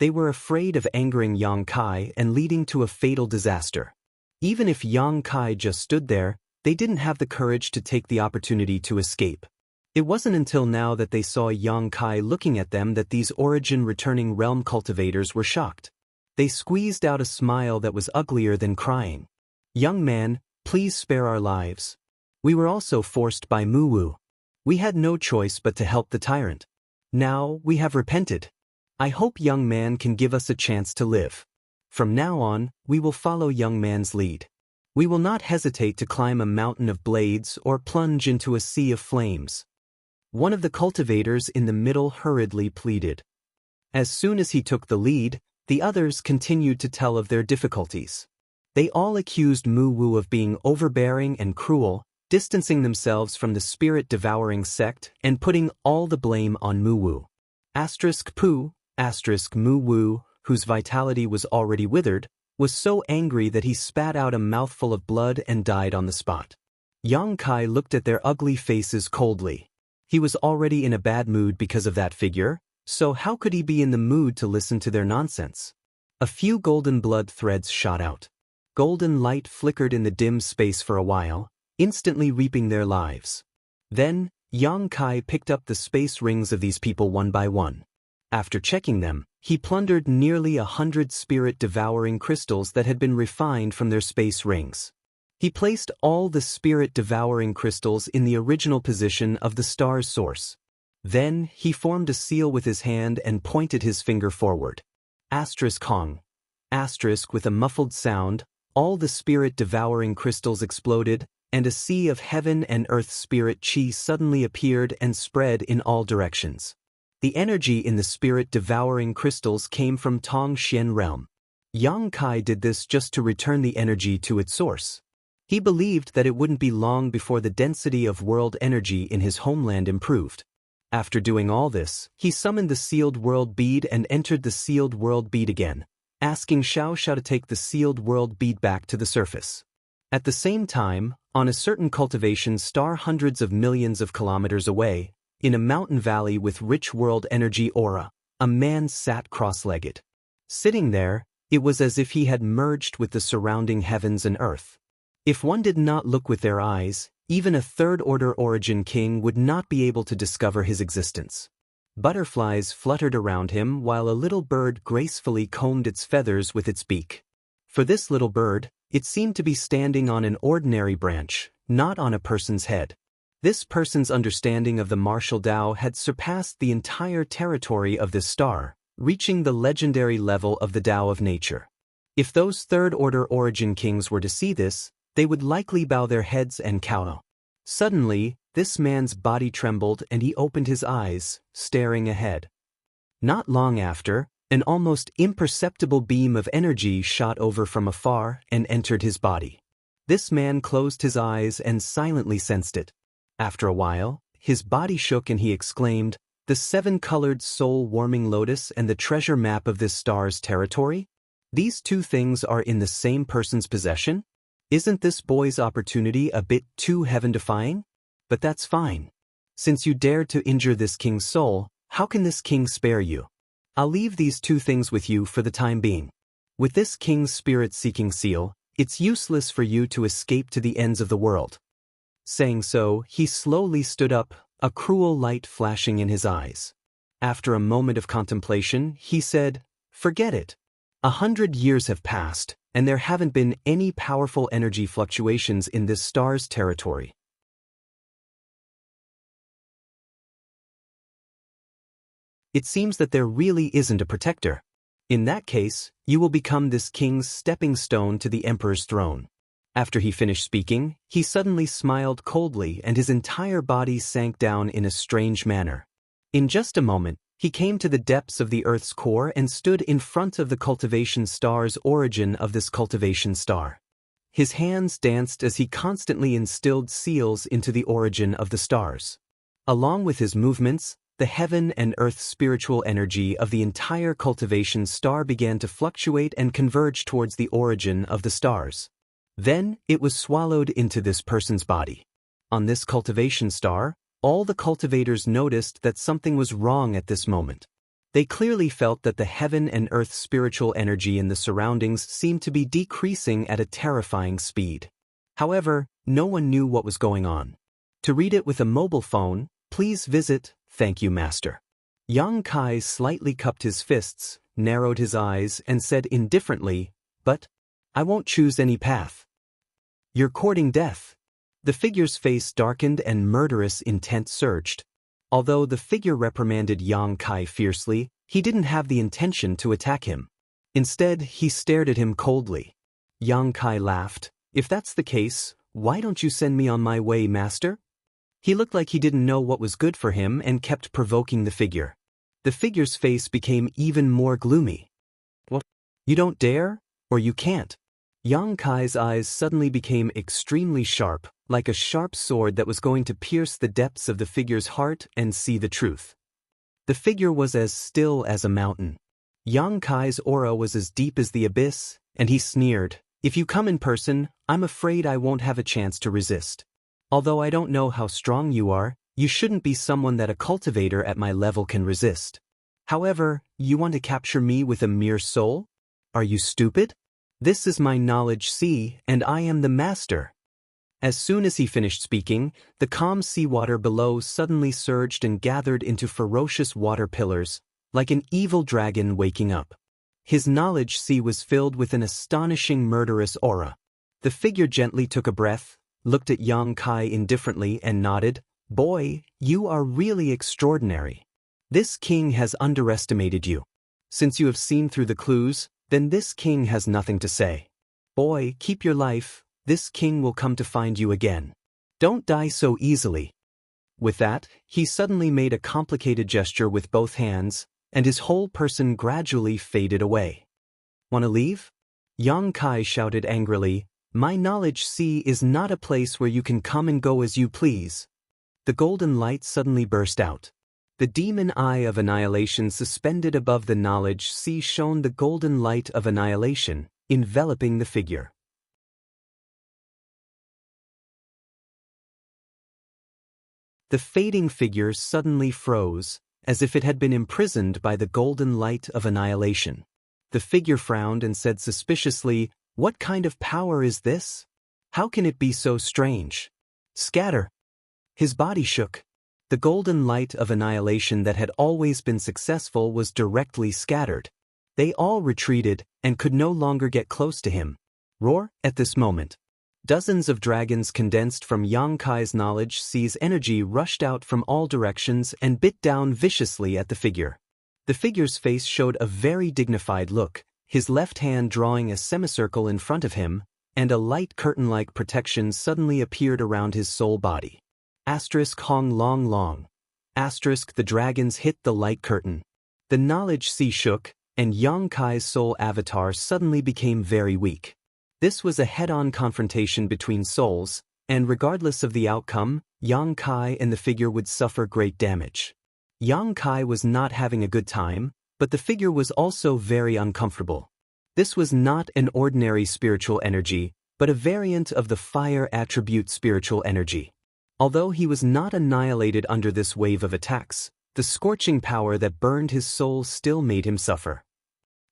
A: They were afraid of angering Yang Kai and leading to a fatal disaster. Even if Yang Kai just stood there, they didn't have the courage to take the opportunity to escape. It wasn't until now that they saw Yang Kai looking at them that these origin-returning realm cultivators were shocked. They squeezed out a smile that was uglier than crying. "Young man, please spare our lives. We were also forced by Mu Wu. We had no choice but to help the tyrant. Now we have repented. I hope young man can give us a chance to live. From now on, we will follow young man's lead. We will not hesitate to climb a mountain of blades or plunge into a sea of flames." One of the cultivators in the middle hurriedly pleaded. As soon as he took the lead, the others continued to tell of their difficulties. They all accused Mu Wu of being overbearing and cruel, distancing themselves from the spirit-devouring sect and putting all the blame on Mu Wu. Mu Wu, whose vitality was already withered, was so angry that he spat out a mouthful of blood and died on the spot. Yang Kai looked at their ugly faces coldly. He was already in a bad mood because of that figure, so how could he be in the mood to listen to their nonsense? A few golden blood threads shot out. Golden light flickered in the dim space for a while, instantly reaping their lives. Then, Yang Kai picked up the space rings of these people one by one. After checking them, he plundered nearly 100 spirit-devouring crystals that had been refined from their space rings. He placed all the spirit-devouring crystals in the original position of the star's source. Then, he formed a seal with his hand and pointed his finger forward. Hong. With a muffled sound, all the spirit-devouring crystals exploded, and a sea of heaven and earth spirit chi suddenly appeared and spread in all directions. The energy in the spirit-devouring crystals came from Tongxian realm. Yang Kai did this just to return the energy to its source. He believed that it wouldn't be long before the density of world energy in his homeland improved. After doing all this, he summoned the sealed world bead and entered the sealed world bead again, asking Xianxia to take the sealed world bead back to the surface. At the same time, on a certain cultivation star hundreds of millions of kilometers away, in a mountain valley with rich world energy aura, a man sat cross-legged. Sitting there, it was as if he had merged with the surrounding heavens and earth. If one did not look with their eyes, even a third-order origin king would not be able to discover his existence. Butterflies fluttered around him while a little bird gracefully combed its feathers with its beak. For this little bird, it seemed to be standing on an ordinary branch, not on a person's head. This person's understanding of the martial Tao had surpassed the entire territory of this star, reaching the legendary level of the Tao of nature. If those third-order origin kings were to see this, they would likely bow their heads and cower. Suddenly, this man's body trembled and he opened his eyes, staring ahead. Not long after, an almost imperceptible beam of energy shot over from afar and entered his body. This man closed his eyes and silently sensed it. After a while, his body shook and he exclaimed, "The seven-colored soul-warming lotus and the treasure map of this star's territory? These two things are in the same person's possession? Isn't this boy's opportunity a bit too heaven-defying? But that's fine. Since you dared to injure this king's soul, how can this king spare you? I'll leave these two things with you for the time being. With this king's spirit-seeking seal, it's useless for you to escape to the ends of the world." Saying so, he slowly stood up, a cruel light flashing in his eyes. After a moment of contemplation, he said, "Forget it. 100 years have passed, and there haven't been any powerful energy fluctuations in this star's territory. It seems that there really isn't a protector. In that case, you will become this king's stepping stone to the emperor's throne." After he finished speaking, he suddenly smiled coldly and his entire body sank down in a strange manner. In just a moment, he came to the depths of the Earth's core and stood in front of the cultivation star's origin of this cultivation star. His hands danced as he constantly instilled seals into the origin of the stars. Along with his movements, the heaven and earth spiritual energy of the entire cultivation star began to fluctuate and converge towards the origin of the stars. Then, it was swallowed into this person's body. On this cultivation star, all the cultivators noticed that something was wrong at this moment. They clearly felt that the heaven and earth spiritual energy in the surroundings seemed to be decreasing at a terrifying speed. However, no one knew what was going on. To read it with a mobile phone, please visit Thank You Master. Yang Kai slightly cupped his fists, narrowed his eyes, and said indifferently, "But I won't choose any path. You're courting death." The figure's face darkened and murderous intent surged. Although the figure reprimanded Yang Kai fiercely, he didn't have the intention to attack him. Instead, he stared at him coldly. Yang Kai laughed. "If that's the case, why don't you send me on my way, master?" He looked like he didn't know what was good for him and kept provoking the figure. The figure's face became even more gloomy. "What? You don't dare? Or you can't?" Yang Kai's eyes suddenly became extremely sharp, like a sharp sword that was going to pierce the depths of the figure's heart and see the truth. The figure was as still as a mountain. Yang Kai's aura was as deep as the abyss, and he sneered, "If you come in person, I'm afraid I won't have a chance to resist. Although I don't know how strong you are, you shouldn't be someone that a cultivator at my level can resist. However, you want to capture me with a mere soul? Are you stupid? This is my knowledge sea, and I am the master." As soon as he finished speaking, the calm seawater below suddenly surged and gathered into ferocious water pillars, like an evil dragon waking up. His knowledge sea was filled with an astonishing murderous aura. The figure gently took a breath, looked at Yang Kai indifferently and nodded. "Boy, you are really extraordinary. This king has underestimated you. Since you have seen through the clues, then this king has nothing to say. Boy, keep your life. This king will come to find you again. Don't die so easily." With that, he suddenly made a complicated gesture with both hands, and his whole person gradually faded away. "Wanna leave?" Yang Kai shouted angrily. "My knowledge sea is not a place where you can come and go as you please." The golden light suddenly burst out. The demon eye of annihilation suspended above the knowledge sea shone the golden light of annihilation, enveloping the figure. The fading figure suddenly froze, as if it had been imprisoned by the golden light of annihilation. The figure frowned and said suspiciously, "What kind of power is this? How can it be so strange? Scatter!" His body shook. The golden light of annihilation that had always been successful was directly scattered. They all retreated and could no longer get close to him. Roar! At this moment, dozens of dragons condensed from Yang Kai's knowledge sea's energy rushed out from all directions and bit down viciously at the figure. The figure's face showed a very dignified look, his left hand drawing a semicircle in front of him, and a light curtain-like protection suddenly appeared around his soul body. Hong long long. The dragons hit the light curtain. The knowledge sea shook, and Yang Kai's soul avatar suddenly became very weak. This was a head-on confrontation between souls, and regardless of the outcome, Yang Kai and the figure would suffer great damage. Yang Kai was not having a good time, but the figure was also very uncomfortable. This was not an ordinary spiritual energy, but a variant of the fire attribute spiritual energy. Although he was not annihilated under this wave of attacks, the scorching power that burned his soul still made him suffer.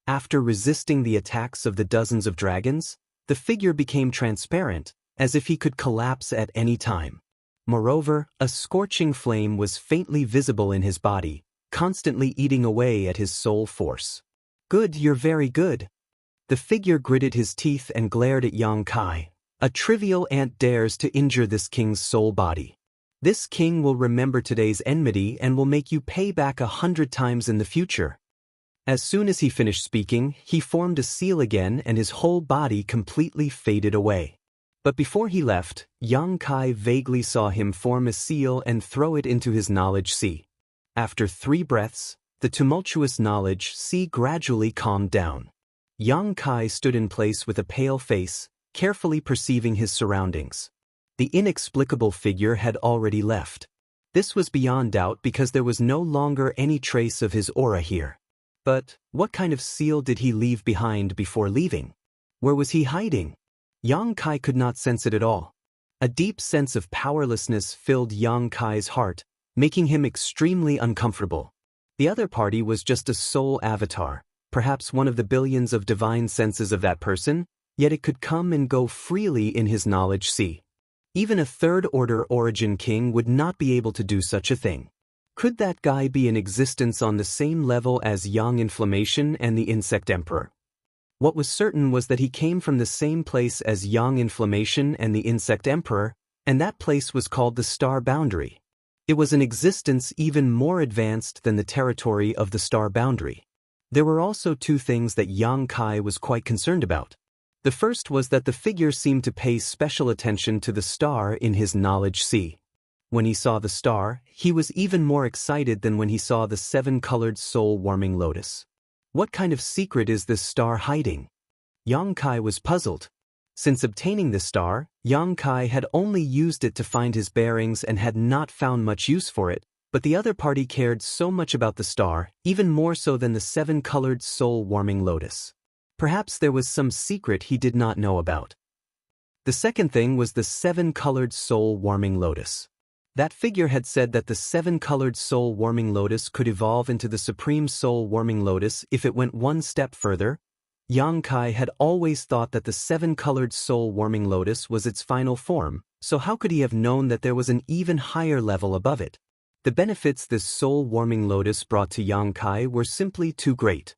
A: After resisting the attacks of the dozens of dragons, the figure became transparent, as if he could collapse at any time. Moreover, a scorching flame was faintly visible in his body, constantly eating away at his soul force. "Good, you're very good." The figure gritted his teeth and glared at Yang Kai. "A trivial ant dares to injure this king's soul body. This king will remember today's enmity and will make you pay back 100 times in the future." As soon as he finished speaking, he formed a seal again and his whole body completely faded away. But before he left, Yang Kai vaguely saw him form a seal and throw it into his knowledge sea. After 3 breaths, the tumultuous knowledge sea gradually calmed down. Yang Kai stood in place with a pale face, carefully perceiving his surroundings. The inexplicable figure had already left. This was beyond doubt because there was no longer any trace of his aura here. But what kind of seal did he leave behind before leaving? Where was he hiding? Yang Kai could not sense it at all. A deep sense of powerlessness filled Yang Kai's heart, making him extremely uncomfortable. The other party was just a soul avatar, perhaps one of the billions of divine senses of that person, yet it could come and go freely in his knowledge sea. Even a third-order origin king would not be able to do such a thing. Could that guy be in existence on the same level as Yang Inflammation and the Insect Emperor? What was certain was that he came from the same place as Yang Inflammation and the Insect Emperor, and that place was called the Star Boundary. It was an existence even more advanced than the territory of the Star Boundary. There were also 2 things that Yang Kai was quite concerned about. The first was that the figure seemed to pay special attention to the star in his knowledge sea. When he saw the star, he was even more excited than when he saw the 7-colored soul-warming lotus. What kind of secret is this star hiding? Yang Kai was puzzled. Since obtaining the star, Yang Kai had only used it to find his bearings and had not found much use for it, but the other party cared so much about the star, even more so than the 7-colored soul-warming lotus. Perhaps there was some secret he did not know about. The second thing was the 7-colored soul-warming lotus. That figure had said that the 7-colored soul-warming lotus could evolve into the supreme soul-warming lotus if it went one step further. Yang Kai had always thought that the 7-colored soul-warming lotus was its final form, so how could he have known that there was an even higher level above it? The benefits this soul-warming lotus brought to Yang Kai were simply too great.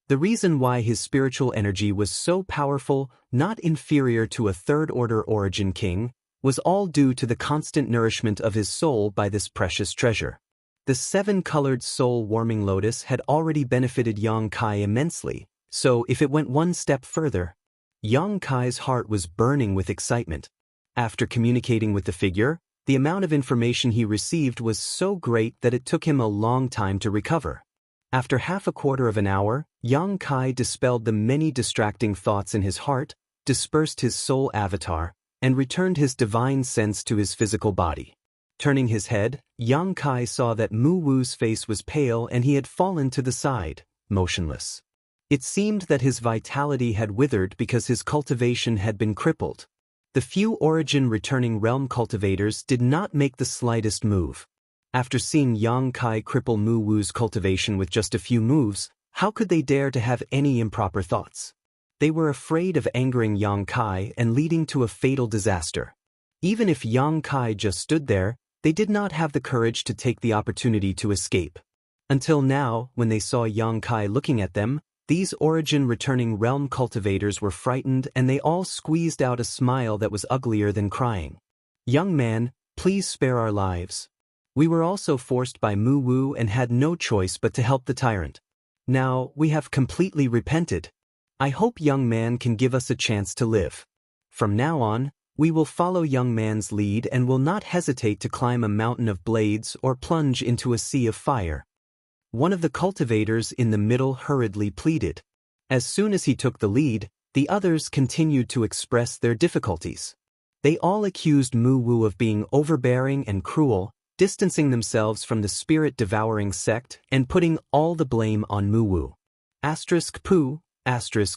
A: The reason why his spiritual energy was so powerful, not inferior to a third-order origin king, was all due to the constant nourishment of his soul by this precious treasure. The 7-colored soul-warming lotus had already benefited Yang Kai immensely, so if it went one step further, Yang Kai's heart was burning with excitement. After communicating with the figure, the amount of information he received was so great that it took him a long time to recover. After half a quarter of an hour, Yang Kai dispelled the many distracting thoughts in his heart, dispersed his soul avatar, and returned his divine sense to his physical body. Turning his head, Yang Kai saw that Mu Wu's face was pale and he had fallen to the side, motionless. It seemed that his vitality had withered because his cultivation had been crippled. The few origin returning realm cultivators did not make the slightest move. After seeing Yang Kai cripple Mu Wu's cultivation with just a few moves, how could they dare to have any improper thoughts? They were afraid of angering Yang Kai and leading to a fatal disaster. Even if Yang Kai just stood there, they did not have the courage to take the opportunity to escape. Until now, when they saw Yang Kai looking at them, these origin returning realm cultivators were frightened and they all squeezed out a smile that was uglier than crying. "Young man, please spare our lives. We were also forced by Mu Wu and had no choice but to help the tyrant. Now, we have completely repented. I hope young man can give us a chance to live. From now on, we will follow young man's lead and will not hesitate to climb a mountain of blades or plunge into a sea of fire." One of the cultivators in the middle hurriedly pleaded. As soon as he took the lead, the others continued to express their difficulties. They all accused Mu Wu of being overbearing and cruel, distancing themselves from the spirit-devouring sect and putting all the blame on Mu Wu. *Pu*,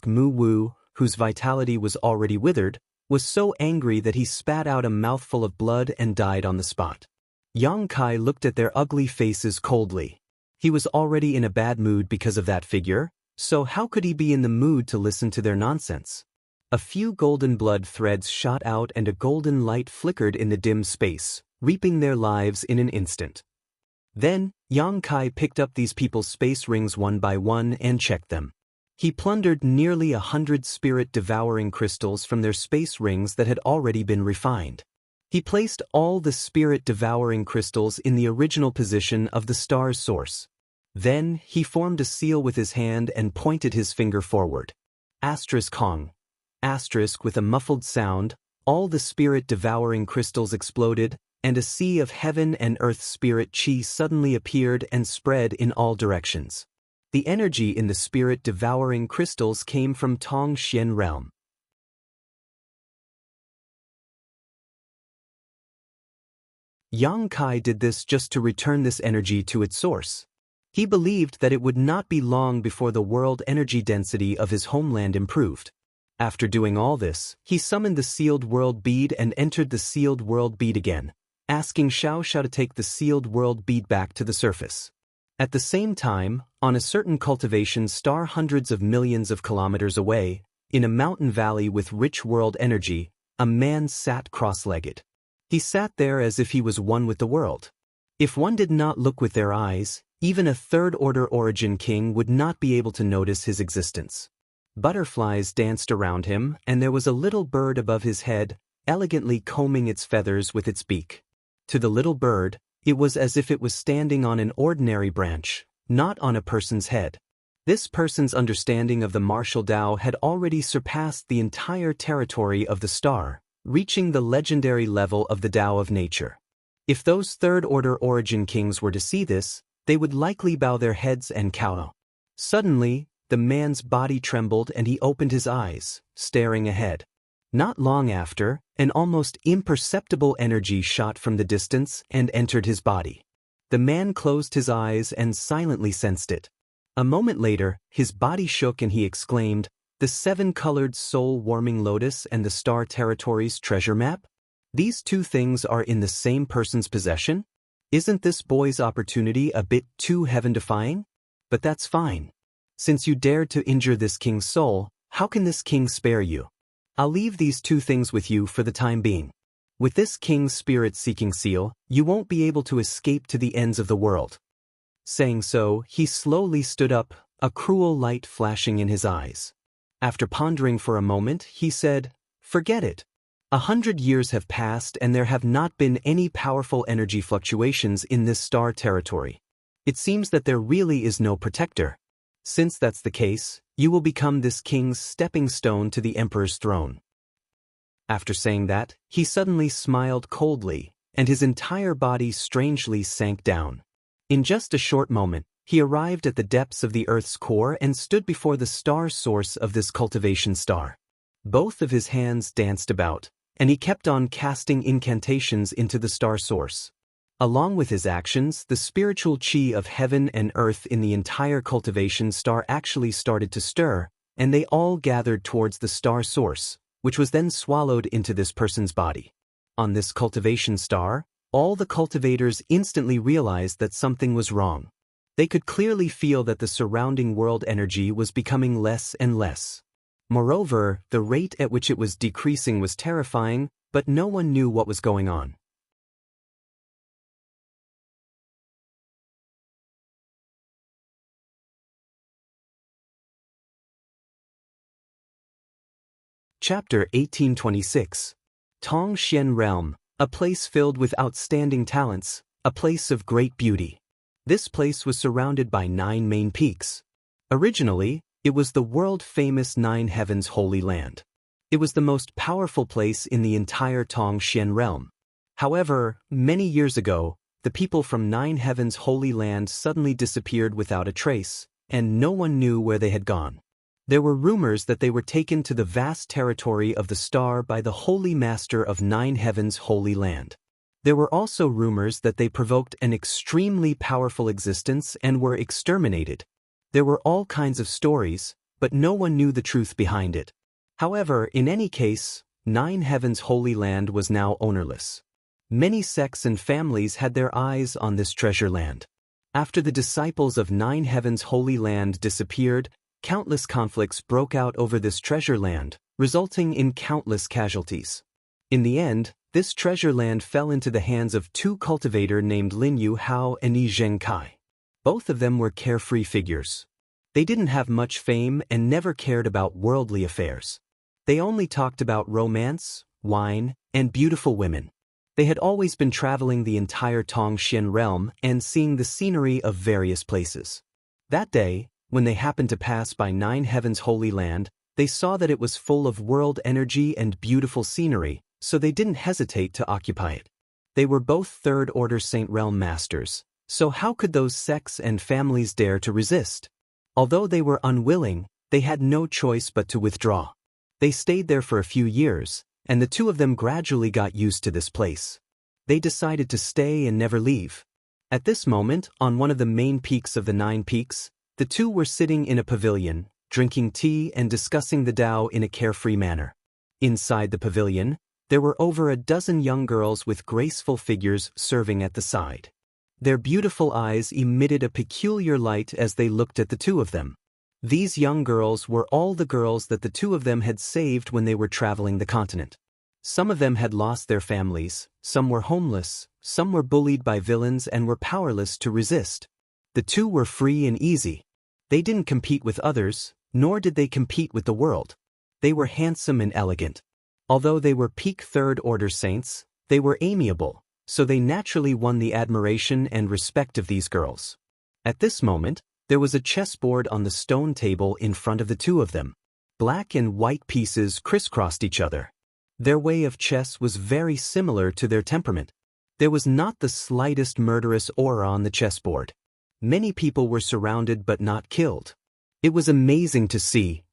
A: Mu Wu, whose vitality was already withered, was so angry that he spat out a mouthful of blood and died on the spot. Yang Kai looked at their ugly faces coldly. He was already in a bad mood because of that figure, so how could he be in the mood to listen to their nonsense? A few golden blood threads shot out and a golden light flickered in the dim space, reaping their lives in an instant. Then, Yang Kai picked up these people's space rings one by one and checked them. He plundered nearly 100 spirit-devouring crystals from their space rings that had already been refined. He placed all the spirit-devouring crystals in the original position of the star's source. Then, he formed a seal with his hand and pointed his finger forward. Asterisk Hong. Asterisk with a muffled sound, all the spirit-devouring crystals exploded, and a sea of heaven and earth spirit chi suddenly appeared and spread in all directions. The energy in the spirit-devouring crystals came from Tong Xian realm. Yang Kai did this just to return this energy to its source. He believed that it would not be long before the world energy density of his homeland improved. After doing all this, he summoned the sealed world bead and entered the sealed world bead again, asking Xianxia to take the sealed world bead back to the surface. At the same time, on a certain cultivation star hundreds of millions of kilometers away, in a mountain valley with rich world energy, a man sat cross-legged. He sat there as if he was one with the world. If one did not look with their eyes, even a third-order origin king would not be able to notice his existence. Butterflies danced around him, and there was a little bird above his head, elegantly combing its feathers with its beak. To the little bird, it was as if it was standing on an ordinary branch, not on a person's head. This person's understanding of the martial Tao had already surpassed the entire territory of the star, reaching the legendary level of the Tao of nature. If those third-order origin kings were to see this, they would likely bow their heads and cow. Suddenly, the man's body trembled and he opened his eyes, staring ahead. Not long after, an almost imperceptible energy shot from the distance and entered his body. The man closed his eyes and silently sensed it. A moment later, his body shook and he exclaimed, "The seven-colored soul-warming lotus and the star territory's treasure map? These two things are in the same person's possession? Isn't this boy's opportunity a bit too heaven-defying? But that's fine. Since you dared to injure this king's soul, how can this king spare you? I'll leave these two things with you for the time being. With this king's spirit-seeking seal, you won't be able to escape to the ends of the world." Saying so, he slowly stood up, a cruel light flashing in his eyes. After pondering for a moment, he said, "Forget it. 100 years have passed and there have not been any powerful energy fluctuations in this star territory. It seems that there really is no protector. Since that's the case, you will become this king's stepping stone to the emperor's throne." After saying that, he suddenly smiled coldly, and his entire body strangely sank down. In just a short moment, he arrived at the depths of the Earth's core and stood before the star source of this cultivation star. Both of his hands danced about, and he kept on casting incantations into the star source. Along with his actions, the spiritual chi of heaven and earth in the entire cultivation star actually started to stir, and they all gathered towards the star source, which was then swallowed into this person's body. On this cultivation star, all the cultivators instantly realized that something was wrong. They could clearly feel that the surrounding world energy was becoming less and less. Moreover, the rate at which it was decreasing was terrifying, but no one knew what was going on. Chapter 1826. Tong Xian Realm, a place filled with outstanding talents, a place of great beauty. This place was surrounded by 9 main peaks. Originally, it was the world-famous 9 Heavens Holy Land. It was the most powerful place in the entire Tong Xian Realm. However, many years ago, the people from 9 Heavens Holy Land suddenly disappeared without a trace, and no one knew where they had gone. There were rumors that they were taken to the vast territory of the star by the Holy Master of 9 Heavens Holy Land. There were also rumors that they provoked an extremely powerful existence and were exterminated. There were all kinds of stories, but no one knew the truth behind it. However, in any case, Nine Heavens' Holy Land was now ownerless. Many sects and families had their eyes on this treasure land. After the disciples of Nine Heavens' Holy Land disappeared, countless conflicts broke out over this treasure land, resulting in countless casualties. In the end, this treasure land fell into the hands of two cultivators named Lin Yu Hao and Yi Zhengkai. Both of them were carefree figures. They didn't have much fame and never cared about worldly affairs. They only talked about romance, wine, and beautiful women. They had always been traveling the entire Tongxian realm and seeing the scenery of various places. That day, when they happened to pass by Nine Heavens' Holy Land, they saw that it was full of world energy and beautiful scenery, so they didn't hesitate to occupy it. They were both third-order Saint Realm masters, so how could those sects and families dare to resist? Although they were unwilling, they had no choice but to withdraw. They stayed there for a few years, and the two of them gradually got used to this place. They decided to stay and never leave. At this moment, on one of the main peaks of the 9 peaks, the two were sitting in a pavilion, drinking tea and discussing the Tao in a carefree manner. Inside the pavilion, there were over a dozen young girls with graceful figures serving at the side. Their beautiful eyes emitted a peculiar light as they looked at the two of them. These young girls were all the girls that the two of them had saved when they were traveling the continent. Some of them had lost their families, some were homeless, some were bullied by villains and were powerless to resist. The two were free and easy. They didn't compete with others, nor did they compete with the world. They were handsome and elegant. Although they were peak third-order saints, they were amiable, so they naturally won the admiration and respect of these girls. At this moment, there was a chessboard on the stone table in front of the two of them. Black and white pieces crisscrossed each other. Their way of chess was very similar to their temperament. There was not the slightest murderous aura on the chessboard. Many people were surrounded but not killed. It was amazing to see.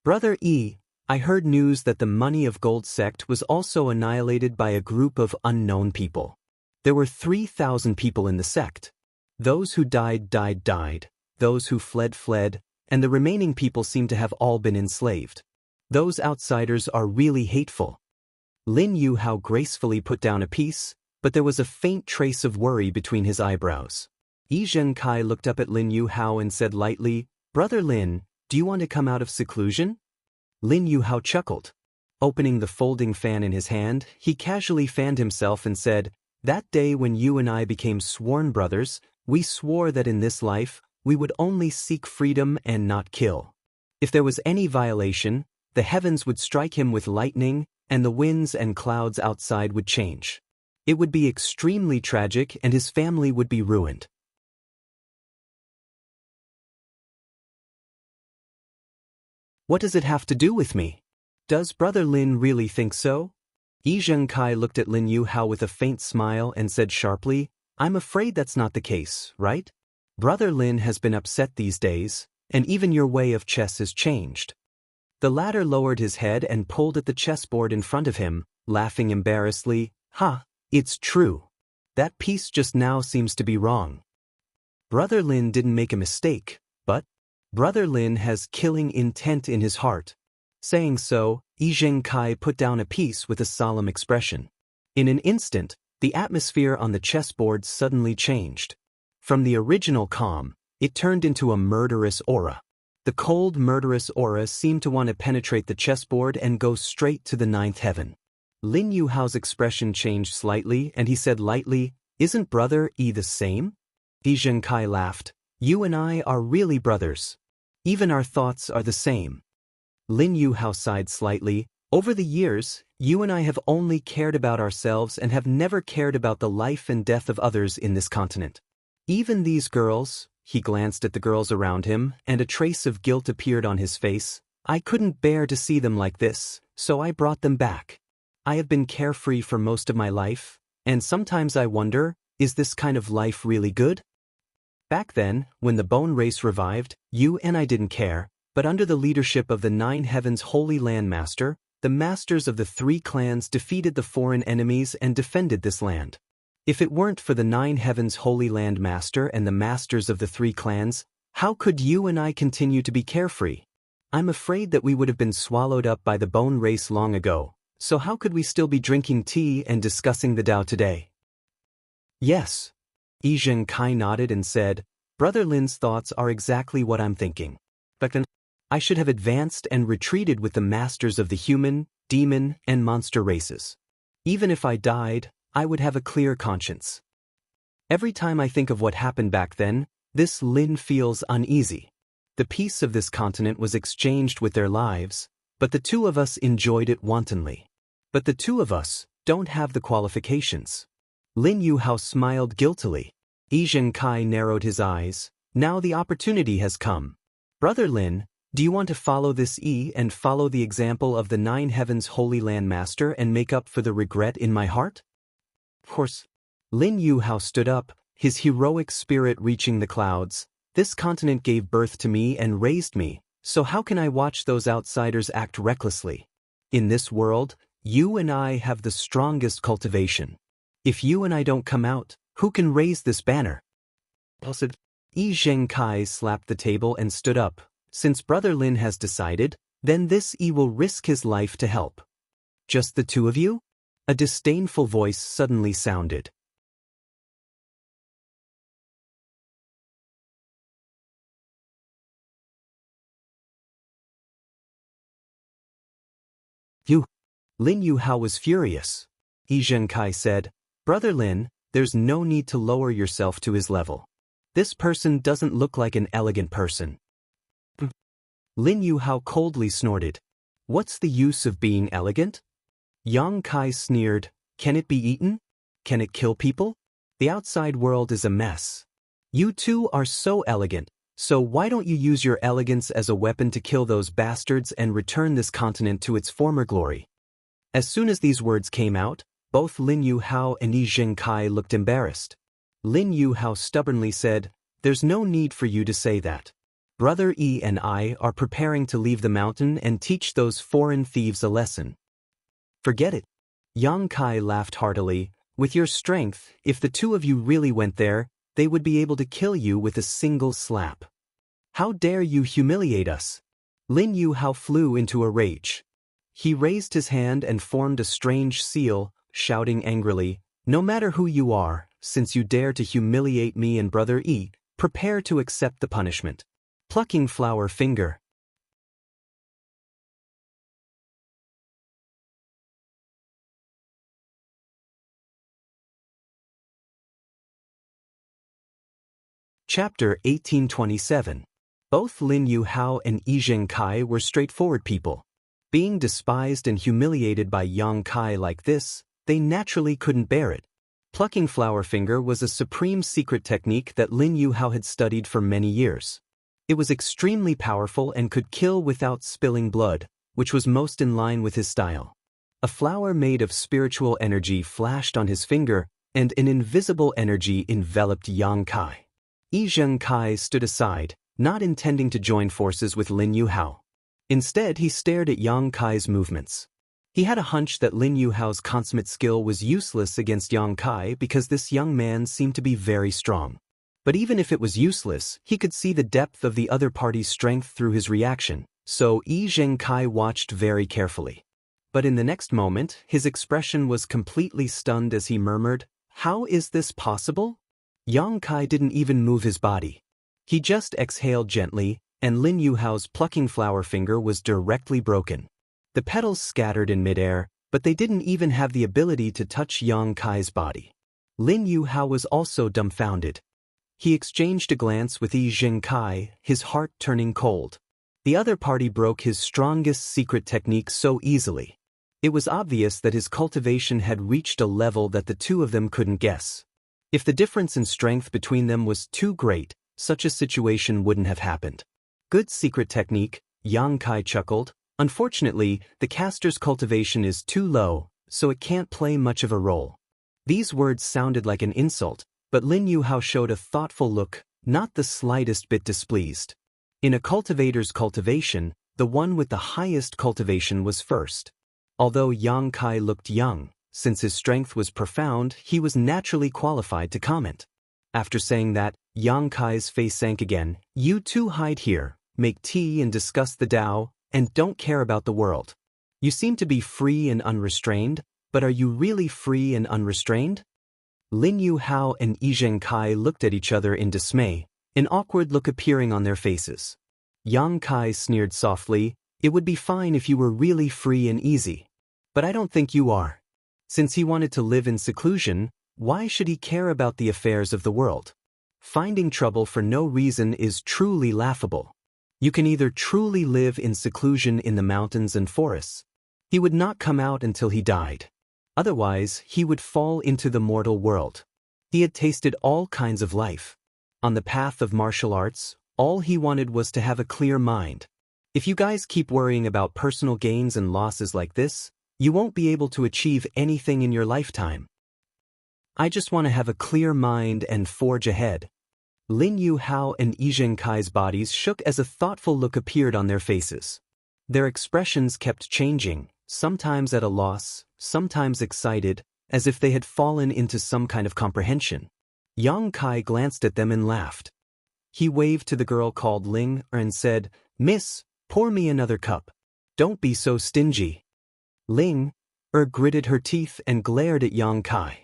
A: Brother E, I heard news that the Money of Gold sect was also annihilated by a group of unknown people. There were 3,000 people in the sect. Those who died, died. Those who fled, and the remaining people seem to have all been enslaved. Those outsiders are really hateful. Lin Yu Hao gracefully put down a piece, but there was a faint trace of worry between his eyebrows. Yi Zhengkai looked up at Lin Yu Hao and said lightly, "Brother Lin, do you want to come out of seclusion?" Lin Yu Hao chuckled. Opening the folding fan in his hand, he casually fanned himself and said, "That day when you and I became sworn brothers, we swore that in this life, we would only seek freedom and not kill. If there was any violation, the heavens would strike him with lightning, and the winds and clouds outside would change. It would be extremely tragic and his family would be ruined." What does it have to do with me? Does Brother Lin really think so? Yi Zhengkai looked at Lin Yu Hao with a faint smile and said sharply, "I'm afraid that's not the case, right? Brother Lin has been upset these days, and even your way of chess has changed." The latter lowered his head and pulled at the chessboard in front of him, laughing embarrassedly, "Ha, it's true. That piece just now seems to be wrong. Brother Lin didn't make a mistake, but Brother Lin has killing intent in his heart." Saying so, Yi Zhengkai put down a piece with a solemn expression. In an instant, the atmosphere on the chessboard suddenly changed. From the original calm, it turned into a murderous aura. The cold, murderous aura seemed to want to penetrate the chessboard and go straight to the 9th heaven. Lin Yu Hao's expression changed slightly and he said lightly, "Isn't Brother E the same?" Yi Zhengkai laughed. "You and I are really brothers. Even our thoughts are the same." Lin Yu Hao sighed slightly. "Over the years, you and I have only cared about ourselves and have never cared about the life and death of others in this continent. Even these girls," he glanced at the girls around him, and a trace of guilt appeared on his face, "I couldn't bear to see them like this, so I brought them back. I have been carefree for most of my life, and sometimes I wonder, is this kind of life really good? Back then, when the bone race revived, you and I didn't care, but under the leadership of the 9 Heavens Holy Land Master, the masters of the 3 clans defeated the foreign enemies and defended this land. If it weren't for the 9 Heavens Holy Land Master and the masters of the 3 clans, how could you and I continue to be carefree? I'm afraid that we would have been swallowed up by the bone race long ago, so how could we still be drinking tea and discussing the Tao today? Yes. Xianxia nodded and said, Brother Lin's thoughts are exactly what I'm thinking. But then, I should have advanced and retreated with the masters of the human, demon, and monster races. Even if I died, I would have a clear conscience. Every time I think of what happened back then, this Lin feels uneasy. The peace of this continent was exchanged with their lives, but the two of us enjoyed it wantonly. But the two of us don't have the qualifications. Lin Yuhao smiled guiltily. Xianxia narrowed his eyes. Now the opportunity has come. Brother Lin, do you want to follow this and follow the example of the Nine Heavens Holy Land Master and make up for the regret in my heart? Of course. Lin Yuhao stood up, his heroic spirit reaching the clouds. This continent gave birth to me and raised me, so how can I watch those outsiders act recklessly? In this world, you and I have the strongest cultivation. If you and I don't come out, who can raise this banner? Xianxia slapped the table and stood up. Since Brother Lin has decided, then this will risk his life to help. Just the two of you? A disdainful voice suddenly sounded. You. Lin Yuhao was furious. Xianxia said, Brother Lin, there's no need to lower yourself to his level. This person doesn't look like an elegant person. Lin Yuhao coldly snorted. What's the use of being elegant? Xianxia sneered, Can it be eaten? Can it kill people? The outside world is a mess. You two are so elegant, so why don't you use your elegance as a weapon to kill those bastards and return this continent to its former glory? As soon as these words came out, both Lin Yuhao and Xianxia looked embarrassed. Lin Yuhao stubbornly said, There's no need for you to say that. Brother and I are preparing to leave the mountain and teach those foreign thieves a lesson. Forget it. Xianxia laughed heartily. With your strength, if the two of you really went there, they would be able to kill you with a single slap. How dare you humiliate us? Lin Yuhao flew into a rage. He raised his hand and formed a strange seal, shouting angrily, No matter who you are, since you dare to humiliate me and Brother prepare to accept the punishment. Plucking flower finger. Chapter 1827. Both Lin Yuhao and Xianxia were straightforward people. Being despised and humiliated by Xianxia like this, they naturally couldn't bear it. Plucking flower finger was a supreme secret technique that Lin Yuhao had studied for many years. It was extremely powerful and could kill without spilling blood, which was most in line with his style. A flower made of spiritual energy flashed on his finger, and an invisible energy enveloped Xianxia. Xianxia stood aside, not intending to join forces with Lin Yuhao. Instead, he stared at Xianxia's movements. He had a hunch that Lin Yuhao's consummate skill was useless against Xianxia because this young man seemed to be very strong. But even if it was useless, he could see the depth of the other party's strength through his reaction, so Xianxia watched very carefully. But in the next moment, his expression was completely stunned as he murmured, How is this possible? Xianxia didn't even move his body. He just exhaled gently, and Lin Yuhao's plucking flower finger was directly broken. The petals scattered in midair, but they didn't even have the ability to touch Xianxia's body. Lin Yuhao was also dumbfounded. He exchanged a glance with Xianxia, his heart turning cold. The other party broke his strongest secret technique so easily. It was obvious that his cultivation had reached a level that the two of them couldn't guess. If the difference in strength between them was too great, such a situation wouldn't have happened. Good secret technique, Xianxia chuckled. Unfortunately, the caster's cultivation is too low, so it can't play much of a role. These words sounded like an insult, but Lin Yuhao showed a thoughtful look, not the slightest bit displeased. In a cultivator's cultivation, the one with the highest cultivation was first. Although Xianxia looked young, since his strength was profound, he was naturally qualified to comment. After saying that, Xianxia's face sank again. You two hide here, make tea and discuss the Tao, and don't care about the world. You seem to be free and unrestrained, but are you really free and unrestrained? Lin Yuhao and Yi Zhengkai looked at each other in dismay, an awkward look appearing on their faces. Yang Kai sneered softly, "It would be fine if you were really free and easy. But I don't think you are. Since he wanted to live in seclusion, why should he care about the affairs of the world? Finding trouble for no reason is truly laughable. You can either truly live in seclusion in the mountains and forests. He would not come out until he died. Otherwise, he would fall into the mortal world. He had tasted all kinds of life. On the path of martial arts, all he wanted was to have a clear mind. If you guys keep worrying about personal gains and losses like this, you won't be able to achieve anything in your lifetime. I just want to have a clear mind and forge ahead." Lin Yuhao and Yi Zhengkai's bodies shook as a thoughtful look appeared on their faces. Their expressions kept changing, sometimes at a loss, sometimes excited, as if they had fallen into some kind of comprehension. Yang Kai glanced at them and laughed. He waved to the girl called Ling and said, "Miss, pour me another cup. Don't be so stingy." Ling gritted her teeth and glared at Yang Kai.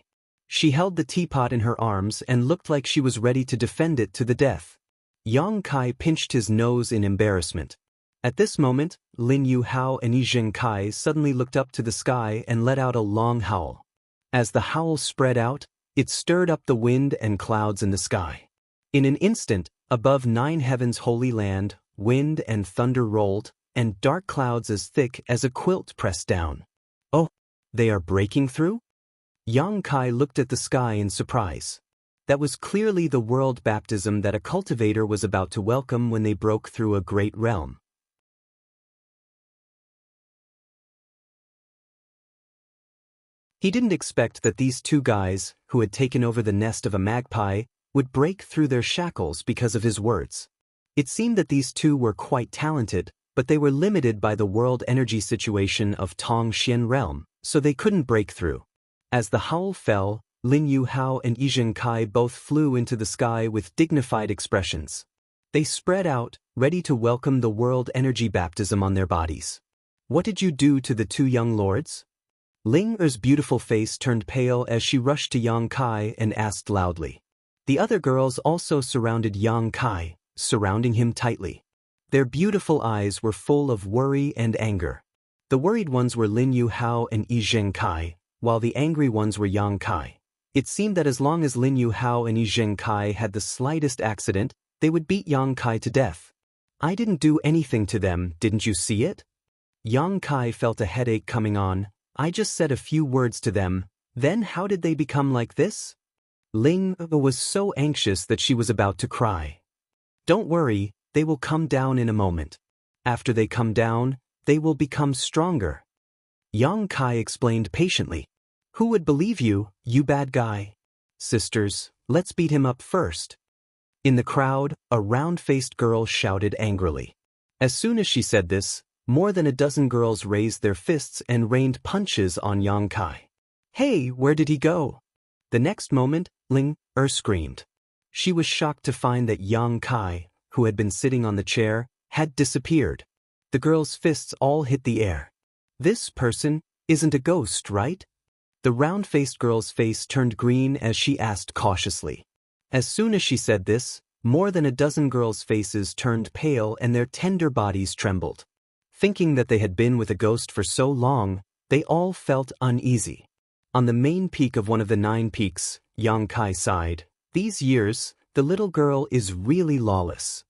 A: She held the teapot in her arms and looked like she was ready to defend it to the death. Yang Kai pinched his nose in embarrassment. At this moment, Lin Yuhao and Yi Zhengkai suddenly looked up to the sky and let out a long howl. As the howl spread out, it stirred up the wind and clouds in the sky. In an instant, above 9 heavens holy land, wind and thunder rolled, and dark clouds as thick as a quilt pressed down. "Oh, they are breaking through?" Yang Kai looked at the sky in surprise. That was clearly the world baptism that a cultivator was about to welcome when they broke through a great realm. He didn't expect that these two guys, who had taken over the nest of a magpie, would break through their shackles because of his words. It seemed that these two were quite talented, but they were limited by the world energy situation of Tongxian realm, so they couldn't break through. As the howl fell, Lin Yuhao and Yi Zhengkai both flew into the sky with dignified expressions. They spread out, ready to welcome the world energy baptism on their bodies. "What did you do to the two young lords?" Ling Er's beautiful face turned pale as she rushed to Yang Kai and asked loudly. The other girls also surrounded Yang Kai, surrounding him tightly. Their beautiful eyes were full of worry and anger. The worried ones were Lin Yuhao and Yi Zhengkai, while the angry ones were Yang Kai. It seemed that as long as Lin Yuhao and Yi Zhengkai had the slightest accident, they would beat Yang Kai to death. "I didn't do anything to them, didn't you see it?" Yang Kai felt a headache coming on. "I just said a few words to them, then how did they become like this?" Ling was so anxious that she was about to cry. "Don't worry, they will come down in a moment. After they come down, they will become stronger." Yang Kai explained patiently. "Who would believe you, you bad guy? Sisters, let's beat him up first." In the crowd, a round-faced girl shouted angrily. As soon as she said this, more than a dozen girls raised their fists and rained punches on Yang Kai. "Hey, where did he go?" The next moment, Ling screamed. She was shocked to find that Yang Kai, who had been sitting on the chair, had disappeared. The girls' fists all hit the air. "This person isn't a ghost, right?" The round-faced girl's face turned green as she asked cautiously. As soon as she said this, more than a dozen girls' faces turned pale and their tender bodies trembled. Thinking that they had been with a ghost for so long, they all felt uneasy. On the main peak of one of the 9 peaks, Yang Kai sighed. "These years, the little girl is really lawless."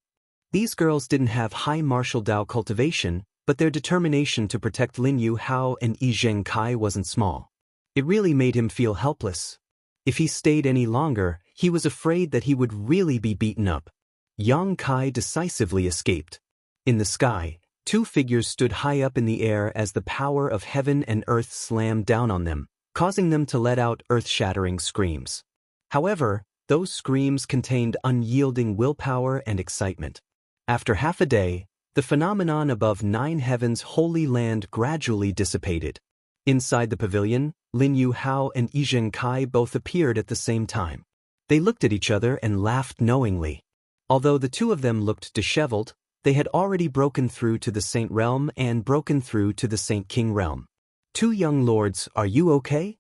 A: These girls didn't have high martial Dao cultivation, but their determination to protect Lin Yuhao and Yi Zhengkai wasn't small. It really made him feel helpless. If he stayed any longer, he was afraid that he would really be beaten up. Yang Kai decisively escaped. In the sky, 2 figures stood high up in the air as the power of heaven and earth slammed down on them, causing them to let out earth-shattering screams. However, those screams contained unyielding willpower and excitement. After half a day, the phenomenon above 9 heavens holy land gradually dissipated. Inside the pavilion, Lin Yuhao and Yi Zhengkai both appeared at the same time. They looked at each other and laughed knowingly. Although the two of them looked disheveled, They had already broken through to the Saint Realm and broken through to the Saint King Realm. Two young lords, are you okay?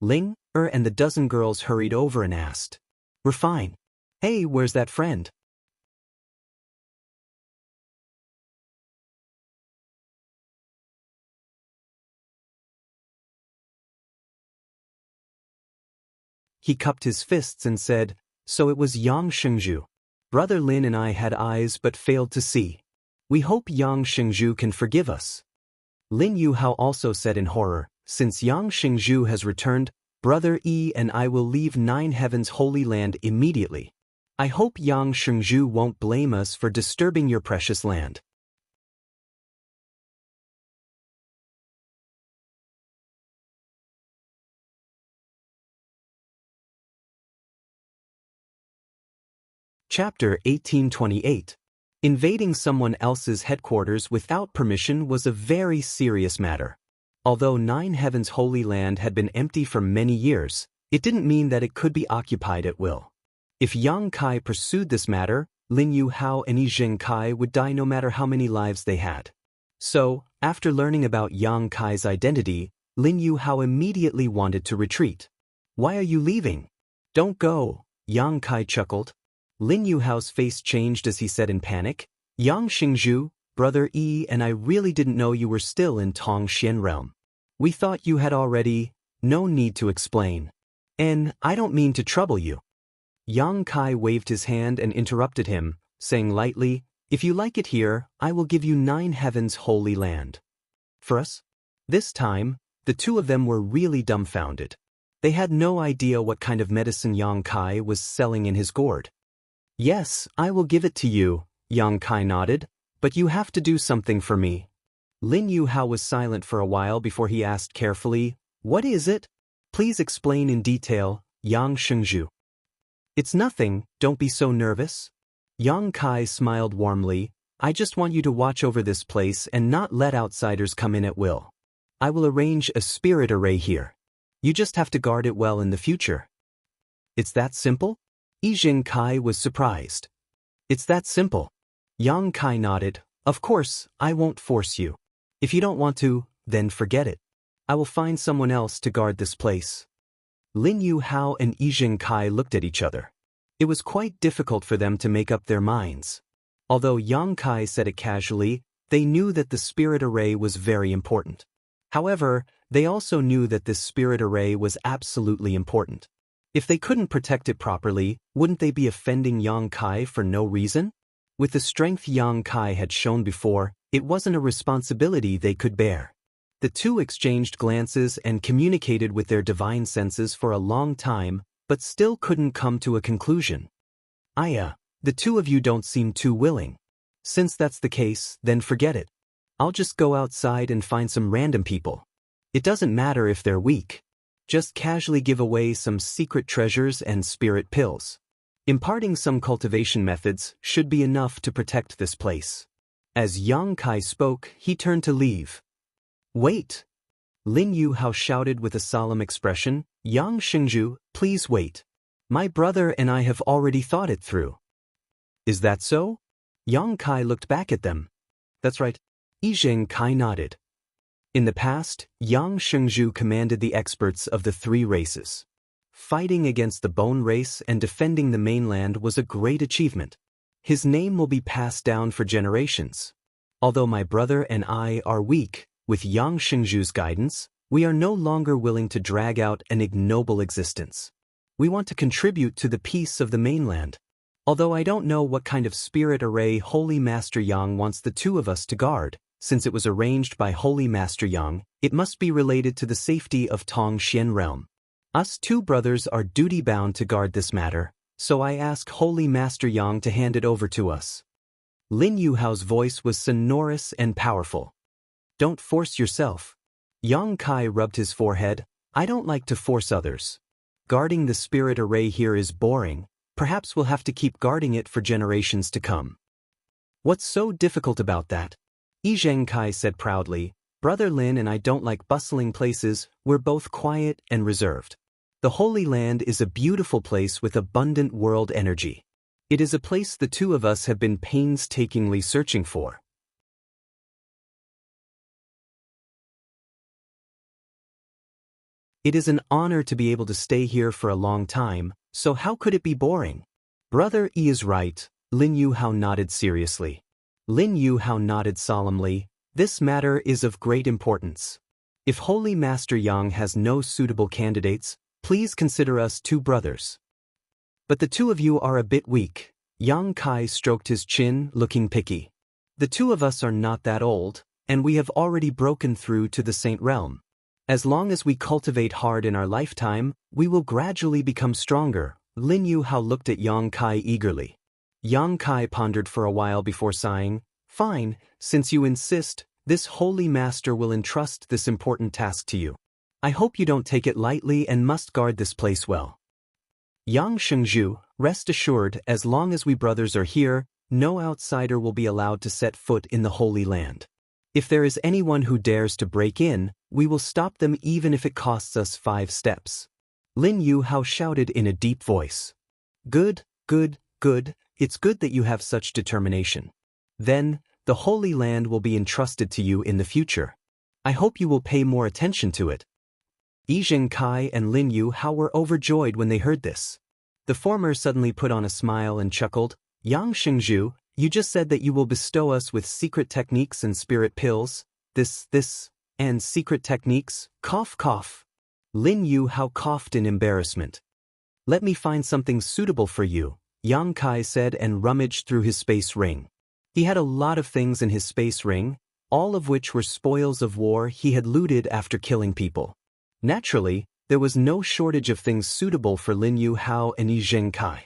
A: Ling, and the dozen girls hurried over and asked. We're fine. Hey, where's that friend? He cupped his fists and said, so it was Yang Shengzhu. Brother Lin and I had eyes but failed to see. We hope Yang Shengzhu can forgive us. Lin Yuhao also said in horror, since Yang Shengzhu has returned, Brother Yi and I will leave Nine Heavens Holy Land immediately. I hope Yang Shengzhu won't blame us for disturbing your precious land. Chapter 1828. Invading someone else's headquarters without permission was a very serious matter. Although Nine Heavens Holy Land had been empty for many years, it didn't mean that it could be occupied at will. If Yang Kai pursued this matter, Lin Yuhao and Yi Zhengkai would die no matter how many lives they had. So, after learning about Yang Kai's identity, Lin Yuhao immediately wanted to retreat. Why are you leaving? Don't go, Yang Kai chuckled. Lin Yuhao's face changed as he said in panic, Yang Shengzhu, Brother Yi and I really didn't know you were still in Tongxian realm. We thought you had already, no need to explain. And I don't mean to trouble you. Yang Kai waved his hand and interrupted him, saying lightly, if you like it here, I will give you Nine Heavens Holy Land. For us? This time, the two of them were really dumbfounded. They had no idea what kind of medicine Yang Kai was selling in his gourd. Yes, I will give it to you, Yang Kai nodded, but you have to do something for me. Lin Yuhao was silent for a while before he asked carefully, what is it? Please explain in detail, Yang Shengzhu. It's nothing, don't be so nervous. Yang Kai smiled warmly, I just want you to watch over this place and not let outsiders come in at will. I will arrange a spirit array here. You just have to guard it well in the future. It's that simple? Yi Zhengkai was surprised. It's that simple. Yang Kai nodded, of course, I won't force you. If you don't want to, then forget it. I will find someone else to guard this place. Lin Yuhao and Yi Zhengkai looked at each other. It was quite difficult for them to make up their minds. Although Yang Kai said it casually, they knew that the spirit array was very important. However, they also knew that this spirit array was absolutely important. If they couldn't protect it properly, wouldn't they be offending Yang Kai for no reason? With the strength Yang Kai had shown before, it wasn't a responsibility they could bear. The two exchanged glances and communicated with their divine senses for a long time, but still couldn't come to a conclusion. Aya, the two of you don't seem too willing. Since that's the case, then forget it. I'll just go outside and find some random people. It doesn't matter if they're weak. Just casually give away some secret treasures and spirit pills. Imparting some cultivation methods should be enough to protect this place. As Yang Kai spoke, he turned to leave. Wait! Lin Yuhao shouted with a solemn expression, Yang Shengzhu, please wait. My brother and I have already thought it through. Is that so? Yang Kai looked back at them. That's right. Yi Zhengkai nodded. In the past, Yang Shengzhu commanded the experts of the three races. Fighting against the Bone race and defending the mainland was a great achievement. His name will be passed down for generations. Although my brother and I are weak, with Yang Shengzhu's guidance, we are no longer willing to drag out an ignoble existence. We want to contribute to the peace of the mainland. Although I don't know what kind of spirit array Holy Master Yang wants the two of us to guard, since it was arranged by Holy Master Yang, it must be related to the safety of Tongxian realm. Us two brothers are duty-bound to guard this matter, so I ask Holy Master Yang to hand it over to us. Lin Yuhao's voice was sonorous and powerful. Don't force yourself. Yang Kai rubbed his forehead, I don't like to force others. Guarding the spirit array here is boring, perhaps we'll have to keep guarding it for generations to come. What's so difficult about that? Yi Zhengkai said proudly, Brother Lin and I don't like bustling places, we're both quiet and reserved. The Holy Land is a beautiful place with abundant world energy. It is a place the two of us have been painstakingly searching for. It is an honor to be able to stay here for a long time, so how could it be boring? Brother E is right, Lin Yuhao nodded seriously. Lin Yuhao nodded solemnly. This matter is of great importance. If Holy Master Yang has no suitable candidates, please consider us two brothers. But the two of you are a bit weak. Yang Kai stroked his chin, looking picky. The two of us are not that old, and we have already broken through to the Saint Realm. As long as we cultivate hard in our lifetime, we will gradually become stronger. Lin Yuhao looked at Yang Kai eagerly. Yang Kai pondered for a while before sighing. Fine, since you insist, this holy master will entrust this important task to you. I hope you don't take it lightly and must guard this place well. Yang Xianxia, rest assured, as long as we brothers are here, no outsider will be allowed to set foot in the Holy Land. If there is anyone who dares to break in, we will stop them even if it costs us 5 steps. Lin Yuhao shouted in a deep voice. Good, good, good, it's good that you have such determination. Then, the Holy Land will be entrusted to you in the future. I hope you will pay more attention to it. Xianxia and Lin Yuhao were overjoyed when they heard this. The former suddenly put on a smile and chuckled. Yang Xianxia, you just said that you will bestow us with secret techniques and spirit pills, and secret techniques, cough cough. Lin Yuhao coughed in embarrassment. Let me find something suitable for you, Yang Kai said and rummaged through his space ring. He had a lot of things in his space ring, all of which were spoils of war he had looted after killing people. Naturally, there was no shortage of things suitable for Lin Yuhao and Xianxia.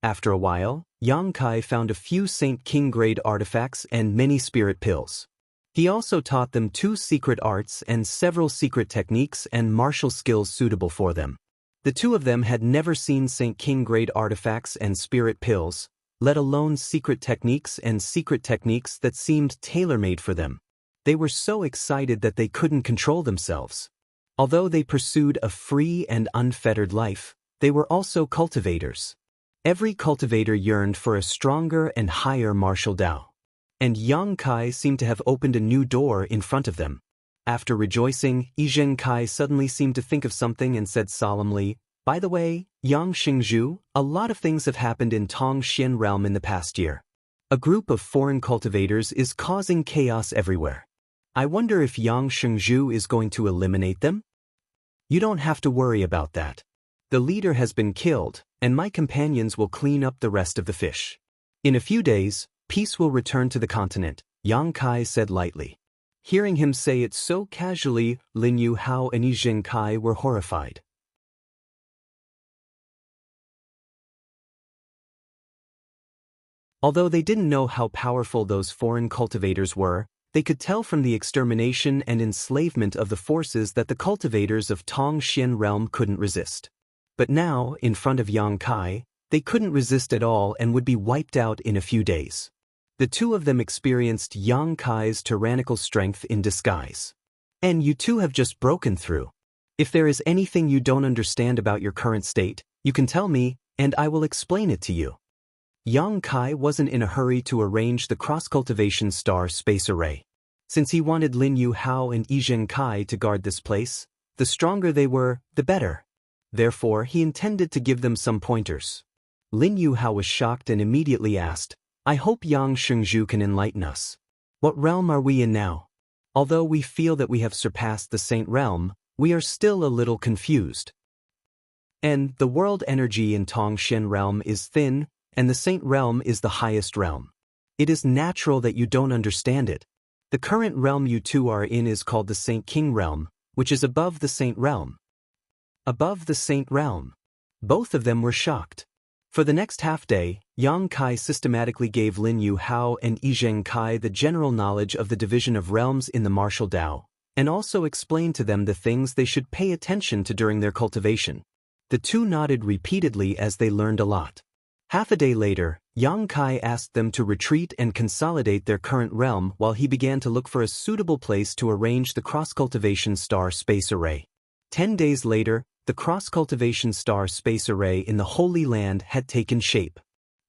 A: After a while, Yang Kai found a few Saint King grade artifacts and many spirit pills. He also taught them 2 secret arts and several secret techniques and martial skills suitable for them. The two of them had never seen Saint King grade artifacts and spirit pills, let alone secret techniques and secret techniques that seemed tailor-made for them. They were so excited that they couldn't control themselves. Although they pursued a free and unfettered life, they were also cultivators. Every cultivator yearned for a stronger and higher martial Tao. And Yang Kai seemed to have opened a new door in front of them. After rejoicing, Xianxia suddenly seemed to think of something and said solemnly, By the way, Yang Xianxia, a lot of things have happened in Tongxian realm in the past year. A group of foreign cultivators is causing chaos everywhere. I wonder if Yang Xianxia is going to eliminate them? You don't have to worry about that. The leader has been killed, and my companions will clean up the rest of the fish. In a few days, peace will return to the continent, Yang Kai said lightly. Hearing him say it so casually, Lin Yuhao and Xianxia were horrified. Although they didn't know how powerful those foreign cultivators were, they could tell from the extermination and enslavement of the forces that the cultivators of Tongxian realm couldn't resist. But now, in front of Yang Kai, they couldn't resist at all and would be wiped out in a few days. The two of them experienced Yang Kai's tyrannical strength in disguise. And you two have just broken through. If there is anything you don't understand about your current state, you can tell me, and I will explain it to you. Yang Kai wasn't in a hurry to arrange the cross-cultivation star space array. Since he wanted Lin Yuhao and Xianxia to guard this place, the stronger they were, the better. Therefore, he intended to give them some pointers. Lin Yuhao was shocked and immediately asked, I hope Yang Xianxia can enlighten us. What realm are we in now? Although we feel that we have surpassed the Saint Realm, we are still a little confused. And the world energy in Tongxian Realm is thin, and the Saint Realm is the highest realm. It is natural that you don't understand it. The current realm you two are in is called the Saint King Realm, which is above the Saint Realm. Above the Saint Realm. Both of them were shocked. For the next half-day, Yang Kai systematically gave Lin Yuhao and Xianxia the general knowledge of the division of realms in the martial Tao, and also explained to them the things they should pay attention to during their cultivation. The two nodded repeatedly as they learned a lot. Half a day later, Yang Kai asked them to retreat and consolidate their current realm while he began to look for a suitable place to arrange the cross-cultivation star space array. 10 days later, the cross-cultivation star space array in the Holy Land had taken shape.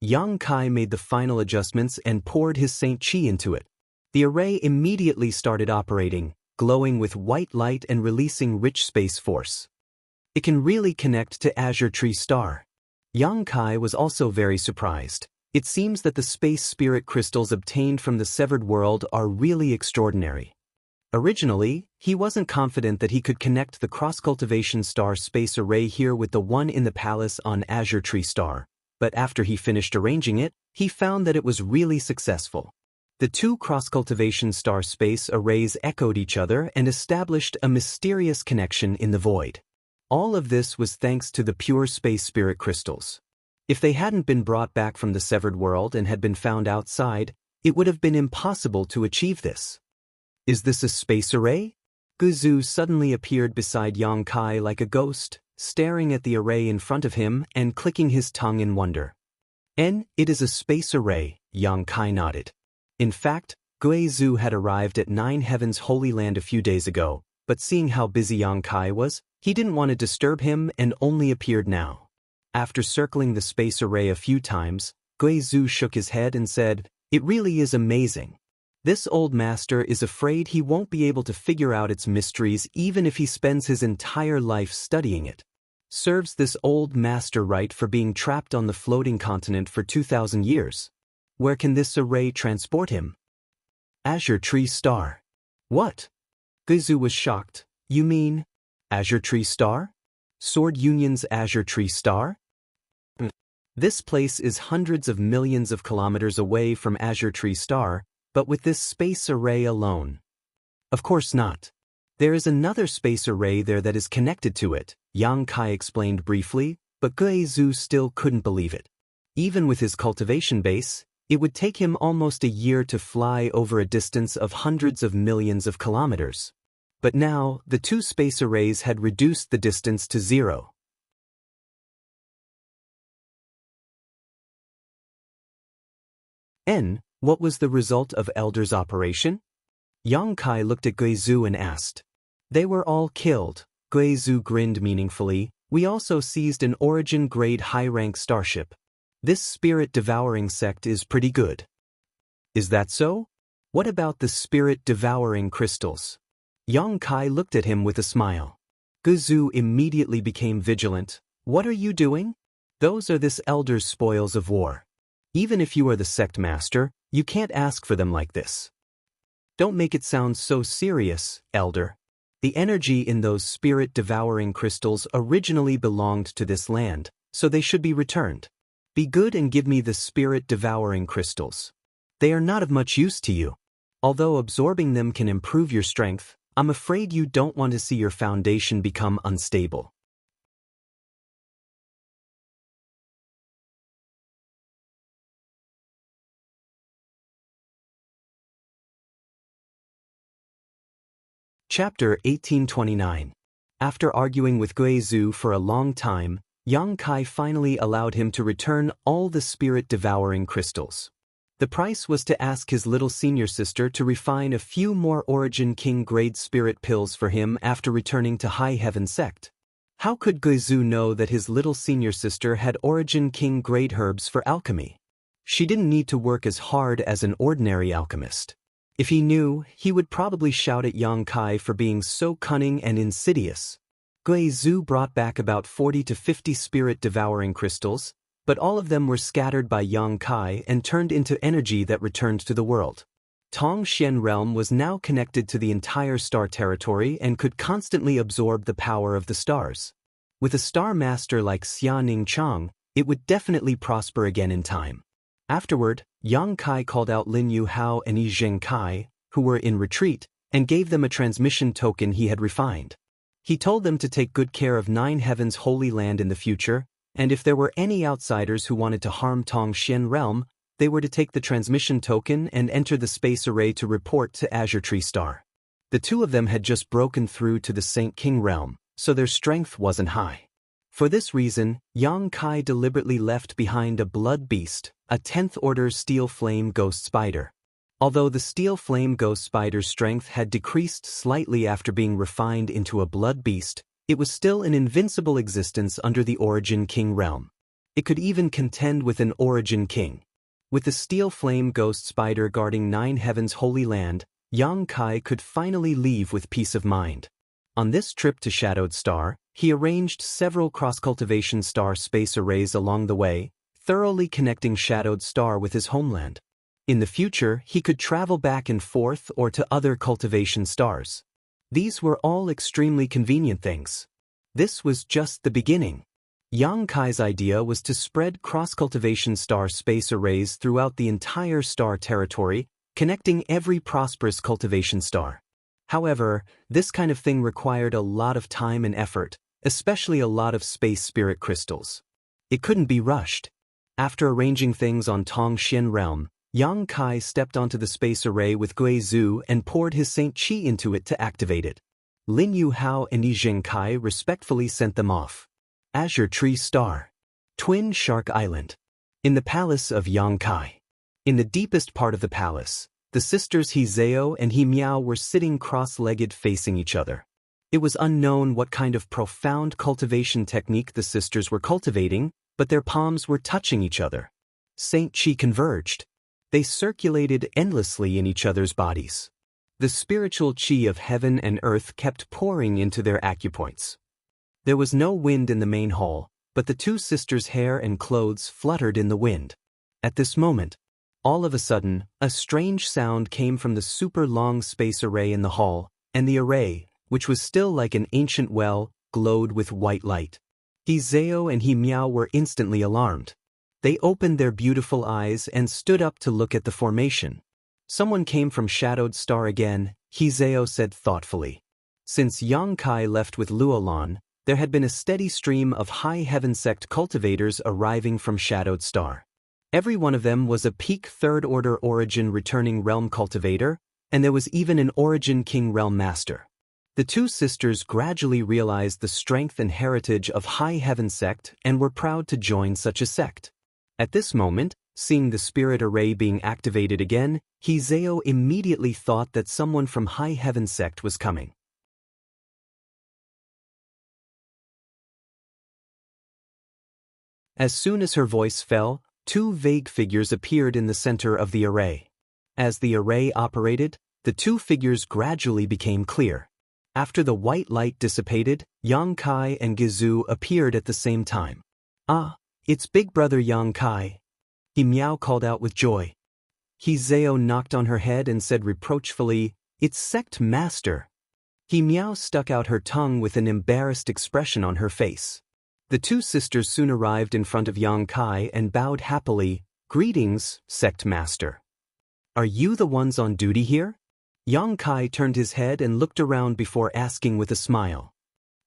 A: Yang Kai made the final adjustments and poured his Saint Qi into it. The array immediately started operating, glowing with white light and releasing rich space force. It can really connect to Azure Tree Star. Yang Kai was also very surprised. It seems that the space spirit crystals obtained from the severed world are really extraordinary. Originally, he wasn't confident that he could connect the cross-cultivation star space array here with the one in the palace on Azure Tree Star, but after he finished arranging it, he found that it was really successful. The two cross-cultivation star space arrays echoed each other and established a mysterious connection in the void. All of this was thanks to the pure space spirit crystals. If they hadn't been brought back from the severed world and had been found outside, it would have been impossible to achieve this. Is this a space array? Guizhou suddenly appeared beside Yang Kai like a ghost, staring at the array in front of him and clicking his tongue in wonder. It is a space array, Yang Kai nodded. In fact, Guizhou had arrived at Nine Heavens Holy Land a few days ago, but seeing how busy Yang Kai was, he didn't want to disturb him and only appeared now. After circling the space array a few times, Guizhou shook his head and said, "It really is amazing. This old master is afraid he won't be able to figure out its mysteries even if he spends his entire life studying it. Serves this old master right for being trapped on the floating continent for 2,000 years. Where can this array transport him?" Azure Tree Star. What? Guizhou was shocked. You mean Azure Tree Star? Sword Union's Azure Tree Star? This place is hundreds of millions of kilometers away from Azure Tree Star, but with this space array alone. Of course not. There is another space array there that is connected to it, Yang Kai explained briefly, but Guizhou still couldn't believe it. Even with his cultivation base, it would take him almost a year to fly over a distance of hundreds of millions of kilometers. But now, the two space arrays had reduced the distance to 0. What was the result of Elder's operation? Yang Kai looked at Guizhou and asked. They were all killed. Guizhou grinned meaningfully. We also seized an origin-grade high-rank starship. This spirit-devouring sect is pretty good. Is that so? What about the spirit-devouring crystals? Yang Kai looked at him with a smile. Guizhou immediately became vigilant. What are you doing? Those are this elder's spoils of war. Even if you are the sect master, you can't ask for them like this. Don't make it sound so serious, elder. The energy in those spirit-devouring crystals originally belonged to this land, so they should be returned. Be good and give me the spirit-devouring crystals. They are not of much use to you. Although absorbing them can improve your strength, I'm afraid you don't want to see your foundation become unstable. Chapter 1829. After arguing with Guizhou for a long time, Yang Kai finally allowed him to return all the spirit-devouring crystals. The price was to ask his little senior sister to refine a few more Origin King grade spirit pills for him after returning to High Heaven Sect. How could Guizhou know that his little senior sister had Origin King grade herbs for alchemy? She didn't need to work as hard as an ordinary alchemist. If he knew, he would probably shout at Yang Kai for being so cunning and insidious. Guizhou brought back about 40 to 50 spirit-devouring crystals, but all of them were scattered by Yang Kai and turned into energy that returned to the world. Tongxian realm was now connected to the entire star territory and could constantly absorb the power of the stars. With a star master like Xianxia, it would definitely prosper again in time. Afterward, Yang Kai called out Lin Yu Hao and Yi Zhengkai, who were in retreat, and gave them a transmission token he had refined. He told them to take good care of Nine Heavens Holy Land in the future, and if there were any outsiders who wanted to harm Tongxian realm, they were to take the transmission token and enter the space array to report to Azure Tree Star. The two of them had just broken through to the Saint King realm, so their strength wasn't high. For this reason, Yang Kai deliberately left behind a blood beast, a 10th order steel flame ghost spider. Although the steel flame ghost spider's strength had decreased slightly after being refined into a blood beast, it was still an invincible existence under the Origin King realm. It could even contend with an origin king. With the steel flame ghost spider guarding 9 heavens' holy land, Yang Kai could finally leave with peace of mind. On this trip to Shadowed Star, he arranged several cross-cultivation star space arrays along the way, thoroughly connecting Shadowed Star with his homeland. In the future, he could travel back and forth or to other cultivation stars. These were all extremely convenient things. This was just the beginning. Yang Kai's idea was to spread cross-cultivation star space arrays throughout the entire star territory, connecting every prosperous cultivation star. However, this kind of thing required a lot of time and effort, especially a lot of space spirit crystals. It couldn't be rushed. After arranging things on Tongxian Realm, Yang Kai stepped onto the space array with Gui Zhu and poured his Saint Qi into it to activate it. Lin Yu Hao and Yi Zhengkai respectfully sent them off. Azure Tree Star. Twin Shark Island. In the palace of Yang Kai. In the deepest part of the palace, the sisters He Zhao and He Miao were sitting cross-legged facing each other. It was unknown what kind of profound cultivation technique the sisters were cultivating, but their palms were touching each other. Saint Qi converged. They circulated endlessly in each other's bodies. The spiritual qi of heaven and earth kept pouring into their acupoints. There was no wind in the main hall, but the two sisters' hair and clothes fluttered in the wind. At this moment, all of a sudden, a strange sound came from the super-long space array in the hall, and the array, which was still like an ancient well, glowed with white light. He Zhao and He Miao were instantly alarmed. They opened their beautiful eyes and stood up to look at the formation. Someone came from Shadowed Star again, He Zhao said thoughtfully. Since Yang Kai left with Luolan, there had been a steady stream of High Heaven sect cultivators arriving from Shadowed Star. Every one of them was a peak third-order origin returning realm cultivator, and there was even an origin king realm master. The two sisters gradually realized the strength and heritage of High Heaven sect and were proud to join such a sect. At this moment, seeing the spirit array being activated again, He Zhao immediately thought that someone from High Heaven sect was coming. As soon as her voice fell, two vague figures appeared in the center of the array. As the array operated, the two figures gradually became clear. After the white light dissipated, Yang Kai and Gizu appeared at the same time. "Ah, it's Big Brother Yang Kai," He Miao called out with joy. He Zhao knocked on her head and said reproachfully, "It's Sect Master." He Miao stuck out her tongue with an embarrassed expression on her face. The two sisters soon arrived in front of Yang Kai and bowed happily. "Greetings, Sect Master. Are you the ones on duty here?" Yang Kai turned his head and looked around before asking with a smile.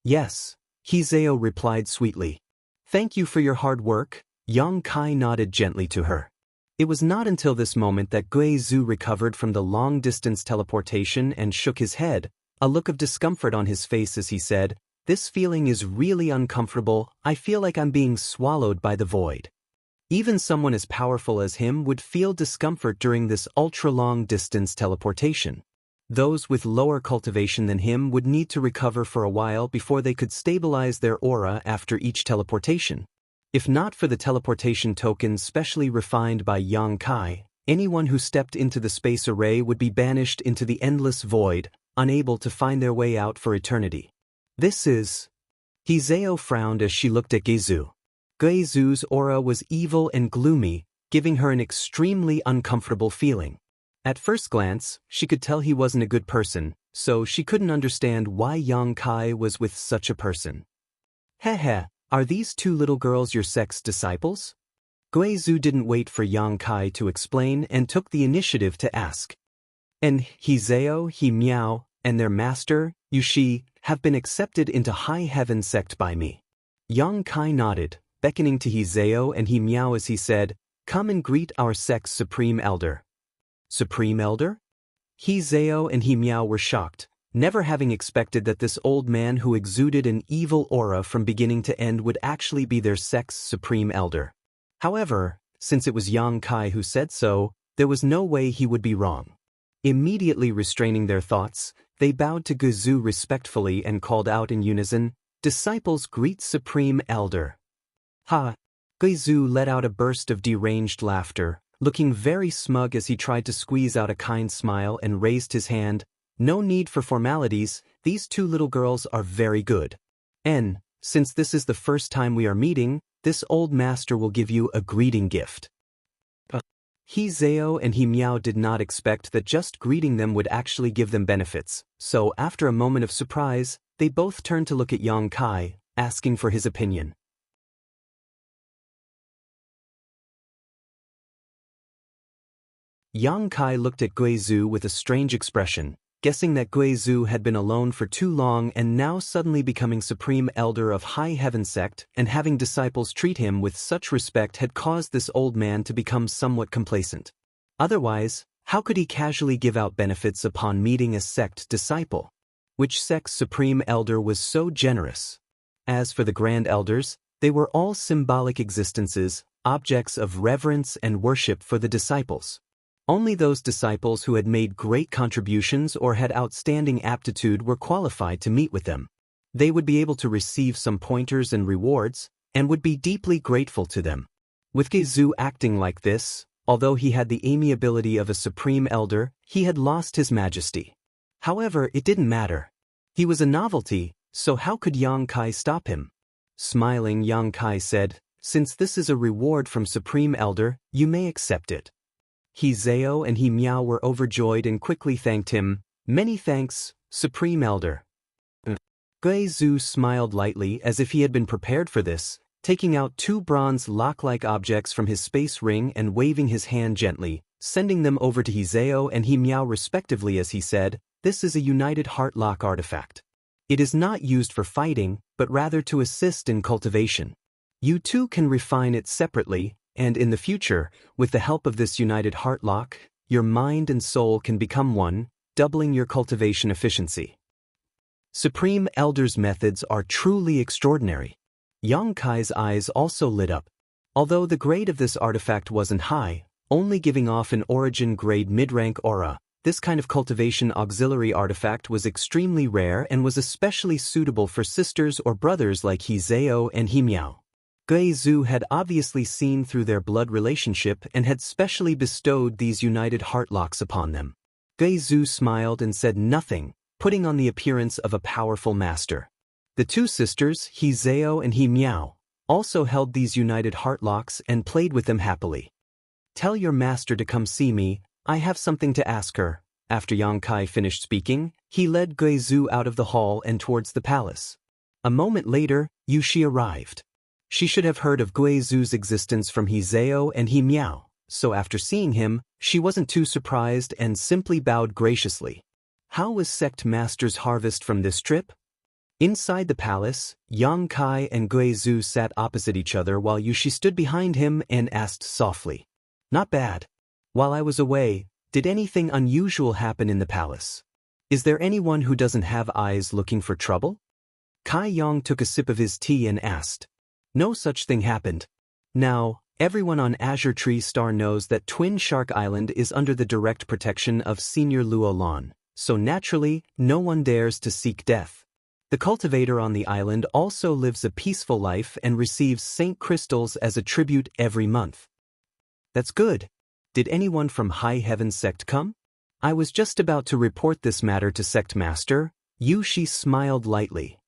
A: "Yes," He Zhao replied sweetly. "Thank you for your hard work." Yang Kai nodded gently to her. It was not until this moment that Gui Zhu recovered from the long-distance teleportation and shook his head, a look of discomfort on his face as he said, "This feeling is really uncomfortable. I feel like I'm being swallowed by the void." Even someone as powerful as him would feel discomfort during this ultra-long distance teleportation. Those with lower cultivation than him would need to recover for a while before they could stabilize their aura after each teleportation. If not for the teleportation token specially refined by Yang Kai, anyone who stepped into the space array would be banished into the endless void, unable to find their way out for eternity. This is... He Zhao frowned as she looked at Gizu. Gizu's aura was evil and gloomy, giving her an extremely uncomfortable feeling. At first glance, she could tell he wasn't a good person, so she couldn't understand why Yang Kai was with such a person. "Heh, are these two little girls your sect's disciples?" Gui Zhu didn't wait for Yang Kai to explain and took the initiative to ask. "And He Zhao, He Miao, and their master, Yushi, have been accepted into High Heaven sect by me." Yang Kai nodded, beckoning to He Zhao and He Miao as he said, "Come and greet our sect's Supreme Elder." Supreme Elder? He Zhao and He Miao were shocked, never having expected that this old man who exuded an evil aura from beginning to end would actually be their sect's Supreme Elder. However, since it was Yang Kai who said so, there was no way he would be wrong. Immediately restraining their thoughts, they bowed to Gizu respectfully and called out in unison, "Disciples greet Supreme Elder." "Ha! Guizhu let out a burst of deranged laughter, looking very smug as he tried to squeeze out a kind smile and raised his hand. No need for formalities, these two little girls are very good. And, since this is the first time we are meeting, this old master will give you a greeting gift. He Zhao and He Miao did not expect that just greeting them would actually give them benefits, so after a moment of surprise, they both turned to look at Yang Kai, asking for his opinion. Yang Kai looked at Guizhu with a strange expression, guessing that Guizhu had been alone for too long and now suddenly becoming supreme elder of High Heaven sect and having disciples treat him with such respect had caused this old man to become somewhat complacent. Otherwise, how could he casually give out benefits upon meeting a sect disciple? Which sect's supreme elder was so generous? As for the grand elders, they were all symbolic existences, objects of reverence and worship for the disciples. Only those disciples who had made great contributions or had outstanding aptitude were qualified to meet with them. They would be able to receive some pointers and rewards, and would be deeply grateful to them. With Guizhu acting like this, although he had the amiability of a supreme elder, he had lost his majesty. However, it didn't matter. He was a novelty, so how could Yang Kai stop him? Smiling, Yang Kai said, "Since this is a reward from Supreme Elder, you may accept it." He Zhao and He Miao were overjoyed and quickly thanked him. "Many thanks, Supreme Elder." Guizhu smiled lightly as if he had been prepared for this, taking out two bronze lock-like objects from his space ring and waving his hand gently, sending them over to He Zhao and He Miao respectively as he said, "This is a United Heart Lock artifact. It is not used for fighting, but rather to assist in cultivation. You too can refine it separately, and in the future, with the help of this United Heart Lock, your mind and soul can become one, doubling your cultivation efficiency." Supreme Elder's methods are truly extraordinary. Yang Kai's eyes also lit up. Although the grade of this artifact wasn't high, only giving off an origin grade mid-rank aura, this kind of cultivation auxiliary artifact was extremely rare and was especially suitable for sisters or brothers like He Zhao and He Miao. Guizhu had obviously seen through their blood relationship and had specially bestowed these united heart locks upon them. Guizhu smiled and said nothing, putting on the appearance of a powerful master. The two sisters, He Zhao and He Miao, also held these united heart locks and played with them happily. "Tell your master to come see me, I have something to ask her." After Yang Kai finished speaking, he led Guizhu out of the hall and towards the palace. A moment later, Wuxia arrived. She should have heard of Guizhu's existence from He Zhao and He Miao, so after seeing him, she wasn't too surprised and simply bowed graciously. How was Sect Master's harvest from this trip? Inside the palace, Yang Kai and Guizhu sat opposite each other while Wuxia stood behind him and asked softly, "Not bad. While I was away, did anything unusual happen in the palace? Is there anyone who doesn't have eyes looking for trouble?" Kai Yang took a sip of his tea and asked. "No such thing happened. Now, everyone on Azure Tree Star knows that Twin Shark Island is under the direct protection of Senior Luo Lan, so naturally, no one dares to seek death. The cultivator on the island also lives a peaceful life and receives Saint Crystals as a tribute every month." "That's good. Did anyone from High Heaven sect come?" "I was just about to report this matter to Sect Master." Wuxia smiled lightly.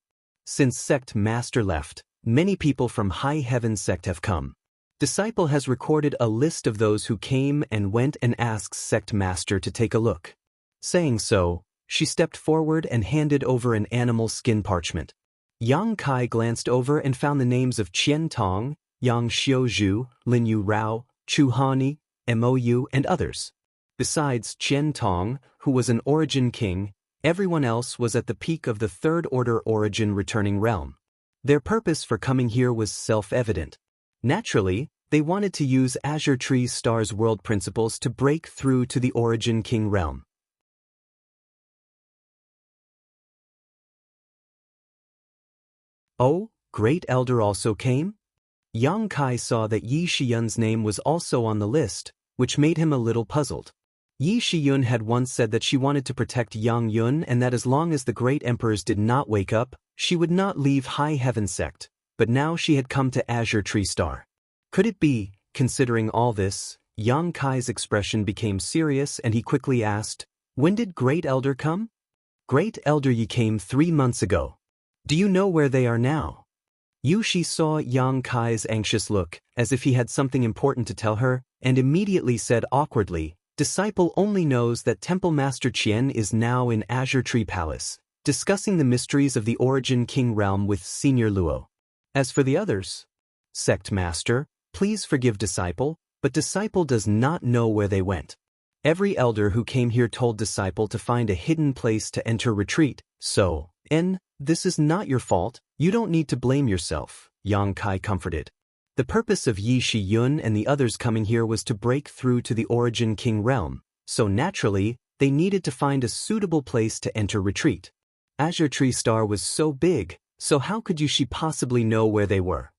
A: "Since Sect Master left, many people from High Heaven sect have come. Disciple has recorded a list of those who came and went and asks Sect Master to take a look." Saying so, she stepped forward and handed over an animal skin parchment. Yang Kai glanced over and found the names of Qian Tong, Yang Xiuzhu, Lin Yu Rao, Chu Hani, Mou, and others. Besides Qian Tong, who was an origin king, everyone else was at the peak of the Third Order origin returning realm. Their purpose for coming here was self-evident. Naturally, they wanted to use Azure Tree Star's world principles to break through to the origin king realm. "Oh, Great Elder also came?" Yang Kai saw that Yi Shiyun's name was also on the list, which made him a little puzzled. Yi Shiyun had once said that she wanted to protect Yang Yun and that as long as the great emperors did not wake up, she would not leave High Heaven sect, but now she had come to Azure Tree Star. Could it be? Considering all this, Yang Kai's expression became serious and he quickly asked, "When did Great Elder come?" "Great Elder Yi came 3 months ago. Do you know where they are now?" Yushi saw Yang Kai's anxious look, as if he had something important to tell her, and immediately said awkwardly, "Disciple only knows that Temple Master Qian is now in Azure Tree Palace, discussing the mysteries of the Origin King realm with Senior Luo. As for the others, Sect Master, please forgive Disciple, but Disciple does not know where they went. Every elder who came here told Disciple to find a hidden place to enter retreat, so, this is not your fault, you don't need to blame yourself," Yang Kai comforted. The purpose of Yi Shiyun and the others coming here was to break through to the Origin King realm, so naturally, they needed to find a suitable place to enter retreat. Azure Tree Star was so big, so how could Yushi possibly know where they were?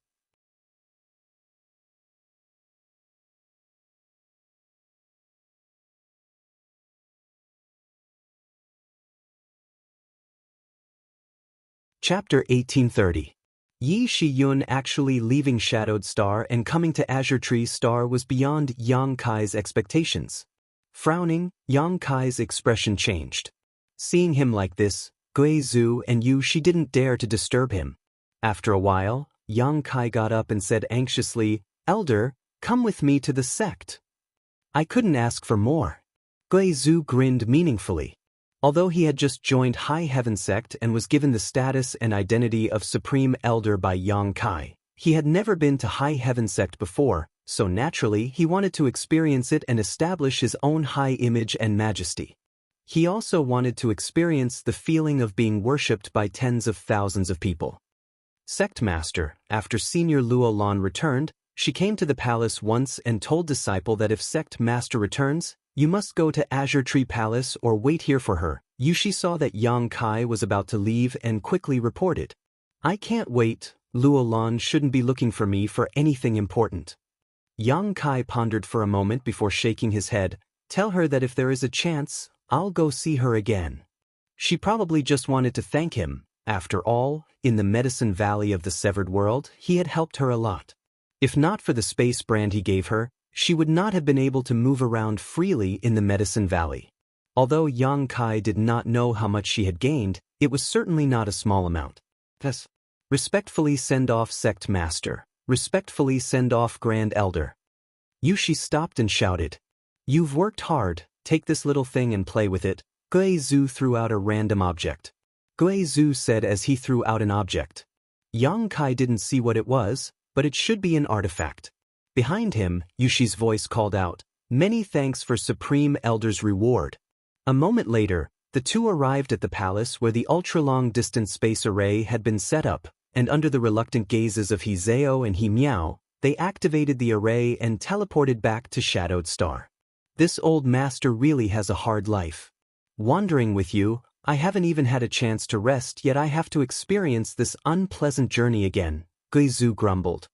A: Chapter 1830. Yi Shiyun actually leaving Shadowed Star and coming to Azure Tree Star was beyond Yang Kai's expectations. Frowning, Yang Kai's expression changed. Seeing him like this, Gui Zhu and Yushi didn't dare to disturb him. After a while, Yang Kai got up and said anxiously, "Elder, come with me to the sect." "I couldn't ask for more." Gui Zhu grinned meaningfully. Although he had just joined High Heaven Sect and was given the status and identity of Supreme Elder by Yang Kai, he had never been to High Heaven Sect before, so naturally he wanted to experience it and establish his own high image and majesty. He also wanted to experience the feeling of being worshipped by tens of thousands of people. Sect Master, after Senior Luo Lan returned, she came to the palace once and told Disciple that if Sect Master returns, you must go to Azure Tree Palace or wait here for her. Yushi saw that Yang Kai was about to leave and quickly reported, "I can't wait, Luo Lan shouldn't be looking for me for anything important." Yang Kai pondered for a moment before shaking his head, "Tell her that if there is a chance, I'll go see her again." She probably just wanted to thank him. After all, in the Medicine Valley of the Severed World, he had helped her a lot. If not for the space brand he gave her, she would not have been able to move around freely in the Medicine Valley. Although Yang Kai did not know how much she had gained, it was certainly not a small amount. Thus, respectfully send off Sect Master. Respectfully send off Grand Elder. Yushi stopped and shouted, "You've worked hard, take this little thing and play with it." Gui Zhu threw out a random object. Gui Zhu said as he threw out an object. Yang Kai didn't see what it was, but it should be an artifact. Behind him, Yushi's voice called out, "Many thanks for Supreme Elder's reward." A moment later, the two arrived at the palace where the ultra-long-distance space array had been set up, and under the reluctant gazes of He Zhao and He Miao, they activated the array and teleported back to Shadowed Star. "This old master really has a hard life. Wandering with you, I haven't even had a chance to rest yet I have to experience this unpleasant journey again," Gui Zhu grumbled.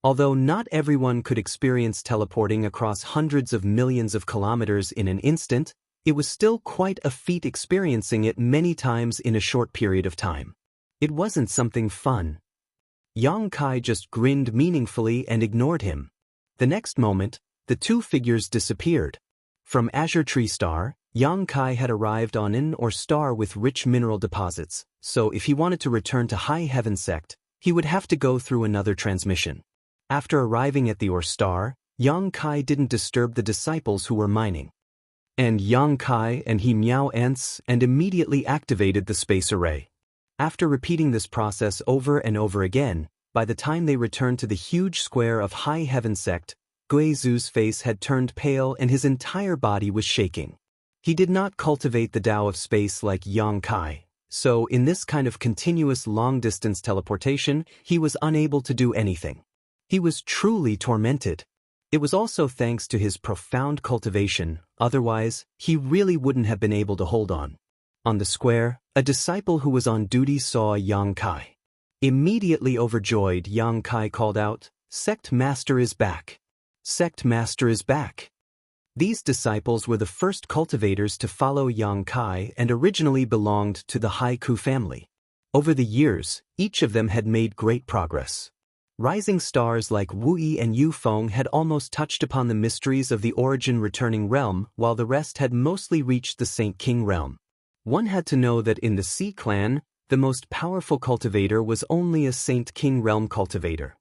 A: Although not everyone could experience teleporting across hundreds of millions of kilometers in an instant, it was still quite a feat experiencing it many times in a short period of time. It wasn't something fun. Yang Kai just grinned meaningfully and ignored him. The next moment, the two figures disappeared. From Azure Tree Star, Yang Kai had arrived on an or star with rich mineral deposits, so if he wanted to return to High Heaven Sect, he would have to go through another transmission. After arriving at the Or Star, Yang Kai didn't disturb the disciples who were mining. And Yang Kai and He Miao ants and immediately activated the space array. After repeating this process over and over again, by the time they returned to the huge square of High Heaven Sect, Gui Zhu's face had turned pale and his entire body was shaking. He did not cultivate the Tao of space like Yang Kai, so in this kind of continuous long-distance teleportation, he was unable to do anything. He was truly tormented. It was also thanks to his profound cultivation, otherwise, he really wouldn't have been able to hold on. On the square, a disciple who was on duty saw Yang Kai. Immediately overjoyed, Yang Kai called out, "Sect Master is back! Sect Master is back!" These disciples were the first cultivators to follow Yang Kai and originally belonged to the Haiku family. Over the years, each of them had made great progress. Rising stars like Wu Yi and Yu Feng had almost touched upon the mysteries of the origin returning realm, while the rest had mostly reached the Saint King realm. One had to know that in the Sea clan, the most powerful cultivator was only a Saint King realm cultivator.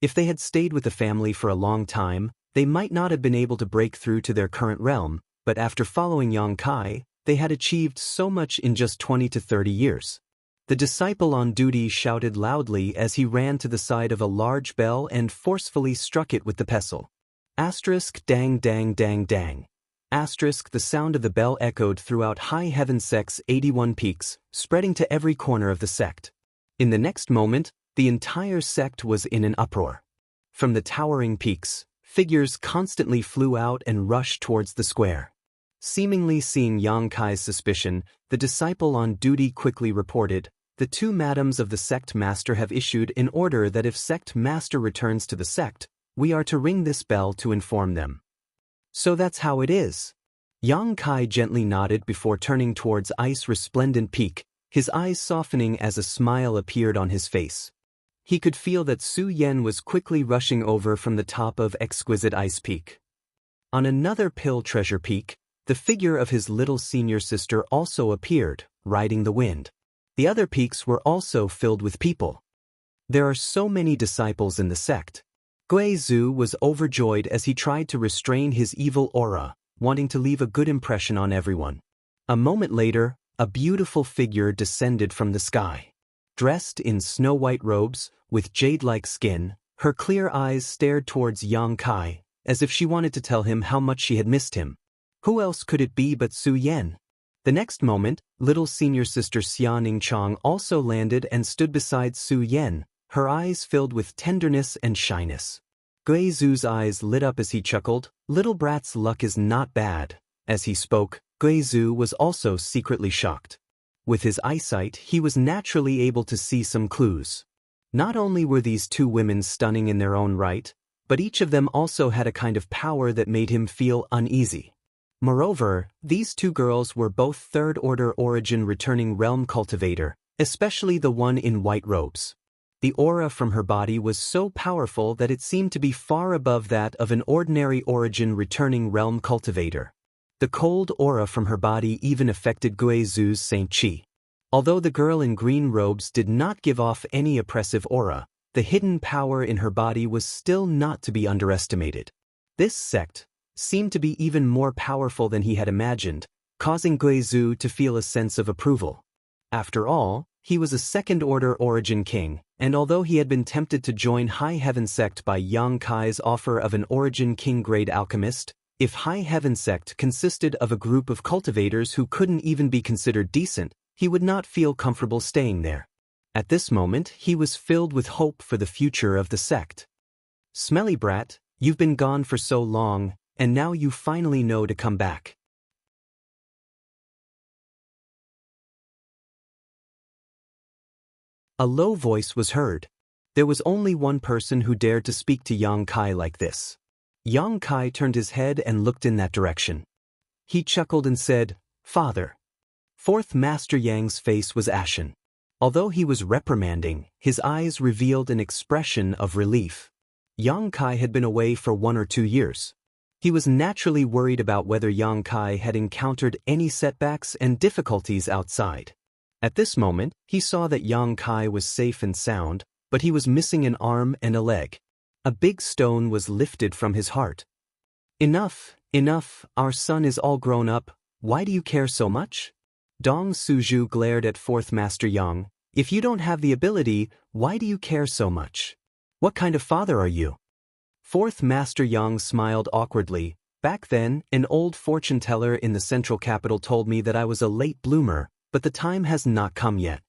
A: If they had stayed with the family for a long time, they might not have been able to break through to their current realm, but after following Yang Kai, they had achieved so much in just 20 to 30 years. The disciple on duty shouted loudly as he ran to the side of a large bell and forcefully struck it with the pestle. Asterisk dang dang dang dang. Asterisk the sound of the bell echoed throughout High Heaven Sect's 81 peaks, spreading to every corner of the sect. In the next moment, the entire sect was in an uproar. From the towering peaks, figures constantly flew out and rushed towards the square. Seemingly seeing Yang Kai's suspicion, the disciple on duty quickly reported, "The two madams of the sect master have issued an order that if sect master returns to the sect, we are to ring this bell to inform them." "So that's how it is." Yang Kai gently nodded before turning towards Ice Resplendent Peak, his eyes softening as a smile appeared on his face. He could feel that Su Yen was quickly rushing over from the top of Exquisite Ice Peak. On another Pill Treasure Peak, the figure of his little senior sister also appeared, riding the wind. The other peaks were also filled with people. There are so many disciples in the sect. Gui Zhu was overjoyed as he tried to restrain his evil aura, wanting to leave a good impression on everyone. A moment later, a beautiful figure descended from the sky. Dressed in snow-white robes, with jade-like skin, her clear eyes stared towards Yang Kai, as if she wanted to tell him how much she had missed him. Who else could it be but Su Yen? The next moment, little senior sister Xianxia also landed and stood beside Su Yen, her eyes filled with tenderness and shyness. Gui Zhu's eyes lit up as he chuckled, "Little brat's luck is not bad." As he spoke, Gui Zhu was also secretly shocked. With his eyesight, he was naturally able to see some clues. Not only were these two women stunning in their own right, but each of them also had a kind of power that made him feel uneasy. Moreover, these two girls were both third-order origin returning realm cultivator, especially the one in white robes. The aura from her body was so powerful that it seemed to be far above that of an ordinary origin returning realm cultivator. The cold aura from her body even affected Gui Zhu's Saint Qi. Although the girl in green robes did not give off any oppressive aura, the hidden power in her body was still not to be underestimated. This sect seemed to be even more powerful than he had imagined, causing Gui Zhu to feel a sense of approval. After all, he was a second-order origin king, and although he had been tempted to join High Heaven Sect by Yang Kai's offer of an origin king-grade alchemist, if High Heaven Sect consisted of a group of cultivators who couldn't even be considered decent, he would not feel comfortable staying there. At this moment, he was filled with hope for the future of the sect. "Smelly brat, you've been gone for so long, and now you finally know to come back." A low voice was heard. There was only one person who dared to speak to Yang Kai like this. Yang Kai turned his head and looked in that direction. He chuckled and said, "Father." Fourth Master Yang's face was ashen. Although he was reprimanding, his eyes revealed an expression of relief. Yang Kai had been away for 1 or 2 years. He was naturally worried about whether Yang Kai had encountered any setbacks and difficulties outside. At this moment, he saw that Yang Kai was safe and sound, but he was missing an arm and a leg. A big stone was lifted from his heart. "Enough, enough, our son is all grown up, why do you care so much?" Dong Suju glared at Fourth Master Yang. "If you don't have the ability, why do you care so much? What kind of father are you?" Fourth Master Yang smiled awkwardly. "Back then, an old fortune teller in the central capital told me that I was a late bloomer, but the time has not come yet.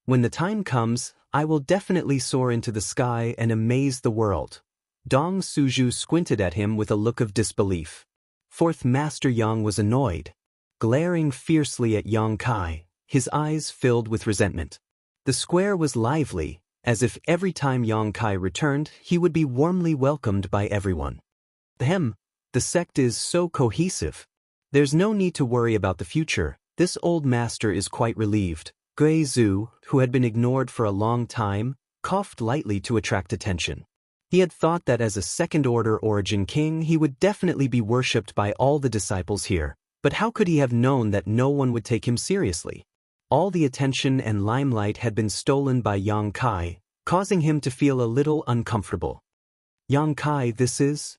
A: When the time comes, I will definitely soar into the sky and amaze the world." Dong Suju squinted at him with a look of disbelief. Fourth Master Yang was annoyed. Glaring fiercely at Yang Kai, his eyes filled with resentment. The square was lively, as if every time Yang Kai returned, he would be warmly welcomed by everyone. The sect is so cohesive. There's no need to worry about the future, This old master is quite relieved. Gui Zhu, who had been ignored for a long time, coughed lightly to attract attention. He had thought that as a second-order origin king he would definitely be worshipped by all the disciples here, but how could he have known that no one would take him seriously? All the attention and limelight had been stolen by Yang Kai, causing him to feel a little uncomfortable. Yang Kai, this is?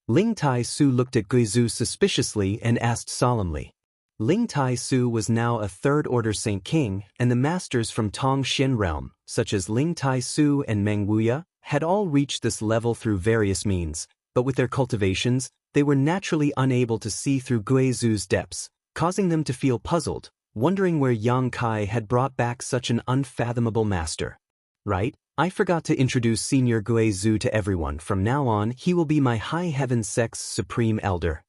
A: Ling Tai Su looked at Gui Zhu suspiciously and asked solemnly. Ling Tai Su was now a third-order Saint King, and the masters from Tong Xian realm, such as Ling Tai Su and Meng Wuya, had all reached this level through various means, but with their cultivations, they were naturally unable to see through Gui Zhu's depths, causing them to feel puzzled, wondering where Yang Kai had brought back such an unfathomable master. Right, I forgot to introduce Senior Gui Zhu to everyone. From now on, he will be my High Heaven Sect's Supreme Elder.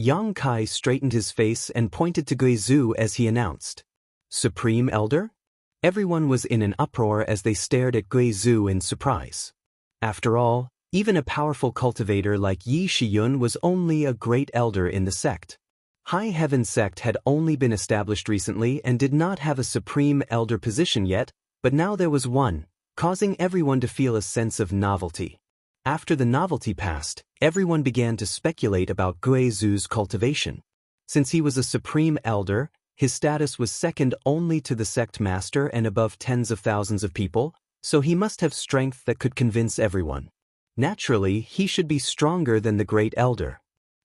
A: Yang Kai straightened his face and pointed to Gui Zhu as he announced. Supreme Elder? Everyone was in an uproar as they stared at Gui Zhu in surprise. After all, even a powerful cultivator like Yi Shiyun was only a great elder in the sect. High Heaven Sect had only been established recently and did not have a Supreme Elder position yet, but now there was one, causing everyone to feel a sense of novelty. After the novelty passed, everyone began to speculate about Gui Zhu's cultivation. Since he was a Supreme Elder, his status was second only to the sect master and above tens of thousands of people, so he must have strength that could convince everyone. Naturally, he should be stronger than the Great Elder.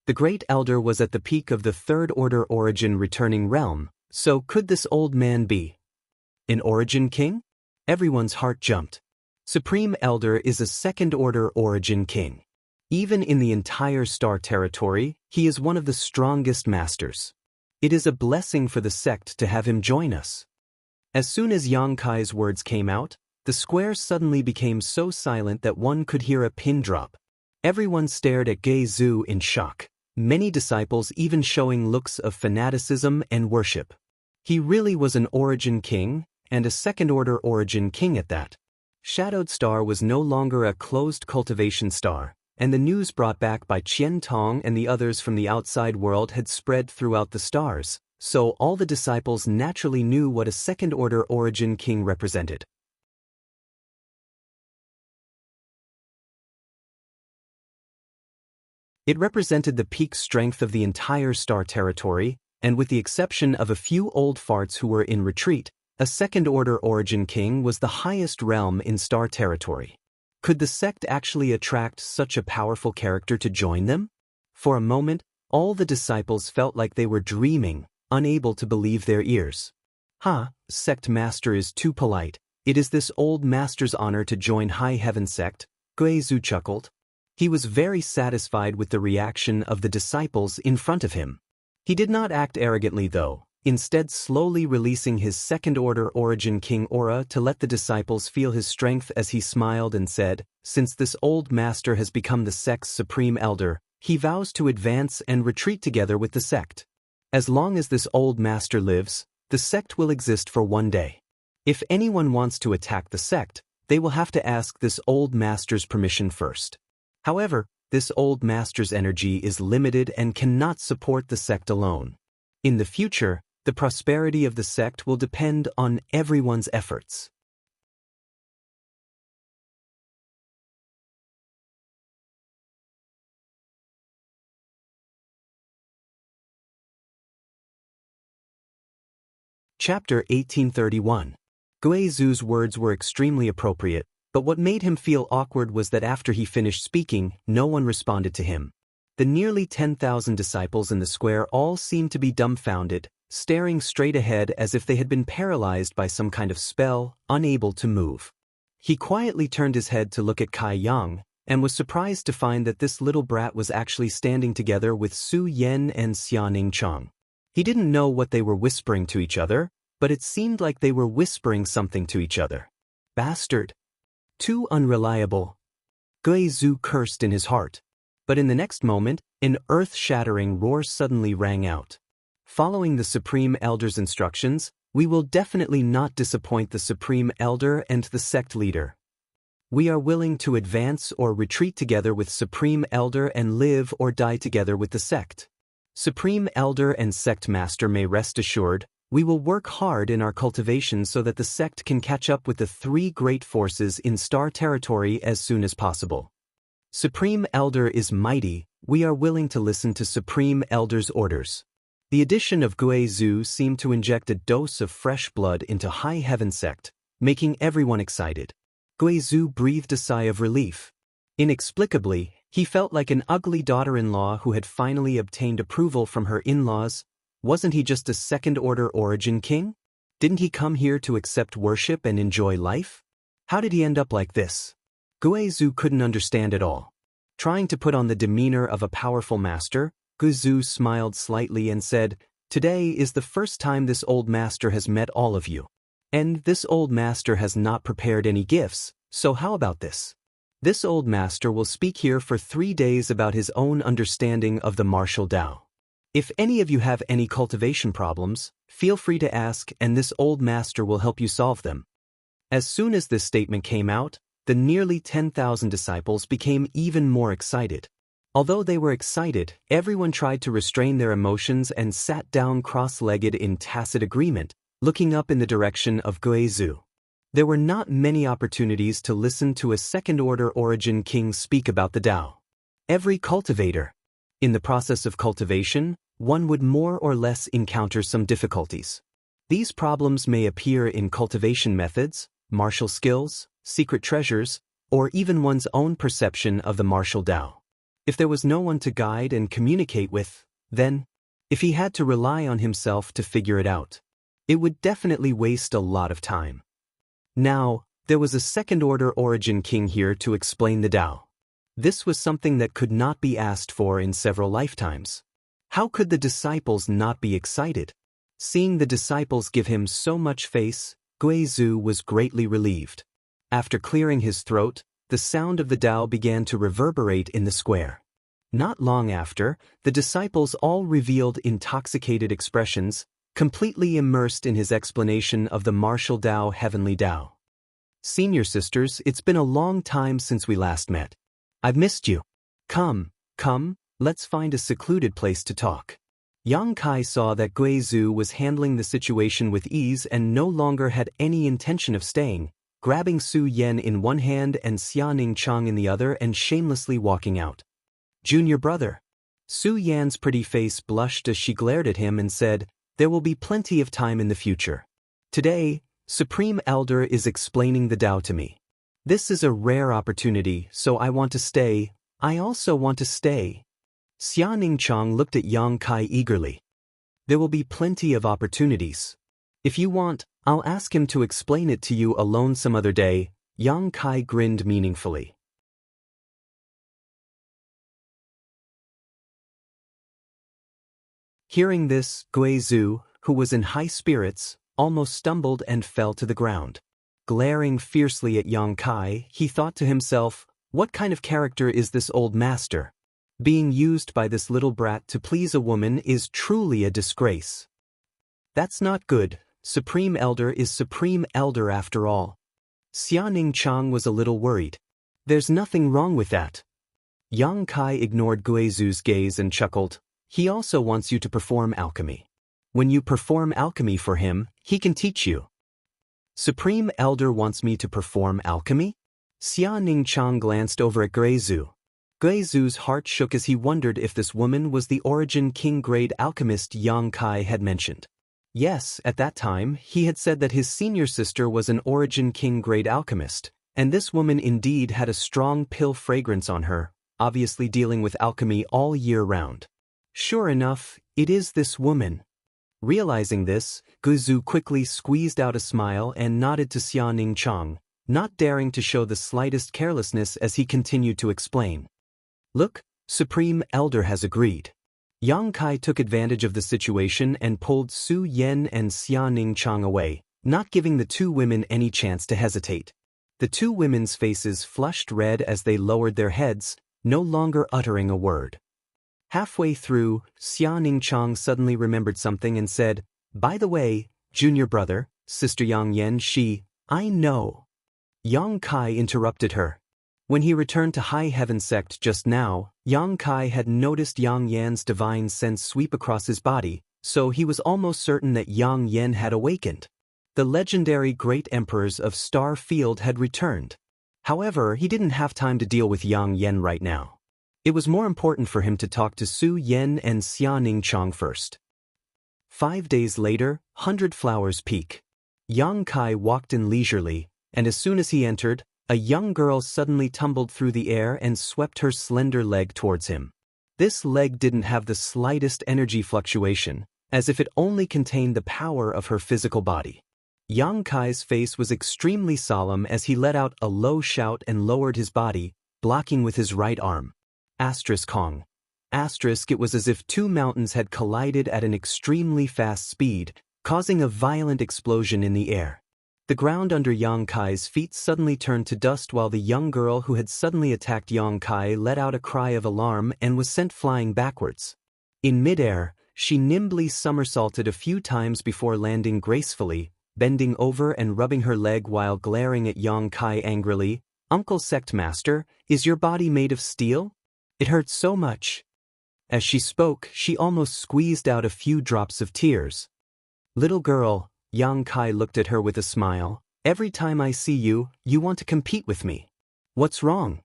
A: The Great Elder was at the peak of the third-order origin returning realm, so could this old man be an origin king? Everyone's heart jumped. Supreme Elder is a second-order origin king. Even in the entire star territory, he is one of the strongest masters. It is a blessing for the sect to have him join us. As soon as Yang Kai's words came out, the square suddenly became so silent that one could hear a pin drop. Everyone stared at Gui Zhu in shock, many disciples even showing looks of fanaticism and worship. He really was an origin king, and a second-order origin king at that. Shadowed Star was no longer a closed cultivation star, and the news brought back by Qian Tong and the others from the outside world had spread throughout the stars, so all the disciples naturally knew what a second-order origin king represented. It represented the peak strength of the entire star territory, and with the exception of a few old farts who were in retreat, a second-order origin king was the highest realm in star territory. Could the sect actually attract such a powerful character to join them? For a moment, all the disciples felt like they were dreaming, unable to believe their ears. Sect master is too polite. It is this old master's honor to join High Heaven Sect, Gui Zhu chuckled. He was very satisfied with the reaction of the disciples in front of him. He did not act arrogantly though, instead slowly releasing his second-order origin king aura to let the disciples feel his strength as he smiled and said, since this old master has become the sect's supreme elder, he vows to advance and retreat together with the sect. As long as this old master lives, the sect will exist for one day. If anyone wants to attack the sect, they will have to ask this old master's permission first. However, this old master's energy is limited and cannot support the sect alone. In the future, the prosperity of the sect will depend on everyone's efforts. Chapter 1831. Gui Zhu's words were extremely appropriate, but what made him feel awkward was that after he finished speaking, no one responded to him. The nearly 10,000 disciples in the square all seemed to be dumbfounded, staring straight ahead as if they had been paralyzed by some kind of spell, unable to move. He quietly turned his head to look at Kai Yang, and was surprised to find that this little brat was actually standing together with Su Yen and Xianing Chong. He didn't know what they were whispering to each other, but it seemed like they were whispering something to each other. Bastard. Too unreliable. Gui Zhu cursed in his heart. But in the next moment, an earth-shattering roar suddenly rang out. Following the Supreme Elder's instructions, we will definitely not disappoint the Supreme Elder and the sect leader. We are willing to advance or retreat together with Supreme Elder and live or die together with the sect. Supreme Elder and Sect Master may rest assured, We will work hard in our cultivation so that the sect can catch up with the 3 great forces in star territory as soon as possible. Supreme Elder is mighty, we are willing to listen to Supreme Elder's orders. The addition of Guizhou seemed to inject a dose of fresh blood into High Heaven sect, making everyone excited. Guizhou breathed a sigh of relief. Inexplicably, he felt like an ugly daughter-in-law who had finally obtained approval from her in-laws. Wasn't he just a second-order origin king? Didn't he come here to accept worship and enjoy life? How did he end up like this? Guizhou couldn't understand it all. Trying to put on the demeanor of a powerful master, Guizhou smiled slightly and said, "Today is the first time this old master has met all of you. And this old master has not prepared any gifts, so how about this? This old master will speak here for 3 days about his own understanding of the martial Tao. If any of you have any cultivation problems, feel free to ask and this old master will help you solve them." As soon as this statement came out, the nearly 10,000 disciples became even more excited. Although they were excited, everyone tried to restrain their emotions and sat down cross-legged in tacit agreement, looking up in the direction of Guizhou. There were not many opportunities to listen to a second-order origin king speak about the Tao. Every cultivator. In the process of cultivation, one would more or less encounter some difficulties. These problems may appear in cultivation methods, martial skills, secret treasures, or even one's own perception of the martial Tao. If there was no one to guide and communicate with, then, if he had to rely on himself to figure it out, it would definitely waste a lot of time. Now, there was a second-order origin king here to explain the Tao. This was something that could not be asked for in several lifetimes. How could the disciples not be excited? Seeing the disciples give him so much face, Guizhou was greatly relieved. After clearing his throat, the sound of the Tao began to reverberate in the square. Not long after, the disciples all revealed intoxicated expressions, completely immersed in his explanation of the martial Tao Heavenly Tao. "Senior sisters, it's been a long time since we last met. I've missed you. Come, let's find a secluded place to talk." Yang Kai saw that Guizhou was handling the situation with ease and no longer had any intention of staying, grabbing Su Yan in one hand and Xianxia in the other and shamelessly walking out. "Junior brother." Su Yan's pretty face blushed as she glared at him and said, "There will be plenty of time in the future. Today, Supreme Elder is explaining the Tao to me. This is a rare opportunity, so I want to stay. I also want to stay." Xianxia looked at Yang Kai eagerly. "There will be plenty of opportunities. If you want, I'll ask him to explain it to you alone some other day." Yang Kai grinned meaningfully. Hearing this, Guizhou, who was in high spirits, almost stumbled and fell to the ground. Glaring fiercely at Yang Kai, he thought to himself, what kind of character is this old master? Being used by this little brat to please a woman is truly a disgrace. That's not good. Supreme Elder is Supreme Elder after all. Xianxia was a little worried. There's nothing wrong with that. Yang Kai ignored Guizhou's gaze and chuckled. He also wants you to perform alchemy. When you perform alchemy for him, he can teach you. Supreme Elder wants me to perform alchemy? Xianxia glanced over at Guizhou. Guizhou's heart shook as he wondered if this woman was the Origin King grade alchemist Yang Kai had mentioned. Yes, at that time, he had said that his senior sister was an Origin King grade alchemist, and this woman indeed had a strong pill fragrance on her, obviously dealing with alchemy all year round. Sure enough, it is this woman. Realizing this, Guizhou quickly squeezed out a smile and nodded to Xianxia, not daring to show the slightest carelessness as he continued to explain. Look, Supreme Elder has agreed. Yang Kai took advantage of the situation and pulled Su Yan and Xianxia away, not giving the two women any chance to hesitate. The two women's faces flushed red as they lowered their heads, no longer uttering a word. Halfway through, Xianxia suddenly remembered something and said, "By the way, junior brother, Sister Yang Yan, I know." Yang Kai interrupted her. When he returned to High Heaven sect just now, Yang Kai had noticed Yang Yan's divine sense sweep across his body, so he was almost certain that Yang Yan had awakened. The legendary great emperors of Star Field had returned. However, he didn't have time to deal with Yang Yan right now. It was more important for him to talk to Su Yan and Xia Chong first. 5 days later, 100 Flowers Peak. Yang Kai walked in leisurely, and as soon as he entered, a young girl suddenly tumbled through the air and swept her slender leg towards him. This leg didn't have the slightest energy fluctuation, as if it only contained the power of her physical body. Yang Kai's face was extremely solemn as he let out a low shout and lowered his body, blocking with his right arm. Kong. It was as if two mountains had collided at an extremely fast speed, causing a violent explosion in the air. The ground under Yang Kai's feet suddenly turned to dust while the young girl who had suddenly attacked Yang Kai let out a cry of alarm and was sent flying backwards. In midair, she nimbly somersaulted a few times before landing gracefully, bending over and rubbing her leg while glaring at Yang Kai angrily. "Uncle Sect Master, is your body made of steel? It hurts so much." As she spoke, she almost squeezed out a few drops of tears. "Little girl," Yang Kai looked at her with a smile, "every time I see you, you want to compete with me. What's wrong?"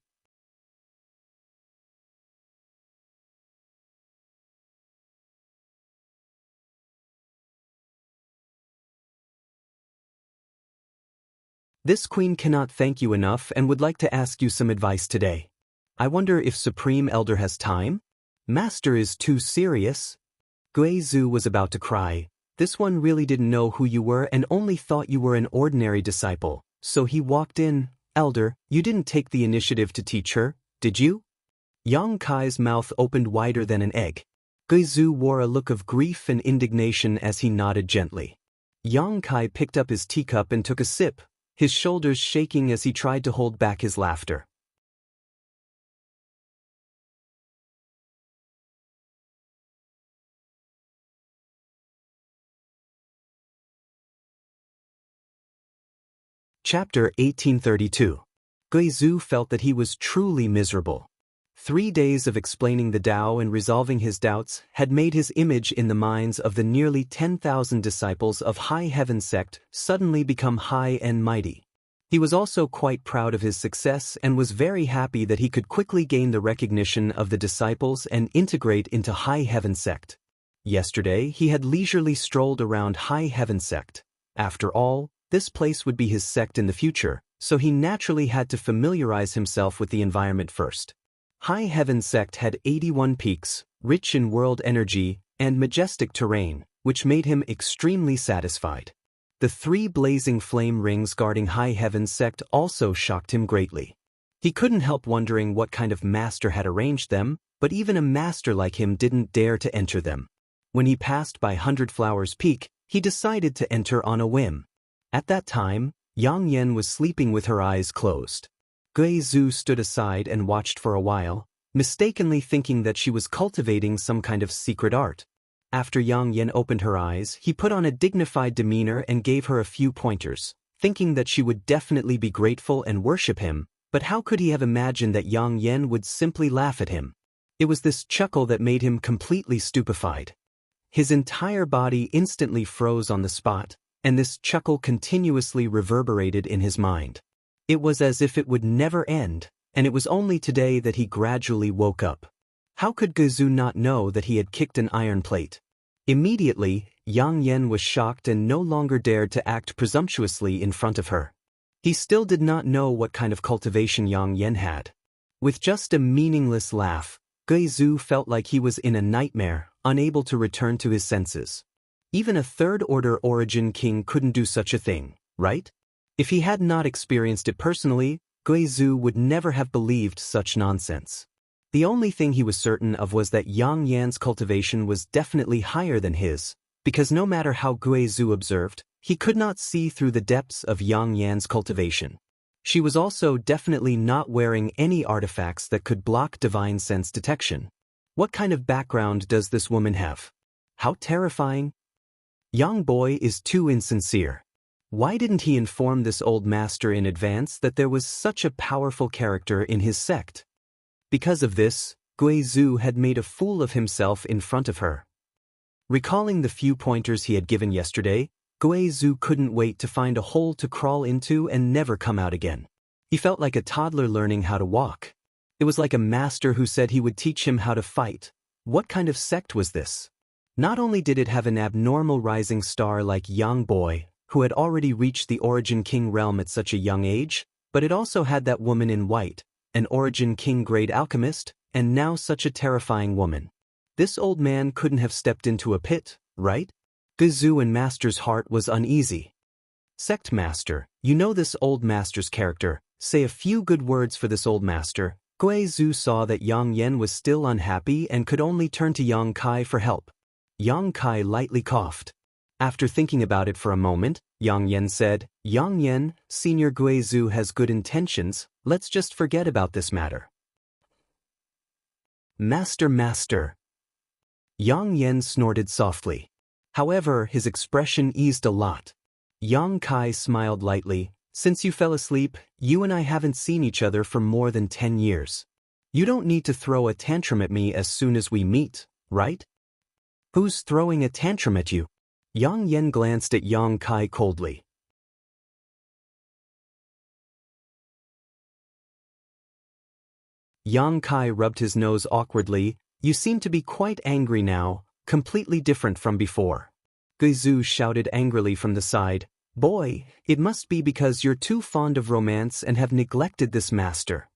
A: This queen cannot thank you enough and would like to ask you some advice today. I wonder if Supreme Elder has time? Master is too serious. Gui Zhu was about to cry. This one really didn't know who you were and only thought you were an ordinary disciple, so he walked in. "Elder, you didn't take the initiative to teach her, did you?" Yang Kai's mouth opened wider than an egg. Gui Zhu wore a look of grief and indignation as he nodded gently. Yang Kai picked up his teacup and took a sip, his shoulders shaking as he tried to hold back his laughter. Chapter 1832. Gui Zhu felt that he was truly miserable. 3 days of explaining the Tao and resolving his doubts had made his image in the minds of the nearly 10,000 disciples of High Heaven Sect suddenly become high and mighty. He was also quite proud of his success and was very happy that he could quickly gain the recognition of the disciples and integrate into High Heaven Sect. Yesterday, he had leisurely strolled around High Heaven Sect. After all, this place would be his sect in the future, so he naturally had to familiarize himself with the environment first. High Heaven Sect had 81 peaks, rich in world energy, and majestic terrain, which made him extremely satisfied. The 3 blazing flame rings guarding High Heaven Sect also shocked him greatly. He couldn't help wondering what kind of master had arranged them, but even a master like him didn't dare to enter them. When he passed by 100 Flowers Peak, he decided to enter on a whim. At that time, Yang Yan was sleeping with her eyes closed. Gui Zhu stood aside and watched for a while, mistakenly thinking that she was cultivating some kind of secret art. After Yang Yan opened her eyes, he put on a dignified demeanor and gave her a few pointers, thinking that she would definitely be grateful and worship him, but how could he have imagined that Yang Yan would simply laugh at him? It was this chuckle that made him completely stupefied. His entire body instantly froze on the spot, and this chuckle continuously reverberated in his mind. It was as if it would never end, and it was only today that he gradually woke up. How could Gui Zhu not know that he had kicked an iron plate? Immediately, Yang Yan was shocked and no longer dared to act presumptuously in front of her. He still did not know what kind of cultivation Yang Yan had. With just a meaningless laugh, Gui Zhu felt like he was in a nightmare, unable to return to his senses. Even a third-order origin king couldn't do such a thing, right? If he had not experienced it personally, Gui Zhu would never have believed such nonsense. The only thing he was certain of was that Yang Yan's cultivation was definitely higher than his, because no matter how Gui Zhu observed, he could not see through the depths of Yang Yan's cultivation. She was also definitely not wearing any artifacts that could block divine sense detection. What kind of background does this woman have? How terrifying! Yang boy is too insincere. Why didn't he inform this old master in advance that there was such a powerful character in his sect? Because of this, Gui Zhu had made a fool of himself in front of her. Recalling the few pointers he had given yesterday, Guizhu couldn't wait to find a hole to crawl into and never come out again. He felt like a toddler learning how to walk. It was like a master who said he would teach him how to fight. What kind of sect was this? Not only did it have an abnormal rising star like Yang Boy, who had already reached the Origin King realm at such a young age, but it also had that woman in white, an Origin King grade alchemist, and now such a terrifying woman. This old man couldn't have stepped into a pit, right? Guizhu and Master's heart was uneasy. Sect Master, you know this old master's character, say a few good words for this old master. Guizhu saw that Yang Yan was still unhappy and could only turn to Yang Kai for help. Yang Kai lightly coughed. After thinking about it for a moment, Yang Yan said, Yang Yan, Senior Guizhu has good intentions, let's just forget about this matter. Master. Yang Yan snorted softly. However, his expression eased a lot. Yang Kai smiled lightly. Since you fell asleep, you and I haven't seen each other for more than 10 years. You don't need to throw a tantrum at me as soon as we meet, right? Who's throwing a tantrum at you? Yang Yan glanced at Yang Kai coldly. Yang Kai rubbed his nose awkwardly. You seem to be quite angry now, completely different from before. Guizhu shouted angrily from the side, Boy, it must be because you're too fond of romance and have neglected this master.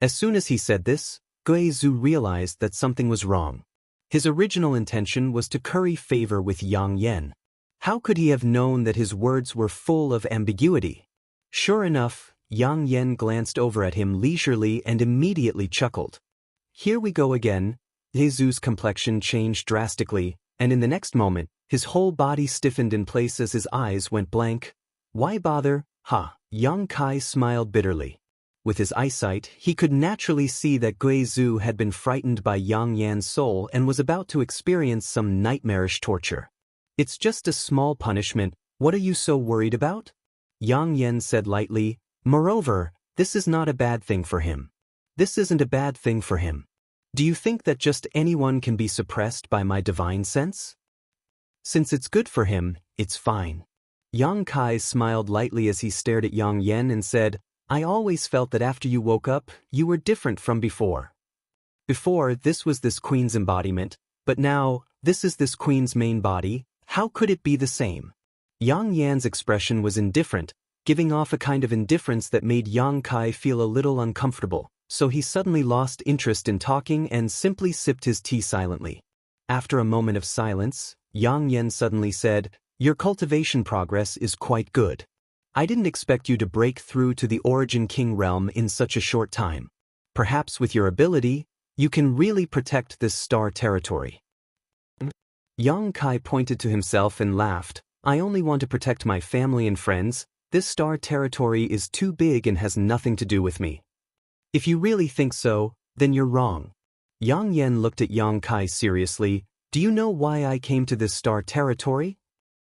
A: As soon as he said this, Guizhu realized that something was wrong. His original intention was to curry favor with Yang Yan. How could he have known that his words were full of ambiguity? Sure enough, Yang Yan glanced over at him leisurely and immediately chuckled. Here we go again. Guizhu's complexion changed drastically, and in the next moment, his whole body stiffened in place as his eyes went blank. Why bother? Yang Kai smiled bitterly. With his eyesight, he could naturally see that Guizhu had been frightened by Yang Yan's soul and was about to experience some nightmarish torture. It's just a small punishment, what are you so worried about? Yang Yan said lightly, Moreover, this is not a bad thing for him. This isn't a bad thing for him. Do you think that just anyone can be suppressed by my divine sense? Since it's good for him, it's fine. Yang Kai smiled lightly as he stared at Yang Yan and said, I always felt that after you woke up, you were different from before. Before, this was this queen's embodiment, but now, this is this queen's main body. How could it be the same? Yang Yan's expression was indifferent, giving off a kind of indifference that made Yang Kai feel a little uncomfortable, so he suddenly lost interest in talking and simply sipped his tea silently. After a moment of silence, Yang Yan suddenly said, Your cultivation progress is quite good. I didn't expect you to break through to the Origin King realm in such a short time. Perhaps with your ability, you can really protect this star territory. Yang Kai pointed to himself and laughed. I only want to protect my family and friends. This star territory is too big and has nothing to do with me. If you really think so, then you're wrong. Yang Yan looked at Yang Kai seriously. Do you know why I came to this star territory?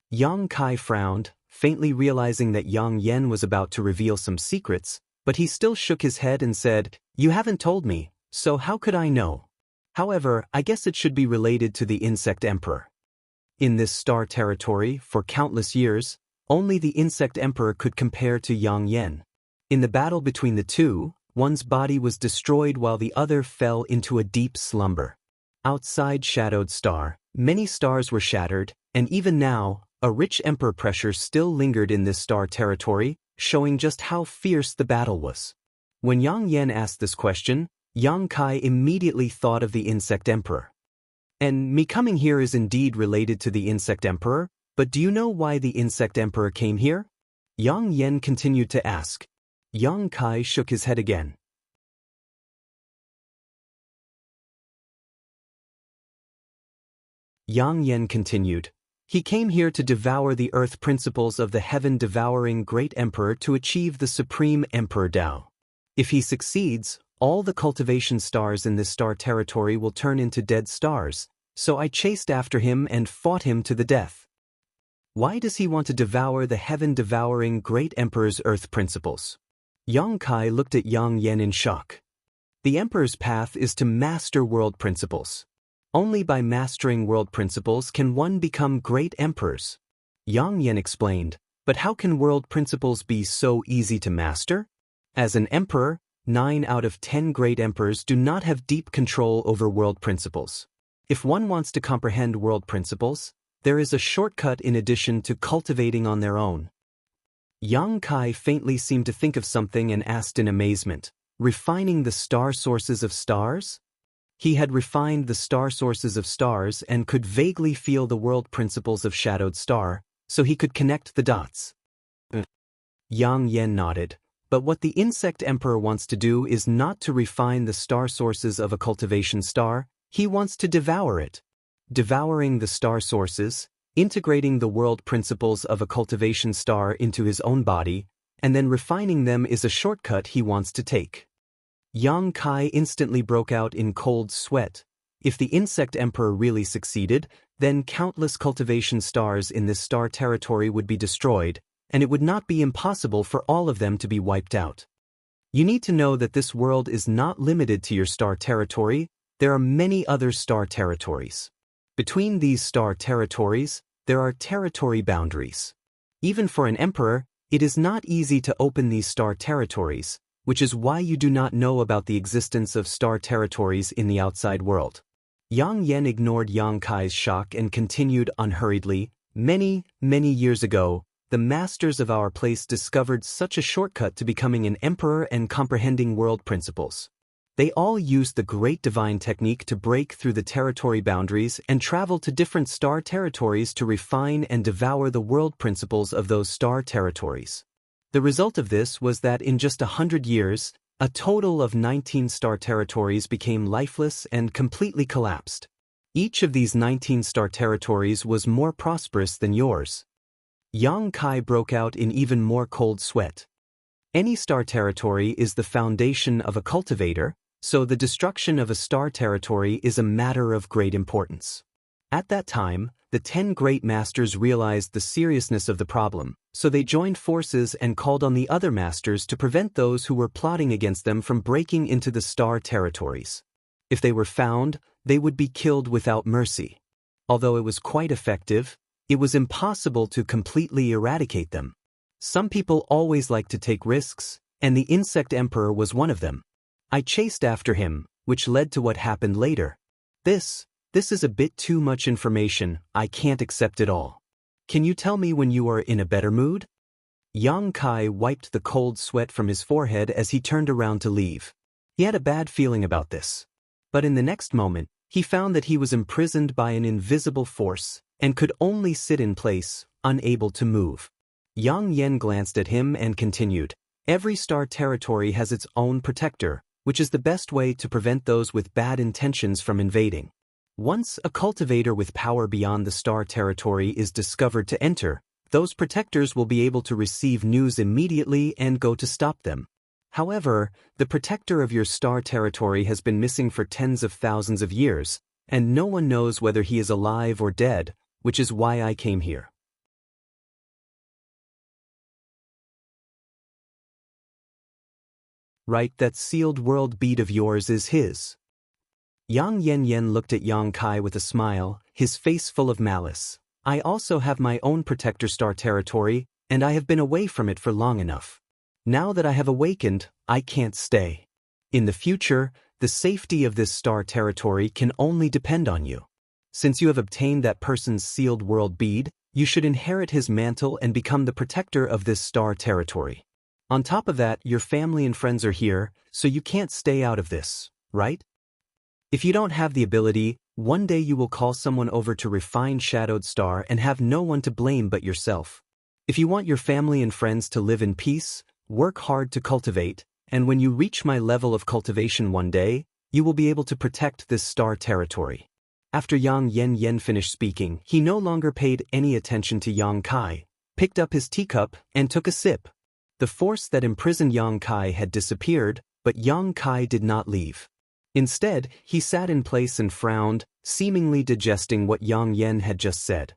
A: Yang Kai frowned, faintly realizing that Yang Yan was about to reveal some secrets, but he still shook his head and said, You haven't told me, so how could I know? However, I guess it should be related to the Insect Emperor. In this star territory, for countless years, only the Insect Emperor could compare to Yang Yan. In the battle between the two, one's body was destroyed while the other fell into a deep slumber. Outside Shadowed Star, many stars were shattered, and even now, a rich emperor pressure still lingered in this star territory, showing just how fierce the battle was. When Yang Yan asked this question, Yang Kai immediately thought of the Insect Emperor. And me coming here is indeed related to the Insect Emperor, but do you know why the Insect Emperor came here? Yang Yan continued to ask. Yang Kai shook his head again. Yang Yan continued. He came here to devour the earth principles of the heaven-devouring great emperor to achieve the supreme emperor Tao. If he succeeds, all the cultivation stars in this star territory will turn into dead stars, so I chased after him and fought him to the death. Why does he want to devour the heaven-devouring great emperor's earth principles? Yang Kai looked at Yang Yan in shock. The emperor's path is to master world principles. Only by mastering world principles can one become great emperors. Yang Yan explained, but how can world principles be so easy to master? As an emperor, 9 out of 10 great emperors do not have deep control over world principles. If one wants to comprehend world principles, there is a shortcut in addition to cultivating on their own. Yang Kai faintly seemed to think of something and asked in amazement, refining the star sources of stars? He had refined the star sources of stars and could vaguely feel the world principles of shadowed star, so he could connect the dots. Yang Yan nodded, but what the insect emperor wants to do is not to refine the star sources of a cultivation star, he wants to devour it. Devouring the star sources, integrating the world principles of a cultivation star into his own body, and then refining them is a shortcut he wants to take. Yang Kai instantly broke out in cold sweat. If the insect emperor really succeeded, then countless cultivation stars in this star territory would be destroyed, and it would not be impossible for all of them to be wiped out. You need to know that this world is not limited to your star territory, there are many other star territories. Between these star territories, there are territory boundaries. Even for an emperor, it is not easy to open these star territories, which is why you do not know about the existence of star territories in the outside world. Yang Yan ignored Yang Kai's shock and continued unhurriedly, many years ago, the masters of our place discovered such a shortcut to becoming an emperor and comprehending world principles. They all used the great divine technique to break through the territory boundaries and travel to different star territories to refine and devour the world principles of those star territories. The result of this was that in just 100 years, a total of 19 star territories became lifeless and completely collapsed. Each of these 19 star territories was more prosperous than yours. Yang Kai broke out in even more cold sweat. Any star territory is the foundation of a cultivator, so the destruction of a star territory is a matter of great importance. At that time, the 10 great masters realized the seriousness of the problem, so they joined forces and called on the other masters to prevent those who were plotting against them from breaking into the star territories. If they were found, they would be killed without mercy. Although it was quite effective, it was impossible to completely eradicate them. Some people always like to take risks, and the insect emperor was one of them. I chased after him, which led to what happened later. This is a bit too much information, I can't accept it all. Can you tell me when you are in a better mood? Yang Kai wiped the cold sweat from his forehead as he turned around to leave. He had a bad feeling about this. But in the next moment, he found that he was imprisoned by an invisible force, and could only sit in place, unable to move. Yang Yan glanced at him and continued, every star territory has its own protector, which is the best way to prevent those with bad intentions from invading. Once a cultivator with power beyond the star territory is discovered to enter, those protectors will be able to receive news immediately and go to stop them. However, the protector of your star territory has been missing for tens of thousands of years, and no one knows whether he is alive or dead, which is why I came here. Right, that sealed world bead of yours is his. Yang Yan looked at Yang Kai with a smile, his face full of malice. I also have my own protector star territory, and I have been away from it for long enough. Now that I have awakened, I can't stay. In the future, the safety of this star territory can only depend on you. Since you have obtained that person's sealed world bead, you should inherit his mantle and become the protector of this star territory. On top of that, your family and friends are here, so you can't stay out of this, right? If you don't have the ability, one day you will call someone over to refine Shadowed Star and have no one to blame but yourself. If you want your family and friends to live in peace, work hard to cultivate, and when you reach my level of cultivation one day, you will be able to protect this star territory. After Yang Yan finished speaking, he no longer paid any attention to Yang Kai, picked up his teacup, and took a sip. The force that imprisoned Yang Kai had disappeared, but Yang Kai did not leave. Instead, he sat in place and frowned, seemingly digesting what Yang Yan had just said.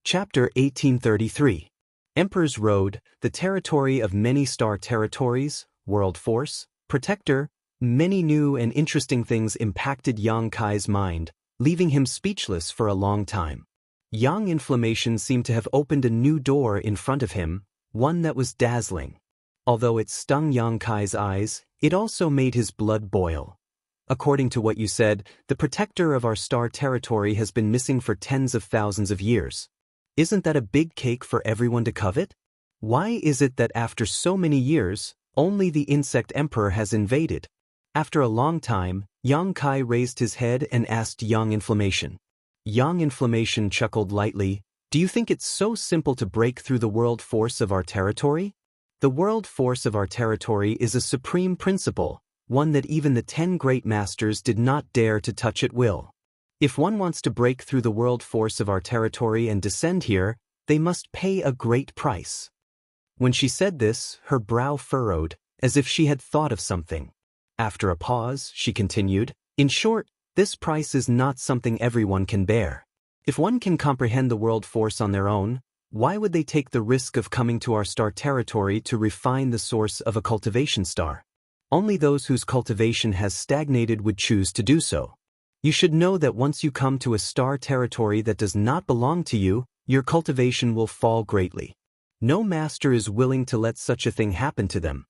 A: Chapter 1833. Emperor's Road, the territory of many star territories, world force, protector. Many new and interesting things impacted Yang Kai's mind, leaving him speechless for a long time. Yang inflammation seemed to have opened a new door in front of him, one that was dazzling. Although it stung Yang Kai's eyes, it also made his blood boil. According to what you said, the protector of our star territory has been missing for tens of thousands of years. Isn't that a big cake for everyone to covet? Why is it that after so many years, only the insect emperor has invaded? After a long time, Yang Kai raised his head and asked Yang Inflammation. Yang Inflammation chuckled lightly. Do you think it's so simple to break through the world force of our territory? The world force of our territory is a supreme principle, one that even the 10 great masters did not dare to touch at will. If one wants to break through the world force of our territory and descend here, they must pay a great price. When she said this, her brow furrowed, as if she had thought of something. After a pause, she continued, in short, this price is not something everyone can bear. If one can comprehend the world force on their own, why would they take the risk of coming to our star territory to refine the source of a cultivation star? Only those whose cultivation has stagnated would choose to do so. You should know that once you come to a star territory that does not belong to you, your cultivation will fall greatly. No master is willing to let such a thing happen to them.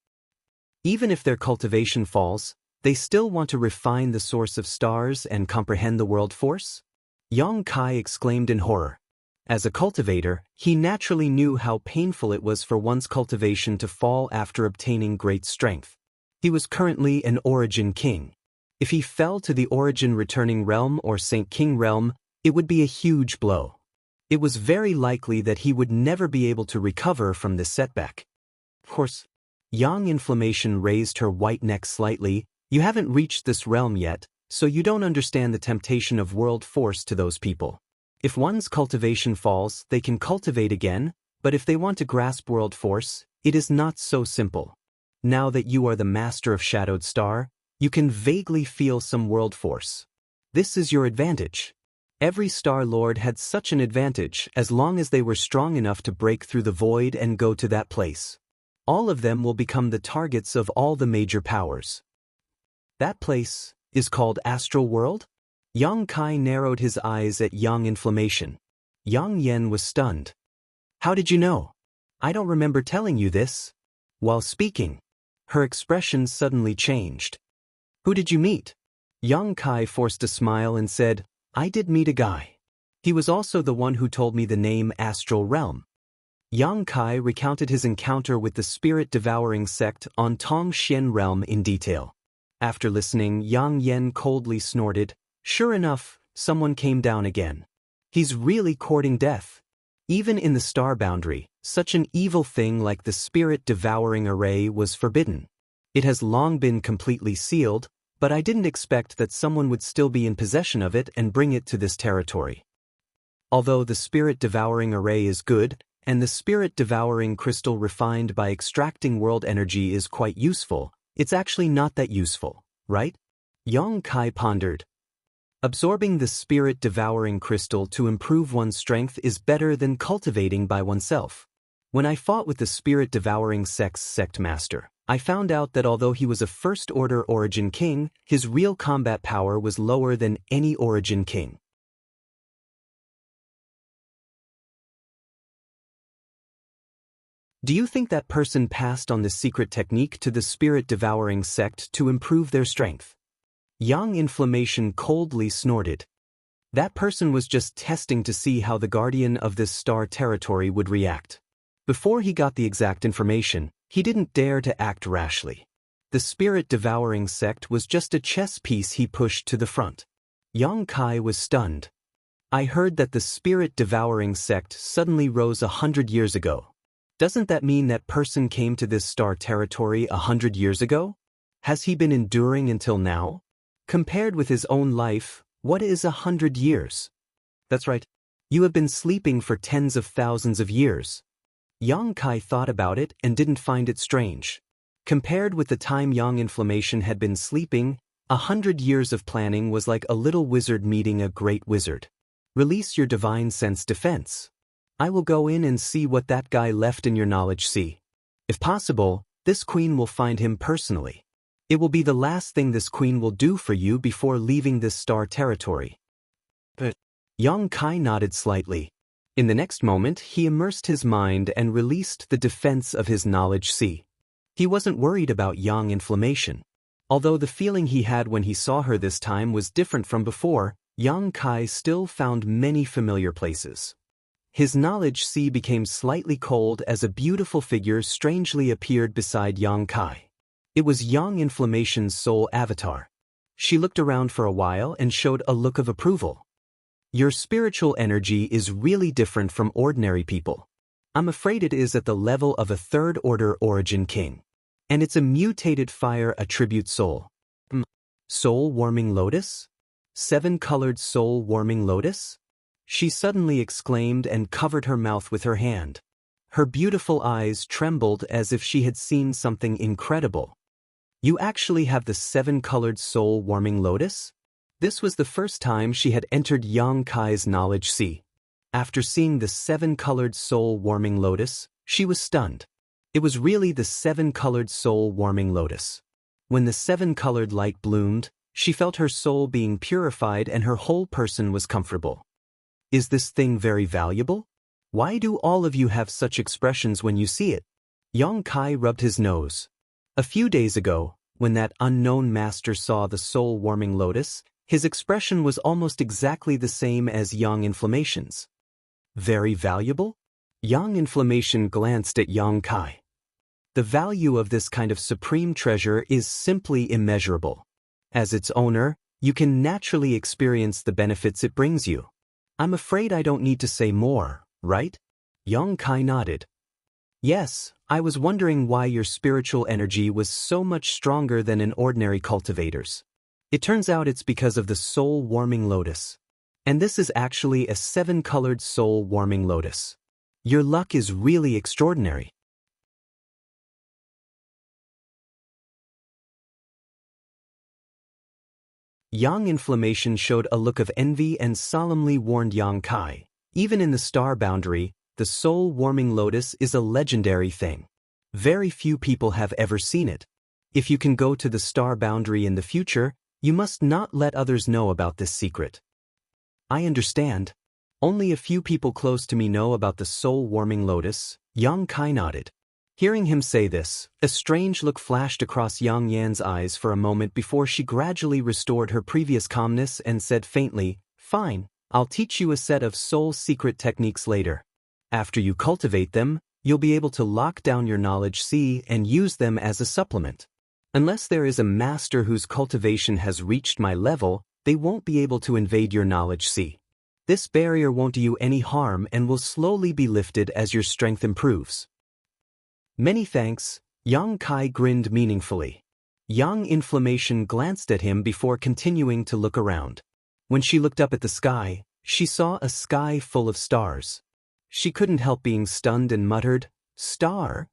A: Even if their cultivation falls, they still want to refine the source of stars and comprehend the world force? Yang Kai exclaimed in horror. As a cultivator, he naturally knew how painful it was for one's cultivation to fall after obtaining great strength. He was currently an Origin King. If he fell to the Origin Returning Realm or Saint King Realm, it would be a huge blow. It was very likely that he would never be able to recover from this setback. Of course, Yang Inflammation raised her white neck slightly. You haven't reached this realm yet, so you don't understand the temptation of world force to those people. If one's cultivation falls, they can cultivate again, but if they want to grasp world force, it is not so simple. Now that you are the master of Shadowed Star, you can vaguely feel some world force. This is your advantage. Every Star Lord had such an advantage as long as they were strong enough to break through the void and go to that place. All of them will become the targets of all the major powers. That place is called Astral World? Yang Kai narrowed his eyes at Yang Inflammation. Yang Yen was stunned. How did you know? I don't remember telling you this. While speaking, her expression suddenly changed. Who did you meet? Yang Kai forced a smile and said, I did meet a guy. He was also the one who told me the name Astral Realm. Yang Kai recounted his encounter with the spirit-devouring sect on Tongxian Realm in detail. After listening, Yang Yen coldly snorted, Sure enough, someone came down again. He's really courting death. Even in the star boundary, such an evil thing like the spirit-devouring array was forbidden. It has long been completely sealed, but I didn't expect that someone would still be in possession of it and bring it to this territory. Although the spirit-devouring array is good, and the spirit-devouring crystal refined by extracting world energy is quite useful, it's actually not that useful, right? Yang Kai pondered. Absorbing the spirit-devouring crystal to improve one's strength is better than cultivating by oneself. When I fought with the spirit-devouring sect's sect master, I found out that although he was a first-order Origin King, his real combat power was lower than any Origin King. Do you think that person passed on the secret technique to the spirit-devouring sect to improve their strength? Yang Inflammation coldly snorted. That person was just testing to see how the guardian of this star territory would react. Before he got the exact information, he didn't dare to act rashly. The spirit-devouring sect was just a chess piece he pushed to the front. Yang Kai was stunned. I heard that the spirit-devouring sect suddenly rose 100 years ago. Doesn't that mean that person came to this star territory 100 years ago? Has he been enduring until now? Compared with his own life, what is 100 years? That's right. You have been sleeping for tens of thousands of years. Yang Kai thought about it and didn't find it strange. Compared with the time Yang Inflammation had been sleeping, 100 years of planning was like a little wizard meeting a great wizard. Release your divine sense defense. I will go in and see what that guy left in your knowledge sea. If possible, this queen will find him personally. It will be the last thing this queen will do for you before leaving this star territory. But Yang Kai nodded slightly. In the next moment, he immersed his mind and released the defense of his knowledge sea. He wasn't worried about Yang inflammation. Although the feeling he had when he saw her this time was different from before, Yang Kai still found many familiar places. His knowledge sea became slightly cold as a beautiful figure strangely appeared beside Yang Kai. It was Yang Inflammation's soul avatar. She looked around for a while and showed a look of approval. Your spiritual energy is really different from ordinary people. I'm afraid it is at the level of a third-order origin king. And it's a mutated fire attribute soul. Soul-warming lotus? 7-colored soul-warming lotus? She suddenly exclaimed and covered her mouth with her hand. Her beautiful eyes trembled as if she had seen something incredible. You actually have the 7-colored soul-warming lotus? This was the first time she had entered Yang Kai's knowledge sea. After seeing the 7-colored soul-warming lotus, she was stunned. It was really the 7-colored soul-warming lotus. When the 7-colored light bloomed, she felt her soul being purified and her whole person was comfortable. Is this thing very valuable? Why do all of you have such expressions when you see it? Yang Kai rubbed his nose. A few days ago, when that unknown master saw the soul-warming lotus, his expression was almost exactly the same as Yang Inflammation's. Very valuable? Yang Inflammation glanced at Yang Kai. The value of this kind of supreme treasure is simply immeasurable. As its owner, you can naturally experience the benefits it brings you. I'm afraid I don't need to say more, right? Yang Kai nodded. Yes, I was wondering why your spiritual energy was so much stronger than an ordinary cultivator's. It turns out it's because of the soul-warming lotus. And this is actually a 7-colored soul-warming lotus. Your luck is really extraordinary. Yang Inflammation showed a look of envy and solemnly warned Yang Kai. Even in the star boundary, the soul-warming lotus is a legendary thing. Very few people have ever seen it. If you can go to the star boundary in the future, you must not let others know about this secret. I understand. Only a few people close to me know about the soul-warming lotus. Yang Kai nodded. Hearing him say this, a strange look flashed across Yang Yan's eyes for a moment before she gradually restored her previous calmness and said faintly, "Fine, I'll teach you a set of soul secret techniques later. After you cultivate them, you'll be able to lock down your knowledge sea and use them as a supplement. Unless there is a master whose cultivation has reached my level, they won't be able to invade your knowledge sea. This barrier won't do you any harm and will slowly be lifted as your strength improves." Many thanks, Yang Kai grinned meaningfully. Yang Inflammation glanced at him before continuing to look around. When she looked up at the sky, she saw a sky full of stars. She couldn't help being stunned and muttered, "Star?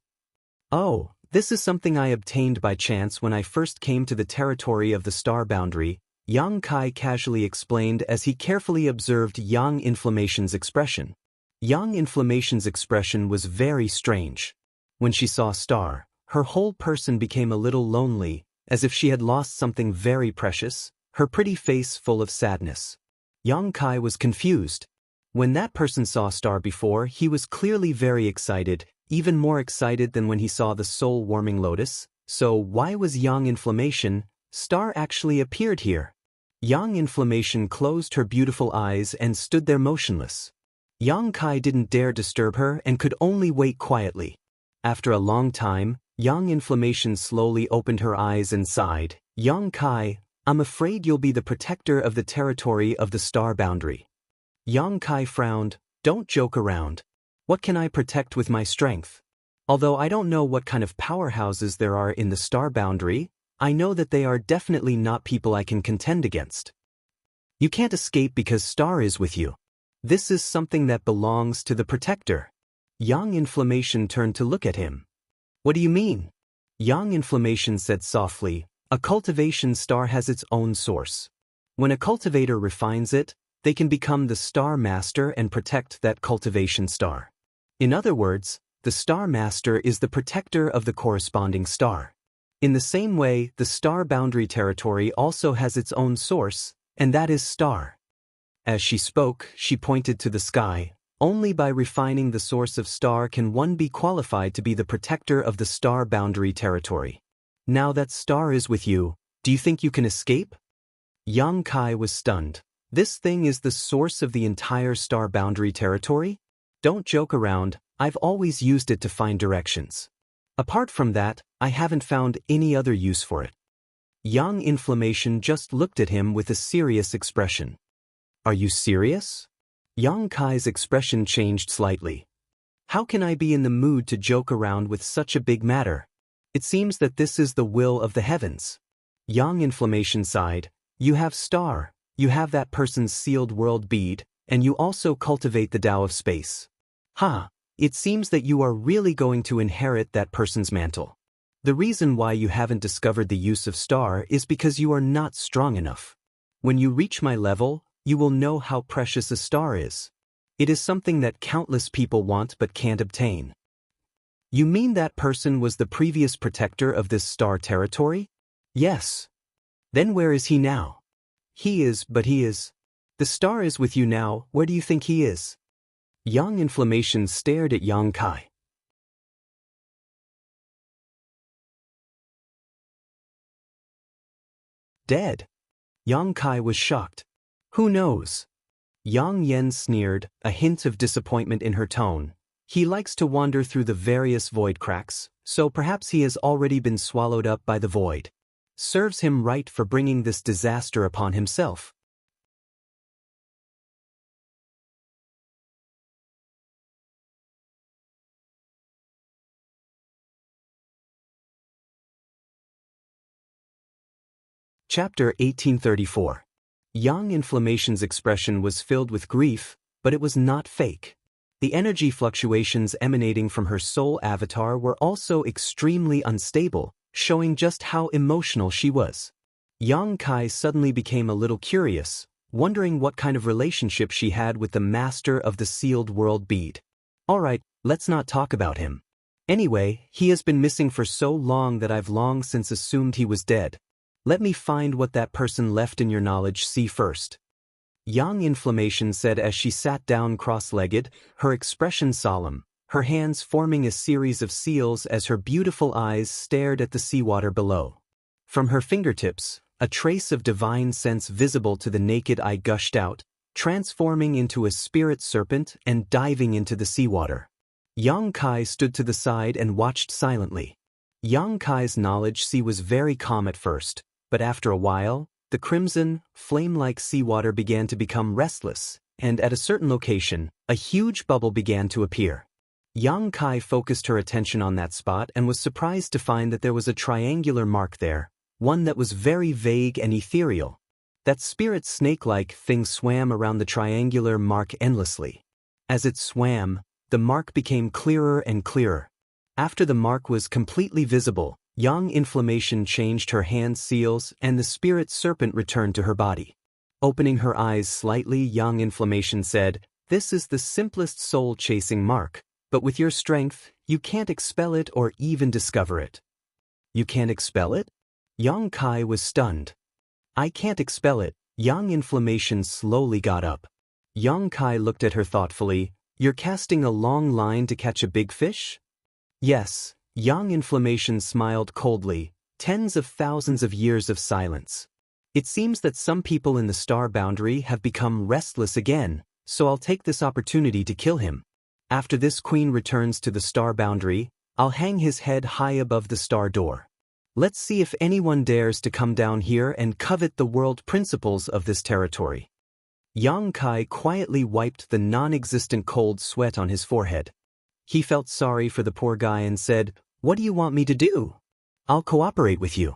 A: Oh, this is something I obtained by chance when I first came to the territory of the star boundary," Yang Kai casually explained as he carefully observed Yang Inflammation's expression. Yang Inflammation's expression was very strange. When she saw Star, her whole person became a little lonely, as if she had lost something very precious, her pretty face full of sadness. Yang Kai was confused. When that person saw Star before, he was clearly very excited, even more excited than when he saw the soul-warming lotus. So why was Yang Inflammation? Star actually appeared here. Yang Inflammation closed her beautiful eyes and stood there motionless. Yang Kai didn't dare disturb her and could only wait quietly. After a long time, Yang Inflammation slowly opened her eyes and sighed. "Yang Kai, I'm afraid you'll be the protector of the territory of the star boundary." Yang Kai frowned. "Don't joke around. What can I protect with my strength? Although I don't know what kind of powerhouses there are in the star boundary, I know that they are definitely not people I can contend against. You can't escape because Star is with you. This is something that belongs to the protector." Yang Inflammation turned to look at him. "What do you mean?" Yang Inflammation said softly, "A cultivation star has its own source. When a cultivator refines it, they can become the Star Master and protect that cultivation star. In other words, the Star Master is the protector of the corresponding star. In the same way, the star boundary territory also has its own source, and that is star. As she spoke, she pointed to the sky. Only by refining the source of star can one be qualified to be the protector of the star boundary territory. Now that star is with you, do you think you can escape? Yang Kai was stunned. This thing is the source of the entire star boundary territory? Don't joke around, I've always used it to find directions. Apart from that, I haven't found any other use for it. Young Inflammation just looked at him with a serious expression. Are you serious? Yang Kai's expression changed slightly. How can I be in the mood to joke around with such a big matter? It seems that this is the will of the heavens. Yang Inflammation sighed. You have star, you have that person's sealed world bead, and you also cultivate the Tao of space. It seems that you are really going to inherit that person's mantle. The reason why you haven't discovered the use of star is because you are not strong enough. When you reach my level, you will know how precious a star is. It is something that countless people want but can't obtain. You mean that person was the previous protector of this star territory? Yes. Then where is he now? He is. The star is with you now, where do you think he is? Young Inflammation stared at Yang Kai. Dead. Yang Kai was shocked. Who knows? Yang Yen sneered, a hint of disappointment in her tone. He likes to wander through the various void cracks, so perhaps he has already been swallowed up by the void. Serves him right for bringing this disaster upon himself. Chapter 1834. Young Inflammation's expression was filled with grief, but it was not fake. The energy fluctuations emanating from her soul avatar were also extremely unstable, showing just how emotional she was. Yang Kai suddenly became a little curious, wondering what kind of relationship she had with the master of the sealed world bead. Alright, let's not talk about him. Anyway, he has been missing for so long that I've long since assumed he was dead. Let me find what that person left in your knowledge see first. Young Inflammation said as she sat down cross-legged, her expression solemn, her hands forming a series of seals as her beautiful eyes stared at the seawater below. From her fingertips, a trace of divine sense visible to the naked eye gushed out, transforming into a spirit serpent and diving into the seawater. Yang Kai stood to the side and watched silently. Yang Kai's knowledge sea was very calm at first, but after a while, the crimson, flame-like seawater began to become restless, and at a certain location, a huge bubble began to appear. Yang Kai focused her attention on that spot and was surprised to find that there was a triangular mark there, one that was very vague and ethereal. That spirit snake-like thing swam around the triangular mark endlessly. As it swam, the mark became clearer and clearer. After the mark was completely visible, Young Inflammation changed her hand seals and the spirit serpent returned to her body. Opening her eyes slightly, Young Inflammation said, "This is the simplest soul-chasing mark, but with your strength, you can't expel it or even discover it." You can't expel it? Yang Kai was stunned. I can't expel it. Young Inflammation slowly got up. Yang Kai looked at her thoughtfully. You're casting a long line to catch a big fish? Yes. Young Inflammation smiled coldly. Tens of thousands of years of silence. It seems that some people in the star boundary have become restless again, so I'll take this opportunity to kill him. After this queen returns to the star boundary, I'll hang his head high above the star door. Let's see if anyone dares to come down here and covet the world principles of this territory. Yang Kai quietly wiped the non-existent cold sweat on his forehead. He felt sorry for the poor guy and said, "What do you want me to do? I'll cooperate with you.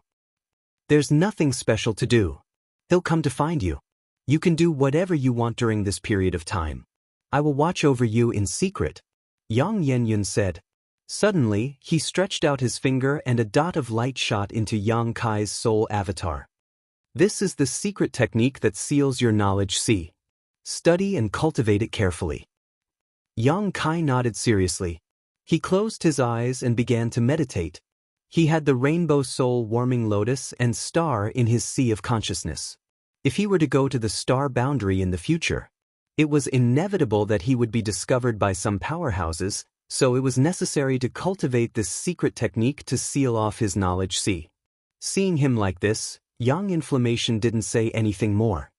A: There's nothing special to do. He'll come to find you. You can do whatever you want during this period of time. I will watch over you in secret," Yang Yenyun said. Suddenly, he stretched out his finger and a dot of light shot into Yang Kai's soul avatar. This is the secret technique that seals your knowledge sea. Study and cultivate it carefully. Yang Kai nodded seriously. He closed his eyes and began to meditate. He had the rainbow soul-warming lotus and star in his sea of consciousness. If he were to go to the star boundary in the future, it was inevitable that he would be discovered by some powerhouses, so it was necessary to cultivate this secret technique to seal off his knowledge sea. Seeing him like this, Yang Inflammation didn't say anything more.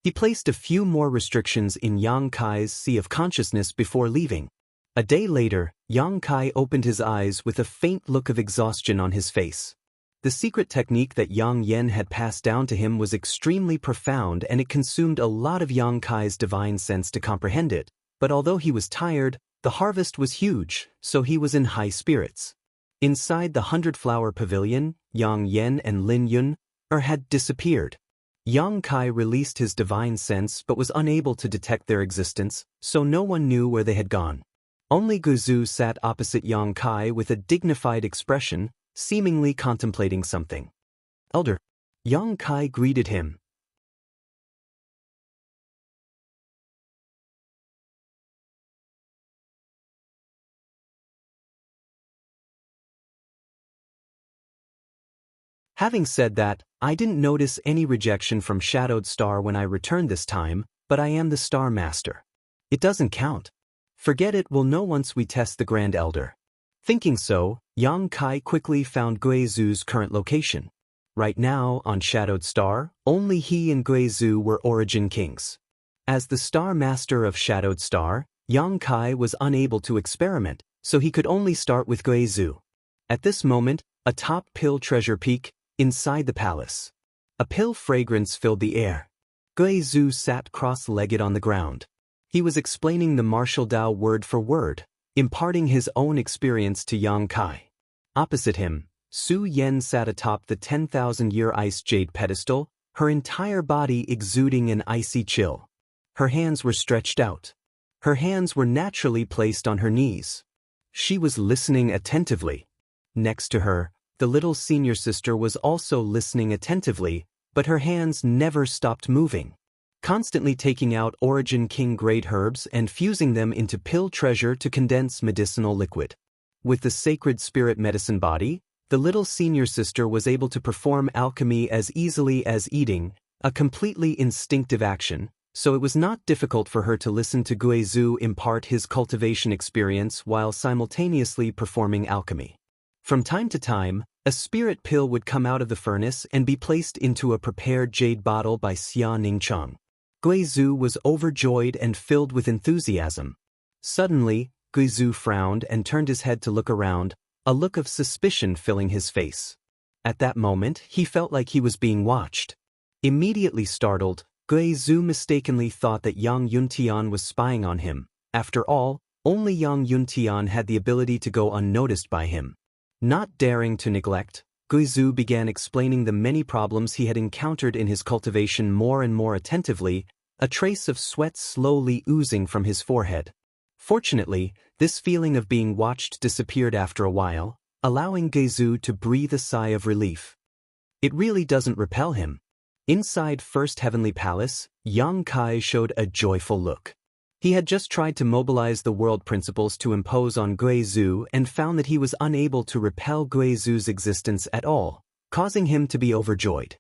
A: He placed a few more restrictions in Yang Kai's sea of consciousness before leaving. A day later, Yang Kai opened his eyes with a faint look of exhaustion on his face. The secret technique that Yang Yen had passed down to him was extremely profound, and it consumed a lot of Yang Kai's divine sense to comprehend it, but although he was tired, the harvest was huge, so he was in high spirits. Inside the 100-flower pavilion, Yang Yen and Lin Yun had disappeared. Yang Kai released his divine sense but was unable to detect their existence, so no one knew where they had gone. Only Guizhou sat opposite Yang Kai with a dignified expression, seemingly contemplating something. "Elder." Yang Kai greeted him. Having said that, I didn't notice any rejection from Shadowed Star when I returned this time, but I am the Star Master. It doesn't count. Forget it, we'll know once we test the Grand Elder. Thinking so, Yang Kai quickly found Guizhou's current location. Right now, on Shadowed Star, only he and Guizhou were Origin Kings. As the Star Master of Shadowed Star, Yang Kai was unable to experiment, so he could only start with Guizhou. At this moment, atop Pill Treasure Peak, inside the palace, a pill fragrance filled the air. Guizhou sat cross-legged on the ground. He was explaining the martial Dao word for word, imparting his own experience to Yang Kai. Opposite him, Su Yen sat atop the 10,000-year ice jade pedestal, her entire body exuding an icy chill. Her hands were stretched out. Her hands were naturally placed on her knees. She was listening attentively. Next to her, the little senior sister was also listening attentively, but her hands never stopped moving, constantly taking out Origin King grade herbs and fusing them into pill treasure to condense medicinal liquid. With the sacred spirit medicine body, the little senior sister was able to perform alchemy as easily as eating, a completely instinctive action, so it was not difficult for her to listen to Guizhou impart his cultivation experience while simultaneously performing alchemy. From time to time, a spirit pill would come out of the furnace and be placed into a prepared jade bottle by Xia Ningcheng. Guizhou was overjoyed and filled with enthusiasm. Suddenly, Guizhou frowned and turned his head to look around, a look of suspicion filling his face. At that moment, he felt like he was being watched. Immediately startled, Guizhou mistakenly thought that Yang Yuntian was spying on him. After all, only Yang Yuntian had the ability to go unnoticed by him. Not daring to neglect, Guizhou began explaining the many problems he had encountered in his cultivation more and more attentively, a trace of sweat slowly oozing from his forehead. Fortunately, this feeling of being watched disappeared after a while, allowing Guizhou to breathe a sigh of relief. It really doesn't repel him. Inside First Heavenly Palace, Yang Kai showed a joyful look. He had just tried to mobilize the world principles to impose on Guizhou and found that he was unable to repel Guizhou's existence at all, causing him to be overjoyed.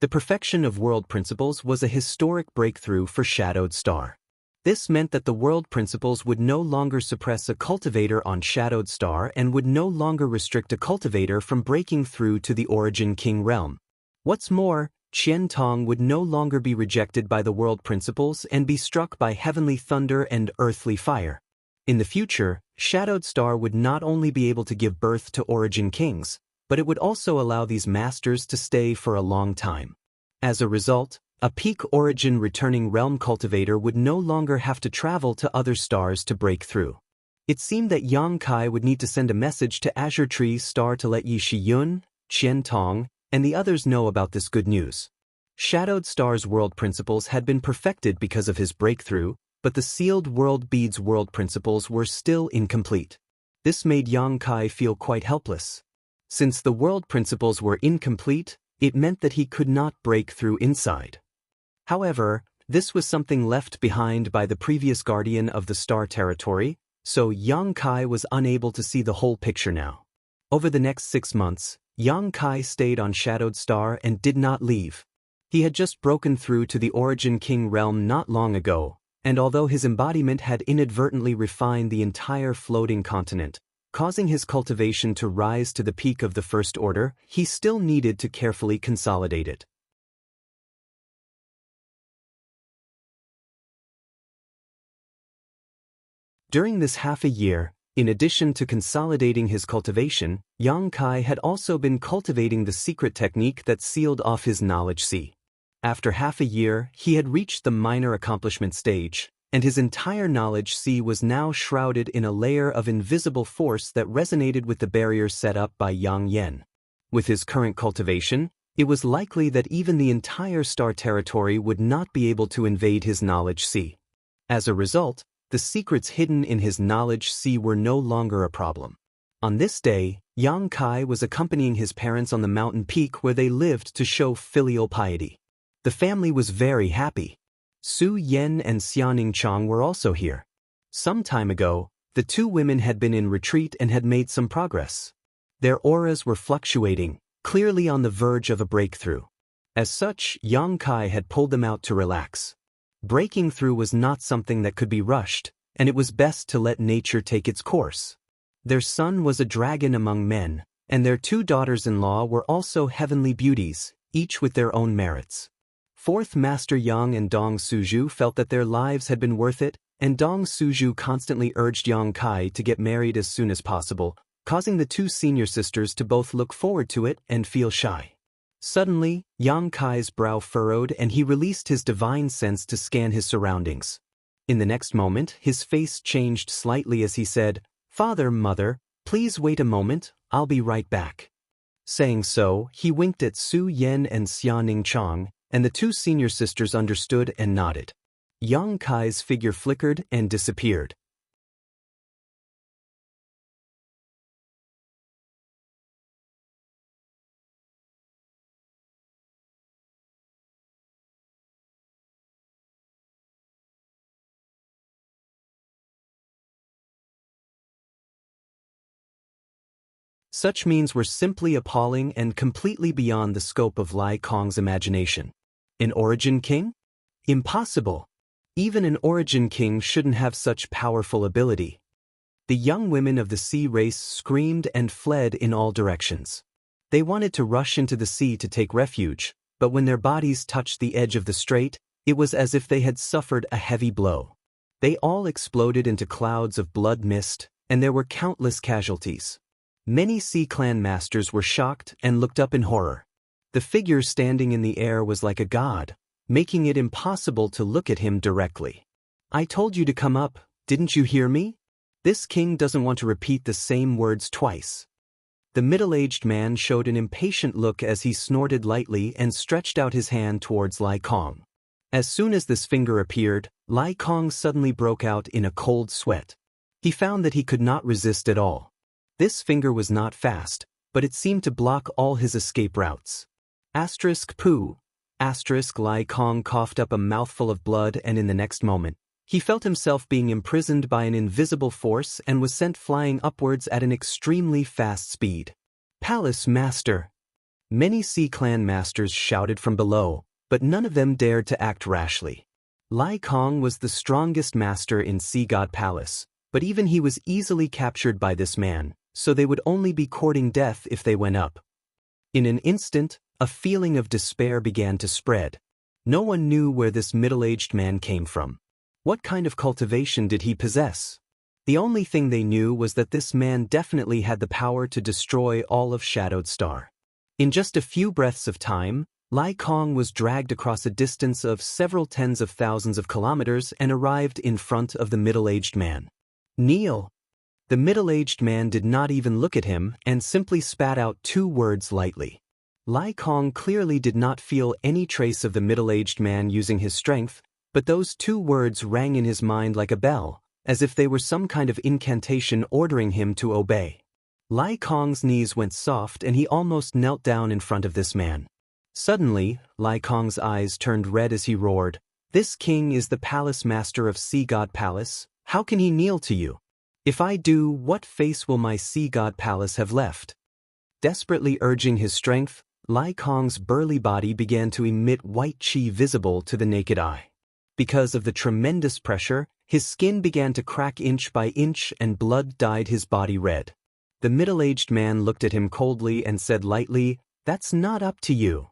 A: The perfection of world principles was a historic breakthrough for Shadowed Star. This meant that the world principles would no longer suppress a cultivator on Shadowed Star and would no longer restrict a cultivator from breaking through to the Origin King realm. What's more, Qian Tong would no longer be rejected by the world principles and be struck by heavenly thunder and earthly fire. In the future, Shadowed Star would not only be able to give birth to Origin Kings, but it would also allow these masters to stay for a long time. As a result, a peak origin returning realm cultivator would no longer have to travel to other stars to break through. It seemed that Yang Kai would need to send a message to Azure Tree's star to let Yi Shiyun, Qian Tong, and the others know about this good news. Shadowed Star's world principles had been perfected because of his breakthrough, but the sealed world beads world principles were still incomplete. This made Yang Kai feel quite helpless. Since the world principles were incomplete, it meant that he could not break through inside. However, This was something left behind by the previous guardian of the star territory, so Yang Kai was unable to see the whole picture now. Over the next 6 months, Yang Kai stayed on Shadowed Star and did not leave. He had just broken through to the Origin King realm not long ago, and although his embodiment had inadvertently refined the entire floating continent, causing his cultivation to rise to the peak of the First Order, he still needed to carefully consolidate it. During this half a year, in addition to consolidating his cultivation, Yang Kai had also been cultivating the secret technique that sealed off his knowledge sea. After half a year, he had reached the minor accomplishment stage, and his entire knowledge sea was now shrouded in a layer of invisible force that resonated with the barrier set up by Yang Yen. With his current cultivation, it was likely that even the entire star territory would not be able to invade his knowledge sea. As a result, the secrets hidden in his knowledge sea were no longer a problem. On this day, Yang Kai was accompanying his parents on the mountain peak where they lived to show filial piety. The family was very happy. Su Yen and Xianxia were also here. Some time ago, the two women had been in retreat and had made some progress. Their auras were fluctuating, clearly on the verge of a breakthrough. As such, Yang Kai had pulled them out to relax. Breaking through was not something that could be rushed, and it was best to let nature take its course. Their son was a dragon among men, and their 2 daughters-in-law were also heavenly beauties, each with their own merits. Fourth Master Yang and Dong Suju felt that their lives had been worth it, and Dong Suju constantly urged Yang Kai to get married as soon as possible, causing the 2 senior sisters to both look forward to it and feel shy. Suddenly, Yang Kai's brow furrowed and he released his divine sense to scan his surroundings. In the next moment, his face changed slightly as he said, "Father, Mother, please wait a moment, I'll be right back." Saying so, he winked at Su Yen and Xianxia, and the 2 senior sisters understood and nodded. Yang Kai's figure flickered and disappeared. Such means were simply appalling and completely beyond the scope of Lai Kong's imagination. An Origin King? Impossible. Even an Origin King shouldn't have such powerful ability. The young women of the sea race screamed and fled in all directions. They wanted to rush into the sea to take refuge, but when their bodies touched the edge of the strait, it was as if they had suffered a heavy blow. They all exploded into clouds of blood mist, and there were countless casualties. Many Sea Clan masters were shocked and looked up in horror. The figure standing in the air was like a god, making it impossible to look at him directly. "I told you to come up, didn't you hear me?" This king doesn't want to repeat the same words twice. The middle-aged man showed an impatient look as he snorted lightly and stretched out his hand towards Lai Kong. As soon as this finger appeared, Lai Kong suddenly broke out in a cold sweat. He found that he could not resist at all. This finger was not fast, but it seemed to block all his escape routes. Poo. Lai Kong coughed up a mouthful of blood and in the next moment, he felt himself being imprisoned by an invisible force and was sent flying upwards at an extremely fast speed. "Palace Master!" Many Sea Clan masters shouted from below, but none of them dared to act rashly. Lai Kong was the strongest master in Sea God Palace, but even he was easily captured by this man, so they would only be courting death if they went up. In an instant, a feeling of despair began to spread. No one knew where this middle-aged man came from. What kind of cultivation did he possess? The only thing they knew was that this man definitely had the power to destroy all of Shadowed Star. In just a few breaths of time, Lai Kong was dragged across a distance of several tens of thousands of kilometers and arrived in front of the middle-aged man. "Kneel!" The middle-aged man did not even look at him and simply spat out 2 words lightly. Lai Kong clearly did not feel any trace of the middle-aged man using his strength, but those 2 words rang in his mind like a bell, as if they were some kind of incantation ordering him to obey. Lai Kong's knees went soft and he almost knelt down in front of this man. Suddenly, Lai Kong's eyes turned red as he roared, This king is the palace master of Sea God Palace. How can he kneel to you? If I do, what face will my Sea God Palace have left? Desperately urging his strength, Lai Kong's burly body began to emit white qi visible to the naked eye. Because of the tremendous pressure, his skin began to crack inch by inch and blood dyed his body red. The middle-aged man looked at him coldly and said lightly, "That's not up to you.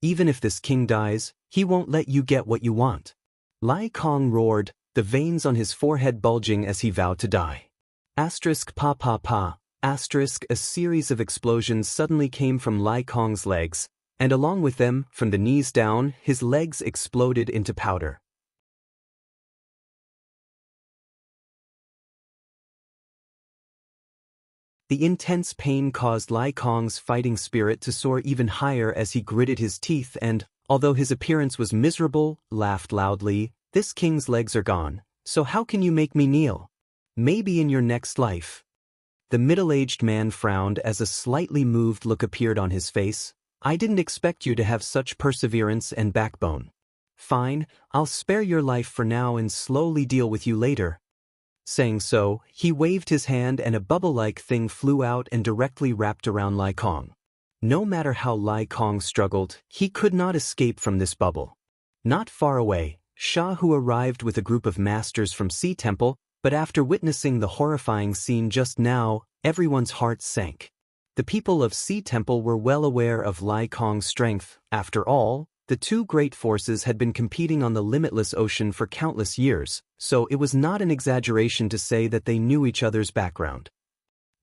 A: Even if this king dies, he won't let you get what you want." Lai Kong roared, the veins on his forehead bulging as he vowed to die. Asterisk pa pa pa, asterisk a series of explosions suddenly came from Lai Kong's legs, and along with them, from the knees down, his legs exploded into powder. The intense pain caused Lai Kong's fighting spirit to soar even higher as he gritted his teeth and, although his appearance was miserable, laughed loudly, "This king's legs are gone, so how can you make me kneel? Maybe in your next life." The middle-aged man frowned as a slightly moved look appeared on his face. "I didn't expect you to have such perseverance and backbone. Fine, I'll spare your life for now and slowly deal with you later." Saying so, he waved his hand and a bubble-like thing flew out and directly wrapped around Lai Kong. No matter how Lai Kong struggled, he could not escape from this bubble. Not far away, Sha Hu arrived with a group of masters from Sea Temple, but after witnessing the horrifying scene just now, everyone's heart sank. The people of Sea Temple were well aware of Lai Kong's strength. After all, the two great forces had been competing on the limitless ocean for countless years, so it was not an exaggeration to say that they knew each other's background.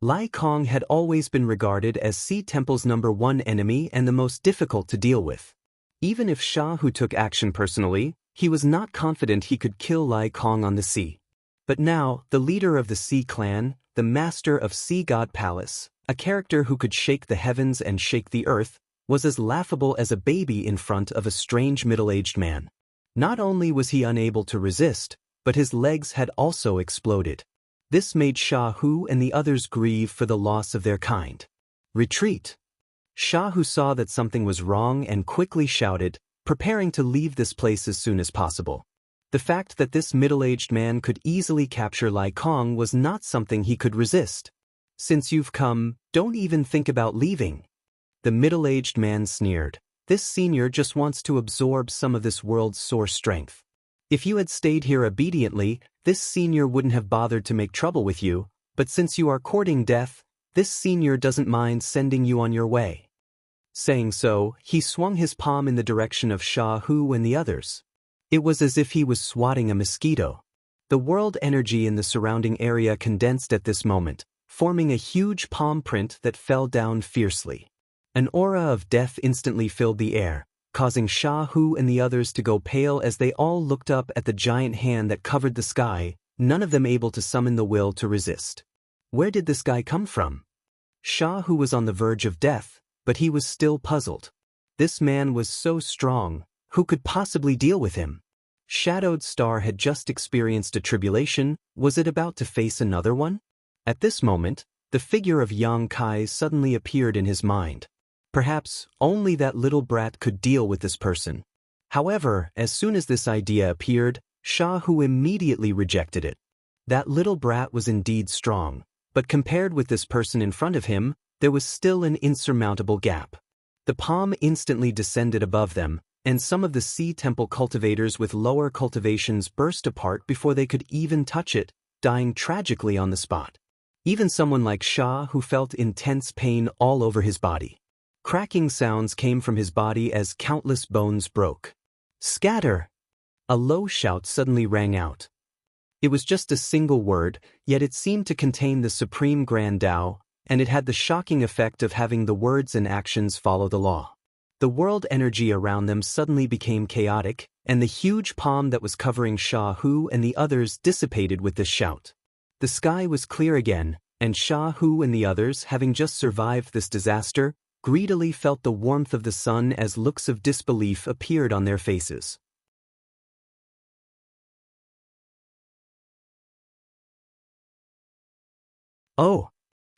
A: Lai Kong had always been regarded as Sea Temple's #1 enemy and the most difficult to deal with. Even if Sha Hu took action personally, he was not confident he could kill Lai Kong on the sea. But now, the leader of the Sea Clan, the master of Sea God Palace, a character who could shake the heavens and shake the earth, was as laughable as a baby in front of a strange middle-aged man. Not only was he unable to resist, but his legs had also exploded. This made Sha Hu and the others grieve for the loss of their kind. "Retreat!" Sha Hu saw that something was wrong and quickly shouted, preparing to leave this place as soon as possible. The fact that this middle-aged man could easily capture Lai Kong was not something he could resist. "Since you've come, don't even think about leaving." The middle-aged man sneered. "This senior just wants to absorb some of this world's source strength. If you had stayed here obediently, this senior wouldn't have bothered to make trouble with you, but since you are courting death, this senior doesn't mind sending you on your way." Saying so, he swung his palm in the direction of Sha Hu and the others. It was as if he was swatting a mosquito. The world energy in the surrounding area condensed at this moment, forming a huge palm print that fell down fiercely. An aura of death instantly filled the air, causing Sha Hu and the others to go pale as they all looked up at the giant hand that covered the sky, none of them able to summon the will to resist. Where did this guy come from? Sha Hu was on the verge of death, but he was still puzzled. This man was so strong, who could possibly deal with him? Shadowed Star had just experienced a tribulation, was it about to face another one? At this moment, the figure of Yang Kai suddenly appeared in his mind. Perhaps only that little brat could deal with this person. However, as soon as this idea appeared, Sha Hu immediately rejected it. That little brat was indeed strong, but compared with this person in front of him, there was still an insurmountable gap. The palm instantly descended above them, and some of the Sea Temple cultivators with lower cultivations burst apart before they could even touch it, dying tragically on the spot. Even someone like Sha Hu felt intense pain all over his body. Cracking sounds came from his body as countless bones broke. "Scatter!" A low shout suddenly rang out. It was just a single word, yet it seemed to contain the supreme grand Tao, and it had the shocking effect of having the words and actions follow the law. The world energy around them suddenly became chaotic, and the huge palm that was covering Sha Hu and the others dissipated with this shout. The sky was clear again, and Sha Hu and the others, having just survived this disaster, greedily felt the warmth of the sun as looks of disbelief appeared on their faces. "Oh!"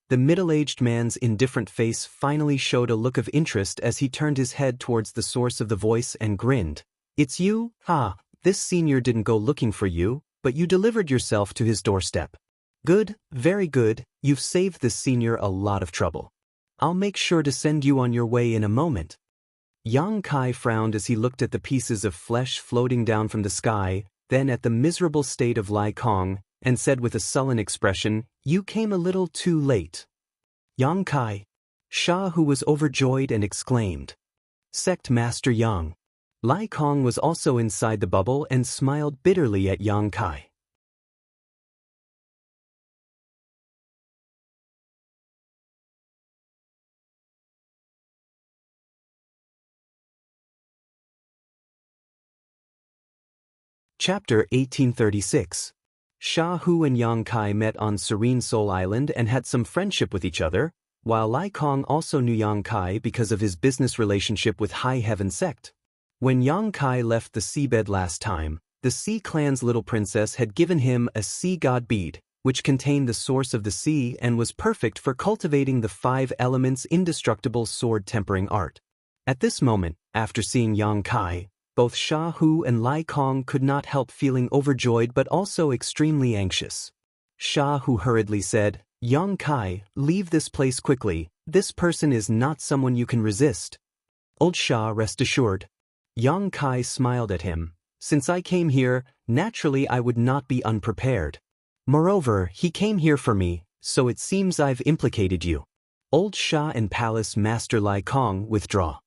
A: The middle-aged man's indifferent face finally showed a look of interest as he turned his head towards the source of the voice and grinned. "It's you? Ah, This senior didn't go looking for you, but you delivered yourself to his doorstep. Good, very good, you've saved this senior a lot of trouble. I'll make sure to send you on your way in a moment. Yang Kai frowned as he looked at the pieces of flesh floating down from the sky, then at the miserable state of Lai Kong, and said with a sullen expression, "You came a little too late." Yang Kai. Sha Hu was overjoyed and exclaimed, "Sect Master Yang." Lai Kong was also inside the bubble and smiled bitterly at Yang Kai. Chapter 1836. Sha Hu and Yang Kai met on Serene Soul Island and had some friendship with each other, while Lai Kong also knew Yang Kai because of his business relationship with High Heaven Sect. When Yang Kai left the seabed last time, the Sea Clan's little princess had given him a sea god bead, which contained the source of the sea and was perfect for cultivating the 5 elements indestructible sword tempering art. At this moment, after seeing Yang Kai, both Sha Hu and Lai Kong could not help feeling overjoyed but also extremely anxious. Sha Hu hurriedly said, "Yang Kai, leave this place quickly, this person is not someone you can resist." "Old Sha, rest assured." Yang Kai smiled at him. "Since I came here, naturally I would not be unprepared. Moreover, he came here for me, so it seems I've implicated you." Old Sha and Palace Master Lai Kong withdraw.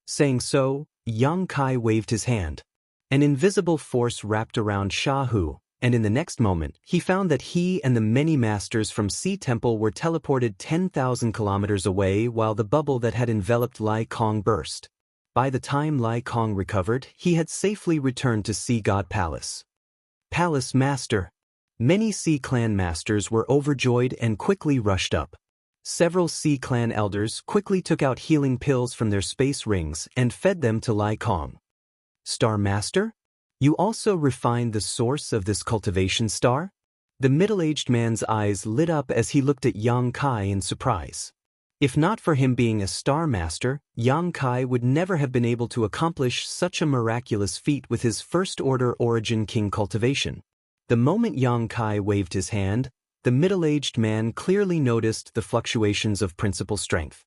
A: Saying so, Yang Kai waved his hand. An invisible force wrapped around Sha Hu, and in the next moment, he found that he and the many masters from Sea Temple were teleported 10,000 kilometers away while the bubble that had enveloped Lai Kong burst. By the time Lai Kong recovered, he had safely returned to Sea God Palace. Palace Master. Many Sea Clan masters were overjoyed and quickly rushed up. Several Sea Clan elders quickly took out healing pills from their space rings and fed them to Lai Kong. "Star Master? You also refined the source of this cultivation star?" The middle-aged man's eyes lit up as he looked at Yang Kai in surprise. If not for him being a Star Master, Yang Kai would never have been able to accomplish such a miraculous feat with his first-order Origin King cultivation. The moment Yang Kai waved his hand, the middle-aged man clearly noticed the fluctuations of principal strength.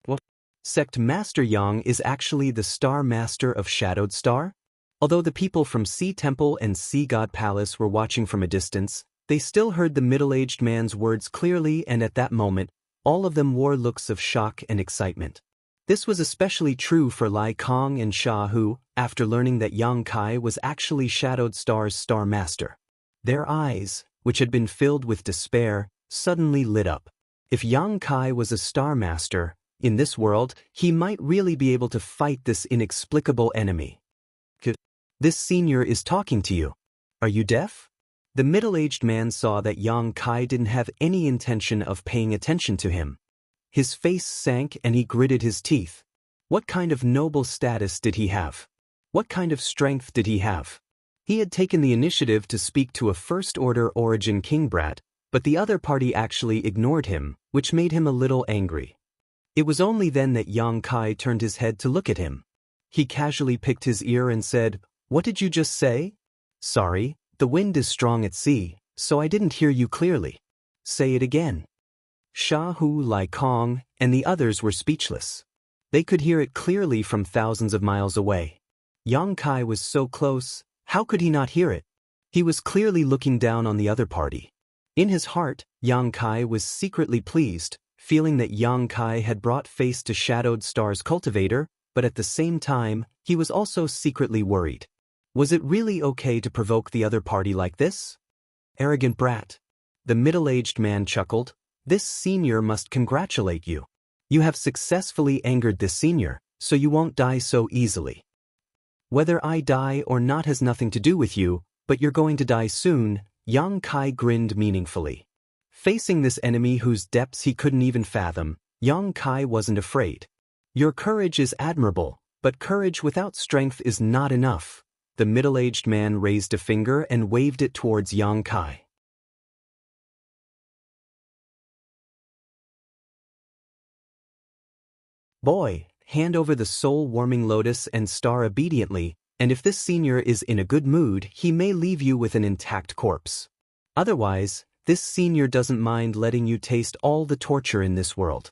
A: What? Sect Master Yang is actually the Star Master of Shadowed Star? Although the people from Sea Temple and Sea God Palace were watching from a distance, they still heard the middle-aged man's words clearly, and at that moment, all of them wore looks of shock and excitement. This was especially true for Lai Kong and Sha Hu, after learning that Yang Kai was actually Shadowed Star's Star Master. Their eyes, which had been filled with despair, suddenly lit up. If Yang Kai was a Star Master, in this world, he might really be able to fight this inexplicable enemy. "This senior is talking to you. Are you deaf?" The middle-aged man saw that Yang Kai didn't have any intention of paying attention to him. His face sank and he gritted his teeth. What kind of noble status did he have? What kind of strength did he have? He had taken the initiative to speak to a first-order Origin King brat, but the other party actually ignored him, which made him a little angry. It was only then that Yang Kai turned his head to look at him. He casually picked his ear and said, "What did you just say?" "Sorry, the wind is strong at sea, so I didn't hear you clearly." "Say it again." Sha Hu, Lai Kong, and the others were speechless. They could hear it clearly from thousands of miles away. Yang Kai was so close, how could he not hear it? He was clearly looking down on the other party. In his heart, Yang Kai was secretly pleased, feeling that Yang Kai had brought face to Shadowed Star's cultivator, but at the same time, he was also secretly worried. Was it really okay to provoke the other party like this? "Arrogant brat." The middle-aged man chuckled. "This senior must congratulate you. You have successfully angered this senior, so you won't die so easily. Whether I die or not has nothing to do with you, but you're going to die soon." Yang Kai grinned meaningfully. Facing this enemy whose depths he couldn't even fathom, Yang Kai wasn't afraid. "Your courage is admirable, but courage without strength is not enough." The middle-aged man raised a finger and waved it towards Yang Kai. "Boy, hand over the soul-warming lotus and star obediently," And if this senior is in a good mood, he may leave you with an intact corpse. Otherwise, this senior doesn't mind letting you taste all the torture in this world.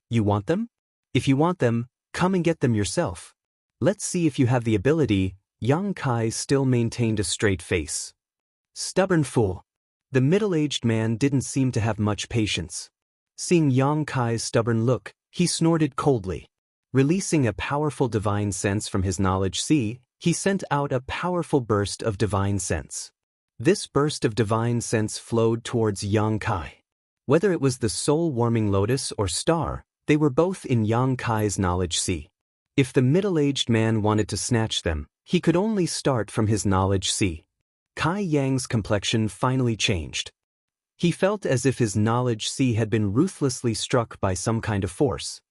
A: You want them? If you want them, come and get them yourself. Let's see if you have the ability. Yang Kai still maintained a straight face. Stubborn fool. The middle-aged man didn't seem to have much patience. Seeing Yang Kai's stubborn look, he snorted coldly. Releasing a powerful divine sense from his knowledge sea, he sent out a powerful burst of divine sense. This burst of divine sense flowed towards Yang Kai. Whether it was the soul-warming lotus or star, they were both in Yang Kai's knowledge sea. If the middle-aged man wanted to snatch them, he could only start from his knowledge sea. Kai Yang's complexion finally changed. He felt as if his knowledge sea had been ruthlessly struck by some kind of force.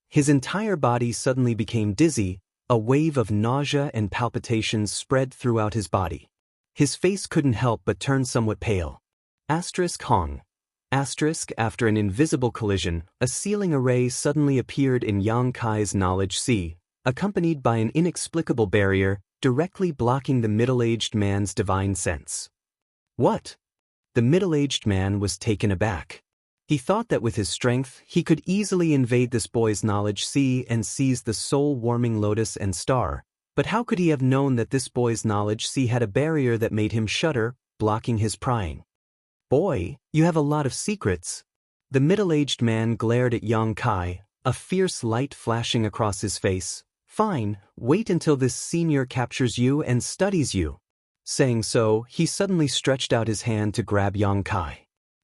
A: His entire body suddenly became dizzy, a wave of nausea and palpitations spread throughout his body. His face couldn't help but turn somewhat pale. Hong. After an invisible collision, a sealing array suddenly appeared in Yang Kai's knowledge sea, accompanied by an inexplicable barrier, directly blocking the middle-aged man's divine sense. What? The middle-aged man was taken aback. He thought that with his strength, he could easily invade this boy's knowledge sea and seize the soul-warming lotus and star, but how could he have known that this boy's knowledge sea had a barrier that made him shudder, blocking his prying? Boy, you have a lot of secrets. The middle-aged man glared at Yang Kai, a fierce light flashing across his face. Fine, wait until this senior captures you and studies you. Saying so, he suddenly stretched out his hand to grab Yang Kai.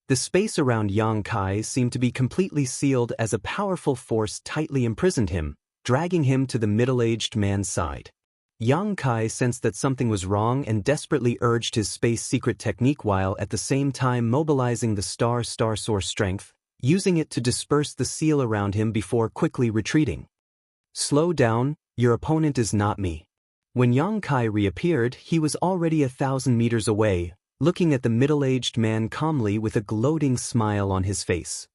A: The space around Yang Kai seemed to be completely sealed as a powerful force tightly imprisoned him, dragging him to the middle-aged man's side. Yang Kai sensed that something was wrong and desperately urged his space secret technique while at the same time mobilizing the star source strength, using it to disperse the seal around him before quickly retreating. Slow down, your opponent is not me. When Yang Kai reappeared, he was already 1,000 meters away, looking at the middle-aged man calmly with a gloating smile on his face.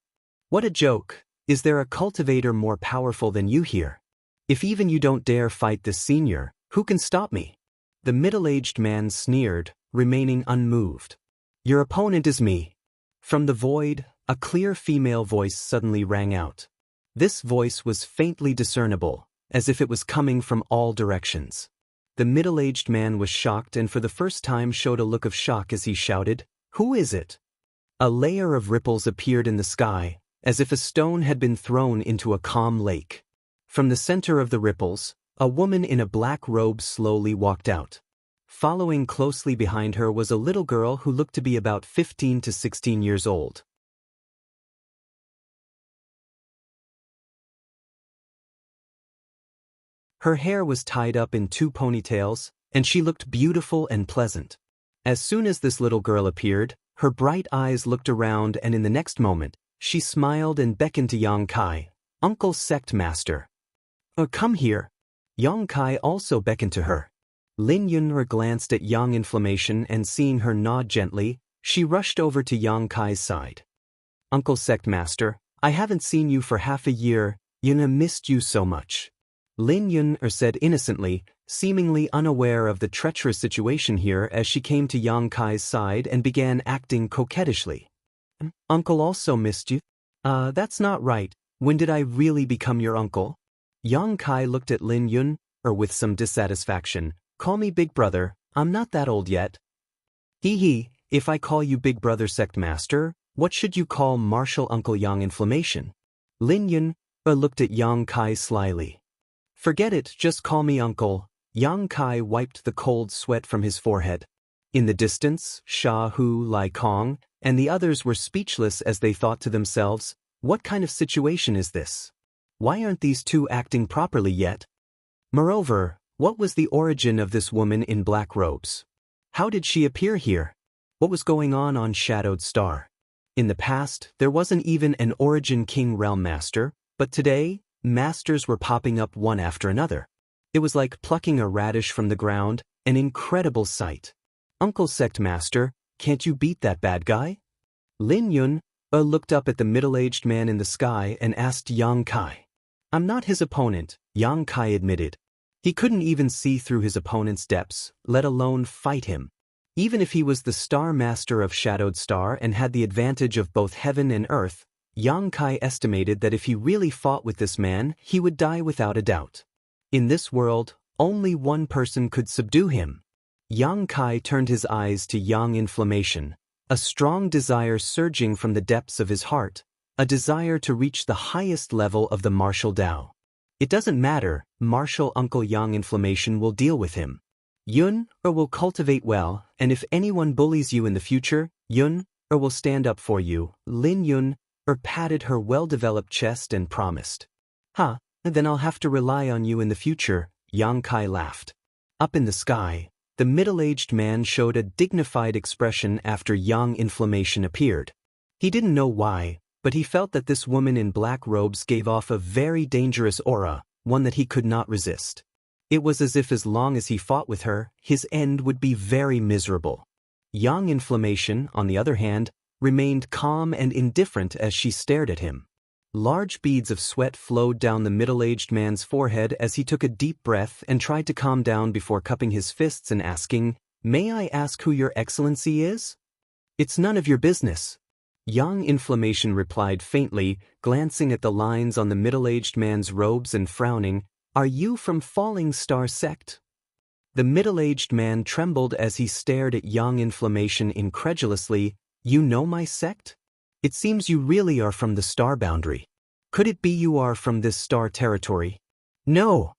A: What a joke! Is there a cultivator more powerful than you here? If even you don't dare fight this senior, who can stop me? The middle-aged man sneered, remaining unmoved. Your opponent is me. From the void, a clear female voice suddenly rang out. This voice was faintly discernible, as if it was coming from all directions. The middle-aged man was shocked and for the first time showed a look of shock as he shouted, "Who is it?" A layer of ripples appeared in the sky, as if a stone had been thrown into a calm lake. From the center of the ripples, a woman in a black robe slowly walked out. Following closely behind her was a little girl who looked to be about 15 to 16 years old. Her hair was tied up in 2 ponytails, and she looked beautiful and pleasant. As soon as this little girl appeared, her bright eyes looked around and in the next moment, she smiled and beckoned to Yang Kai, "Uncle Sect Master." Come here." Yang Kai also beckoned to her. Lin Yun'er glanced at Yang Inflammation and seeing her nod gently, she rushed over to Yang Kai's side. "Uncle Sect Master, I haven't seen you for half a year, Yun'er missed you so much." Lin Yun'er said innocently, seemingly unaware of the treacherous situation here as she came to Yang Kai's side and began acting coquettishly. "Uncle also missed you?" That's not right. When did I really become your uncle?" Yang Kai looked at Lin Yun'er with some dissatisfaction. "Call me Big Brother, I'm not that old yet." "Hee, if I call you Big Brother Sect Master, what should you call Martial Uncle Yang Inflammation?" Lin Yun'er looked at Yang Kai slyly. "Forget it, just call me Uncle." Yang Kai wiped the cold sweat from his forehead. In the distance, Sha Hu, Lai Kong, and the others were speechless as they thought to themselves, what kind of situation is this? Why aren't these two acting properly yet? Moreover, what was the origin of this woman in black robes? How did she appear here? What was going on Shadowed Star? In the past, there wasn't even an Origin King Realm Master, but today, masters were popping up one after another. It was like plucking a radish from the ground, an incredible sight. "Uncle Sect Master, can't you beat that bad guy?" Lin Yun'er looked up at the middle-aged man in the sky and asked Yang Kai. "I'm not his opponent," Yang Kai admitted. He couldn't even see through his opponent's depths, let alone fight him. Even if he was the Star Master of Shadowed Star and had the advantage of both heaven and earth, Yang Kai estimated that if he really fought with this man, he would die without a doubt. In this world, only one person could subdue him. Yang Kai turned his eyes to Yang Inflammation, a strong desire surging from the depths of his heart, a desire to reach the highest level of the martial Tao. It doesn't matter, martial Uncle Yang Inflammation will deal with him. Yun will cultivate well, and if anyone bullies you in the future, Yun will stand up for you. Lin Yun patted her well-developed chest and promised. Then I'll have to rely on you in the future, Yang Kai laughed. Up in the sky, the middle-aged man showed a dignified expression after Yang Inflammation appeared. He didn't know why, but he felt that this woman in black robes gave off a very dangerous aura, one that he could not resist. It was as if as long as he fought with her, his end would be very miserable. Yang Inflammation, on the other hand, remained calm and indifferent as she stared at him. Large beads of sweat flowed down the middle-aged man's forehead as he took a deep breath and tried to calm down before cupping his fists and asking, "May I ask who your excellency is?" "It's none of your business." Yang Inflammation replied faintly, glancing at the lines on the middle-aged man's robes and frowning, "Are you from Falling Star sect?" The middle-aged man trembled as he stared at Yang Inflammation incredulously. "You know my sect? It seems you really are from the star boundary. Could it be you are from this star territory?" "No."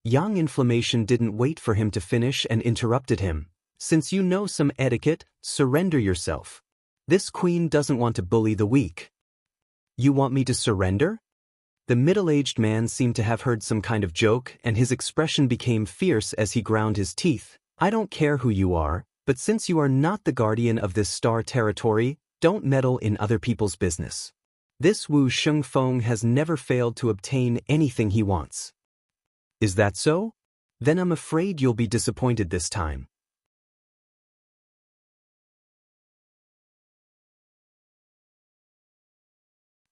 A: Yang Inflammation didn't wait for him to finish and interrupted him. "Since you know some etiquette, surrender yourself. This queen doesn't want to bully the weak." "You want me to surrender?" The middle-aged man seemed to have heard some kind of joke, and his expression became fierce as he ground his teeth. "I don't care who you are, but since you are not the guardian of this star territory, don't meddle in other people's business. This Wu Shengfeng has never failed to obtain anything he wants." "Is that so? Then I'm afraid you'll be disappointed this time."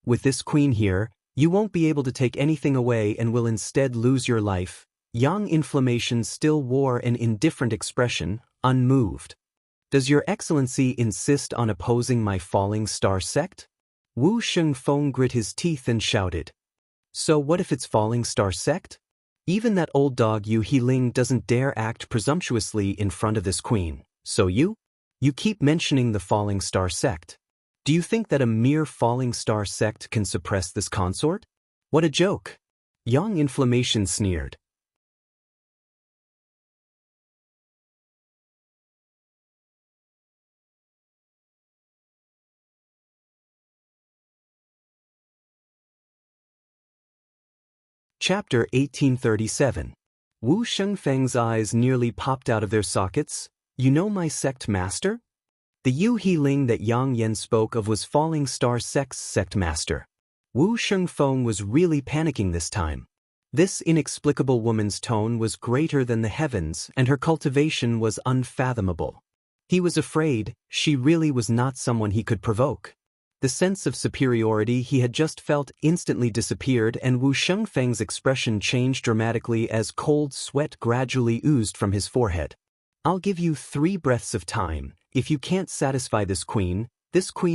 A: "With this queen here, you won't be able to take anything away and will instead lose your life." Yang Inflammation still wore an indifferent expression, unmoved. "Does your excellency insist on opposing my Falling Star sect?" Wu Shengfeng grit his teeth and shouted. "So what if it's Falling Star sect? Even that old dog Yu Healing doesn't dare act presumptuously in front of this queen. So you keep mentioning the Falling Star sect. Do you think that a mere Falling Star sect can suppress this consort? What a joke!" Yang Inflammation sneered. Chapter 1837. Wu Shengfeng's eyes nearly popped out of their sockets. "You know my sect master?" The Yu Healing that Yang Yen spoke of was Falling Star sect's sect master. Wu Shengfeng was really panicking this time. This inexplicable woman's tone was greater than the heavens, and her cultivation was unfathomable. He was afraid she really was not someone he could provoke. The sense of superiority he had just felt instantly disappeared, and Wu Shengfeng's expression changed dramatically as cold sweat gradually oozed from his forehead. "I'll give you 3 breaths of time. If you can't satisfy this queen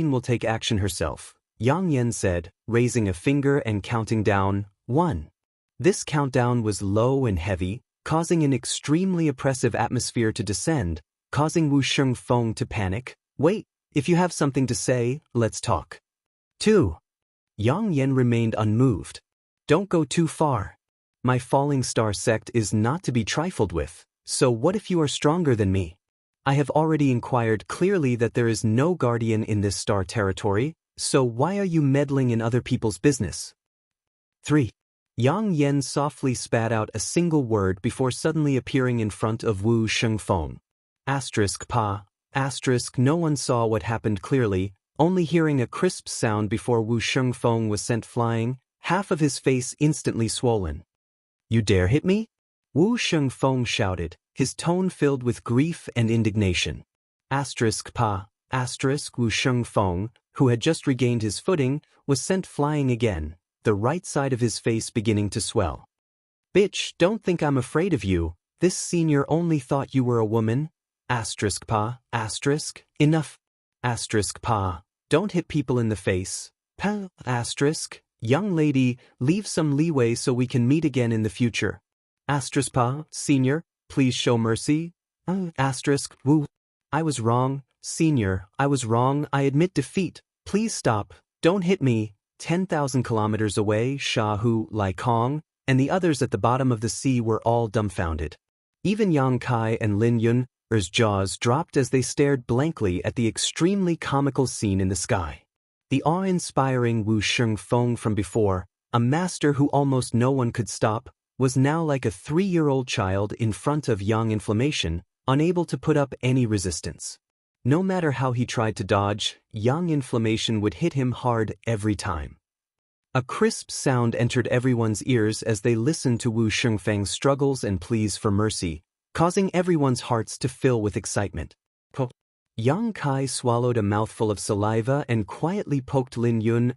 A: will take action herself," Yang Yen said, raising a finger and counting down, 1. This countdown was low and heavy, causing an extremely oppressive atmosphere to descend, causing Wu Shengfeng to panic. "Wait, if you have something to say, let's talk." 2. Yang Yen remained unmoved. "Don't go too far. My Falling Star sect is not to be trifled with, so what if you are stronger than me? I have already inquired clearly that there is no guardian in this star territory, so why are you meddling in other people's business?" 3. Yang Yen softly spat out a single word before suddenly appearing in front of Wu Shengfeng. *Pa*. No one saw what happened clearly, only hearing a crisp sound before Wu Shengfeng was sent flying, half of his face instantly swollen. "You dare hit me?" Wu Shengfeng shouted, his tone filled with grief and indignation. *Pa*. Wu Shengfeng, who had just regained his footing, was sent flying again, the right side of his face beginning to swell. Bitch, don't think I'm afraid of you. This senior only thought you were a woman. Asterisk pa, asterisk, enough. Asterisk pa, don't hit people in the face. Pa, asterisk, young lady, leave some leeway so we can meet again in the future. Asterisk pa, senior, please show mercy. Asterisk, woo. I was wrong, senior, I was wrong, I admit defeat. Please stop, don't hit me. 10,000 kilometers away, Shahu, Lai Kong, and the others at the bottom of the sea were all dumbfounded. Even Yang Kai and Lin Yun's jaws dropped as they stared blankly at the extremely comical scene in the sky. The awe-inspiring Wu Shengfeng from before, a master who almost no one could stop, was now like a 3-year-old child in front of Yang Inflammation, unable to put up any resistance. No matter how he tried to dodge, Yang Inflammation would hit him hard every time. A crisp sound entered everyone's ears as they listened to Wu Shengfeng's struggles and pleas for mercy, causing everyone's hearts to fill with excitement. Yang Kai swallowed a mouthful of saliva and quietly poked Lin Yun,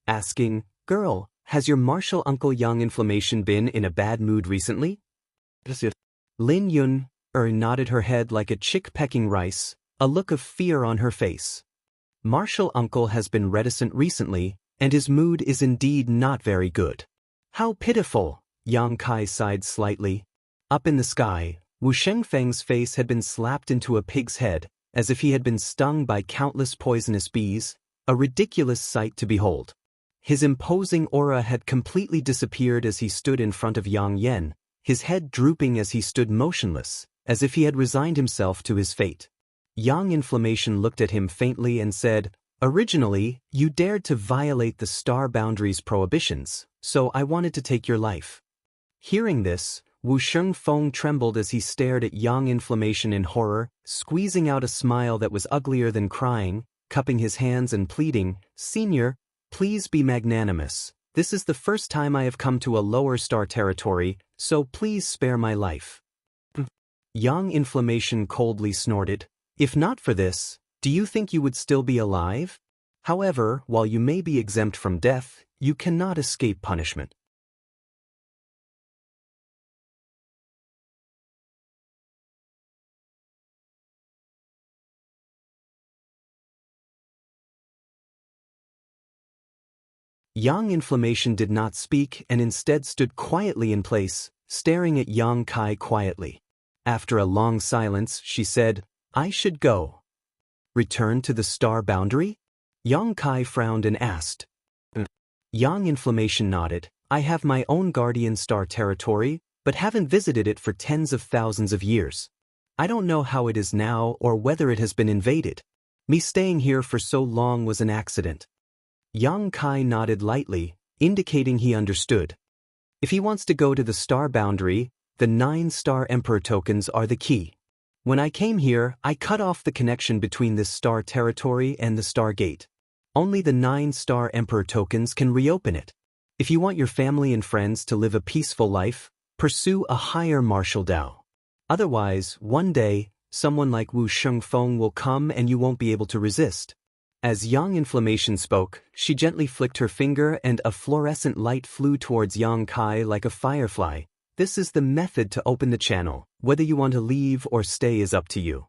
A: asking, "Girl, has your martial uncle Yang Inflammation been in a bad mood recently?" Lin Yun nodded her head like a chick pecking rice, a look of fear on her face. Martial uncle has been reticent recently, and his mood is indeed not very good. How pitiful, Yang Kai sighed slightly. Up in the sky, Wu Shengfeng's face had been slapped into a pig's head, as if he had been stung by countless poisonous bees, a ridiculous sight to behold. His imposing aura had completely disappeared as he stood in front of Yang Yen, his head drooping as he stood motionless, as if he had resigned himself to his fate. Yang Inflammation looked at him faintly and said, "Originally, you dared to violate the star boundary's prohibitions, so I wanted to take your life." Hearing this, Wu Shengfeng trembled as he stared at Yang Inflammation in horror, squeezing out a smile that was uglier than crying, cupping his hands and pleading, "Senior, please be magnanimous. This is the first time I have come to a lower star territory, so please spare my life." Yang Inflammation coldly snorted, "If not for this, do you think you would still be alive? However, while you may be exempt from death, you cannot escape punishment." Yang Inflammation did not speak and instead stood quietly in place, staring at Yang Kai quietly. After a long silence, she said, "I should go." "Return to the star boundary?" Yang Kai frowned and asked. Yang Inflammation nodded, "I have my own guardian star territory, but haven't visited it for tens of thousands of years. I don't know how it is now or whether it has been invaded. Me staying here for so long was an accident." Yang Kai nodded lightly, indicating he understood. If he wants to go to the star boundary, the 9-star Emperor tokens are the key. When I came here, I cut off the connection between this star territory and the star gate. Only the 9-star Emperor tokens can reopen it. If you want your family and friends to live a peaceful life, pursue a higher martial Dao. Otherwise, one day, someone like Wu Shengfeng will come and you won't be able to resist. As Yang Inflammation spoke, she gently flicked her finger and a fluorescent light flew towards Yang Kai like a firefly. "This is the method to open the channel. Whether you want to leave or stay is up to you."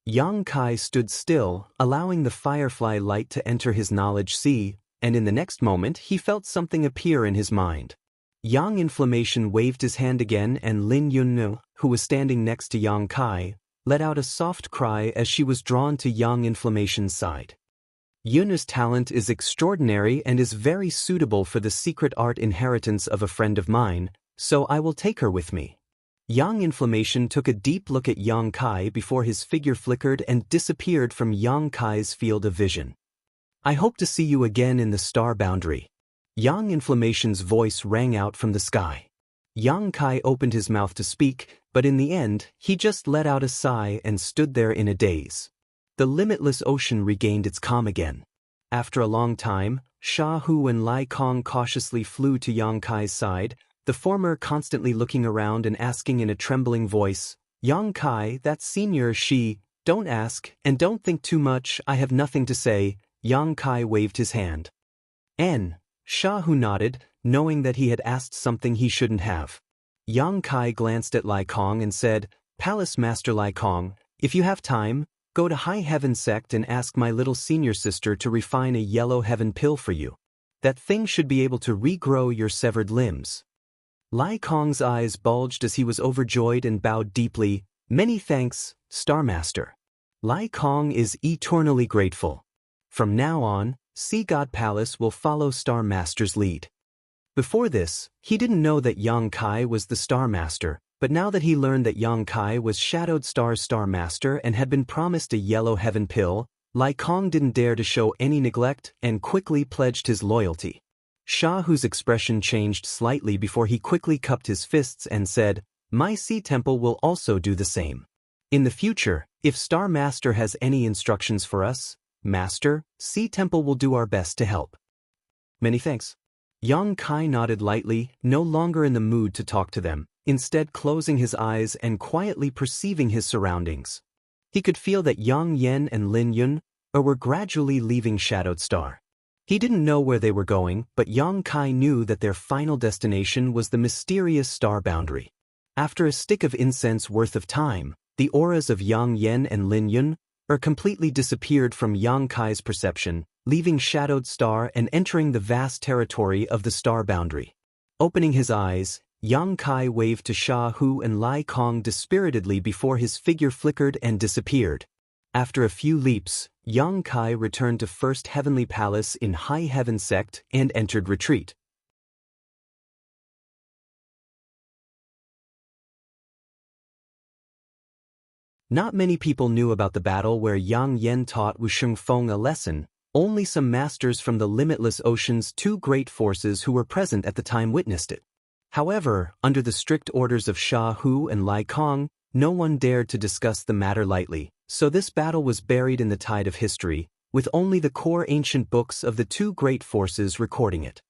A: Yang Kai stood still, allowing the firefly light to enter his knowledge sea, and in the next moment he felt something appear in his mind. Yang Inflammation waved his hand again and Lin Yun, who was standing next to Yang Kai, let out a soft cry as she was drawn to Yang Inflammation's side. Yun's talent is extraordinary and is very suitable for the secret art inheritance of a friend of mine, so I will take her with me. Yang Inflammation took a deep look at Yang Kai before his figure flickered and disappeared from Yang Kai's field of vision. "I hope to see you again in the star boundary." Yang Inflammation's voice rang out from the sky. Yang Kai opened his mouth to speak, but in the end, he just let out a sigh and stood there in a daze. The limitless ocean regained its calm again. After a long time, Sha Hu and Lai Kong cautiously flew to Yang Kai's side, the former constantly looking around and asking in a trembling voice, "Yang Kai, that senior she, don't ask, and don't think too much, I have nothing to say." Yang Kai waved his hand. Sha Hu nodded, knowing that he had asked something he shouldn't have. Yang Kai glanced at Lai Kong and said, "Palace Master Lai Kong, if you have time, go to High Heaven Sect and ask my little senior sister to refine a yellow heaven pill for you. That thing should be able to regrow your severed limbs." Lai Kong's eyes bulged as he was overjoyed and bowed deeply. "Many thanks, Star Master." Lai Kong is eternally grateful. From now on, Sea God Palace will follow Star Master's lead. Before this, he didn't know that Yang Kai was the Star Master, but now that he learned that Yang Kai was Shadowed Star's Star Master and had been promised a yellow heaven pill, Lai Kong didn't dare to show any neglect and quickly pledged his loyalty. Shahu's expression changed slightly before he quickly cupped his fists and said, "My Sea Temple will also do the same. In the future, if Star Master has any instructions for us, Master, Sea Temple will do our best to help." "Many thanks." Yang Kai nodded lightly, no longer in the mood to talk to them, instead closing his eyes and quietly perceiving his surroundings. He could feel that Yang Yen and Lin Yun were gradually leaving Shadowed Star. He didn't know where they were going, but Yang Kai knew that their final destination was the mysterious star boundary. After a stick of incense worth of time, the auras of Yang Yen and Lin Yun completely disappeared from Yang Kai's perception, leaving Shadowed Star and entering the vast territory of the star boundary. Opening his eyes, Yang Kai waved to Shahu and Lai Kong dispiritedly before his figure flickered and disappeared. After a few leaps, Yang Kai returned to First Heavenly Palace in High Heaven Sect and entered retreat. Not many people knew about the battle where Yang Yen taught Wu Shengfeng a lesson. Only some masters from the limitless ocean's two great forces who were present at the time witnessed it. However, under the strict orders of Shahu and Lai Kong, no one dared to discuss the matter lightly, so this battle was buried in the tide of history, with only the core ancient books of the two great forces recording it.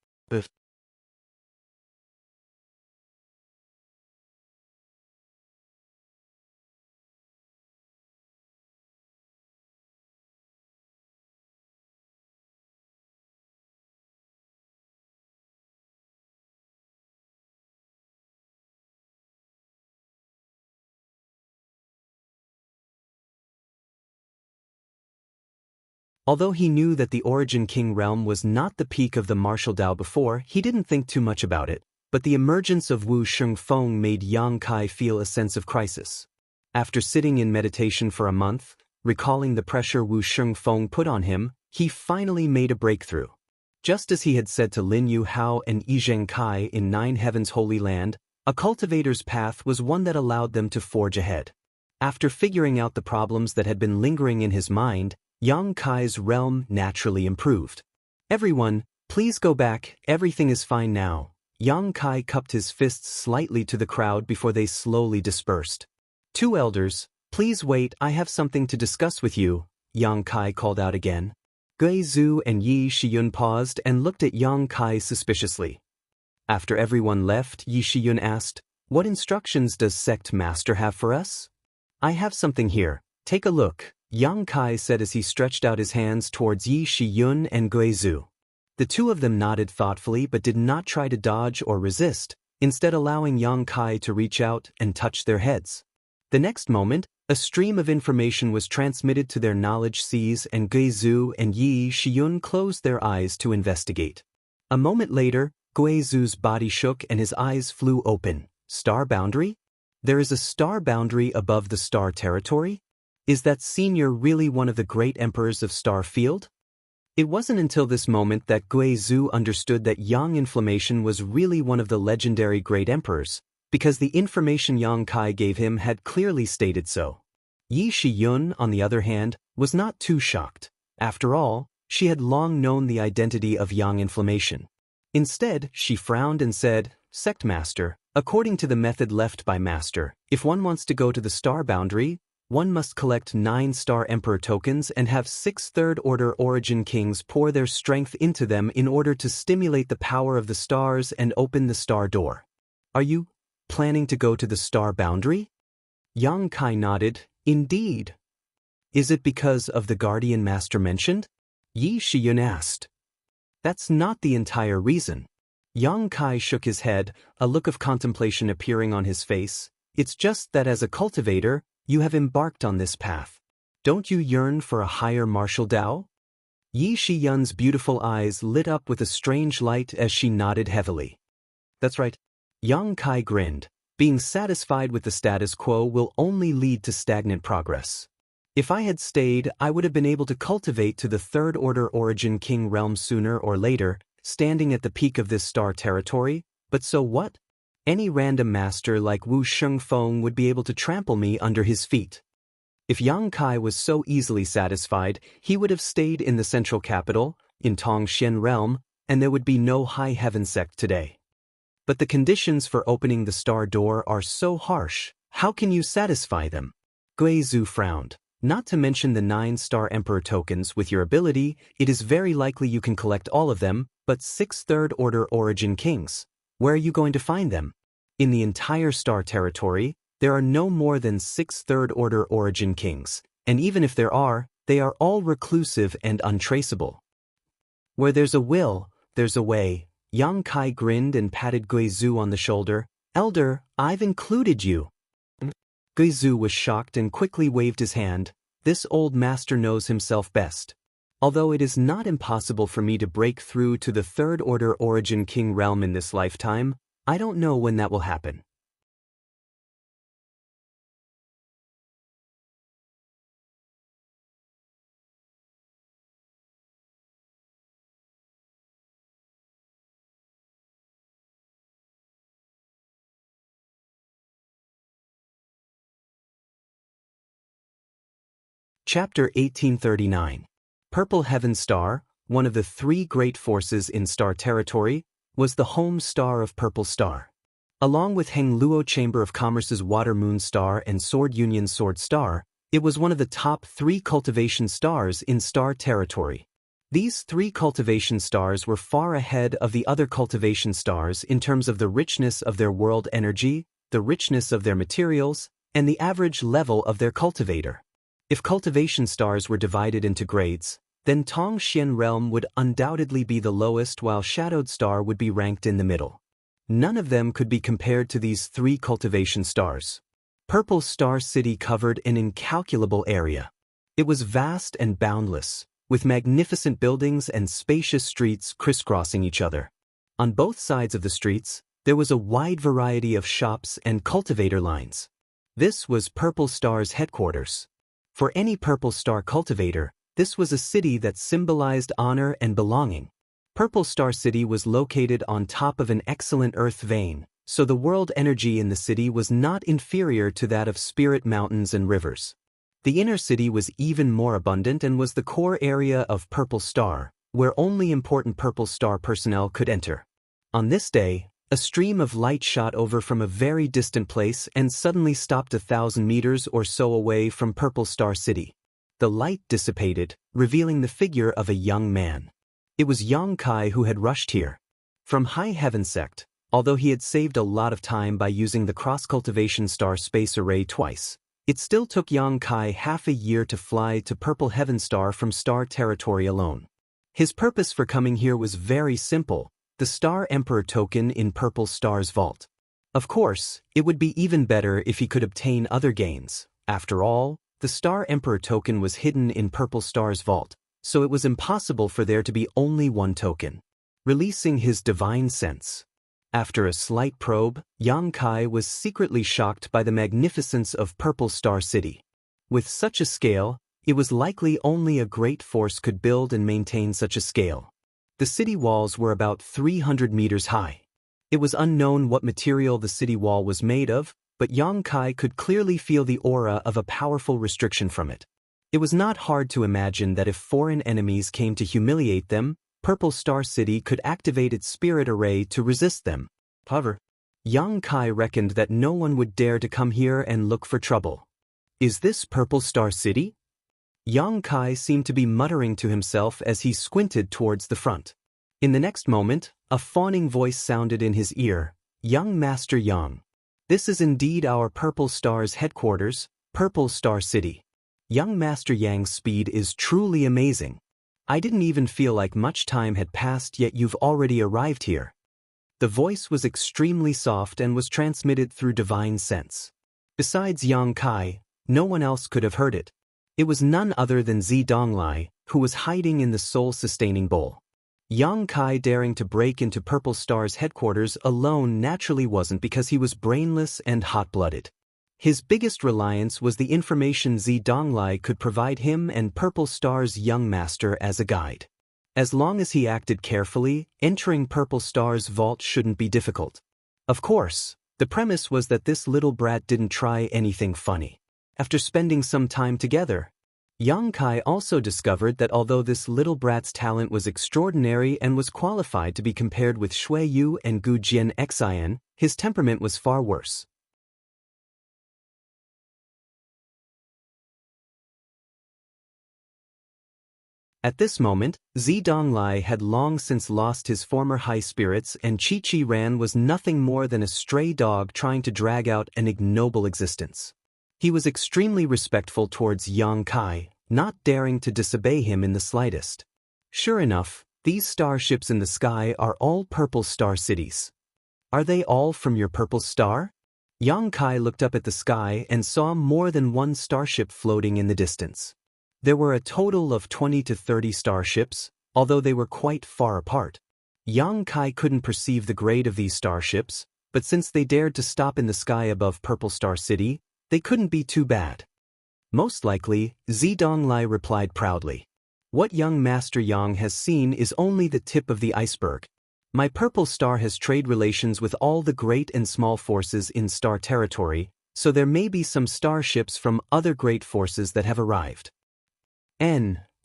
A: Although he knew that the Origin King realm was not the peak of the martial Dao before, he didn't think too much about it, but the emergence of Wu Shengfeng made Yang Kai feel a sense of crisis. After sitting in meditation for a month, recalling the pressure Wu Shengfeng put on him, he finally made a breakthrough. Just as he had said to Lin Yu Hao and Yizheng Kai in Nine Heavens Holy Land, a cultivator's path was one that allowed them to forge ahead. After figuring out the problems that had been lingering in his mind, Yang Kai's realm naturally improved. "Everyone, please go back, everything is fine now." Yang Kai cupped his fists slightly to the crowd before they slowly dispersed. "Two elders, please wait, I have something to discuss with you," Yang Kai called out again. Gui Zhu and Yi Shiyun paused and looked at Yang Kai suspiciously. After everyone left, Yi Shiyun asked, "What instructions does Sect Master have for us?" "I have something here, take a look," Yang Kai said as he stretched out his hands towards Yi Shiyun and Gui Zhu. The two of them nodded thoughtfully but did not try to dodge or resist, instead allowing Yang Kai to reach out and touch their heads. The next moment, a stream of information was transmitted to their knowledge seas and Gui Zhu and Yi Shiyun closed their eyes to investigate. A moment later, Gui Zhu's body shook and his eyes flew open. Star boundary? There is a star boundary above the star territory? Is that senior really one of the great emperors of Star Field? It wasn't until this moment that Gui Zhu understood that Yang Inflammation was really one of the legendary great emperors, because the information Yang Kai gave him had clearly stated so. Yi Shiyun, on the other hand, was not too shocked. After all, she had long known the identity of Yang Inflammation. Instead, she frowned and said, "Sect Master, according to the method left by Master, if one wants to go to the star boundary, one must collect 9 Star Emperor tokens and have 6 third-order Origin Kings pour their strength into them in order to stimulate the power of the stars and open the star door. Are you planning to go to the star boundary?" Yang Kai nodded, "Indeed." "Is it because of the Guardian Master mentioned?" Yi Shiyun asked. "That's not the entire reason. Yang Kai shook his head, a look of contemplation appearing on his face. It's just that as a cultivator, you have embarked on this path. Don't you yearn for a higher martial Tao? Yi Shiyun's beautiful eyes lit up with a strange light as she nodded heavily. That's right. Yang Kai grinned. Being satisfied with the status quo will only lead to stagnant progress. If I had stayed, I would have been able to cultivate to the Third Order Origin King realm sooner or later, standing at the peak of this star territory, but so what? Any random master like Wu Shengfeng would be able to trample me under his feet. If Yang Kai was so easily satisfied, he would have stayed in the central capital, in Tongxian realm, and there would be no high heaven sect today. But the conditions for opening the star door are so harsh, how can you satisfy them? Guizhu frowned. Not to mention the 9-star Emperor tokens with your ability, it is very likely you can collect all of them, but 6 Third Order Origin Kings. Where are you going to find them? In the entire star territory, there are no more than 6 Third Order Origin Kings, and even if there are, they are all reclusive and untraceable. Where there's a will, there's a way. Yang Kai grinned and patted Guizhu on the shoulder. Elder, I've included you. Guizhu was shocked and quickly waved his hand. This old master knows himself best. Although it is not impossible for me to break through to the Third Order Origin King realm in this lifetime, I don't know when that will happen. Chapter 1839. Purple Heaven Star, one of the 3 great forces in Star Territory, was the home star of Purple Star. Along with Heng Luo Chamber of Commerce's Water Moon Star and Sword Union Sword Star, it was one of the top 3 cultivation stars in Star Territory. These 3 cultivation stars were far ahead of the other cultivation stars in terms of the richness of their world energy, the richness of their materials, and the average level of their cultivator. If cultivation stars were divided into grades, then Tongxian realm would undoubtedly be the lowest while Shadowed Star would be ranked in the middle. None of them could be compared to these 3 cultivation stars. Purple Star City covered an incalculable area. It was vast and boundless, with magnificent buildings and spacious streets crisscrossing each other. On both sides of the streets, there was a wide variety of shops and cultivator lines. This was Purple Star's headquarters. For any Purple Star cultivator, this was a city that symbolized honor and belonging. Purple Star City was located on top of an excellent earth vein, so the world energy in the city was not inferior to that of spirit mountains and rivers. The inner city was even more abundant and was the core area of Purple Star, where only important Purple Star personnel could enter. On this day, a stream of light shot over from a very distant place and suddenly stopped 1,000 meters or so away from Purple Star City. The light dissipated, revealing the figure of a young man. It was Yang Kai who had rushed here. From High Heaven Sect, although he had saved a lot of time by using the cross-cultivation star space array twice, it still took Yang Kai half a year to fly to Purple Heaven Star from Star Territory alone. His purpose for coming here was very simple: the Star Emperor token in Purple Star's vault. Of course, it would be even better if he could obtain other gains. After all, the Star Emperor token was hidden in Purple Star's vault, so it was impossible for there to be only one token. Releasing his divine sense. After a slight probe, Yang Kai was secretly shocked by the magnificence of Purple Star City. With such a scale, it was likely only a great force could build and maintain such a scale. The city walls were about 300 meters high. It was unknown what material the city wall was made of, but Yang Kai could clearly feel the aura of a powerful restriction from it. It was not hard to imagine that if foreign enemies came to humiliate them, Purple Star City could activate its spirit array to resist them. However, Yang Kai reckoned that no one would dare to come here and look for trouble. Is this Purple Star City? Yang Kai seemed to be muttering to himself as he squinted towards the front. In the next moment, a fawning voice sounded in his ear. Young Master Yang. This is indeed our Purple Star's headquarters, Purple Star City. Young Master Yang's speed is truly amazing. I didn't even feel like much time had passed yet you've already arrived here. The voice was extremely soft and was transmitted through divine sense. Besides Yang Kai, no one else could have heard it. It was none other than Zidonglai, who was hiding in the soul-sustaining bowl. Yang Kai daring to break into Purple Star's headquarters alone naturally wasn't because he was brainless and hot-blooded. His biggest reliance was the information Zidonglai could provide him and Purple Star's young master as a guide. As long as he acted carefully, entering Purple Star's vault shouldn't be difficult. Of course, the premise was that this little brat didn't try anything funny. After spending some time together, Yang Kai also discovered that although this little brat's talent was extraordinary and was qualified to be compared with Shui Yu and Gu Jian Xian, his temperament was far worse. At this moment, Zidonglai had long since lost his former high spirits, and Chi Ran was nothing more than a stray dog trying to drag out an ignoble existence. He was extremely respectful towards Yang Kai, not daring to disobey him in the slightest. Sure enough, these starships in the sky are all Purple Star cities. Are they all from your Purple Star? Yang Kai looked up at the sky and saw more than one starship floating in the distance. There were a total of 20 to 30 starships, although they were quite far apart. Yang Kai couldn't perceive the grade of these starships, but since they dared to stop in the sky above Purple Star City, they couldn't be too bad. Most likely, Zidonglai replied proudly. What young Master Yang has seen is only the tip of the iceberg. My Purple Star has trade relations with all the great and small forces in Star Territory, so there may be some starships from other great forces that have arrived.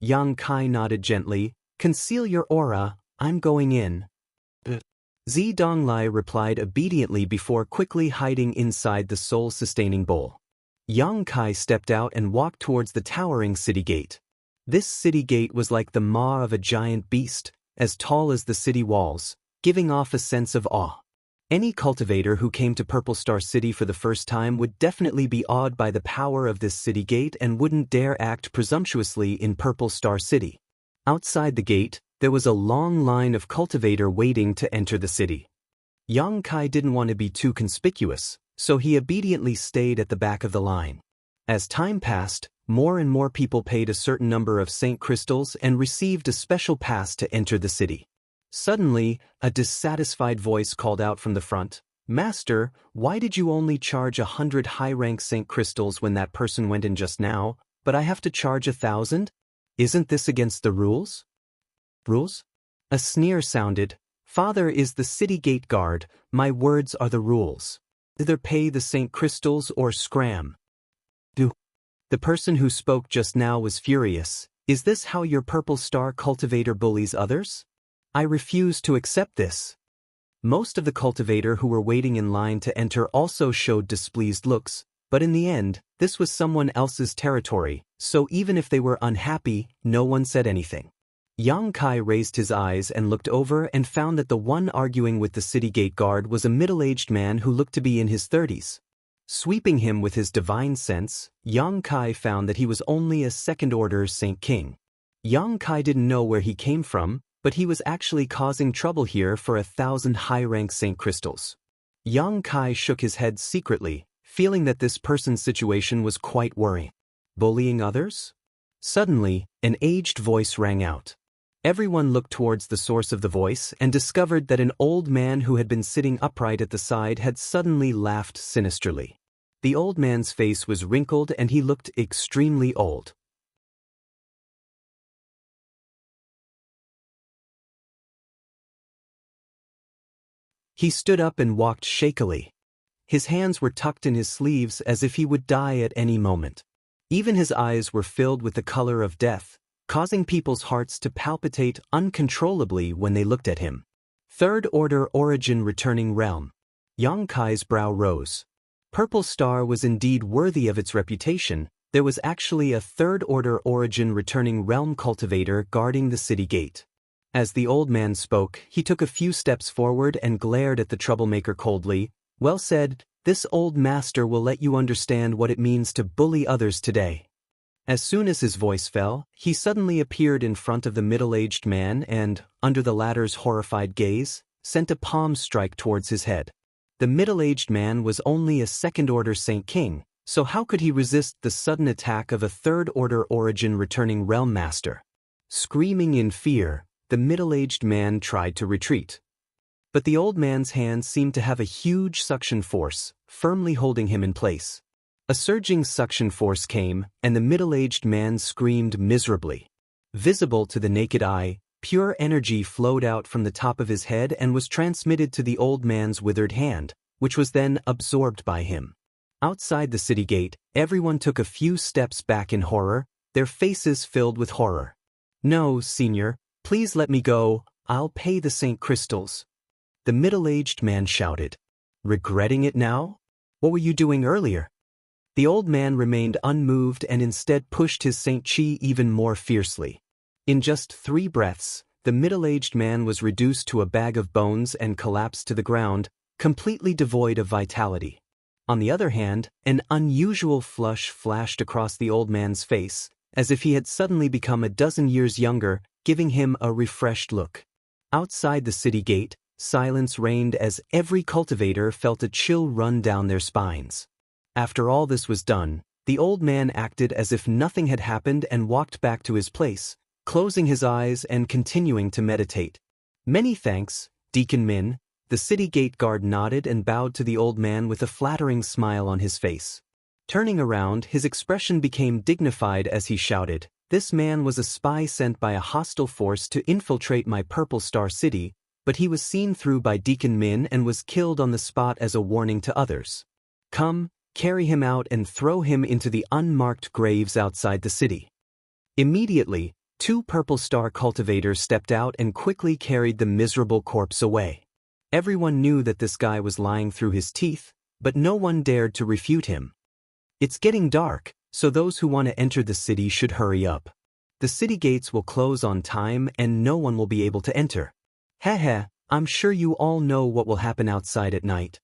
A: Yang Kai nodded gently. Conceal your aura, I'm going in. Zidonglai replied obediently before quickly hiding inside the soul-sustaining bowl. Yang Kai stepped out and walked towards the towering city gate. This city gate was like the maw of a giant beast, as tall as the city walls, giving off a sense of awe. Any cultivator who came to Purple Star City for the first time would definitely be awed by the power of this city gate and wouldn't dare act presumptuously in Purple Star City. Outside the gate, there was a long line of cultivator waiting to enter the city. Yang Kai didn't want to be too conspicuous, so he obediently stayed at the back of the line. As time passed, more and more people paid a certain number of Saint Crystals and received a special pass to enter the city. Suddenly, a dissatisfied voice called out from the front, "Master, why did you only charge 100 high-rank Saint Crystals when that person went in just now, but I have to charge 1,000? Isn't this against the rules?" Rules? A sneer sounded. "Father is the city gate guard, my words are the rules. Either pay the Saint Crystals or scram." The person who spoke just now was furious. "Is this how your Purple Star cultivator bullies others? I refuse to accept this." Most of the cultivator who were waiting in line to enter also showed displeased looks, but in the end, this was someone else's territory, so even if they were unhappy, no one said anything. Yang Kai raised his eyes and looked over and found that the one arguing with the city gate guard was a middle-aged man who looked to be in his 30s. Sweeping him with his divine sense, Yang Kai found that he was only a second-order Saint King. Yang Kai didn't know where he came from, but he was actually causing trouble here for 1,000 high-rank Saint Crystals. Yang Kai shook his head secretly, feeling that this person's situation was quite worrying. Bullying others? Suddenly, an aged voice rang out. Everyone looked towards the source of the voice and discovered that an old man who had been sitting upright at the side had suddenly laughed sinisterly. The old man's face was wrinkled and he looked extremely old. He stood up and walked shakily. His hands were tucked in his sleeves as if he would die at any moment. Even his eyes were filled with the color of death, causing people's hearts to palpitate uncontrollably when they looked at him. Third Order Origin Returning Realm. Yang Kai's brow rose. Purple Star was indeed worthy of its reputation. There was actually a Third Order Origin Returning Realm cultivator guarding the city gate. As the old man spoke, he took a few steps forward and glared at the troublemaker coldly. "Well said, this old master will let you understand what it means to bully others today." As soon as his voice fell, he suddenly appeared in front of the middle-aged man and, under the latter's horrified gaze, sent a palm strike towards his head. The middle-aged man was only a second-order Saint King, so how could he resist the sudden attack of a third-order origin returning realm master? Screaming in fear, the middle-aged man tried to retreat. But the old man's hand seemed to have a huge suction force, firmly holding him in place. A surging suction force came, and the middle-aged man screamed miserably. Visible to the naked eye, pure energy flowed out from the top of his head and was transmitted to the old man's withered hand, which was then absorbed by him. Outside the city gate, everyone took a few steps back in horror, their faces filled with horror. "No, Senior, please let me go, I'll pay the Saint Crystals," the middle-aged man shouted. "Regretting it now? What were you doing earlier?" The old man remained unmoved and instead pushed his Saint Chi even more fiercely. In just 3 breaths, the middle-aged man was reduced to a bag of bones and collapsed to the ground, completely devoid of vitality. On the other hand, an unusual flush flashed across the old man's face, as if he had suddenly become a dozen years younger, giving him a refreshed look. Outside the city gate, silence reigned as every cultivator felt a chill run down their spines. After all this was done, the old man acted as if nothing had happened and walked back to his place, closing his eyes and continuing to meditate. "Many thanks, Deacon Min," the city gate guard nodded and bowed to the old man with a flattering smile on his face. Turning around, his expression became dignified as he shouted, "This man was a spy sent by a hostile force to infiltrate my Purple Star City, but he was seen through by Deacon Min and was killed on the spot as a warning to others. Come, carry him out and throw him into the unmarked graves outside the city." Immediately, 2 Purple Star cultivators stepped out and quickly carried the miserable corpse away. Everyone knew that this guy was lying through his teeth, but no one dared to refute him. It's getting dark, so those who want to enter the city should hurry up. The city gates will close on time and no one will be able to enter. Heh, I'm sure you all know what will happen outside at night.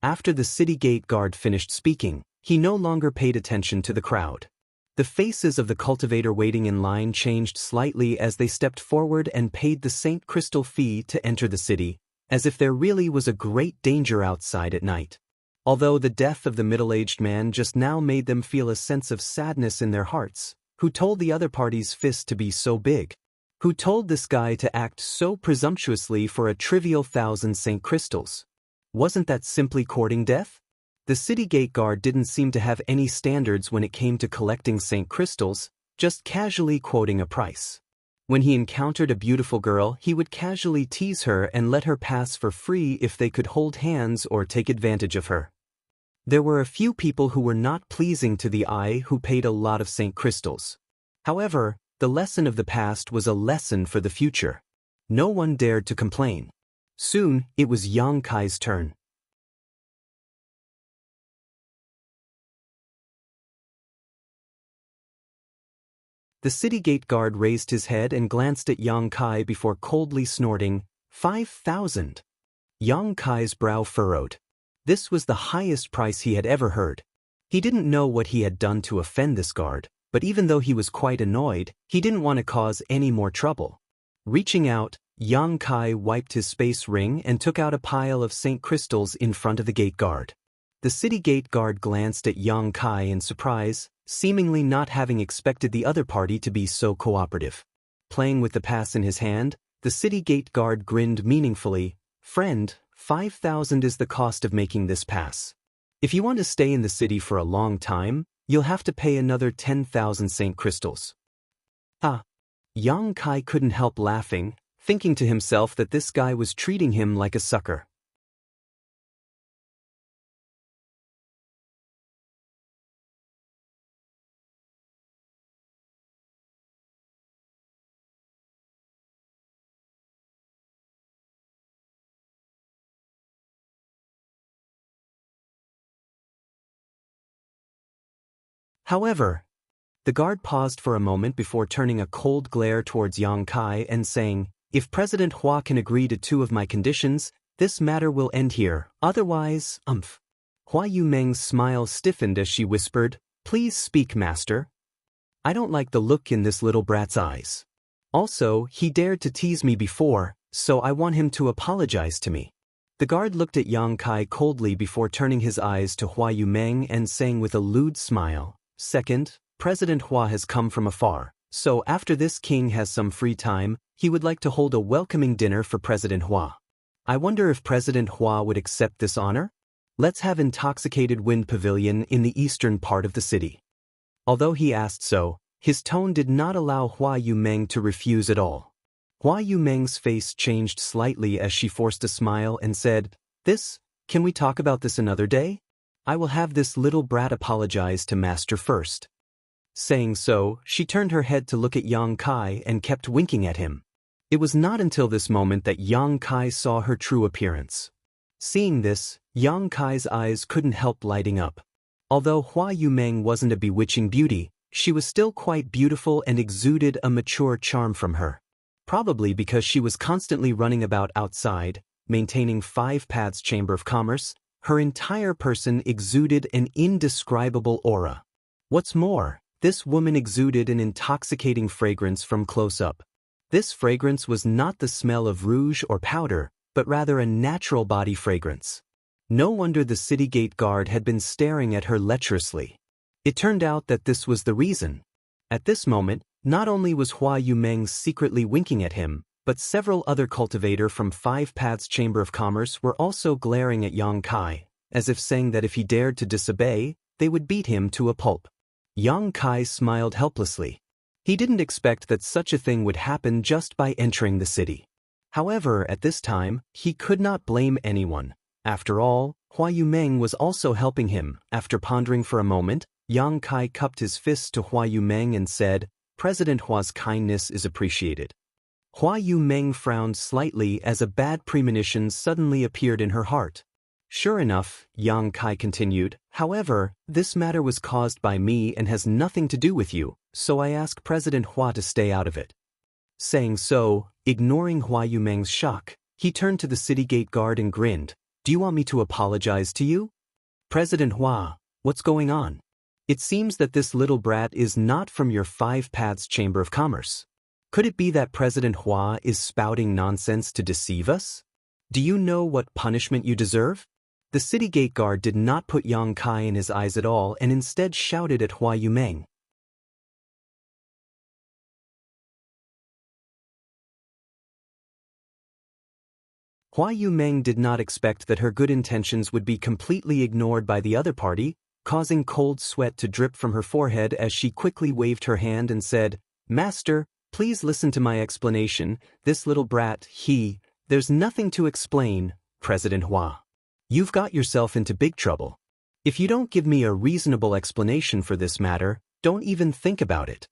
A: After the city gate guard finished speaking, he no longer paid attention to the crowd. The faces of the cultivator waiting in line changed slightly as they stepped forward and paid the Saint Crystal fee to enter the city, as if there really was a great danger outside at night. Although the death of the middle-aged man just now made them feel a sense of sadness in their hearts. Who told the other party's fist to be so big? Who told this guy to act so presumptuously for a trivial 1,000 Saint Crystals? Wasn't that simply courting death? The city gate guard didn't seem to have any standards when it came to collecting Saint Crystals, just casually quoting a price. When he encountered a beautiful girl, he would casually tease her and let her pass for free if they could hold hands or take advantage of her. There were a few people who were not pleasing to the eye who paid a lot of Saint Crystals. However, the lesson of the past was a lesson for the future. No one dared to complain. Soon, it was Xianxia's turn. The city gate guard raised his head and glanced at Xianxia before coldly snorting, 5,000. Xianxia's brow furrowed. This was the highest price he had ever heard. He didn't know what he had done to offend this guard, but even though he was quite annoyed, he didn't want to cause any more trouble. Reaching out, Xianxia wiped his space ring and took out a pile of Saint Crystals in front of the gate guard. The city gate guard glanced at Xianxia in surprise, seemingly not having expected the other party to be so cooperative. Playing with the pass in his hand, the city gate guard grinned meaningfully. "Friend, 5,000 is the cost of making this pass. If you want to stay in the city for a long time, you'll have to pay another 10,000 Saint Crystals." Ah! Xianxia couldn't help laughing, thinking to himself that this guy was treating him like a sucker. However, the guard paused for a moment before turning a cold glare towards Xianxia and saying, "If President Hua can agree to 2 of my conditions, this matter will end here, otherwise, Hua Yumeng's smile stiffened as she whispered, "Please speak, master. I don't like the look in this little brat's eyes. Also, he dared to tease me before, so I want him to apologize to me. The guard looked at Yang Kai coldly before turning his eyes to Hua Yumeng and saying with a lewd smile, "Second, President Hua has come from afar, so after this king has some free time, he would like to hold a welcoming dinner for President Hua. I wonder if President Hua would accept this honor? Let's have intoxicated wind pavilion in the eastern part of the city." Although he asked so, his tone did not allow Hua Yumeng to refuse at all. Hua Yumeng's face changed slightly as she forced a smile and said, Can we talk about this another day? I will have this little brat apologize to master first." Saying so, she turned her head to look at Yang Kai and kept winking at him. It was not until this moment that Yang Kai saw her true appearance. Seeing this, Yang Kai's eyes couldn't help lighting up. Although Hua Yumeng wasn't a bewitching beauty, she was still quite beautiful and exuded a mature charm from her. Probably because she was constantly running about outside, maintaining 5 Paths Chamber of Commerce, her entire person exuded an indescribable aura. What's more, this woman exuded an intoxicating fragrance from close up. This fragrance was not the smell of rouge or powder, but rather a natural body fragrance. No wonder the city gate guard had been staring at her lecherously. It turned out that this was the reason. At this moment, not only was Hua Yumeng secretly winking at him, but several other cultivators from 5 Paths Chamber of Commerce were also glaring at Yang Kai, as if saying that if he dared to disobey, they would beat him to a pulp. Yang Kai smiled helplessly. He didn't expect that such a thing would happen just by entering the city. However, at this time, he could not blame anyone. After all, Hua Yumeng was also helping him. After pondering for a moment, Yang Kai cupped his fist to Hua Yumeng and said, "President Hua's kindness is appreciated." Hua Yumeng frowned slightly as a bad premonition suddenly appeared in her heart. "Sure enough," Yang Kai continued, "however, this matter was caused by me and has nothing to do with you, so I ask President Hua to stay out of it." Saying so, ignoring Hua Yumeng's shock, he turned to the city gate guard and grinned, "Do you want me to apologize to you?" "President Hua, what's going on? It seems that this little brat is not from your 5 Paths Chamber of Commerce. Could it be that President Hua is spouting nonsense to deceive us? Do you know what punishment you deserve?" The city gate guard did not put Yang Kai in his eyes at all and instead shouted at Hua Yumeng. Hua Yumeng did not expect that her good intentions would be completely ignored by the other party, causing cold sweat to drip from her forehead as she quickly waved her hand and said, "Master, please listen to my explanation. This little brat, there's nothing to explain, President Hua. You've got yourself into big trouble. If you don't give me a reasonable explanation for this matter, don't even think about it."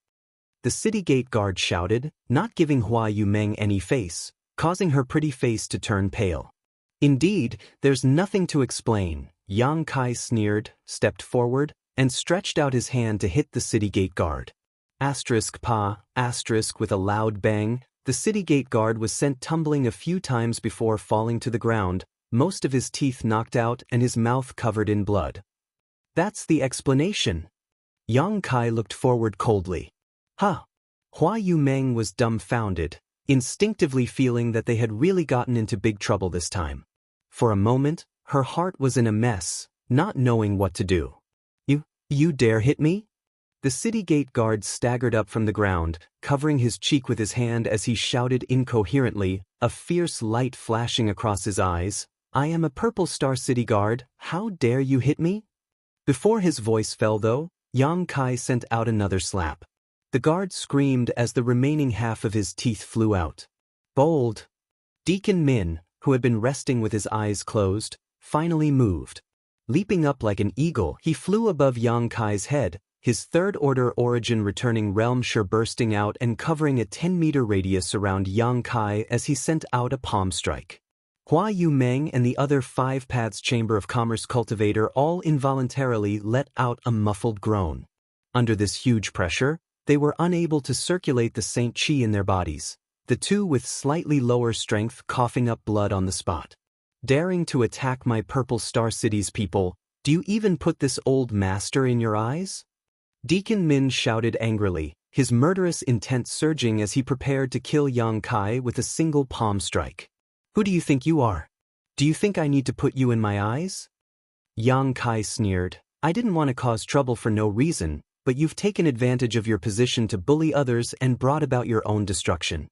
A: The city gate guard shouted, not giving Hua Yumeng any face, causing her pretty face to turn pale. "Indeed, there's nothing to explain." Yang Kai sneered, stepped forward, and stretched out his hand to hit the city gate guard. With a loud bang, the city gate guard was sent tumbling a few times before falling to the ground, most of his teeth knocked out and his mouth covered in blood. "That's the explanation." Yang Kai looked forward coldly. Hua Yumeng was dumbfounded, instinctively feeling that they had really gotten into big trouble this time. For a moment, her heart was in a mess, not knowing what to do. You dare hit me?" The city gate guard staggered up from the ground, covering his cheek with his hand as he shouted incoherently, a fierce light flashing across his eyes, "I am a Purple Star City Guard, how dare you hit me?" Before his voice fell though, Yang Kai sent out another slap. The guard screamed as the remaining half of his teeth flew out. Bold! Deacon Min, who had been resting with his eyes closed, finally moved. Leaping up like an eagle, he flew above Yang Kai's head, his third-order origin returning realm shur bursting out and covering a 10-meter radius around Yang Kai as he sent out a palm strike. Hua Yumeng and the other 5 Paths Chamber of Commerce cultivator all involuntarily let out a muffled groan. Under this huge pressure, they were unable to circulate the Saint Chi in their bodies, the two with slightly lower strength coughing up blood on the spot. "Daring to attack my Purple Star City's people, do you even put this old master in your eyes?" Deacon Min shouted angrily, his murderous intent surging as he prepared to kill Yang Kai with a single palm strike. "Who do you think you are? Do you think I need to put you in my eyes?" Yang Kai sneered. "I didn't want to cause trouble for no reason, but you've taken advantage of your position to bully others and brought about your own destruction."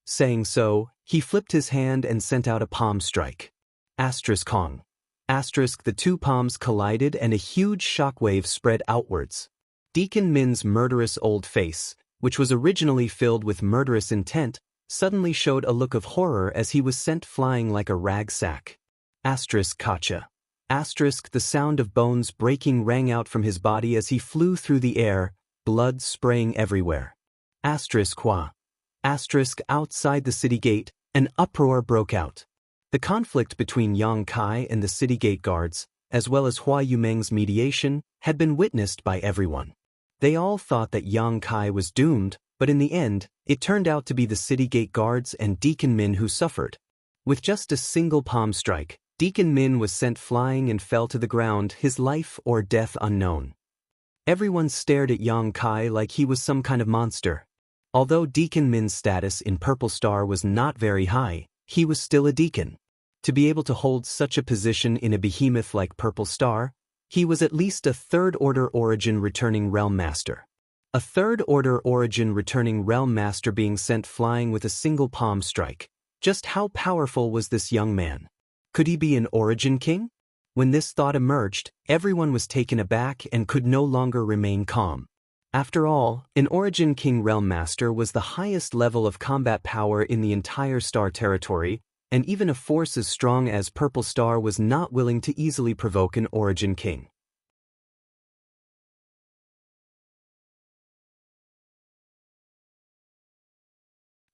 A: Saying so, he flipped his hand and sent out a palm strike. Asterisk Kong. Asterisk, the two palms collided and a huge shockwave spread outwards. Deacon Min's murderous old face, which was originally filled with murderous intent, suddenly showed a look of horror as he was sent flying like a rag sack. Asterisk Kacha. Asterisk, the sound of bones breaking rang out from his body as he flew through the air, blood spraying everywhere. Asterisk Hua. Asterisk, outside the city gate, an uproar broke out. The conflict between Yang Kai and the city gate guards, as well as Hua Yumeng's mediation, had been witnessed by everyone. They all thought that Yang Kai was doomed, but in the end, it turned out to be the city gate guards and Deacon Min who suffered. With just a single palm strike, Deacon Min was sent flying and fell to the ground, his life or death unknown. Everyone stared at Yang Kai like he was some kind of monster. Although Deacon Min's status in Purple Star was not very high, he was still a deacon. To be able to hold such a position in a behemoth like Purple Star, he was at least a third-order origin returning realm master. A third-order origin returning realm master being sent flying with a single palm strike. Just how powerful was this young man? Could he be an origin king? When this thought emerged, everyone was taken aback and could no longer remain calm. After all, an origin king realm master was the highest level of combat power in the entire star territory, and even a force as strong as Purple Star was not willing to easily provoke an origin king.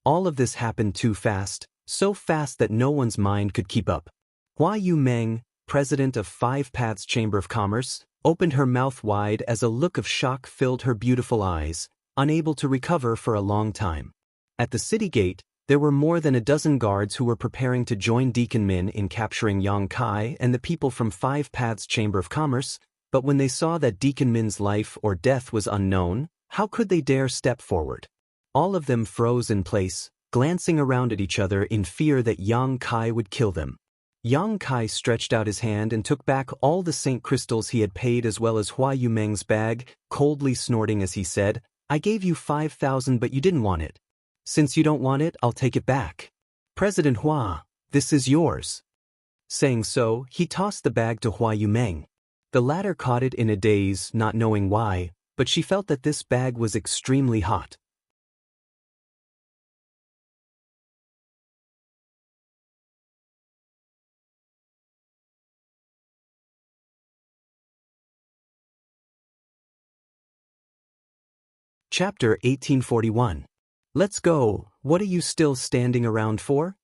A: All of this happened too fast, so fast that no one's mind could keep up. Hua Yumeng, president of Five Paths Chamber of Commerce, opened her mouth wide as a look of shock filled her beautiful eyes, unable to recover for a long time. At the city gate, there were more than a dozen guards who were preparing to join Deacon Min in capturing Yang Kai and the people from Five Paths Chamber of Commerce, but when they saw that Deacon Min's life or death was unknown, how could they dare step forward? All of them froze in place, glancing around at each other in fear that Yang Kai would kill them. Yang Kai stretched out his hand and took back all the saint crystals he had paid as well as Hua Yumeng's bag, coldly snorting as he said, "I gave you 5,000 but you didn't want it. Since you don't want it, I'll take it back. President Hua, this is yours." Saying so, he tossed the bag to Hua Yumeng. The latter caught it in a daze, not knowing why, but she felt that this bag was extremely hot. Chapter 1841. Let's go, what are you still standing around for?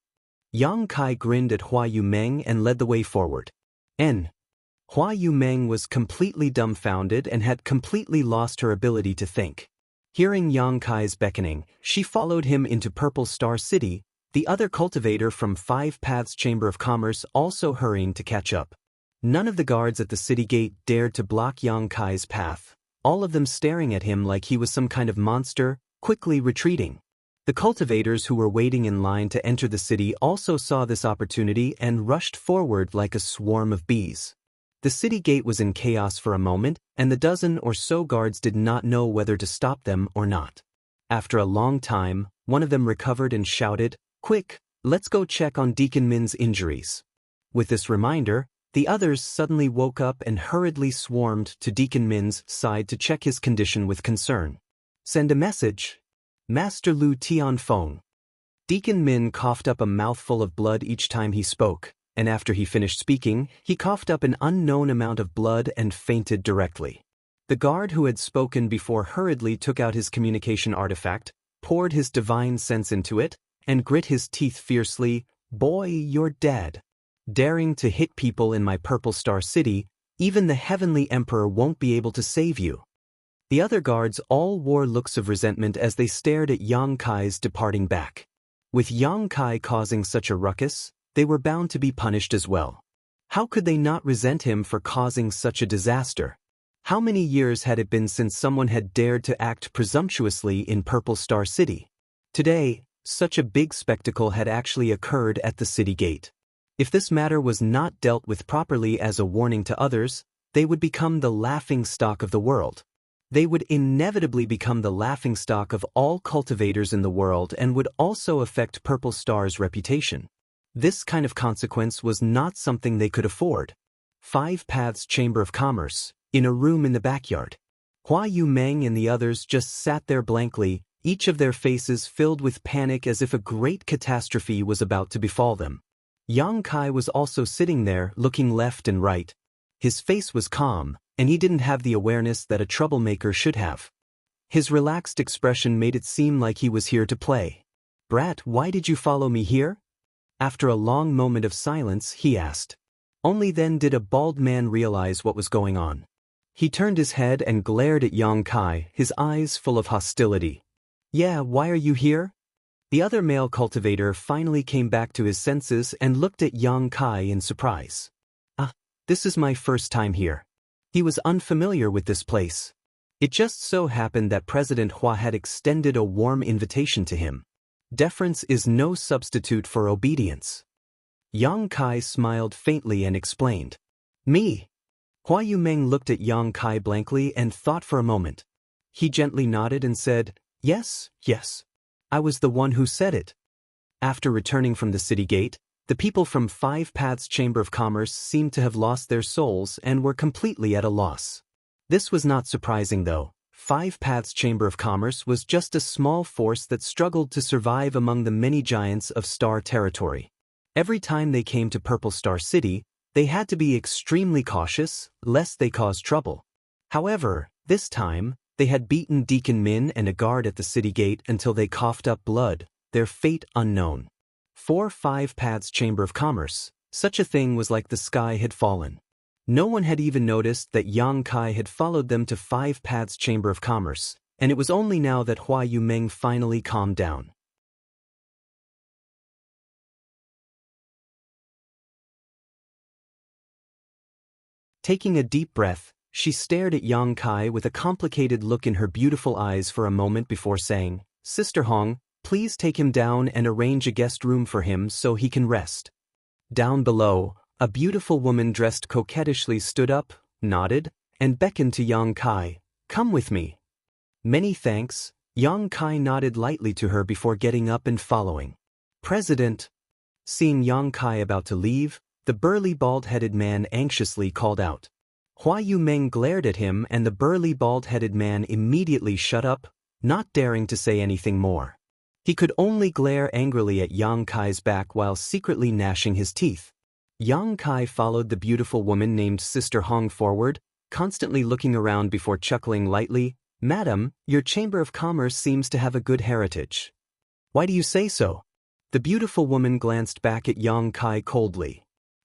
A: Yang Kai grinned at Hua Yumeng and led the way forward. Hua Yumeng was completely dumbfounded and had completely lost her ability to think. Hearing Yang Kai's beckoning, she followed him into Purple Star City, the other cultivator from Five Paths Chamber of Commerce also hurrying to catch up. None of the guards at the city gate dared to block Yang Kai's path, all of them staring at him like he was some kind of monster, quickly retreating. The cultivators who were waiting in line to enter the city also saw this opportunity and rushed forward like a swarm of bees. The city gate was in chaos for a moment, and the dozen or so guards did not know whether to stop them or not. After a long time, one of them recovered and shouted, "Quick, let's go check on Deacon Min's injuries." With this reminder, the others suddenly woke up and hurriedly swarmed to Deacon Min's side to check his condition with concern. "Send a message. Master Lu Tianfeng." Deacon Min coughed up a mouthful of blood each time he spoke, and after he finished speaking, he coughed up an unknown amount of blood and fainted directly. The guard who had spoken before hurriedly took out his communication artifact, poured his divine sense into it, and grit his teeth fiercely. "Boy, you're dead. Daring to hit people in my Purple Star City, even the Heavenly Emperor won't be able to save you." The other guards all wore looks of resentment as they stared at Yang Kai's departing back. With Yang Kai causing such a ruckus, they were bound to be punished as well. How could they not resent him for causing such a disaster? How many years had it been since someone had dared to act presumptuously in Purple Star City? Today, such a big spectacle had actually occurred at the city gate. If this matter was not dealt with properly as a warning to others, they would become the laughingstock of the world. They would inevitably become the laughingstock of all cultivators in the world and would also affect Purple Star's reputation. This kind of consequence was not something they could afford. 5 Paths Chamber of Commerce, in a room in the backyard. Hua Yumeng and the others just sat there blankly, each of their faces filled with panic as if a great catastrophe was about to befall them. Yang Kai was also sitting there, looking left and right. His face was calm, and he didn't have the awareness that a troublemaker should have. His relaxed expression made it seem like he was here to play. "Brat, why did you follow me here?" After a long moment of silence, he asked. Only then did a bald man realize what was going on. He turned his head and glared at Yang Kai, his eyes full of hostility. "Yeah, why are you here?" The other male cultivator finally came back to his senses and looked at Yang Kai in surprise. This is my first time here." He was unfamiliar with this place. It just so happened that President Hua had extended a warm invitation to him. Deference is no substitute for obedience. Yang Kai smiled faintly and explained. "Me?" Hua Yumeng looked at Yang Kai blankly and thought for a moment. He gently nodded and said, Yes. I was the one who said it." After returning from the city gate, the people from 5 Paths Chamber of Commerce seemed to have lost their souls and were completely at a loss. This was not surprising though. 5 Paths Chamber of Commerce was just a small force that struggled to survive among the many giants of Star Territory. Every time they came to Purple Star City, they had to be extremely cautious, lest they cause trouble. However, this time, they had beaten Deacon Min and a guard at the city gate until they coughed up blood, their fate unknown. For 5 Paths Chamber of Commerce, such a thing was like the sky had fallen. No one had even noticed that Yang Kai had followed them to 5 Paths Chamber of Commerce, and it was only now that Hua Yumeng finally calmed down. Taking a deep breath, she stared at Yang Kai with a complicated look in her beautiful eyes for a moment before saying, "Sister Hong, please take him down and arrange a guest room for him so he can rest." Down below, a beautiful woman dressed coquettishly stood up, nodded, and beckoned to Yang Kai, "Come with me." "Many thanks." Yang Kai nodded lightly to her before getting up and following. "President." Seeing Yang Kai about to leave, the burly bald-headed man anxiously called out. Hua Yumeng glared at him and the burly bald-headed man immediately shut up, not daring to say anything more. He could only glare angrily at Yang Kai's back while secretly gnashing his teeth. Yang Kai followed the beautiful woman named Sister Hong forward, constantly looking around before chuckling lightly, "Madam, your Chamber of Commerce seems to have a good heritage." "Why do you say so?" The beautiful woman glanced back at Yang Kai coldly.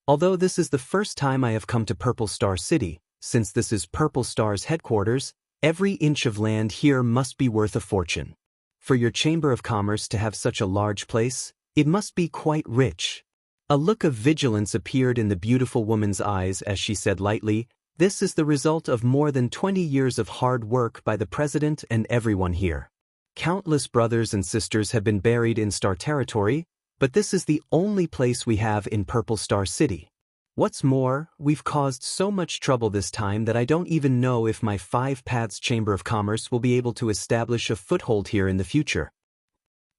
A: "Although this is the first time I have come to Purple Star City, since this is Purple Star's headquarters, every inch of land here must be worth a fortune. For your Chamber of Commerce to have such a large place, it must be quite rich." A look of vigilance appeared in the beautiful woman's eyes as she said lightly, "This is the result of more than 20 years of hard work by the president and everyone here. Countless brothers and sisters have been buried in Star Territory, but this is the only place we have in Purple Star City. What's more, we've caused so much trouble this time that I don't even know if my 5 Paths Chamber of Commerce will be able to establish a foothold here in the future."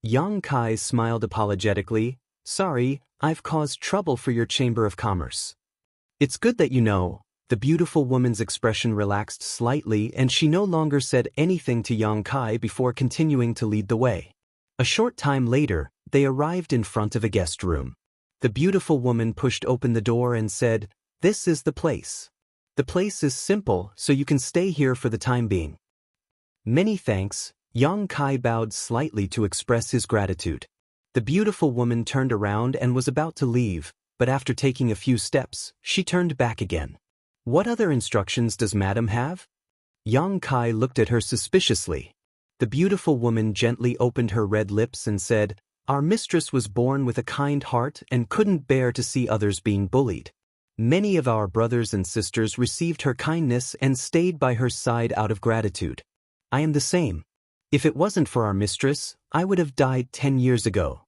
A: Yang Kai smiled apologetically, "Sorry, I've caused trouble for your Chamber of Commerce." "It's good that you know." The beautiful woman's expression relaxed slightly and she no longer said anything to Yang Kai before continuing to lead the way. A short time later, they arrived in front of a guest room. The beautiful woman pushed open the door and said, "This is the place. The place is simple, so you can stay here for the time being." "Many thanks." Yang Kai bowed slightly to express his gratitude. The beautiful woman turned around and was about to leave, but after taking a few steps, she turned back again. "What other instructions does Madam have?" Yang Kai looked at her suspiciously. The beautiful woman gently opened her red lips and said, "Our mistress was born with a kind heart and couldn't bear to see others being bullied. Many of our brothers and sisters received her kindness and stayed by her side out of gratitude. I am the same. If it wasn't for our mistress, I would have died 10 years ago.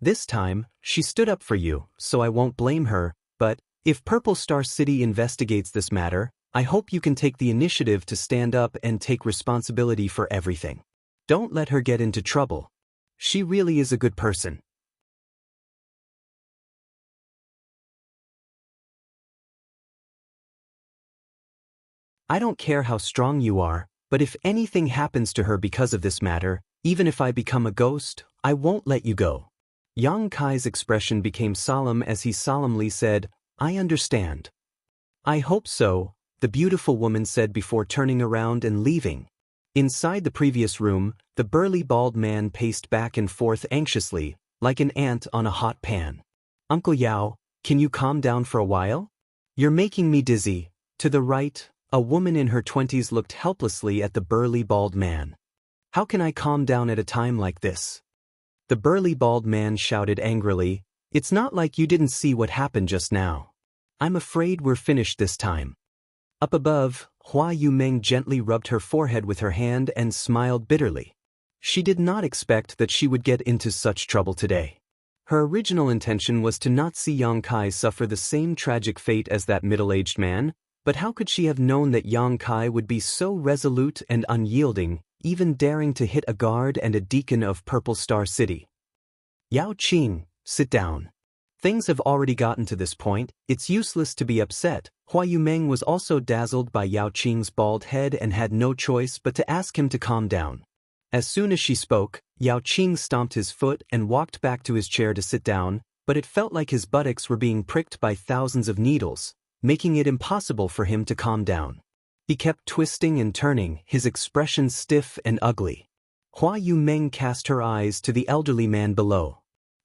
A: This time, she stood up for you, so I won't blame her, but if Purple Star City investigates this matter, I hope you can take the initiative to stand up and take responsibility for everything. Don't let her get into trouble. She really is a good person. I don't care how strong you are, but if anything happens to her because of this matter, even if I become a ghost, I won't let you go. Yang Kai's expression became solemn as he solemnly said, I understand. I hope so, the beautiful woman said before turning around and leaving. Inside the previous room, the burly bald man paced back and forth anxiously, like an ant on a hot pan. Uncle Yao, can you calm down for a while? You're making me dizzy. To the right, a woman in her 20s looked helplessly at the burly bald man. How can I calm down at a time like this? The burly bald man shouted angrily, It's not like you didn't see what happened just now. I'm afraid we're finished this time. Up above, Hua Yumeng gently rubbed her forehead with her hand and smiled bitterly. She did not expect that she would get into such trouble today. Her original intention was to not see Yang Kai suffer the same tragic fate as that middle-aged man, but how could she have known that Yang Kai would be so resolute and unyielding, even daring to hit a guard and a deacon of Purple Star City? Yao Qing, sit down. Things have already gotten to this point, it's useless to be upset. Hua Yumeng was also dazzled by Yao Qing's bald head and had no choice but to ask him to calm down. As soon as she spoke, Yao Qing stomped his foot and walked back to his chair to sit down, but it felt like his buttocks were being pricked by thousands of needles, making it impossible for him to calm down. He kept twisting and turning, his expression stiff and ugly. Hua Yumeng cast her eyes to the elderly man below.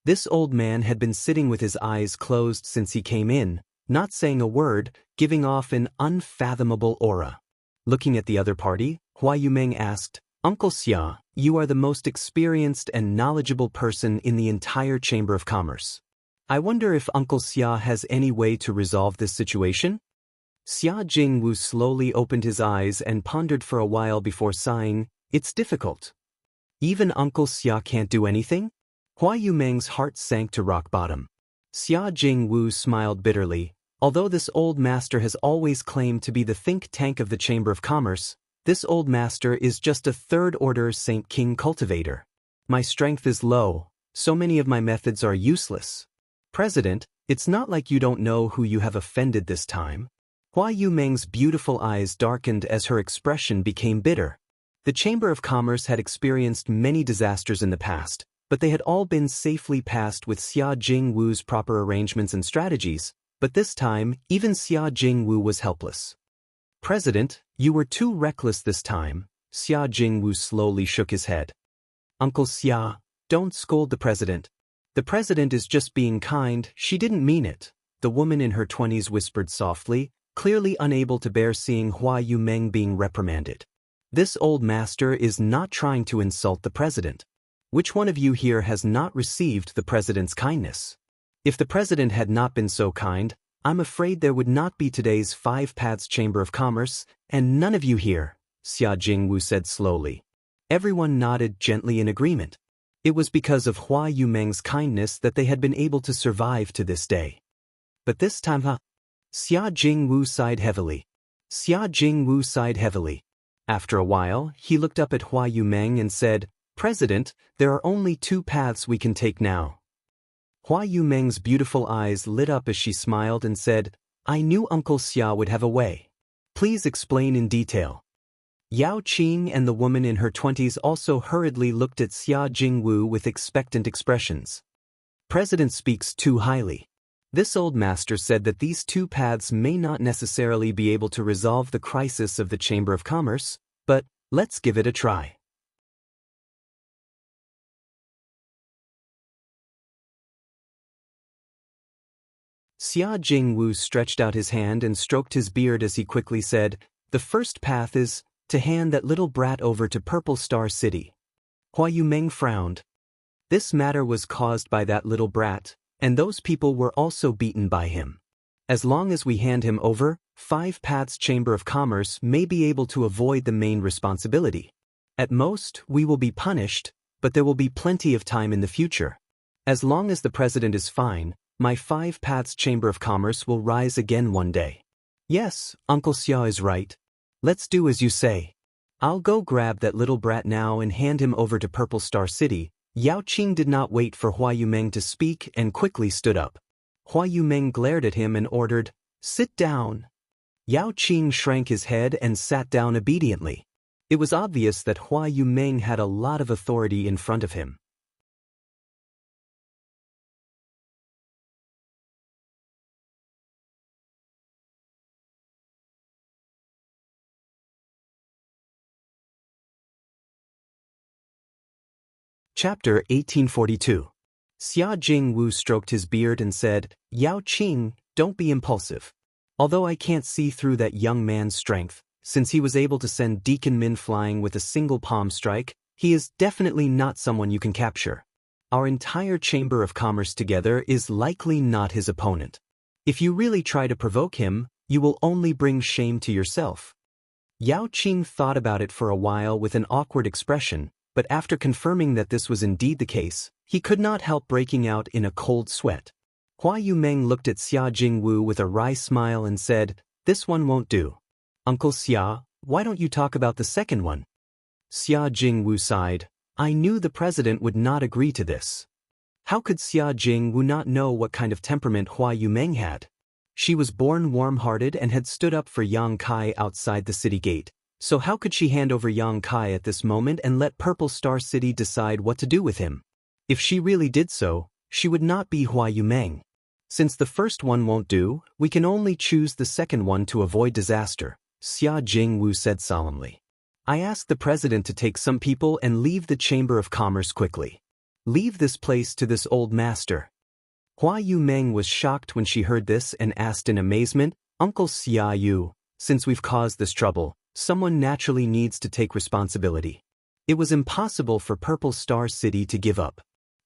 A: This old man had been sitting with his eyes closed since he came in, not saying a word, giving off an unfathomable aura. Looking at the other party, Hua Yumeng asked, Uncle Xia, you are the most experienced and knowledgeable person in the entire Chamber of Commerce. I wonder if Uncle Xia has any way to resolve this situation? Xia Jingwu slowly opened his eyes and pondered for a while before sighing, It's difficult. Even Uncle Xia can't do anything? Hua Yumeng's heart sank to rock bottom. Xia Jingwu smiled bitterly. Although this old master has always claimed to be the think tank of the Chamber of Commerce, this old master is just a third-order Saint King cultivator. My strength is low, so many of my methods are useless. President, it's not like you don't know who you have offended this time. Hua Yumeng's beautiful eyes darkened as her expression became bitter. The Chamber of Commerce had experienced many disasters in the past, but they had all been safely passed with Xia Jingwu's proper arrangements and strategies, but this time, even Xia Jingwu was helpless. President, you were too reckless this time. Xia Jingwu slowly shook his head. Uncle Xia, don't scold the president. The president is just being kind, she didn't mean it. The woman in her 20s whispered softly, clearly unable to bear seeing Hua Yumeng being reprimanded. This old master is not trying to insult the president. Which one of you here has not received the president's kindness? If the president had not been so kind, I'm afraid there would not be today's Five Paths Chamber of Commerce, and none of you here, Xia Jingwu said slowly. Everyone nodded gently in agreement. It was because of Hua Yumeng's kindness that they had been able to survive to this day. But this time, Xia Jingwu sighed heavily. Xia Jingwu sighed heavily. After a while, he looked up at Hua Yumeng and said, President, there are only two paths we can take now. Hua Yumeng's beautiful eyes lit up as she smiled and said, I knew Uncle Xia would have a way. Please explain in detail. Yao Qing and the woman in her 20s also hurriedly looked at Xia Jingwu with expectant expressions. President speaks too highly. This old master said that these two paths may not necessarily be able to resolve the crisis of the Chamber of Commerce, but let's give it a try. Xia Jingwu stretched out his hand and stroked his beard as he quickly said, The first path is to hand that little brat over to Purple Star City. Hua Yumeng frowned. This matter was caused by that little brat, and those people were also beaten by him. As long as we hand him over, 5 Paths Chamber of Commerce may be able to avoid the main responsibility. At most, we will be punished, but there will be plenty of time in the future. As long as the president is fine, my 5 Paths Chamber of Commerce will rise again one day. Yes, Uncle Xia is right. Let's do as you say. I'll go grab that little brat now and hand him over to Purple Star City. Yao Qing did not wait for Hua Yumeng to speak and quickly stood up. Hua Yumeng glared at him and ordered, "Sit down." Yao Qing shrank his head and sat down obediently. It was obvious that Hua Yumeng had a lot of authority in front of him. Chapter 1842. Xia Jingwu stroked his beard and said, "Yao Qing, don't be impulsive. Although I can't see through that young man's strength, since he was able to send Deacon Min flying with a single palm strike, he is definitely not someone you can capture. Our entire Chamber of Commerce together is likely not his opponent. If you really try to provoke him, you will only bring shame to yourself." Yao Qing thought about it for a while with an awkward expression, but after confirming that this was indeed the case, he could not help breaking out in a cold sweat. Hua Yumeng looked at Xia Jingwu with a wry smile and said, "This one won't do. Uncle Xia, why don't you talk about the second one?" Xia Jingwu sighed. I knew the president would not agree to this. How could Xia Jingwu not know what kind of temperament Hua Yumeng had? She was born warm-hearted and had stood up for Yang Kai outside the city gate. So how could she hand over Yang Kai at this moment and let Purple Star City decide what to do with him? If she really did so, she would not be Hua Yumeng. Since the first one won't do, we can only choose the second one to avoid disaster, Xia Jingwu said solemnly. I asked the president to take some people and leave the Chamber of Commerce quickly. Leave this place to this old master. Hua Yumeng was shocked when she heard this and asked in amazement, Uncle Xia Yu, since we've caused this trouble, someone naturally needs to take responsibility. It was impossible for Purple Star City to give up.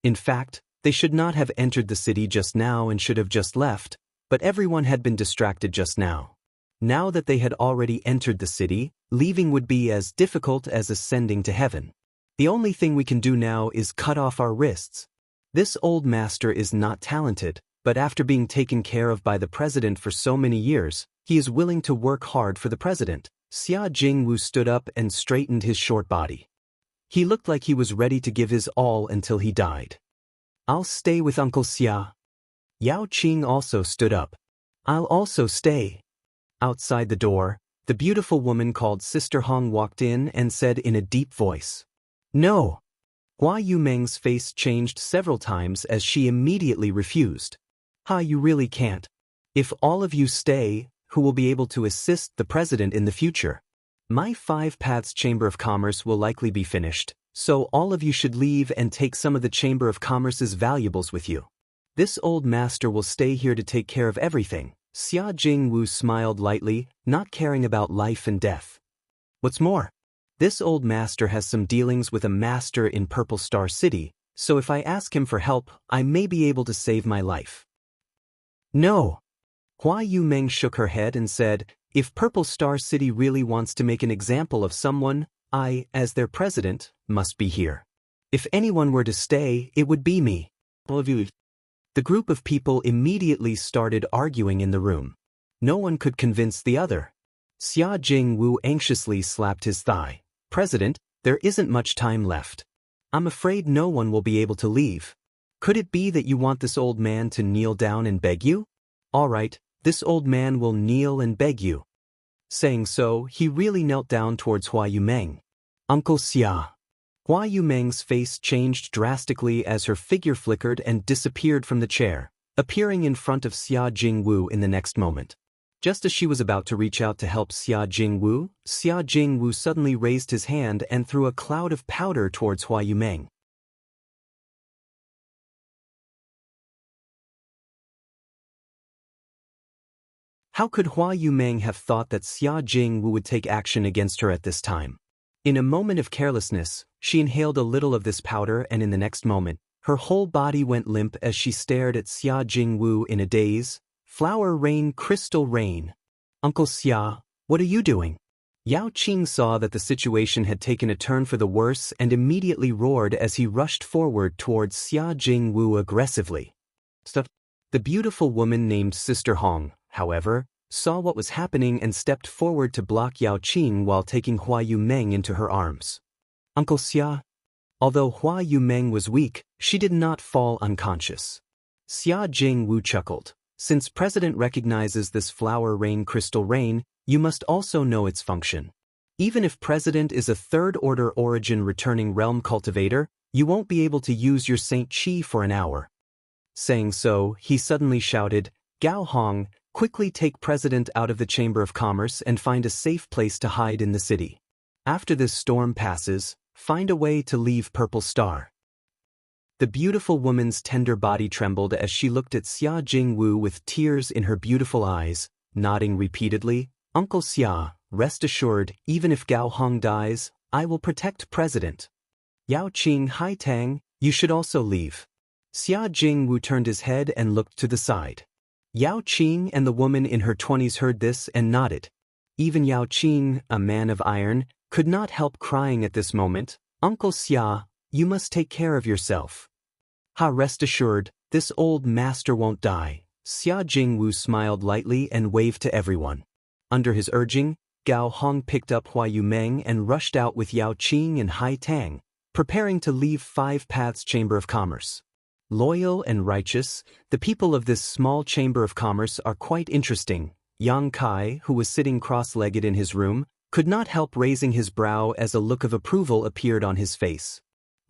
A: In fact, they should not have entered the city just now and should have just left, but everyone had been distracted just now. Now that they had already entered the city, leaving would be as difficult as ascending to heaven. The only thing we can do now is cut off our wrists. This old master is not talented, but after being taken care of by the president for so many years, he is willing to work hard for the president. Xia Jingwu stood up and straightened his short body. He looked like he was ready to give his all until he died. I'll stay with Uncle Xia. Yao Qing also stood up. I'll also stay. Outside the door, the beautiful woman called Sister Hong walked in and said in a deep voice, "No." Hua Yumeng's face changed several times as she immediately refused. You really can't. If all of you stay, who will be able to assist the president in the future? My 5 Paths Chamber of Commerce will likely be finished, so all of you should leave and take some of the Chamber of Commerce's valuables with you. This old master will stay here to take care of everything. Xia Jingwu smiled lightly, not caring about life and death. What's more, this old master has some dealings with a master in Purple Star City, so if I ask him for help, I may be able to save my life. No. Hua Yumeng shook her head and said, if Purple Star City really wants to make an example of someone, I, as their president, must be here. If anyone were to stay, it would be me. The group of people immediately started arguing in the room. No one could convince the other. Xia Jingwu anxiously slapped his thigh. President, there isn't much time left. I'm afraid no one will be able to leave. Could it be that you want this old man to kneel down and beg you? All right. This old man will kneel and beg you. Saying so, he really knelt down towards Hua Yumeng. Uncle Xia. Hua Yumeng's face changed drastically as her figure flickered and disappeared from the chair, appearing in front of Xia Jingwu in the next moment. Just as she was about to reach out to help Xia Jingwu suddenly raised his hand and threw a cloud of powder towards Hua Yumeng. How could Hua Yumeng have thought that Xia Jingwu would take action against her at this time? In a moment of carelessness, she inhaled a little of this powder and in the next moment, her whole body went limp as she stared at Xia Jingwu in a daze. Flower rain, crystal rain. Uncle Xia, what are you doing? Yao Qing saw that the situation had taken a turn for the worse and immediately roared as he rushed forward towards Xia Jingwu aggressively. The beautiful woman named Sister Hong, however, saw what was happening and stepped forward to block Yao Qing while taking Hua Yumeng into her arms. Uncle Xia? Although Hua Yumeng was weak, she did not fall unconscious. Xia Jingwu chuckled. Since President recognizes this flower rain crystal rain, you must also know its function. Even if President is a third-order origin returning realm cultivator, you won't be able to use your Saint Qi for an hour. Saying so, he suddenly shouted, Gao Hong, quickly take President out of the Chamber of Commerce and find a safe place to hide in the city. After this storm passes, find a way to leave Purple Star. The beautiful woman's tender body trembled as she looked at Xia Jingwu with tears in her beautiful eyes, nodding repeatedly, Uncle Xia, rest assured, even if Gao Hong dies, I will protect President. Yao Qing Haitang, you should also leave. Xia Jingwu turned his head and looked to the side. Yao Qing and the woman in her 20s heard this and nodded. Even Yao Qing, a man of iron, could not help crying at this moment. Uncle Xia, you must take care of yourself. Rest assured, this old master won't die. Xia Jingwu smiled lightly and waved to everyone. Under his urging, Gao Hong picked up Hua Yumeng and rushed out with Yao Qing and Hai Tang, preparing to leave Five Paths Chamber of Commerce. Loyal and righteous, the people of this small chamber of commerce are quite interesting. Yang Kai, who was sitting cross-legged in his room, could not help raising his brow as a look of approval appeared on his face.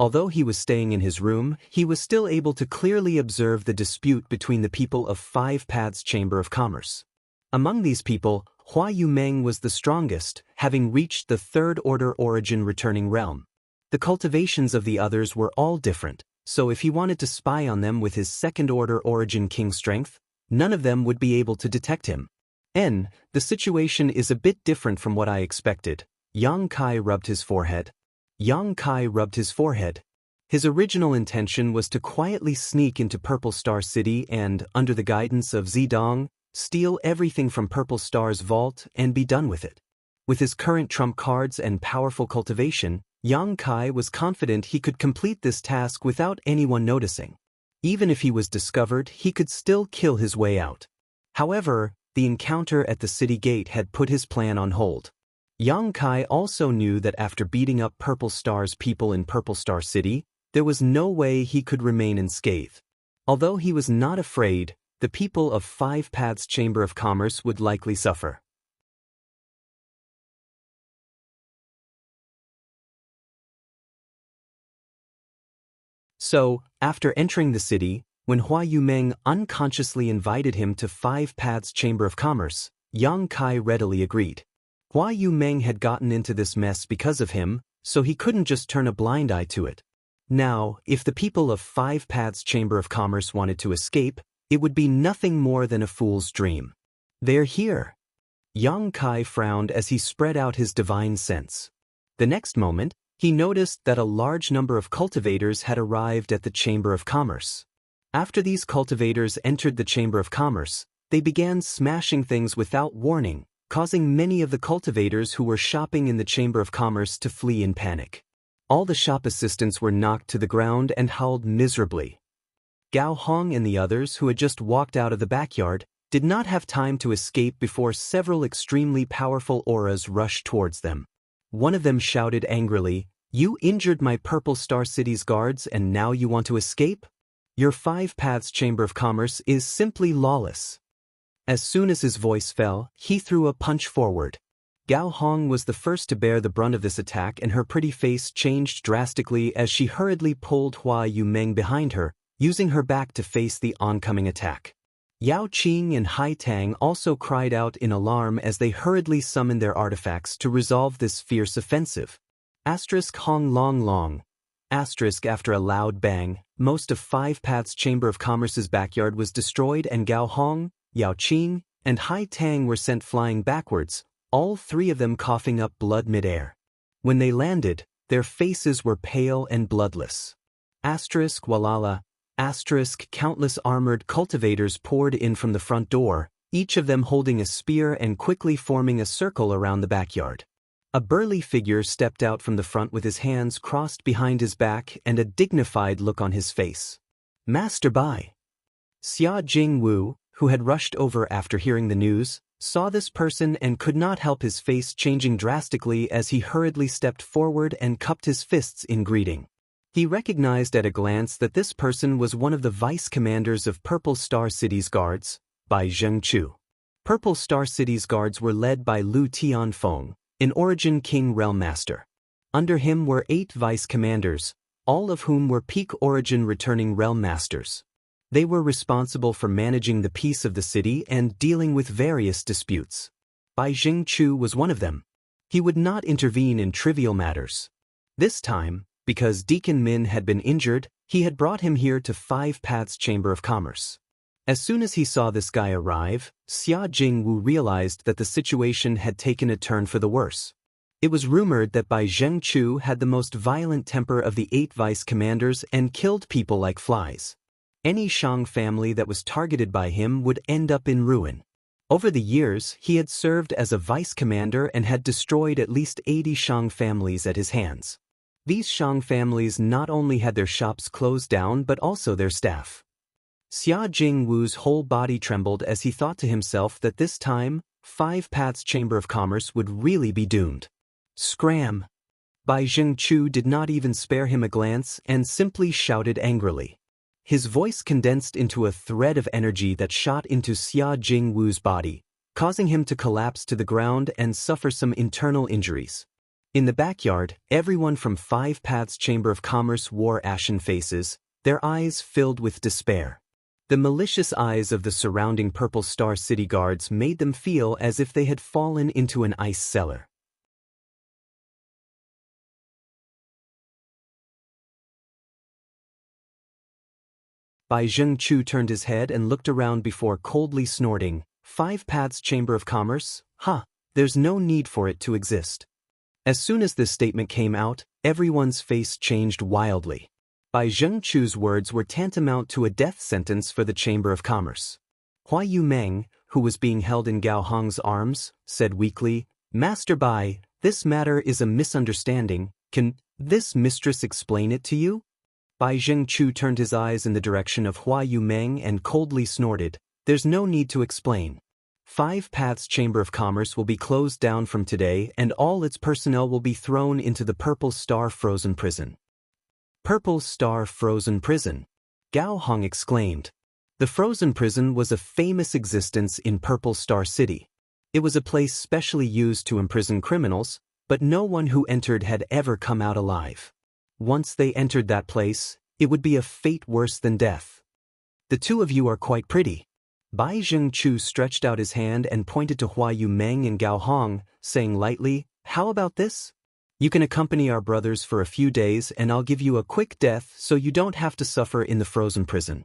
A: Although he was staying in his room, he was still able to clearly observe the dispute between the people of Five Paths Chamber of Commerce. Among these people, Hua Yumeng was the strongest, having reached the third-order origin returning realm. The cultivations of the others were all different, so if he wanted to spy on them with his second-order origin king strength, none of them would be able to detect him. The situation is a bit different from what I expected. Yang Kai rubbed his forehead. His original intention was to quietly sneak into Purple Star City and, under the guidance of Zidong, steal everything from Purple Star's vault and be done with it. With his current trump cards and powerful cultivation, Yang Kai was confident he could complete this task without anyone noticing. Even if he was discovered, he could still kill his way out. However, the encounter at the city gate had put his plan on hold. Yang Kai also knew that after beating up Purple Star's people in Purple Star City, there was no way he could remain unscathed. Although he was not afraid, the people of Five Paths Chamber of Commerce would likely suffer. So, after entering the city, when Hua Yumeng unconsciously invited him to Five Paths Chamber of Commerce, Yang Kai readily agreed. Hua Yumeng had gotten into this mess because of him, so he couldn't just turn a blind eye to it. Now, if the people of Five Paths Chamber of Commerce wanted to escape, it would be nothing more than a fool's dream. They're here. Yang Kai frowned as he spread out his divine sense. The next moment, he noticed that a large number of cultivators had arrived at the Chamber of Commerce. After these cultivators entered the Chamber of Commerce, they began smashing things without warning, causing many of the cultivators who were shopping in the Chamber of Commerce to flee in panic. All the shop assistants were knocked to the ground and howled miserably. Gao Hong and the others, who had just walked out of the backyard, did not have time to escape before several extremely powerful auras rushed towards them. One of them shouted angrily, "You injured my Purple Star City's guards and now you want to escape? Your Five Paths Chamber of Commerce is simply lawless." As soon as his voice fell, he threw a punch forward. Gao Hong was the first to bear the brunt of this attack, and her pretty face changed drastically as she hurriedly pulled Hua Yumeng behind her, using her back to face the oncoming attack. Yao Qing and Hai Tang also cried out in alarm as they hurriedly summoned their artifacts to resolve this fierce offensive. Hong Long Long. After a loud bang, most of Five Paths Chamber of Commerce's backyard was destroyed and Gao Hong, Yao Qing, and Hai Tang were sent flying backwards, all three of them coughing up blood mid-air. When they landed, their faces were pale and bloodless. Walala. Countless armored cultivators poured in from the front door, each of them holding a spear and quickly forming a circle around the backyard. A burly figure stepped out from the front with his hands crossed behind his back and a dignified look on his face. Master Bai. Xia Jingwu, who had rushed over after hearing the news, saw this person and could not help his face changing drastically as he hurriedly stepped forward and cupped his fists in greeting. He recognized at a glance that this person was one of the vice commanders of Purple Star City's guards, Bai Zhengchu. Purple Star City's guards were led by Lu Tianfeng, an Origin King Realm Master. Under him were 8 vice commanders, all of whom were peak Origin returning Realm Masters. They were responsible for managing the peace of the city and dealing with various disputes. Bai Zhengchu was one of them. He would not intervene in trivial matters. This time, because Deacon Min had been injured, he had brought him here to 5 Paths Chamber of Commerce. As soon as he saw this guy arrive, Xia Jingwu realized that the situation had taken a turn for the worse. It was rumored that Bai Zhengchu had the most violent temper of the 8 vice commanders and killed people like flies. Any Shang family that was targeted by him would end up in ruin. Over the years, he had served as a vice commander and had destroyed at least 80 Shang families at his hands. These Shang families not only had their shops closed down but also their staff. Xia Jingwu's whole body trembled as he thought to himself that this time, 5 Paths Chamber of Commerce would really be doomed. Scram! Bai Zhengchu did not even spare him a glance and simply shouted angrily. His voice condensed into a thread of energy that shot into Xia Jingwu's body, causing him to collapse to the ground and suffer some internal injuries. In the backyard, everyone from 5 Paths Chamber of Commerce wore ashen faces, their eyes filled with despair. The malicious eyes of the surrounding Purple Star City guards made them feel as if they had fallen into an ice cellar. Bai Zhengchu turned his head and looked around before coldly snorting, 5 Paths Chamber of Commerce? There's no need for it to exist. As soon as this statement came out, everyone's face changed wildly. Bai Zhengchu's words were tantamount to a death sentence for the Chamber of Commerce. Hua Yumeng, who was being held in Gao Hong's arms, said weakly, Master Bai, this matter is a misunderstanding. Can this mistress explain it to you? Bai Zhengchu turned his eyes in the direction of Hua Yumeng and coldly snorted, There's no need to explain. 5 Paths Chamber of Commerce will be closed down from today and all its personnel will be thrown into the Purple Star Frozen Prison. Purple Star Frozen Prison? Gao Hong exclaimed. The Frozen Prison was a famous existence in Purple Star City. It was a place specially used to imprison criminals, but no one who entered had ever come out alive. Once they entered that place, it would be a fate worse than death. The two of you are quite pretty. Bai Zhengchu stretched out his hand and pointed to Hua Yumeng and Gao Hong, saying lightly, How about this? You can accompany our brothers for a few days and I'll give you a quick death so you don't have to suffer in the frozen prison.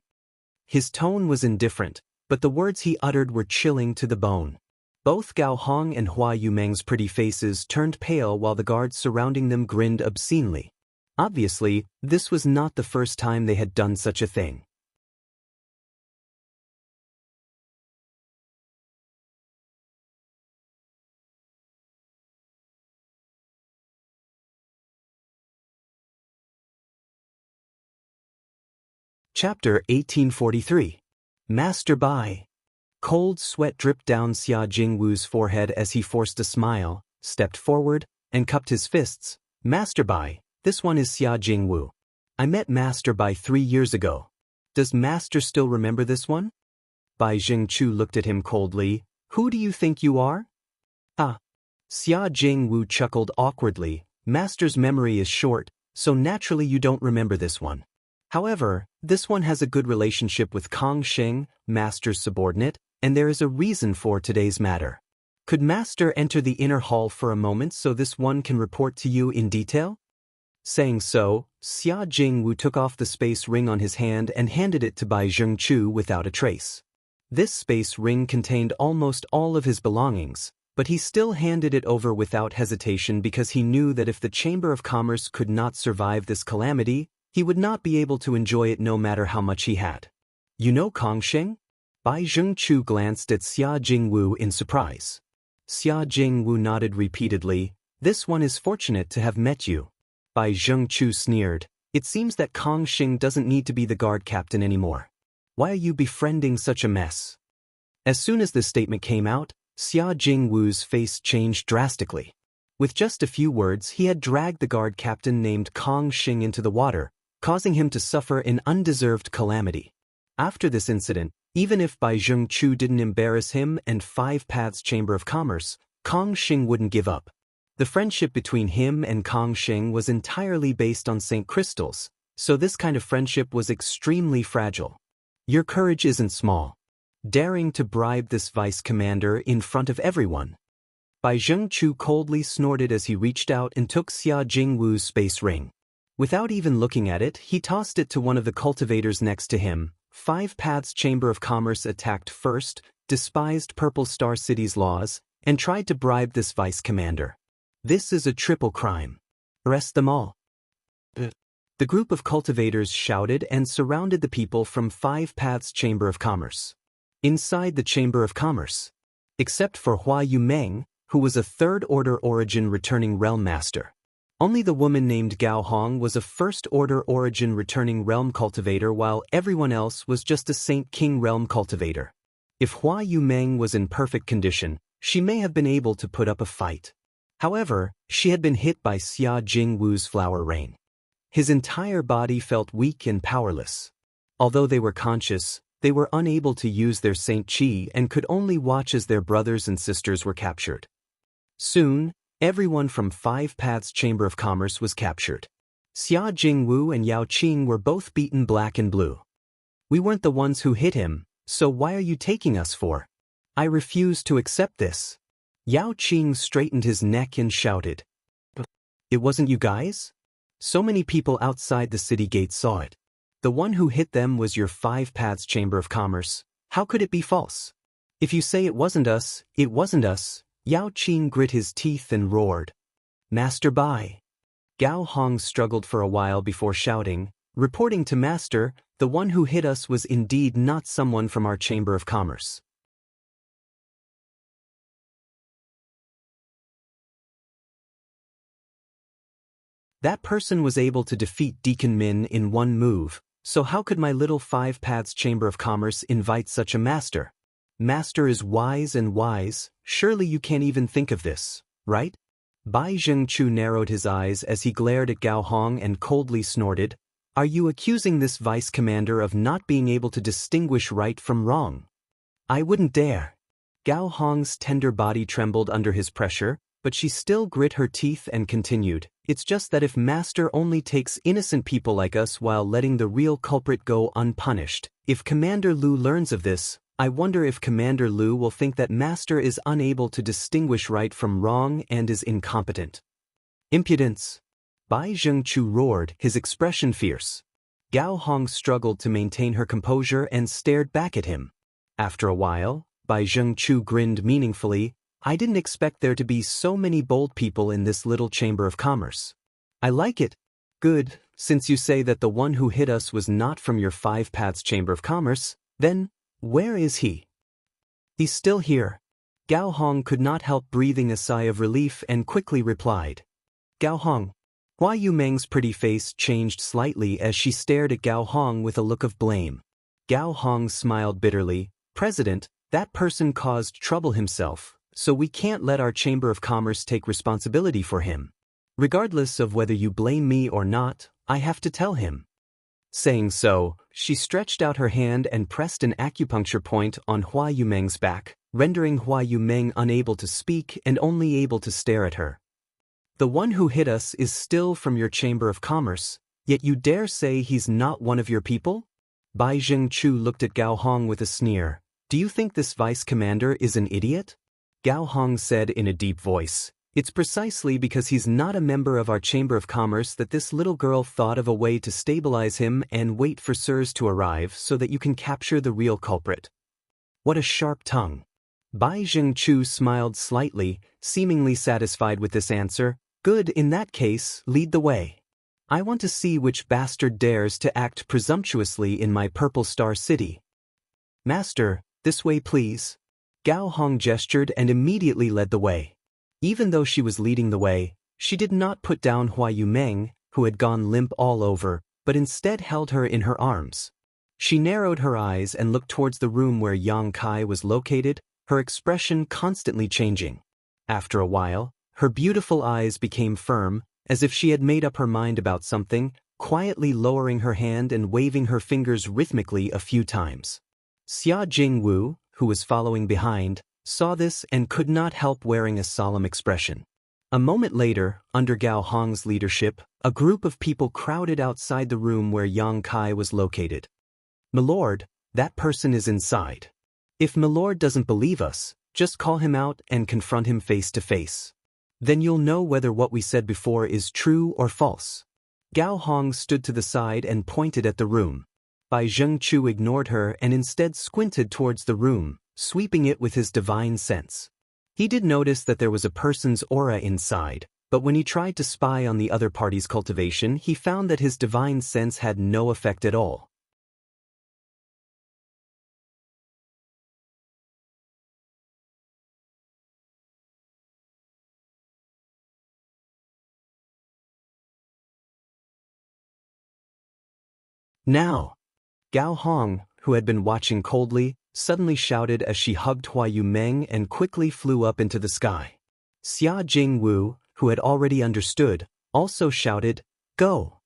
A: His tone was indifferent, but the words he uttered were chilling to the bone. Both Gao Hong and Hua Yumeng's pretty faces turned pale while the guards surrounding them grinned obscenely. Obviously, this was not the first time they had done such a thing. Chapter 1843. Master Bai. Cold sweat dripped down Xia Jingwu's forehead as he forced a smile, stepped forward, and cupped his fists. Master Bai, this one is Xia Jingwu. I met Master Bai 3 years ago. Does Master still remember this one? Bai Zhengchu looked at him coldly. Who do you think you are? Xia Jingwu chuckled awkwardly. Master's memory is short, so naturally you don't remember this one. However, this one has a good relationship with Kong Sheng, Master's subordinate, and there is a reason for today's matter. Could Master enter the inner hall for a moment so this one can report to you in detail? Saying so, Xia Jingwu took off the space ring on his hand and handed it to Bai Zhengchu without a trace. This space ring contained almost all of his belongings, but he still handed it over without hesitation because he knew that if the Chamber of Commerce could not survive this calamity, He would not be able to enjoy it no matter how much he had. You know Kongsheng? Bai Zhengchu glanced at Xia Jingwu in surprise. Xia Jingwu nodded repeatedly. This one is fortunate to have met you. Bai Zhengchu sneered. It seems that Kongsheng doesn't need to be the guard captain anymore. Why are you befriending such a mess? As soon as this statement came out, Xia Jingwu's face changed drastically. With just a few words, he had dragged the guard captain named Kongsheng into the water, causing him to suffer an undeserved calamity. After this incident, even if Bai Zhengchu didn't embarrass him and Five Paths Chamber of Commerce, Kongsheng wouldn't give up. The friendship between him and Kongsheng was entirely based on St. Crystals, so this kind of friendship was extremely fragile. Your courage isn't small. Daring to bribe this vice commander in front of everyone. Bai Zhengchu coldly snorted as he reached out and took Xia Jingwu's space ring. Without even looking at it, he tossed it to one of the cultivators next to him. Five Paths Chamber of Commerce attacked first, despised Purple Star City's laws, and tried to bribe this vice commander. This is a triple crime. Arrest them all. The group of cultivators shouted and surrounded the people from Five Paths Chamber of Commerce. Inside the Chamber of Commerce. Except for Hua Yumeng, who was a third-order origin returning realm master. Only the woman named Gao Hong was a first-order origin returning realm cultivator while everyone else was just a Saint King realm cultivator. If Hua Yumeng was in perfect condition, she may have been able to put up a fight. However, she had been hit by Xia Jingwu's flower rain. His entire body felt weak and powerless. Although they were conscious, they were unable to use their Saint Qi and could only watch as their brothers and sisters were captured. Soon, everyone from Five Paths Chamber of Commerce was captured. Xia Jingwu and Yao Qing were both beaten black and blue. We weren't the ones who hit him, so why are you taking us for? I refuse to accept this. Yao Qing straightened his neck and shouted. It wasn't you guys? So many people outside the city gate saw it. The one who hit them was your Five Paths Chamber of Commerce. How could it be false? If you say it wasn't us, it wasn't us. Yao Qing grit his teeth and roared. Master Bai. Gao Hong struggled for a while before shouting, reporting to Master, the one who hit us was indeed not someone from our Chamber of Commerce. That person was able to defeat Deacon Min in one move, so how could my little Five Paths Chamber of Commerce invite such a master? Master is wise and wise, surely you can't even think of this, right? Bai Zhengchu narrowed his eyes as he glared at Gao Hong and coldly snorted, Are you accusing this vice commander of not being able to distinguish right from wrong? I wouldn't dare. Gao Hong's tender body trembled under his pressure, but she still grit her teeth and continued, It's just that if Master only takes innocent people like us while letting the real culprit go unpunished, if Commander Lu learns of this, I wonder if Commander Lu will think that Master is unable to distinguish right from wrong and is incompetent. Impudence! Bai Zhengchu roared, his expression fierce. Gao Hong struggled to maintain her composure and stared back at him. After a while, Bai Zhengchu grinned meaningfully, I didn't expect there to be so many bold people in this little Chamber of Commerce. I like it. Good, since you say that the one who hit us was not from your Five Paths Chamber of Commerce, then, where is he? He's still here. Gao Hong could not help breathing a sigh of relief and quickly replied. Gao Hong. Hua Yumeng's pretty face changed slightly as she stared at Gao Hong with a look of blame. Gao Hong smiled bitterly, President, that person caused trouble himself, so we can't let our Chamber of Commerce take responsibility for him. Regardless of whether you blame me or not, I have to tell him. Saying so, she stretched out her hand and pressed an acupuncture point on Hua Yumeng's back, rendering Hua Yumeng unable to speak and only able to stare at her. The one who hit us is still from your Chamber of Commerce, yet you dare say he's not one of your people? Bai Zhengchu looked at Gao Hong with a sneer. Do you think this vice commander is an idiot? Gao Hong said in a deep voice. It's precisely because he's not a member of our Chamber of Commerce that this little girl thought of a way to stabilize him and wait for Sirs to arrive so that you can capture the real culprit. What a sharp tongue. Bai Zhengchu smiled slightly, seemingly satisfied with this answer. Good, in that case, lead the way. I want to see which bastard dares to act presumptuously in my Purple Star City. Master, this way please. Gao Hong gestured and immediately led the way. Even though she was leading the way, she did not put down Huayu Meng, who had gone limp all over, but instead held her in her arms. She narrowed her eyes and looked towards the room where Yang Kai was located, her expression constantly changing. After a while, her beautiful eyes became firm, as if she had made up her mind about something, quietly lowering her hand and waving her fingers rhythmically a few times. Xia Jingwu, who was following behind, saw this and could not help wearing a solemn expression. A moment later, under Gao Hong's leadership, a group of people crowded outside the room where Yang Kai was located. "Milord, that person is inside. If Milord doesn't believe us, just call him out and confront him face to face. Then you'll know whether what we said before is true or false." Gao Hong stood to the side and pointed at the room. Bai Zhengchu ignored her and instead squinted towards the room, sweeping it with his divine sense. He did notice that there was a person's aura inside, but when he tried to spy on the other party's cultivation, he found that his divine sense had no effect at all. "Now!" Gao Hong, who had been watching coldly, suddenly shouted as she hugged Huayu Meng and quickly flew up into the sky. Xia Jingwu, who had already understood, also shouted, "Go!"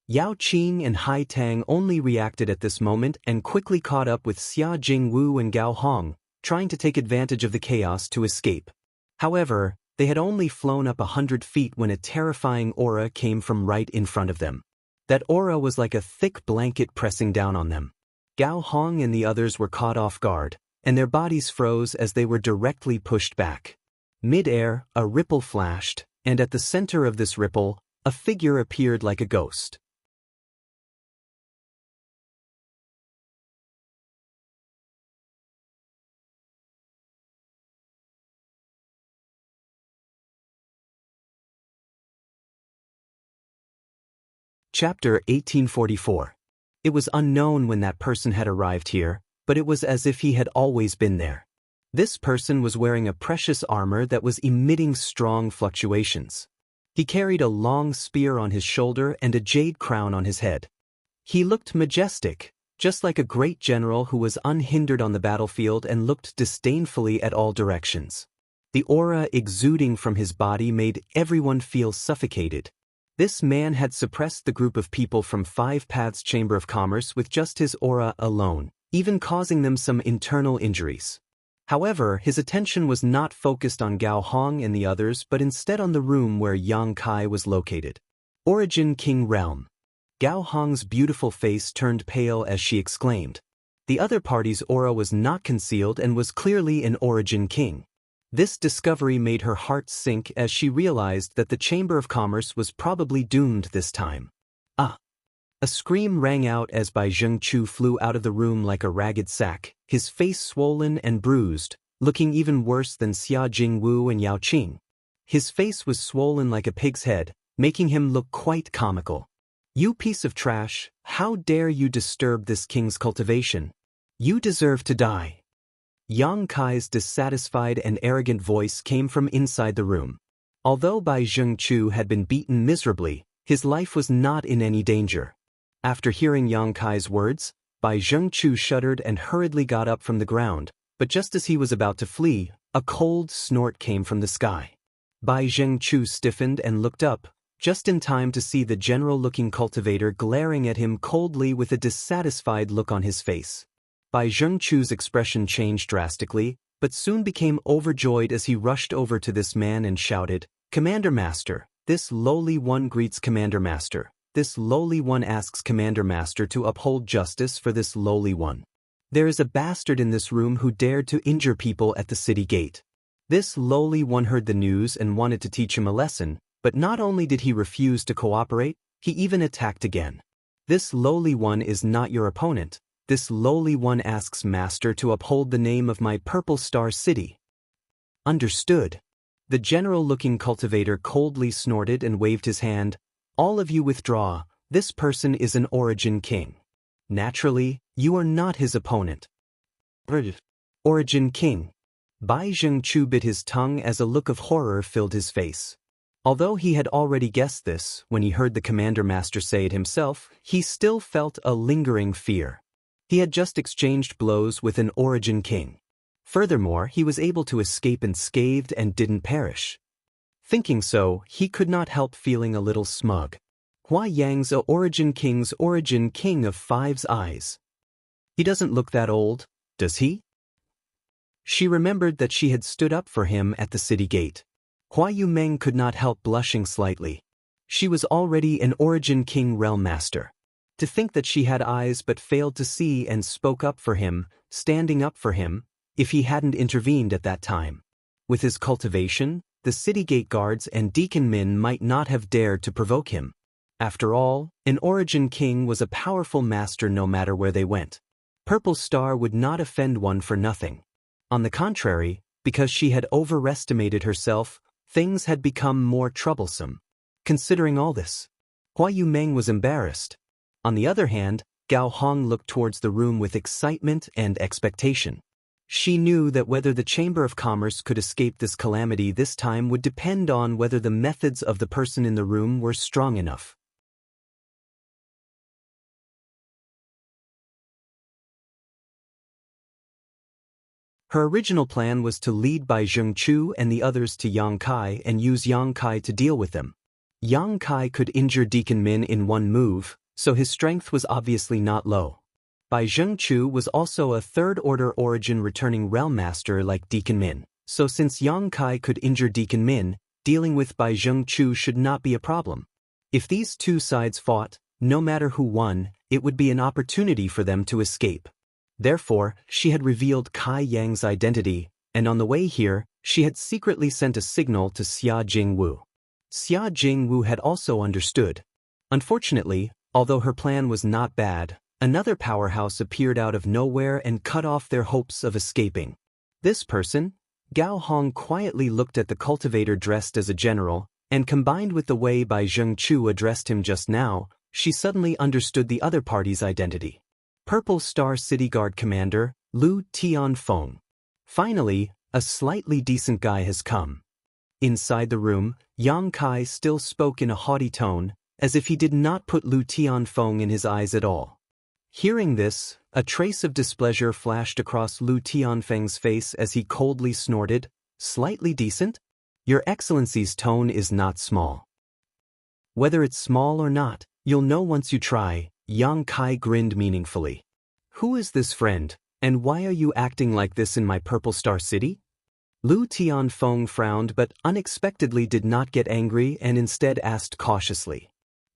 A: Yao Qing and Hai Tang only reacted at this moment and quickly caught up with Xia Jingwu and Gao Hong, trying to take advantage of the chaos to escape. However, they had only flown up 100 feet when a terrifying aura came from right in front of them. That aura was like a thick blanket pressing down on them. Gao Hong and the others were caught off guard, and their bodies froze as they were directly pushed back. Mid-air, a ripple flashed, and at the center of this ripple, a figure appeared like a ghost. Chapter 1844. It was unknown when that person had arrived here, but it was as if he had always been there. This person was wearing a precious armor that was emitting strong fluctuations. He carried a long spear on his shoulder and a jade crown on his head. He looked majestic, just like a great general who was unhindered on the battlefield and looked disdainfully at all directions. The aura exuding from his body made everyone feel suffocated. This man had suppressed the group of people from Five Paths Chamber of Commerce with just his aura alone, even causing them some internal injuries. However, his attention was not focused on Gao Hong and the others but instead on the room where Yang Kai was located. Origin King Realm. Gao Hong's beautiful face turned pale as she exclaimed. The other party's aura was not concealed and was clearly an Origin King. This discovery made her heart sink as she realized that the Chamber of Commerce was probably doomed this time. "Ah!" A scream rang out as Bai Zhengchu flew out of the room like a ragged sack, his face swollen and bruised, looking even worse than Xia Jingwu and Yao Qing. His face was swollen like a pig's head, making him look quite comical. "You piece of trash, how dare you disturb this king's cultivation? You deserve to die." Yang Kai's dissatisfied and arrogant voice came from inside the room. Although Bai Zhengchu had been beaten miserably, his life was not in any danger. After hearing Yang Kai's words, Bai Zhengchu shuddered and hurriedly got up from the ground, but just as he was about to flee, a cold snort came from the sky. Bai Zhengchu stiffened and looked up, just in time to see the general-looking cultivator glaring at him coldly with a dissatisfied look on his face. Bai Zhengchu's expression changed drastically, but soon became overjoyed as he rushed over to this man and shouted, "Commander Master, this lowly one greets Commander Master. This lowly one asks Commander Master to uphold justice for this lowly one. There is a bastard in this room who dared to injure people at the city gate." This lowly one heard the news and wanted to teach him a lesson, but not only did he refuse to cooperate, he even attacked again. "This lowly one is not your opponent. This lowly one asks Master to uphold the name of my Purple Star City." "Understood." The general-looking cultivator coldly snorted and waved his hand. All of you withdraw, this person is an Origin King. Naturally, you are not his opponent. Origin King. Bai Zhengchu bit his tongue as a look of horror filled his face. Although he had already guessed this, when he heard the Commander Master say it himself, he still felt a lingering fear. He had just exchanged blows with an Origin King. Furthermore, he was able to escape unscathed and didn't perish. Thinking so, he could not help feeling a little smug. Hua Yang's a Origin King's Origin King of Five's Eyes. He doesn't look that old, does he? She remembered that she had stood up for him at the city gate. Hua Yumeng could not help blushing slightly. She was already an Origin King Realm Master. To think that she had eyes but failed to see and spoke up for him, standing up for him, if he hadn't intervened at that time. With his cultivation, the city gate guards and Deacon Min might not have dared to provoke him. After all, an Origin King was a powerful master no matter where they went. Purple Star would not offend one for nothing. On the contrary, because she had overestimated herself, things had become more troublesome. Considering all this, Hua Yumeng was embarrassed. On the other hand, Gao Hong looked towards the room with excitement and expectation. She knew that whether the Chamber of Commerce could escape this calamity this time would depend on whether the methods of the person in the room were strong enough. Her original plan was to lead Bai Zhengchu and the others to Yang Kai and use Yang Kai to deal with them. Yang Kai could injure Deacon Min in one move, so his strength was obviously not low. Bai Zhengchu was also a third-order origin returning realm master like Deacon Min, so since Yang Kai could injure Deacon Min, dealing with Bai Zhengchu should not be a problem. If these two sides fought, no matter who won, it would be an opportunity for them to escape. Therefore, she had revealed Kai Yang's identity, and on the way here, she had secretly sent a signal to Xia Jingwu. Xia Jingwu had also understood. Unfortunately, although her plan was not bad, another powerhouse appeared out of nowhere and cut off their hopes of escaping. This person, Gao Hong quietly looked at the cultivator dressed as a general, and combined with the way Bai Zhengchu addressed him just now, she suddenly understood the other party's identity. Purple Star City Guard Commander, Lu Tianfeng. Finally, a slightly decent guy has come. Inside the room, Yang Kai still spoke in a haughty tone, as if he did not put Lu Tianfeng in his eyes at all. Hearing this, a trace of displeasure flashed across Lu Tianfeng's face as he coldly snorted, "Slightly decent? Your Excellency's tone is not small." "Whether it's small or not, you'll know once you try," Yang Kai grinned meaningfully. "Who is this friend, and why are you acting like this in my Purple Star City?" Lu Tianfeng frowned but unexpectedly did not get angry and instead asked cautiously.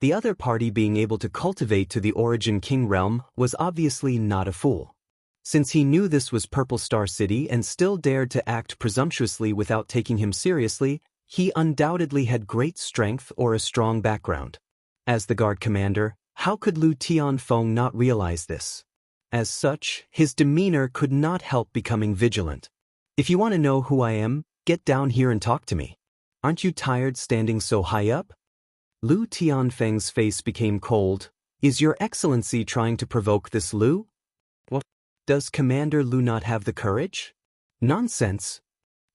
A: The other party being able to cultivate to the Origin King realm was obviously not a fool. Since he knew this was Purple Star City and still dared to act presumptuously without taking him seriously, he undoubtedly had great strength or a strong background. As the guard commander, how could Lu Tianfeng not realize this? As such, his demeanor could not help becoming vigilant. "If you want to know who I am, get down here and talk to me. Aren't you tired standing so high up?" Lu Tianfeng's face became cold. "Is your Excellency trying to provoke this Lu? What? Does Commander Lu not have the courage?" "Nonsense."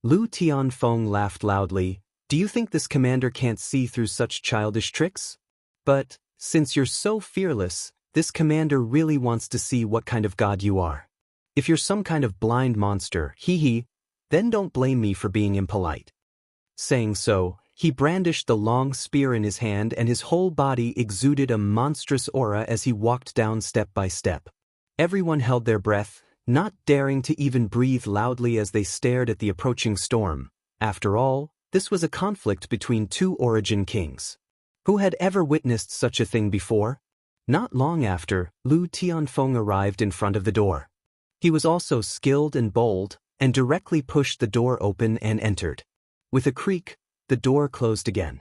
A: Lu Tianfeng laughed loudly. "Do you think this commander can't see through such childish tricks? But, since you're so fearless, this commander really wants to see what kind of god you are. If you're some kind of blind monster, then don't blame me for being impolite." Saying so, he brandished the long spear in his hand and his whole body exuded a monstrous aura as he walked down step by step. Everyone held their breath, not daring to even breathe loudly as they stared at the approaching storm. After all, this was a conflict between two Origin Kings. Who had ever witnessed such a thing before? Not long after, Lu Tianfeng arrived in front of the door. He was also skilled and bold, and directly pushed the door open and entered. With a creak, the door closed again.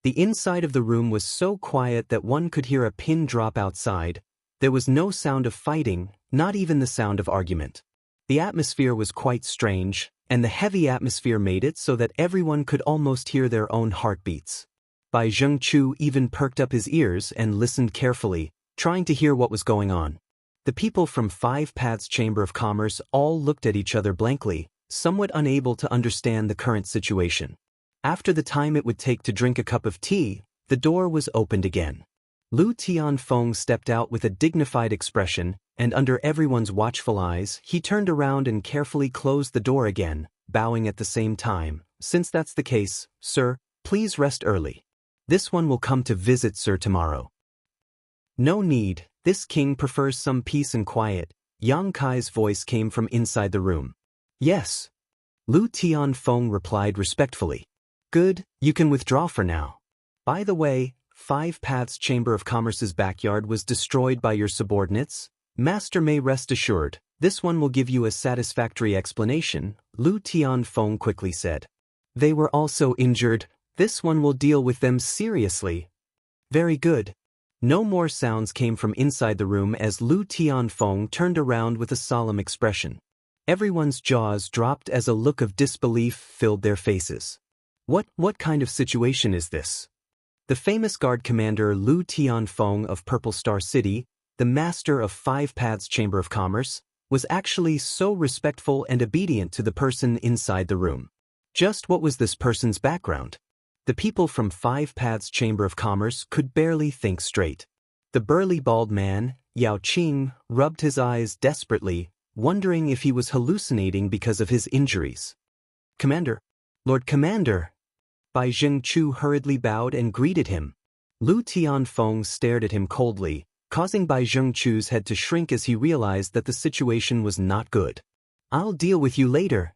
A: The inside of the room was so quiet that one could hear a pin drop outside. There was no sound of fighting, not even the sound of argument. The atmosphere was quite strange, and the heavy atmosphere made it so that everyone could almost hear their own heartbeats. Bai Zhengchu even perked up his ears and listened carefully, trying to hear what was going on. The people from Five Paths Chamber of Commerce all looked at each other blankly, somewhat unable to understand the current situation. After the time it would take to drink a cup of tea, the door was opened again. Lu Tianfeng stepped out with a dignified expression, and under everyone's watchful eyes, he turned around and carefully closed the door again, bowing at the same time. Since that's the case, sir, please rest early. This one will come to visit sir tomorrow. No need, this king prefers some peace and quiet. Yang Kai's voice came from inside the room. Yes. Lu Tianfeng replied respectfully. Good, you can withdraw for now. By the way, Five Paths Chamber of Commerce's backyard was destroyed by your subordinates. Master may rest assured, this one will give you a satisfactory explanation, Lu Tianfeng quickly said. They were also injured, this one will deal with them seriously. Very good. No more sounds came from inside the room as Lu Tianfeng turned around with a solemn expression. Everyone's jaws dropped as a look of disbelief filled their faces. What kind of situation is this? The famous guard commander Lu Tianfeng of Purple Star City, the master of Five Paths Chamber of Commerce, was actually so respectful and obedient to the person inside the room. Just what was this person's background? The people from Five Paths Chamber of Commerce could barely think straight. The burly bald man, Yao Qing, rubbed his eyes desperately, wondering if he was hallucinating because of his injuries. Commander! Lord Commander! Bai Zhengchu hurriedly bowed and greeted him. Lu Tianfeng stared at him coldly, causing Bai Zhengchu's head to shrink as he realized that the situation was not good. I'll deal with you later.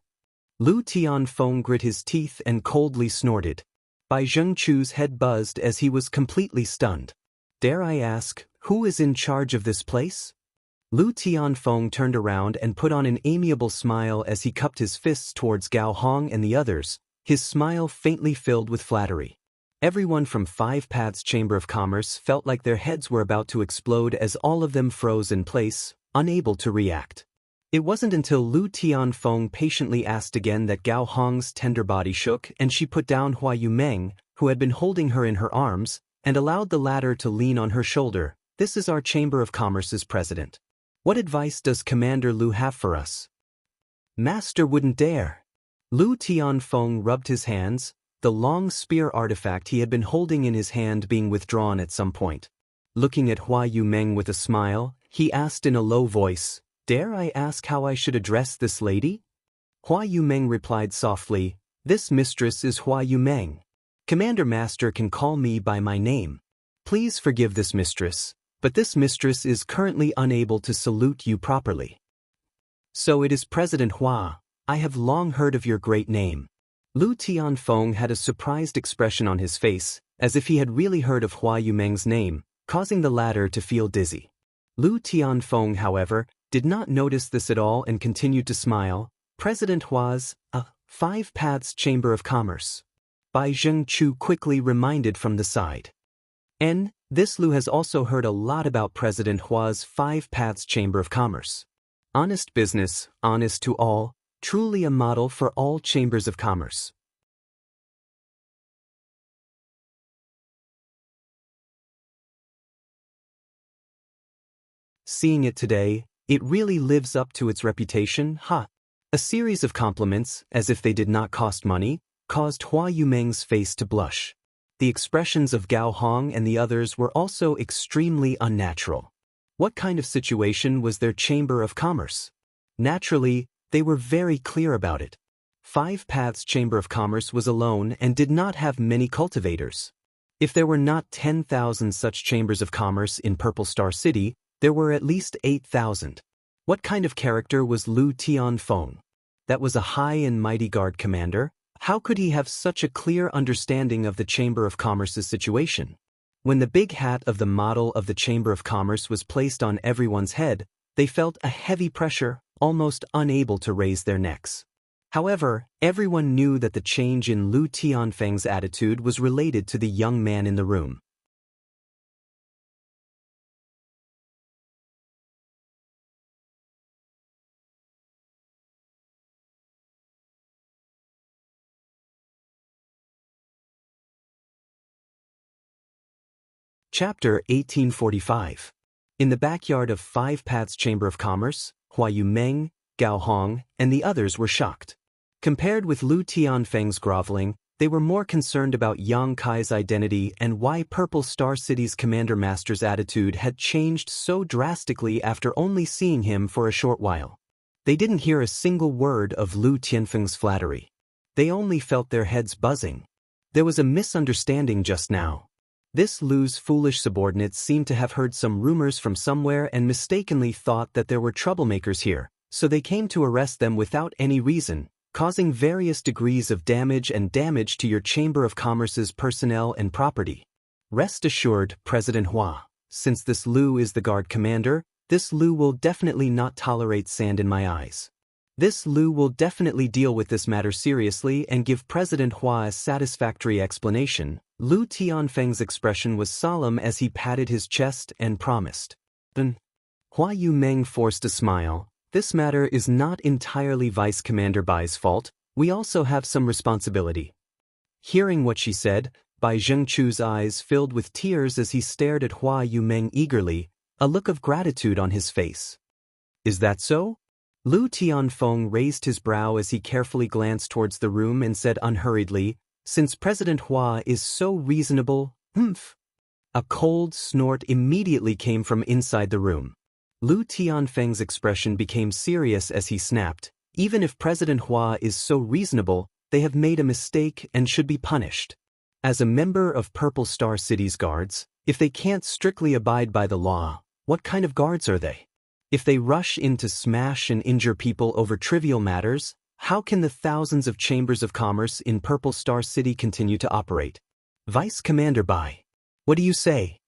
A: Lu Tianfeng grit his teeth and coldly snorted. Bai Zhengchu's head buzzed as he was completely stunned. Dare I ask, who is in charge of this place? Lu Tianfeng turned around and put on an amiable smile as he cupped his fists towards Gao Hong and the others, his smile faintly filled with flattery. Everyone from Five Paths Chamber of Commerce felt like their heads were about to explode as all of them froze in place, unable to react. It wasn't until Lu Tianfeng patiently asked again that Gao Hong's tender body shook and she put down Hua Yumeng, who had been holding her in her arms, and allowed the latter to lean on her shoulder. This is our Chamber of Commerce's president. What advice does Commander Lu have for us? Master wouldn't dare. Lu Tianfeng rubbed his hands, the long spear artifact he had been holding in his hand being withdrawn at some point. Looking at Hua Yumeng with a smile, he asked in a low voice, Dare I ask how I should address this lady? Hua Yumeng replied softly, This mistress is Hua Yumeng. Commander Master can call me by my name. Please forgive this mistress, but this mistress is currently unable to salute you properly. So it is President Hua. I have long heard of your great name. Lu Tianfeng had a surprised expression on his face, as if he had really heard of Hua Yumeng's name, causing the latter to feel dizzy. Lu Tianfeng, however, did not notice this at all and continued to smile. President Hua's, Five Paths Chamber of Commerce. Bai Zhengchu quickly reminded from the side. This Lu has also heard a lot about President Hua's Five Paths Chamber of Commerce. Honest business, honest to all, truly a model for all chambers of commerce. Seeing it today, it really lives up to its reputation, huh? A series of compliments, as if they did not cost money, caused Hua Yumeng's face to blush. The expressions of Gao Hong and the others were also extremely unnatural. What kind of situation was their Chamber of Commerce? Naturally, they were very clear about it. Five Paths Chamber of Commerce was alone and did not have many cultivators. If there were not 10,000 such chambers of commerce in Purple Star City, there were at least 8,000. What kind of character was Lu Tianfeng? That was a high and mighty guard commander. How could he have such a clear understanding of the Chamber of Commerce's situation? When the big hat of the model of the Chamber of Commerce was placed on everyone's head, they felt a heavy pressure, almost unable to raise their necks. However, everyone knew that the change in Lu Tianfeng's attitude was related to the young man in the room. Chapter 1845. In the backyard of Five Paths Chamber of Commerce, Hua Yumeng, Gao Hong, and the others were shocked. Compared with Lu Tianfeng's groveling, they were more concerned about Yang Kai's identity and why Purple Star City's Commander Master's attitude had changed so drastically after only seeing him for a short while. They didn't hear a single word of Lu Tianfeng's flattery. They only felt their heads buzzing. There was a misunderstanding just now. This Lu's foolish subordinates seemed to have heard some rumors from somewhere and mistakenly thought that there were troublemakers here, so they came to arrest them without any reason, causing various degrees of damage to your Chamber of Commerce's personnel and property. Rest assured, President Hua, since this Lu is the guard commander, this Lu will definitely not tolerate sand in my eyes. This Lu will definitely deal with this matter seriously and give President Hua a satisfactory explanation. Lu Tianfeng's expression was solemn as he patted his chest and promised. Then, Hua Yumeng forced a smile. This matter is not entirely Vice Commander Bai's fault. We also have some responsibility. Hearing what she said, Bai Zhengchu's eyes filled with tears as he stared at Hua Yumeng eagerly, a look of gratitude on his face. Is that so? Lu Tianfeng raised his brow as he carefully glanced towards the room and said unhurriedly, since President Hua is so reasonable, humph. A cold snort immediately came from inside the room. Lu Tianfeng's expression became serious as he snapped, even if President Hua is so reasonable, they have made a mistake and should be punished. As a member of Purple Star City's guards, if they can't strictly abide by the law, what kind of guards are they? If they rush in to smash and injure people over trivial matters, how can the thousands of chambers of commerce in Purple Star City continue to operate? Vice Commander Bai, what do you say?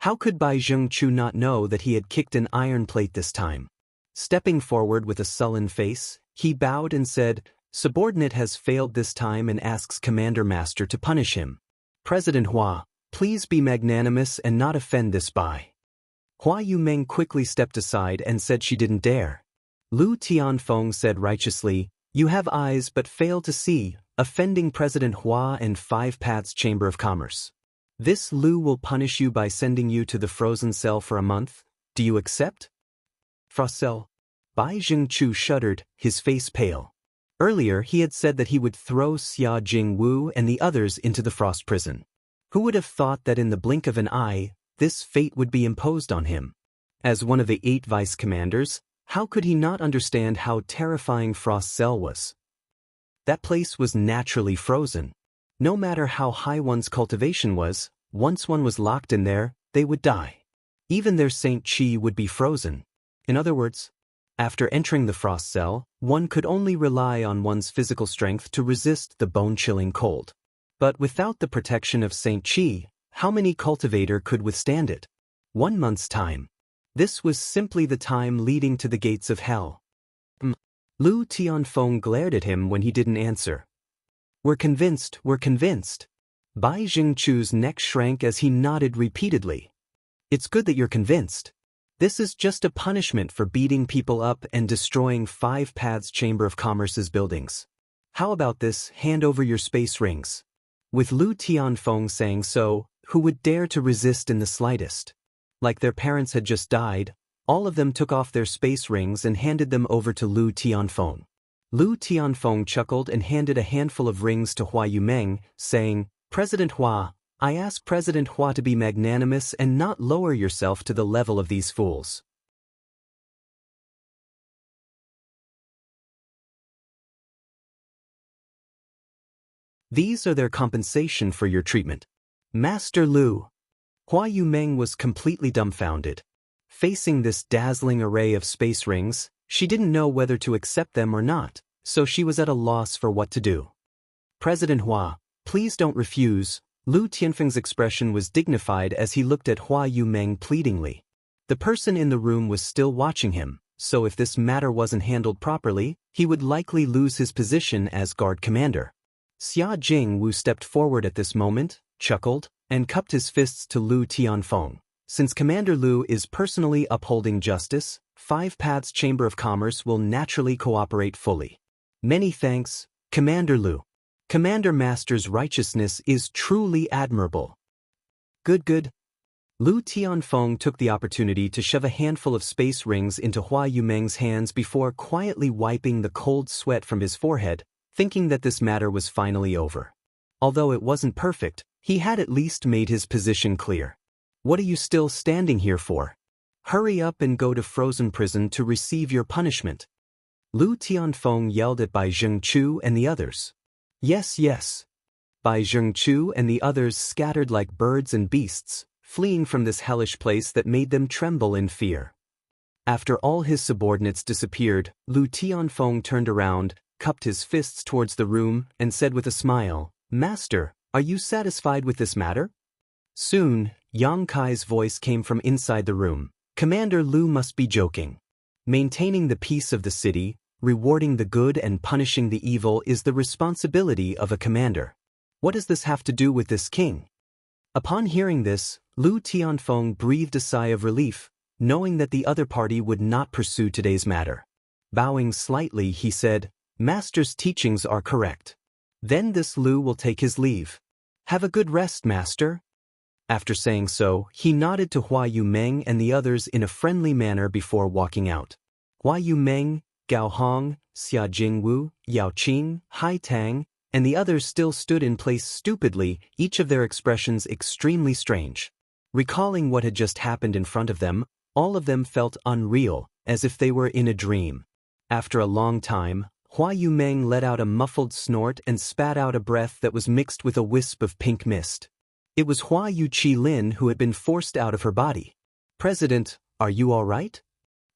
A: How could Bai Zhengchu not know that he had kicked an iron plate this time? Stepping forward with a sullen face, he bowed and said, subordinate has failed this time and asks Commander Master to punish him. President Hua, please be magnanimous and not offend this Bai. Hua Yumeng quickly stepped aside and said she didn't dare. Lu Tianfeng said righteously, you have eyes but fail to see, offending President Hua and Five Paths Chamber of Commerce. This Lu will punish you by sending you to the frozen cell for a month. Do you accept? Frost cell? Bai Zhengchu shuddered, his face pale. Earlier he had said that he would throw Xia Jingwu and the others into the frost prison. Who would have thought that in the blink of an eye, this fate would be imposed on him? As one of the 8 vice commanders, how could he not understand how terrifying Frost Cell was? That place was naturally frozen. No matter how high one's cultivation was, once one was locked in there, they would die. Even their Saint Chi would be frozen. In other words, after entering the Frost Cell, one could only rely on one's physical strength to resist the bone-chilling cold. But without the protection of Saint Chi, how many cultivator could withstand it? 1 month's time. This was simply the time leading to the gates of hell. Lu Tianfeng glared at him when he didn't answer. We're convinced. Bai Zhengchu's neck shrank as he nodded repeatedly. It's good that you're convinced. This is just a punishment for beating people up and destroying Five Paths Chamber of Commerce's buildings. How about this, hand over your space rings? With Lu Tianfeng saying so, who would dare to resist in the slightest? Like their parents had just died, all of them took off their space rings and handed them over to Lu Tianfeng. Lu Tianfeng chuckled and handed a handful of rings to Hua Yumeng, saying, President Hua, I ask President Hua to be magnanimous and not lower yourself to the level of these fools. These are their compensation for your treatment. Master Lu. Hua Yumeng was completely dumbfounded. Facing this dazzling array of space rings, she didn't know whether to accept them or not, so she was at a loss for what to do. President Hua, please don't refuse. Lu Tianfeng's expression was dignified as he looked at Hua Yumeng pleadingly. The person in the room was still watching him, so if this matter wasn't handled properly, he would likely lose his position as guard commander. Xia Jingwu stepped forward at this moment, chuckled, and cupped his fists to Lu Tianfeng. Since Commander Lu is personally upholding justice, Five Paths Chamber of Commerce will naturally cooperate fully. Many thanks, Commander Lu. Commander Master's righteousness is truly admirable. Good. Lu Tianfeng took the opportunity to shove a handful of space rings into Hua Yumeng's hands before quietly wiping the cold sweat from his forehead, thinking that this matter was finally over. Although it wasn't perfect, he had at least made his position clear. What are you still standing here for? Hurry up and go to frozen prison to receive your punishment. Lu Tianfeng yelled at Bai Zhengchu and the others. Yes, yes. Bai Zhengchu and the others scattered like birds and beasts, fleeing from this hellish place that made them tremble in fear. After all his subordinates disappeared, Lu Tianfeng turned around, cupped his fists towards the room, and said with a smile, Master, are you satisfied with this matter? Soon, Yang Kai's voice came from inside the room. Commander Lu must be joking. Maintaining the peace of the city, rewarding the good and punishing the evil is the responsibility of a commander. What does this have to do with this king? Upon hearing this, Lu Tianfeng breathed a sigh of relief, knowing that the other party would not pursue today's matter. Bowing slightly, he said, Master's teachings are correct. Then this Lu will take his leave. Have a good rest, Master. After saying so, he nodded to Hua Yumeng and the others in a friendly manner before walking out. Hua Yumeng, Gao Hong, Xia Jingwu, Yao Qing, Hai Tang, and the others still stood in place stupidly, each of their expressions extremely strange. Recalling what had just happened in front of them, all of them felt unreal, as if they were in a dream. After a long time, Hua Yumeng let out a muffled snort and spat out a breath that was mixed with a wisp of pink mist. It was Hua Yuqi-lin who had been forced out of her body. President, are you all right?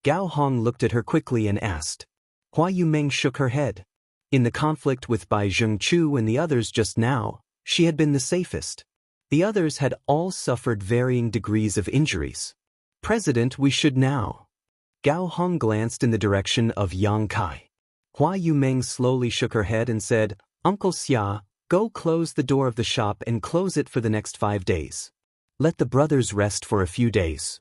A: Gao Hong looked at her quickly and asked. Hua Yumeng shook her head. In the conflict with Bai Zhengchu and the others just now, she had been the safest. The others had all suffered varying degrees of injuries. President, we should now. Gao Hong glanced in the direction of Yang Kai. Hua Yumeng slowly shook her head and said, Uncle Xia, go close the door of the shop and close it for the next 5 days. Let the brothers rest for a few days.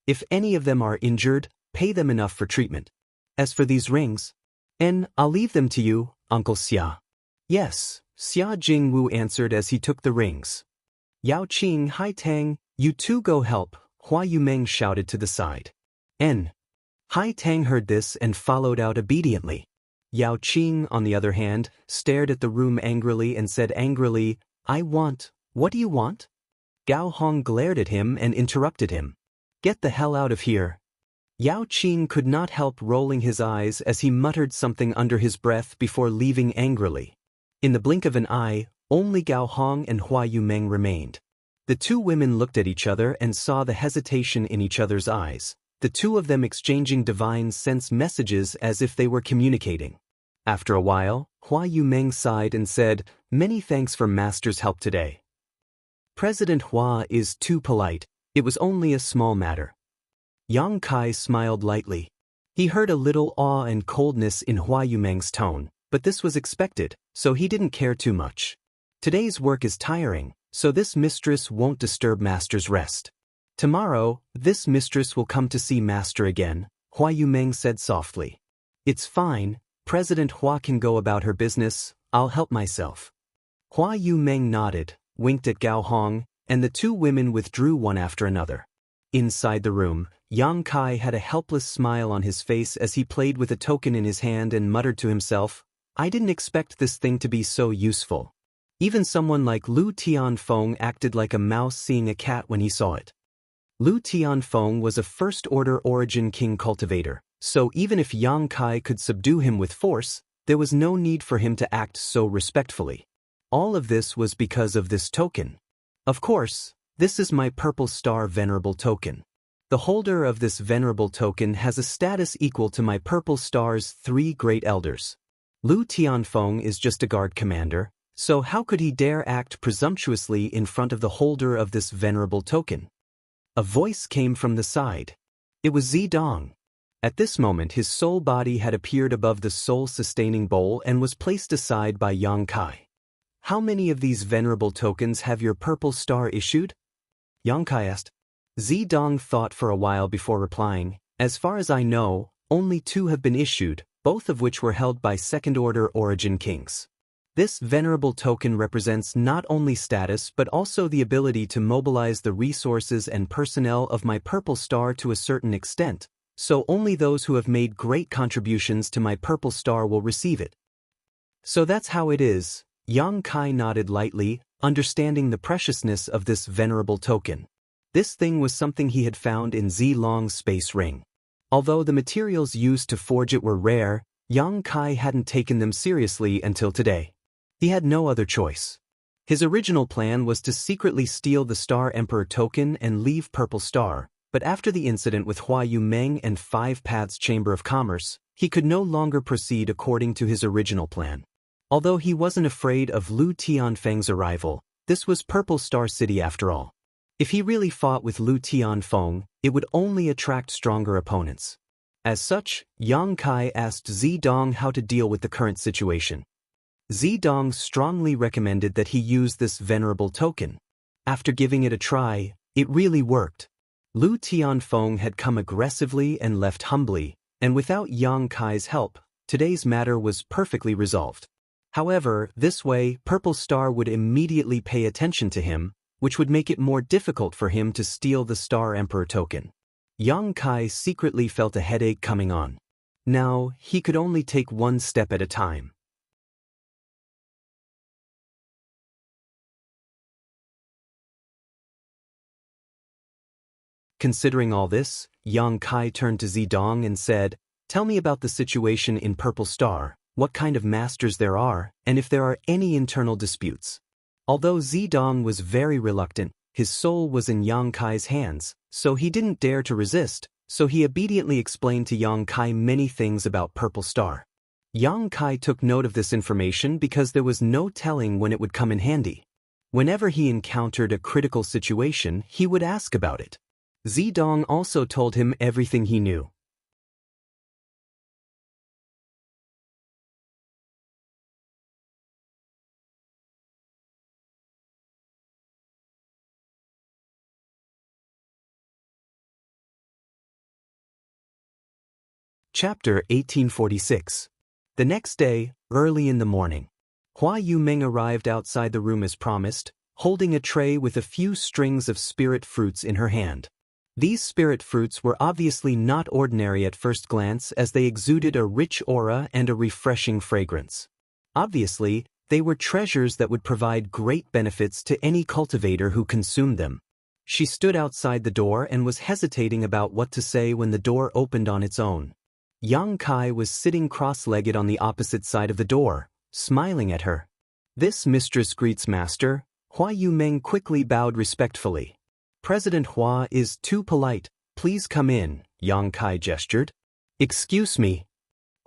A: If any of them are injured, pay them enough for treatment. As for these rings, I'll leave them to you, Uncle Xia. Yes, Xia Jingwu answered as he took the rings. Yao Qing, Hai Tang, you two go help, Hua Yumeng shouted to the side. Hai Tang heard this and followed out obediently. Yao Qing, on the other hand, stared at the room angrily and said angrily, what do you want? Gao Hong glared at him and interrupted him. Get the hell out of here. Yao Qing could not help rolling his eyes as he muttered something under his breath before leaving angrily. In the blink of an eye, only Gao Hong and Hua Yumeng remained. The two women looked at each other and saw the hesitation in each other's eyes, the two of them exchanging divine sense messages as if they were communicating. After a while, Hua Yumeng sighed and said, Many thanks for Master's help today. President Hua is too polite. It was only a small matter. Yang Kai smiled lightly. He heard a little awe and coldness in Hua Yumeng's tone, but this was expected, so he didn't care too much. Today's work is tiring, so this mistress won't disturb Master's rest. Tomorrow, this mistress will come to see Master again, Hua Yumeng said softly. It's fine, President Hua can go about her business, I'll help myself. Hua Yumeng nodded, winked at Gao Hong, and the two women withdrew one after another. Inside the room, Yang Kai had a helpless smile on his face as he played with a token in his hand and muttered to himself, I didn't expect this thing to be so useful. Even someone like Lu Tianfeng acted like a mouse seeing a cat when he saw it. Lu Tianfeng was a first-order origin king cultivator, so even if Yang Kai could subdue him with force, there was no need for him to act so respectfully. All of this was because of this token. Of course, this is my Purple Star Venerable Token. The holder of this venerable token has a status equal to my Purple Star's 3 great elders. Lu Tianfeng is just a guard commander, so how could he dare act presumptuously in front of the holder of this venerable token? A voice came from the side. It was Zidong. At this moment his soul body had appeared above the soul-sustaining bowl and was placed aside by Yang Kai. How many of these venerable tokens have your Purple Star issued? Yang Kai asked. Zidong thought for a while before replying, As far as I know, only 2 have been issued, both of which were held by second-order origin kings. This venerable token represents not only status but also the ability to mobilize the resources and personnel of my purple star to a certain extent, so only those who have made great contributions to my purple star will receive it. So that's how it is. Yang Kai nodded lightly, understanding the preciousness of this venerable token. This thing was something he had found in Zilong's space ring. Although the materials used to forge it were rare, Yang Kai hadn't taken them seriously until today. He had no other choice. His original plan was to secretly steal the Star Emperor token and leave Purple Star, but after the incident with Hua Yumeng and Five Paths Chamber of Commerce, he could no longer proceed according to his original plan. Although he wasn't afraid of Lu Tianfeng's arrival, this was Purple Star City after all. If he really fought with Lu Tianfeng, it would only attract stronger opponents. As such, Yang Kai asked Zidong how to deal with the current situation. Zidong strongly recommended that he use this venerable token. After giving it a try, it really worked. Lu Tianfeng had come aggressively and left humbly, and without Yang Kai's help, today's matter was perfectly resolved. However, this way, Purple Star would immediately pay attention to him, which would make it more difficult for him to steal the Star Emperor token. Yang Kai secretly felt a headache coming on. Now, he could only take one step at a time. Considering all this, Yang Kai turned to Zidong and said, "Tell me about the situation in Purple Star, what kind of masters there are, and if there are any internal disputes." Although Zidong was very reluctant, his soul was in Yang Kai's hands, so he didn't dare to resist, so he obediently explained to Yang Kai many things about Purple Star. Yang Kai took note of this information because there was no telling when it would come in handy. Whenever he encountered a critical situation, he would ask about it. Zidong also told him everything he knew. Chapter 1846. The next day, early in the morning, Hua Yumeng arrived outside the room as promised, holding a tray with a few strings of spirit fruits in her hand. These spirit fruits were obviously not ordinary at first glance as they exuded a rich aura and a refreshing fragrance. Obviously, they were treasures that would provide great benefits to any cultivator who consumed them. She stood outside the door and was hesitating about what to say when the door opened on its own. Yang Kai was sitting cross-legged on the opposite side of the door, smiling at her. "This mistress greets master." Hua Yumeng quickly bowed respectfully. "President Hua is too polite. Please come in," Yang Kai gestured. "Excuse me,"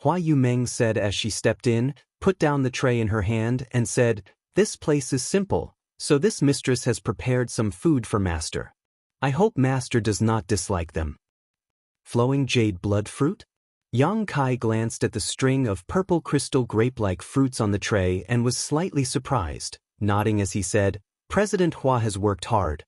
A: Hua Yumeng said as she stepped in, put down the tray in her hand, and said, "This place is simple, so this mistress has prepared some food for master. I hope master does not dislike them." Flowing jade blood fruit? Yang Kai glanced at the string of purple crystal grape-like fruits on the tray and was slightly surprised, nodding as he said, "President Hua has worked hard."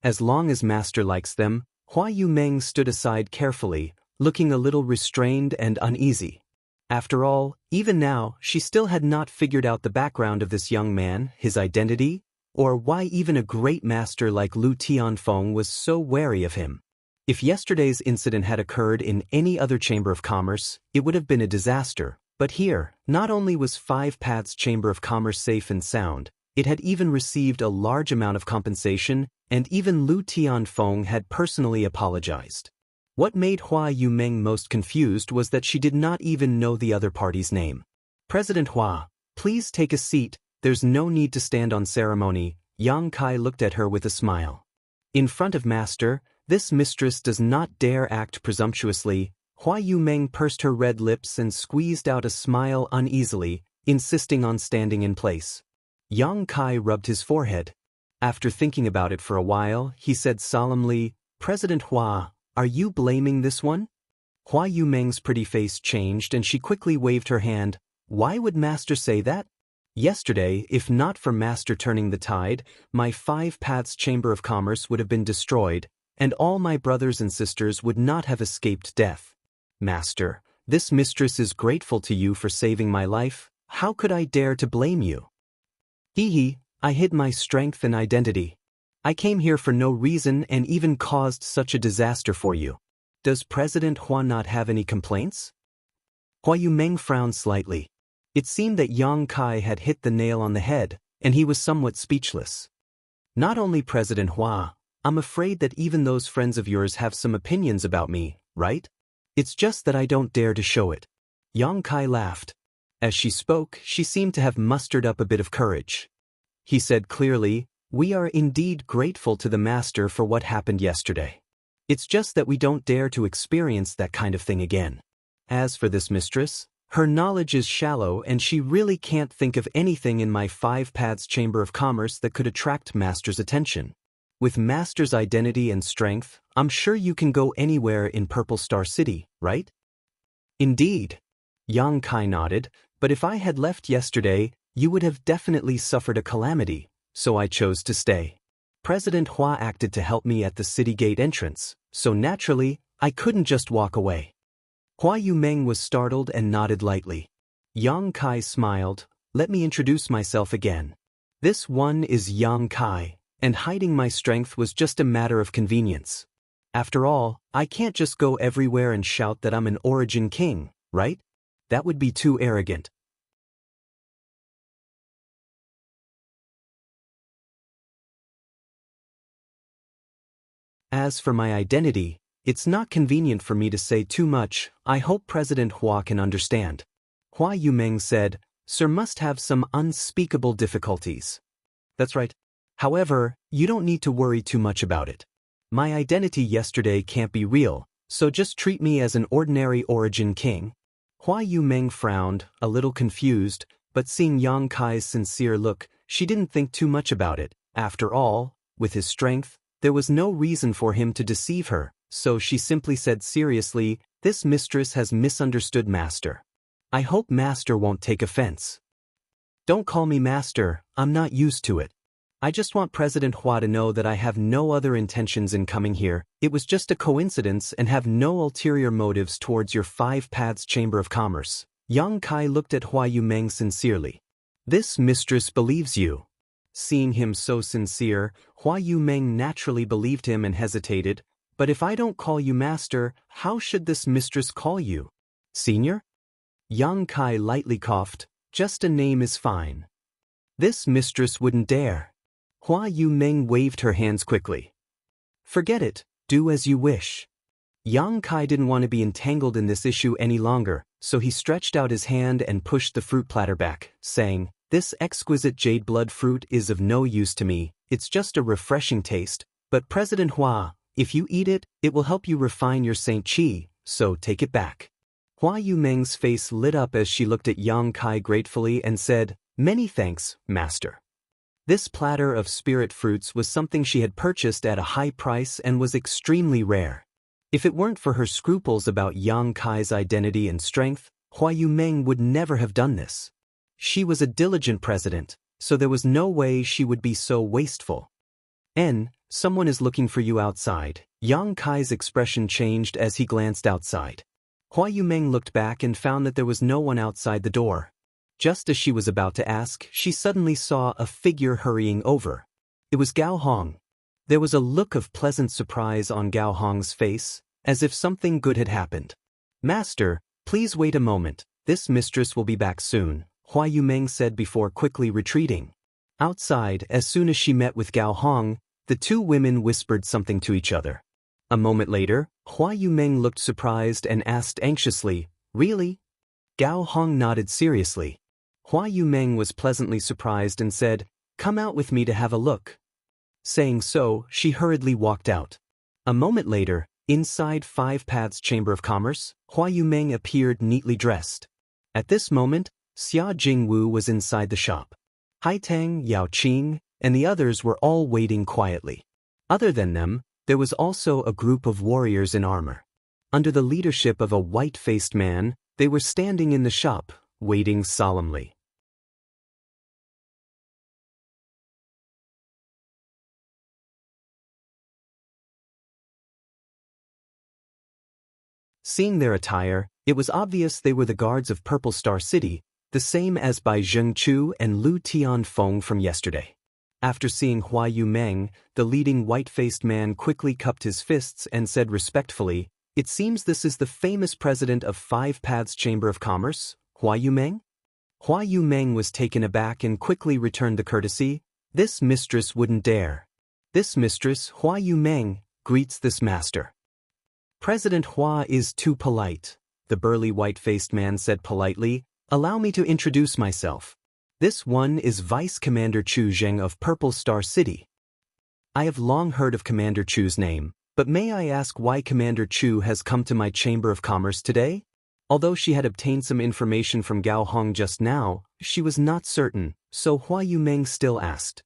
A: As long as master likes them, Hua Yumeng stood aside carefully, looking a little restrained and uneasy. After all, even now, she still had not figured out the background of this young man, his identity, or why even a great master like Lu Tianfeng was so wary of him. If yesterday's incident had occurred in any other Chamber of Commerce, it would have been a disaster, but here, not only was Five Paths Chamber of Commerce safe and sound, it had even received a large amount of compensation, and even Lu Tianfeng had personally apologized. What made Hua Yumeng most confused was that she did not even know the other party's name. "President Hua, please take a seat, there's no need to stand on ceremony." Yang Kai looked at her with a smile. In front of master, this mistress does not dare act presumptuously. Hua Yumeng pursed her red lips and squeezed out a smile uneasily, insisting on standing in place. Yang Kai rubbed his forehead. After thinking about it for a while, he said solemnly, "President Hua, are you blaming this one?" Hua Yumeng's pretty face changed and she quickly waved her hand. "Why would master say that? Yesterday, if not for master turning the tide, my Five Paths Chamber of Commerce would have been destroyed, and all my brothers and sisters would not have escaped death. Master, this mistress is grateful to you for saving my life. How could I dare to blame you? Hee hee, I hid my strength and identity. I came here for no reason and even caused such a disaster for you. Does President Hua not have any complaints? Hua Yumeng frowned slightly. It seemed that Yang Kai had hit the nail on the head, and he was somewhat speechless. Not only President Hua, I'm afraid that even those friends of yours have some opinions about me, right? It's just that I don't dare to show it. Yang Kai laughed. As she spoke, she seemed to have mustered up a bit of courage. He said clearly, we are indeed grateful to the master for what happened yesterday. It's just that we don't dare to experience that kind of thing again. As for this mistress, her knowledge is shallow and she really can't think of anything in my 5 paths Chamber of Commerce that could attract master's attention. With master's identity and strength, I'm sure you can go anywhere in Purple Star City, right? Indeed. Yang Kai nodded, but if I had left yesterday, you would have definitely suffered a calamity, so I chose to stay. President Hua acted to help me at the city gate entrance, so naturally, I couldn't just walk away. Hua Yumeng was startled and nodded lightly. Yang Kai smiled, let me introduce myself again. This one is Yang Kai, and hiding my strength was just a matter of convenience. After all, I can't just go everywhere and shout that I'm an origin king, right? That would be too arrogant. As for my identity, it's not convenient for me to say too much. I hope President Hua can understand. Hua Yumeng said, Sir must have some unspeakable difficulties. That's right. However, you don't need to worry too much about it. My identity yesterday can't be real, so just treat me as an ordinary origin king. Hua Yumeng frowned, a little confused, but seeing Yang Kai's sincere look, she didn't think too much about it. After all, with his strength, there was no reason for him to deceive her, so she simply said seriously, this mistress has misunderstood master. I hope master won't take offense. Don't call me master, I'm not used to it. I just want President Hua to know that I have no other intentions in coming here. It was just a coincidence and have no ulterior motives towards your 5 paths Chamber of Commerce. Yang Kai looked at Hua Yumeng sincerely. This mistress believes you. Seeing him so sincere, Hua Yumeng naturally believed him and hesitated. But if I don't call you master, how should this mistress call you? Senior? Yang Kai lightly coughed. Just a name is fine. This mistress wouldn't dare. Hua Yumeng waved her hands quickly. Forget it, do as you wish. Yang Kai didn't want to be entangled in this issue any longer, so he stretched out his hand and pushed the fruit platter back, saying, this exquisite jade blood fruit is of no use to me, it's just a refreshing taste, but President Hua, if you eat it, it will help you refine your Saint Qi, so take it back. Hua Yumeng's face lit up as she looked at Yang Kai gratefully and said, many thanks, master. This platter of spirit fruits was something she had purchased at a high price and was extremely rare. If it weren't for her scruples about Yang Kai's identity and strength, Hua Yumeng would never have done this. She was a diligent president, so there was no way she would be so wasteful. Someone is looking for you outside. Yang Kai's expression changed as he glanced outside. Hua Yumeng looked back and found that there was no one outside the door. Just as she was about to ask, she suddenly saw a figure hurrying over. It was Gao Hong. There was a look of pleasant surprise on Gao Hong's face, as if something good had happened. Master, please wait a moment, this mistress will be back soon, Hua Yumeng said before quickly retreating. Outside, as soon as she met with Gao Hong, the two women whispered something to each other. A moment later, Hua Yumeng looked surprised and asked anxiously, really? Gao Hong nodded seriously. Hua Yumeng was pleasantly surprised and said, come out with me to have a look. Saying so, she hurriedly walked out. A moment later, inside 5 Paths Chamber of Commerce, Hua Yumeng appeared neatly dressed. At this moment, Xia Jingwu was inside the shop. Haitang, Yao Qing, and the others were all waiting quietly. Other than them, there was also a group of warriors in armor. Under the leadership of a white-faced man, they were standing in the shop, waiting solemnly. Seeing their attire, It was obvious they were the guards of Purple Star City, the same as Bai Zhengchu and Lu Tianfeng from yesterday. After seeing Hua Yumeng, the leading white-faced man quickly cupped his fists and said respectfully, "It seems this is the famous president of Five Paths Chamber of Commerce, Hua Yumeng?" Hua Yumeng was taken aback and quickly returned the courtesy. "This mistress wouldn't dare." "This mistress, Hua Yumeng, greets this master." "President Hua is too polite," the burly white-faced man said politely. "Allow me to introduce myself. This one is Vice Commander Chu Zheng of Purple Star City." "I have long heard of Commander Chu's name, but may I ask why Commander Chu has come to my Chamber of Commerce today?" Although she had obtained some information from Gao Hong just now, she was not certain, so Hua Yumeng still asked.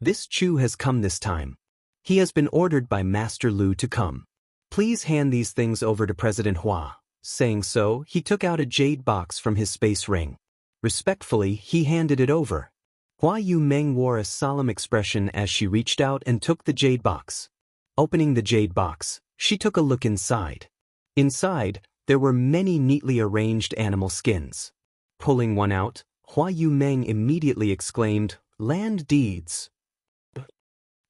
A: "This Chu has come this time. He has been ordered by Master Lu to come. Please hand these things over to President Hua." Saying so, he took out a jade box from his space ring. Respectfully, he handed it over. Hua Yumeng wore a solemn expression as she reached out and took the jade box. Opening the jade box, she took a look inside. Inside, there were many neatly arranged animal skins. Pulling one out, Hua Yumeng immediately exclaimed, "Land deeds."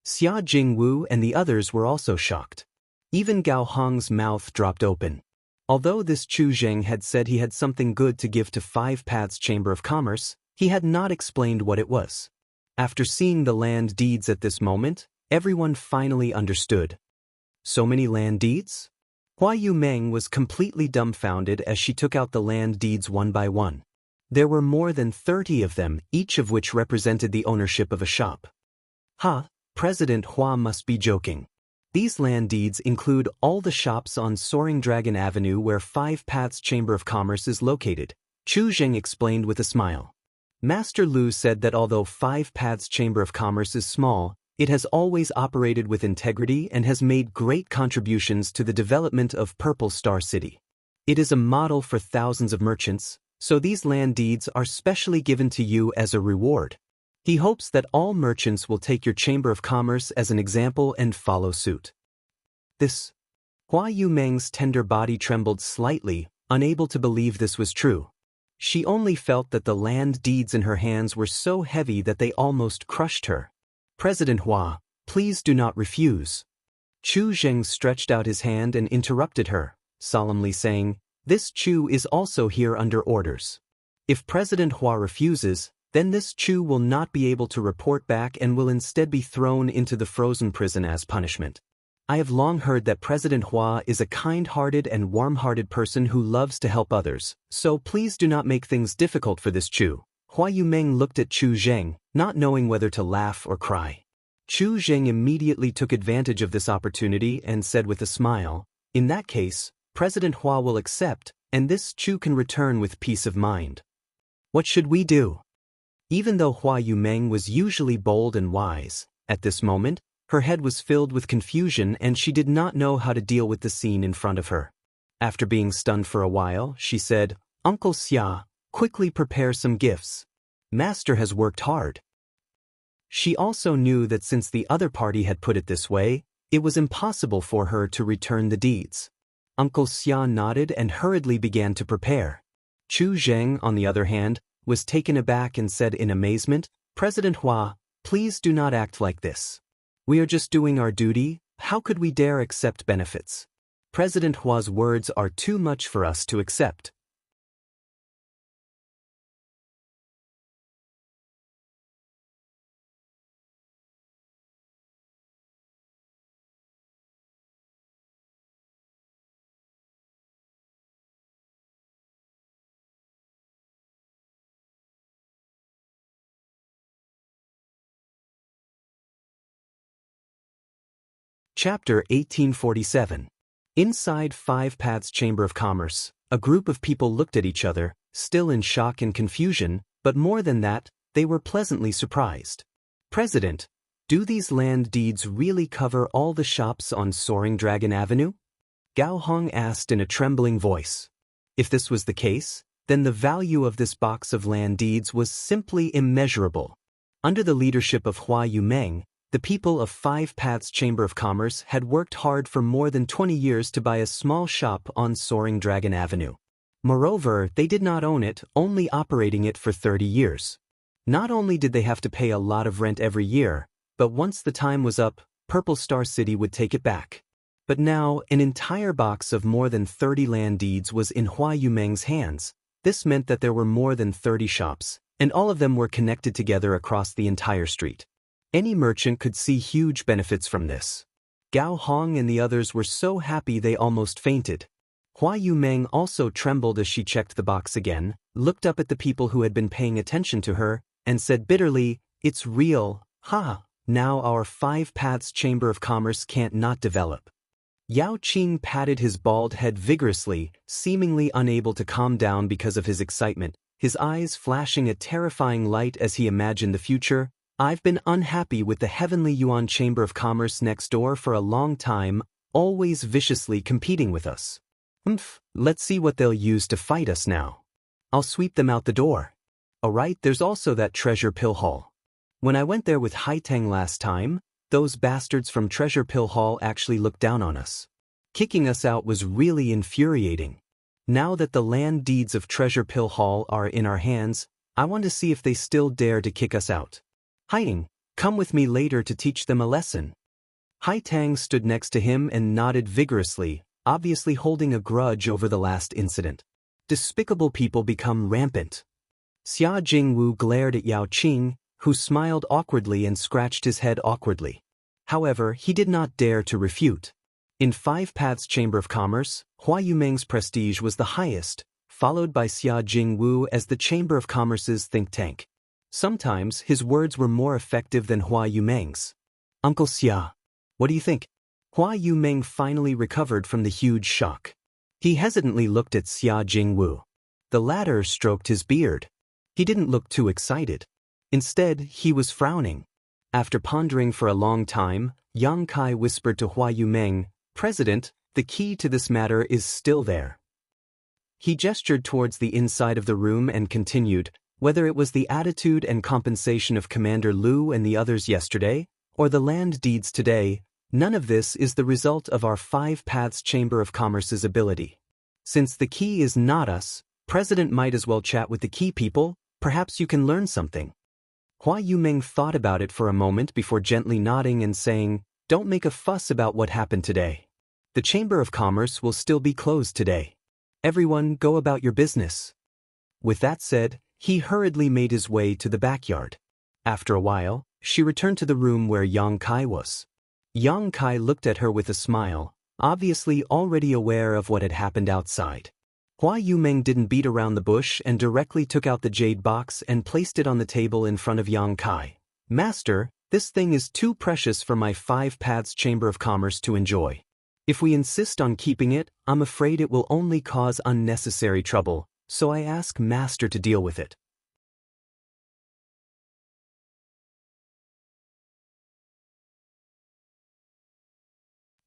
A: Xia Jingwu and the others were also shocked. Even Gao Hong's mouth dropped open. Although this Chu Zheng had said he had something good to give to Five Paths Chamber of Commerce, he had not explained what it was. After seeing the land deeds at this moment, everyone finally understood. So many land deeds? Hua Yumeng was completely dumbfounded as she took out the land deeds one by one. There were more than 30 of them, each of which represented the ownership of a shop. President Hua must be joking. These land deeds include all the shops on Soaring Dragon Avenue where Five Paths Chamber of Commerce is located, Chu Zheng explained with a smile. Master Lu said that although Five Paths Chamber of Commerce is small, it has always operated with integrity and has made great contributions to the development of Purple Star City. It is a model for thousands of merchants, so these land deeds are specially given to you as a reward. He hopes that all merchants will take your Chamber of Commerce as an example and follow suit. Hua Yumeng's tender body trembled slightly, unable to believe this was true. She only felt that the land deeds in her hands were so heavy that they almost crushed her. "President Hua, please do not refuse." Chu Zheng stretched out his hand and interrupted her, solemnly saying, "This Chu is also here under orders. If President Hua refuses, then this Chu will not be able to report back and will instead be thrown into the frozen prison as punishment. I have long heard that President Hua is a kind-hearted and warm-hearted person who loves to help others, so please do not make things difficult for this Chu." Hua Yumeng looked at Chu Zheng, not knowing whether to laugh or cry. Chu Zheng immediately took advantage of this opportunity and said with a smile, "In that case, President Hua will accept, and this Chu can return with peace of mind. What should we do?" Even though Hua Yumeng was usually bold and wise, at this moment, her head was filled with confusion and she did not know how to deal with the scene in front of her. After being stunned for a while, she said, "Uncle Xia, quickly prepare some gifts. Master has worked hard." She also knew that since the other party had put it this way, it was impossible for her to return the deeds. Uncle Xia nodded and hurriedly began to prepare. Chu Zheng, on the other hand, was taken aback and said in amazement, "President Hua, please do not act like this. We are just doing our duty. How could we dare accept benefits? President Hua's words are too much for us to accept." Chapter 1847. Inside Five Paths Chamber of Commerce, a group of people looked at each other, still in shock and confusion, but more than that, they were pleasantly surprised. "President, do these land deeds really cover all the shops on Soaring Dragon Avenue?" Gao Hong asked in a trembling voice. If this was the case, then the value of this box of land deeds was simply immeasurable. Under the leadership of Hua Yumeng, the people of Five Paths Chamber of Commerce had worked hard for more than 20 years to buy a small shop on Soaring Dragon Avenue. Moreover, they did not own it, only operating it for 30 years. Not only did they have to pay a lot of rent every year, but once the time was up, Purple Star City would take it back. But now, an entire box of more than 30 land deeds was in Hua Yumeng's hands. This meant that there were more than 30 shops, and all of them were connected together across the entire street. Any merchant could see huge benefits from this. Gao Hong and the others were so happy they almost fainted. Hua Yumeng also trembled as she checked the box again, looked up at the people who had been paying attention to her, and said bitterly, "It's real, ha! Now our 5 Paths Chamber of Commerce can't not develop." Yao Qing patted his bald head vigorously, seemingly unable to calm down because of his excitement, his eyes flashing a terrifying light as he imagined the future. "I've been unhappy with the Heavenly Yuan Chamber of Commerce next door for a long time, always viciously competing with us. Let's see what they'll use to fight us now. I'll sweep them out the door. Alright, there's also that Treasure Pill Hall. When I went there with Haitang last time, those bastards from Treasure Pill Hall actually looked down on us. Kicking us out was really infuriating. Now that the land deeds of Treasure Pill Hall are in our hands, I want to see if they still dare to kick us out. Haitang, come with me later to teach them a lesson." Haitang stood next to him and nodded vigorously, obviously holding a grudge over the last incident. Despicable people become rampant. Xia Jingwu glared at Yao Qing, who smiled awkwardly and scratched his head awkwardly. However, he did not dare to refute. In 5 Paths Chamber of Commerce, Hua Yumeng's prestige was the highest, followed by Xia Jingwu as the Chamber of Commerce's think tank. Sometimes his words were more effective than Hua Yumeng's. "Uncle Xia, what do you think?" Hua Yumeng finally recovered from the huge shock. He hesitantly looked at Xia Jingwu. The latter stroked his beard. He didn't look too excited. Instead, he was frowning. After pondering for a long time, Yang Kai whispered to Hua Yumeng, "President, the key to this matter is still there." He gestured towards the inside of the room and continued, "Whether it was the attitude and compensation of Commander Liu and the others yesterday, or the land deeds today, none of this is the result of our 5 Paths Chamber of Commerce's ability. Since the key is not us, President might as well chat with the key people, perhaps you can learn something." Hua Yumeng thought about it for a moment before gently nodding and saying, "Don't make a fuss about what happened today. The Chamber of Commerce will still be closed today. Everyone go about your business." With that said, he hurriedly made his way to the backyard. After a while, she returned to the room where Yang Kai was. Yang Kai looked at her with a smile, obviously already aware of what had happened outside. Hua Yumeng didn't beat around the bush and directly took out the jade box and placed it on the table in front of Yang Kai. "Master, this thing is too precious for my 5 Paths Chamber of Commerce to enjoy. If we insist on keeping it, I'm afraid it will only cause unnecessary trouble, so I ask Master to deal with it."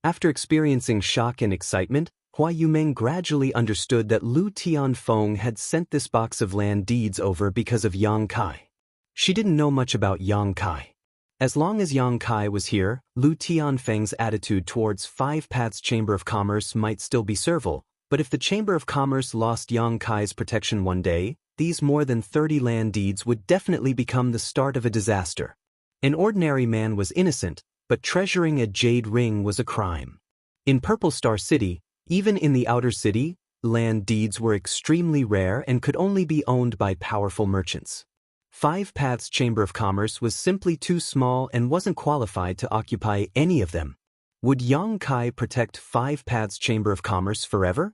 A: After experiencing shock and excitement, Hua Yumeng gradually understood that Lu Tianfeng had sent this box of land deeds over because of Yang Kai. She didn't know much about Yang Kai. As long as Yang Kai was here, Lu Tianfeng's attitude towards 5 Paths Chamber of Commerce might still be servile, but if the Chamber of Commerce lost Yang Kai's protection one day, these more than 30 land deeds would definitely become the start of a disaster. An ordinary man was innocent, but treasuring a jade ring was a crime. In Purple Star City, even in the outer city, land deeds were extremely rare and could only be owned by powerful merchants. 5 Paths Chamber of Commerce was simply too small and wasn't qualified to occupy any of them. Would Yang Kai protect 5 Paths Chamber of Commerce forever?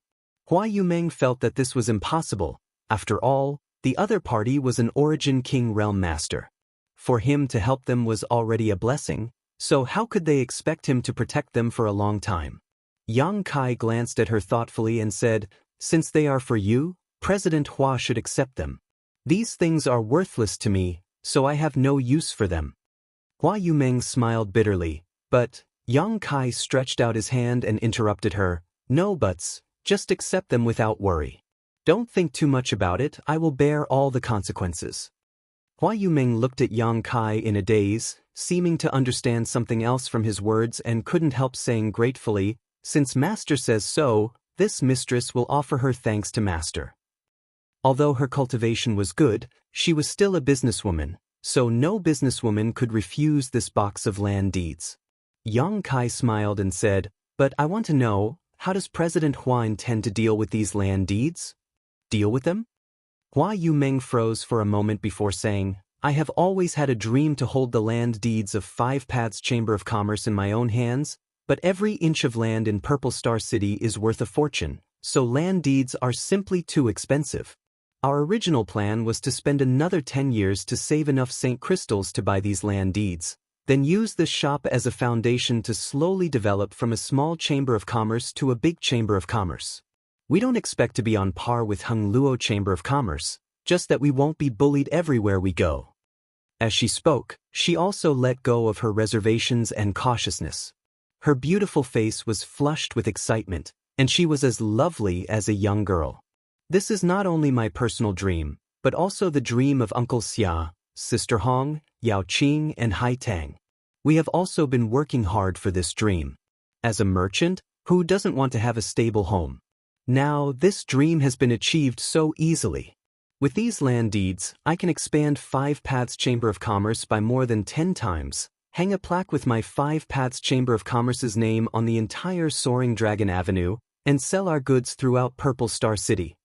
A: Hua Yumeng felt that this was impossible. After all, the other party was an Origin King Realm Master. For him to help them was already a blessing, so how could they expect him to protect them for a long time? Yang Kai glanced at her thoughtfully and said, "Since they are for you, President Hua should accept them. These things are worthless to me, so I have no use for them." Hua Yumeng smiled bitterly, but Yang Kai stretched out his hand and interrupted her, "No buts, just accept them without worry. Don't think too much about it, I will bear all the consequences." Hua Yumeng looked at Yang Kai in a daze, seeming to understand something else from his words and couldn't help saying gratefully, "Since Master says so, this mistress will offer her thanks to master. Although her cultivation was good, she was still a businesswoman, so no businesswoman could refuse this box of land deeds. Yang Kai smiled and said, "But I want to know, how does President Hua intend to deal with these land deeds?" "Deal with them?" Hua Yumeng froze for a moment before saying, "I have always had a dream to hold the land deeds of 5 Paths Chamber of Commerce in my own hands, but every inch of land in Purple Star City is worth a fortune, so land deeds are simply too expensive. Our original plan was to spend another 10 years to save enough Saint Crystals to buy these land deeds, then use this shop as a foundation to slowly develop from a small chamber of commerce to a big chamber of commerce. We don't expect to be on par with Hung Luo Chamber of Commerce, just that we won't be bullied everywhere we go." As she spoke, she also let go of her reservations and cautiousness. Her beautiful face was flushed with excitement, and she was as lovely as a young girl. "This is not only my personal dream, but also the dream of Uncle Xia, Sister Hong, Yao Qing, and Hai Tang. We have also been working hard for this dream. As a merchant, who doesn't want to have a stable home? Now, this dream has been achieved so easily. With these land deeds, I can expand 5 Paths Chamber of Commerce by more than 10 times, hang a plaque with my 5 Paths Chamber of Commerce's name on the entire Soaring Dragon Avenue, and sell our goods throughout Purple Star City."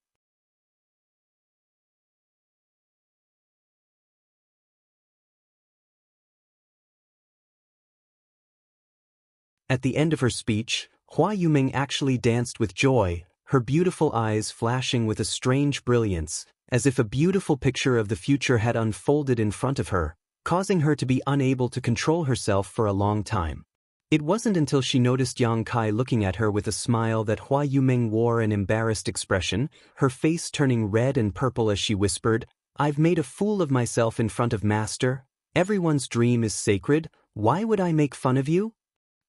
A: At the end of her speech, Hua Yumeng actually danced with joy, her beautiful eyes flashing with a strange brilliance, as if a beautiful picture of the future had unfolded in front of her, causing her to be unable to control herself for a long time. It wasn't until she noticed Yang Kai looking at her with a smile that Hua Yumeng wore an embarrassed expression, her face turning red and purple as she whispered, "I've made a fool of myself in front of Master. Everyone's dream is sacred. Why would I make fun of you?"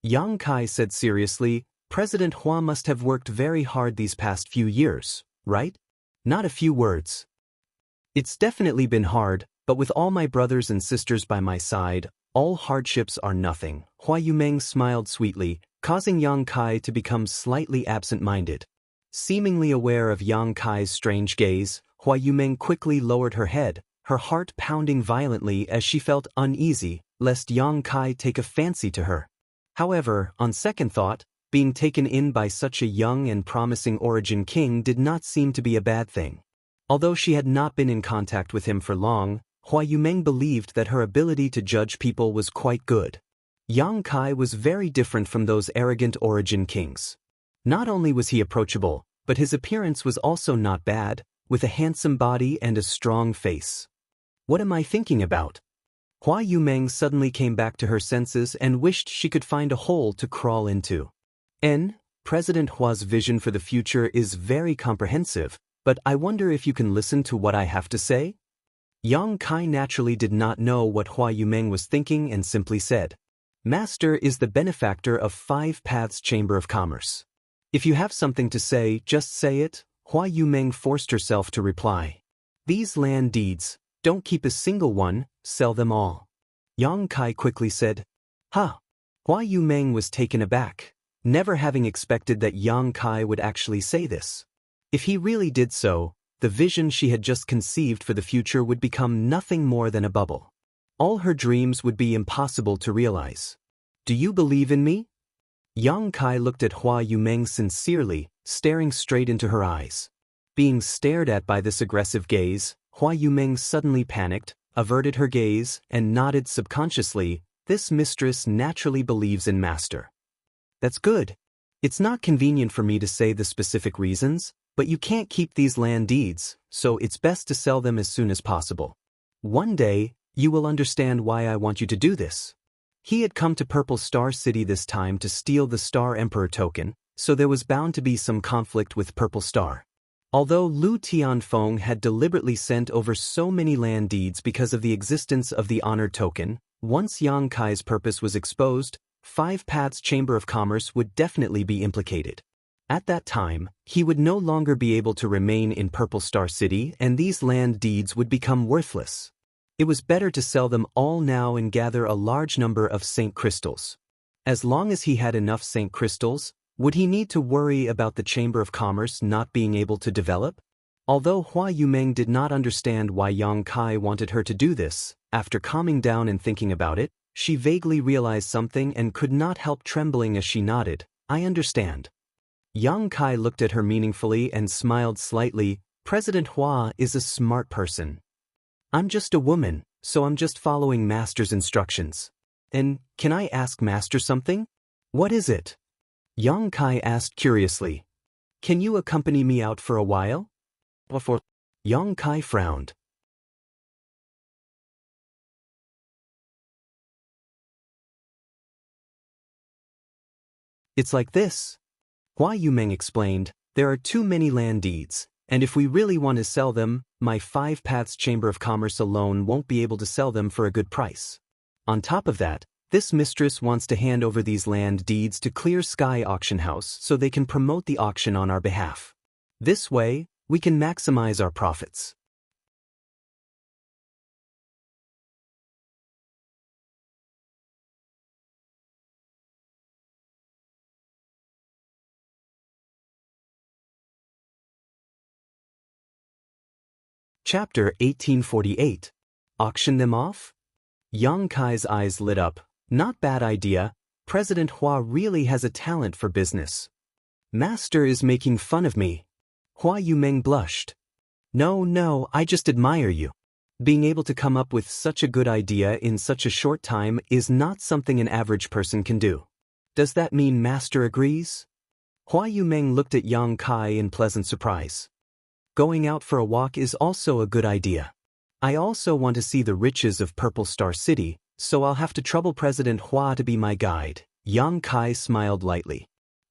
A: Yang Kai said seriously, "President Hua must have worked very hard these past few years, right? Not a few words. It's definitely been hard, but with all my brothers and sisters by my side, all hardships are nothing." Hua Yumeng smiled sweetly, causing Yang Kai to become slightly absent-minded. Seemingly aware of Yang Kai's strange gaze, Hua Yumeng quickly lowered her head, her heart pounding violently as she felt uneasy, lest Yang Kai take a fancy to her. However, on second thought, being taken in by such a young and promising origin king did not seem to be a bad thing. Although she had not been in contact with him for long, Hua Yumeng believed that her ability to judge people was quite good. Yang Kai was very different from those arrogant origin kings. Not only was he approachable, but his appearance was also not bad, with a handsome body and a strong face. What am I thinking about? Hua Yumeng suddenly came back to her senses and wished she could find a hole to crawl into. President Hua's vision for the future is very comprehensive, but I wonder if you can listen to what I have to say? Yang Kai naturally did not know what Hua Yumeng was thinking and simply said, "Master is the benefactor of 5 Paths Chamber of Commerce. If you have something to say, just say it." Hua Yumeng forced herself to reply. "These land deeds, don't keep a single one, sell them all." Yang Kai quickly said, "Huh." Hua Yumeng was taken aback, never having expected that Yang Kai would actually say this. If he really did so, the vision she had just conceived for the future would become nothing more than a bubble. All her dreams would be impossible to realize. "Do you believe in me?" Yang Kai looked at Hua Yumeng sincerely, staring straight into her eyes. Being stared at by this aggressive gaze, Hua Yumeng suddenly panicked, averted her gaze, and nodded subconsciously, "This mistress naturally believes in Master." "That's good. It's not convenient for me to say the specific reasons, but you can't keep these land deeds, so it's best to sell them as soon as possible. One day, you will understand why I want you to do this." He had come to Purple Star City this time to steal the Star Emperor token, so there was bound to be some conflict with Purple Star. Although Lu Tianfeng had deliberately sent over so many land deeds because of the existence of the honored token, once Yang Kai's purpose was exposed, 5 Paths Chamber of Commerce would definitely be implicated. At that time, he would no longer be able to remain in Purple Star City and these land deeds would become worthless. It was better to sell them all now and gather a large number of Saint Crystals. As long as he had enough Saint Crystals, Would he need to worry about the Chamber of Commerce not being able to develop? Although Hua Yumeng did not understand why Yang Kai wanted her to do this, after calming down and thinking about it, she vaguely realized something and could not help trembling as she nodded. I understand. Yang Kai looked at her meaningfully and smiled slightly. President Hua is a smart person. I'm just a woman, so I'm just following Master's instructions. And can I ask Master something? What is it? Yang Kai asked curiously. Can you accompany me out for a while? Before Yang Kai frowned. It's like this. Hua Yumeng explained, there are too many land deeds, and if we really want to sell them, my 5 Paths Chamber of Commerce alone won't be able to sell them for a good price. On top of that, this mistress wants to hand over these land deeds to Clear Sky Auction House so they can promote the auction on our behalf. This way, we can maximize our profits. Chapter 1848. Auction them off? Yang Kai's eyes lit up. Not bad idea. President Hua really has a talent for business. Master is making fun of me. Hua Yumeng blushed. No, I just admire you. Being able to come up with such a good idea in such a short time is not something an average person can do. Does that mean Master agrees? Hua Yumeng looked at Yang Kai in pleasant surprise. Going out for a walk is also a good idea. I also want to see the riches of Purple Star City, so I'll have to trouble President Hua to be my guide. Yang Kai smiled lightly.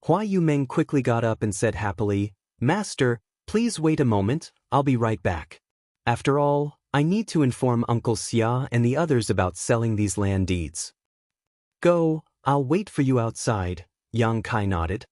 A: Hua Yumeng quickly got up and said happily, Master, please wait a moment, I'll be right back. After all, I need to inform Uncle Xia and the others about selling these land deeds. Go, I'll wait for you outside, Yang Kai nodded.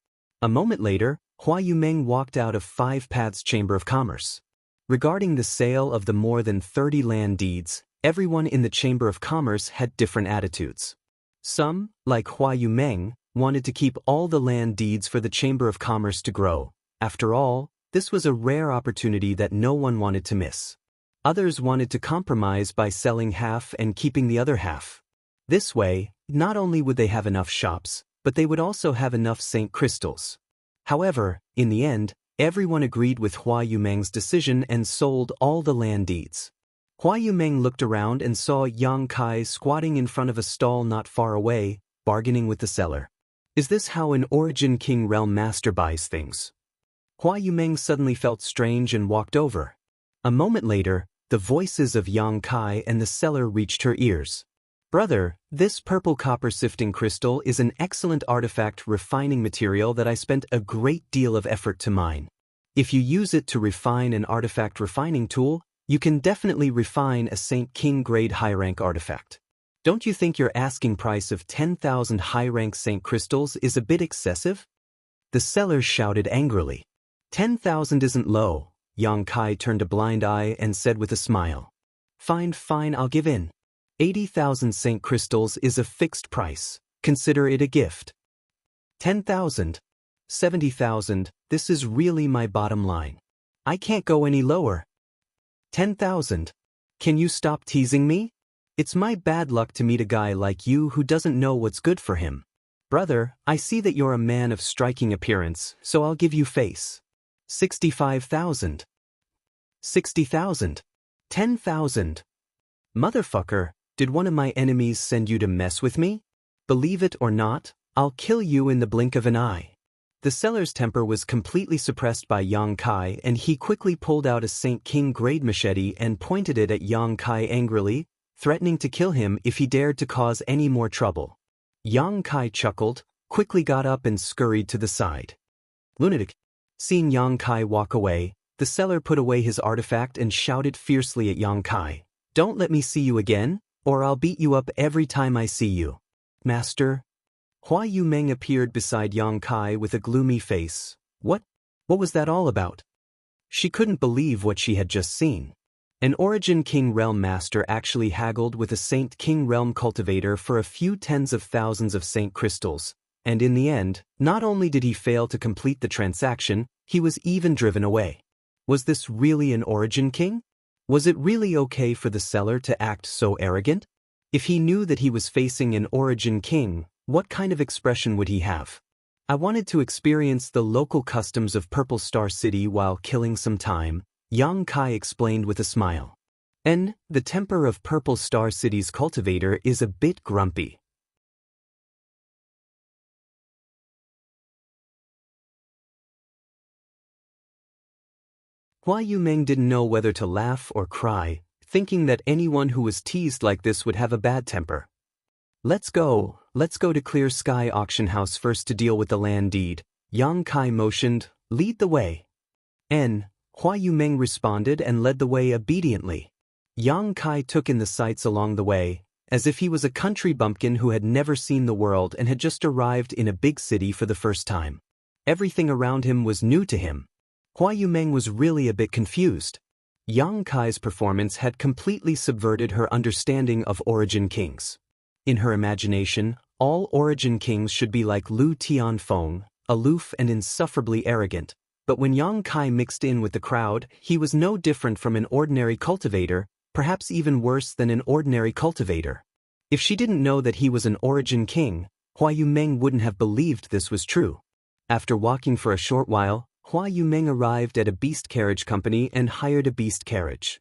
A: A moment later, Hua Yumeng walked out of 5 Paths Chamber of Commerce. Regarding the sale of the more than 30 land deeds, everyone in the Chamber of Commerce had different attitudes. Some, like Hua Yumeng, wanted to keep all the land deeds for the Chamber of Commerce to grow. After all, this was a rare opportunity that no one wanted to miss. Others wanted to compromise by selling half and keeping the other half. This way, not only would they have enough shops, but they would also have enough Saint crystals. However, in the end, everyone agreed with Hua Yumeng's decision and sold all the land deeds. Hua Yumeng looked around and saw Yang Kai squatting in front of a stall not far away, bargaining with the seller. Is this how an Origin King Realm Master buys things? Hua Yumeng suddenly felt strange and walked over. A moment later, the voices of Yang Kai and the seller reached her ears. Brother, this purple copper sifting crystal is an excellent artifact refining material that I spent a great deal of effort to mine. If you use it to refine an artifact refining tool, you can definitely refine a Saint King grade high-rank artifact. Don't you think your asking price of 10,000 high-rank Saint crystals is a bit excessive? The seller shouted angrily. 10,000 isn't low. Yang Kai turned a blind eye and said with a smile. Fine, I'll give in. 80,000 Saint crystals is a fixed price. Consider it a gift. 10,000. 70,000, this is really my bottom line. I can't go any lower. 10,000. Can you stop teasing me? It's my bad luck to meet a guy like you who doesn't know what's good for him. Brother, I see that you're a man of striking appearance, so I'll give you face. 65,000. 60,000. 10,000. Motherfucker, did one of my enemies send you to mess with me? Believe it or not, I'll kill you in the blink of an eye. The seller's temper was completely suppressed by Yang Kai and he quickly pulled out a Saint King grade machete and pointed it at Yang Kai angrily, threatening to kill him if he dared to cause any more trouble. Yang Kai chuckled, quickly got up and scurried to the side. Lunatic. Seeing Yang Kai walk away, the seller put away his artifact and shouted fiercely at Yang Kai. Don't let me see you again, or I'll beat you up every time I see you. Master? Hua Yumeng appeared beside Yang Kai with a gloomy face. What was that all about? She couldn't believe what she had just seen. An Origin King Realm Master actually haggled with a Saint King Realm Cultivator for a few tens of thousands of Saint crystals, and in the end, not only did he fail to complete the transaction, he was even driven away. Was this really an origin king? Was it really okay for the seller to act so arrogant? If he knew that he was facing an origin king, what kind of expression would he have? I wanted to experience the local customs of Purple Star City while killing some time, Yang Kai explained with a smile. And the temper of Purple Star City's cultivator is a bit grumpy. Hua Yumeng didn't know whether to laugh or cry, thinking that anyone who was teased like this would have a bad temper. Let's go to Clear Sky Auction House first to deal with the land deed, Yang Kai motioned, lead the way. Hua Yumeng responded and led the way obediently. Yang Kai took in the sights along the way, as if he was a country bumpkin who had never seen the world and had just arrived in a big city for the first time. Everything around him was new to him. Hua Yumeng was really a bit confused. Yang Kai's performance had completely subverted her understanding of origin kings. In her imagination, all origin kings should be like Lu Tianfeng, aloof and insufferably arrogant. But when Yang Kai mixed in with the crowd, he was no different from an ordinary cultivator, perhaps even worse than an ordinary cultivator. If she didn't know that he was an origin king, Hua Yumeng wouldn't have believed this was true. After walking for a short while, Hua Yumeng arrived at a beast carriage company and hired a beast carriage.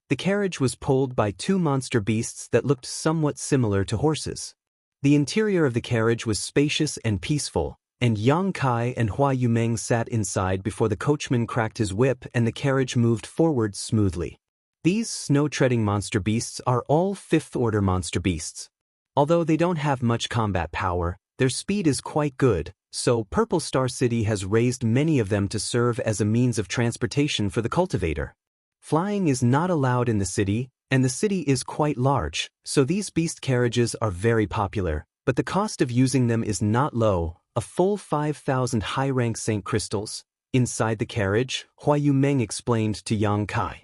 A: The carriage was pulled by two monster beasts that looked somewhat similar to horses. The interior of the carriage was spacious and peaceful, and Yang Kai and Hua Yumeng sat inside before the coachman cracked his whip and the carriage moved forward smoothly. These snow-treading monster beasts are all fifth-order monster beasts. Although they don't have much combat power, their speed is quite good, so Purple Star City has raised many of them to serve as a means of transportation for the cultivator. Flying is not allowed in the city, and the city is quite large, so these beast carriages are very popular, but the cost of using them is not low, a full 5,000 high-rank Saint crystals. Inside the carriage, Hua Yumeng explained to Yang Kai.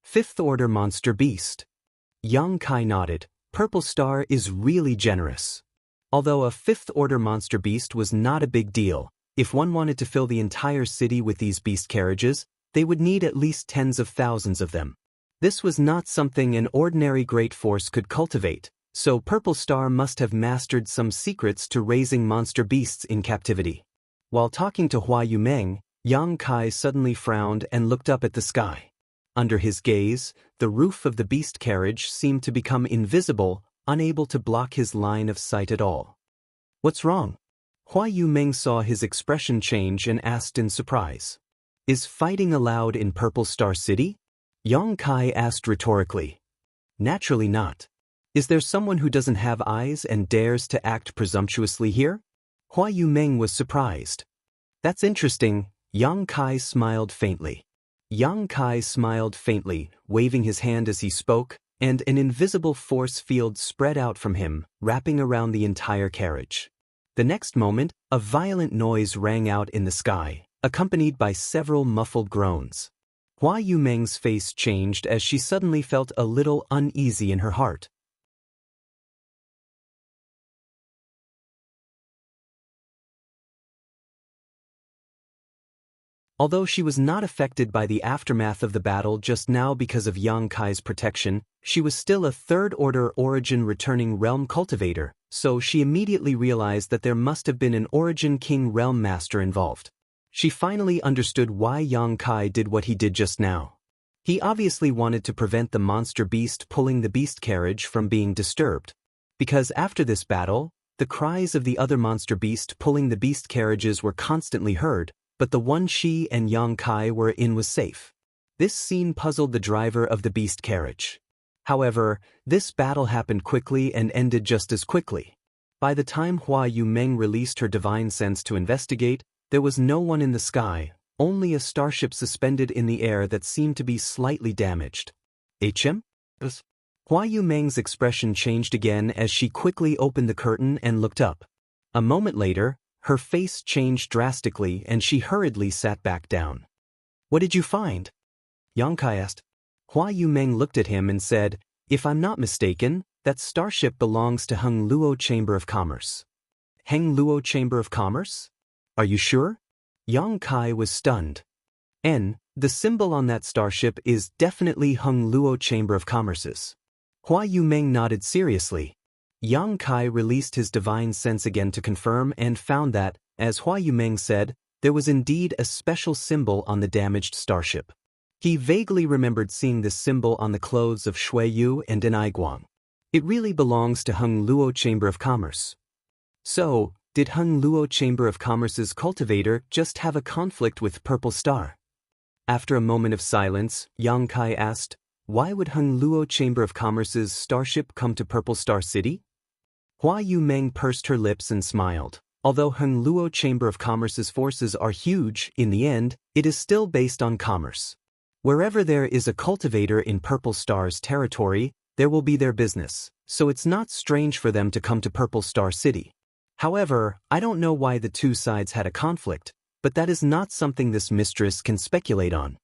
A: Fifth-order monster beast. Yang Kai nodded. Purple Star is really generous. Although a fifth-order monster beast was not a big deal, if one wanted to fill the entire city with these beast carriages, they would need at least tens of thousands of them. This was not something an ordinary great force could cultivate, so Purple Star must have mastered some secrets to raising monster beasts in captivity. While talking to Hua Yumeng, Yang Kai suddenly frowned and looked up at the sky. Under his gaze, the roof of the beast carriage seemed to become invisible, unable to block his line of sight at all. What's wrong? Hua Yumeng saw his expression change and asked in surprise. Is fighting allowed in Purple Star City? Yang Kai asked rhetorically. Naturally not. Is there someone who doesn't have eyes and dares to act presumptuously here? Hua Yumeng was surprised. That's interesting, Yang Kai smiled faintly. Yang Kai smiled faintly, waving his hand as he spoke, and an invisible force field spread out from him, wrapping around the entire carriage. The next moment, a violent noise rang out in the sky, accompanied by several muffled groans. Hua Yumeng's face changed as she suddenly felt a little uneasy in her heart. Although she was not affected by the aftermath of the battle just now because of Yang Kai's protection, she was still a third-order origin returning realm cultivator, so she immediately realized that there must have been an origin king realm master involved. She finally understood why Yang Kai did what he did just now. He obviously wanted to prevent the monster beast pulling the beast carriage from being disturbed. Because after this battle, the cries of the other monster beast pulling the beast carriages were constantly heard, but the one she and Yang Kai were in was safe. This scene puzzled the driver of the beast carriage. However, this battle happened quickly and ended just as quickly. By the time Hua Yumeng released her divine sense to investigate, there was no one in the sky, only a starship suspended in the air that seemed to be slightly damaged. HM? Hua Yumeng's expression changed again as she quickly opened the curtain and looked up. A moment later, her face changed drastically and she hurriedly sat back down. What did you find? Yang Kai asked. Hua Yumeng looked at him and said, if I'm not mistaken, that starship belongs to Hung Luo Chamber of Commerce. Heng Luo Chamber of Commerce? Are you sure? Yang Kai was stunned. The symbol on that starship is definitely Heng Luo Chamber of Commerce's. Hua Yumeng nodded seriously. Yang Kai released his divine sense again to confirm and found that, as Hua Yumeng said, there was indeed a special symbol on the damaged starship. He vaguely remembered seeing this symbol on the clothes of Shui Yu and Denai Guang. It really belongs to Heng Luo Chamber of Commerce. So, did Heng Luo Chamber of Commerce's cultivator just have a conflict with Purple Star? After a moment of silence, Yang Kai asked, why would Heng Luo Chamber of Commerce's starship come to Purple Star City? Hua Yumeng pursed her lips and smiled. Although Heng Luo Chamber of Commerce's forces are huge, in the end, it is still based on commerce. Wherever there is a cultivator in Purple Star's territory, there will be their business, so it's not strange for them to come to Purple Star City. However, I don't know why the two sides had a conflict, but that is not something this mistress can speculate on.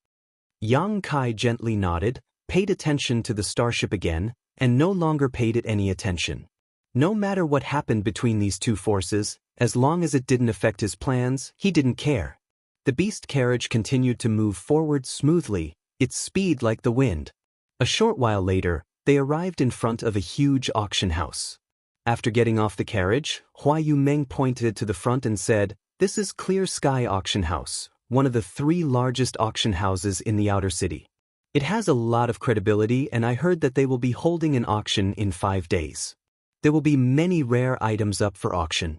A: Yang Kai gently nodded, paid attention to the starship again, and no longer paid it any attention. No matter what happened between these two forces, as long as it didn't affect his plans, he didn't care. The beast carriage continued to move forward smoothly, its speed like the wind. A short while later, they arrived in front of a huge auction house. After getting off the carriage, Hua Yumeng pointed to the front and said, "This is Clear Sky Auction House, one of the 3 largest auction houses in the outer city. It has a lot of credibility, and I heard that they will be holding an auction in 5 days. There will be many rare items up for auction."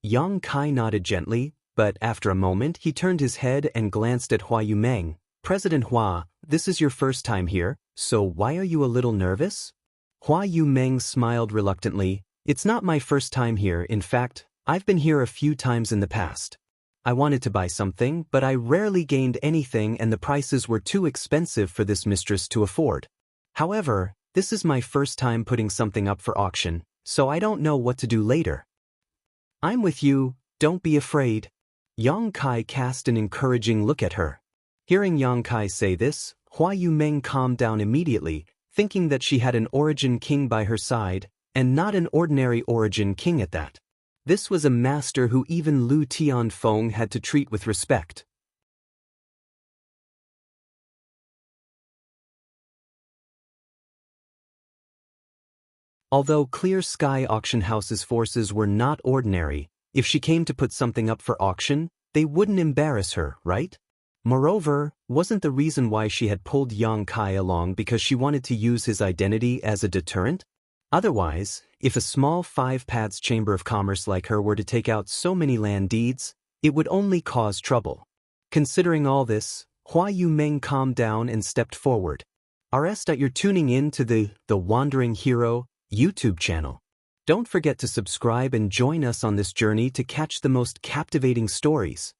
A: Yang Kai nodded gently, but after a moment he turned his head and glanced at Hua Yumeng. "President Hua, this is your first time here, so why are you a little nervous?" Hua Yumeng smiled reluctantly. "It's not my first time here, in fact, I've been here a few times in the past. I wanted to buy something, but I rarely gained anything and the prices were too expensive for this mistress to afford. However, this is my first time putting something up for auction, so I don't know what to do later." "I'm with you, don't be afraid." Yang Kai cast an encouraging look at her. Hearing Yang Kai say this, Hua Yumeng calmed down immediately, thinking that she had an origin king by her side, and not an ordinary origin king at that. This was a master who even Lu Tianfeng had to treat with respect. Although Clear Sky Auction House's forces were not ordinary, if she came to put something up for auction, they wouldn't embarrass her, right? Moreover, wasn't the reason why she had pulled Yang Kai along because she wanted to use his identity as a deterrent? Otherwise, if a small 5-paths chamber of commerce like her were to take out so many land deeds, it would only cause trouble. Considering all this, Hua Yumeng calmed down and stepped forward. You're tuning in to the Wandering Hero YouTube channel. Don't forget to subscribe and join us on this journey to catch the most captivating stories.